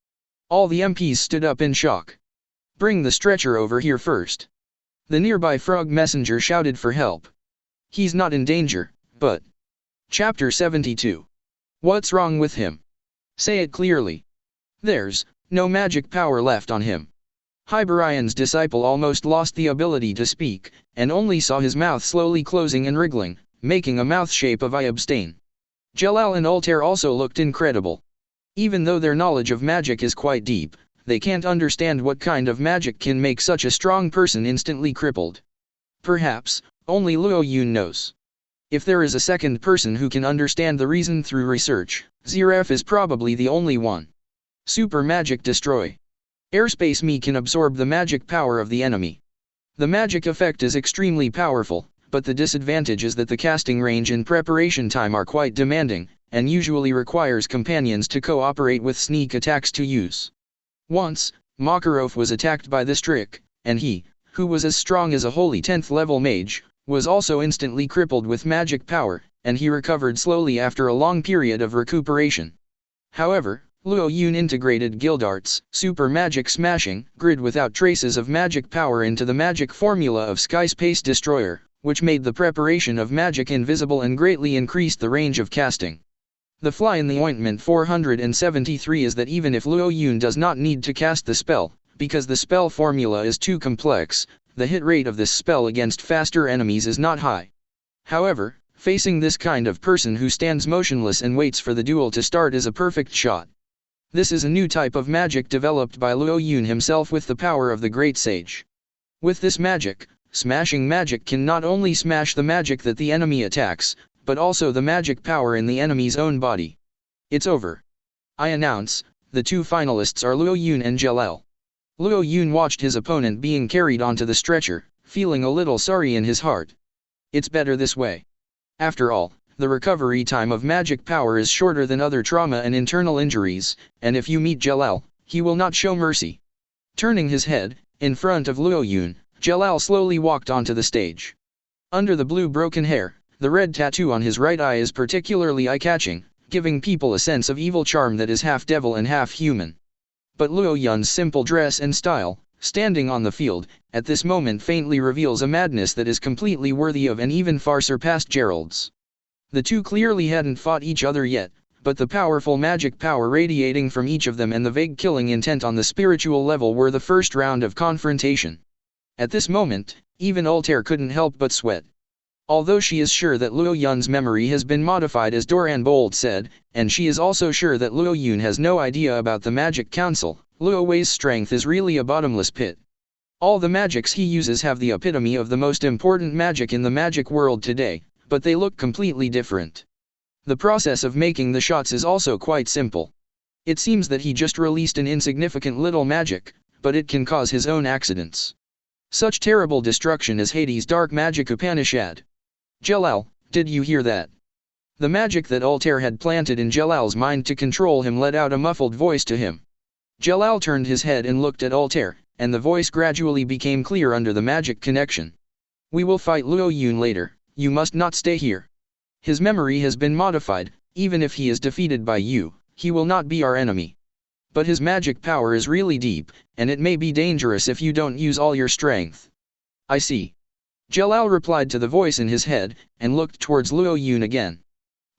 All the MPs stood up in shock. Bring the stretcher over here first. The nearby frog messenger shouted for help. He's not in danger, but... Chapter 72. What's wrong with him? Say it clearly. There's no magic power left on him. Hyberian's disciple almost lost the ability to speak, and only saw his mouth slowly closing and wriggling, making a mouth shape of I abstain. Jelal and Altair also looked incredible. Even though their knowledge of magic is quite deep, they can't understand what kind of magic can make such a strong person instantly crippled. Perhaps, only Luo Yun knows. If there is a second person who can understand the reason through research, Ziraf is probably the only one. Super Magic Destroy. Airspace Me can absorb the magic power of the enemy. The magic effect is extremely powerful, but the disadvantage is that the casting range and preparation time are quite demanding, and usually requires companions to cooperate with sneak attacks to use. Once, Makarov was attacked by this trick, and he, who was as strong as a holy 10th level mage, was also instantly crippled with magic power, and he recovered slowly after a long period of recuperation. However, Luo Yun integrated guild arts, super magic smashing, grid without traces of magic power into the magic formula of Sky Space Destroyer, which made the preparation of magic invisible and greatly increased the range of casting. The fly in the ointment 473 is that even if Luo Yun does not need to cast the spell, because the spell formula is too complex, the hit rate of this spell against faster enemies is not high. However, facing this kind of person who stands motionless and waits for the duel to start is a perfect shot. This is a new type of magic developed by Luo Yun himself with the power of the Great Sage. With this magic, smashing magic can not only smash the magic that the enemy attacks, but also the magic power in the enemy's own body. It's over. I announce, the two finalists are Luo Yun and Jalal. Luo Yun watched his opponent being carried onto the stretcher, feeling a little sorry in his heart. It's better this way. After all, the recovery time of magic power is shorter than other trauma and internal injuries, and if you meet Jalal, he will not show mercy. Turning his head, in front of Luo Yun, Jalal slowly walked onto the stage. Under the blue broken hair, the red tattoo on his right eye is particularly eye-catching, giving people a sense of evil charm that is half devil and half human. But Luo Yun's simple dress and style, standing on the field, at this moment faintly reveals a madness that is completely worthy of and even far surpassed Gerald's. The two clearly hadn't fought each other yet, but the powerful magic power radiating from each of them and the vague killing intent on the spiritual level were the first round of confrontation. At this moment, even Altair couldn't help but sweat. Although she is sure that Luo Yun's memory has been modified as Doran Bold said, and she is also sure that Luo Yun has no idea about the Magic Council, Luo Wei's strength is really a bottomless pit. All the magics he uses have the epitome of the most important magic in the magic world today, but they look completely different. The process of making the shots is also quite simple. It seems that he just released an insignificant little magic, but it can cause his own accidents. Such terrible destruction as Hades' dark magic Upanishad. Jalal, did you hear that? The magic that Altair had planted in Jalal's mind to control him let out a muffled voice to him. Jalal turned his head and looked at Altair, and the voice gradually became clear under the magic connection. We will fight Luo Yun later, you must not stay here. His memory has been modified, even if he is defeated by you, he will not be our enemy. But his magic power is really deep, and it may be dangerous if you don't use all your strength. I see. Jalal replied to the voice in his head, and looked towards Luo Yun again.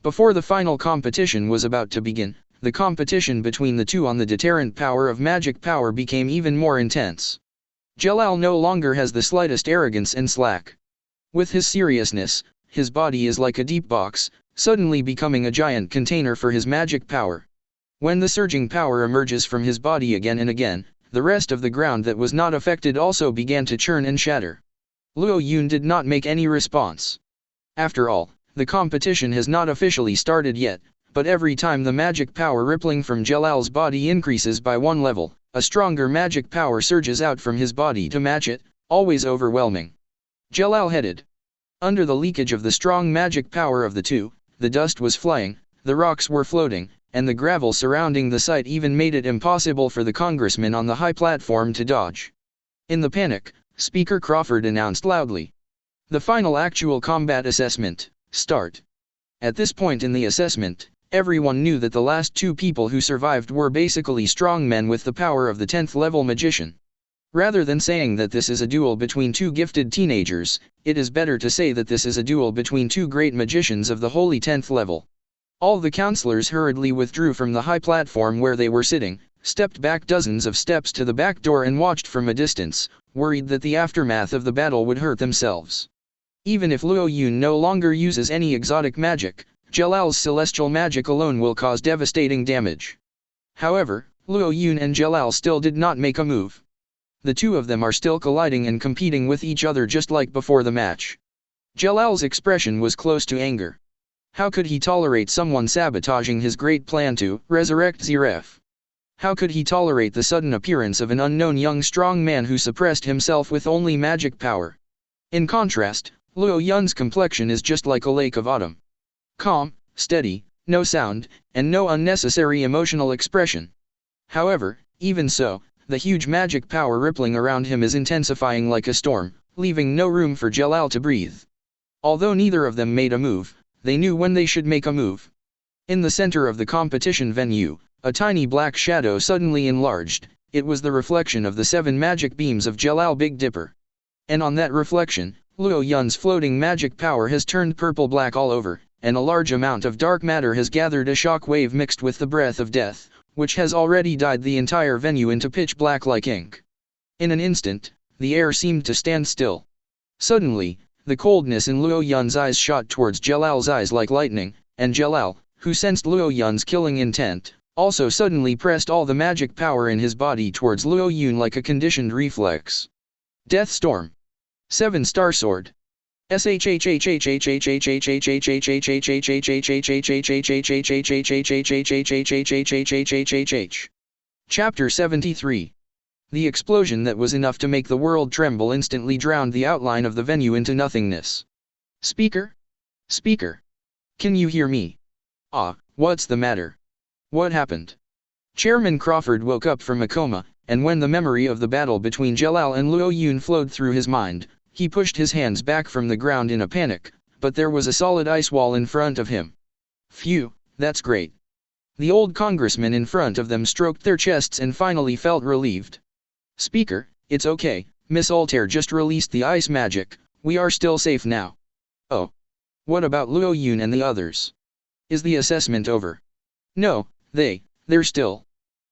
Before the final competition was about to begin, the competition between the two on the deterrent power of magic power became even more intense. Jalal no longer has the slightest arrogance and slack. With his seriousness, his body is like a deep box, suddenly becoming a giant container for his magic power. When the surging power emerges from his body again and again, the rest of the ground that was not affected also began to churn and shatter. Luo Yun did not make any response. After all, the competition has not officially started yet, but every time the magic power rippling from Jalal's body increases by one level, a stronger magic power surges out from his body to match it, always overwhelming. Jalal headed. Under the leakage of the strong magic power of the two, the dust was flying, the rocks were floating, and the gravel surrounding the site even made it impossible for the congressman on the high platform to dodge. In the panic, Speaker Crawford announced loudly. The final actual combat assessment, start. At this point in the assessment, everyone knew that the last two people who survived were basically strong men with the power of the 10th level magician. Rather than saying that this is a duel between two gifted teenagers, it is better to say that this is a duel between two great magicians of the holy 10th level. All the counselors hurriedly withdrew from the high platform where they were sitting, stepped back dozens of steps to the back door and watched from a distance, worried that the aftermath of the battle would hurt themselves. Even if Luo Yun no longer uses any exotic magic, Jalal's celestial magic alone will cause devastating damage. However, Luo Yun and Jalal still did not make a move. The two of them are still colliding and competing with each other just like before the match. Jalal's expression was close to anger. How could he tolerate someone sabotaging his great plan to resurrect Zeref? How could he tolerate the sudden appearance of an unknown young strong man who suppressed himself with only magic power? In contrast, Luo Yun's complexion is just like a lake of autumn. Calm, steady, no sound, and no unnecessary emotional expression. However, even so, The huge magic power rippling around him is intensifying like a storm, leaving no room for Jalal to breathe. Although neither of them made a move, they knew when they should make a move. In the center of the competition venue, a tiny black shadow suddenly enlarged. It was the reflection of the 7 magic beams of Jalal Big Dipper. And on that reflection, Luo Yun's floating magic power has turned purple-black all over, and a large amount of dark matter has gathered a shock wave mixed with the breath of death, which has already dyed the entire venue into pitch black like ink. In an instant, the air seemed to stand still. Suddenly, the coldness in Luo Yun's eyes shot towards Jalal's eyes like lightning, and Jalal, who sensed Luo Yun's killing intent, also suddenly pressed all the magic power in his body towards Luo Yun like a conditioned reflex. Death Storm. 7-star sword. Chapter 73. The explosion that was enough to make the world tremble instantly drowned the outline of the venue into nothingness. Speaker? Speaker? Can you hear me? Ah, what's the matter? What happened? Chairman Crawford woke up from a coma, and when the memory of the battle between Jalal and Luo Yun flowed through his mind, he pushed his hands back from the ground in a panic, but there was a solid ice wall in front of him. Phew, that's great. The old congressman in front of them stroked their chests and finally felt relieved. Speaker, it's okay, Miss Altair just released the ice magic, we are still safe now. Oh. What about Luo Yun and the others? Is the assessment over? No, they're still.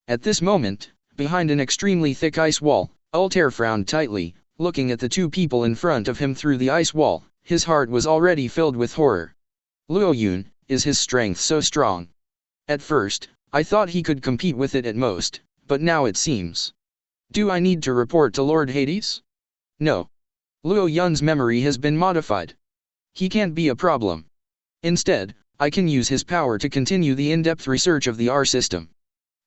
At this moment, behind an extremely thick ice wall, Altair frowned tightly, looking at the 2 people in front of him through the ice wall. His heart was already filled with horror. Luo Yun, is his strength so strong? At first, I thought he could compete with it at most, but now it seems. Do I need to report to Lord Hades? No. Luo Yun's memory has been modified. He can't be a problem. Instead, I can use his power to continue the in-depth research of the R system.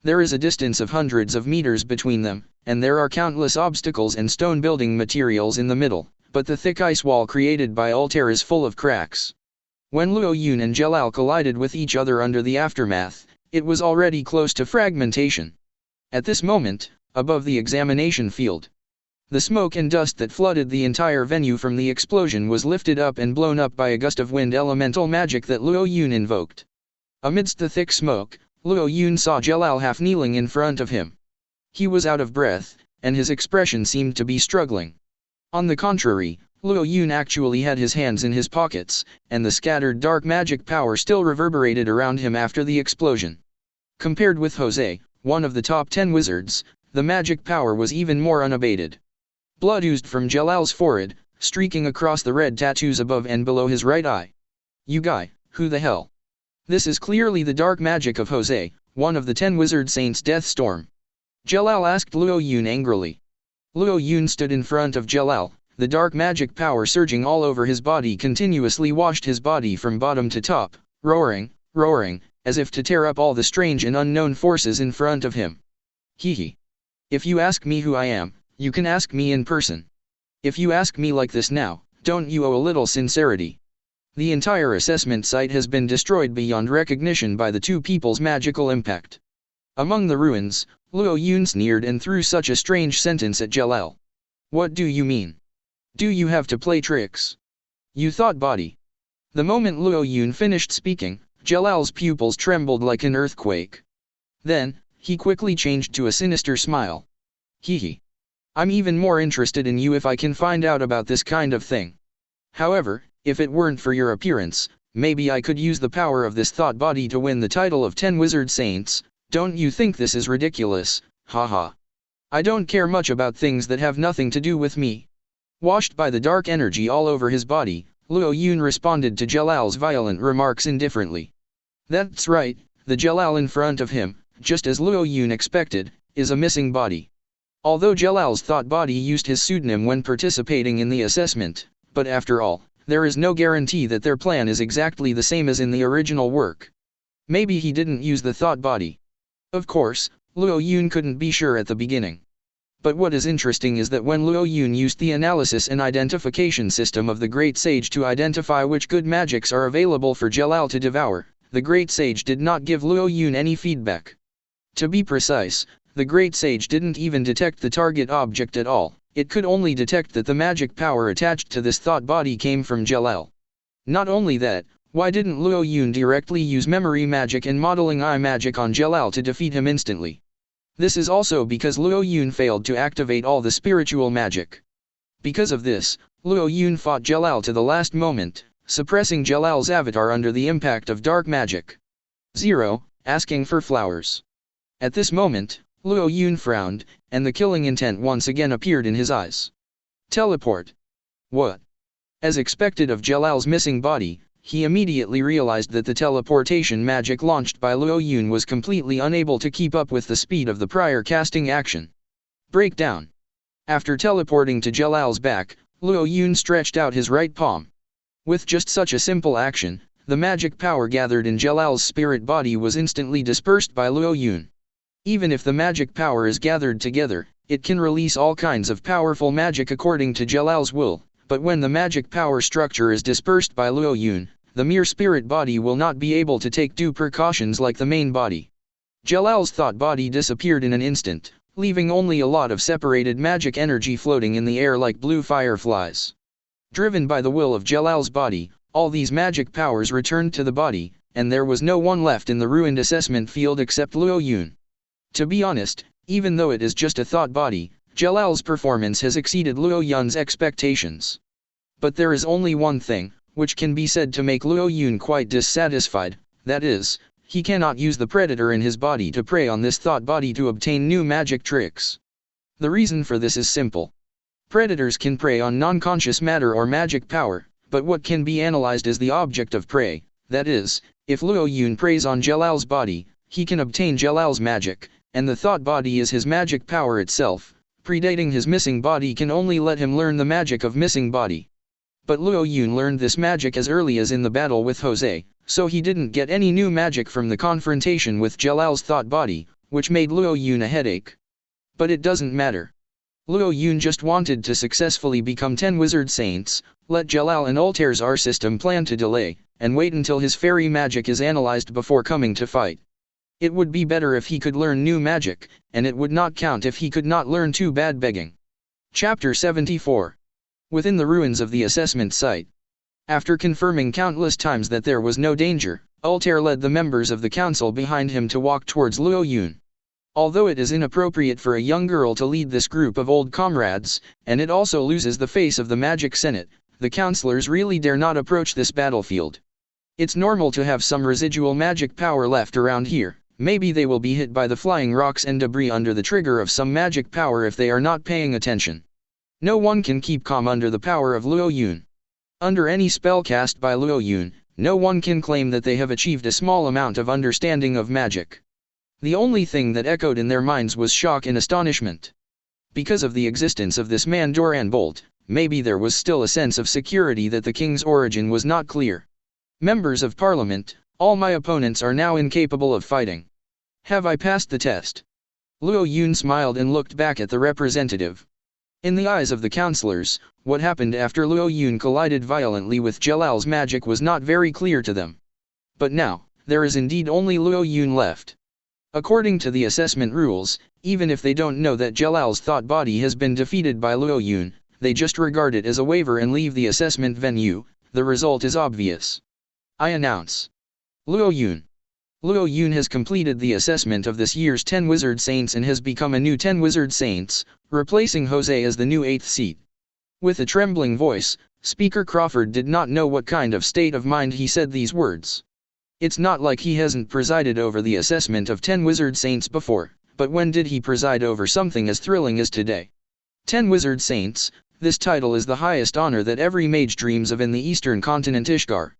There is a distance of hundreds of meters between them, and there are countless obstacles and stone building materials in the middle, but the thick ice wall created by Altair is full of cracks. When Luo Yun and Jalal collided with each other under the aftermath, it was already close to fragmentation. At this moment, above the examination field, the smoke and dust that flooded the entire venue from the explosion was lifted up and blown up by a gust of wind elemental magic that Luo Yun invoked. Amidst the thick smoke, Luo Yun saw Jalal half kneeling in front of him. He was out of breath, and his expression seemed to be struggling. On the contrary, Luo Yun actually had his hands in his pockets, and the scattered dark magic power still reverberated around him after the explosion. Compared with Jose, one of the top 10 wizards, the magic power was even more unabated. Blood oozed from Jalal's forehead, streaking across the red tattoos above and below his right eye. You guy, who the hell? This is clearly the dark magic of Jose, one of the 10 wizard saints' death storm. Jalal asked Luo Yun angrily. Luo Yun stood in front of Jalal, the dark magic power surging all over his body continuously washed his body from bottom to top, roaring, as if to tear up all the strange and unknown forces in front of him. Hee. If you ask me who I am, you can ask me in person. If you ask me like this now, don't you owe a little sincerity? The entire assessment site has been destroyed beyond recognition by the 2 people's magical impact. Among the ruins, Luo Yun sneered and threw such a strange sentence at Jalal. What do you mean? Do you have to play tricks? You thought body. The moment Luo Yun finished speaking, Jalal's pupils trembled like an earthquake. Then, he quickly changed to a sinister smile. Hee. I'm even more interested in you if I can find out about this kind of thing. However, if it weren't for your appearance, maybe I could use the power of this thought body to win the title of 10 wizard saints. Don't you think this is ridiculous? Haha. I don't care much about things that have nothing to do with me. Washed by the dark energy all over his body, Luo Yun responded to Jalal's violent remarks indifferently. That's right, the Jalal in front of him, just as Luo Yun expected, is a missing body. Although Jalal's thought body used his pseudonym when participating in the assessment, but after all, there is no guarantee that their plan is exactly the same as in the original work. Maybe he didn't use the thought body. Of course, Luo Yun couldn't be sure at the beginning. But what is interesting is that when Luo Yun used the analysis and identification system of the Great Sage to identify which good magics are available for Jalal to devour, the Great Sage did not give Luo Yun any feedback. To be precise, the great sage didn't even detect the target object at all. It could only detect that the magic power attached to this thought body came from Jalal. Not only that, why didn't Luo Yun directly use memory magic and modeling eye magic on Jalal to defeat him instantly? This is also because Luo Yun failed to activate all the spiritual magic. Because of this, Luo Yun fought Jalal to the last moment, suppressing Jalal's avatar under the impact of dark magic. 0. Asking for flowers. At this moment, Luo Yun frowned, and the killing intent once again appeared in his eyes. Teleport. What? As expected of Jalal's missing body, he immediately realized that the teleportation magic launched by Luo Yun was completely unable to keep up with the speed of the prior casting action. Breakdown. After teleporting to Jalal's back, Luo Yun stretched out his right palm. With just such a simple action, the magic power gathered in Jalal's spirit body was instantly dispersed by Luo Yun. Even if the magic power is gathered together, it can release all kinds of powerful magic according to Jalal's will, but when the magic power structure is dispersed by Luo Yun, the mere spirit body will not be able to take due precautions like the main body. Jalal's thought body disappeared in an instant, leaving only a lot of separated magic energy floating in the air like blue fireflies. Driven by the will of Jalal's body, all these magic powers returned to the body, and there was no one left in the ruined assessment field except Luo Yun. To be honest, even though it is just a thought body, Jalal's performance has exceeded Luo Yun's expectations. But there is only one thing, which can be said to make Luo Yun quite dissatisfied, that is, he cannot use the predator in his body to prey on this thought body to obtain new magic tricks. The reason for this is simple. Predators can prey on non-conscious matter or magic power, but what can be analyzed is the object of prey, that is, if Luo Yun preys on Jalal's body, he can obtain Jalal's magic, and the thought body is his magic power itself. Predating his missing body can only let him learn the magic of missing body. But Luo Yun learned this magic as early as in the battle with Jose, so he didn't get any new magic from the confrontation with Jalal's thought body, which made Luo Yun a headache. But it doesn't matter. Luo Yun just wanted to successfully become 10 wizard saints, let Jalal and Altair's system plan to delay, and wait until his fairy magic is analyzed before coming to fight. It would be better if he could learn new magic, and it would not count if he could not learn too bad begging. Chapter 74. Within the ruins of the assessment site. After confirming countless times that there was no danger, Altair led the members of the council behind him to walk towards Luo Yun. Although it is inappropriate for a young girl to lead this group of old comrades, and it also loses the face of the Magic Senate, the councillors really dare not approach this battlefield. It's normal to have some residual magic power left around here. Maybe they will be hit by the flying rocks and debris under the trigger of some magic power if they are not paying attention. No one can keep calm under the power of Luo Yun. Under any spell cast by Luo Yun, no one can claim that they have achieved a small amount of understanding of magic. The only thing that echoed in their minds was shock and astonishment. Because of the existence of this man Doran Bolt, maybe there was still a sense of security that the king's origin was not clear. Members of Parliament, all my opponents are now incapable of fighting. Have I passed the test? Luo Yun smiled and looked back at the representative. In the eyes of the councillors, what happened after Luo Yun collided violently with Jalal's magic was not very clear to them. But now, there is indeed only Luo Yun left. According to the assessment rules, even if they don't know that Jalal's thought body has been defeated by Luo Yun, they just regard it as a waiver and leave the assessment venue. The result is obvious. I announce. Luo Yun. Luo Yun has completed the assessment of this year's 10 Wizard Saints and has become a new 10 Wizard Saints, replacing Jose as the new 8th seat. With a trembling voice, Speaker Crawford did not know what kind of state of mind he said these words. It's not like he hasn't presided over the assessment of 10 Wizard Saints before, but when did he preside over something as thrilling as today? 10 Wizard Saints, this title is the highest honor that every mage dreams of in the eastern continent Ishgar.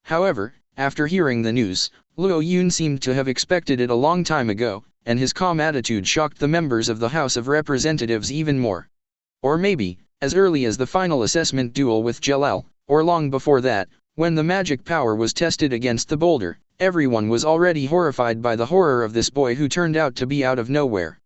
However, after hearing the news, Luo Yun seemed to have expected it a long time ago, and his calm attitude shocked the members of the House of Representatives even more. Or maybe, as early as the final assessment duel with Jalal, or long before that, when the magic power was tested against the boulder, everyone was already horrified by the horror of this boy who turned out to be out of nowhere.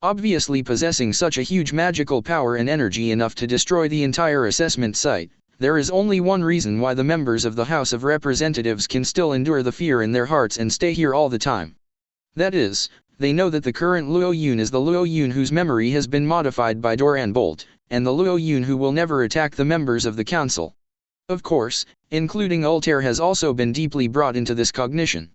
Obviously possessing such a huge magical power and energy enough to destroy the entire assessment site, there is only one reason why the members of the House of Representatives can still endure the fear in their hearts and stay here all the time. That is, they know that the current Luo Yun is the Luo Yun whose memory has been modified by Doran Bolt, and the Luo Yun who will never attack the members of the council. Of course, including Altair has also been deeply brought into this cognition.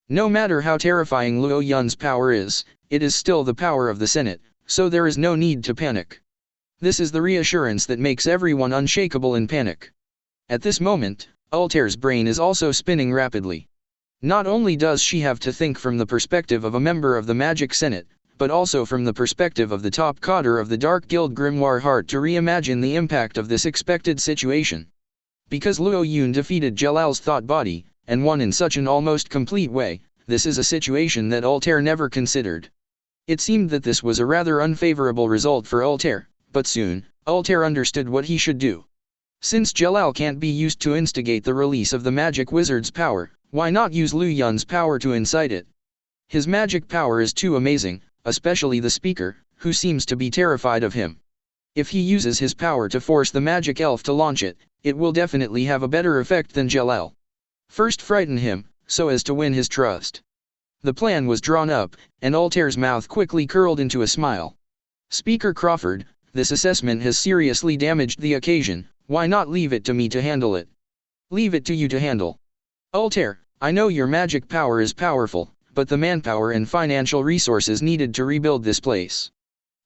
No matter how terrifying Luo Yun's power is, it is still the power of the Senate, so there is no need to panic. This is the reassurance that makes everyone unshakable in panic. At this moment, Altair's brain is also spinning rapidly. Not only does she have to think from the perspective of a member of the Magic Senate, but also from the perspective of the top cadre of the Dark Guild Grimoire Heart to reimagine the impact of this expected situation. Because Luo Yun defeated Jelal's thought body, and won in such an almost complete way, this is a situation that Altair never considered. It seemed that this was a rather unfavorable result for Altair, but soon, Altair understood what he should do. Since Jelal can't be used to instigate the release of the magic wizard's power, why not use Lu Yun's power to incite it? His magic power is too amazing, especially the speaker, who seems to be terrified of him. If he uses his power to force the magic elf to launch it, it will definitely have a better effect than Jelal. First frighten him, so as to win his trust. The plan was drawn up, and Altair's mouth quickly curled into a smile. Speaker Crawford, this assessment has seriously damaged the occasion, why not leave it to me to handle it? Leave it to you to handle. Altair, I know your magic power is powerful, but the manpower and financial resources needed to rebuild this place.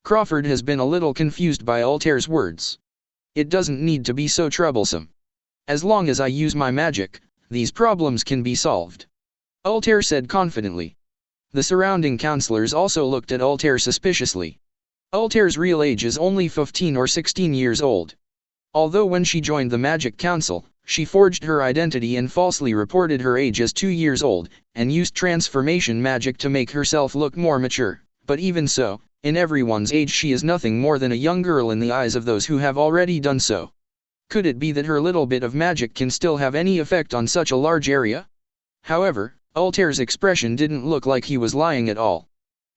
Crawford has been a little confused by Altair's words. It doesn't need to be so troublesome. As long as I use my magic, these problems can be solved. Altair said confidently. The surrounding counselors also looked at Altair suspiciously. Altair's real age is only 15 or 16 years old. Although when she joined the Magic Council, she forged her identity and falsely reported her age as 2 years old, and used transformation magic to make herself look more mature, but even so, in everyone's age she is nothing more than a young girl in the eyes of those who have already done so. Could it be that her little bit of magic can still have any effect on such a large area? However, Altair's expression didn't look like he was lying at all.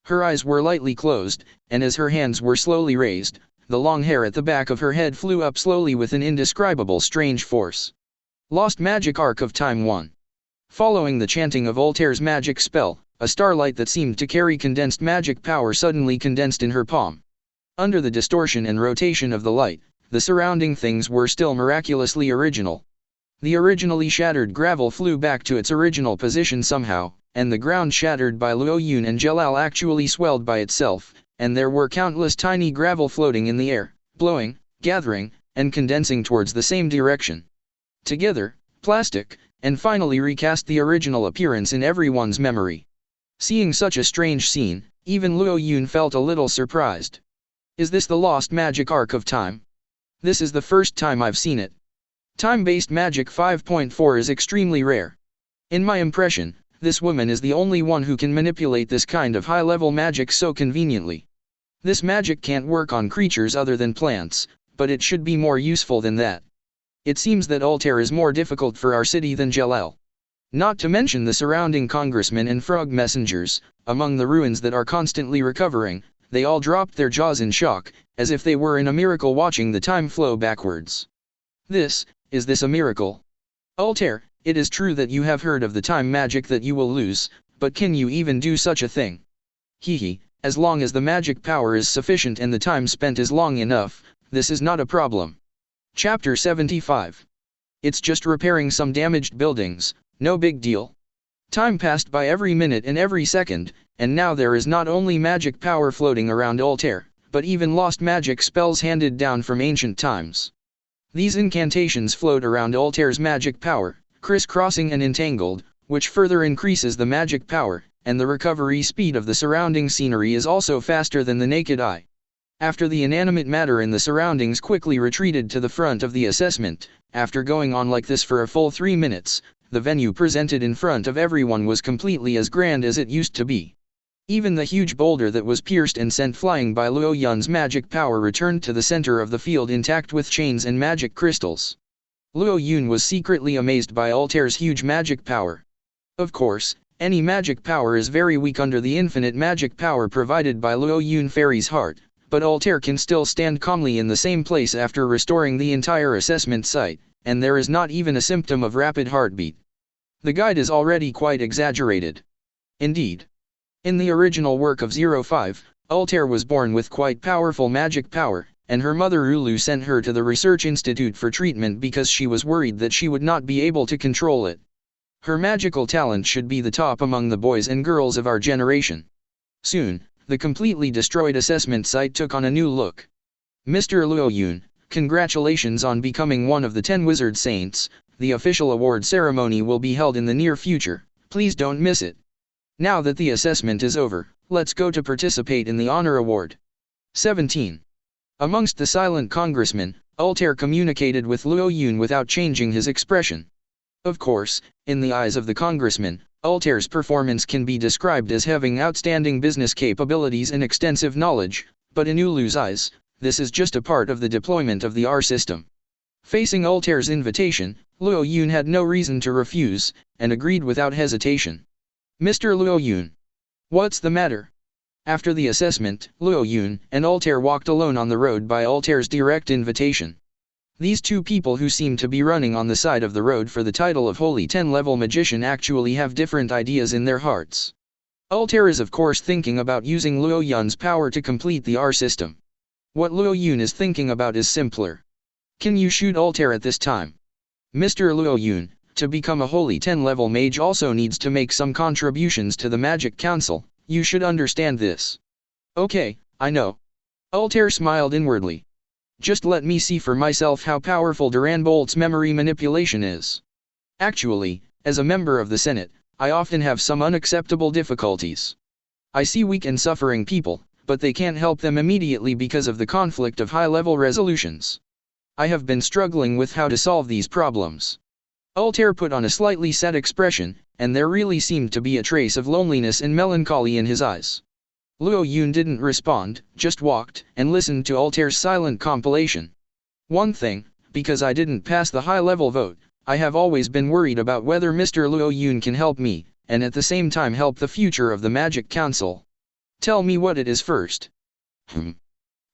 Her eyes were lightly closed, and as her hands were slowly raised, the long hair at the back of her head flew up slowly with an indescribable strange force. Lost Magic Arc of Time 1. Following the chanting of Altair's magic spell, a starlight that seemed to carry condensed magic power suddenly condensed in her palm. Under the distortion and rotation of the light, the surrounding things were still miraculously original. The originally shattered gravel flew back to its original position somehow, and the ground shattered by Luo Yun and Jelal actually swelled by itself, and there were countless tiny gravel floating in the air, blowing, gathering, and condensing towards the same direction. Together, plastic, and finally recast the original appearance in everyone's memory. Seeing such a strange scene, even Luo Yun felt a little surprised. Is this the lost magic arc of time? This is the first time I've seen it. Time-based magic 5.4 is extremely rare. In my impression, this woman is the only one who can manipulate this kind of high-level magic so conveniently. This magic can't work on creatures other than plants, but it should be more useful than that. It seems that Altair is more difficult for our city than Jelal. Not to mention the surrounding congressmen and frog messengers, among the ruins that are constantly recovering, they all dropped their jaws in shock, as if they were in a miracle watching the time flow backwards. Is this a miracle? Altair, it is true that you have heard of the time magic that you will lose, but can you even do such a thing? Hehe, as long as the magic power is sufficient and the time spent is long enough, this is not a problem. Chapter 75. It's just repairing some damaged buildings, no big deal. Time passed by every minute and every second, and now there is not only magic power floating around Altair, but even lost magic spells handed down from ancient times. These incantations float around Altair's magic power, crisscrossing and entangled, which further increases the magic power, and the recovery speed of the surrounding scenery is also faster than the naked eye. After the inanimate matter in the surroundings quickly retreated to the front of the assessment, after going on like this for a full 3 minutes, the venue presented in front of everyone was completely as grand as it used to be. Even the huge boulder that was pierced and sent flying by Luo Yun's magic power returned to the center of the field intact with chains and magic crystals. Luo Yun was secretly amazed by Altair's huge magic power. Of course, any magic power is very weak under the infinite magic power provided by Luo Yun Fairy's heart, but Altair can still stand calmly in the same place after restoring the entire assessment site, and there is not even a symptom of rapid heartbeat. The guide is already quite exaggerated. Indeed. In the original work of 05, Altair was born with quite powerful magic power, and her mother Ulu sent her to the research institute for treatment because she was worried that she would not be able to control it. Her magical talent should be the top among the boys and girls of our generation. Soon, the completely destroyed assessment site took on a new look. Mr. Luoyun, congratulations on becoming one of the 10 Wizard Saints. The official award ceremony will be held in the near future, please don't miss it. Now that the assessment is over, let's go to participate in the honor award. 17. Amongst the silent congressmen, Altair communicated with Luoyun without changing his expression. Of course, in the eyes of the congressman, Altair's performance can be described as having outstanding business capabilities and extensive knowledge, but in Ulu's eyes, this is just a part of the deployment of the R system. Facing Altair's invitation, Luoyun had no reason to refuse, and agreed without hesitation. Mr. Luoyun. What's the matter? After the assessment, Luoyun and Altair walked alone on the road by Altair's direct invitation. These two people who seem to be running on the side of the road for the title of Holy 10-level magician actually have different ideas in their hearts. Altair is of course thinking about using Luoyun's power to complete the R system. What Luoyun is thinking about is simpler. Can you shoot Altair at this time? Mr. Luoyun, to become a Holy 10-level mage also needs to make some contributions to the Magic Council, you should understand this. Okay, I know. Altair smiled inwardly. Just let me see for myself how powerful Duran Bolt's memory manipulation is. Actually, as a member of the Senate, I often have some unacceptable difficulties. I see weak and suffering people, but they can't help them immediately because of the conflict of high-level resolutions. I have been struggling with how to solve these problems. Altair put on a slightly sad expression, and there really seemed to be a trace of loneliness and melancholy in his eyes. Luoyun didn't respond, just walked, and listened to Altair's silent compilation. One thing, because I didn't pass the high-level vote, I have always been worried about whether Mr. Luoyun can help me, and at the same time help the future of the Magic Council. Tell me what it is first.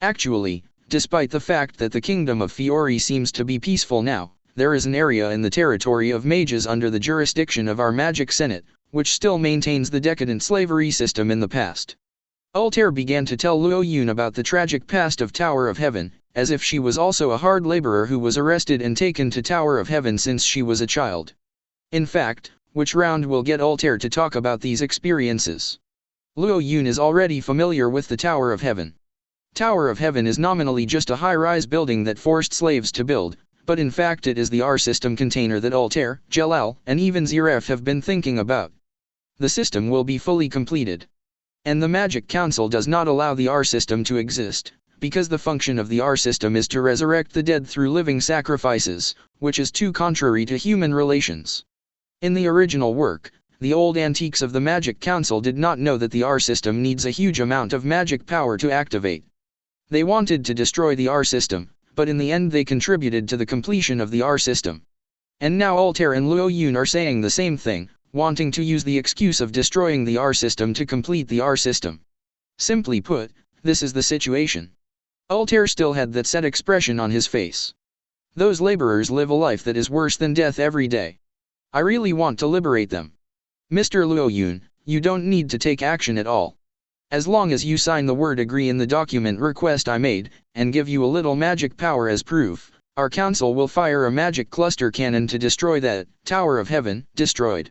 Actually, despite the fact that the kingdom of Fiori seems to be peaceful now, there is an area in the territory of mages under the jurisdiction of our Magic Senate, which still maintains the decadent slavery system in the past. Altair began to tell Luoyun about the tragic past of Tower of Heaven, as if she was also a hard laborer who was arrested and taken to Tower of Heaven since she was a child. In fact, which round will get Altair to talk about these experiences? Luoyun is already familiar with the Tower of Heaven. Tower of Heaven is nominally just a high-rise building that forced slaves to build, but in fact it is the R-system container that Altair, Jalal, and even Ziref have been thinking about. The system will be fully completed. And the Magic Council does not allow the R-system to exist, because the function of the R-system is to resurrect the dead through living sacrifices, which is too contrary to human relations. In the original work, the old antiques of the Magic Council did not know that the R-system needs a huge amount of magic power to activate. They wanted to destroy the R-system, but in the end they contributed to the completion of the R-system. And now Altair and Luoyun are saying the same thing, wanting to use the excuse of destroying the R-system to complete the R-system. Simply put, this is the situation. Altair still had that sad expression on his face. Those laborers live a life that is worse than death every day. I really want to liberate them. Mr. Luoyun, you don't need to take action at all. As long as you sign the word agree in the document request I made, and give you a little magic power as proof, our council will fire a magic cluster cannon to destroy that Tower of Heaven, destroyed.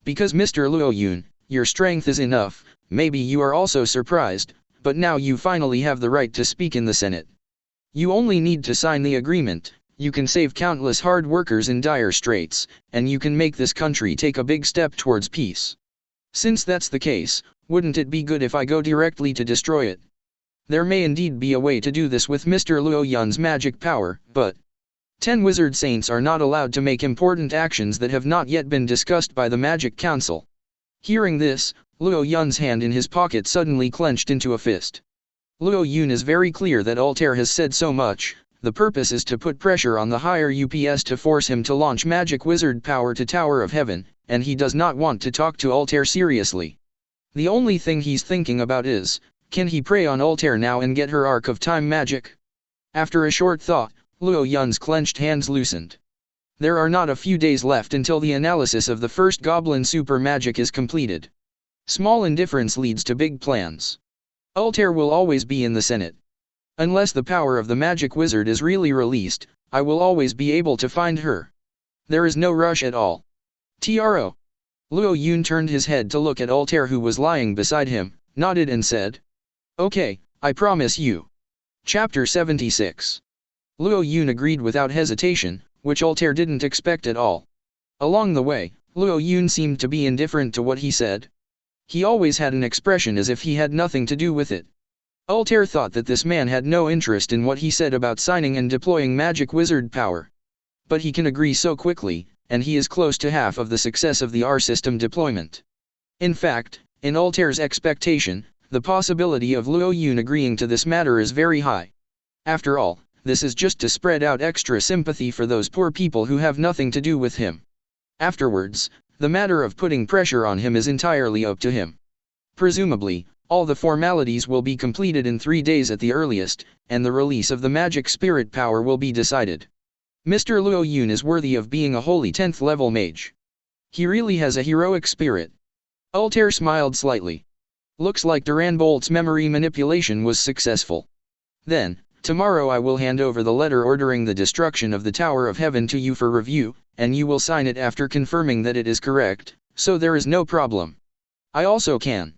Because Mr. Luoyun, your strength is enough, maybe you are also surprised, but now you finally have the right to speak in the Senate. You only need to sign the agreement, you can save countless hard workers in dire straits, and you can make this country take a big step towards peace. Since that's the case, wouldn't it be good if I go directly to destroy it? There may indeed be a way to do this with Mr. Luoyun's magic power, but 10 Wizard Saints are not allowed to make important actions that have not yet been discussed by the Magic Council. Hearing this, Luoyun's hand in his pocket suddenly clenched into a fist. Luoyun is very clear that Altair has said so much, the purpose is to put pressure on the higher UPS to force him to launch magic wizard power to Tower of Heaven, and he does not want to talk to Altair seriously. The only thing he's thinking about is, can he prey on Altair now and get her Arc of Time magic? After a short thought, Luoyun's clenched hands loosened. There are not a few days left until the analysis of the first Goblin super magic is completed. Small indifference leads to big plans. Altair will always be in the Senate. Unless the power of the magic wizard is really released, I will always be able to find her. There is no rush at all. Tro. Luo Yun turned his head to look at Altair, who was lying beside him, nodded and said, "Okay, I promise you." Chapter 76. Luo Yun agreed without hesitation, which Altair didn't expect at all. Along the way, Luo Yun seemed to be indifferent to what he said. He always had an expression as if he had nothing to do with it. Altair thought that this man had no interest in what he said about signing and deploying magic wizard power. But he can agree so quickly, and he is close to half of the success of the R system deployment. In fact, in Altair's expectation, the possibility of Luo Yun agreeing to this matter is very high. After all, this is just to spread out extra sympathy for those poor people who have nothing to do with him. Afterwards, the matter of putting pressure on him is entirely up to him. Presumably, all the formalities will be completed in 3 days at the earliest, and the release of the magic spirit power will be decided. Mr. Luo Yun is worthy of being a holy 10th level mage. He really has a heroic spirit. Altair smiled slightly. Looks like Duran Bolt's memory manipulation was successful. Then, tomorrow I will hand over the letter ordering the destruction of the Tower of Heaven to you for review, and you will sign it after confirming that it is correct, so there is no problem. I also can.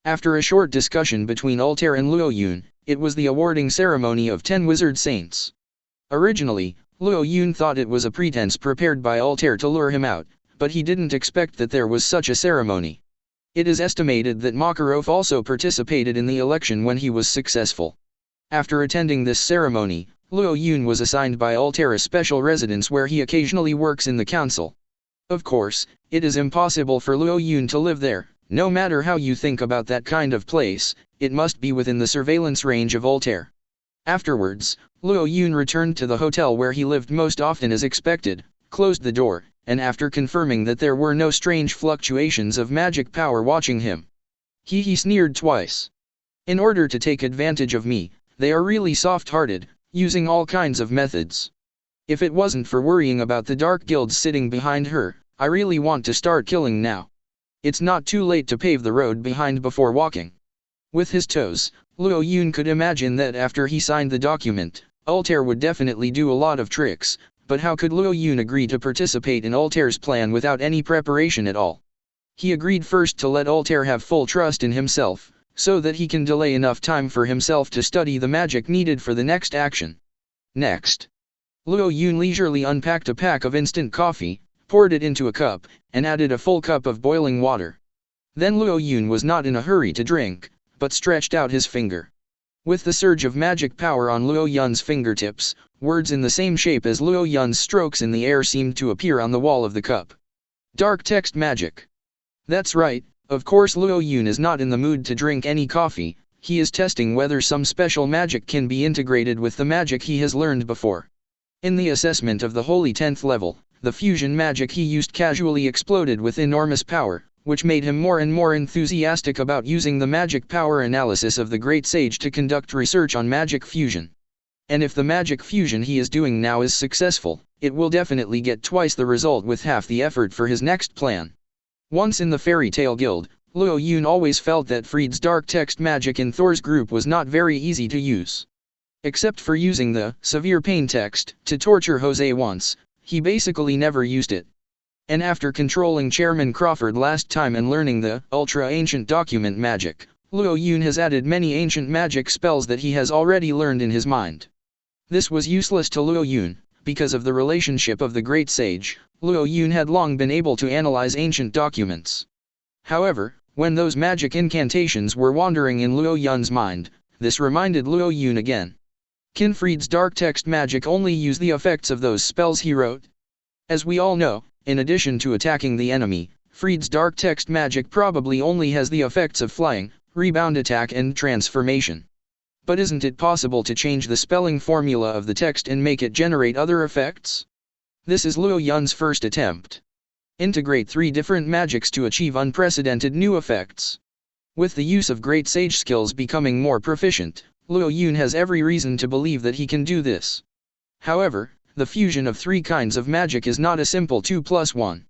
After a short discussion between Altair and Luo Yun, it was the awarding ceremony of 10 wizard saints. Originally, Luo Yun thought it was a pretense prepared by Altair to lure him out, but he didn't expect that there was such a ceremony. It is estimated that Makarov also participated in the election when he was successful. After attending this ceremony, Luo Yun was assigned by Altair a special residence where he occasionally works in the council. Of course, it is impossible for Luo Yun to live there. No matter how you think about that kind of place, it must be within the surveillance range of Altair. Afterwards, Luo Yun returned to the hotel where he lived most often as expected, closed the door, and after confirming that there were no strange fluctuations of magic power watching him, he sneered twice. In order to take advantage of me, they are really soft-hearted, using all kinds of methods. If it wasn't for worrying about the dark guilds sitting behind her, I really want to start killing now. It's not too late to pave the road behind before walking. With his toes, Luo Yun could imagine that after he signed the document, Altair would definitely do a lot of tricks, but how could Luo Yun agree to participate in Altair's plan without any preparation at all? He agreed first to let Altair have full trust in himself, so that he can delay enough time for himself to study the magic needed for the next action. Next, Luo Yun leisurely unpacked a pack of instant coffee, poured it into a cup, and added a full cup of boiling water. Then Luo Yun was not in a hurry to drink, but stretched out his finger. With the surge of magic power on Luo Yun's fingertips, words in the same shape as Luo Yun's strokes in the air seemed to appear on the wall of the cup. Dark text magic. That's right, of course Luo Yun is not in the mood to drink any coffee, he is testing whether some special magic can be integrated with the magic he has learned before. In the assessment of the holy 10th level, the fusion magic he used casually exploded with enormous power, which made him more and more enthusiastic about using the magic power analysis of the great sage to conduct research on magic fusion. And if the magic fusion he is doing now is successful, it will definitely get twice the result with half the effort for his next plan. Once in the Fairy Tale Guild, Luo Yun always felt that Fried's dark text magic in Thor's group was not very easy to use. Except for using the severe pain text to torture Jose once, he basically never used it. And after controlling Chairman Crawford last time and learning the ultra-ancient document magic, Luo Yun has added many ancient magic spells that he has already learned in his mind. This was useless to Luo Yun, because of the relationship of the great sage. Luo Yun had long been able to analyze ancient documents. However, when those magic incantations were wandering in Luo Yun's mind, this reminded Luo Yun again. Can Fried's dark text magic only use the effects of those spells he wrote? As we all know, in addition to attacking the enemy, Fried's dark text magic probably only has the effects of flying, rebound attack and transformation. But isn't it possible to change the spelling formula of the text and make it generate other effects? This is Luo Yun's first attempt. Integrate 3 different magics to achieve unprecedented new effects. With the use of great sage skills becoming more proficient, Luo Yun has every reason to believe that he can do this. However, the fusion of 3 kinds of magic is not a simple 2 plus 1.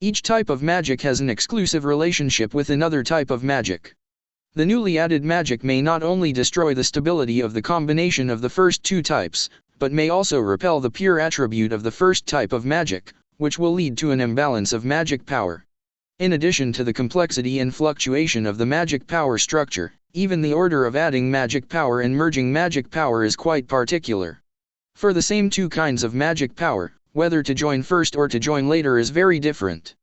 Each type of magic has an exclusive relationship with another type of magic. The newly added magic may not only destroy the stability of the combination of the first two types, but may also repel the pure attribute of the first type of magic, which will lead to an imbalance of magic power. In addition to the complexity and fluctuation of the magic power structure, even the order of adding magic power and merging magic power is quite particular. For the same two kinds of magic power, whether to join first or to join later is very different.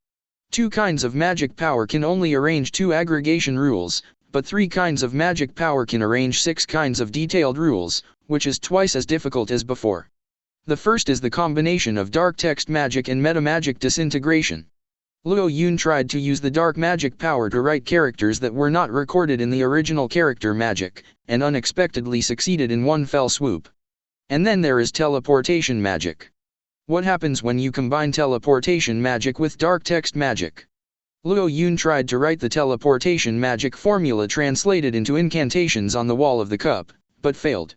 Two kinds of magic power can only arrange two aggregation rules, but three kinds of magic power can arrange 6 kinds of detailed rules, which is twice as difficult as before. The first is the combination of dark text magic and metamagic disintegration. Luo Yun tried to use the dark magic power to write characters that were not recorded in the original character magic, and unexpectedly succeeded in one fell swoop. And then there is teleportation magic. What happens when you combine teleportation magic with dark text magic? Luo Yun tried to write the teleportation magic formula translated into incantations on the wall of the cup, but failed.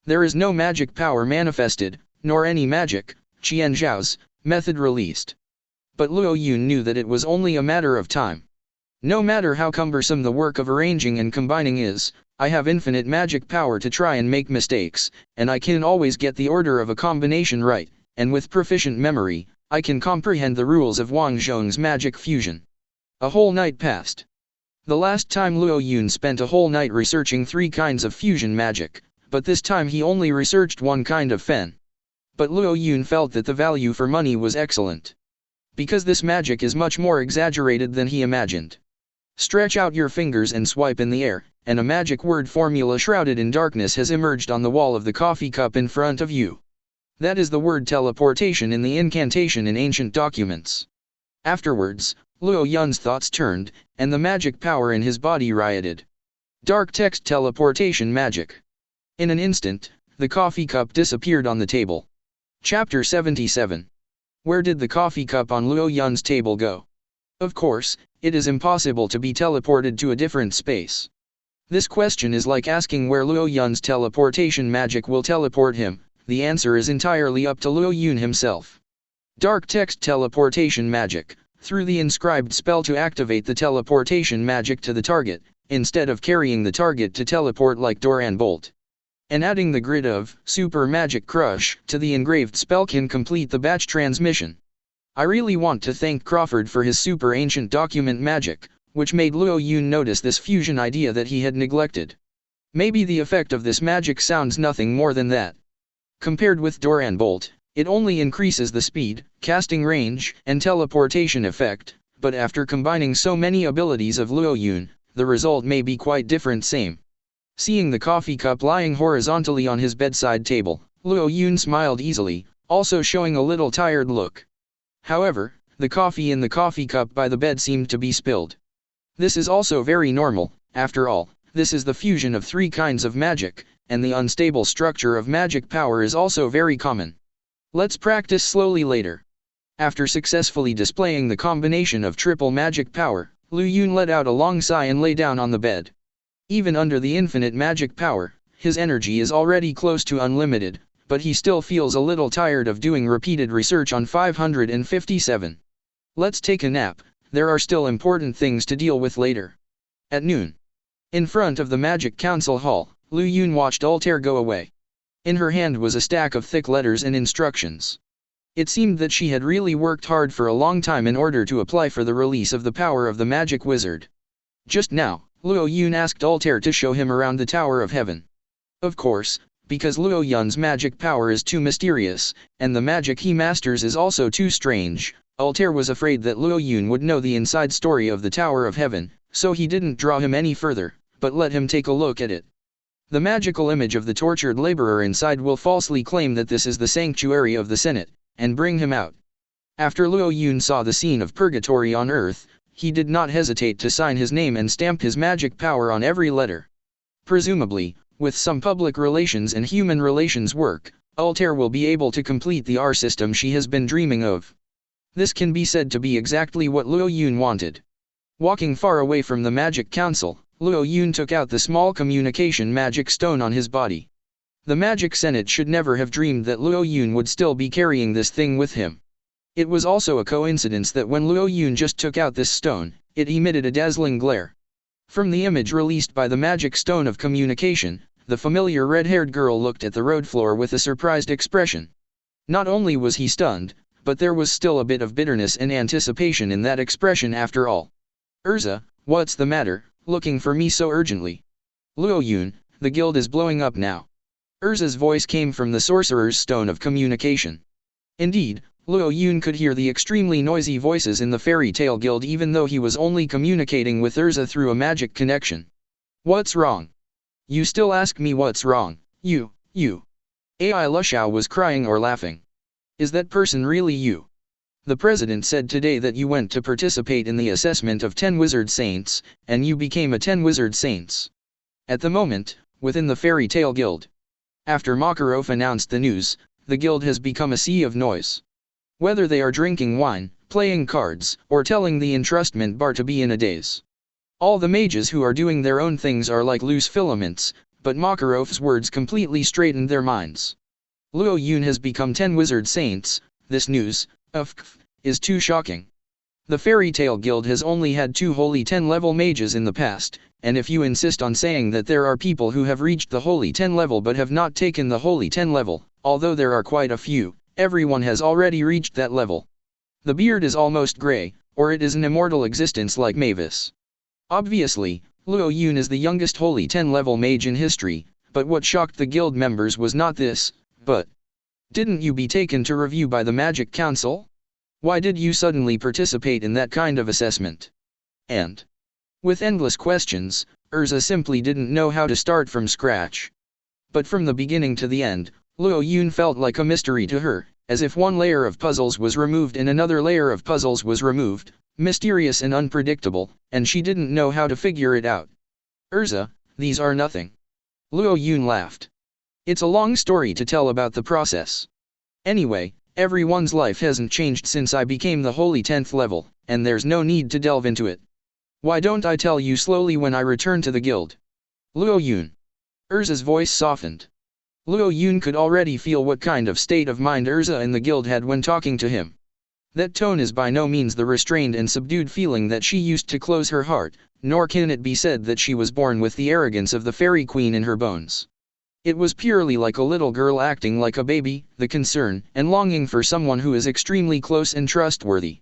There is no magic power manifested, nor any magic, Qian Zhao's, method released. But Luo Yun knew that it was only a matter of time. No matter how cumbersome the work of arranging and combining is, I have infinite magic power to try and make mistakes, and I can always get the order of a combination right, and with proficient memory, I can comprehend the rules of Wang Zhong's magic fusion. A whole night passed. The last time Luo Yun spent a whole night researching 3 kinds of fusion magic, but this time he only researched one kind of fen. But Luo Yun felt that the value for money was excellent. Because this magic is much more exaggerated than he imagined. Stretch out your fingers and swipe in the air, and a magic word formula shrouded in darkness has emerged on the wall of the coffee cup in front of you. That is the word teleportation in the incantation in ancient documents. Afterwards, Luo Yun's thoughts turned, and the magic power in his body rioted. Dark text teleportation magic. In an instant, the coffee cup disappeared on the table. Chapter 77. Where did the coffee cup on Luo Yun's table go? Of course, it is impossible to be teleported to a different space. This question is like asking where Luo Yun's teleportation magic will teleport him. The answer is entirely up to Luo Yun himself. Dark text teleportation magic. Through the inscribed spell to activate the teleportation magic to the target, instead of carrying the target to teleport like Doran Bolt. And adding the grid of Super Magic Crush to the engraved spell can complete the batch transmission. I really want to thank Crawford for his super ancient document magic, which made Luo Yun notice this fusion idea that he had neglected. Maybe the effect of this magic sounds nothing more than that. Compared with Doran Bolt, it only increases the speed, casting range, and teleportation effect, but after combining so many abilities of Luo Yun, the result may be quite different. Seeing the coffee cup lying horizontally on his bedside table, Luo Yun smiled easily, also showing a little tired look. However, the coffee in the coffee cup by the bed seemed to be spilled. This is also very normal, after all, this is the fusion of 3 kinds of magic, and the unstable structure of magic power is also very common. Let's practice slowly later. After successfully displaying the combination of triple magic power, Luo Yun let out a long sigh and lay down on the bed. Even under the infinite magic power, his energy is already close to unlimited, but he still feels a little tired of doing repeated research on 557. Let's take a nap, there are still important things to deal with later. At noon. In front of the Magic Council Hall, Luo Yun watched Altair go away. In her hand was a stack of thick letters and instructions. It seemed that she had really worked hard for a long time in order to apply for the release of the power of the magic wizard. Just now, Luo Yun asked Altair to show him around the Tower of Heaven. Of course, because Luo Yun's magic power is too mysterious, and the magic he masters is also too strange, Altair was afraid that Luo Yun would know the inside story of the Tower of Heaven, so he didn't draw him any further, but let him take a look at it. The magical image of the tortured laborer inside will falsely claim that this is the sanctuary of the Senate, and bring him out. After Luo Yun saw the scene of purgatory on Earth, he did not hesitate to sign his name and stamp his magic power on every letter. Presumably, with some public relations and human relations work, Altair will be able to complete the R system she has been dreaming of. This can be said to be exactly what Luo Yun wanted. Walking far away from the Magic Council, Luo Yun took out the small communication magic stone on his body. The Magic Senate should never have dreamed that Luo Yun would still be carrying this thing with him. It was also a coincidence that when Luo Yun just took out this stone, it emitted a dazzling glare. From the image released by the magic stone of communication, the familiar red-haired girl looked at the road floor with a surprised expression. Not only was he stunned, but there was still a bit of bitterness and anticipation in that expression after all. Erza, what's the matter, looking for me so urgently? Luo Yun, the guild is blowing up now. Erza's voice came from the sorcerer's stone of communication. Indeed, Luo Yun could hear the extremely noisy voices in the fairy tale guild even though he was only communicating with Erza through a magic connection. What's wrong? You still ask me what's wrong, you. Ai Lushao was crying or laughing. Is that person really you? The president said today that you went to participate in the assessment of 10 wizard saints, and you became a 10 wizard saints. At the moment, within the fairy tale guild. After Makarov announced the news, the guild has become a sea of noise. Whether they are drinking wine, playing cards, or telling the entrustment bar to be in a daze. All the mages who are doing their own things are like loose filaments, but Makarov's words completely straightened their minds. Luo Yun has become 10 wizard saints. This news, is too shocking. The fairy tale guild has only had 2 holy 10 level mages in the past, and if you insist on saying that there are people who have reached the holy 10 level but have not taken the holy 10 level, although there are quite a few, everyone has already reached that level. The beard is almost gray, or it is an immortal existence like Mavis. Obviously, Luo Yun is the youngest holy 10 level mage in history, but what shocked the guild members was not this, but didn't you be taken to review by the Magic Council? Why did you suddenly participate in that kind of assessment? And with endless questions, Erza simply didn't know how to start from scratch. But from the beginning to the end, Luo Yun felt like a mystery to her, as if one layer of puzzles was removed and another layer of puzzles was removed, mysterious and unpredictable, and she didn't know how to figure it out. Erza, these are nothing. Luo Yun laughed. It's a long story to tell about the process. Anyway, everyone's life hasn't changed since I became the holy 10th level, and there's no need to delve into it. Why don't I tell you slowly when I return to the guild? Luo Yun. Erza's voice softened. Luo Yun could already feel what kind of state of mind Erza and the guild had when talking to him. That tone is by no means the restrained and subdued feeling that she used to close her heart, nor can it be said that she was born with the arrogance of the fairy queen in her bones. It was purely like a little girl acting like a baby, the concern and longing for someone who is extremely close and trustworthy.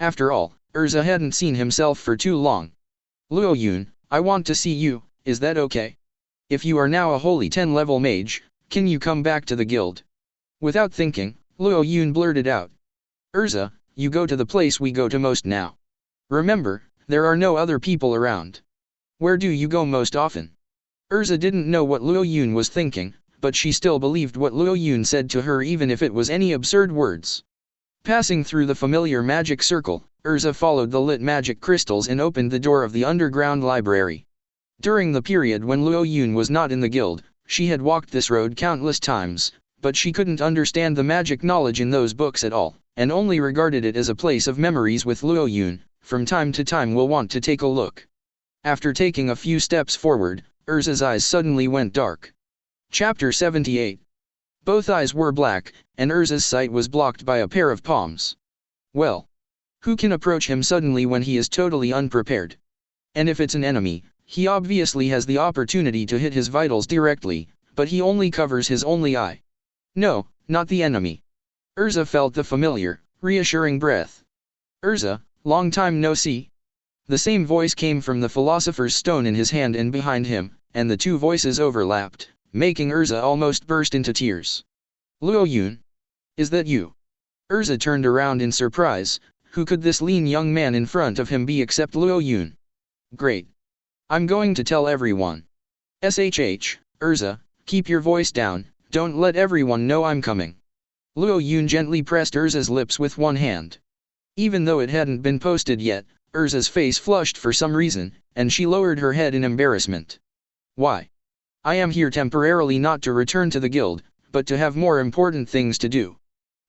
After all, Erza hadn't seen himself for too long. Luo Yun, I want to see you, is that okay? If you are now a holy 10 level mage, can you come back to the guild? Without thinking, Luo Yun blurted out. Erza, you go to the place we go to most now. Remember, there are no other people around. Where do you go most often? Erza didn't know what Luo Yun was thinking, but she still believed what Luo Yun said to her even if it was any absurd words. Passing through the familiar magic circle, Erza followed the lit magic crystals and opened the door of the underground library. During the period when Luo Yun was not in the guild, she had walked this road countless times, but she couldn't understand the magic knowledge in those books at all, and only regarded it as a place of memories with Luo Yun. From time to time will want to take a look. After taking a few steps forward, Erza's eyes suddenly went dark. Chapter 78. Both eyes were black, and Erza's sight was blocked by a pair of palms. Well, who can approach him suddenly when he is totally unprepared? And if it's an enemy, he obviously has the opportunity to hit his vitals directly, but he only covers his only eye. No, not the enemy. Erza felt the familiar, reassuring breath. Erza, long time no see. The same voice came from the philosopher's stone in his hand and behind him, and the two voices overlapped, making Erza almost burst into tears. Luo Yun? Is that you? Erza turned around in surprise. Who could this lean young man in front of him be except Luo Yun? Great. I'm going to tell everyone. Erza, keep your voice down, don't let everyone know I'm coming. Luo Yun gently pressed Erza's lips with one hand. Even though it hadn't been posted yet, Erza's face flushed for some reason, and she lowered her head in embarrassment. Why? I am here temporarily not to return to the guild, but to have more important things to do.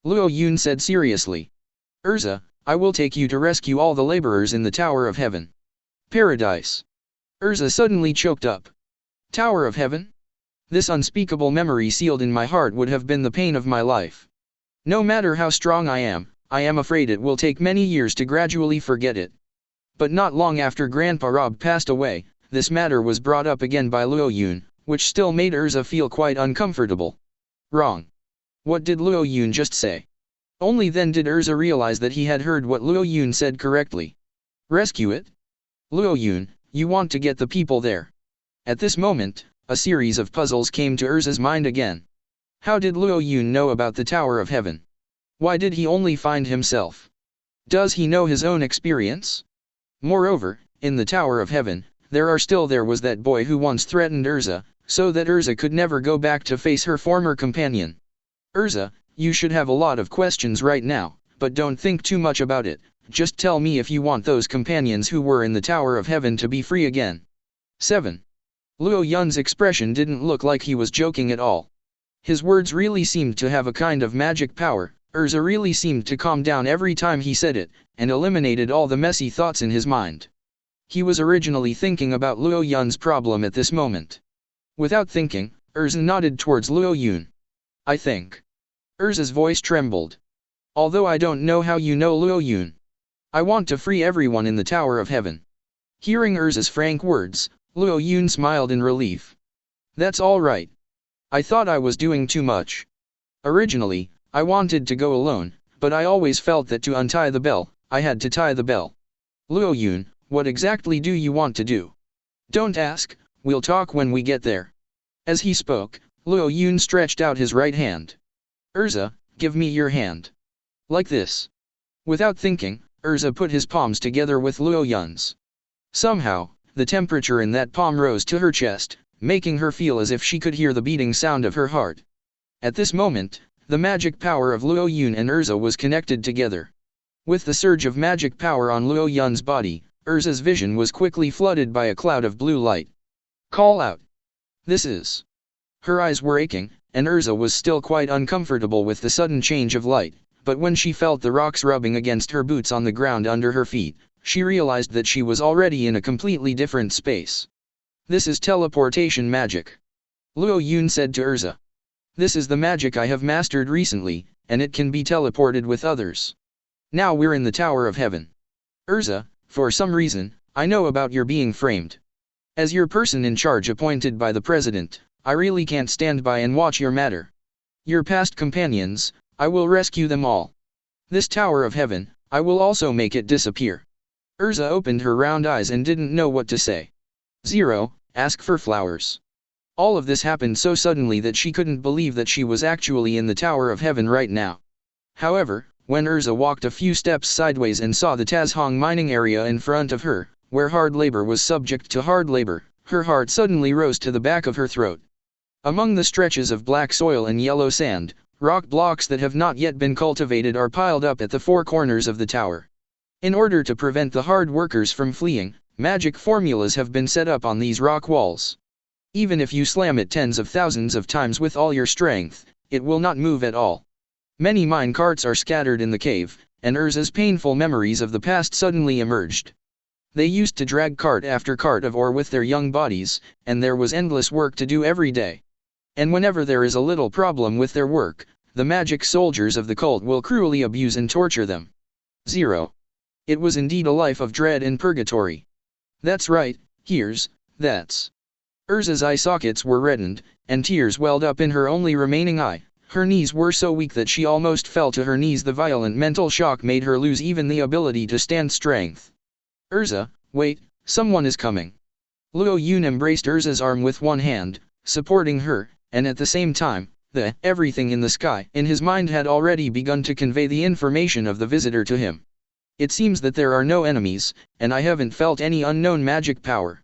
Luo Yun said seriously. Erza, I will take you to rescue all the laborers in the Tower of Heaven. Paradise. Erza suddenly choked up. Tower of Heaven? This unspeakable memory sealed in my heart would have been the pain of my life. No matter how strong I am, I am afraid it will take many years to gradually forget it. But not long after Grandpa Rob passed away, this matter was brought up again by Luo Yun, which still made Erza feel quite uncomfortable. Wrong. What did Luo Yun just say? Only then did Erza realize that he had heard what Luo Yun said correctly. Rescue it? Luo Yun, you want to get the people there. At this moment, a series of puzzles came to Erza's mind again. How did Luo Yun know about the Tower of Heaven? Why did he only find himself? Does he know his own experience? Moreover, in the Tower of Heaven, there was that boy who once threatened Erza, so that Erza could never go back to face her former companion. Erza, you should have a lot of questions right now, but don't think too much about it, just tell me if you want those companions who were in the Tower of Heaven to be free again. 7. Luo Yun's expression didn't look like he was joking at all. His words really seemed to have a kind of magic power. Erza really seemed to calm down every time he said it, and eliminated all the messy thoughts in his mind. He was originally thinking about Luo Yun's problem at this moment. Without thinking, Erza nodded towards Luo Yun. I think. Erza's voice trembled. Although I don't know how you know Luo Yun. I want to free everyone in the Tower of Heaven. Hearing Erza's frank words, Luo Yun smiled in relief. That's all right. I thought I was doing too much. Originally, I wanted to go alone, but I always felt that to untie the bell, I had to tie the bell. Luo Yun, what exactly do you want to do? Don't ask, we'll talk when we get there. As he spoke, Luo Yun stretched out his right hand. Erza, give me your hand. Like this. Without thinking, Erza put his palms together with Luo Yun's. Somehow, the temperature in that palm rose to her chest, making her feel as if she could hear the beating sound of her heart. At this moment, the magic power of Luo Yun and Erza was connected together. With the surge of magic power on Luo Yun's body, Erza's vision was quickly flooded by a cloud of blue light. Call out. This is. Her eyes were aching, and Erza was still quite uncomfortable with the sudden change of light, but when she felt the rocks rubbing against her boots on the ground under her feet, she realized that she was already in a completely different space. This is teleportation magic. Luo Yun said to Erza. This is the magic I have mastered recently, and it can be teleported with others. Now we're in the Tower of Heaven. Erza, for some reason, I know about your being framed. As your person in charge appointed by the president, I really can't stand by and watch your matter. Your past companions, I will rescue them all. This Tower of Heaven, I will also make it disappear. Erza opened her round eyes and didn't know what to say. 0. Ask for flowers. All of this happened so suddenly that she couldn't believe that she was actually in the Tower of Heaven right now. However, when Erza walked a few steps sideways and saw the Tazhong mining area in front of her, where hard labor was subject to hard labor, her heart suddenly rose to the back of her throat. Among the stretches of black soil and yellow sand, rock blocks that have not yet been cultivated are piled up at the four corners of the tower. In order to prevent the hard workers from fleeing, magic formulas have been set up on these rock walls. Even if you slam it tens of thousands of times with all your strength, it will not move at all. Many mine carts are scattered in the cave, and Erza's painful memories of the past suddenly emerged. They used to drag cart after cart of ore with their young bodies, and there was endless work to do every day. And whenever there is a little problem with their work, the magic soldiers of the cult will cruelly abuse and torture them. 0. It was indeed a life of dread and purgatory. That's right, that's. Erza's eye sockets were reddened, and tears welled up in her only remaining eye. Her knees were so weak that she almost fell to her knees. The violent mental shock made her lose even the ability to stand strength. Erza, wait, someone is coming. Luo Yun embraced Erza's arm with one hand, supporting her, and at the same time, everything in the sky in his mind had already begun to convey the information of the visitor to him. It seems that there are no enemies, and I haven't felt any unknown magic power.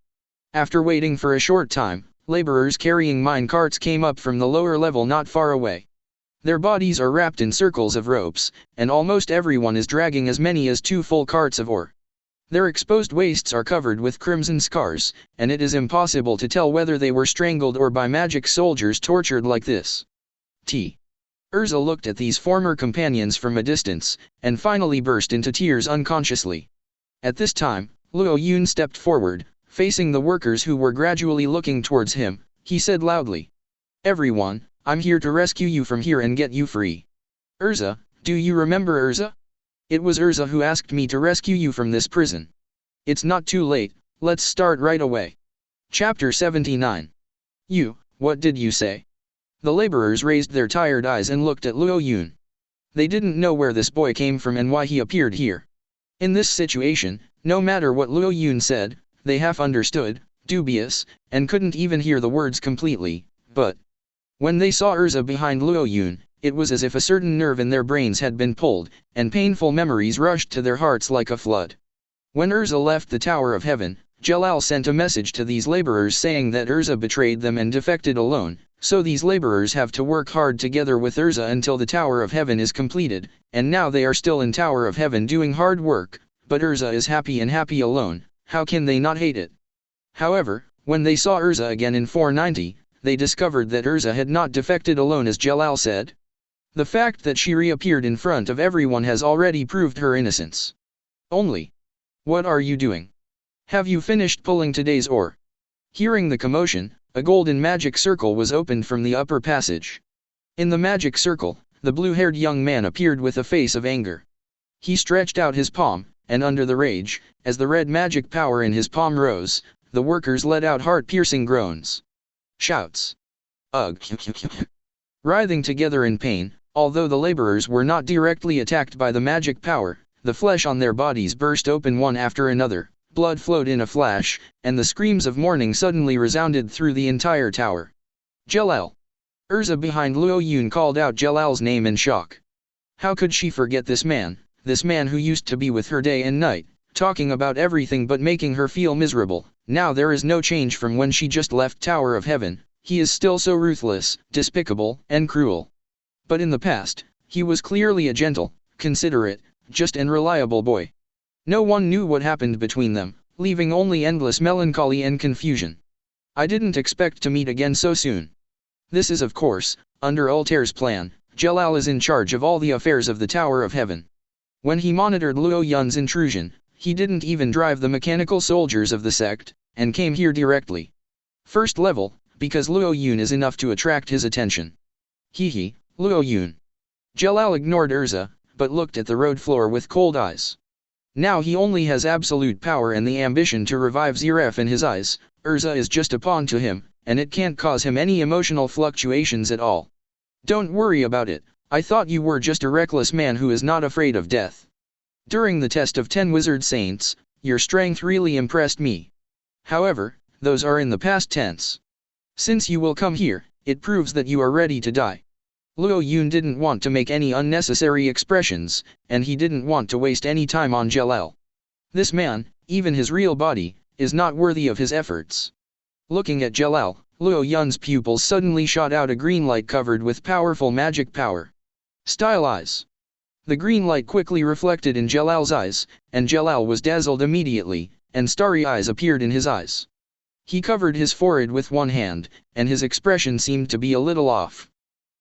After waiting for a short time, laborers carrying mine carts came up from the lower level not far away. Their bodies are wrapped in circles of ropes, and almost everyone is dragging as many as 2 full carts of ore. Their exposed waists are covered with crimson scars, and it is impossible to tell whether they were strangled or by magic soldiers tortured like this. Erza looked at these former companions from a distance, and finally burst into tears unconsciously. At this time, Luo Yun stepped forward, facing the workers who were gradually looking towards him. He said loudly, "Everyone, I'm here to rescue you from here and get you free. Erza, do you remember Erza? It was Erza who asked me to rescue you from this prison. It's not too late, let's start right away. Chapter 79. What did you say? The laborers raised their tired eyes and looked at Luo Yun. They didn't know where this boy came from and why he appeared here. In this situation, no matter what Luo Yun said, they half understood, dubious, and couldn't even hear the words completely, but when they saw Erza behind Luo Yun, it was as if a certain nerve in their brains had been pulled, and painful memories rushed to their hearts like a flood. When Erza left the Tower of Heaven, Jalal sent a message to these laborers saying that Erza betrayed them and defected alone, so these laborers have to work hard together with Erza until the Tower of Heaven is completed, and now they are still in Tower of Heaven doing hard work, but Erza is happy and happy alone, how can they not hate it? However, when they saw Erza again in 490, they discovered that Erza had not defected alone as Jalal said. The fact that she reappeared in front of everyone has already proved her innocence. Only. What are you doing? Have you finished pulling today's ore? Hearing the commotion, a golden magic circle was opened from the upper passage. In the magic circle, the blue-haired young man appeared with a face of anger. He stretched out his palm, and under the rage, as the red magic power in his palm rose, the workers let out heart-piercing groans. Shouts. Ugh. Writhing together in pain, although the laborers were not directly attacked by the magic power, the flesh on their bodies burst open one after another, blood flowed in a flash, and the screams of mourning suddenly resounded through the entire tower. Jalal. Erza behind Luo Yun called out Jalal's name in shock. How could she forget this man who used to be with her day and night, talking about everything but making her feel miserable? Now there is no change from when she just left Tower of Heaven. He is still so ruthless, despicable, and cruel. But in the past, he was clearly a gentle, considerate, just and reliable boy. No one knew what happened between them, leaving only endless melancholy and confusion. I didn't expect to meet again so soon. This is of course, under Altair's plan, Jalal is in charge of all the affairs of the Tower of Heaven. When he monitored Luo Yun's intrusion, he didn't even drive the mechanical soldiers of the sect, and came here directly. First level, because Luo Yun is enough to attract his attention. Luo Yun. Jalal ignored Erza, but looked at the road floor with cold eyes. Now he only has absolute power and the ambition to revive Zeref in his eyes. Erza is just a pawn to him, and it can't cause him any emotional fluctuations at all. Don't worry about it, I thought you were just a reckless man who is not afraid of death. During the test of 10 wizard saints, your strength really impressed me. However, those are in the past tense. Since you will come here, it proves that you are ready to die. Luo Yun didn't want to make any unnecessary expressions, and he didn't want to waste any time on Jalal. This man, even his real body, is not worthy of his efforts. Looking at Jalal, Luo Yun's pupils suddenly shot out a green light covered with powerful magic power. Style eyes. The green light quickly reflected in Jalal's eyes, and Jalal was dazzled immediately, and starry eyes appeared in his eyes. He covered his forehead with one hand, and his expression seemed to be a little off.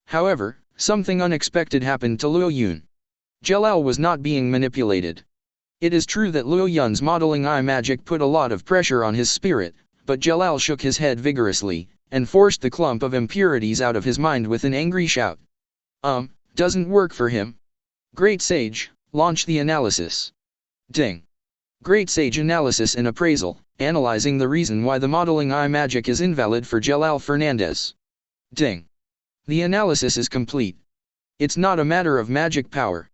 However, something unexpected happened to Luo Yun. Jalal was not being manipulated. It is true that Luo Yun's modeling eye magic put a lot of pressure on his spirit, but Jalal shook his head vigorously, and forced the clump of impurities out of his mind with an angry shout. Doesn't work for him. Great Sage, launch the analysis. Ding. Great Sage analysis and appraisal, analyzing the reason why the modeling eye magic is invalid for Jalal Fernandez. Ding. The analysis is complete. It's not a matter of magic power.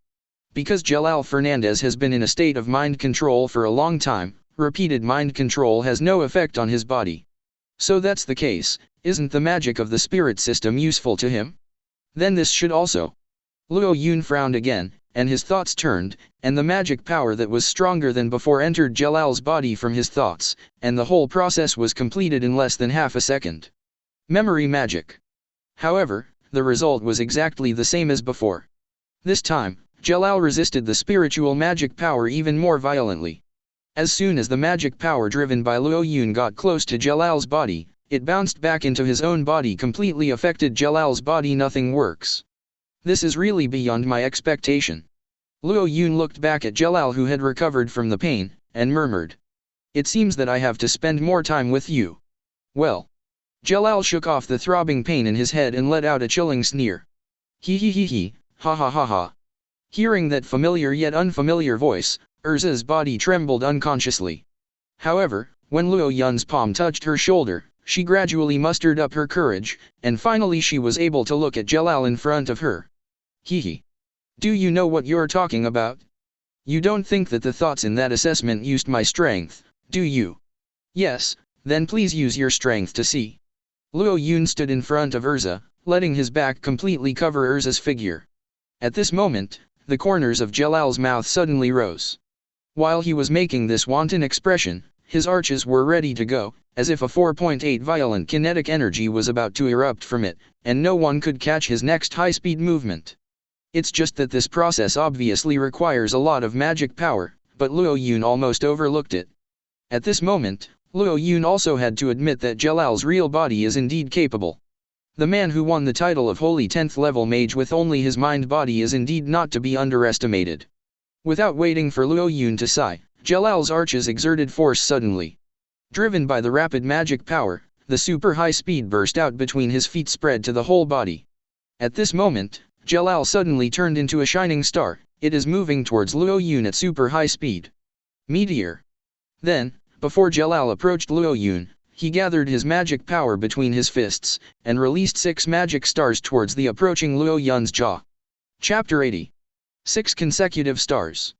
Because Jalal Fernandez has been in a state of mind control for a long time, repeated mind control has no effect on his body. So that's the case, isn't the magic of the spirit system useful to him? Then this should also. Luo Yun frowned again, and his thoughts turned, and the magic power that was stronger than before entered Jalal's body from his thoughts, and the whole process was completed in less than half a second. Memory magic. However, the result was exactly the same as before. This time, Jalal resisted the spiritual magic power even more violently. As soon as the magic power driven by Luo Yun got close to Jalal's body, it bounced back into his own body, completely affected Jalal's body. Nothing works. This is really beyond my expectation. Luo Yun looked back at Jalal, who had recovered from the pain, and murmured. It seems that I have to spend more time with you. Well. Jalal shook off the throbbing pain in his head and let out a chilling sneer. Ha ha ha ha. Hearing that familiar yet unfamiliar voice, Erza's body trembled unconsciously. However, when Luo Yun's palm touched her shoulder, she gradually mustered up her courage, and finally she was able to look at Jalal in front of her. Hehe. Do you know what you're talking about? You don't think that the thoughts in that assessment used my strength, do you? Yes, then please use your strength to see. Luo Yun stood in front of Erza, letting his back completely cover Erza's figure. At this moment, the corners of Jalal's mouth suddenly rose. While he was making this wanton expression, his arches were ready to go, as if a 4.8 violent kinetic energy was about to erupt from it, and no one could catch his next high-speed movement. It's just that this process obviously requires a lot of magic power, but Luo Yun almost overlooked it. At this moment, Luo Yun also had to admit that Jalal's real body is indeed capable. The man who won the title of Holy 10th level mage with only his mind-body is indeed not to be underestimated. Without waiting for Luo Yun to sigh, Jalal's arches exerted force suddenly. Driven by the rapid magic power, the super high speed burst out between his feet spread to the whole body. At this moment, Jalal suddenly turned into a shining star. It is moving towards Luo Yun at super high speed. Meteor. Then, before Jalal approached Luo Yun, he gathered his magic power between his fists, and released 6 magic stars towards the approaching Luo Yun's jaw. Chapter 80. 6 consecutive stars.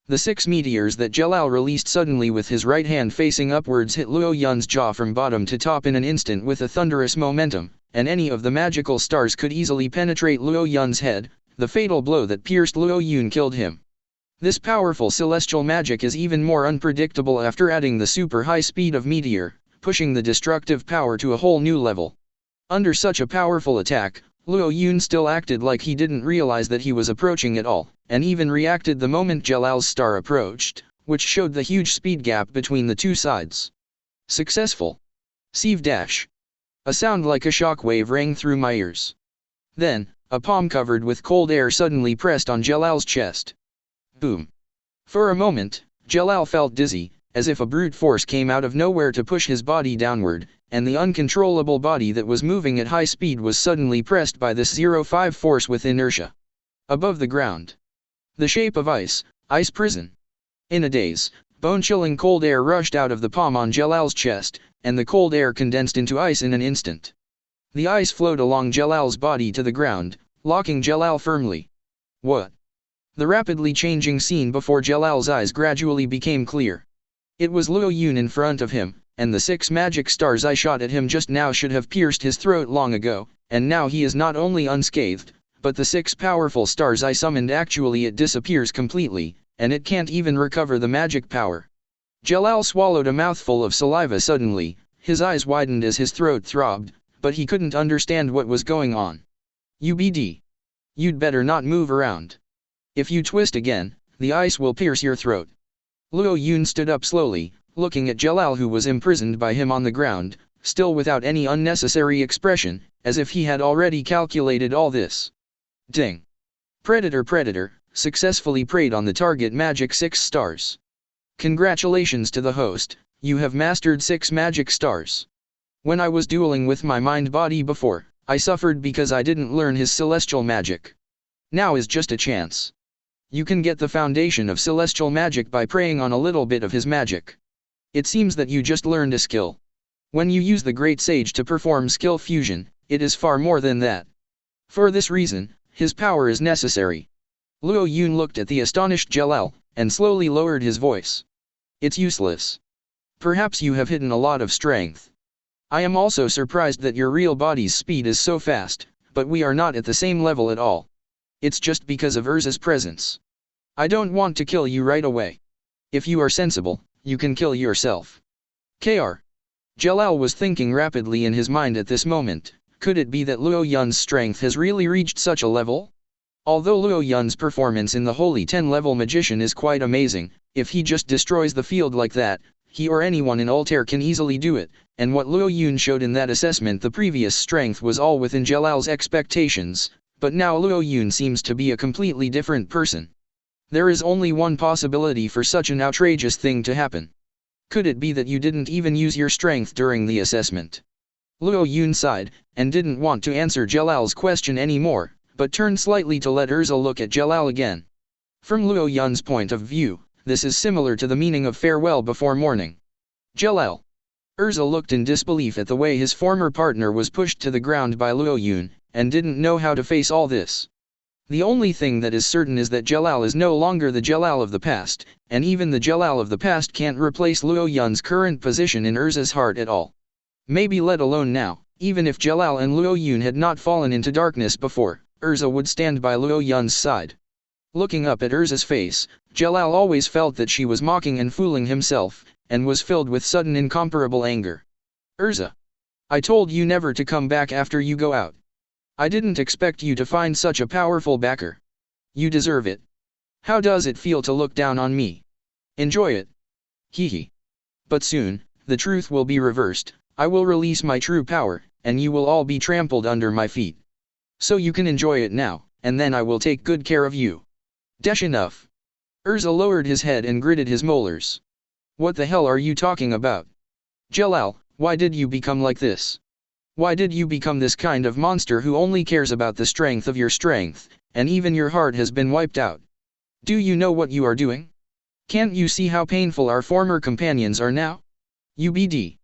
The 6 meteors that Jalal released suddenly with his right hand facing upwards hit Luo Yun's jaw from bottom to top in an instant with a thunderous momentum, and any of the magical stars could easily penetrate Luo Yun's head. The fatal blow that pierced Luo Yun killed him. This powerful celestial magic is even more unpredictable after adding the super high speed of meteor, pushing the destructive power to a whole new level. Under such a powerful attack, Luo Yun still acted like he didn't realize that he was approaching at all, and even reacted the moment Jalal's star approached, which showed the huge speed gap between the two sides. Successful. Sieve dash. A sound like a shockwave rang through my ears. Then, a palm covered with cold air suddenly pressed on Jalal's chest. Boom. For a moment, Jalal felt dizzy, as if a brute force came out of nowhere to push his body downward, and the uncontrollable body that was moving at high speed was suddenly pressed by this 0.5 force with inertia. Above the ground. The shape of ice prison. In a daze, bone-chilling cold air rushed out of the palm on Jalal's chest, and the cold air condensed into ice in an instant. The ice flowed along Jalal's body to the ground, locking Jalal firmly. What? The rapidly changing scene before Jalal's eyes gradually became clear. It was Luo Yun in front of him, and the 6 magic stars I shot at him just now should have pierced his throat long ago, and now he is not only unscathed, but the 6 powerful stars I summoned actually it disappears completely, and it can't even recover the magic power. Jalal swallowed a mouthful of saliva suddenly, his eyes widened as his throat throbbed, but he couldn't understand what was going on. UBD. You'd better not move around. If you twist again, the ice will pierce your throat. Luo Yun stood up slowly, looking at Jalal who was imprisoned by him on the ground, still without any unnecessary expression, as if he had already calculated all this. Ding. Predator, successfully preyed on the target magic 6 stars. Congratulations to the host, you have mastered 6 magic stars. When I was dueling with my mind-body before, I suffered because I didn't learn his celestial magic. Now is just a chance. You can get the foundation of celestial magic by preying on a little bit of his magic. It seems that you just learned a skill. When you use the Great Sage to perform skill fusion, it is far more than that. For this reason, his power is necessary. Luo Yun looked at the astonished Jalal, and slowly lowered his voice. It's useless. Perhaps you have hidden a lot of strength. I am also surprised that your real body's speed is so fast, but we are not at the same level at all. It's just because of Erza's presence. I don't want to kill you right away. If you are sensible, you can kill yourself. Kr. Jalal was thinking rapidly in his mind at this moment. Could it be that Luo Yun's strength has really reached such a level? Although Luo Yun's performance in the Holy 10-level magician is quite amazing, if he just destroys the field like that, he or anyone in Altair can easily do it, and what Luo Yun showed in that assessment, the previous strength was all within Jalal's expectations, but now Luo Yun seems to be a completely different person. There is only one possibility for such an outrageous thing to happen. Could it be that you didn't even use your strength during the assessment? Luo Yun sighed, and didn't want to answer Jalal's question anymore, but turned slightly to let Erza look at Jalal again. From Luo Yun's point of view, this is similar to the meaning of farewell before morning. Jelal. Erza looked in disbelief at the way his former partner was pushed to the ground by Luo Yun, and didn't know how to face all this. The only thing that is certain is that Jelal is no longer the Jelal of the past, and even the Jelal of the past can't replace Luo Yun's current position in Erza's heart at all. Maybe let alone now, even if Jelal and Luo Yun had not fallen into darkness before, Erza would stand by Luo Yun's side. Looking up at Erza's face, Jelal always felt that she was mocking and fooling himself, and was filled with sudden incomparable anger. Erza. I told you never to come back after you go out. I didn't expect you to find such a powerful backer. You deserve it. How does it feel to look down on me? Enjoy it. Hee. But soon, the truth will be reversed. I will release my true power, and you will all be trampled under my feet. So you can enjoy it now, and then I will take good care of you. Desh enough. Erza lowered his head and gritted his molars. What the hell are you talking about? Jelal, why did you become like this? Why did you become this kind of monster who only cares about the strength of your strength, and even your heart has been wiped out? Do you know what you are doing? Can't you see how painful our former companions are now? UBD.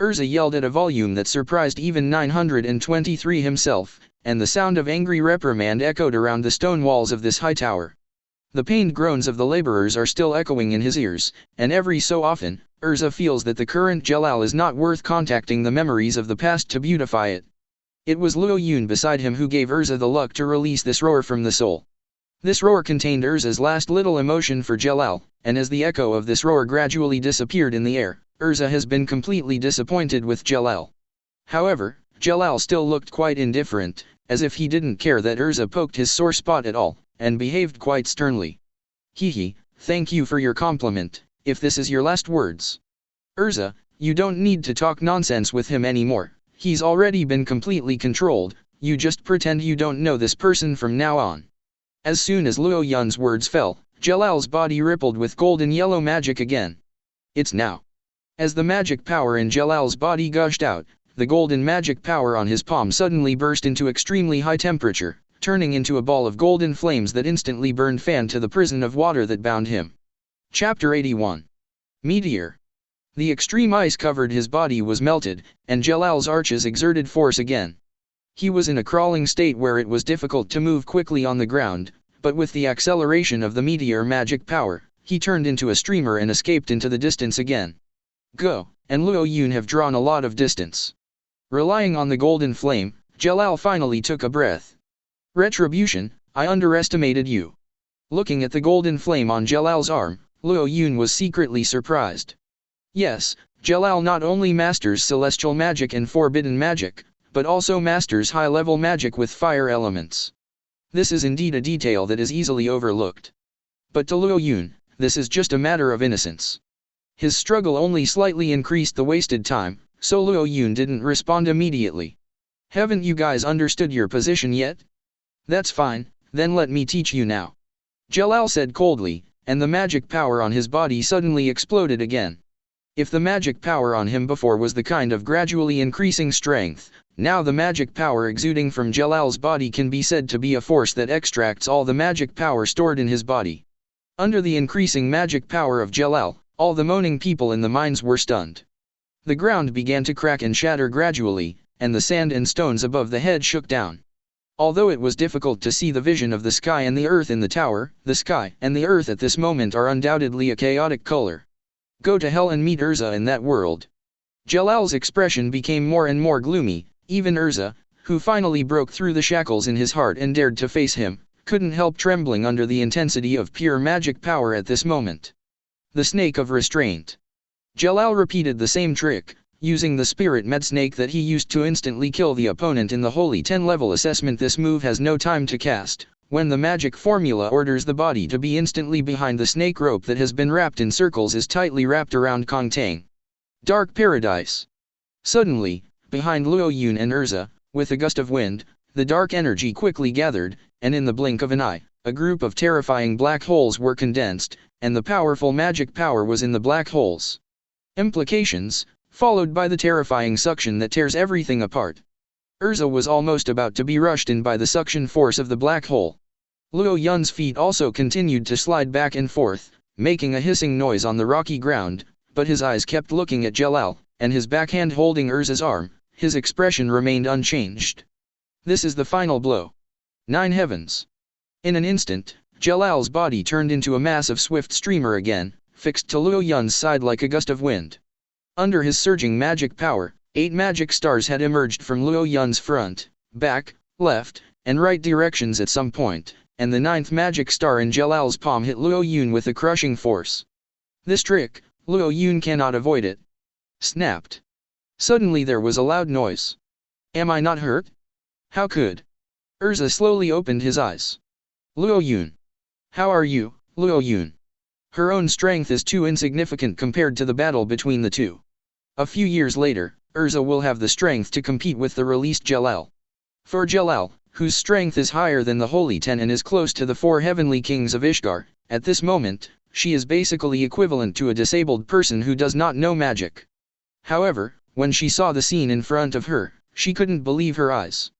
Erza yelled at a volume that surprised even 923 himself, and the sound of angry reprimand echoed around the stone walls of this high tower. The pained groans of the laborers are still echoing in his ears, and every so often, Erza feels that the current Jelal is not worth contacting the memories of the past to beautify it. It was Luo Yun beside him who gave Erza the luck to release this roar from the soul. This roar contained Erza's last little emotion for Jelal, and as the echo of this roar gradually disappeared in the air, Erza has been completely disappointed with Jelal. However, Jelal still looked quite indifferent, as if he didn't care that Erza poked his sore spot at all, and behaved quite sternly. Hee, thank you for your compliment, if this is your last words. Erza, you don't need to talk nonsense with him anymore, he's already been completely controlled, you just pretend you don't know this person from now on. As soon as Luo Yun's words fell, Jelal's body rippled with golden yellow magic again. It's now. As the magic power in Jelal's body gushed out, the golden magic power on his palm suddenly burst into extremely high temperature, turning into a ball of golden flames that instantly burned Fan to the prison of water that bound him. Chapter 81. Meteor. The extreme ice covered his body was melted, and Jelal's arches exerted force again. He was in a crawling state where it was difficult to move quickly on the ground, but with the acceleration of the meteor magic power, he turned into a streamer and escaped into the distance again. Go, and Luo Yun have drawn a lot of distance. Relying on the golden flame, Jelal finally took a breath. Retribution, I underestimated you. Looking at the golden flame on Jelal's arm, Luo Yun was secretly surprised. Yes, Jelal not only masters celestial magic and forbidden magic, but also masters high-level magic with fire elements. This is indeed a detail that is easily overlooked. But to Luo Yun, this is just a matter of innocence. His struggle only slightly increased the wasted time, so Luo Yun didn't respond immediately. Haven't you guys understood your position yet? That's fine, then let me teach you now. Jelal said coldly, and the magic power on his body suddenly exploded again. If the magic power on him before was the kind of gradually increasing strength, now the magic power exuding from Jelal's body can be said to be a force that extracts all the magic power stored in his body. Under the increasing magic power of Jelal, all the moaning people in the mines were stunned. The ground began to crack and shatter gradually, and the sand and stones above the head shook down. Although it was difficult to see the vision of the sky and the earth in the tower, the sky and the earth at this moment are undoubtedly a chaotic color. Go to hell and meet Erza in that world. Jelal's expression became more and more gloomy. Even Erza, who finally broke through the shackles in his heart and dared to face him, couldn't help trembling under the intensity of pure magic power at this moment. The snake of restraint. Jelal repeated the same trick, using the spirit med snake that he used to instantly kill the opponent in the Holy 10 level assessment. This move has no time to cast, when the magic formula orders the body to be instantly behind the snake rope that has been wrapped in circles is tightly wrapped around Kong Tang. Dark Paradise. Suddenly, behind Luo Yun and Erza, with a gust of wind, the dark energy quickly gathered, and in the blink of an eye, a group of terrifying black holes were condensed, and the powerful magic power was in the black holes. Implications, followed by the terrifying suction that tears everything apart. Erza was almost about to be rushed in by the suction force of the black hole. Luo Yun's feet also continued to slide back and forth, making a hissing noise on the rocky ground, but his eyes kept looking at Jalal, and his backhand holding Erza's arm, his expression remained unchanged. This is the final blow. 9 heavens. In an instant, Jalal's body turned into a mass of swift streamer again, fixed to Luo Yun's side like a gust of wind. Under his surging magic power, 8 magic stars had emerged from Luo Yun's front, back, left, and right directions at some point, and the 9th magic star in Jalal's palm hit Luo Yun with a crushing force. This trick, Luo Yun cannot avoid it. Snapped. Suddenly there was a loud noise. Am I not hurt? How could? Erza slowly opened his eyes. Luo Yun. How are you, Luo Yun? Her own strength is too insignificant compared to the battle between the two. A few years later, Erza will have the strength to compete with the released Jalal. For Jalal, whose strength is higher than the Holy Ten and is close to the 4 heavenly kings of Ishgar, at this moment, she is basically equivalent to a disabled person who does not know magic. However, when she saw the scene in front of her, she couldn't believe her eyes.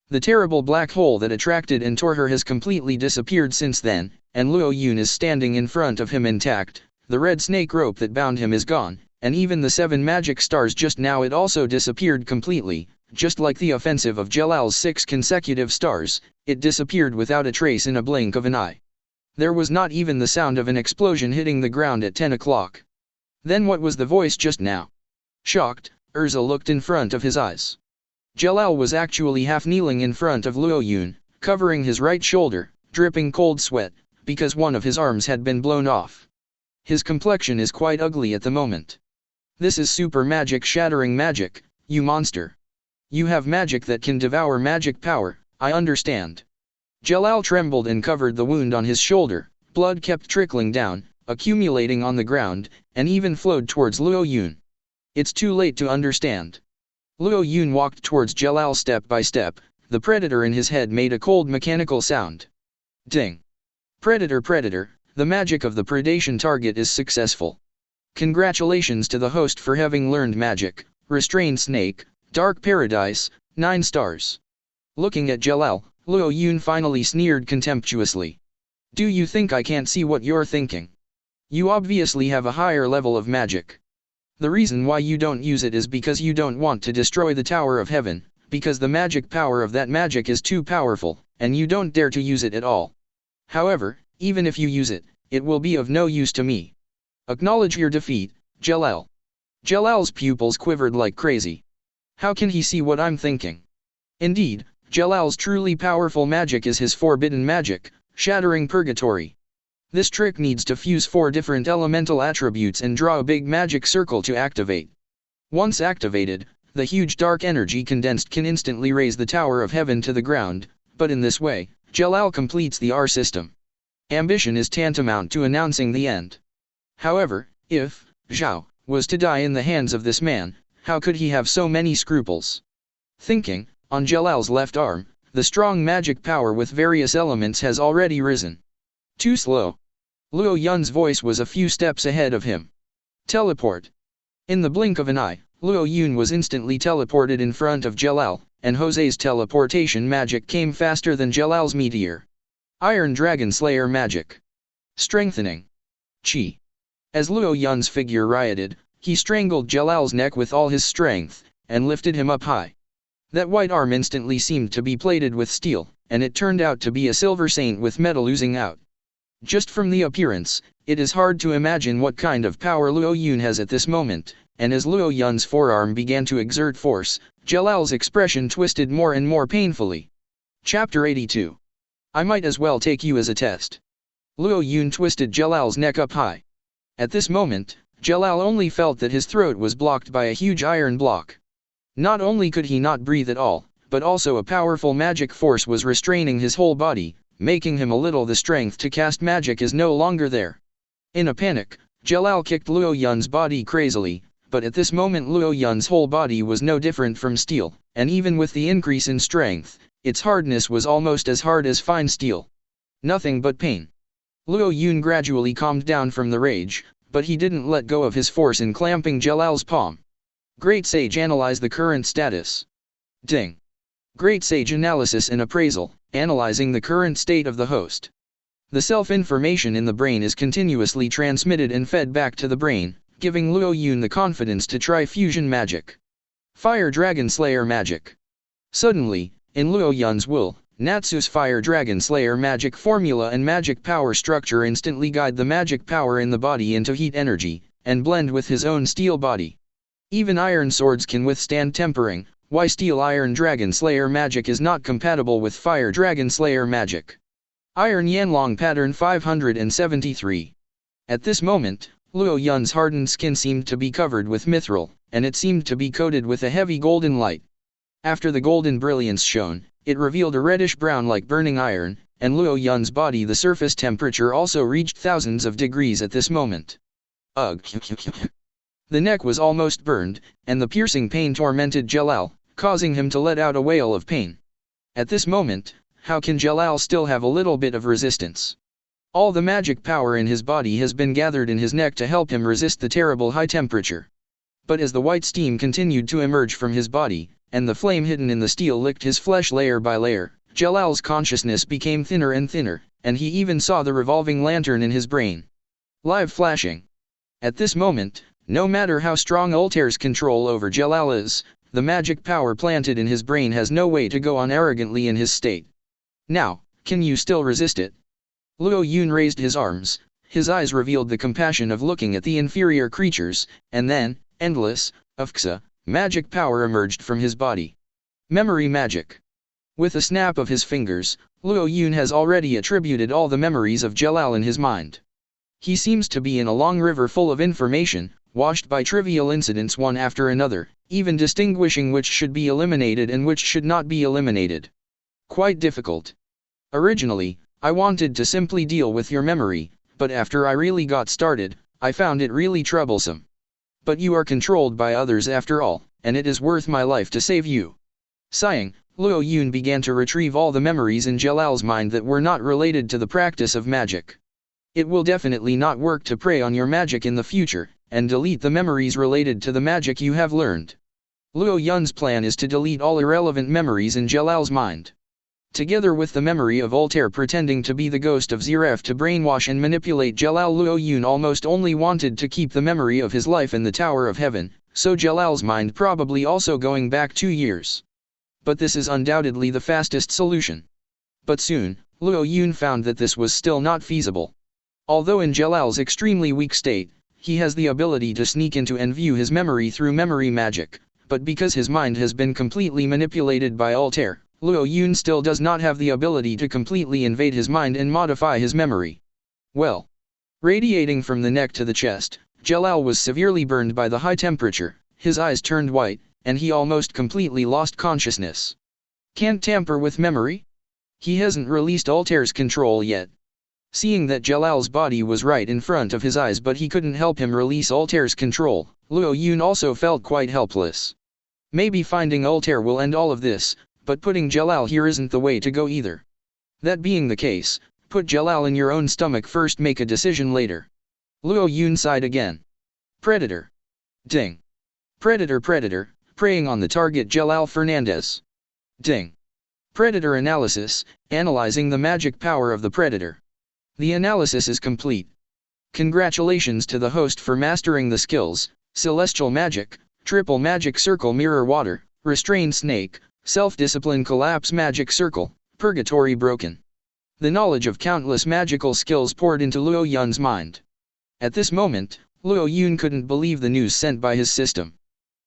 The terrible black hole that attracted and tore her has completely disappeared since then, and Luo Yun is standing in front of him intact. The red snake rope that bound him is gone, and even the 7 magic stars just now it also disappeared completely. Just like the offensive of Jalal's 6 consecutive stars, it disappeared without a trace in a blink of an eye. There was not even the sound of an explosion hitting the ground at 10 o'clock. Then what was the voice just now? Shocked, Erza looked in front of his eyes. Jalal was actually half kneeling in front of Luo Yun, covering his right shoulder, dripping cold sweat, because one of his arms had been blown off. His complexion is quite ugly at the moment. This is super magic shattering magic, you monster. You have magic that can devour magic power, I understand. Jalal trembled and covered the wound on his shoulder, blood kept trickling down, accumulating on the ground, and even flowed towards Luo Yun. It's too late to understand. Luo Yun walked towards Jalal step by step, the predator in his head made a cold mechanical sound. Ding! Predator, the magic of the predation target is successful. Congratulations to the host for having learned magic, restrained snake, Dark Paradise, 9 stars. Looking at Jalal, Luo Yun finally sneered contemptuously. Do you think I can't see what you're thinking? You obviously have a higher level of magic. The reason why you don't use it is because you don't want to destroy the Tower of Heaven, because the magic power of that magic is too powerful, and you don't dare to use it at all. However, even if you use it, it will be of no use to me. Acknowledge your defeat, Jalal. Jalal's pupils quivered like crazy. How can he see what I'm thinking? Indeed, Jalal's truly powerful magic is his forbidden magic, shattering purgatory. This trick needs to fuse 4 different elemental attributes and draw a big magic circle to activate. Once activated, the huge dark energy condensed can instantly raise the Tower of Heaven to the ground, but in this way, Jalal completes the R system. Ambition is tantamount to announcing the end. However, if Zhao was to die in the hands of this man, how could he have so many scruples? Thinking, on Jalal's left arm, the strong magic power with various elements has already risen. Too slow. Luo Yun's voice was a few steps ahead of him. Teleport. In the blink of an eye, Luo Yun was instantly teleported in front of Jalal, and Jose's teleportation magic came faster than Jalal's meteor. Iron Dragon Slayer magic. Strengthening. Chi. As Luo Yun's figure rioted, he strangled Jalal's neck with all his strength, and lifted him up high. That white arm instantly seemed to be plated with steel, and it turned out to be a silver saint with metal oozing out. Just from the appearance, it is hard to imagine what kind of power Luo Yun has at this moment, and as Luo Yun's forearm began to exert force, Jalal's expression twisted more and more painfully. Chapter 82. I might as well take you as a test. Luo Yun twisted Jalal's neck up high. At this moment, Jalal only felt that his throat was blocked by a huge iron block. Not only could he not breathe at all, but also a powerful magic force was restraining his whole body, making him a little the strength to cast magic is no longer there. In a panic, Jalal kicked Luo Yun's body crazily, but at this moment Luo Yun's whole body was no different from steel, and even with the increase in strength, its hardness was almost as hard as fine steel. Nothing but pain. Luo Yun gradually calmed down from the rage, but he didn't let go of his force in clamping Jalal's palm. Great Sage analyze the current status. Ding. Great Sage analysis and appraisal. analyzing the current state of the host. The self-information in the brain is continuously transmitted and fed back to the brain, giving Luo Yun the confidence to try fusion magic. Fire Dragon Slayer magic. Suddenly, in Luo Yun's will, Natsu's Fire Dragon Slayer magic formula and magic power structure instantly guide the magic power in the body into heat energy, and blend with his own steel body. Even iron swords can withstand tempering, why Steel Iron Dragon Slayer magic is not compatible with Fire Dragon Slayer magic. Iron Yanlong Pattern 573. At this moment, Luo Yun's hardened skin seemed to be covered with mithril, and it seemed to be coated with a heavy golden light. After the golden brilliance shone, it revealed a reddish-brown like burning iron, and Luo Yun's body the surface temperature also reached thousands of degrees at this moment. Ugh. The neck was almost burned, and the piercing pain tormented Jelal, causing him to let out a wail of pain. At this moment, how can Jelal still have a little bit of resistance? All the magic power in his body has been gathered in his neck to help him resist the terrible high temperature. But as the white steam continued to emerge from his body, and the flame hidden in the steel licked his flesh layer by layer, Jelal's consciousness became thinner and thinner, and he even saw the revolving lantern in his brain. Live flashing. At this moment, no matter how strong Altair's control over Jelal is, the magic power planted in his brain has no way to go on arrogantly in his state. Now, can you still resist it? Luo Yun raised his arms, his eyes revealed the compassion of looking at the inferior creatures, and then, endless, usse, magic power emerged from his body. Memory magic. With a snap of his fingers, Luo Yun has already attributed all the memories of Jelal in his mind. He seems to be in a long river full of information, washed by trivial incidents one after another, even distinguishing which should be eliminated and which should not be eliminated. Quite difficult. Originally, I wanted to simply deal with your memory, but after I really got started, I found it really troublesome. But you are controlled by others after all, and it is worth my life to save you. Sighing, Luo Yun began to retrieve all the memories in Jelal's mind that were not related to the practice of magic. It will definitely not work to prey on your magic in the future, and delete the memories related to the magic you have learned. Luo Yun's plan is to delete all irrelevant memories in Jelal's mind. Together with the memory of Altair pretending to be the ghost of Ziref to brainwash and manipulate Jelal, Luo Yun almost only wanted to keep the memory of his life in the Tower of Heaven, so Jelal's mind probably also going back 2 years. But this is undoubtedly the fastest solution. But soon, Luo Yun found that this was still not feasible. Although in Jelal's extremely weak state, he has the ability to sneak into and view his memory through memory magic, but because his mind has been completely manipulated by Altair, Luo Yun still does not have the ability to completely invade his mind and modify his memory. Well, radiating from the neck to the chest, Jelal was severely burned by the high temperature, his eyes turned white, and he almost completely lost consciousness. Can't tamper with memory? He hasn't released Altair's control yet. Seeing that Jelal's body was right in front of his eyes but he couldn't help him release Altair's control, Luo Yun also felt quite helpless. Maybe finding Altair will end all of this, but putting Jelal here isn't the way to go either. That being the case, put Jelal in your own stomach first, make a decision later. Luo Yun sighed again. Predator. Ding. Predator, preying on the target Jelal Fernandez. Ding. Predator analysis, analyzing the magic power of the predator. The analysis is complete. Congratulations to the host for mastering the skills: Celestial Magic, Triple Magic Circle, Mirror Water, Restrained Snake, Self-Discipline, Collapse Magic Circle, Purgatory broken. The knowledge of countless magical skills poured into Luo Yun's mind. At this moment, Luo Yun couldn't believe the news sent by his system.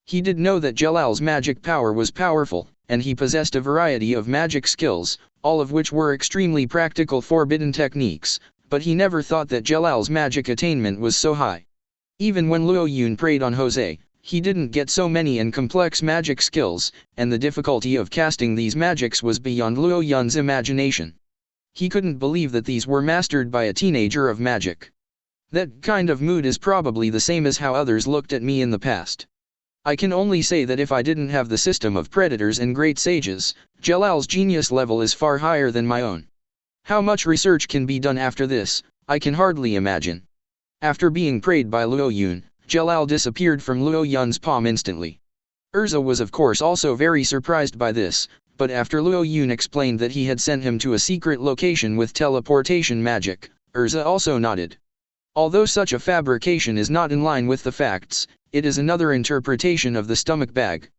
He did know that Jelal's magic power was powerful, and he possessed a variety of magic skills, all of which were extremely practical forbidden techniques, but he never thought that Jelal's magic attainment was so high. Even when Luo Yun preyed on Jose, he didn't get so many and complex magic skills, and the difficulty of casting these magics was beyond Luo Yun's imagination. He couldn't believe that these were mastered by a teenager of magic. That kind of mood is probably the same as how others looked at me in the past. I can only say that if I didn't have the system of predators and great sages, Jelal's genius level is far higher than my own. How much research can be done after this, I can hardly imagine. After being preyed by Luo Yun, Jelal disappeared from Luo Yun's palm instantly. Erza was of course also very surprised by this, but after Luo Yun explained that he had sent him to a secret location with teleportation magic, Erza also nodded. Although such a fabrication is not in line with the facts, it is another interpretation of the stomach bag.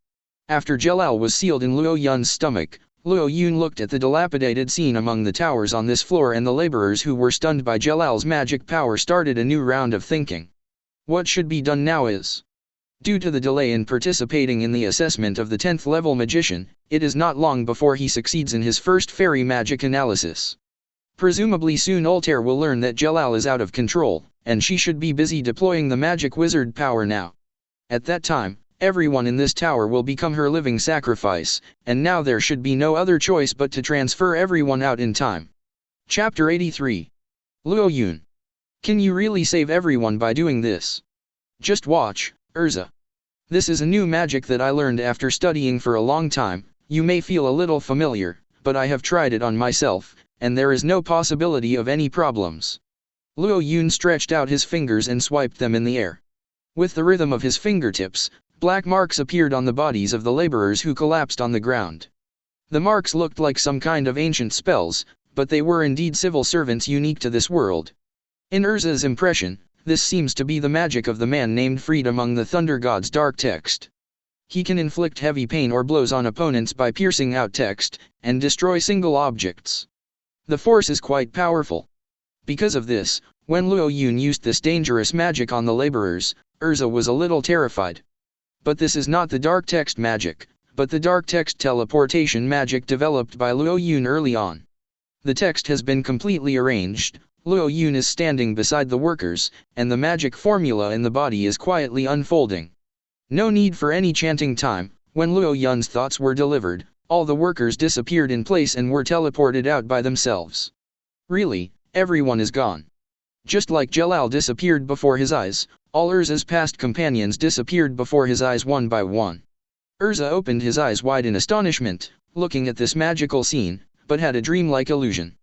After Jelal was sealed in Luo Yun's stomach, Luo Yun looked at the dilapidated scene among the towers on this floor, and the laborers who were stunned by Jelal's magic power started a new round of thinking. What should be done now is, due to the delay in participating in the assessment of the 10th level magician, it is not long before he succeeds in his first fairy magic analysis. Presumably soon Altair will learn that Jelal is out of control, and she should be busy deploying the magic wizard power now. At that time, everyone in this tower will become her living sacrifice, and now there should be no other choice but to transfer everyone out in time. Chapter 83. Luo Yun. Can you really save everyone by doing this? Just watch, Erza. This is a new magic that I learned after studying for a long time. You may feel a little familiar, but I have tried it on myself, and there is no possibility of any problems. Luo Yun stretched out his fingers and swiped them in the air. With the rhythm of his fingertips, black marks appeared on the bodies of the laborers who collapsed on the ground. The marks looked like some kind of ancient spells, but they were indeed civil servants unique to this world. In Erza's impression, this seems to be the magic of the man named Freed among the Thunder God's dark text. He can inflict heavy pain or blows on opponents by piercing out text, and destroy single objects. The force is quite powerful. Because of this, when Luo Yun used this dangerous magic on the laborers, Erza was a little terrified. But this is not the dark text magic, but the dark text teleportation magic developed by Luo Yun early on. The text has been completely arranged. Luo Yun is standing beside the workers, and the magic formula in the body is quietly unfolding. No need for any chanting time. When Luo Yun's thoughts were delivered, all the workers disappeared in place and were teleported out by themselves. Really, everyone is gone. Just like Jelal disappeared before his eyes, all Erza's past companions disappeared before his eyes one by one. Erza opened his eyes wide in astonishment, looking at this magical scene, but had a dreamlike illusion.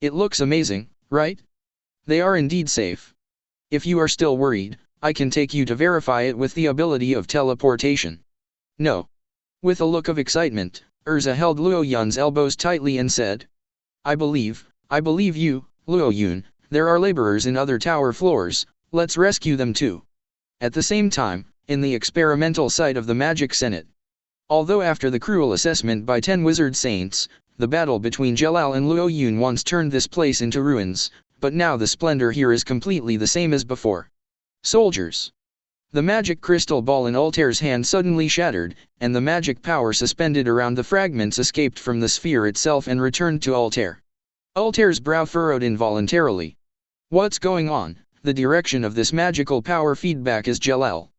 It looks amazing, right? They are indeed safe. If you are still worried, I can take you to verify it with the ability of teleportation. No. With a look of excitement, Erza held Luo Yun's elbows tightly and said, I believe you, Luo Yun. There are laborers in other tower floors, let's rescue them too. At the same time, in the experimental site of the Magic Senate. Although after the cruel assessment by 10 wizard saints, the battle between Jelal and Luo Yun once turned this place into ruins, but now the splendor here is completely the same as before. Soldiers. The magic crystal ball in Altair's hand suddenly shattered, and the magic power suspended around the fragments escaped from the sphere itself and returned to Altair. Altair's brow furrowed involuntarily. What's going on? The direction of this magical power feedback is Jelal.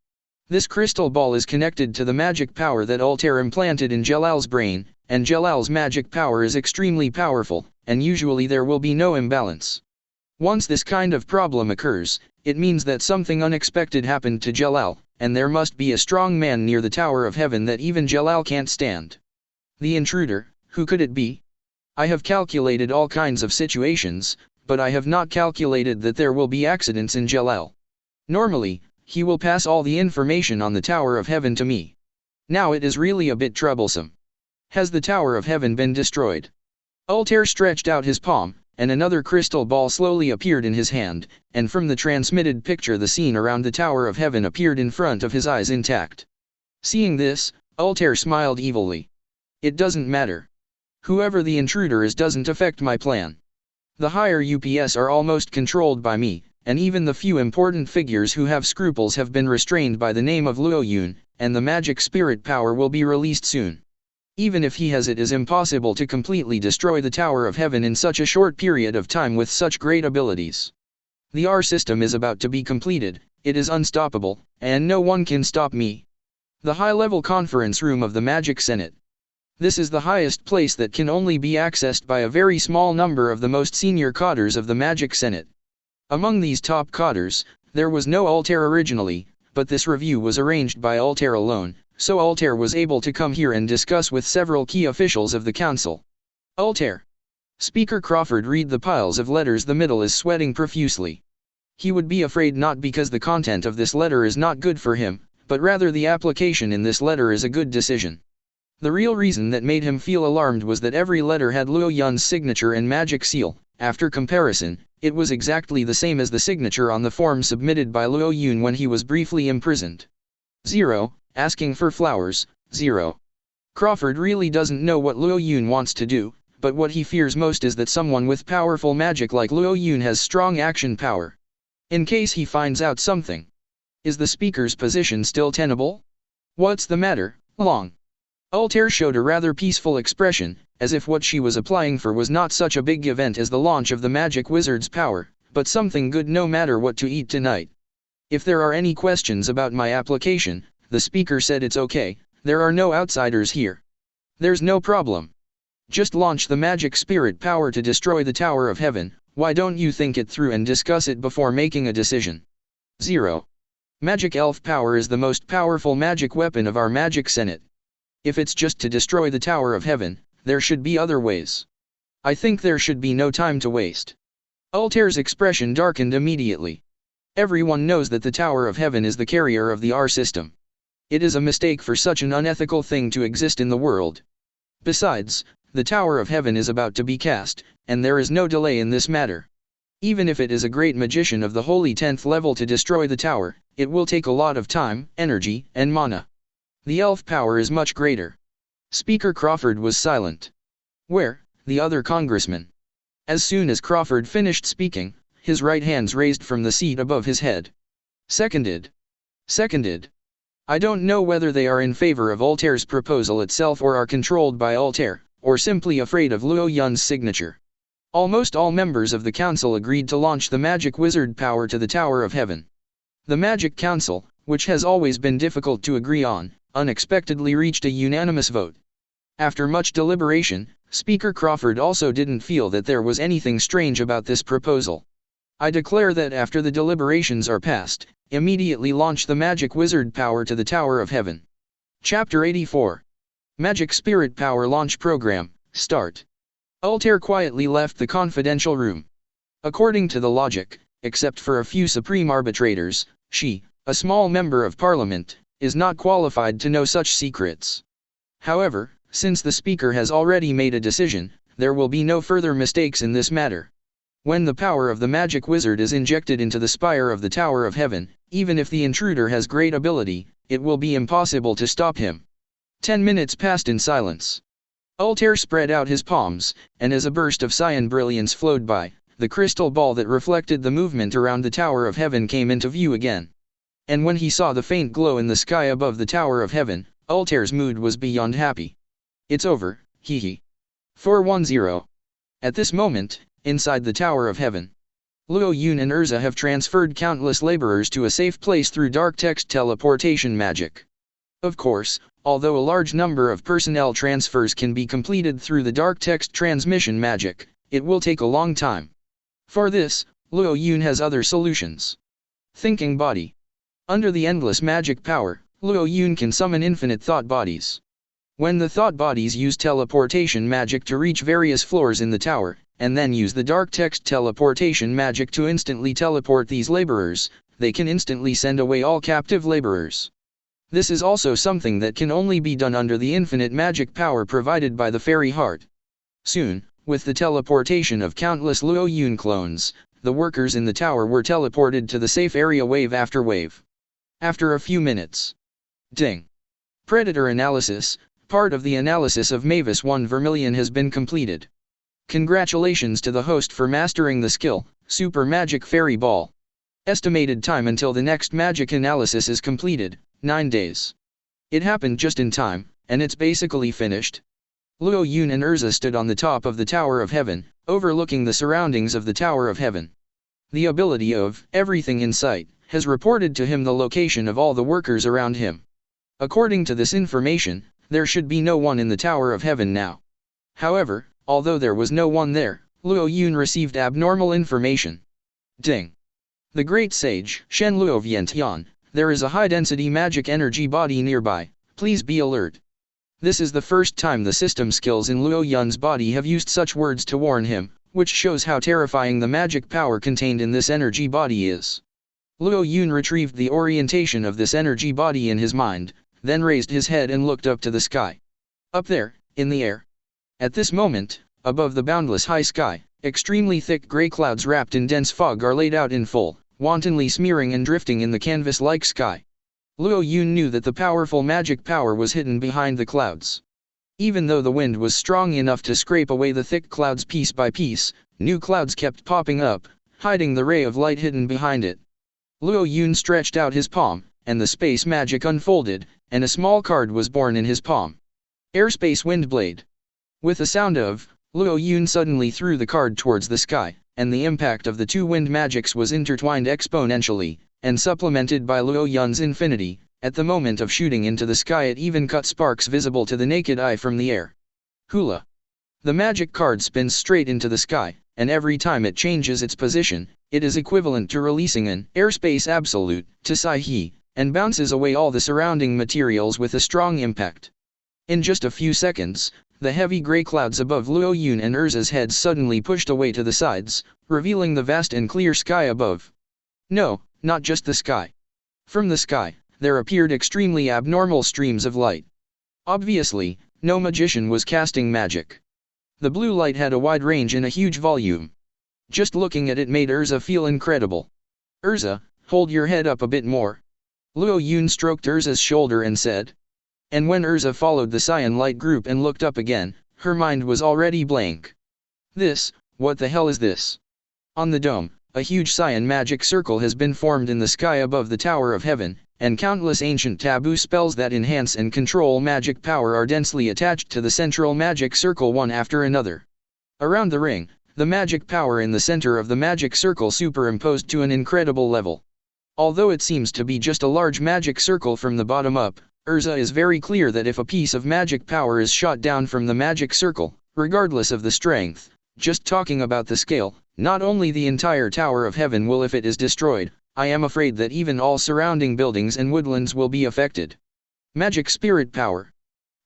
This crystal ball is connected to the magic power that Altair implanted in Jelal's brain, and Jelal's magic power is extremely powerful, and usually there will be no imbalance. Once this kind of problem occurs, it means that something unexpected happened to Jelal, and there must be a strong man near the Tower of Heaven that even Jelal can't stand. The intruder, who could it be? I have calculated all kinds of situations, but I have not calculated that there will be accidents in Jelal. Normally, he will pass all the information on the Tower of Heaven to me. Now it is really a bit troublesome. Has the Tower of Heaven been destroyed? Altair stretched out his palm, and another crystal ball slowly appeared in his hand, and from the transmitted picture the scene around the Tower of Heaven appeared in front of his eyes intact. Seeing this, Altair smiled evilly. It doesn't matter. Whoever the intruder is doesn't affect my plan. The higher UPS are almost controlled by me, and even the few important figures who have scruples have been restrained by the name of Luo Yun, and the magic spirit power will be released soon. Even if he has, it is impossible to completely destroy the Tower of Heaven in such a short period of time with such great abilities. The R system is about to be completed, it is unstoppable, and no one can stop me. The high-level conference room of the Magic Senate. This is the highest place that can only be accessed by a very small number of the most senior cadres of the Magic Senate. Among these top cadres, there was no Altair originally, but this review was arranged by Altair alone, so Altair was able to come here and discuss with several key officials of the council. Altair. Speaker Crawford read the piles of letters. The middle is sweating profusely. He would be afraid not because the content of this letter is not good for him, but rather the application in this letter is a good decision. The real reason that made him feel alarmed was that every letter had Luo Yun's signature and magic seal. After comparison, it was exactly the same as the signature on the form submitted by Luo Yun when he was briefly imprisoned. 0. Asking for flowers. 0. Crawford really doesn't know what Luo Yun wants to do, but what he fears most is that someone with powerful magic like Luo Yun has strong action power. In case he finds out something. Is the speaker's position still tenable? What's the matter, Long? Altair showed a rather peaceful expression, as if what she was applying for was not such a big event as the launch of the magic wizard's power, but something good no matter what to eat tonight. If there are any questions about my application, the speaker said it's okay, there are no outsiders here. There's no problem. Just launch the magic spirit power to destroy the Tower of Heaven. Why don't you think it through and discuss it before making a decision? 0. Magic elf power is the most powerful magic weapon of our magic senate. If it's just to destroy the Tower of Heaven, there should be other ways. I think there should be no time to waste. Altair's expression darkened immediately. Everyone knows that the Tower of Heaven is the carrier of the R system. It is a mistake for such an unethical thing to exist in the world. Besides, the Tower of Heaven is about to be cast, and there is no delay in this matter. Even if it is a great magician of the holy 10th level to destroy the tower, it will take a lot of time, energy, and mana. The elf power is much greater. Speaker Crawford was silent. Where? The other congressman. As soon as Crawford finished speaking, his right hands raised from the seat above his head. Seconded. Seconded. I don't know whether they are in favor of Altair's proposal itself or are controlled by Altair, or simply afraid of Luo Yun's signature. Almost all members of the council agreed to launch the magic wizard power to the Tower of Heaven. The Magic Council, which has always been difficult to agree on, unexpectedly reached a unanimous vote. After much deliberation, Speaker Crawford also didn't feel that there was anything strange about this proposal. I declare that after the deliberations are passed, immediately launch the magic wizard power to the Tower of Heaven. Chapter 84. Magic Spirit Power Launch Program, Start. Altair quietly left the confidential room. According to the logic, except for a few supreme arbitrators, she, a small member of parliament, is not qualified to know such secrets. However, since the speaker has already made a decision, there will be no further mistakes in this matter. When the power of the magic wizard is injected into the spire of the Tower of Heaven, even if the intruder has great ability, it will be impossible to stop him. 10 minutes passed in silence. Altair spread out his palms, and as a burst of cyan brilliance flowed by, the crystal ball that reflected the movement around the Tower of Heaven came into view again. And when he saw the faint glow in the sky above the Tower of Heaven, Altair's mood was beyond happy. It's over, hee. 410. At this moment, inside the Tower of Heaven, Luo Yun and Erza have transferred countless laborers to a safe place through dark text teleportation magic. Of course, although a large number of personnel transfers can be completed through the dark text transmission magic, it will take a long time. For this, Luo Yun has other solutions. Thinking body. Under the endless magic power, Luo Yun can summon infinite thought bodies. When the thought bodies use teleportation magic to reach various floors in the tower, and then use the dark text teleportation magic to instantly teleport these laborers, they can instantly send away all captive laborers. This is also something that can only be done under the infinite magic power provided by the fairy heart. Soon, with the teleportation of countless Luo Yun clones, the workers in the tower were teleported to the safe area wave after wave. After a few minutes. Ding. Predator analysis. Part of the analysis of Mavis 1 Vermilion has been completed. Congratulations to the host for mastering the skill, Super Magic Fairy Ball. Estimated time until the next magic analysis is completed, 9 days. It happened just in time, and it's basically finished. Luo Yun and Erza stood on the top of the Tower of Heaven, overlooking the surroundings of the Tower of Heaven. The ability of everything in sight has reported to him the location of all the workers around him. According to this information, there should be no one in the Tower of Heaven now. However, although there was no one there, Luo Yun received abnormal information. Ding. The great sage, Shen Luo Vientian, there is a high-density magic energy body nearby, please be alert. This is the first time the system skills in Luo Yun's body have used such words to warn him, which shows how terrifying the magic power contained in this energy body is. Luo Yun retrieved the orientation of this energy body in his mind, then raised his head and looked up to the sky. Up there, in the air. At this moment, above the boundless high sky, extremely thick gray clouds wrapped in dense fog are laid out in full, wantonly smearing and drifting in the canvas-like sky. Luo Yun knew that the powerful magic power was hidden behind the clouds. Even though the wind was strong enough to scrape away the thick clouds piece by piece, new clouds kept popping up, hiding the ray of light hidden behind it. Luo Yun stretched out his palm, and the space magic unfolded, and a small card was born in his palm. Airspace Windblade. With a sound of, Luo Yun suddenly threw the card towards the sky, and the impact of the two wind magics was intertwined exponentially, and supplemented by Luo Yun's infinity. At the moment of shooting into the sky it even cut sparks visible to the naked eye from the air. Hula. The magic card spins straight into the sky, and every time it changes its position, it is equivalent to releasing an airspace absolute to Sai-He, and bounces away all the surrounding materials with a strong impact. In just a few seconds, the heavy gray clouds above Luo Yun and Erza's heads suddenly pushed away to the sides, revealing the vast and clear sky above. No, not just the sky. From the sky, there appeared extremely abnormal streams of light. Obviously, no magician was casting magic. The blue light had a wide range and a huge volume. Just looking at it made Erza feel incredible. Erza, hold your head up a bit more. Luo Yun stroked Erza's shoulder and said. And when Erza followed the cyan light group and looked up again, her mind was already blank. What the hell is this? On the dome, a huge cyan magic circle has been formed in the sky above the Tower of Heaven, and countless ancient taboo spells that enhance and control magic power are densely attached to the central magic circle one after another. Around the ring, the magic power in the center of the magic circle superimposed to an incredible level. Although it seems to be just a large magic circle from the bottom up, Erza is very clear that if a piece of magic power is shot down from the magic circle, regardless of the strength, just talking about the scale, not only the entire Tower of Heaven will if it is destroyed, I am afraid that even all surrounding buildings and woodlands will be affected. Magic spirit power.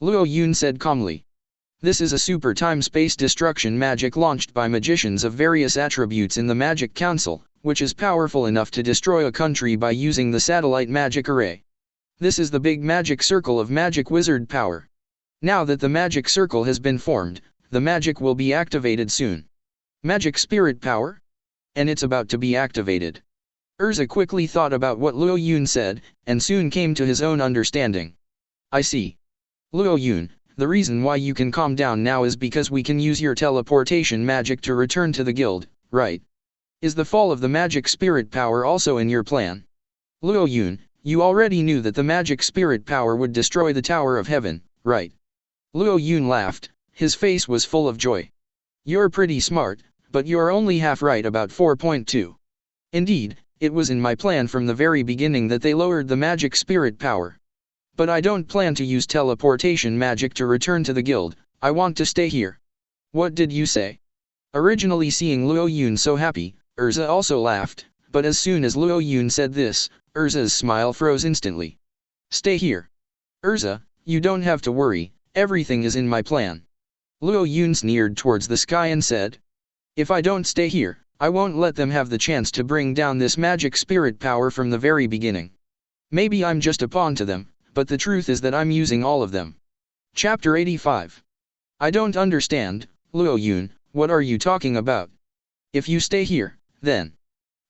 Luo Yun said calmly. This is a super time-space destruction magic launched by magicians of various attributes in the Magic Council, which is powerful enough to destroy a country by using the satellite magic array. This is the big magic circle of magic wizard power. Now that the magic circle has been formed, the magic will be activated soon. Magic spirit power? And it's about to be activated. Erza quickly thought about what Luo Yun said, and soon came to his own understanding. I see. Luo Yun, the reason why you can calm down now is because we can use your teleportation magic to return to the guild, right? Is the fall of the magic spirit power also in your plan? Luo Yun, you already knew that the magic spirit power would destroy the Tower of Heaven, right? Luo Yun laughed, his face was full of joy. You're pretty smart, but you're only half right about 4.2. Indeed, it was in my plan from the very beginning that they lowered the magic spirit power. But I don't plan to use teleportation magic to return to the guild, I want to stay here. What did you say? Originally seeing Luo Yun so happy, Erza also laughed, but as soon as Luo Yun said this, Erza's smile froze instantly. Stay here. Erza, you don't have to worry, everything is in my plan. Luo Yun sneered towards the sky and said. If I don't stay here, I won't let them have the chance to bring down this magic spirit power from the very beginning. Maybe I'm just a pawn to them, but the truth is that I'm using all of them. Chapter 85. I don't understand, Luo Yun, what are you talking about? If you stay here, then.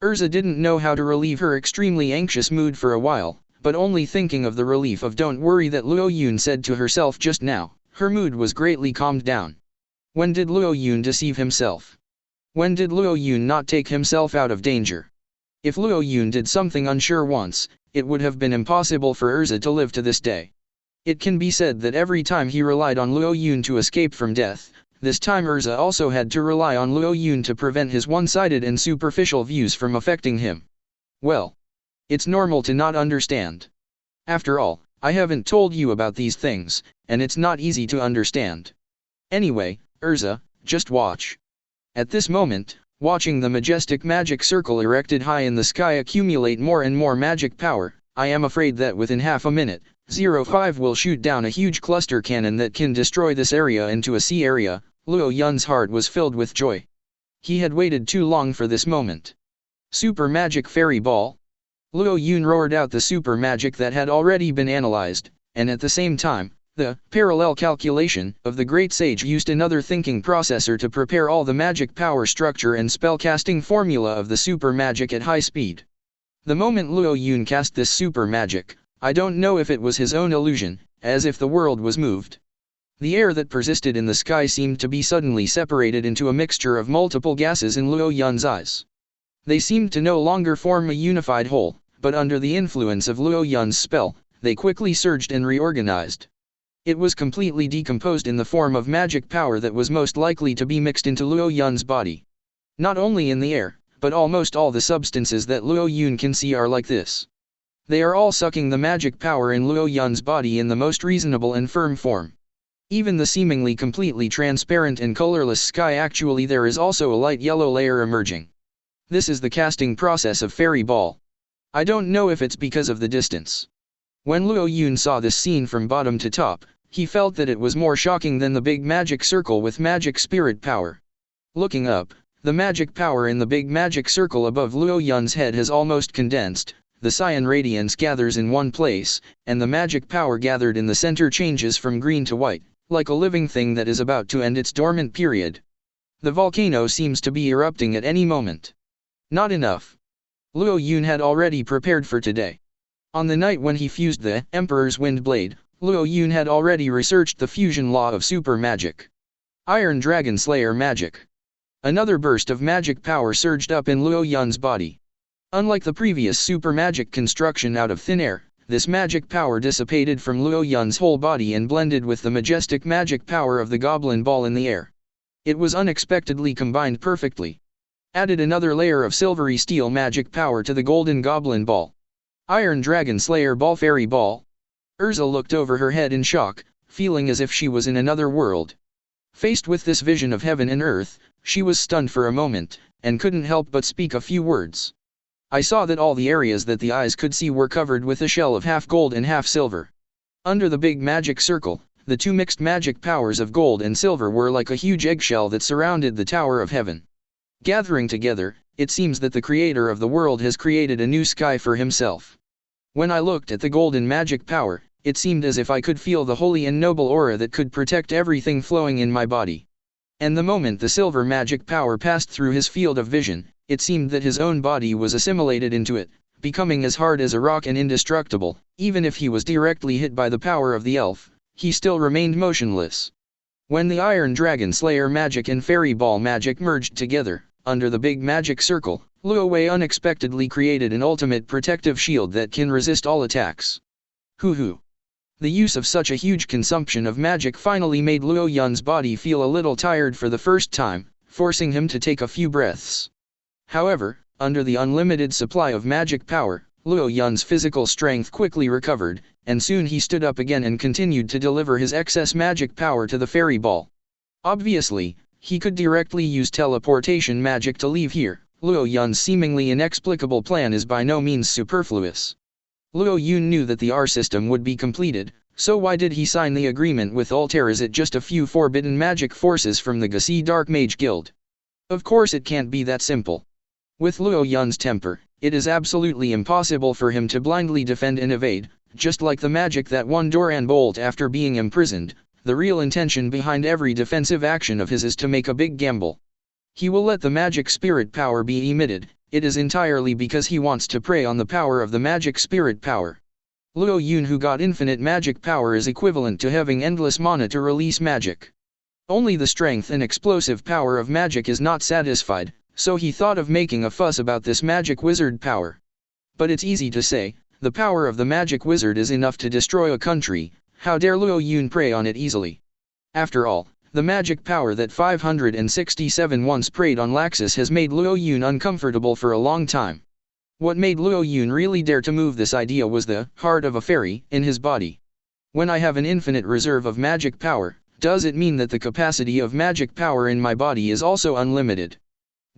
Erza didn't know how to relieve her extremely anxious mood for a while, but only thinking of the relief of don't worry that Luo Yun said to herself just now, her mood was greatly calmed down. When did Luo Yun deceive himself? When did Luo Yun not take himself out of danger? If Luo Yun did something unsure once, it would have been impossible for Erza to live to this day. It can be said that every time he relied on Luo Yun to escape from death, this time Erza also had to rely on Luo Yun to prevent his one-sided and superficial views from affecting him. Well, it's normal to not understand. After all, I haven't told you about these things, and it's not easy to understand. Anyway, Erza, just watch. At this moment, watching the majestic magic circle erected high in the sky accumulate more and more magic power, I am afraid that within half a minute, 05 will shoot down a huge cluster cannon that can destroy this area into a sea area. Luo Yun's heart was filled with joy. He had waited too long for this moment. Super Magic Fairy Ball. Luo Yun roared out the super magic that had already been analyzed, and at the same time, The parallel calculation of the great sage used another thinking processor to prepare all the magic power structure and spellcasting formula of the super magic at high speed. The moment Luo Yun cast this super magic, I don't know if it was his own illusion, as if the world was moved. The air that persisted in the sky seemed to be suddenly separated into a mixture of multiple gases in Luo Yun's eyes. They seemed to no longer form a unified whole, but under the influence of Luo Yun's spell, they quickly surged and reorganized. It was completely decomposed in the form of magic power that was most likely to be mixed into Luo Yun's body. Not only in the air, but almost all the substances that Luo Yun can see are like this. They are all sucking the magic power in Luo Yun's body in the most reasonable and firm form. Even the seemingly completely transparent and colorless sky, actually there is also a light yellow layer emerging. This is the casting process of Fairy Ball. I don't know if it's because of the distance. When Luo Yun saw this scene from bottom to top, he felt that it was more shocking than the big magic circle with magic spirit power. Looking up, the magic power in the big magic circle above Luo Yun's head has almost condensed, the cyan radiance gathers in one place, and the magic power gathered in the center changes from green to white, like a living thing that is about to end its dormant period. The volcano seems to be erupting at any moment. Not enough. Luo Yun had already prepared for today. On the night when he fused the Emperor's Wind Blade, Luo Yun had already researched the fusion law of super magic. Iron Dragon Slayer magic. Another burst of magic power surged up in Luo Yun's body. Unlike the previous super magic construction out of thin air, this magic power dissipated from Luo Yun's whole body and blended with the majestic magic power of the goblin ball in the air. It was unexpectedly combined perfectly. Added another layer of silvery steel magic power to the golden goblin ball. Iron Dragon Slayer Ball Fairy Ball. Erza looked over her head in shock, feeling as if she was in another world. Faced with this vision of heaven and earth, she was stunned for a moment, and couldn't help but speak a few words. I saw that all the areas that the eyes could see were covered with a shell of half gold and half silver. Under the big magic circle, the two mixed magic powers of gold and silver were like a huge eggshell that surrounded the Tower of Heaven. Gathering together, it seems that the creator of the world has created a new sky for himself. When I looked at the golden magic power, it seemed as if I could feel the holy and noble aura that could protect everything flowing in my body. And the moment the silver magic power passed through his field of vision, it seemed that his own body was assimilated into it, becoming as hard as a rock and indestructible. Even if he was directly hit by the power of the elf, he still remained motionless. When the Iron Dragon Slayer magic and Fairy Ball magic merged together, under the big magic circle, Luo Wei unexpectedly created an ultimate protective shield that can resist all attacks. Hoo. The use of such a huge consumption of magic finally made Luo Yun's body feel a little tired for the first time, forcing him to take a few breaths. However, under the unlimited supply of magic power, Luo Yun's physical strength quickly recovered, and soon he stood up again and continued to deliver his excess magic power to the fairy ball. Obviously, he could directly use teleportation magic to leave here. Luo Yun's seemingly inexplicable plan is by no means superfluous. Luo Yun knew that the R system would be completed, so why did he sign the agreement with Altair at just a few forbidden magic forces from the Gasi Dark Mage Guild? Of course it can't be that simple. With Luo Yun's temper, it is absolutely impossible for him to blindly defend and evade, just like the magic that won Doran Bolt after being imprisoned. The real intention behind every defensive action of his is to make a big gamble. He will let the magic spirit power be emitted. It is entirely because he wants to prey on the power of the magic spirit power. Luo Yun, who got infinite magic power, is equivalent to having endless mana to release magic. Only the strength and explosive power of magic is not satisfied, so he thought of making a fuss about this magic wizard power. But it's easy to say, the power of the magic wizard is enough to destroy a country. How dare Luo Yun prey on it easily? After all, the magic power that 567 once preyed on Laxus has made Luo Yun uncomfortable for a long time. What made Luo Yun really dare to move this idea was the heart of a fairy in his body. When I have an infinite reserve of magic power, does it mean that the capacity of magic power in my body is also unlimited?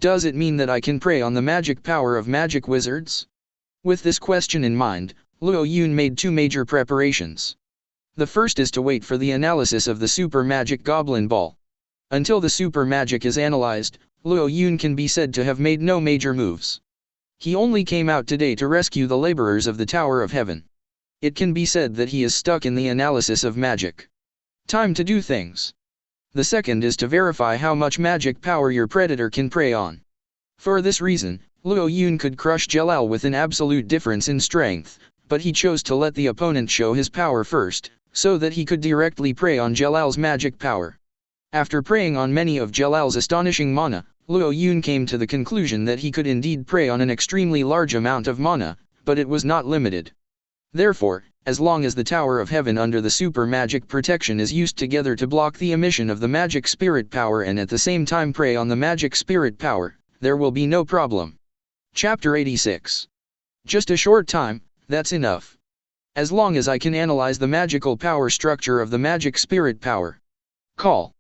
Does it mean that I can prey on the magic power of magic wizards? With this question in mind, Luo Yun made two major preparations. The first is to wait for the analysis of the super magic goblin ball. Until the super magic is analyzed, Luo Yun can be said to have made no major moves. He only came out today to rescue the laborers of the Tower of Heaven. It can be said that he is stuck in the analysis of magic. Time to do things. The second is to verify how much magic power your predator can prey on. For this reason, Luo Yun could crush Jelal with an absolute difference in strength, but he chose to let the opponent show his power first, so that he could directly prey on Jelal's magic power. After preying on many of Jelal's astonishing mana, Luo Yun came to the conclusion that he could indeed prey on an extremely large amount of mana, but it was not limited. Therefore, as long as the Tower of Heaven under the super magic protection is used together to block the emission of the magic spirit power and at the same time prey on the magic spirit power, there will be no problem. Chapter 86. Just a short time, that's enough. As long as I can analyze the magical power structure of the magic spirit power. Call.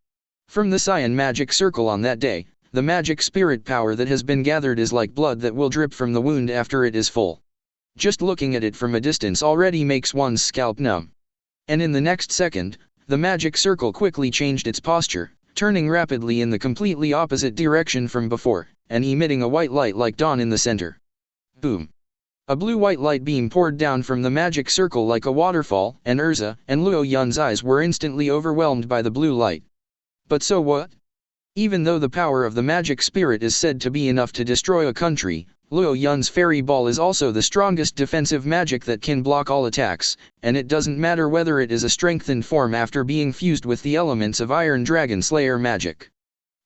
From the Cyan magic circle on that day, the magic spirit power that has been gathered is like blood that will drip from the wound after it is full. Just looking at it from a distance already makes one's scalp numb. And in the next second, the magic circle quickly changed its posture, turning rapidly in the completely opposite direction from before, and emitting a white light like dawn in the center. Boom! A blue-white light beam poured down from the magic circle like a waterfall, and Erza and Luo Yun's eyes were instantly overwhelmed by the blue light. But so what? Even though the power of the magic spirit is said to be enough to destroy a country, Luo Yun's fairy ball is also the strongest defensive magic that can block all attacks, and it doesn't matter whether it is a strengthened form after being fused with the elements of Iron Dragon Slayer magic.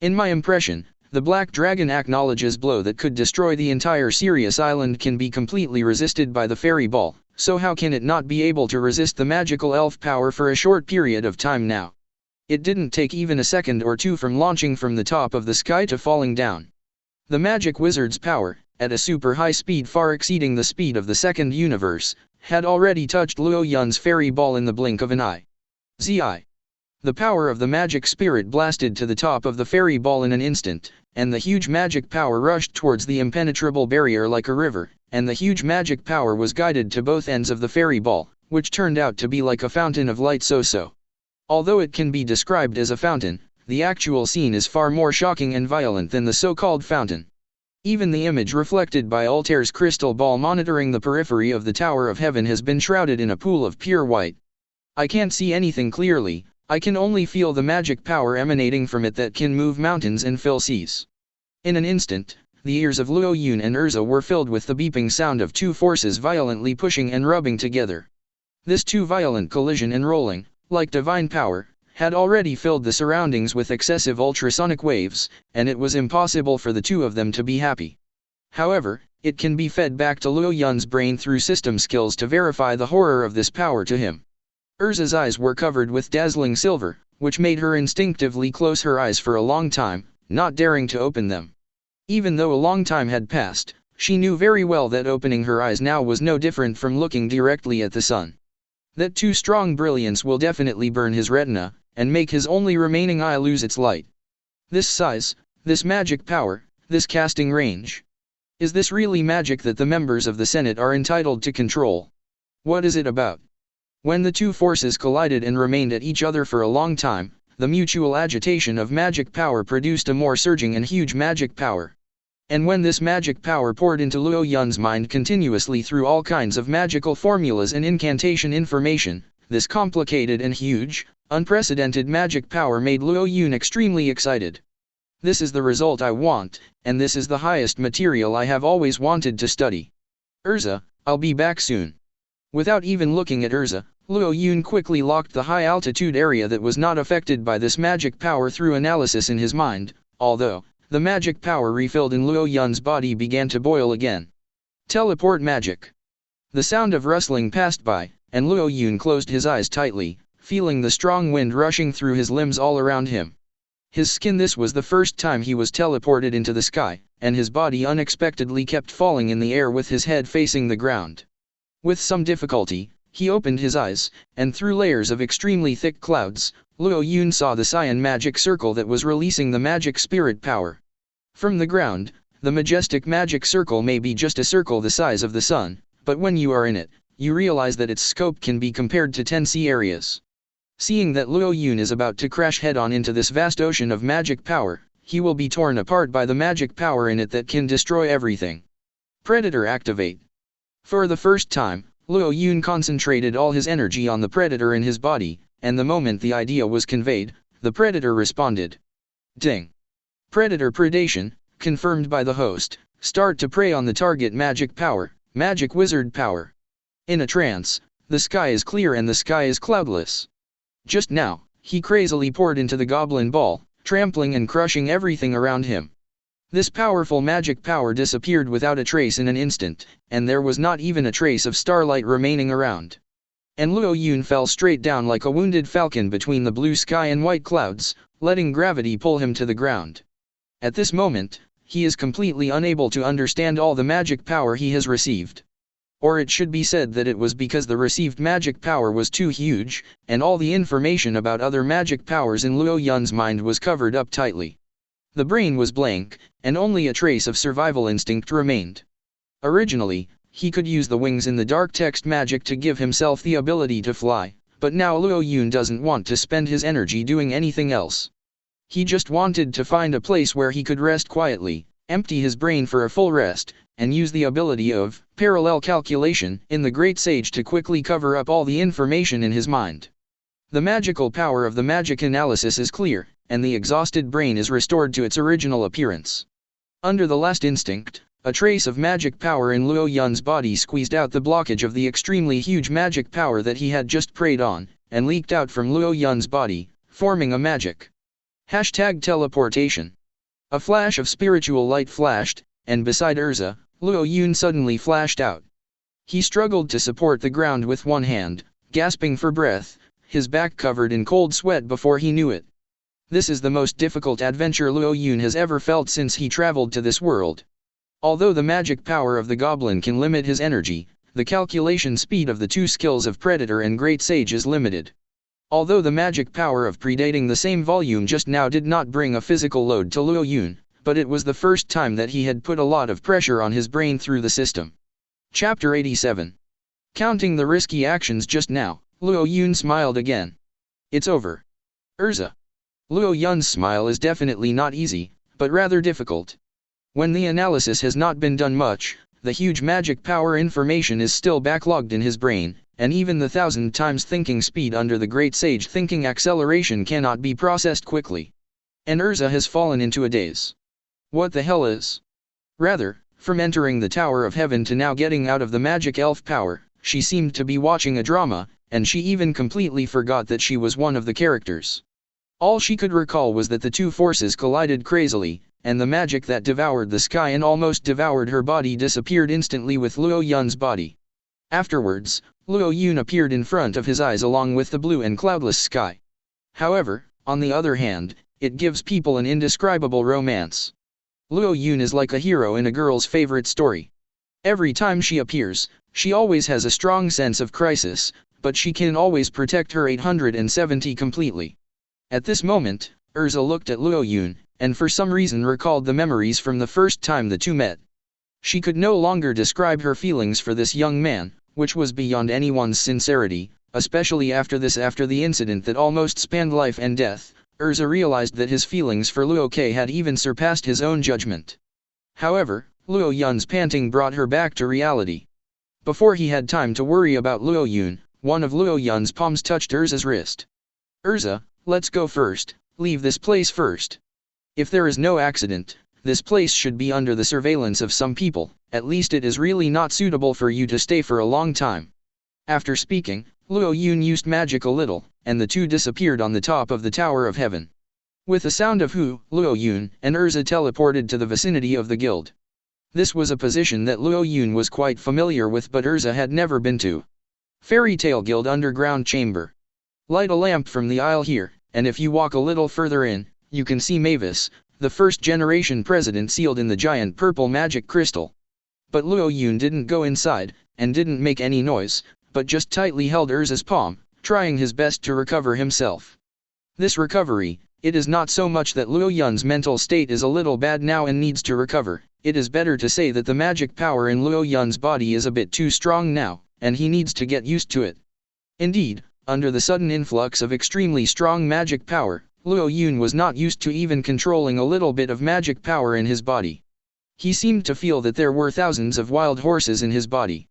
In my impression, the Black Dragon acknowledges blow that could destroy the entire Sirius Island can be completely resisted by the fairy ball, so how can it not be able to resist the magical elf power for a short period of time now? It didn't take even a second or two from launching from the top of the sky to falling down. The magic wizard's power, at a super high speed far exceeding the speed of the second universe, had already touched Luo Yun's fairy ball in the blink of an eye. Zi. The power of the magic spirit blasted to the top of the fairy ball in an instant, and the huge magic power rushed towards the impenetrable barrier like a river, and the huge magic power was guided to both ends of the fairy ball, which turned out to be like a fountain of light so-so. Although it can be described as a fountain, the actual scene is far more shocking and violent than the so-called fountain. Even the image reflected by Altair's crystal ball monitoring the periphery of the Tower of Heaven has been shrouded in a pool of pure white. I can't see anything clearly, I can only feel the magic power emanating from it that can move mountains and fill seas. In an instant, the ears of Luo Yun and Erza were filled with the beeping sound of two forces violently pushing and rubbing together. This too violent collision and rolling, like divine power, had already filled the surroundings with excessive ultrasonic waves, and it was impossible for the two of them to be happy. However, it can be fed back to Luo Yun's brain through system skills to verify the horror of this power to him. Erza's eyes were covered with dazzling silver, which made her instinctively close her eyes for a long time, not daring to open them. Even though a long time had passed, she knew very well that opening her eyes now was no different from looking directly at the sun. That too strong brilliance will definitely burn his retina, and make his only remaining eye lose its light. This size, this magic power, this casting range. Is this really magic that the members of the Senate are entitled to control? What is it about? When the two forces collided and remained at each other for a long time, the mutual agitation of magic power produced a more surging and huge magic power. And when this magic power poured into Luo Yun's mind continuously through all kinds of magical formulas and incantation information, this complicated and huge, unprecedented magic power made Luo Yun extremely excited. This is the result I want, and this is the highest material I have always wanted to study. Erza, I'll be back soon. Without even looking at Erza, Luo Yun quickly locked the high-altitude area that was not affected by this magic power through analysis in his mind, although, the magic power refilled in Luo Yun's body began to boil again. Teleport magic. The sound of rustling passed by, and Luo Yun closed his eyes tightly, feeling the strong wind rushing through his limbs all around him. His skin. This was the first time he was teleported into the sky, and his body unexpectedly kept falling in the air with his head facing the ground. With some difficulty, he opened his eyes, and through layers of extremely thick clouds, Luo Yun saw the cyan magic circle that was releasing the magic spirit power. From the ground, the majestic magic circle may be just a circle the size of the sun, but when you are in it, you realize that its scope can be compared to 10 sea areas. Seeing that Luo Yun is about to crash head-on into this vast ocean of magic power, he will be torn apart by the magic power in it that can destroy everything. Predator activate. For the first time, Luo Yun concentrated all his energy on the predator in his body, and the moment the idea was conveyed, the predator responded. Ding. Predator predation, confirmed by the host, start to prey on the target magic power, magic wizard power. In a trance, the sky is clear and the sky is cloudless. Just now, he crazily poured into the goblin ball, trampling and crushing everything around him. This powerful magic power disappeared without a trace in an instant, and there was not even a trace of starlight remaining around. And Luo Yun fell straight down like a wounded falcon between the blue sky and white clouds, letting gravity pull him to the ground. At this moment, he is completely unable to understand all the magic power he has received. Or it should be said that it was because the received magic power was too huge, and all the information about other magic powers in Luo Yun's mind was covered up tightly. The brain was blank, and only a trace of survival instinct remained. Originally, he could use the wings in the dark text magic to give himself the ability to fly, but now Luo Yun doesn't want to spend his energy doing anything else. He just wanted to find a place where he could rest quietly, empty his brain for a full rest, and use the ability of parallel calculation in the Great Sage to quickly cover up all the information in his mind. The magical power of the magic analysis is clear, and the exhausted brain is restored to its original appearance. Under the last instinct, a trace of magic power in Luo Yun's body squeezed out the blockage of the extremely huge magic power that he had just preyed on, and leaked out from Luo Yun's body, forming a magic. #teleportation. A flash of spiritual light flashed, and beside Erza, Luo Yun suddenly flashed out. He struggled to support the ground with one hand, gasping for breath, his back covered in cold sweat before he knew it. This is the most difficult adventure Luo Yun has ever felt since he traveled to this world. Although the magic power of the goblin can limit his energy, the calculation speed of the two skills of Predator and Great Sage is limited. Although the magic power of predating the same volume just now did not bring a physical load to Luo Yun, but it was the first time that he had put a lot of pressure on his brain through the system. Chapter 87. Counting the risky actions just now, Luo Yun smiled again. It's over. Erza. Luo Yun's smile is definitely not easy, but rather difficult. When the analysis has not been done much, the huge magic power information is still backlogged in his brain, and even the 1,000 times thinking speed under the Great Sage thinking acceleration cannot be processed quickly. And Erza has fallen into a daze. What the hell is? Rather, from entering the Tower of Heaven to now getting out of the magic elf power, she seemed to be watching a drama, and she even completely forgot that she was one of the characters. All she could recall was that the two forces collided crazily, and the magic that devoured the sky and almost devoured her body disappeared instantly with Luo Yun's body. Afterwards, Luo Yun appeared in front of his eyes along with the blue and cloudless sky. However, on the other hand, it gives people an indescribable romance. Luo Yun is like a hero in a girl's favorite story. Every time she appears, she always has a strong sense of crisis, but she can always protect her 870 completely. At this moment, Erza looked at Luo Yun, and for some reason recalled the memories from the first time the two met. She could no longer describe her feelings for this young man, which was beyond anyone's sincerity, especially after the incident that almost spanned life and death. Erza realized that his feelings for Luo Ke had even surpassed his own judgment. However, Luo Yun's panting brought her back to reality. Before he had time to worry about Luo Yun, one of Luo Yun's palms touched Erza's wrist. Erza, let's go first, leave this place first. If there is no accident, this place should be under the surveillance of some people, at least it is really not suitable for you to stay for a long time. After speaking, Luo Yun used magic a little, and the two disappeared on the top of the Tower of Heaven. With the sound of Hu, Luo Yun and Erza teleported to the vicinity of the guild. This was a position that Luo Yun was quite familiar with but Erza had never been to. Fairy Tale Guild Underground Chamber. Light a lamp from the aisle here, and if you walk a little further in, you can see Mavis, the first-generation president sealed in the giant purple magic crystal. But Luo Yun didn't go inside, and didn't make any noise, but just tightly held Erza's palm, trying his best to recover himself. This recovery, it is not so much that Luo Yun's mental state is a little bad now and needs to recover, it is better to say that the magic power in Luo Yun's body is a bit too strong now, and he needs to get used to it. Indeed, under the sudden influx of extremely strong magic power, Luo Yun was not used to even controlling a little bit of magic power in his body. He seemed to feel that there were thousands of wild horses in his body.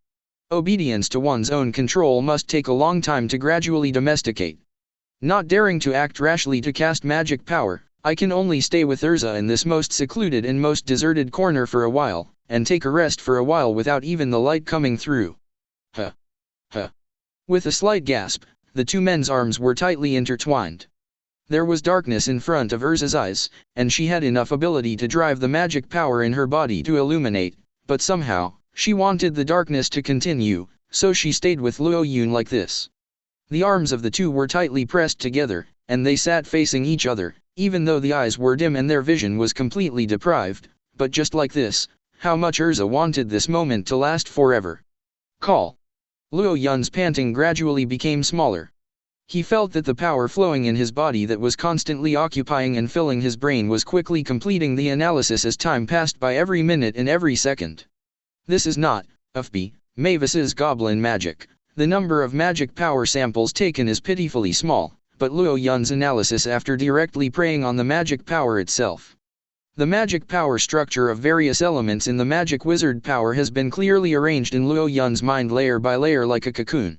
Obedience to one's own control must take a long time to gradually domesticate. Not daring to act rashly to cast magic power, I can only stay with Erza in this most secluded and most deserted corner for a while, and take a rest for a while without even the light coming through. Huh. Huh. With a slight gasp, the two men's arms were tightly intertwined. There was darkness in front of Erza's eyes, and she had enough ability to drive the magic power in her body to illuminate, but somehow, she wanted the darkness to continue, so she stayed with Luo Yun like this. The arms of the two were tightly pressed together, and they sat facing each other, even though the eyes were dim and their vision was completely deprived, but just like this, how much Erza wanted this moment to last forever. Call. Luo Yun's panting gradually became smaller. He felt that the power flowing in his body that was constantly occupying and filling his brain was quickly completing the analysis as time passed by every minute and every second. This is not, UFB, Mavis's goblin magic. The number of magic power samples taken is pitifully small, but Luo Yun's analysis after directly preying on the magic power itself. The magic power structure of various elements in the magic wizard power has been clearly arranged in Luo Yun's mind layer by layer like a cocoon.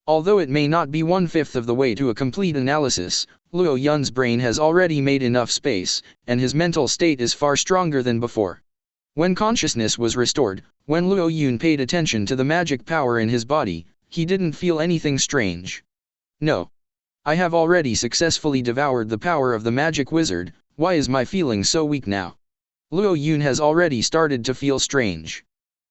Although it may not be 1/5 of the way to a complete analysis, Luo Yun's brain has already made enough space, and his mental state is far stronger than before. When consciousness was restored, when Luo Yun paid attention to the magic power in his body, he didn't feel anything strange. No. I have already successfully devoured the power of the magic wizard, why is my feeling so weak now? Luo Yun has already started to feel strange.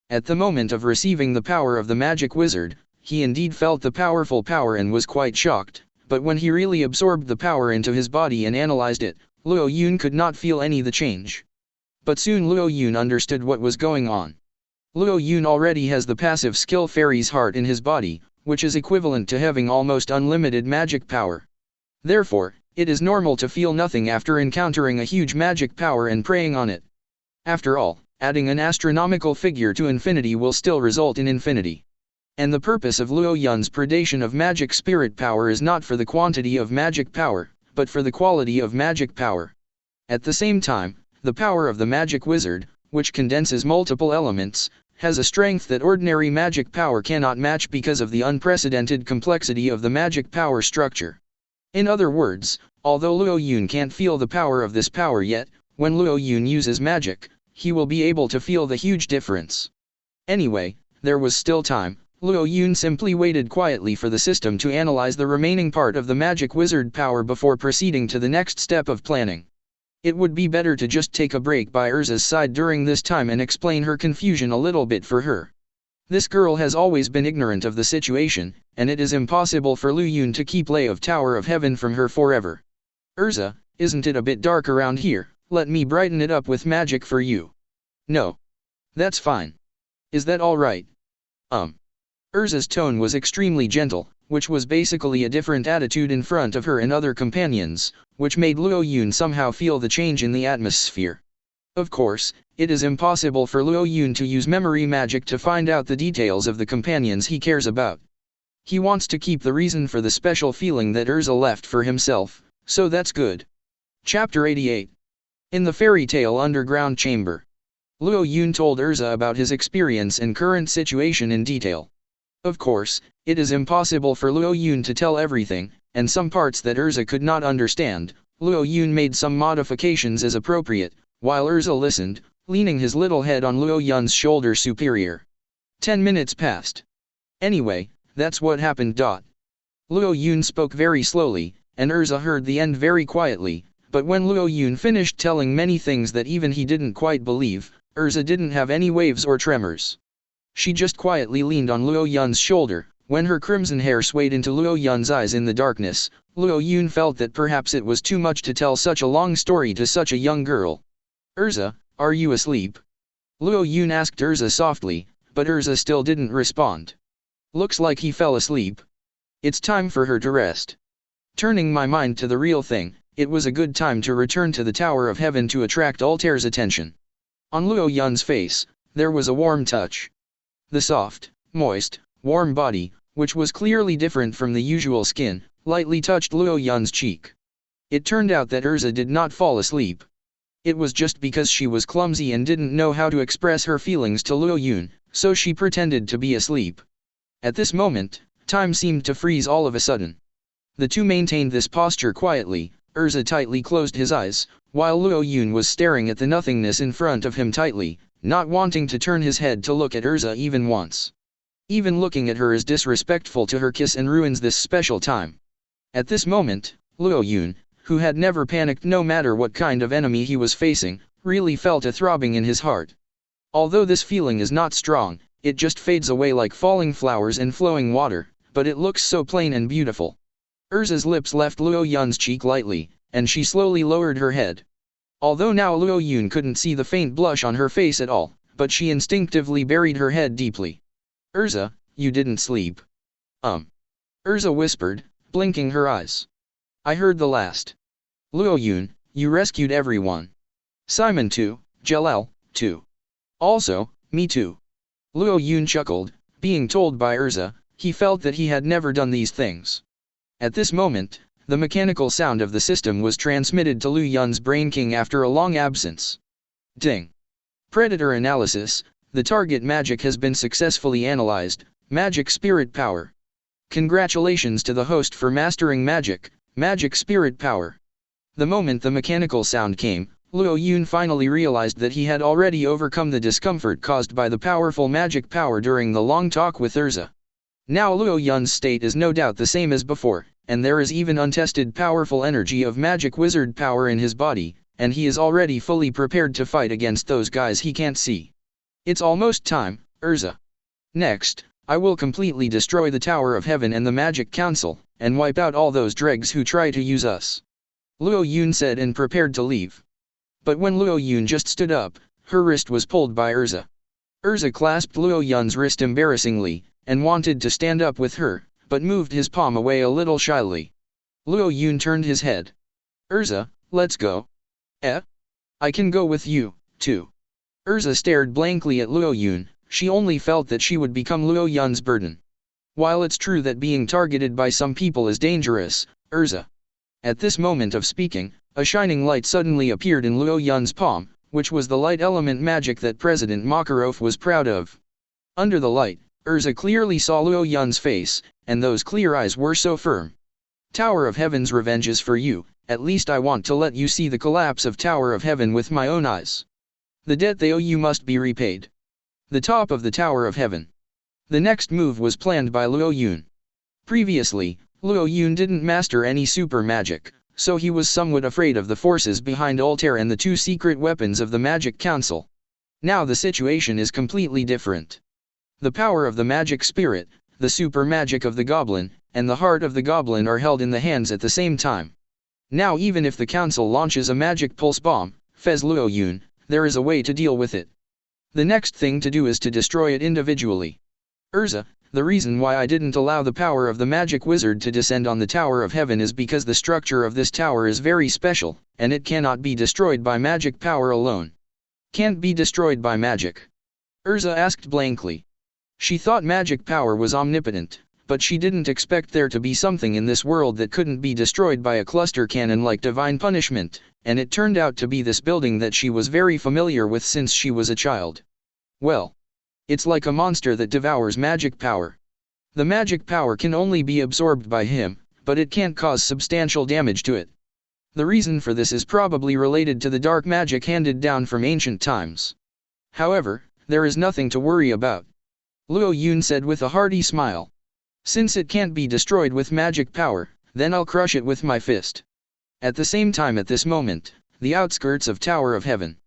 At the moment of receiving the power of the magic wizard, he indeed felt the powerful power and was quite shocked, but when he really absorbed the power into his body and analyzed it, Luo Yun could not feel any the change. But soon Luo Yun understood what was going on. Luo Yun already has the passive skill Fairy's Heart in his body, which is equivalent to having almost unlimited magic power. Therefore, it is normal to feel nothing after encountering a huge magic power and preying on it. After all, adding an astronomical figure to infinity will still result in infinity. And the purpose of Luo Yun's predation of magic spirit power is not for the quantity of magic power, but for the quality of magic power. At the same time, the power of the magic wizard, which condenses multiple elements, has a strength that ordinary magic power cannot match because of the unprecedented complexity of the magic power structure. In other words, although Luo Yun can't feel the power of this power yet, when Luo Yun uses magic, he will be able to feel the huge difference. Anyway, there was still time. Luo Yun simply waited quietly for the system to analyze the remaining part of the magic wizard power before proceeding to the next step of planning. It would be better to just take a break by Erza's side during this time and explain her confusion a little bit for her. This girl has always been ignorant of the situation, and it is impossible for Luo Yun to keep Lay of Tower of Heaven from her forever. Erza, isn't it a bit dark around here? Let me brighten it up with magic for you. No. That's fine. Is that all right? Erza's tone was extremely gentle, which was basically a different attitude in front of her and other companions, which made Luo Yun somehow feel the change in the atmosphere. Of course, it is impossible for Luo Yun to use memory magic to find out the details of the companions he cares about. He wants to keep the reason for the special feeling that Erza left for himself, so that's good. Chapter 88. In the fairy tale underground chamber. Luo Yun told Erza about his experience and current situation in detail. Of course, it is impossible for Luo Yun to tell everything, and some parts that Erza could not understand, Luo Yun made some modifications as appropriate, while Erza listened, leaning his little head on Luo Yun's shoulder superior. 10 minutes passed. Anyway, that's what happened. Luo Yun spoke very slowly, and Erza heard the end very quietly, but when Luo Yun finished telling many things that even he didn't quite believe, Erza didn't have any waves or tremors. She just quietly leaned on Luo Yun's shoulder. When her crimson hair swayed into Luo Yun's eyes in the darkness, Luo Yun felt that perhaps it was too much to tell such a long story to such a young girl. Erza, are you asleep? Luo Yun asked Erza softly, but Erza still didn't respond. Looks like he fell asleep. It's time for her to rest. Turning my mind to the real thing, it was a good time to return to the Tower of Heaven to attract Altair's attention. On Luo Yun's face, there was a warm touch. The soft, moist, warm body, which was clearly different from the usual skin, lightly touched Luo Yun's cheek. It turned out that Erza did not fall asleep. It was just because she was clumsy and didn't know how to express her feelings to Luo Yun, so she pretended to be asleep. At this moment, time seemed to freeze all of a sudden. The two maintained this posture quietly. Erza tightly closed his eyes, while Luo Yun was staring at the nothingness in front of him tightly, not wanting to turn his head to look at Erza even once. Even looking at her is disrespectful to her kiss and ruins this special time. At this moment, Luo Yun, who had never panicked no matter what kind of enemy he was facing, really felt a throbbing in his heart. Although this feeling is not strong, it just fades away like falling flowers and flowing water, but it looks so plain and beautiful. Erza's lips left Luo Yun's cheek lightly, and she slowly lowered her head. Although now Luo Yun couldn't see the faint blush on her face at all, but she instinctively buried her head deeply. Erza, you didn't sleep. Erza whispered, blinking her eyes. I heard the last. Luo Yun, you rescued everyone. Simon too, Jalal, too. Also, me too. Luo Yun chuckled, being told by Erza, he felt that he had never done these things. At this moment, the mechanical sound of the system was transmitted to Lu Yun's brain king after a long absence. Ding. Predator analysis, the target magic has been successfully analyzed, magic spirit power. Congratulations to the host for mastering magic spirit power. The moment the mechanical sound came, Luo Yun finally realized that he had already overcome the discomfort caused by the powerful magic power during the long talk with Erza. Now Luo Yun's state is no doubt the same as before, and there is even untested powerful energy of magic wizard power in his body, and he is already fully prepared to fight against those guys he can't see. It's almost time, Erza. Next, I will completely destroy the Tower of Heaven and the Magic Council, and wipe out all those dregs who try to use us. Luo Yun said and prepared to leave. But when Luo Yun just stood up, her wrist was pulled by Erza. Erza clasped Luo Yun's wrist embarrassingly, and wanted to stand up with her, but moved his palm away a little shyly. Luo Yun turned his head. Erza, let's go. I can go with you, too. Erza stared blankly at Luo Yun, she only felt that she would become Luo Yun's burden. While it's true that being targeted by some people is dangerous, Erza. At this moment of speaking, a shining light suddenly appeared in Luo Yun's palm, which was the light element magic that President Makarov was proud of. Under the light, Erza clearly saw Luo Yun's face, and those clear eyes were so firm. Tower of Heaven's revenge is for you, at least I want to let you see the collapse of Tower of Heaven with my own eyes. The debt they owe you must be repaid. The top of the Tower of Heaven. The next move was planned by Luo Yun. Previously, Luo Yun didn't master any super magic, so he was somewhat afraid of the forces behind Altair and the two secret weapons of the Magic Council. Now the situation is completely different. The power of the magic spirit, the super magic of the goblin, and the heart of the goblin are held in the hands at the same time. Now even if the council launches a magic pulse bomb, Fez Luo Yun, there is a way to deal with it. The next thing to do is to destroy it individually. Erza, the reason why I didn't allow the power of the magic wizard to descend on the Tower of Heaven is because the structure of this tower is very special, and it cannot be destroyed by magic power alone. Can't be destroyed by magic? Erza asked blankly. She thought magic power was omnipotent, but she didn't expect there to be something in this world that couldn't be destroyed by a cluster cannon like divine punishment, and it turned out to be this building that she was very familiar with since she was a child. Well, it's like a monster that devours magic power. The magic power can only be absorbed by him, but it can't cause substantial damage to it. The reason for this is probably related to the dark magic handed down from ancient times. However, there is nothing to worry about. Luo Yun said with a hearty smile. Since it can't be destroyed with magic power, then I'll crush it with my fist. At the same time at this moment, the outskirts of Tower of Heaven.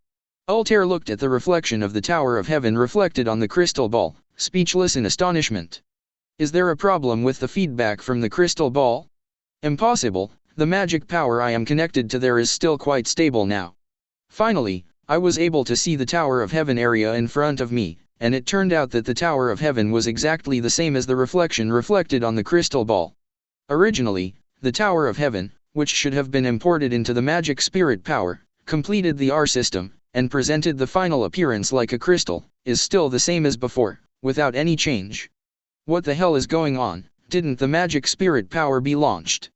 Altair looked at the reflection of the Tower of Heaven reflected on the crystal ball, speechless in astonishment. Is there a problem with the feedback from the crystal ball? Impossible, the magic power I am connected to there is still quite stable now. Finally, I was able to see the Tower of Heaven area in front of me, and it turned out that the Tower of Heaven was exactly the same as the reflection reflected on the crystal ball. Originally, the Tower of Heaven, which should have been imported into the magic spirit power, completed the R system, and presented the final appearance like a crystal, is still the same as before, without any change. What the hell is going on? Didn't the magic spirit power be launched?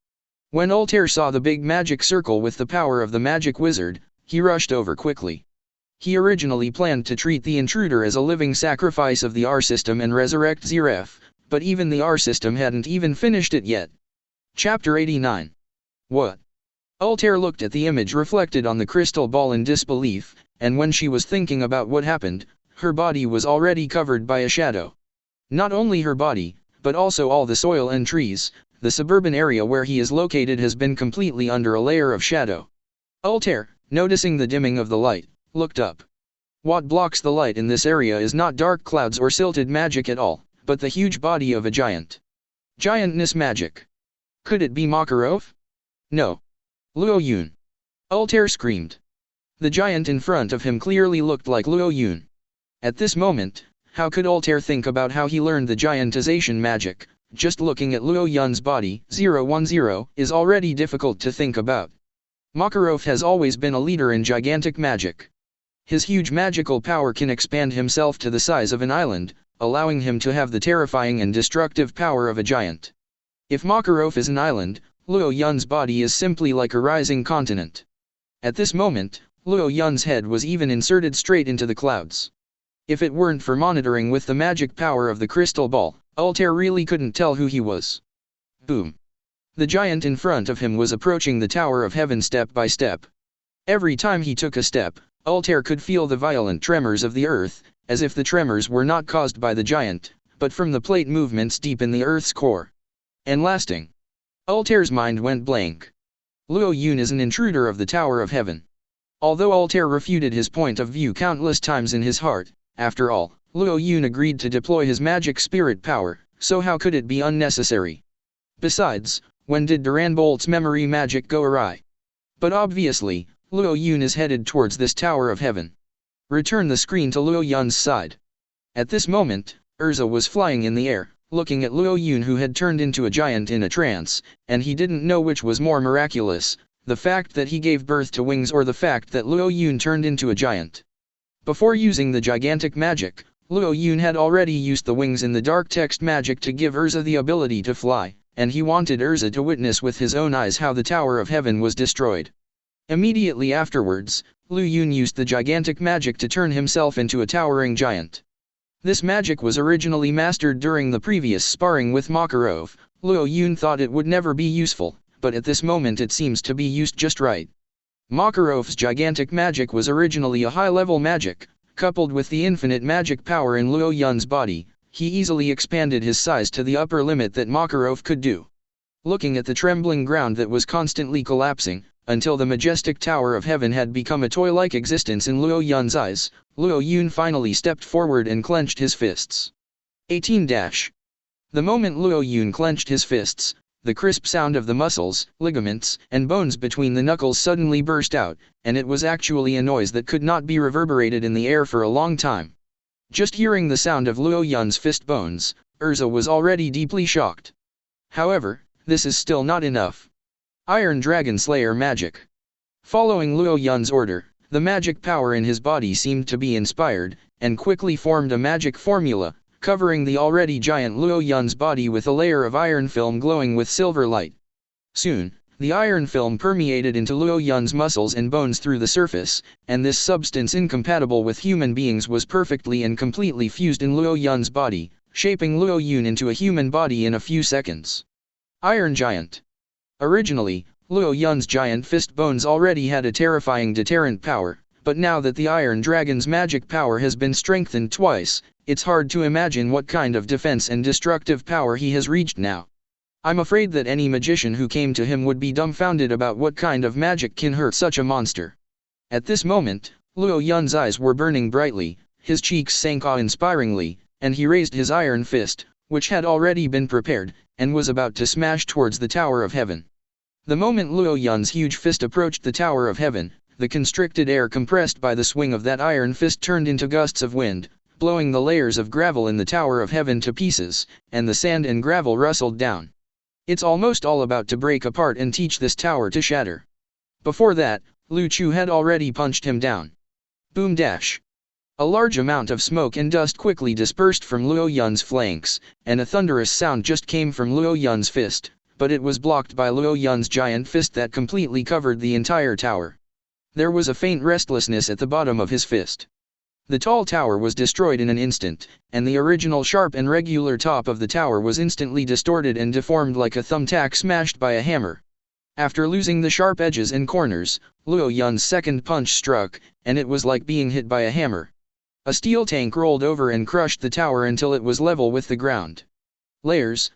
When Altair saw the big magic circle with the power of the magic wizard, he rushed over quickly. He originally planned to treat the intruder as a living sacrifice of the R system and resurrect Zeref, but even the R system hadn't even finished it yet. Chapter 89. What? Altair looked at the image reflected on the crystal ball in disbelief, and when she was thinking about what happened, her body was already covered by a shadow. Not only her body, but also all the soil and trees. The suburban area where he is located has been completely under a layer of shadow. Altair, noticing the dimming of the light, looked up. What blocks the light in this area is not dark clouds or silted magic at all, but the huge body of a giant. Giantness magic. Could it be Makarov? No. Luo Yun. Altair screamed. The giant in front of him clearly looked like Luo Yun. At this moment, how could Altair think about how he learned the giantization magic? Just looking at Luo Yun's body, 010, is already difficult to think about. Makarov has always been a leader in gigantic magic. His huge magical power can expand himself to the size of an island, allowing him to have the terrifying and destructive power of a giant. If Makarov is an island, Luo Yun's body is simply like a rising continent. At this moment, Luo Yun's head was even inserted straight into the clouds. If it weren't for monitoring with the magic power of the crystal ball, Altair really couldn't tell who he was. Boom. The giant in front of him was approaching the Tower of Heaven step by step. Every time he took a step, Altair could feel the violent tremors of the earth, as if the tremors were not caused by the giant, but from the plate movements deep in the earth's core. And lasting. Altair's mind went blank. Luo Yun is an intruder of the Tower of Heaven. Although Altair refuted his point of view countless times in his heart, after all, Luo Yun agreed to deploy his magic spirit power, so how could it be unnecessary? Besides, when did Duran Bolt's memory magic go awry? But obviously, Luo Yun is headed towards this Tower of Heaven. Return the screen to Luo Yun's side. At this moment, Erza was flying in the air, looking at Luo Yun, who had turned into a giant in a trance, and he didn't know which was more miraculous, the fact that he gave birth to wings or the fact that Luo Yun turned into a giant. Before using the gigantic magic, Luo Yun had already used the wings in the dark text magic to give Erza the ability to fly, and he wanted Erza to witness with his own eyes how the Tower of Heaven was destroyed. Immediately afterwards, Luo Yun used the gigantic magic to turn himself into a towering giant. This magic was originally mastered during the previous sparring with Makarov. Luo Yun thought it would never be useful, but at this moment it seems to be used just right. Makarov's gigantic magic was originally a high-level magic. Coupled with the infinite magic power in Luo Yun's body, he easily expanded his size to the upper limit that Makarov could do. Looking at the trembling ground that was constantly collapsing, until the majestic Tower of Heaven had become a toy-like existence in Luo Yun's eyes, Luo Yun finally stepped forward and clenched his fists. 18. The moment Luo Yun clenched his fists, the crisp sound of the muscles, ligaments, and bones between the knuckles suddenly burst out, and it was actually a noise that could not be reverberated in the air for a long time. Just hearing the sound of Luo Yun's fist bones, Erza was already deeply shocked. However, this is still not enough. Iron Dragon Slayer magic. Following Luo Yun's order, the magic power in his body seemed to be inspired, and quickly formed a magic formula, covering the already giant Luo Yun's body with a layer of iron film glowing with silver light. Soon, the iron film permeated into Luo Yun's muscles and bones through the surface, and this substance incompatible with human beings was perfectly and completely fused in Luo Yun's body, shaping Luo Yun into a human body in a few seconds. Iron Giant. Originally, Luo Yun's giant fist bones already had a terrifying deterrent power, but now that the Iron Dragon's magic power has been strengthened twice, it's hard to imagine what kind of defense and destructive power he has reached now. I'm afraid that any magician who came to him would be dumbfounded about what kind of magic can hurt such a monster. At this moment, Luo Yun's eyes were burning brightly, his cheeks sank awe-inspiringly, and he raised his iron fist, which had already been prepared, and was about to smash towards the Tower of Heaven. The moment Luo Yun's huge fist approached the Tower of Heaven, the constricted air compressed by the swing of that iron fist turned into gusts of wind, blowing the layers of gravel in the Tower of Heaven to pieces, and the sand and gravel rustled down. It's almost all about to break apart and teach this tower to shatter. Before that, Lu Chu had already punched him down. Boom dash. A large amount of smoke and dust quickly dispersed from Luo Yun's flanks, and a thunderous sound just came from Luo Yun's fist, but it was blocked by Luo Yun's giant fist that completely covered the entire tower. There was a faint restlessness at the bottom of his fist. The tall tower was destroyed in an instant, and the original sharp and regular top of the tower was instantly distorted and deformed like a thumbtack smashed by a hammer. After losing the sharp edges and corners, Luo Yun's second punch struck, and it was like being hit by a hammer. A steel tank rolled over and crushed the tower until it was level with the ground. Layers,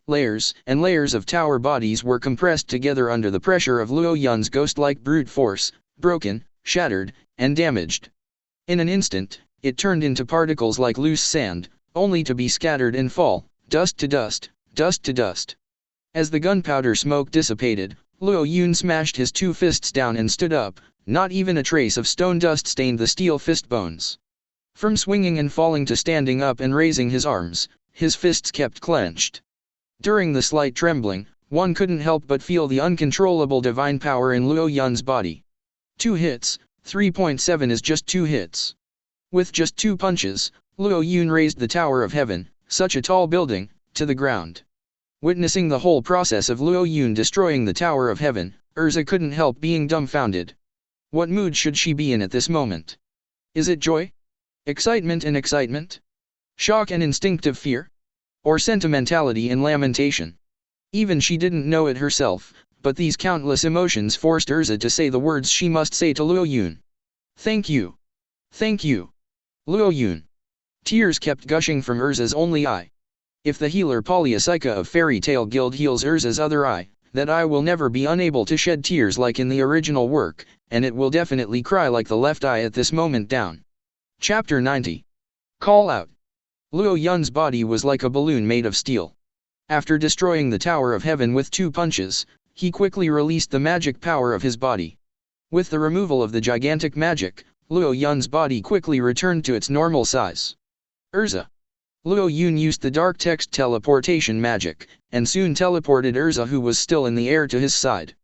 and layers of tower bodies were compressed together under the pressure of Luo Yun's ghost-like brute force, broken, shattered, and damaged. In an instant, it turned into particles like loose sand, only to be scattered and fall, dust to dust, dust to dust. As the gunpowder smoke dissipated, Luo Yun smashed his two fists down and stood up. Not even a trace of stone dust stained the steel fist bones. From swinging and falling to standing up and raising his arms, his fists kept clenched. During the slight trembling, one couldn't help but feel the uncontrollable divine power in Luo Yun's body. 2 hits, 3.7 is just 2 hits. With just 2 punches, Luo Yun raised the Tower of Heaven, such a tall building, to the ground. Witnessing the whole process of Luo Yun destroying the Tower of Heaven, Erza couldn't help being dumbfounded. What mood should she be in at this moment? Is it joy? Excitement and excitement? Shock and instinctive fear? Or sentimentality and lamentation? Even she didn't know it herself, but these countless emotions forced Erza to say the words she must say to Luo Yun. Thank you. Thank you. Luo Yun. Tears kept gushing from Erza's only eye. If the healer Polypsycha of Fairy Tale Guild heals Erza's other eye, that eye will never be unable to shed tears like in the original work, and it will definitely cry like the left eye at this moment down. Chapter 90. Call out. Luo Yun's body was like a balloon made of steel. After destroying the Tower of Heaven with 2 punches, he quickly released the magic power of his body. With the removal of the gigantic magic, Luo Yun's body quickly returned to its normal size. Erza. Luo Yun used the dark text teleportation magic, and soon teleported Erza, who was still in the air, to his side.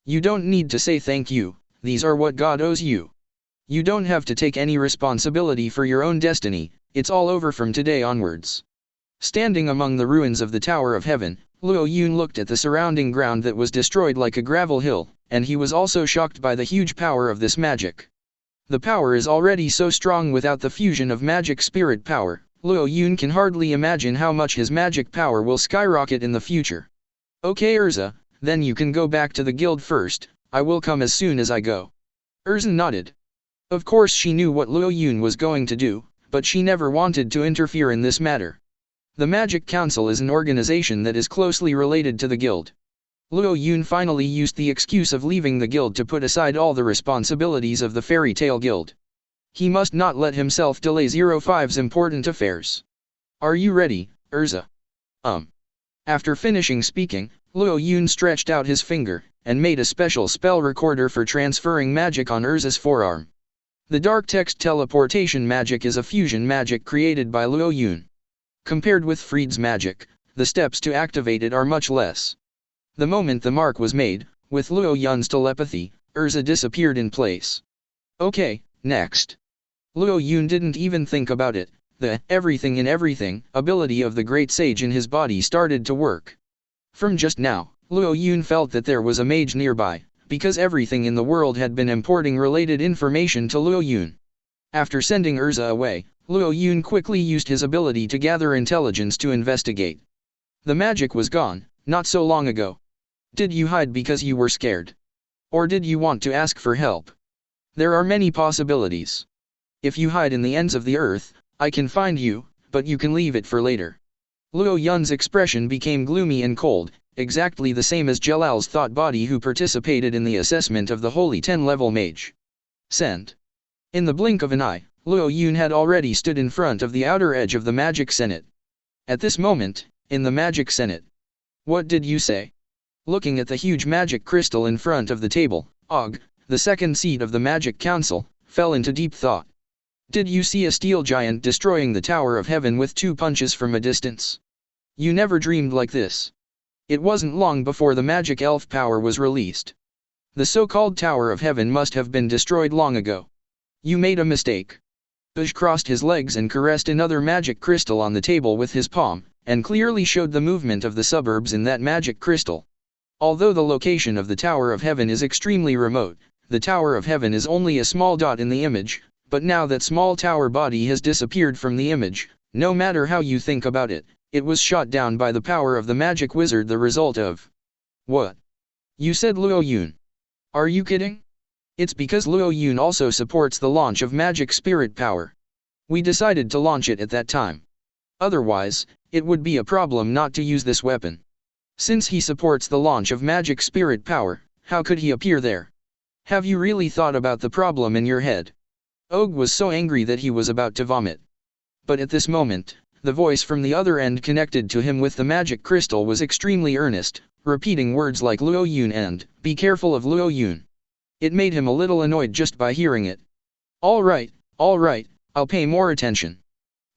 You don't need to say thank you, these are what God owes you. You don't have to take any responsibility for your own destiny, it's all over from today onwards. Standing among the ruins of the Tower of Heaven, Luo Yun looked at the surrounding ground that was destroyed like a gravel hill, and he was also shocked by the huge power of this magic. The power is already so strong without the fusion of magic spirit power. Luo Yun can hardly imagine how much his magic power will skyrocket in the future. Okay Erza, then you can go back to the guild first, I will come as soon as I go. Erza nodded. Of course she knew what Luo Yun was going to do, but she never wanted to interfere in this matter. The Magic Council is an organization that is closely related to the guild. Luo Yun finally used the excuse of leaving the guild to put aside all the responsibilities of the Fairy Tale Guild. He must not let himself delay 05's important affairs. Are you ready, Erza? After finishing speaking, Luo Yun stretched out his finger, and made a special spell recorder for transferring magic on Erza's forearm. The dark text teleportation magic is a fusion magic created by Luo Yun. Compared with Fried's magic, the steps to activate it are much less. The moment the mark was made, with Luo Yun's telepathy, Erza disappeared in place. Okay, next. Luo Yun didn't even think about it, the everything in everything ability of the great sage in his body started to work. From just now, Luo Yun felt that there was a mage nearby, because everything in the world had been importing related information to Luo Yun. After sending Erza away, Luo Yun quickly used his ability to gather intelligence to investigate. The magic was gone, not so long ago. Did you hide because you were scared? Or did you want to ask for help? There are many possibilities. If you hide in the ends of the earth, I can find you, but you can leave it for later. Luo Yun's expression became gloomy and cold, exactly the same as Jelal's thought body who participated in the assessment of the Holy 10-level mage. Send. In the blink of an eye, Luo Yun had already stood in front of the outer edge of the Magic Senate. At this moment, in the Magic Senate. What did you say? Looking at the huge magic crystal in front of the table, Og, the second seat of the Magic Council, fell into deep thought. Did you see a steel giant destroying the Tower of Heaven with 2 punches from a distance? You never dreamed like this. It wasn't long before the magic elf power was released. The so-called Tower of Heaven must have been destroyed long ago. You made a mistake. Bush crossed his legs and caressed another magic crystal on the table with his palm, and clearly showed the movement of the suburbs in that magic crystal. Although the location of the Tower of Heaven is extremely remote, the Tower of Heaven is only a small dot in the image, But now that small tower body has disappeared from the image, no matter how you think about it, it was shot down by the power of the magic wizard, the result of... What? You said Luo Yun. Are you kidding? It's because Luo Yun also supports the launch of magic spirit power. We decided to launch it at that time. Otherwise, it would be a problem not to use this weapon. Since he supports the launch of magic spirit power, how could he appear there? Have you really thought about the problem in your head? Og was so angry that he was about to vomit. But at this moment, the voice from the other end connected to him with the magic crystal was extremely earnest, repeating words like Luo Yun and, "Be careful of Luo Yun." It made him a little annoyed just by hearing it. All right, I'll pay more attention.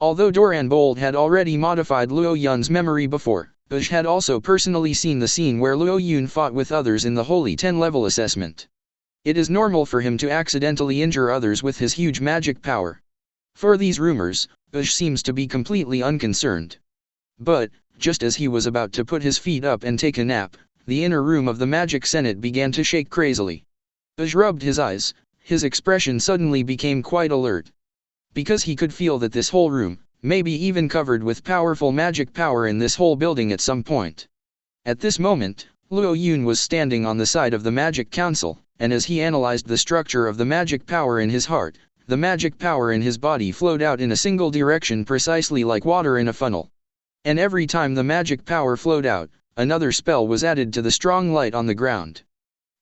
Although Doran Bold had already modified Luo Yun's memory before, Bush had also personally seen the scene where Luo Yun fought with others in the Holy 10 level assessment. It is normal for him to accidentally injure others with his huge magic power. For these rumors, Bush seems to be completely unconcerned. But, just as he was about to put his feet up and take a nap, the inner room of the Magic Senate began to shake crazily. Bush rubbed his eyes, his expression suddenly became quite alert. Because he could feel that this whole room, maybe even covered with powerful magic power in this whole building at some point. At this moment, Luo Yun was standing on the side of the Magic Council, and as he analyzed the structure of the magic power in his heart, the magic power in his body flowed out in a single direction precisely like water in a funnel. And every time the magic power flowed out, another spell was added to the strong light on the ground.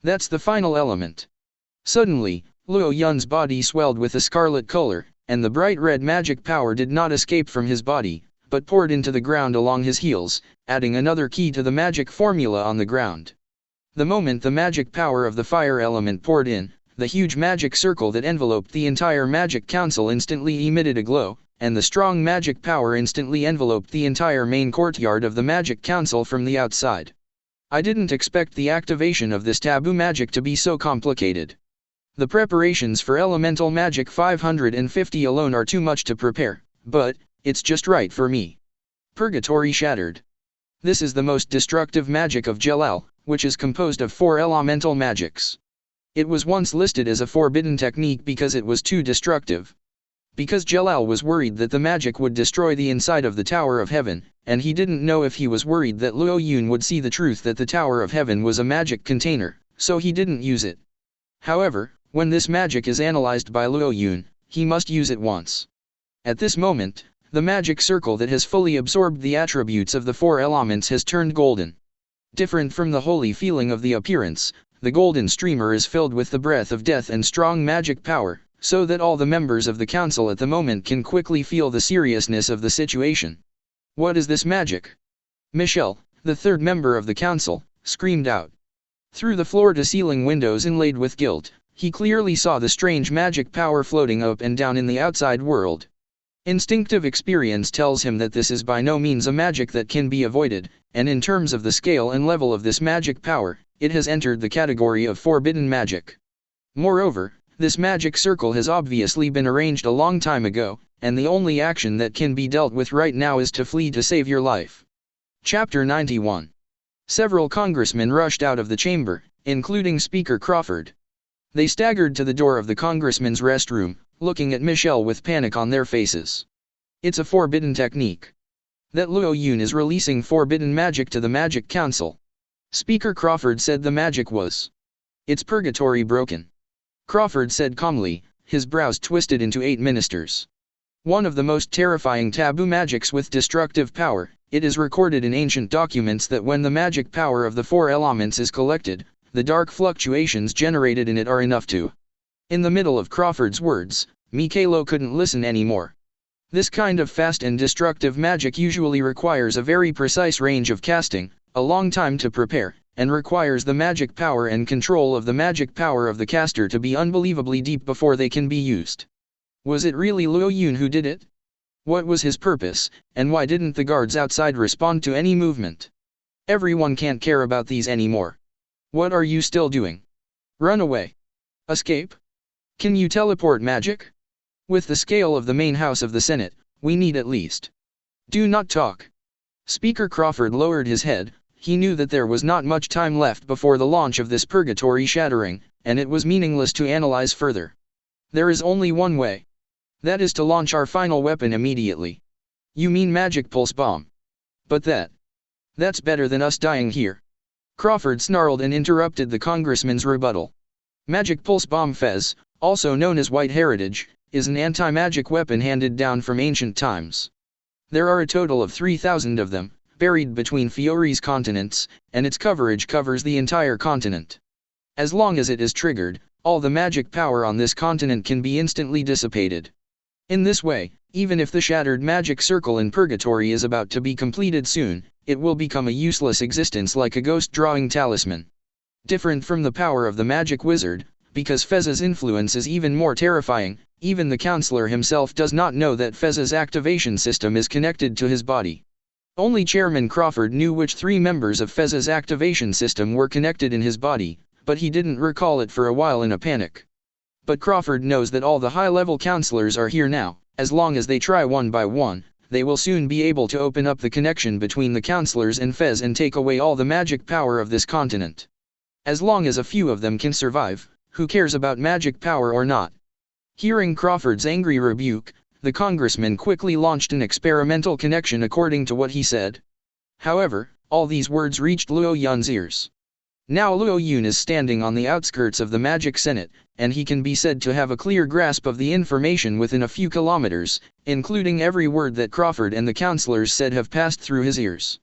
That's the final element. Suddenly, Luo Yun's body swelled with a scarlet color, and the bright red magic power did not escape from his body, but poured into the ground along his heels, adding another key to the magic formula on the ground. The moment the magic power of the fire element poured in, the huge magic circle that enveloped the entire Magic Council instantly emitted a glow, and the strong magic power instantly enveloped the entire main courtyard of the Magic Council from the outside. I didn't expect the activation of this taboo magic to be so complicated. The preparations for Elemental Magic 550 alone are too much to prepare, but it's just right for me. Purgatory Shattered. This is the most destructive magic of Jelal, which is composed of 4 elemental magics. It was once listed as a forbidden technique because it was too destructive. Because Jelal was worried that the magic would destroy the inside of the Tower of Heaven, and he didn't know if he was worried that Luo Yun would see the truth that the Tower of Heaven was a magic container, so he didn't use it. However, when this magic is analyzed by Luo Yun, he must use it once. At this moment, the magic circle that has fully absorbed the attributes of the 4 elements has turned golden. Different from the holy feeling of the appearance, the golden streamer is filled with the breath of death and strong magic power, so that all the members of the council at the moment can quickly feel the seriousness of the situation. What is this magic? Michelle, the third member of the council, screamed out. Through the floor-to-ceiling windows inlaid with gilt, he clearly saw the strange magic power floating up and down in the outside world. Instinctive experience tells him that this is by no means a magic that can be avoided, and in terms of the scale and level of this magic power, it has entered the category of forbidden magic. Moreover, this magic circle has obviously been arranged a long time ago, and the only action that can be dealt with right now is to flee to save your life. Chapter 91. Several congressmen rushed out of the chamber, including Speaker Crawford. They staggered to the door of the congressman's restroom, looking at Michelle with panic on their faces. It's a forbidden technique. That Luo Yun is releasing forbidden magic to the Magic Council. Speaker Crawford said the magic was. It's purgatory broken. Crawford said calmly, his brows twisted into 8 ministers. One of the most terrifying taboo magics with destructive power, it is recorded in ancient documents that when the magic power of the 4 elements is collected, the dark fluctuations generated in it are enough to. In the middle of Crawford's words, Mikhailo couldn't listen anymore. This kind of fast and destructive magic usually requires a very precise range of casting, a long time to prepare, and requires the magic power and control of the magic power of the caster to be unbelievably deep before they can be used. Was it really Luo Yun who did it? What was his purpose, and why didn't the guards outside respond to any movement? Everyone can't care about these anymore. What are you still doing? Run away. Escape? Can you teleport magic? With the scale of the main house of the Senate, we need at least. Do not talk. Speaker Crawford lowered his head. He knew that there was not much time left before the launch of this purgatory shattering, and it was meaningless to analyze further. There is only one way. That is to launch our final weapon immediately. You mean magic pulse bomb? But that's better than us dying here. Crawford snarled and interrupted the congressman's rebuttal. Magic pulse bomb Fez, also known as white heritage, is an anti-magic weapon handed down from ancient times. There are a total of 3,000 of them, buried between Fiore's continents, and its coverage covers the entire continent. As long as it is triggered, all the magic power on this continent can be instantly dissipated. In this way, even if the shattered magic circle in purgatory is about to be completed soon, it will become a useless existence like a ghost drawing talisman. Different from the power of the magic wizard, because Fez's influence is even more terrifying, even the counselor himself does not know that Fez's activation system is connected to his body. Only Chairman Crawford knew which 3 members of Fez's activation system were connected in his body, but he didn't recall it for a while in a panic. But Crawford knows that all the high-level counselors are here now. As long as they try one by one, they will soon be able to open up the connection between the counselors and Fez and take away all the magic power of this continent. As long as a few of them can survive, who cares about magic power or not? Hearing Crawford's angry rebuke, the congressman quickly launched an experimental connection according to what he said. However, all these words reached Luo Yun's ears. Now Luo Yun is standing on the outskirts of the Magic Senate, and he can be said to have a clear grasp of the information within a few kilometers, including every word that Crawford and the counselors said have passed through his ears.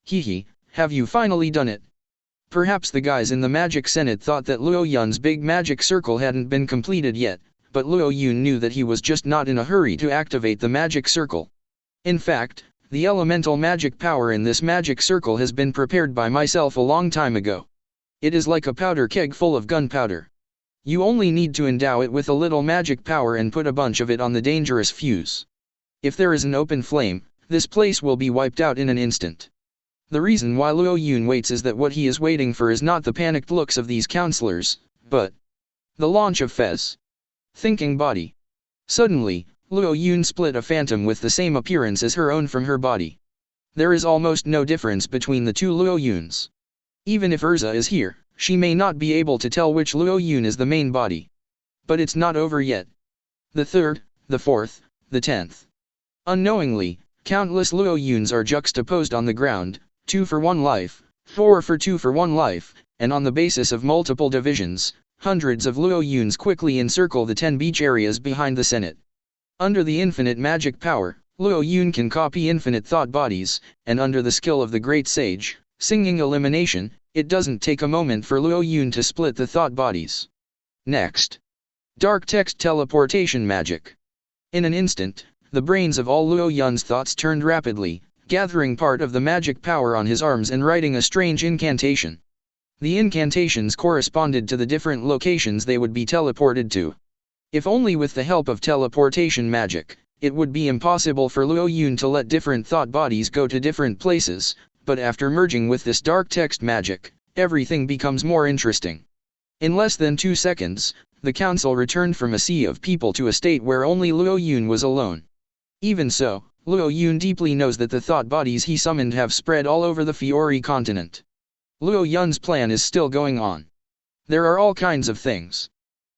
Hehe, have you finally done it? Perhaps the guys in the Magic Senate thought that Luo Yun's big magic circle hadn't been completed yet, but Luo Yun knew that he was just not in a hurry to activate the magic circle. In fact, the elemental magic power in this magic circle has been prepared by myself a long time ago. It is like a powder keg full of gunpowder. You only need to endow it with a little magic power and put a bunch of it on the dangerous fuse. If there is an open flame, this place will be wiped out in an instant. The reason why Luo Yun waits is that what he is waiting for is not the panicked looks of these counselors, but the launch of Fez. Thinking body. Suddenly, Luo Yun split a phantom with the same appearance as her own from her body. There is almost no difference between the two Luo Yuns. Even if Erza is here, she may not be able to tell which Luo Yun is the main body. But it's not over yet. The 3rd, the 4th, the 10th. Unknowingly, countless Luo Yuns are juxtaposed on the ground, 2 for 1 life, 4 for 2 for 1 life, and on the basis of multiple divisions, hundreds of Luo Yuns quickly encircle the 10 beach areas behind the Senate. Under the infinite magic power, Luo Yun can copy infinite thought bodies, and under the skill of the great sage, singing elimination, it doesn't take a moment for Luo Yun to split the thought bodies. Next. Dark text teleportation magic. In an instant, the brains of all Luo Yun's thoughts turned rapidly, gathering part of the magic power on his arms and writing a strange incantation. The incantations corresponded to the different locations they would be teleported to. If only with the help of teleportation magic, it would be impossible for Luo Yun to let different thought bodies go to different places, but after merging with this dark text magic, everything becomes more interesting. In less than 2 seconds, the council returned from a sea of people to a state where only Luo Yun was alone. Even so, Luo Yun deeply knows that the thought bodies he summoned have spread all over the Fiore continent. Luo Yun's plan is still going on. There are all kinds of things.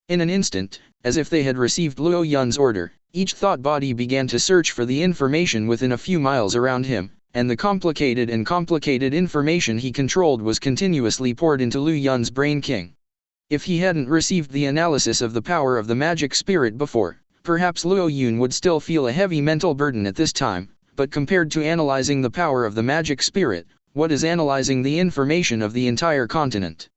In an instant, as if they had received Luo Yun's order, each thought body began to search for the information within a few miles around him, and the complicated information he controlled was continuously poured into Luo Yun's brain king. If he hadn't received the analysis of the power of the magic spirit before, perhaps Luo Yun would still feel a heavy mental burden at this time, but compared to analyzing the power of the magic spirit, what is analyzing the information of the entire continent?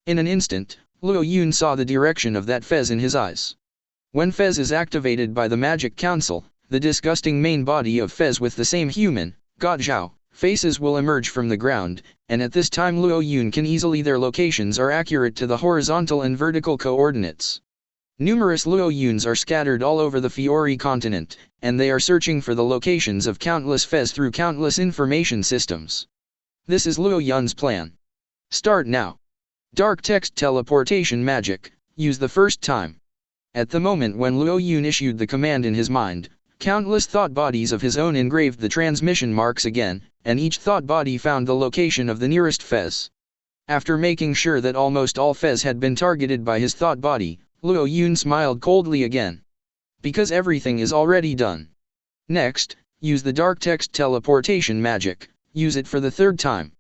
In an instant, Luo Yun saw the direction of that Fez in his eyes. When Fez is activated by the Magic Council, the disgusting main body of Fez with the same human, Zhao, faces will emerge from the ground, and at this time Luo Yun can easily their locations are accurate to the horizontal and vertical coordinates. Numerous Luo Yuns are scattered all over the Fiore continent, and they are searching for the locations of countless Fez through countless information systems. This is Luo Yun's plan. Start now. Dark text teleportation magic, use the first time. At the moment when Luo Yun issued the command in his mind, countless thought bodies of his own engraved the transmission marks again, and each thought body found the location of the nearest Fez. After making sure that almost all Fez had been targeted by his thought body, Luo Yun smiled coldly again. Because everything is already done. Next, use the dark text teleportation magic, use it for the third time.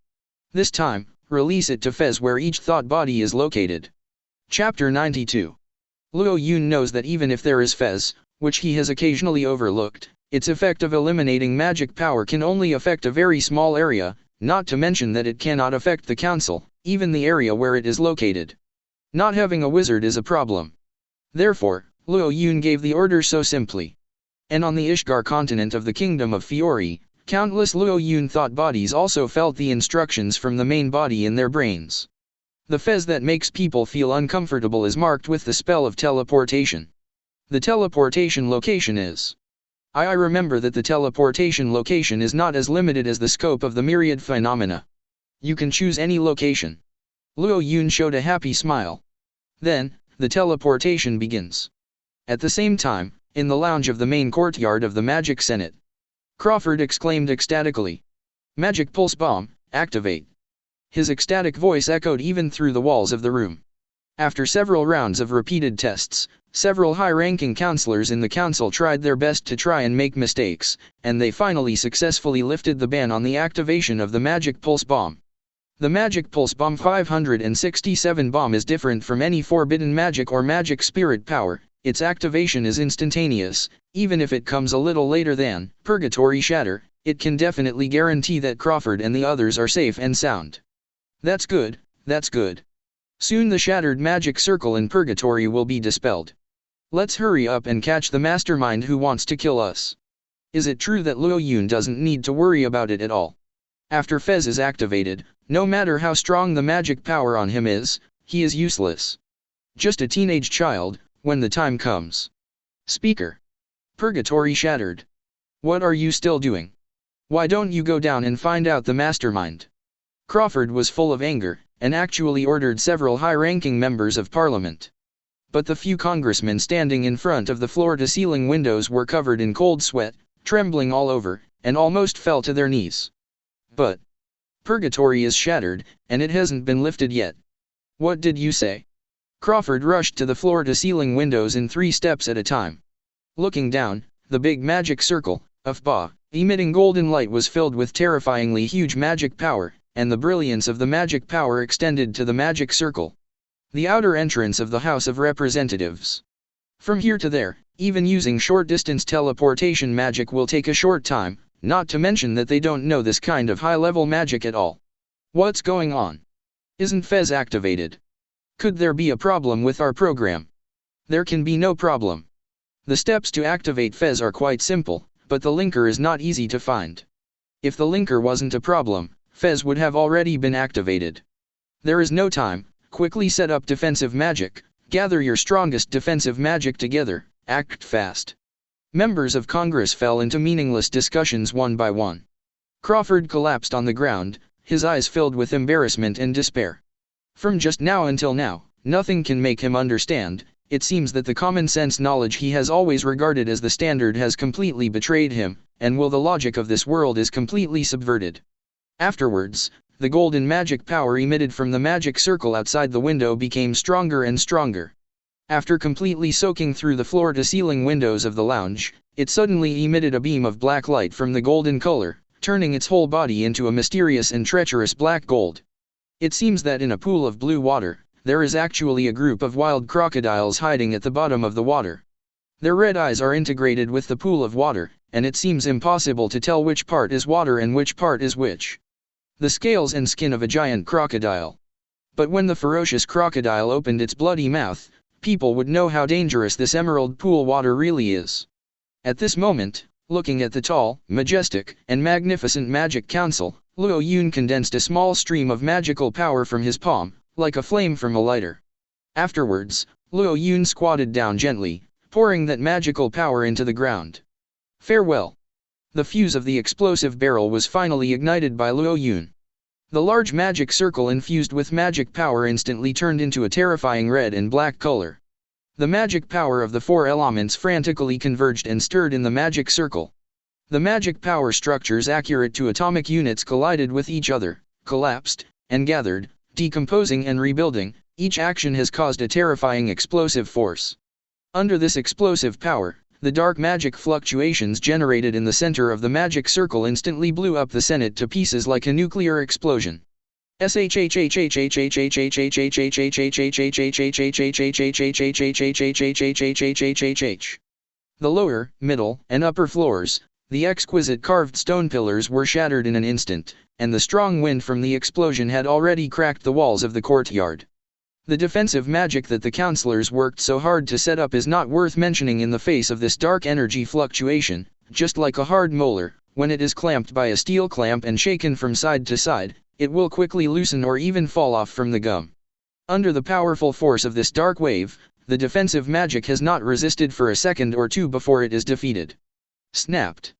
This time, release it to Fez where each thought body is located. Chapter 92. Luo Yun knows that even if there is Fez, which he has occasionally overlooked, its effect of eliminating magic power can only affect a very small area, not to mention that it cannot affect the council, even the area where it is located. Not having a wizard is a problem. Therefore, Luo Yun gave the order so simply. And on the Ishgar continent of the Kingdom of Fiori, countless Luo Yun thought bodies also felt the instructions from the main body in their brains. The Fez that makes people feel uncomfortable is marked with the spell of teleportation. The teleportation location is. I remember that the teleportation location is not as limited as the scope of the myriad phenomena. You can choose any location. Luo Yun showed a happy smile. Then, the teleportation begins. At the same time, in the lounge of the main courtyard of the Magic Senate, Crawford exclaimed ecstatically. Magic Pulse Bomb, activate. His ecstatic voice echoed even through the walls of the room. After several rounds of repeated tests, several high-ranking counselors in the council tried their best to try and make mistakes, and they finally successfully lifted the ban on the activation of the Magic Pulse Bomb. The Magic Pulse Bomb 567 bomb is different from any forbidden magic or magic spirit power. Its activation is instantaneous, even if it comes a little later than Purgatory Shatter. It can definitely guarantee that Crawford and the others are safe and sound. That's good, that's good. Soon the shattered magic circle in Purgatory will be dispelled. Let's hurry up and catch the mastermind who wants to kill us. Is it true that Luo Yun doesn't need to worry about it at all? After Fez is activated, no matter how strong the magic power on him is, he is useless. Just a teenage child, when the time comes. Speaker. Purgatory shattered. What are you still doing? Why don't you go down and find out the mastermind? Crawford was full of anger, and actually ordered several high-ranking members of parliament. But the few congressmen standing in front of the floor-to-ceiling windows were covered in cold sweat, trembling all over, and almost fell to their knees. But Purgatory is shattered, and it hasn't been lifted yet. What did you say? Crawford rushed to the floor-to-ceiling windows in 3 steps at a time. Looking down, the big magic circle, of Ba, emitting golden light was filled with terrifyingly huge magic power, and the brilliance of the magic power extended to the magic circle. The outer entrance of the House of Representatives. From here to there, even using short-distance teleportation magic will take a short time, not to mention that they don't know this kind of high-level magic at all. What's going on? Isn't Fez activated? Could there be a problem with our program? There can be no problem. The steps to activate Fez are quite simple, but the linker is not easy to find. If the linker wasn't a problem, Fez would have already been activated. There is no time. Quickly set up defensive magic, gather your strongest defensive magic together, act fast. Members of Congress fell into meaningless discussions one by one. Crawford collapsed on the ground, his eyes filled with embarrassment and despair. From just now until now, nothing can make him understand. It seems that the common sense knowledge he has always regarded as the standard has completely betrayed him, and the logic of this world is completely subverted. Afterwards, the golden magic power emitted from the magic circle outside the window became stronger and stronger. After completely soaking through the floor-to-ceiling windows of the lounge, it suddenly emitted a beam of black light from the golden color, turning its whole body into a mysterious and treacherous black gold. It seems that in a pool of blue water, there is actually a group of wild crocodiles hiding at the bottom of the water. Their red eyes are integrated with the pool of water, and it seems impossible to tell which part is water and which part is which. The scales and skin of a giant crocodile. But when the ferocious crocodile opened its bloody mouth, people would know how dangerous this emerald pool water really is. At this moment, looking at the tall, majestic, and magnificent Magic Council, Luo Yun condensed a small stream of magical power from his palm, like a flame from a lighter. Afterwards, Luo Yun squatted down gently, pouring that magical power into the ground. Farewell. The fuse of the explosive barrel was finally ignited by Luo Yun. The large magic circle infused with magic power instantly turned into a terrifying red and black color. The magic power of the 4 elements frantically converged and stirred in the magic circle. The magic power structures accurate to atomic units collided with each other, collapsed, and gathered, decomposing and rebuilding, Each action has caused a terrifying explosive force. Under this explosive power, the dark magic fluctuations generated in the center of the magic circle instantly blew up the Senate to pieces like a nuclear explosion. The lower, middle, and upper floors, the exquisite carved stone pillars were shattered in an instant, and the strong wind from the explosion had already cracked the walls of the courtyard. The defensive magic that the counselors worked so hard to set up is not worth mentioning in the face of this dark energy fluctuation. Just like a hard molar, when it is clamped by a steel clamp and shaken from side to side, it will quickly loosen or even fall off from the gum. Under the powerful force of this dark wave, the defensive magic has not resisted for a second or two before it is defeated. Snapped.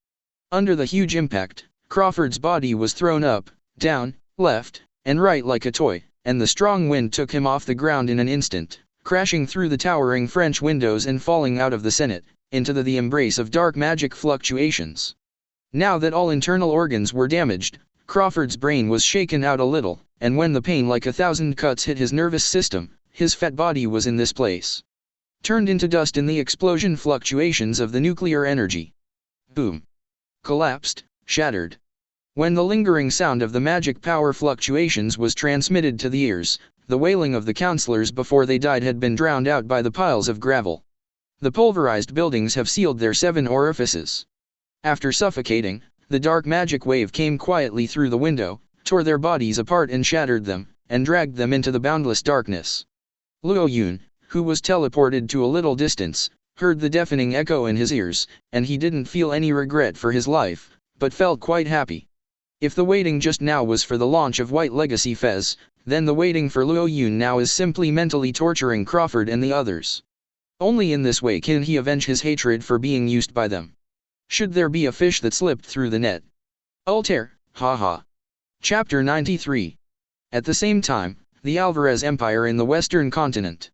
Under the huge impact, Crawford's body was thrown up, down, left, and right like a toy, and the strong wind took him off the ground in an instant, crashing through the towering French windows and falling out of the Senate, into the embrace of dark magic fluctuations. Now that all internal organs were damaged, Crawford's brain was shaken out a little, and when the pain like 1,000 cuts hit his nervous system, his fat body was in this place, turned into dust in the explosion fluctuations of the nuclear energy. Boom. Collapsed, shattered. When the lingering sound of the magic power fluctuations was transmitted to the ears, the wailing of the counselors before they died had been drowned out by the piles of gravel. The pulverized buildings have sealed their 7 orifices. After suffocating, the dark magic wave came quietly through the window, tore their bodies apart and shattered them, and dragged them into the boundless darkness. Luo Yun, who was teleported to a little distance, heard the deafening echo in his ears, and he didn't feel any regret for his life, but felt quite happy. If the waiting just now was for the launch of White Legacy Fez, then the waiting for Luo Yun now is simply mentally torturing Crawford and the others. Only in this way can he avenge his hatred for being used by them. Should there be a fish that slipped through the net? Altair, haha. Chapter 93. At the same time, the Alvarez Empire in the Western Continent.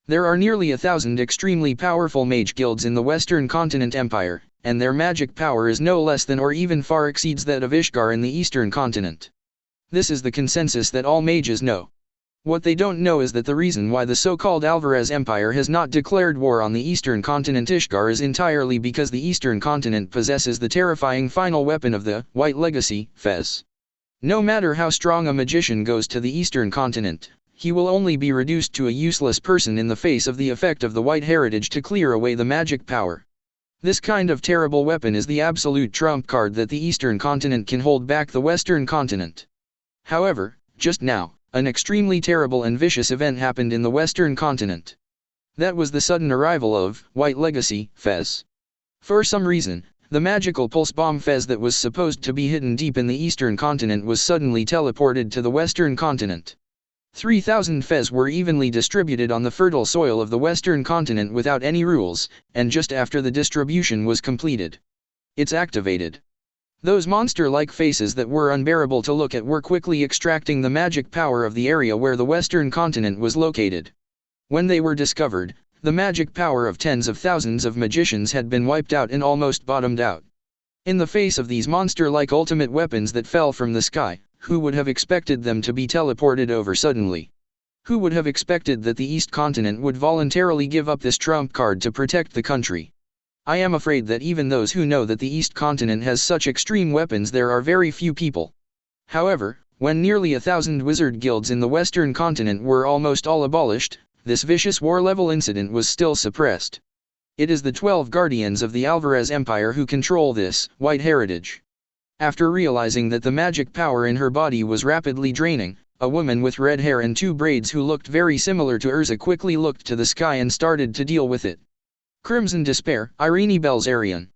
There are nearly 1,000 extremely powerful mage guilds in the Western Continent Empire, and their magic power is no less than or even far exceeds that of Ishgar in the Eastern Continent. This is the consensus that all mages know. What they don't know is that the reason why the so-called Alvarez Empire has not declared war on the Eastern Continent Ishgar is entirely because the Eastern Continent possesses the terrifying final weapon of the White Legacy, Fez. No matter how strong a magician goes to the Eastern Continent, he will only be reduced to a useless person in the face of the effect of the White Heritage to clear away the magic power. This kind of terrible weapon is the absolute trump card that the Eastern Continent can hold back the Western Continent. However, just now, an extremely terrible and vicious event happened in the Western Continent. That was the sudden arrival of White Legacy Fez. For some reason, the magical pulse bomb Fez that was supposed to be hidden deep in the Eastern Continent was suddenly teleported to the Western Continent. 3,000 Fez were evenly distributed on the fertile soil of the Western Continent without any rules, and just after the distribution was completed, it's activated. Those monster-like faces that were unbearable to look at were quickly extracting the magic power of the area where the Western Continent was located. When they were discovered, the magic power of tens of thousands of magicians had been wiped out and almost bottomed out. In the face of these monster-like ultimate weapons that fell from the sky, who would have expected them to be teleported over suddenly? Who would have expected that the East Continent would voluntarily give up this trump card to protect the country? I am afraid that even those who know that the East Continent has such extreme weapons, there are very few people. However, when nearly 1,000 wizard guilds in the Western Continent were almost all abolished, this vicious war-level incident was still suppressed. It is the 12 guardians of the Alvarez Empire who control this White Heritage. After realizing that the magic power in her body was rapidly draining, a woman with red hair and 2 braids who looked very similar to Erza quickly looked to the sky and started to deal with it. Crimson Despair, Irene Belzarian.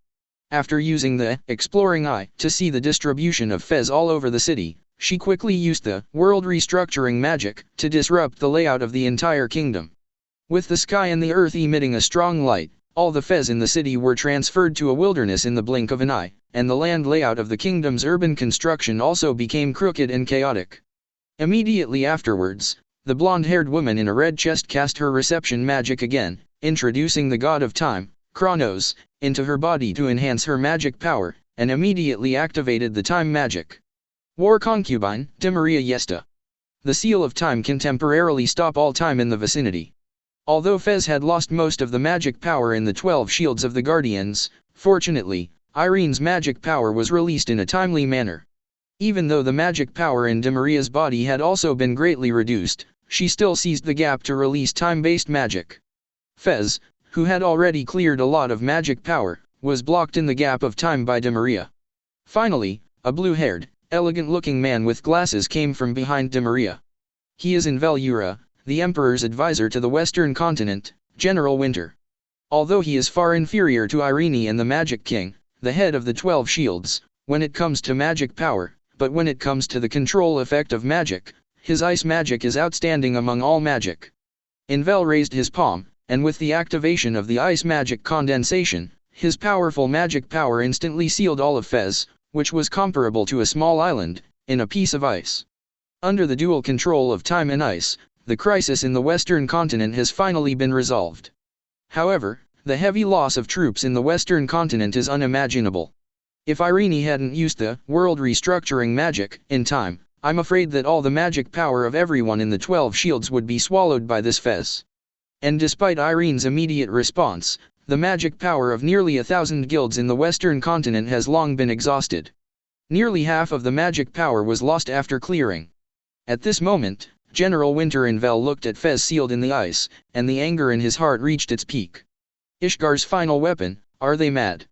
After using the exploring eye to see the distribution of Fez all over the city, she quickly used the world restructuring magic to disrupt the layout of the entire kingdom. With the sky and the earth emitting a strong light, all the Fez in the city were transferred to a wilderness in the blink of an eye, and the land layout of the kingdom's urban construction also became crooked and chaotic. Immediately afterwards, the blonde-haired woman in a red chest cast her reception magic again, introducing the god of time, Kronos, into her body to enhance her magic power, and immediately activated the time magic. War Concubine, de Maria Yesta. The seal of time can temporarily stop all time in the vicinity. Although Fez had lost most of the magic power in the 12 shields of the Guardians, fortunately, Irene's magic power was released in a timely manner. Even though the magic power in Demaria's body had also been greatly reduced, she still seized the gap to release time-based magic. Fez, who had already cleared a lot of magic power, was blocked in the gap of time by Demaria. Finally, a blue-haired, elegant-looking man with glasses came from behind Demaria. He is Invel, the Emperor's advisor to the Western Continent, General Winter. Although he is far inferior to Irene and the Magic King, the head of the 12 shields, when it comes to magic power, but when it comes to the control effect of magic, his ice magic is outstanding among all magic. Invel raised his palm, and with the activation of the ice magic condensation, his powerful magic power instantly sealed all of Fez, which was comparable to a small island, in a piece of ice. Under the dual control of time and ice, the crisis in the Western Continent has finally been resolved. However, the heavy loss of troops in the Western Continent is unimaginable. If Irene hadn't used the world restructuring magic in time, I'm afraid that all the magic power of everyone in the 12 shields would be swallowed by this Fez. And despite Irene's immediate response, the magic power of nearly 1,000 guilds in the Western Continent has long been exhausted. Nearly half of the magic power was lost after clearing. At this moment, General Winter Invel looked at Fez sealed in the ice, and the anger in his heart reached its peak. Ishgar's final weapon, are they mad?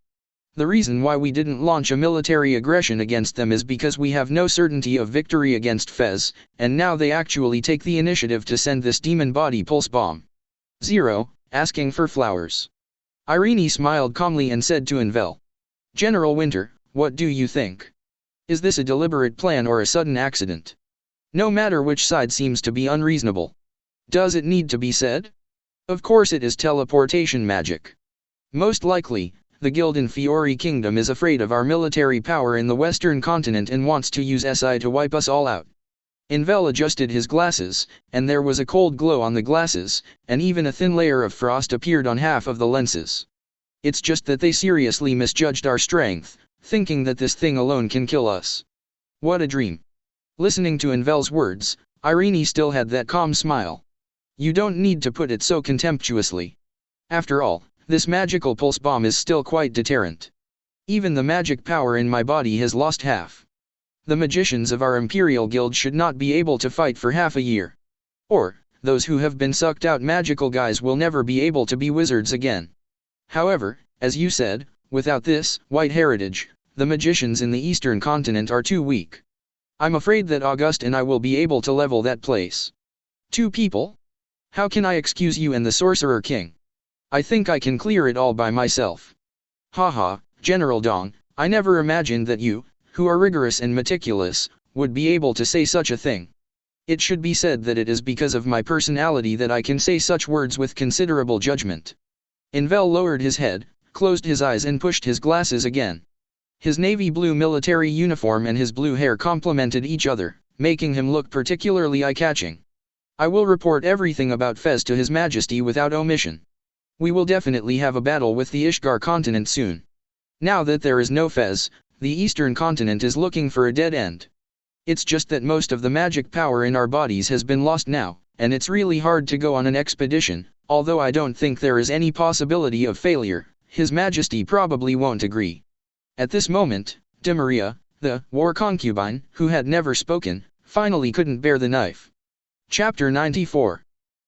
The reason why we didn't launch a military aggression against them is because we have no certainty of victory against Fez, and now they actually take the initiative to send this demon body pulse bomb. 0, asking for flowers. Irene smiled calmly and said to Invel. General Winter, what do you think? Is this a deliberate plan or a sudden accident? No matter which side seems to be unreasonable. Does it need to be said? Of course it is teleportation magic. Most likely, the guild in Fiori Kingdom is afraid of our military power in the Western Continent and wants to use SI to wipe us all out. Invel adjusted his glasses, and there was a cold glow on the glasses, and even a thin layer of frost appeared on half of the lenses. It's just that they seriously misjudged our strength, thinking that this thing alone can kill us. What a dream. Listening to Invel's words, Irene still had that calm smile. You don't need to put it so contemptuously. After all, this magical pulse bomb is still quite deterrent. Even the magic power in my body has lost half. The magicians of our Imperial Guild should not be able to fight for half a year. Or, those who have been sucked out magical guys will never be able to be wizards again. However, as you said, without this white heritage, the magicians in the Eastern Continent are too weak. I'm afraid that August and I will be able to level that place. 2 people? How can I excuse you and the Sorcerer King? I think I can clear it all by myself. Haha, General Dong, I never imagined that you, who are rigorous and meticulous, would be able to say such a thing. It should be said that it is because of my personality that I can say such words with considerable judgment. Invel lowered his head, closed his eyes and pushed his glasses again. His navy blue military uniform and his blue hair complemented each other, making him look particularly eye-catching. I will report everything about Fez to His Majesty without omission. We will definitely have a battle with the Ishgar continent soon. Now that there is no Fez, the Eastern continent is looking for a dead end. It's just that most of the magic power in our bodies has been lost now, and it's really hard to go on an expedition, although I don't think there is any possibility of failure. His Majesty probably won't agree. At this moment, Demaria, the war concubine, who had never spoken, finally couldn't bear the knife. Chapter 94.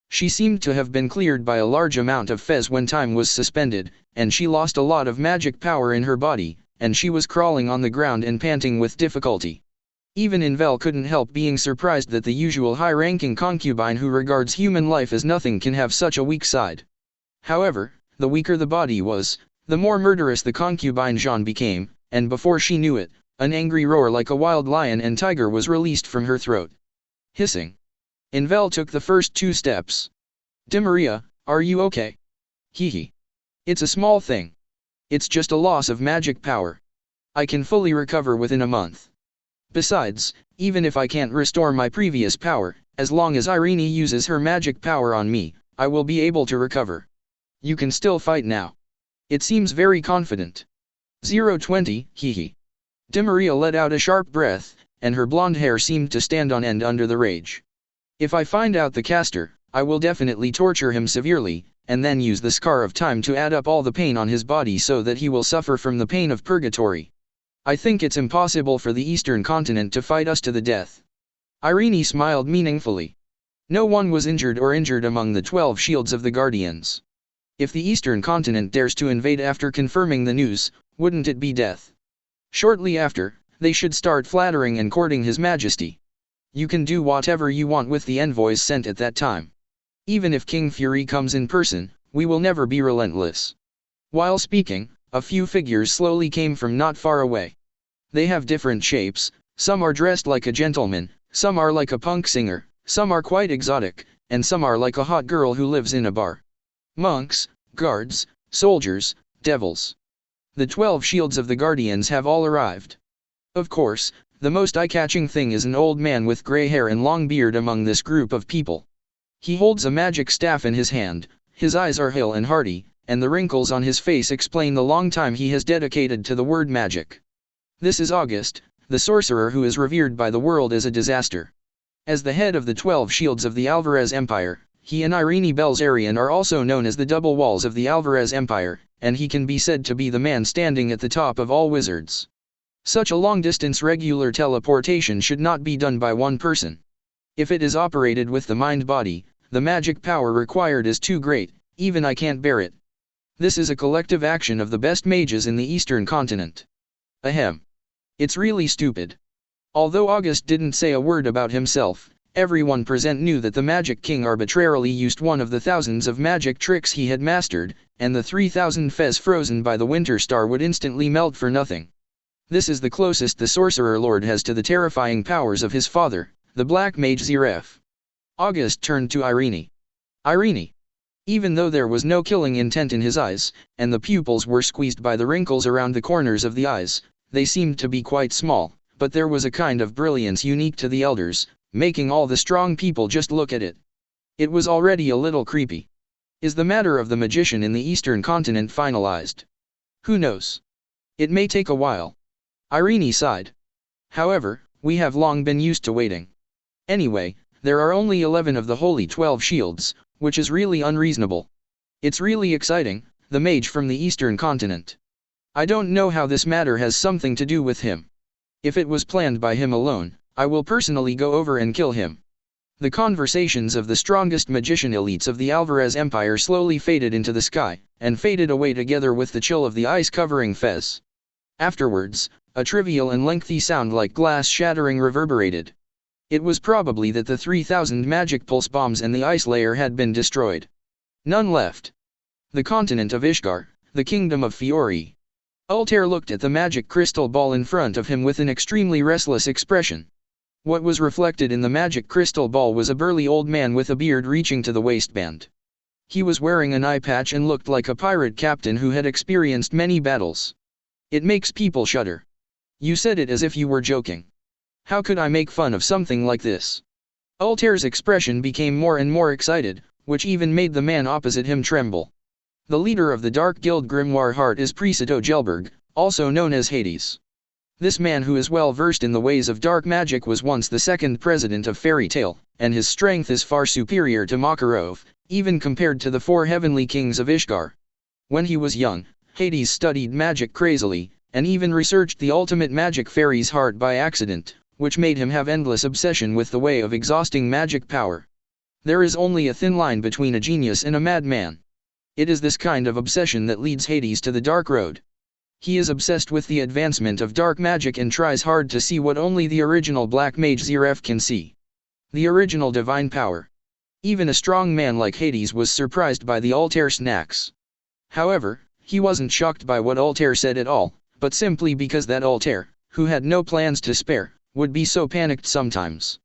She seemed to have been cleared by a large amount of Fez when time was suspended, and she lost a lot of magic power in her body, and she was crawling on the ground and panting with difficulty. Even Invel couldn't help being surprised that the usual high-ranking concubine who regards human life as nothing can have such a weak side. However, the weaker the body was, the more murderous the concubine Jean became, and before she knew it, an angry roar like a wild lion and tiger was released from her throat. Hissing. Invel took the first 2 steps. Demaria, are you okay? Hee. It's a small thing. It's just a loss of magic power. I can fully recover within a month. Besides, even if I can't restore my previous power, as long as Irene uses her magic power on me, I will be able to recover. You can still fight now. It seems very confident. 020, hee. Demaria let out a sharp breath, and her blonde hair seemed to stand on end under the rage. If I find out the caster, I will definitely torture him severely, and then use the scar of time to add up all the pain on his body so that he will suffer from the pain of purgatory. I think it's impossible for the Eastern continent to fight us to the death." Irene smiled meaningfully. No one was injured among the 12 shields of the Guardians. If the Eastern continent dares to invade after confirming the news, wouldn't it be death? Shortly after, they should start flattering and courting His Majesty. You can do whatever you want with the envoys sent at that time. Even if King Fury comes in person, we will never be relentless." While speaking, a few figures slowly came from not far away. They have different shapes, some are dressed like a gentleman, some are like a punk singer, some are quite exotic, and some are like a hot girl who lives in a bar. Monks, guards, soldiers, devils. The 12 shields of the Guardians have all arrived. Of course, the most eye-catching thing is an old man with gray hair and long beard among this group of people. He holds a magic staff in his hand, his eyes are hale and hearty, and the wrinkles on his face explain the long time he has dedicated to the word magic. This is August, the sorcerer who is revered by the world as a disaster. As the head of the 12 shields of the Alvarez Empire, he and Irene Belzarian are also known as the double walls of the Alvarez Empire, and he can be said to be the man standing at the top of all wizards. Such a long-distance regular teleportation should not be done by one person. If it is operated with the mind-body, the magic power required is too great, even I can't bear it. This is a collective action of the best mages in the Eastern continent. Ahem. It's really stupid. Although August didn't say a word about himself, everyone present knew that the Magic King arbitrarily used one of the thousands of magic tricks he had mastered, and the 3,000 fez frozen by the Winter Star would instantly melt for nothing. This is the closest the Sorcerer Lord has to the terrifying powers of his father, the Black Mage Zeref. August turned to Irene. Irene. Even though there was no killing intent in his eyes, and the pupils were squeezed by the wrinkles around the corners of the eyes, they seemed to be quite small, but there was a kind of brilliance unique to the elders, making all the strong people just look at it. It was already a little creepy. Is the matter of the magician in the Eastern continent finalized? Who knows? It may take a while. Irene sighed. However, we have long been used to waiting. Anyway, there are only 11 of the Holy 12 shields, which is really unreasonable. It's really exciting, the mage from the Eastern continent. I don't know how this matter has something to do with him. If it was planned by him alone, I will personally go over and kill him. The conversations of the strongest magician elites of the Alvarez Empire slowly faded into the sky, and faded away together with the chill of the ice-covering fez. Afterwards, a trivial and lengthy sound like glass shattering reverberated. It was probably that the 3,000 magic pulse bombs and the ice layer had been destroyed. None left. The continent of Ishgar, the kingdom of Fiori. Altair looked at the magic crystal ball in front of him with an extremely restless expression. What was reflected in the magic crystal ball was a burly old man with a beard reaching to the waistband. He was wearing an eye patch and looked like a pirate captain who had experienced many battles. It makes people shudder. You said it as if you were joking. How could I make fun of something like this? Altair's expression became more and more excited, which even made the man opposite him tremble. The leader of the Dark Guild Grimoire Heart is Presito Gelberg, also known as Hades. This man who is well versed in the ways of dark magic was once the second president of Fairy Tail, and his strength is far superior to Makarov, even compared to the 4 heavenly kings of Ishgar. When he was young, Hades studied magic crazily, and even researched the ultimate magic fairy's heart by accident, which made him have endless obsession with the way of exhausting magic power. There is only a thin line between a genius and a madman. It is this kind of obsession that leads Hades to the dark road. He is obsessed with the advancement of dark magic and tries hard to see what only the original Black Mage Zeref can see. The original divine power. Even a strong man like Hades was surprised by the Altair snacks. However, he wasn't shocked by what Altair said at all, but simply because that Altair, who had no plans to spare, would be so panicked sometimes.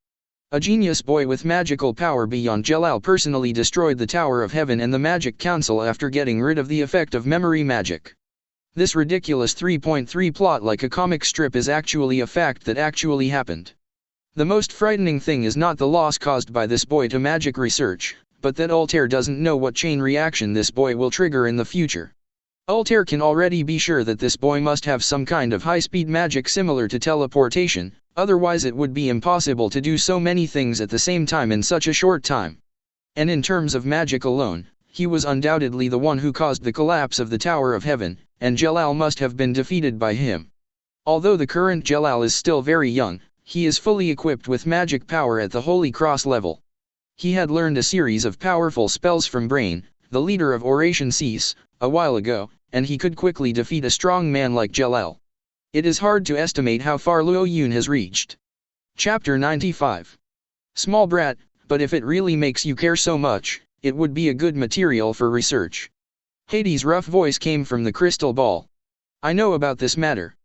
A genius boy with magical power beyond Jalal personally destroyed the Tower of Heaven and the Magic Council after getting rid of the effect of memory magic. This ridiculous 3.3 plot like a comic strip is actually a fact that actually happened. The most frightening thing is not the loss caused by this boy to magic research, but that Altair doesn't know what chain reaction this boy will trigger in the future. Altair can already be sure that this boy must have some kind of high-speed magic similar to teleportation, Otherwise it would be impossible to do so many things at the same time in such a short time. And in terms of magic alone, he was undoubtedly the one who caused the collapse of the Tower of Heaven, and Jelal must have been defeated by him. Although the current Jelal is still very young, he is fully equipped with magic power at the Holy Cross level. He had learned a series of powerful spells from Brain, the leader of Oration Cease, a while ago, and he could quickly defeat a strong man like Jelal. It is hard to estimate how far Luo Yun has reached. Chapter 95. Small brat, but if it really makes you care so much, it would be a good material for research. Hades' rough voice came from the crystal ball. I know about this matter.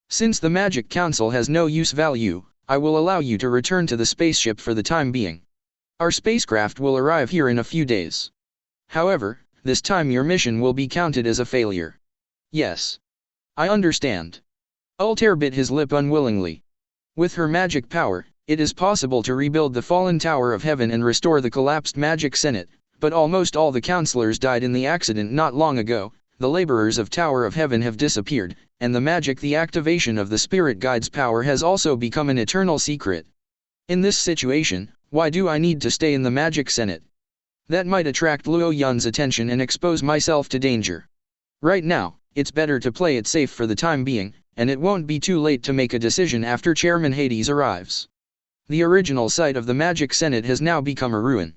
Since the Magic Council has no use value, I will allow you to return to the spaceship for the time being. Our spacecraft will arrive here in a few days. However, this time your mission will be counted as a failure. Yes. I understand. Altair bit his lip unwillingly. With her magic power, it is possible to rebuild the fallen Tower of Heaven and restore the collapsed Magic Senate, but almost all the counselors died in the accident not long ago. The laborers of Tower of Heaven have disappeared, and the activation of the Spirit Guide's power has also become an eternal secret. In this situation, why do I need to stay in the Magic Senate? That might attract Luo Yun's attention and expose myself to danger. Right now, it's better to play it safe for the time being, and it won't be too late to make a decision after Chairman Hades arrives. The original site of the Magic Senate has now become a ruin.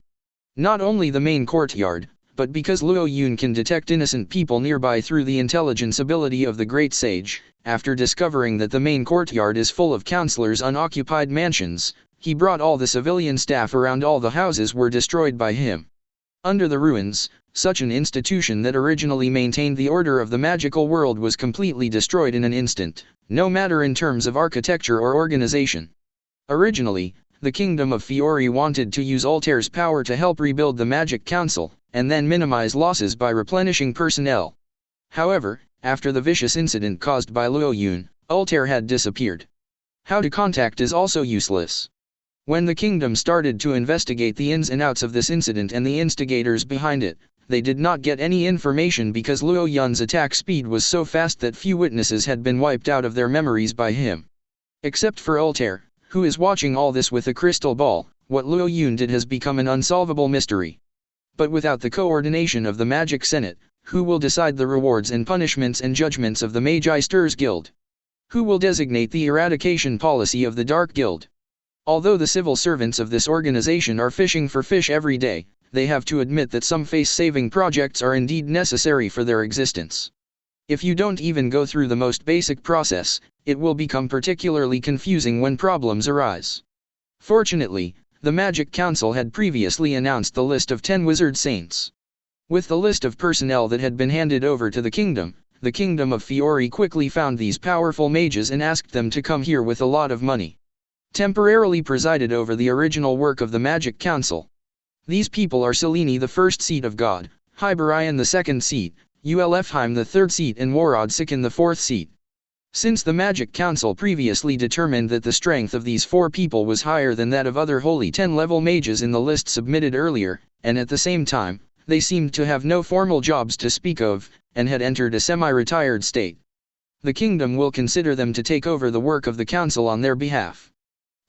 Not only the main courtyard, but because Luo Yun can detect innocent people nearby through the intelligence ability of the Great Sage, after discovering that the main courtyard is full of counselors' unoccupied mansions, he brought all the civilian staff around all the houses were destroyed by him. Under the ruins, such an institution that originally maintained the order of the magical world was completely destroyed in an instant, no matter in terms of architecture or organization. Originally, the Kingdom of Fiori wanted to use Altair's power to help rebuild the Magic Council, and then minimize losses by replenishing personnel. However, after the vicious incident caused by Luo Yun, Altair had disappeared. How to contact is also useless. When the kingdom started to investigate the ins and outs of this incident and the instigators behind it, they did not get any information because Luo Yun's attack speed was so fast that few witnesses had been wiped out of their memories by him. Except for Altair, who is watching all this with a crystal ball, what Luo Yun did has become an unsolvable mystery. But without the coordination of the Magic Senate, who will decide the rewards and punishments and judgments of the Magi Stirs Guild? Who will designate the eradication policy of the Dark Guild? Although the civil servants of this organization are fishing for fish every day, they have to admit that some face-saving projects are indeed necessary for their existence. If you don't even go through the most basic process, it will become particularly confusing when problems arise. Fortunately, the Magic Council had previously announced the list of 10 wizard saints. With the list of personnel that had been handed over to the Kingdom of Fiori quickly found these powerful mages and asked them to come here with a lot of money. Temporarily presided over the original work of the Magic Council. These people are Selene the first seat of God, Hyberion the second seat, Ulfheim the third seat and Warod Sikin the fourth seat. Since the Magic Council previously determined that the strength of these 4 people was higher than that of other Holy 10-level mages in the list submitted earlier, and at the same time, they seemed to have no formal jobs to speak of, and had entered a semi-retired state. The kingdom will consider them to take over the work of the council on their behalf.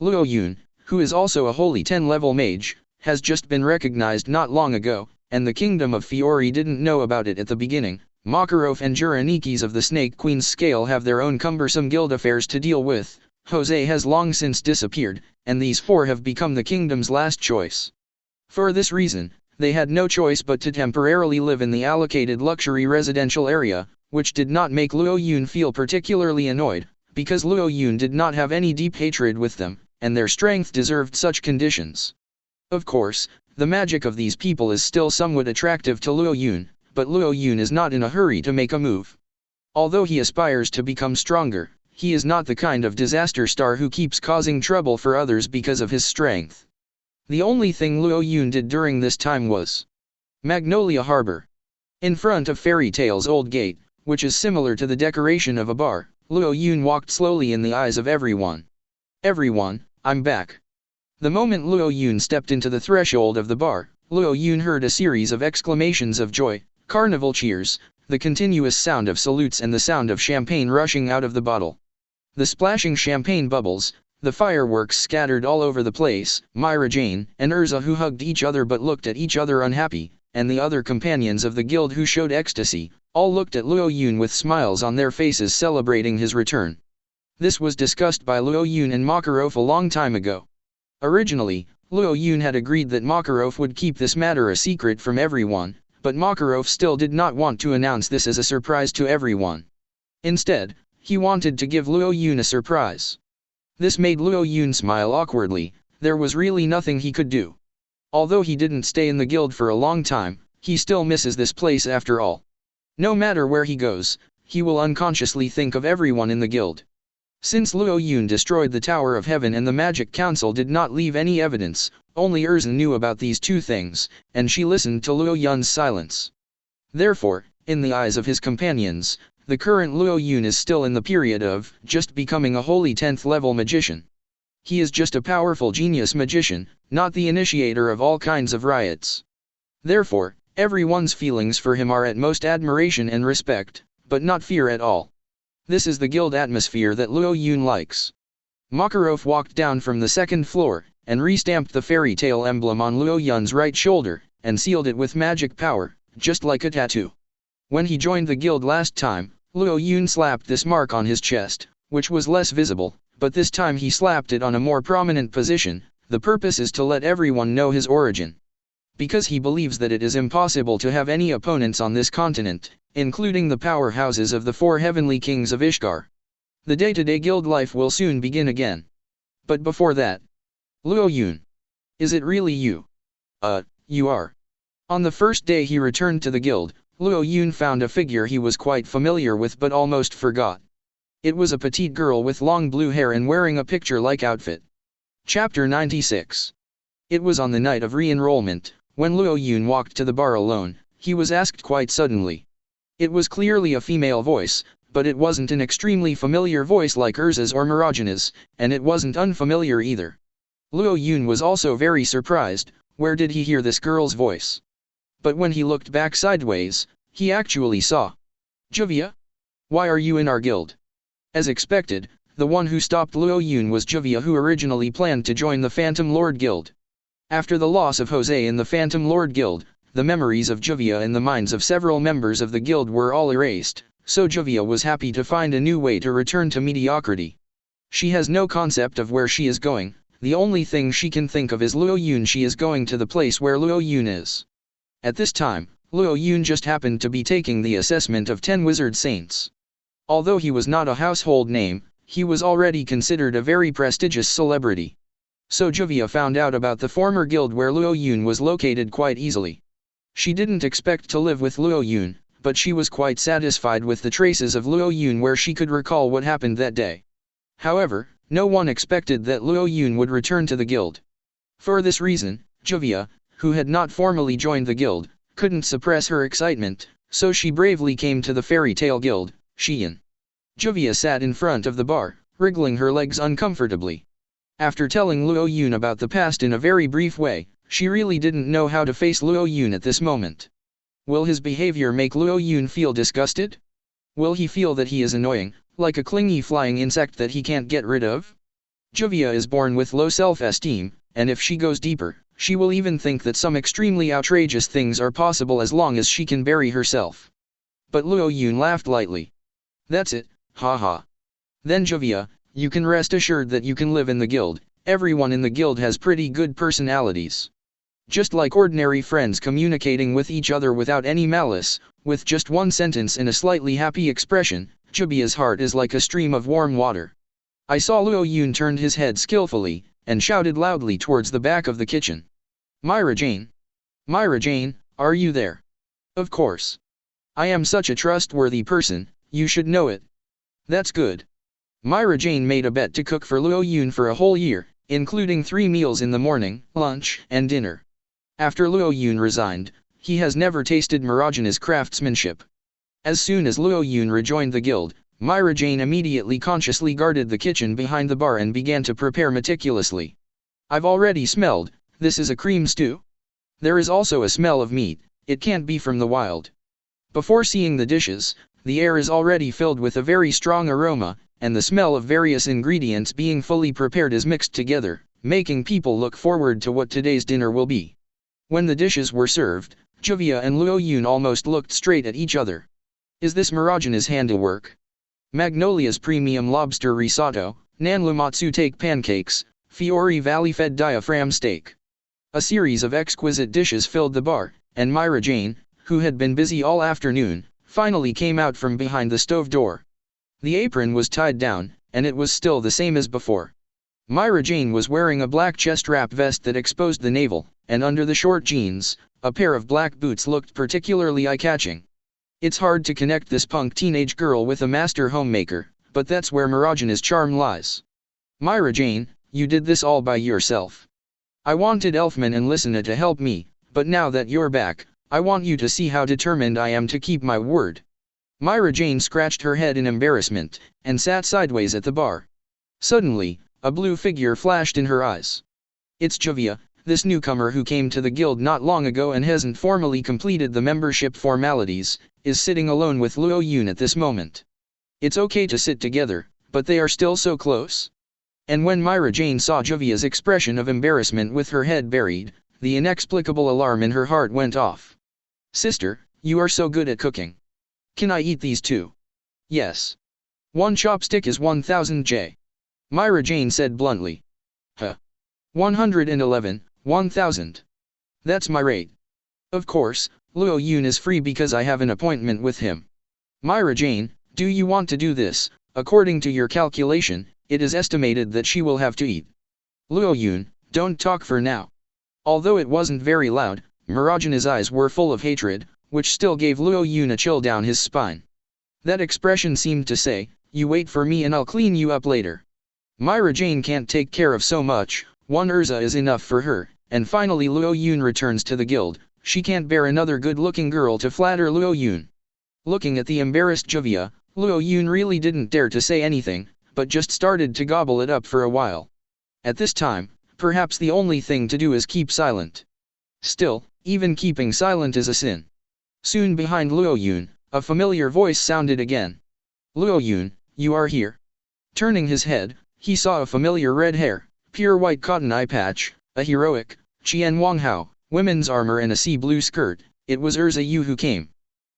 Luo Yun, who is also a Holy 10-level mage, has just been recognized not long ago, and the Kingdom of Fiori didn't know about it at the beginning. Makarov and Juranikis of the Snake Queen's scale have their own cumbersome guild affairs to deal with. Jose has long since disappeared, and these 4 have become the kingdom's last choice. For this reason, they had no choice but to temporarily live in the allocated luxury residential area, which did not make Luo Yun feel particularly annoyed, because Luo Yun did not have any deep hatred with them, and their strength deserved such conditions. Of course, the magic of these people is still somewhat attractive to Luo Yun, but Luo Yun is not in a hurry to make a move. Although he aspires to become stronger, he is not the kind of disaster star who keeps causing trouble for others because of his strength. The only thing Luo Yun did during this time was Magnolia Harbor. In front of Fairy Tale's old gate, which is similar to the decoration of a bar, Luo Yun walked slowly in the eyes of everyone. Everyone, I'm back. The moment Luo Yun stepped into the threshold of the bar, Luo Yun heard a series of exclamations of joy, carnival cheers, the continuous sound of salutes and the sound of champagne rushing out of the bottle. The splashing champagne bubbles, The fireworks scattered all over the place. Myra Jane and Erza, who hugged each other but looked at each other unhappy, and the other companions of the guild who showed ecstasy, all looked at Luo Yun with smiles on their faces celebrating his return. This was discussed by Luo Yun and Makarov a long time ago. Originally, Luo Yun had agreed that Makarov would keep this matter a secret from everyone, but Makarov still did not want to announce this as a surprise to everyone. Instead, he wanted to give Luo Yun a surprise. This made Luo Yun smile awkwardly. There was really nothing he could do. Although he didn't stay in the guild for a long time, he still misses this place after all. No matter where he goes, he will unconsciously think of everyone in the guild. Since Luo Yun destroyed the Tower of Heaven and the Magic Council did not leave any evidence, only Erza knew about these two things, and she listened to Luo Yun's silence. Therefore, in the eyes of his companions, the current Luo Yun is still in the period of just becoming a holy 10th level magician. He is just a powerful genius magician, not the initiator of all kinds of riots. Therefore, everyone's feelings for him are at most admiration and respect, but not fear at all. This is the guild atmosphere that Luo Yun likes. Makarov walked down from the second floor, and restamped the fairy tale emblem on Luo Yun's right shoulder, and sealed it with magic power, just like a tattoo. When he joined the guild last time, Luo Yun slapped this mark on his chest, which was less visible, but this time he slapped it on a more prominent position. The purpose is to let everyone know his origin. Because he believes that it is impossible to have any opponents on this continent, including the powerhouses of the 4 heavenly kings of Ishgar. The day-to-day guild life will soon begin again. But before that, Luo Yun. Is it really you? You are. On the first day he returned to the guild, Luo Yun found a figure he was quite familiar with but almost forgot. It was a petite girl with long blue hair and wearing a picture-like outfit. Chapter 96. It was on the night of re-enrollment, when Luo Yun walked to the bar alone. He was asked quite suddenly. It was clearly a female voice, but it wasn't an extremely familiar voice like Erza's or Mirajana's, and it wasn't unfamiliar either. Luo Yun was also very surprised. Where did he hear this girl's voice? But when he looked back sideways, he actually saw Juvia. Why are you in our guild? As expected, the one who stopped Luo Yun was Juvia, who originally planned to join the Phantom Lord Guild. After the loss of Jose in the Phantom Lord Guild, the memories of Juvia in the minds of several members of the guild were all erased, so Juvia was happy to find a new way to return to mediocrity. She has no concept of where she is going. The only thing she can think of is Luo Yun. She is going to the place where Luo Yun is. At this time, Luo Yun just happened to be taking the assessment of 10 wizard saints. Although he was not a household name, he was already considered a very prestigious celebrity. So Juvia found out about the former guild where Luo Yun was located quite easily. She didn't expect to live with Luo Yun, but she was quite satisfied with the traces of Luo Yun where she could recall what happened that day. However, no one expected that Luo Yun would return to the guild. For this reason, Juvia, who had not formally joined the guild, couldn't suppress her excitement, so she bravely came to the fairy tale guild, Xian. Juvia sat in front of the bar, wriggling her legs uncomfortably. After telling Luo Yun about the past in a very brief way, she really didn't know how to face Luo Yun at this moment. Will his behavior make Luo Yun feel disgusted? Will he feel that he is annoying, like a clingy flying insect that he can't get rid of? Juvia is born with low self-esteem, and if she goes deeper, she will even think that some extremely outrageous things are possible as long as she can bury herself. But Luo Yun laughed lightly. That's it, haha. Then Juvia, you can rest assured that you can live in the guild. Everyone in the guild has pretty good personalities. Just like ordinary friends communicating with each other without any malice, with just one sentence and a slightly happy expression, Juvia's heart is like a stream of warm water. I saw Luo Yun turned his head skillfully, and shouted loudly towards the back of the kitchen. Myra Jane! Myra Jane, are you there? Of course. I am such a trustworthy person, you should know it. That's good. Myra Jane made a bet to cook for Luo Yun for a whole year, including 3 meals in the morning, lunch, and dinner. After Luo Yun resigned, he has never tasted Mirajana's craftsmanship. As soon as Luo Yun rejoined the guild, Myra Jane immediately consciously guarded the kitchen behind the bar and began to prepare meticulously. I've already smelled, this is a cream stew? There is also a smell of meat, it can't be from the wild. Before seeing the dishes, the air is already filled with a very strong aroma, and the smell of various ingredients being fully prepared is mixed together, making people look forward to what today's dinner will be. When the dishes were served, Juvia and Luo Yun almost looked straight at each other. Is this Marajana's handiwork? Magnolia's premium lobster risotto, Nanlumatsu take pancakes, Fiori Valley fed diaphragm steak. A series of exquisite dishes filled the bar, and Myra Jane, who had been busy all afternoon, finally came out from behind the stove door. The apron was tied down, and it was still the same as before. Myra Jane was wearing a black chest wrap vest that exposed the navel, and under the short jeans, a pair of black boots looked particularly eye-catching. It's hard to connect this punk teenage girl with a master homemaker, but that's where Marajana's charm lies. Myra Jane, you did this all by yourself. I wanted Elfman and Lysina to help me, but now that you're back, I want you to see how determined I am to keep my word. Myra Jane scratched her head in embarrassment, and sat sideways at the bar. Suddenly, a blue figure flashed in her eyes. It's Juvia, this newcomer who came to the guild not long ago and hasn't formally completed the membership formalities, is sitting alone with Luo Yun at this moment. It's okay to sit together, but they are still so close. And when Myra Jane saw Juvia's expression of embarrassment with her head buried, the inexplicable alarm in her heart went off. Sister, you are so good at cooking. Can I eat these too? Yes. One chopstick is 1000 J. Myra Jane said bluntly. 111, 1000. That's my rate. Of course, Luo Yun is free because I have an appointment with him. Myra Jane, do you want to do this? According to your calculation, it is estimated that she will have to eat. Luo Yun, don't talk for now. Although it wasn't very loud, Marajana's eyes were full of hatred, which still gave Luo Yun a chill down his spine. That expression seemed to say, you wait for me and I'll clean you up later. Myra Jane can't take care of so much, one Erza is enough for her, and finally Luo Yun returns to the guild, she can't bear another good-looking girl to flatter Luo Yun. Looking at the embarrassed Juvia, Luo Yun really didn't dare to say anything, but just started to gobble it up for a while. At this time, perhaps the only thing to do is keep silent. Still, even keeping silent is a sin. Soon behind Luo Yun, a familiar voice sounded again. Luo Yun, you are here. Turning his head, he saw a familiar red hair, pure white cotton eye patch, a heroic, Qian Wanghao, women's armor and a sea blue skirt. It was Erza Yu who came.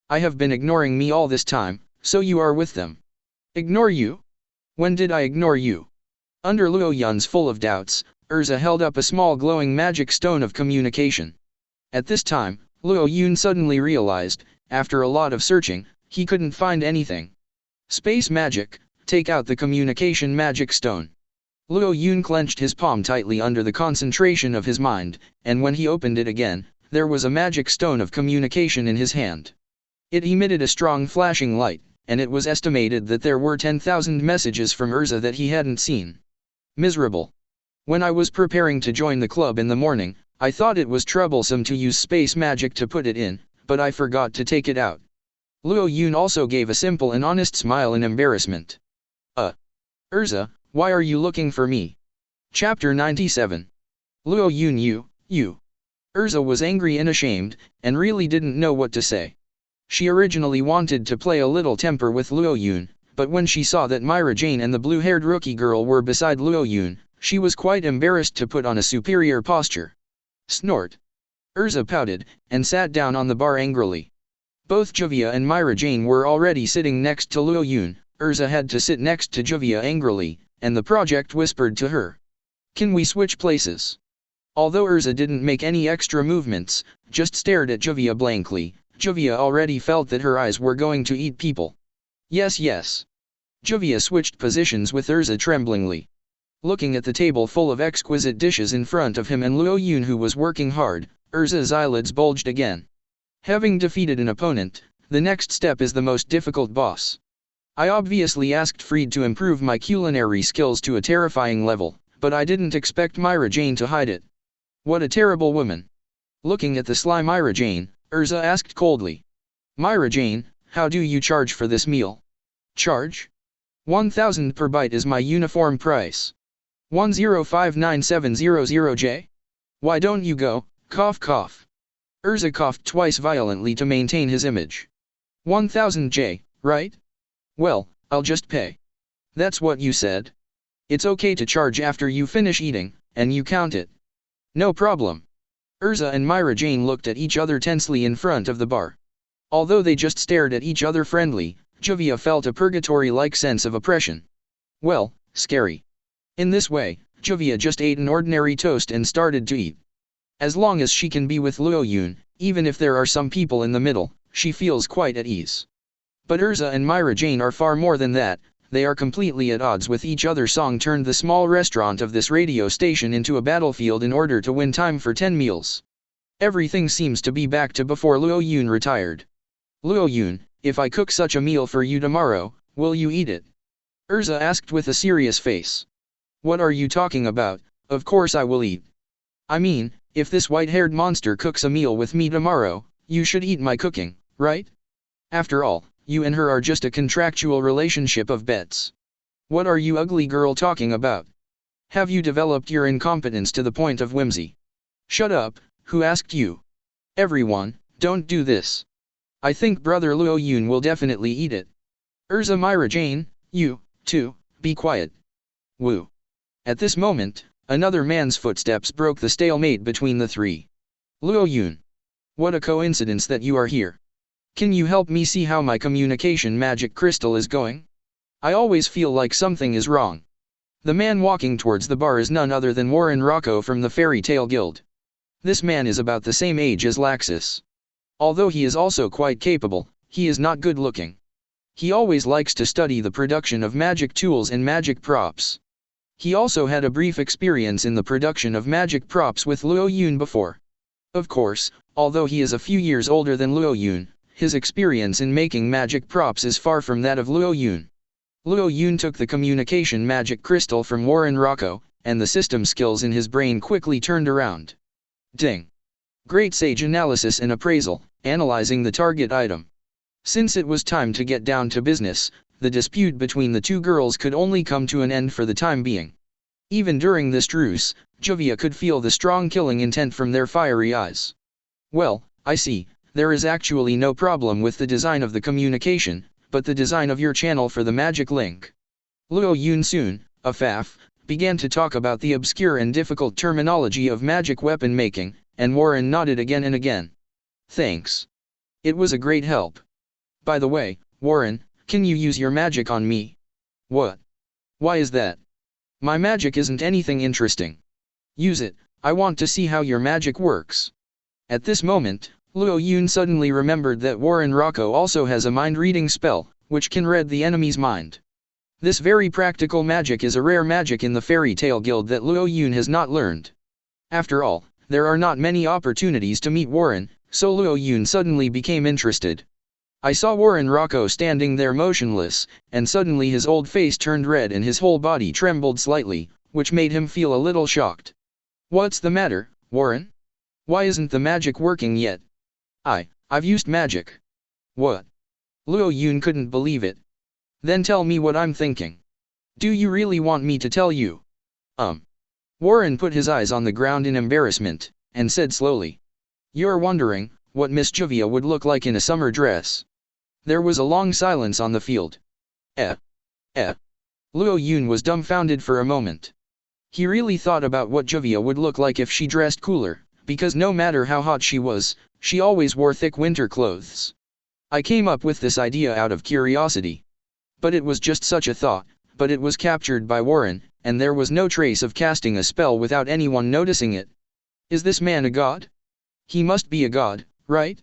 I have been ignoring me all this time, so you are with them. Ignore you? When did I ignore you? Under Luo Yun's full of doubts, Erza held up a small glowing magic stone of communication. At this time, Luo Yun suddenly realized, after a lot of searching, he couldn't find anything. Space magic, take out the communication magic stone. Luo Yun clenched his palm tightly under the concentration of his mind, and when he opened it again, there was a magic stone of communication in his hand. It emitted a strong flashing light, and it was estimated that there were 10,000 messages from Erza that he hadn't seen. Miserable. When I was preparing to join the club in the morning, I thought it was troublesome to use space magic to put it in, but I forgot to take it out. Luo Yun also gave a simple and honest smile in embarrassment. Erza, why are you looking for me? Chapter 97. Luo Yun you. Erza was angry and ashamed, and really didn't know what to say. She originally wanted to play a little temper with Luo Yun, but when she saw that Myra Jane and the blue-haired rookie girl were beside Luo Yun, she was quite embarrassed to put on a superior posture. Snort. Erza pouted, and sat down on the bar angrily. Both Juvia and Myra Jane were already sitting next to Luo Yun. Erza had to sit next to Juvia angrily, and the project whispered to her. Can we switch places? Although Erza didn't make any extra movements, just stared at Juvia blankly, Juvia already felt that her eyes were going to eat people. Yes. Juvia switched positions with Erza tremblingly. Looking at the table full of exquisite dishes in front of him and Luo Yun who was working hard, Erza's eyelids bulged again. Having defeated an opponent, the next step is the most difficult boss. I obviously asked Fried to improve my culinary skills to a terrifying level, but I didn't expect Myra Jane to hide it. What a terrible woman. Looking at the sly Myra Jane, Erza asked coldly. Myra Jane, how do you charge for this meal? Charge? 1000 per bite is my uniform price. 1059,700J? Why don't you go, cough cough. Erza coughed twice violently to maintain his image. 1000 J, right? Well, I'll just pay. That's what you said. It's okay to charge after you finish eating, and you count it. No problem. Erza and Myra Jane looked at each other tensely in front of the bar. Although they just stared at each other friendly, Juvia felt a purgatory-like sense of oppression. Well, scary. In this way, Juvia just ate an ordinary toast and started to eat. As long as she can be with Luo Yun, even if there are some people in the middle, she feels quite at ease. But Erza and Myra Jane are far more than that. They are completely at odds with each other. Song turned the small restaurant of this radio station into a battlefield in order to win time for 10 meals. Everything seems to be back to before Luo Yun retired. Luo Yun, if I cook such a meal for you tomorrow, will you eat it? Erza asked with a serious face. What are you talking about? Of course I will eat. I mean, if this white-haired monster cooks a meal with me tomorrow, you should eat my cooking, right? After all, you and her are just a contractual relationship of bets. What are you ugly girl talking about? Have you developed your incompetence to the point of whimsy? Shut up, who asked you? Everyone, don't do this. I think brother Luo Yun will definitely eat it. Erza Myra Jane, you, too, be quiet. Woo. At this moment, another man's footsteps broke the stalemate between the three. Luo Yun. What a coincidence that you are here. Can you help me see how my communication magic crystal is going? I always feel like something is wrong. The man walking towards the bar is none other than Warren Rocco from the Fairy Tale Guild. This man is about the same age as Laxus. Although he is also quite capable, he is not good looking. He always likes to study the production of magic tools and magic props. He also had a brief experience in the production of magic props with Luo Yun before. Of course, although he is a few years older than Luo Yun, his experience in making magic props is far from that of Luo Yun. Luo Yun took the communication magic crystal from Warren Rocco, and the system skills in his brain quickly turned around. Ding! Great sage analysis and appraisal, analyzing the target item. Since it was time to get down to business, the dispute between the two girls could only come to an end for the time being. Even during this truce, Juvia could feel the strong killing intent from their fiery eyes. Well, I see. There is actually no problem with the design of the communication, but the design of your channel for the magic link. Luo Yun soon, a faff, began to talk about the obscure and difficult terminology of magic weapon making, and Warren nodded again and again. Thanks. It was a great help. By the way, Warren, can you use your magic on me? What? Why is that? My magic isn't anything interesting. Use it, I want to see how your magic works. At this moment, Luo Yun suddenly remembered that Warren Rocco also has a mind-reading spell, which can read the enemy's mind. This very practical magic is a rare magic in the Fairy Tale Guild that Luo Yun has not learned. After all, there are not many opportunities to meet Warren, so Luo Yun suddenly became interested. I saw Warren Rocco standing there motionless, and suddenly his old face turned red and his whole body trembled slightly, which made him feel a little shocked. What's the matter, Warren? Why isn't the magic working yet? I've used magic. What? Luo Yun couldn't believe it. Then tell me what I'm thinking. Do you really want me to tell you? Warren put his eyes on the ground in embarrassment, and said slowly. You're wondering, what Miss Juvia would look like in a summer dress. There was a long silence on the field. Luo Yun was dumbfounded for a moment. He really thought about what Juvia would look like if she dressed cooler, because no matter how hot she was, she always wore thick winter clothes. I came up with this idea out of curiosity. But it was just such a thought, but it was captured by Warren, and there was no trace of casting a spell without anyone noticing it. Is this man a god? He must be a god, right?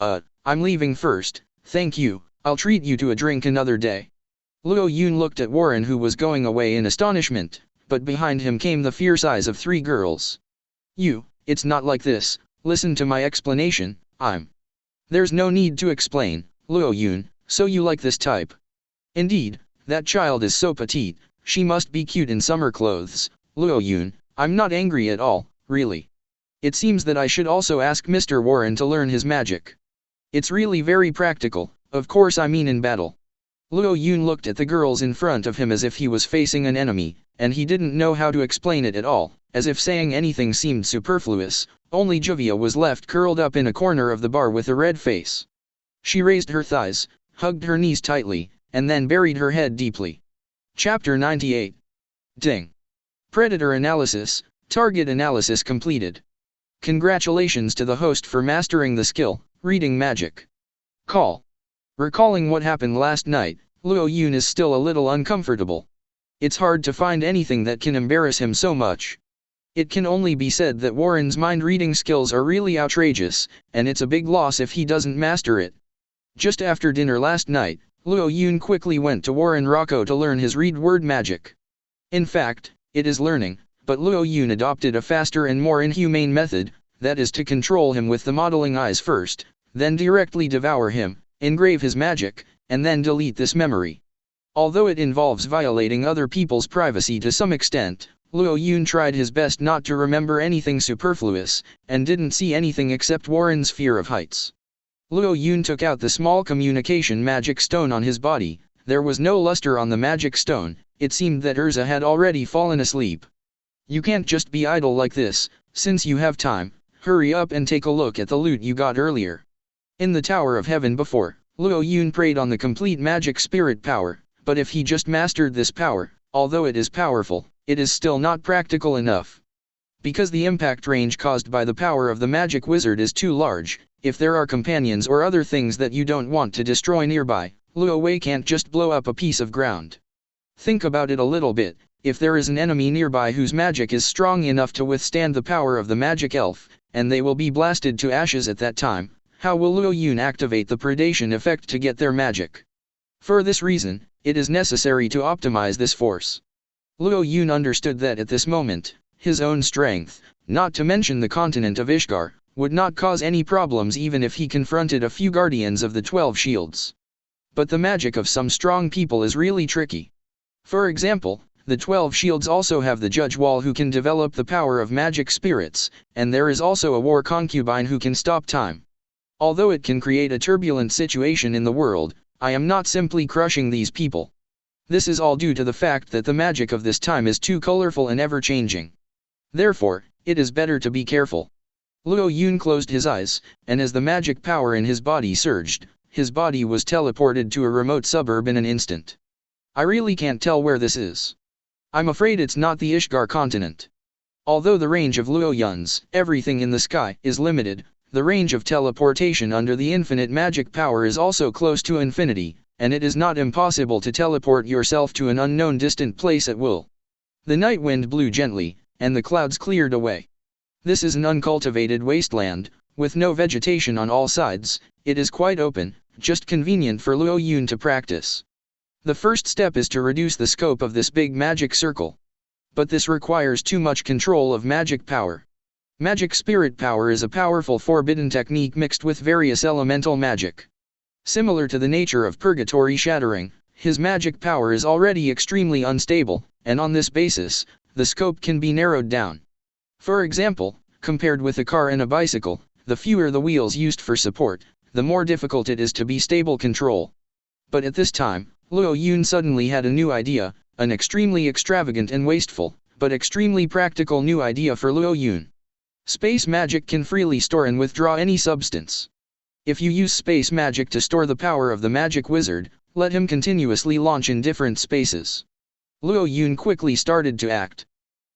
I'm leaving first, thank you, I'll treat you to a drink another day. Luo Yun looked at Warren, who was going away in astonishment, but behind him came the fierce eyes of three girls. It's not like this, listen to my explanation, There's no need to explain, Luo Yun, so you like this type. Indeed, that child is so petite, she must be cute in summer clothes, Luo Yun, I'm not angry at all, really. It seems that I should also ask Mr. Warren to learn his magic. It's really very practical, of course I mean in battle. Luo Yun looked at the girls in front of him as if he was facing an enemy, and he didn't know how to explain it at all, as if saying anything seemed superfluous. Only Juvia was left curled up in a corner of the bar with a red face. She raised her thighs, hugged her knees tightly, and then buried her head deeply. Chapter 98. Ding. Predator analysis, target analysis completed. Congratulations to the host for mastering the skill, reading magic. Call. Recalling what happened last night, Luo Yun is still a little uncomfortable. It's hard to find anything that can embarrass him so much. It can only be said that Warren's mind-reading skills are really outrageous, and it's a big loss if he doesn't master it. Just after dinner last night, Luo Yun quickly went to Warren Rocco to learn his read word magic. In fact, it is learning, but Luo Yun adopted a faster and more inhumane method, that is to control him with the modeling eyes first, then directly devour him, engrave his magic, and then delete this memory. Although it involves violating other people's privacy to some extent, Luo Yun tried his best not to remember anything superfluous, and didn't see anything except Warren's fear of heights. Luo Yun took out the small communication magic stone on his body. There was no luster on the magic stone. It seemed that Erza had already fallen asleep. You can't just be idle like this. Since you have time, hurry up and take a look at the loot you got earlier. In the Tower of Heaven before, Luo Yun prayed on the complete magic spirit power, but if he just mastered this power, although it is powerful, it is still not practical enough. Because the impact range caused by the power of the magic wizard is too large, if there are companions or other things that you don't want to destroy nearby, Luo Wei can't just blow up a piece of ground. Think about it a little bit. If there is an enemy nearby whose magic is strong enough to withstand the power of the magic elf, and they will be blasted to ashes at that time, how will Luo Yun activate the predation effect to get their magic? For this reason, it is necessary to optimize this force. Luo Yun understood that at this moment, his own strength, not to mention the continent of Ishgar, would not cause any problems even if he confronted a few guardians of the 12 shields. But the magic of some strong people is really tricky. For example, the 12 shields also have the Judge Wall who can develop the power of magic spirits, and there is also a war concubine who can stop time. Although it can create a turbulent situation in the world, I am not simply crushing these people. This is all due to the fact that the magic of this time is too colorful and ever-changing. Therefore, it is better to be careful. Luo Yun closed his eyes, and as the magic power in his body surged, his body was teleported to a remote suburb in an instant. I really can't tell where this is. I'm afraid it's not the Ishgar continent. Although the range of Luo Yun's everything in the sky is limited, the range of teleportation under the infinite magic power is also close to infinity, and it is not impossible to teleport yourself to an unknown distant place at will. The night wind blew gently, and the clouds cleared away. This is an uncultivated wasteland, with no vegetation on all sides. It is quite open, just convenient for Luo Yun to practice. The first step is to reduce the scope of this big magic circle. But this requires too much control of magic power. Magic spirit power is a powerful forbidden technique mixed with various elemental magic. Similar to the nature of purgatory shattering, his magic power is already extremely unstable, and on this basis, the scope can be narrowed down. For example, compared with a car and a bicycle, the fewer the wheels used for support, the more difficult it is to be stable control. But at this time, Luo Yun suddenly had a new idea, an extremely extravagant and wasteful, but extremely practical new idea for Luo Yun. Space magic can freely store and withdraw any substance. If you use space magic to store the power of the magic wizard, let him continuously launch in different spaces. Luo Yun quickly started to act.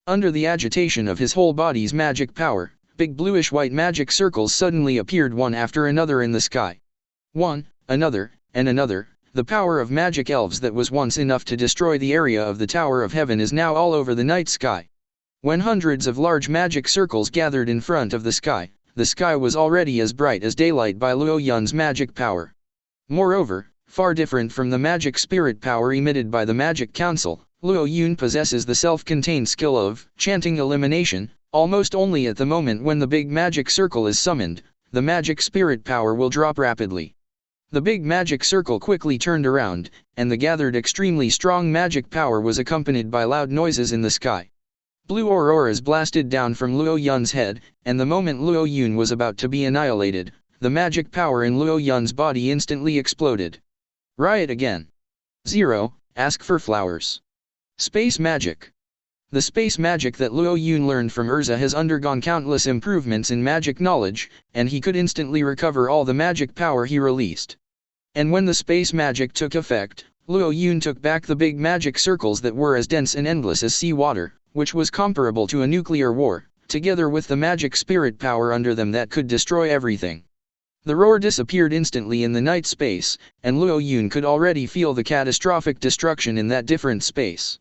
Under the agitation of his whole body's magic power, big bluish-white magic circles suddenly appeared one after another in the sky. One, another, and another. The power of magic elves that was once enough to destroy the area of the Tower of Heaven is now all over the night sky. When hundreds of large magic circles gathered in front of the sky was already as bright as daylight by Luo Yun's magic power. Moreover, far different from the magic spirit power emitted by the Magic Council, Luo Yun possesses the self-contained skill of chanting elimination. Almost only at the moment when the big magic circle is summoned, the magic spirit power will drop rapidly. The big magic circle quickly turned around, and the gathered extremely strong magic power was accompanied by loud noises in the sky. Blue auroras blasted down from Luo Yun's head, and the moment Luo Yun was about to be annihilated, the magic power in Luo Yun's body instantly exploded. Riot again. 0. Ask for flowers. Space magic. The space magic that Luo Yun learned from Erza has undergone countless improvements in magic knowledge, and he could instantly recover all the magic power he released. And when the space magic took effect, Luo Yun took back the big magic circles that were as dense and endless as sea water, which was comparable to a nuclear war, together with the magic spirit power under them that could destroy everything. The roar disappeared instantly in the night space, and Luo Yun could already feel the catastrophic destruction in that different space.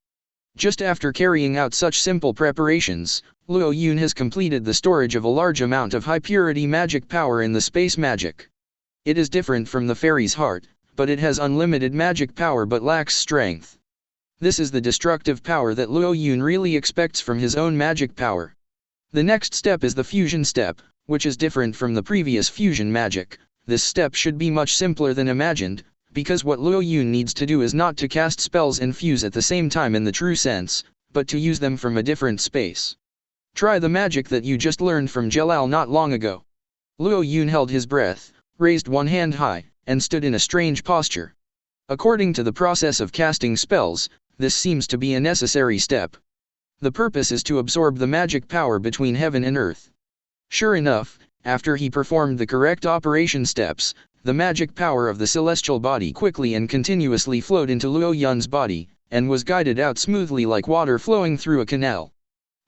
Just after carrying out such simple preparations, Luo Yun has completed the storage of a large amount of high-purity magic power in the space magic. It is different from the fairy's heart, but it has unlimited magic power but lacks strength. This is the destructive power that Luo Yun really expects from his own magic power. The next step is the fusion step, which is different from the previous fusion magic. This step should be much simpler than imagined, because what Luo Yun needs to do is not to cast spells and fuse at the same time in the true sense, but to use them from a different space. Try the magic that you just learned from Jelal not long ago. Luo Yun held his breath, raised one hand high, and stood in a strange posture. According to the process of casting spells, this seems to be a necessary step. The purpose is to absorb the magic power between heaven and earth. Sure enough, after he performed the correct operation steps, the magic power of the celestial body quickly and continuously flowed into Luo Yun's body, and was guided out smoothly like water flowing through a canal.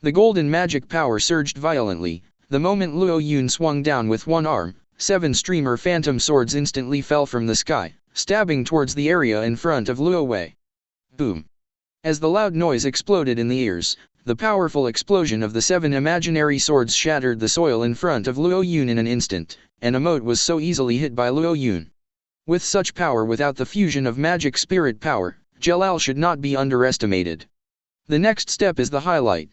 The golden magic power surged violently. The moment Luo Yun swung down with one arm, 7 streamer phantom swords instantly fell from the sky, stabbing towards the area in front of Luo Wei. Boom! As the loud noise exploded in the ears, the powerful explosion of the 7 imaginary swords shattered the soil in front of Luo Yun in an instant, and a mote was so easily hit by Luo Yun. With such power without the fusion of magic spirit power, Jelal should not be underestimated. The next step is the highlight.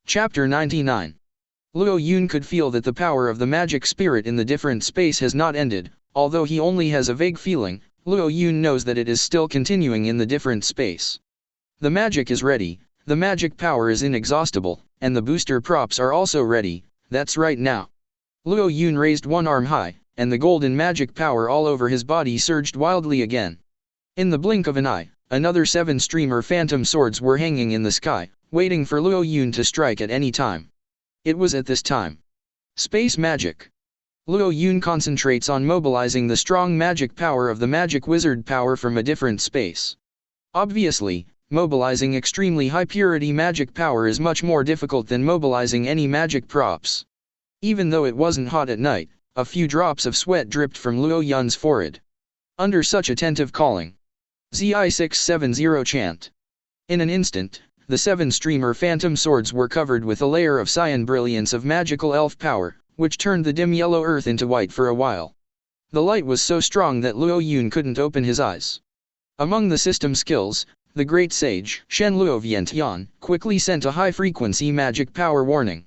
Chapter 99. Luo Yun could feel that the power of the magic spirit in the different space has not ended, although he only has a vague feeling. Luo Yun knows that it is still continuing in the different space. The magic is ready, the magic power is inexhaustible, and the booster props are also ready. That's right now. Luo Yun raised one arm high, and the golden magic power all over his body surged wildly again. In the blink of an eye, another 7 streamer phantom swords were hanging in the sky, waiting for Luo Yun to strike at any time. It was at this time. Space magic. Luo Yun concentrates on mobilizing the strong magic power of the magic wizard power from a different space. Obviously, mobilizing extremely high-purity magic power is much more difficult than mobilizing any magic props. Even though it wasn't hot at night, a few drops of sweat dripped from Luo Yun's forehead. Under such attentive calling. ZI670 chant. In an instant, the 7 streamer phantom swords were covered with a layer of cyan brilliance of magical elf power, which turned the dim yellow earth into white for a while. The light was so strong that Luo Yun couldn't open his eyes. Among the system skills, the great sage, Shen Luo Vientian, quickly sent a high-frequency magic power warning.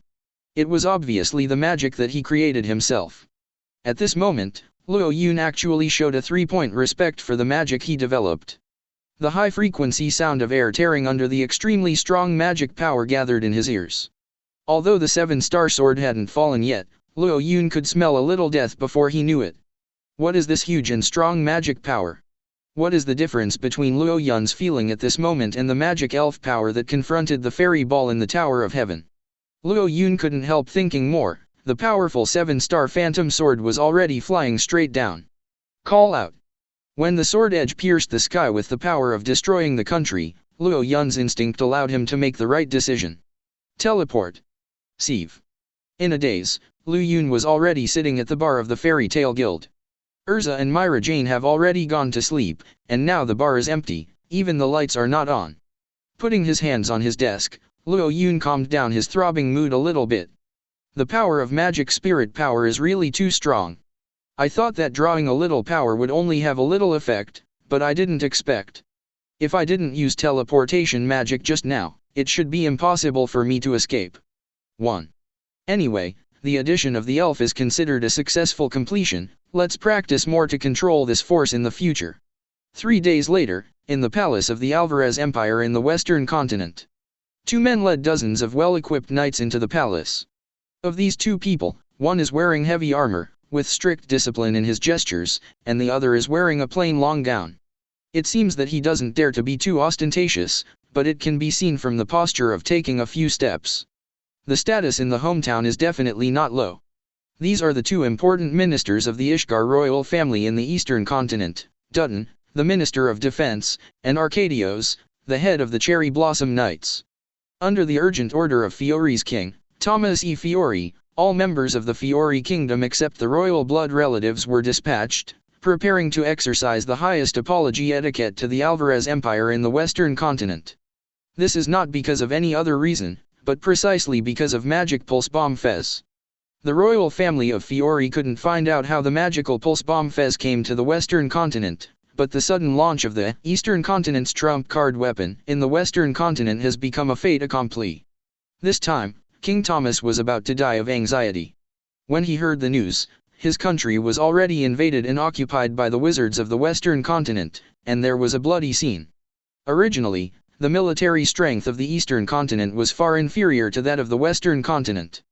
It was obviously the magic that he created himself. At this moment, Luo Yun actually showed a 3-point respect for the magic he developed. The high-frequency sound of air tearing under the extremely strong magic power gathered in his ears. Although the 7-star sword hadn't fallen yet, Luo Yun could smell a little death before he knew it. What is this huge and strong magic power? What is the difference between Luo Yun's feeling at this moment and the magic elf power that confronted the fairy ball in the Tower of Heaven? Luo Yun couldn't help thinking more. The powerful 7-star phantom sword was already flying straight down. Call out. When the sword edge pierced the sky with the power of destroying the country, Luo Yun's instinct allowed him to make the right decision. Teleport. Sieve. In a daze, Luo Yun was already sitting at the bar of the Fairy Tale Guild. Erza and Myra Jane have already gone to sleep, and now the bar is empty, even the lights are not on. Putting his hands on his desk, Luo Yun calmed down his throbbing mood a little bit. The power of magic spirit power is really too strong. I thought that drawing a little power would only have a little effect, but I didn't expect. If I didn't use teleportation magic just now, it should be impossible for me to escape. 1. Anyway, the addition of the elf is considered a successful completion. Let's practice more to control this force in the future. 3 days later, in the palace of the Alvarez Empire in the western continent. 2 men led dozens of well-equipped knights into the palace. Of these 2 people, one is wearing heavy armor, with strict discipline in his gestures, and the other is wearing a plain long gown. It seems that he doesn't dare to be too ostentatious, but it can be seen from the posture of taking a few steps. The status in the hometown is definitely not low. These are the 2 important ministers of the Ishgar royal family in the eastern continent, Dutton, the Minister of Defense, and Arcadios, the head of the Cherry Blossom Knights. Under the urgent order of Fiore's king, Thomas E. Fiore, all members of the Fiore kingdom except the royal blood relatives were dispatched, preparing to exercise the highest apology etiquette to the Alvarez Empire in the Western continent. This is not because of any other reason, but precisely because of magic pulse bomb Fez. The royal family of Fiore couldn't find out how the magical pulse bomb Fez came to the Western continent, but the sudden launch of the Eastern continent's trump card weapon in the Western continent has become a fait accompli. This time, King Thomas was about to die of anxiety. When he heard the news, his country was already invaded and occupied by the wizards of the Western continent, and there was a bloody scene. Originally, the military strength of the Eastern continent was far inferior to that of the Western continent.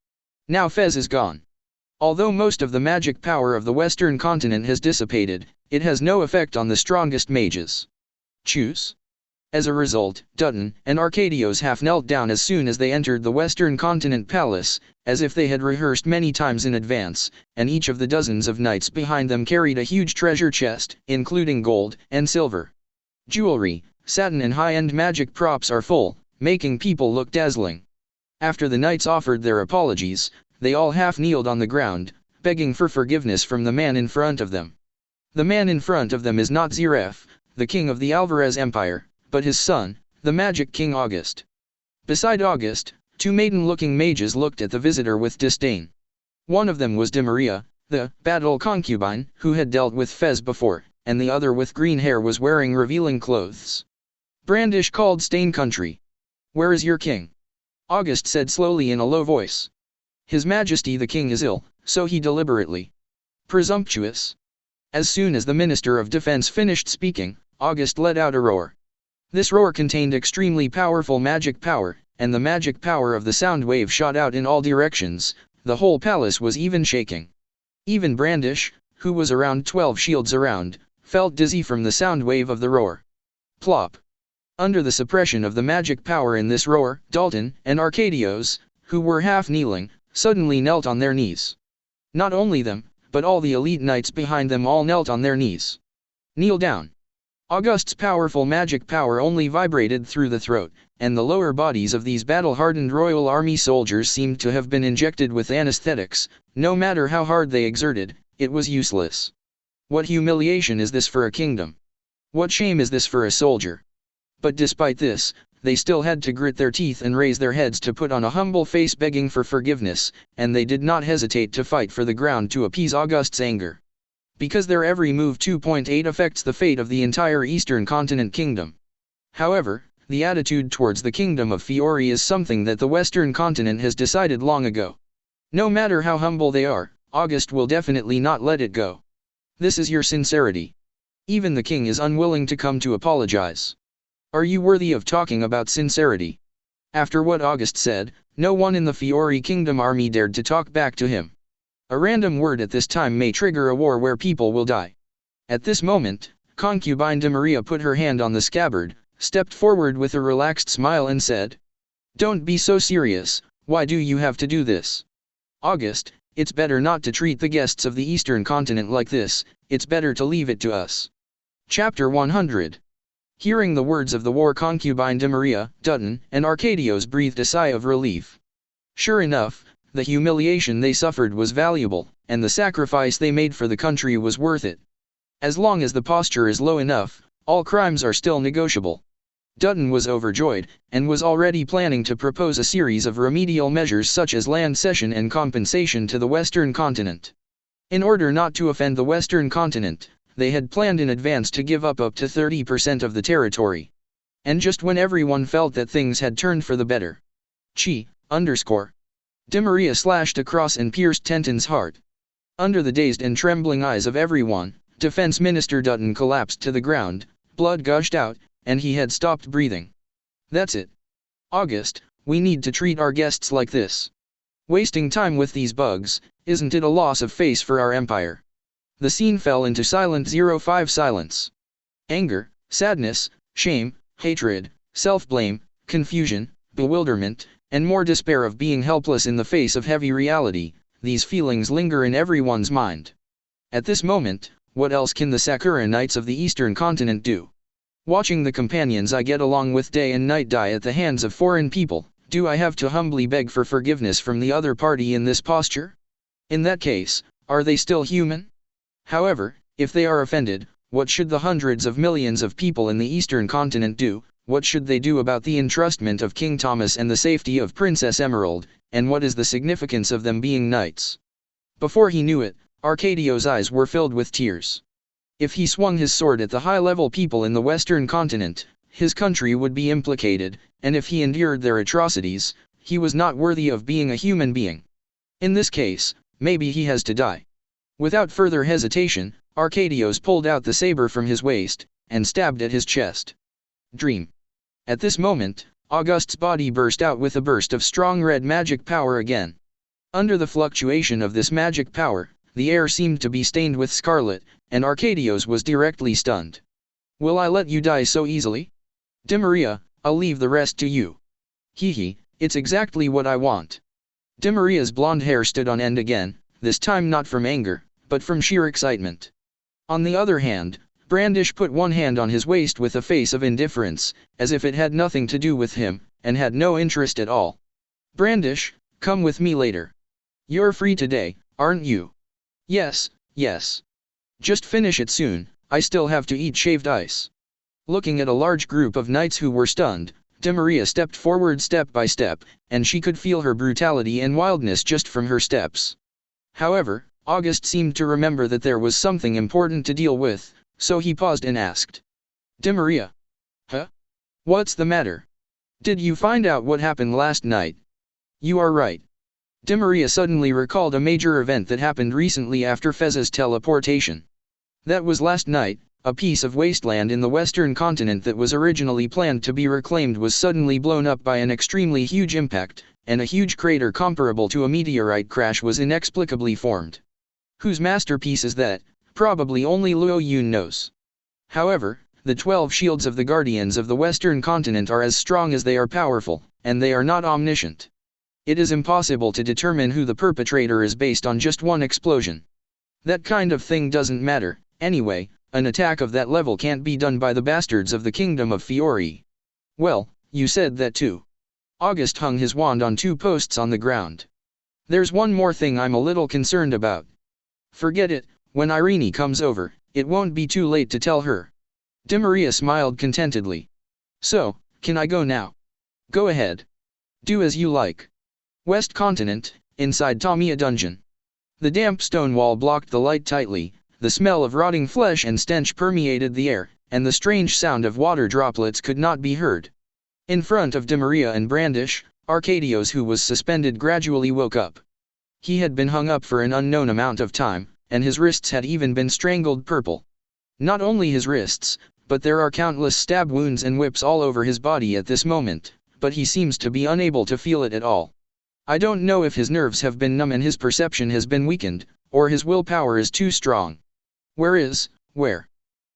Now Fez is gone. Although most of the magic power of the Western continent has dissipated, it has no effect on the strongest mages. Choose. As a result, Dutton and Arcadios half knelt down as soon as they entered the Western Continent Palace, as if they had rehearsed many times in advance, and each of the dozens of knights behind them carried a huge treasure chest, including gold and silver. Jewelry, satin and high-end magic props are full, making people look dazzling. After the knights offered their apologies, they all half kneeled on the ground, begging for forgiveness from the man in front of them. The man in front of them is not Ziref, the king of the Alvarez Empire, but his son, the Magic King August. Beside August, two maiden-looking mages looked at the visitor with disdain. One of them was De Maria, the battle concubine, who had dealt with Fez before, and the other with green hair was wearing revealing clothes. Brandish called Stain Country. "Where is your king?" August said slowly in a low voice. "His Majesty the King is ill," so he deliberately. Presumptuous. As soon as the Minister of Defense finished speaking, August let out a roar. This roar contained extremely powerful magic power, and the magic power of the sound wave shot out in all directions. The whole palace was even shaking. Even Brandish, who was around 12 shields around, felt dizzy from the sound wave of the roar. Plop. Under the suppression of the magic power in this roar, Dalton and Arcadios, who were half kneeling, suddenly knelt on their knees. Not only them, but all the elite knights behind them all knelt on their knees. Kneel down. August's powerful magic power only vibrated through the throat, and the lower bodies of these battle-hardened royal army soldiers seemed to have been injected with anesthetics. No matter how hard they exerted, it was useless. What humiliation is this for a kingdom? What shame is this for a soldier? But despite this, they still had to grit their teeth and raise their heads to put on a humble face begging for forgiveness, and they did not hesitate to fight for the ground to appease August's anger. Because their every move 2.8 affects the fate of the entire Eastern Continent kingdom. However, the attitude towards the kingdom of Fiore is something that the Western Continent has decided long ago. No matter how humble they are, August will definitely not let it go. This is your sincerity. Even the king is unwilling to come to apologize. Are you worthy of talking about sincerity? After what August said, no one in the Fiore Kingdom army dared to talk back to him. A random word at this time may trigger a war where people will die. At this moment, concubine De Maria put her hand on the scabbard, stepped forward with a relaxed smile and said, "Don't be so serious, why do you have to do this? August, it's better not to treat the guests of the Eastern Continent like this, it's better to leave it to us." Chapter 100. Hearing the words of the war concubine De Maria, Dutton, and Arcadios breathed a sigh of relief. Sure enough, the humiliation they suffered was valuable, and the sacrifice they made for the country was worth it. As long as the posture is low enough, all crimes are still negotiable. Dutton was overjoyed, and was already planning to propose a series of remedial measures such as land cession and compensation to the Western Continent. In order not to offend the Western Continent, they had planned in advance to give up to 30% of the territory. And just when everyone felt that things had turned for the better. De Maria slashed across and pierced Tenton's heart. Under the dazed and trembling eyes of everyone, Defense Minister Dutton collapsed to the ground, blood gushed out, and he had stopped breathing. That's it. August, we need to treat our guests like this. Wasting time with these bugs, isn't it a loss of face for our empire? The scene fell into silent 05 silence. Anger, sadness, shame, hatred, self-blame, confusion, bewilderment, and more despair of being helpless in the face of heavy reality, these feelings linger in everyone's mind. At this moment, what else can the Sakura Knights of the Eastern Continent do? Watching the companions I get along with day and night die at the hands of foreign people, do I have to humbly beg for forgiveness from the other party in this posture? In that case, are they still human? However, if they are offended, what should the hundreds of millions of people in the Eastern Continent do? What should they do about the entrustment of King Thomas and the safety of Princess Emerald, and what is the significance of them being knights? Before he knew it, Arcadio's eyes were filled with tears. If he swung his sword at the high-level people in the Western Continent, his country would be implicated, and if he endured their atrocities, he was not worthy of being a human being. In this case, maybe he has to die. Without further hesitation, Arcadios pulled out the saber from his waist, and stabbed at his chest. Dream. At this moment, August's body burst out with a burst of strong red magic power again. Under the fluctuation of this magic power, the air seemed to be stained with scarlet, and Arcadios was directly stunned. Will I let you die so easily? Maria, I'll leave the rest to you. Hee, it's exactly what I want. Maria's blonde hair stood on end again, this time not from anger, but from sheer excitement. On the other hand, Brandish put one hand on his waist with a face of indifference, as if it had nothing to do with him, and had no interest at all. Brandish, come with me later. You're free today, aren't you? Yes, yes. Just finish it soon, I still have to eat shaved ice. Looking at a large group of knights who were stunned, Maria stepped forward step by step, and she could feel her brutality and wildness just from her steps. However, August seemed to remember that there was something important to deal with, so he paused and asked. Maria? Huh? What's the matter? Did you find out what happened last night? You are right. Maria suddenly recalled a major event that happened recently after Fez's teleportation. That was last night, a piece of wasteland in the Western Continent that was originally planned to be reclaimed was suddenly blown up by an extremely huge impact, and a huge crater comparable to a meteorite crash was inexplicably formed. Whose masterpiece is that? Probably only Luo Yun knows. However, the 12 shields of the Guardians of the Western Continent are as strong as they are powerful, and they are not omniscient. It is impossible to determine who the perpetrator is based on just one explosion. That kind of thing doesn't matter, anyway, an attack of that level can't be done by the bastards of the Kingdom of Fiori. Well, you said that too. August hung his wand on 2 posts on the ground. There's one more thing I'm a little concerned about. Forget it. When Irene comes over, it won't be too late to tell her. Maria smiled contentedly. So, can I go now? Go ahead. Do as you like. West Continent, inside Tamiya Dungeon. The damp stone wall blocked the light tightly, the smell of rotting flesh and stench permeated the air, and the strange sound of water droplets could not be heard. In front of Maria and Brandish, Arcadios, who was suspended, gradually woke up. He had been hung up for an unknown amount of time, and his wrists had even been strangled purple. Not only his wrists, but there are countless stab wounds and whips all over his body at this moment, but he seems to be unable to feel it at all. I don't know if his nerves have been numb and his perception has been weakened, or his willpower is too strong. Where?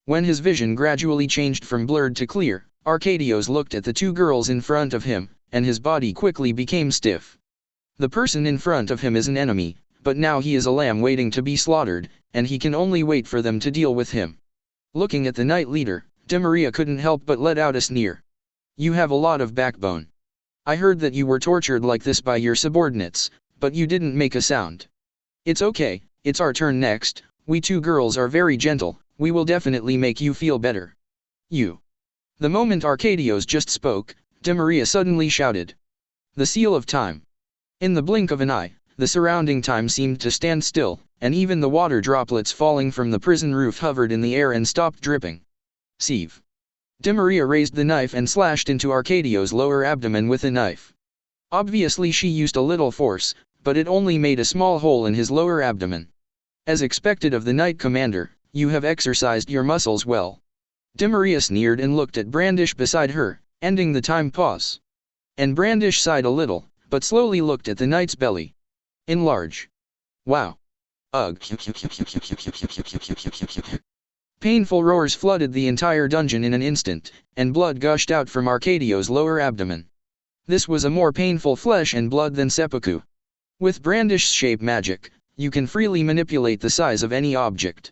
When his vision gradually changed from blurred to clear, Arcadios looked at the 2 girls in front of him, and his body quickly became stiff. The person in front of him is an enemy, but now he is a lamb waiting to be slaughtered, and he can only wait for them to deal with him. Looking at the knight leader, Maria couldn't help but let out a sneer. You have a lot of backbone. I heard that you were tortured like this by your subordinates, but you didn't make a sound. It's okay, it's our turn next. We 2 girls are very gentle, we will definitely make you feel better. You. The moment Arcadios just spoke, Maria suddenly shouted. The seal of time. In the blink of an eye, the surrounding time seemed to stand still, and even the water droplets falling from the prison roof hovered in the air and stopped dripping. Sieve. Maria raised the knife and slashed into Arcadios' lower abdomen with a knife. Obviously she used a little force, but it only made a small hole in his lower abdomen. As expected of the knight commander, you have exercised your muscles well. Maria sneered and looked at Brandish beside her, ending the time pause. And Brandish sighed a little, but slowly looked at the knight's belly. Enlarge. Wow. Ugh. Painful roars flooded the entire dungeon in an instant, and blood gushed out from Arcadios' lower abdomen. This was a more painful flesh and blood than seppuku. With Brandish's shape magic, you can freely manipulate the size of any object.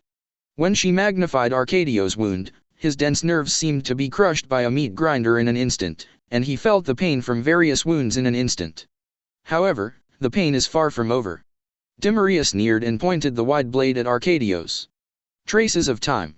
When she magnified Arcadio's wound, his dense nerves seemed to be crushed by a meat grinder in an instant, and he felt the pain from various wounds in an instant. However, the pain is far from over. Maria sneered and pointed the wide blade at Arcadios. Traces of time.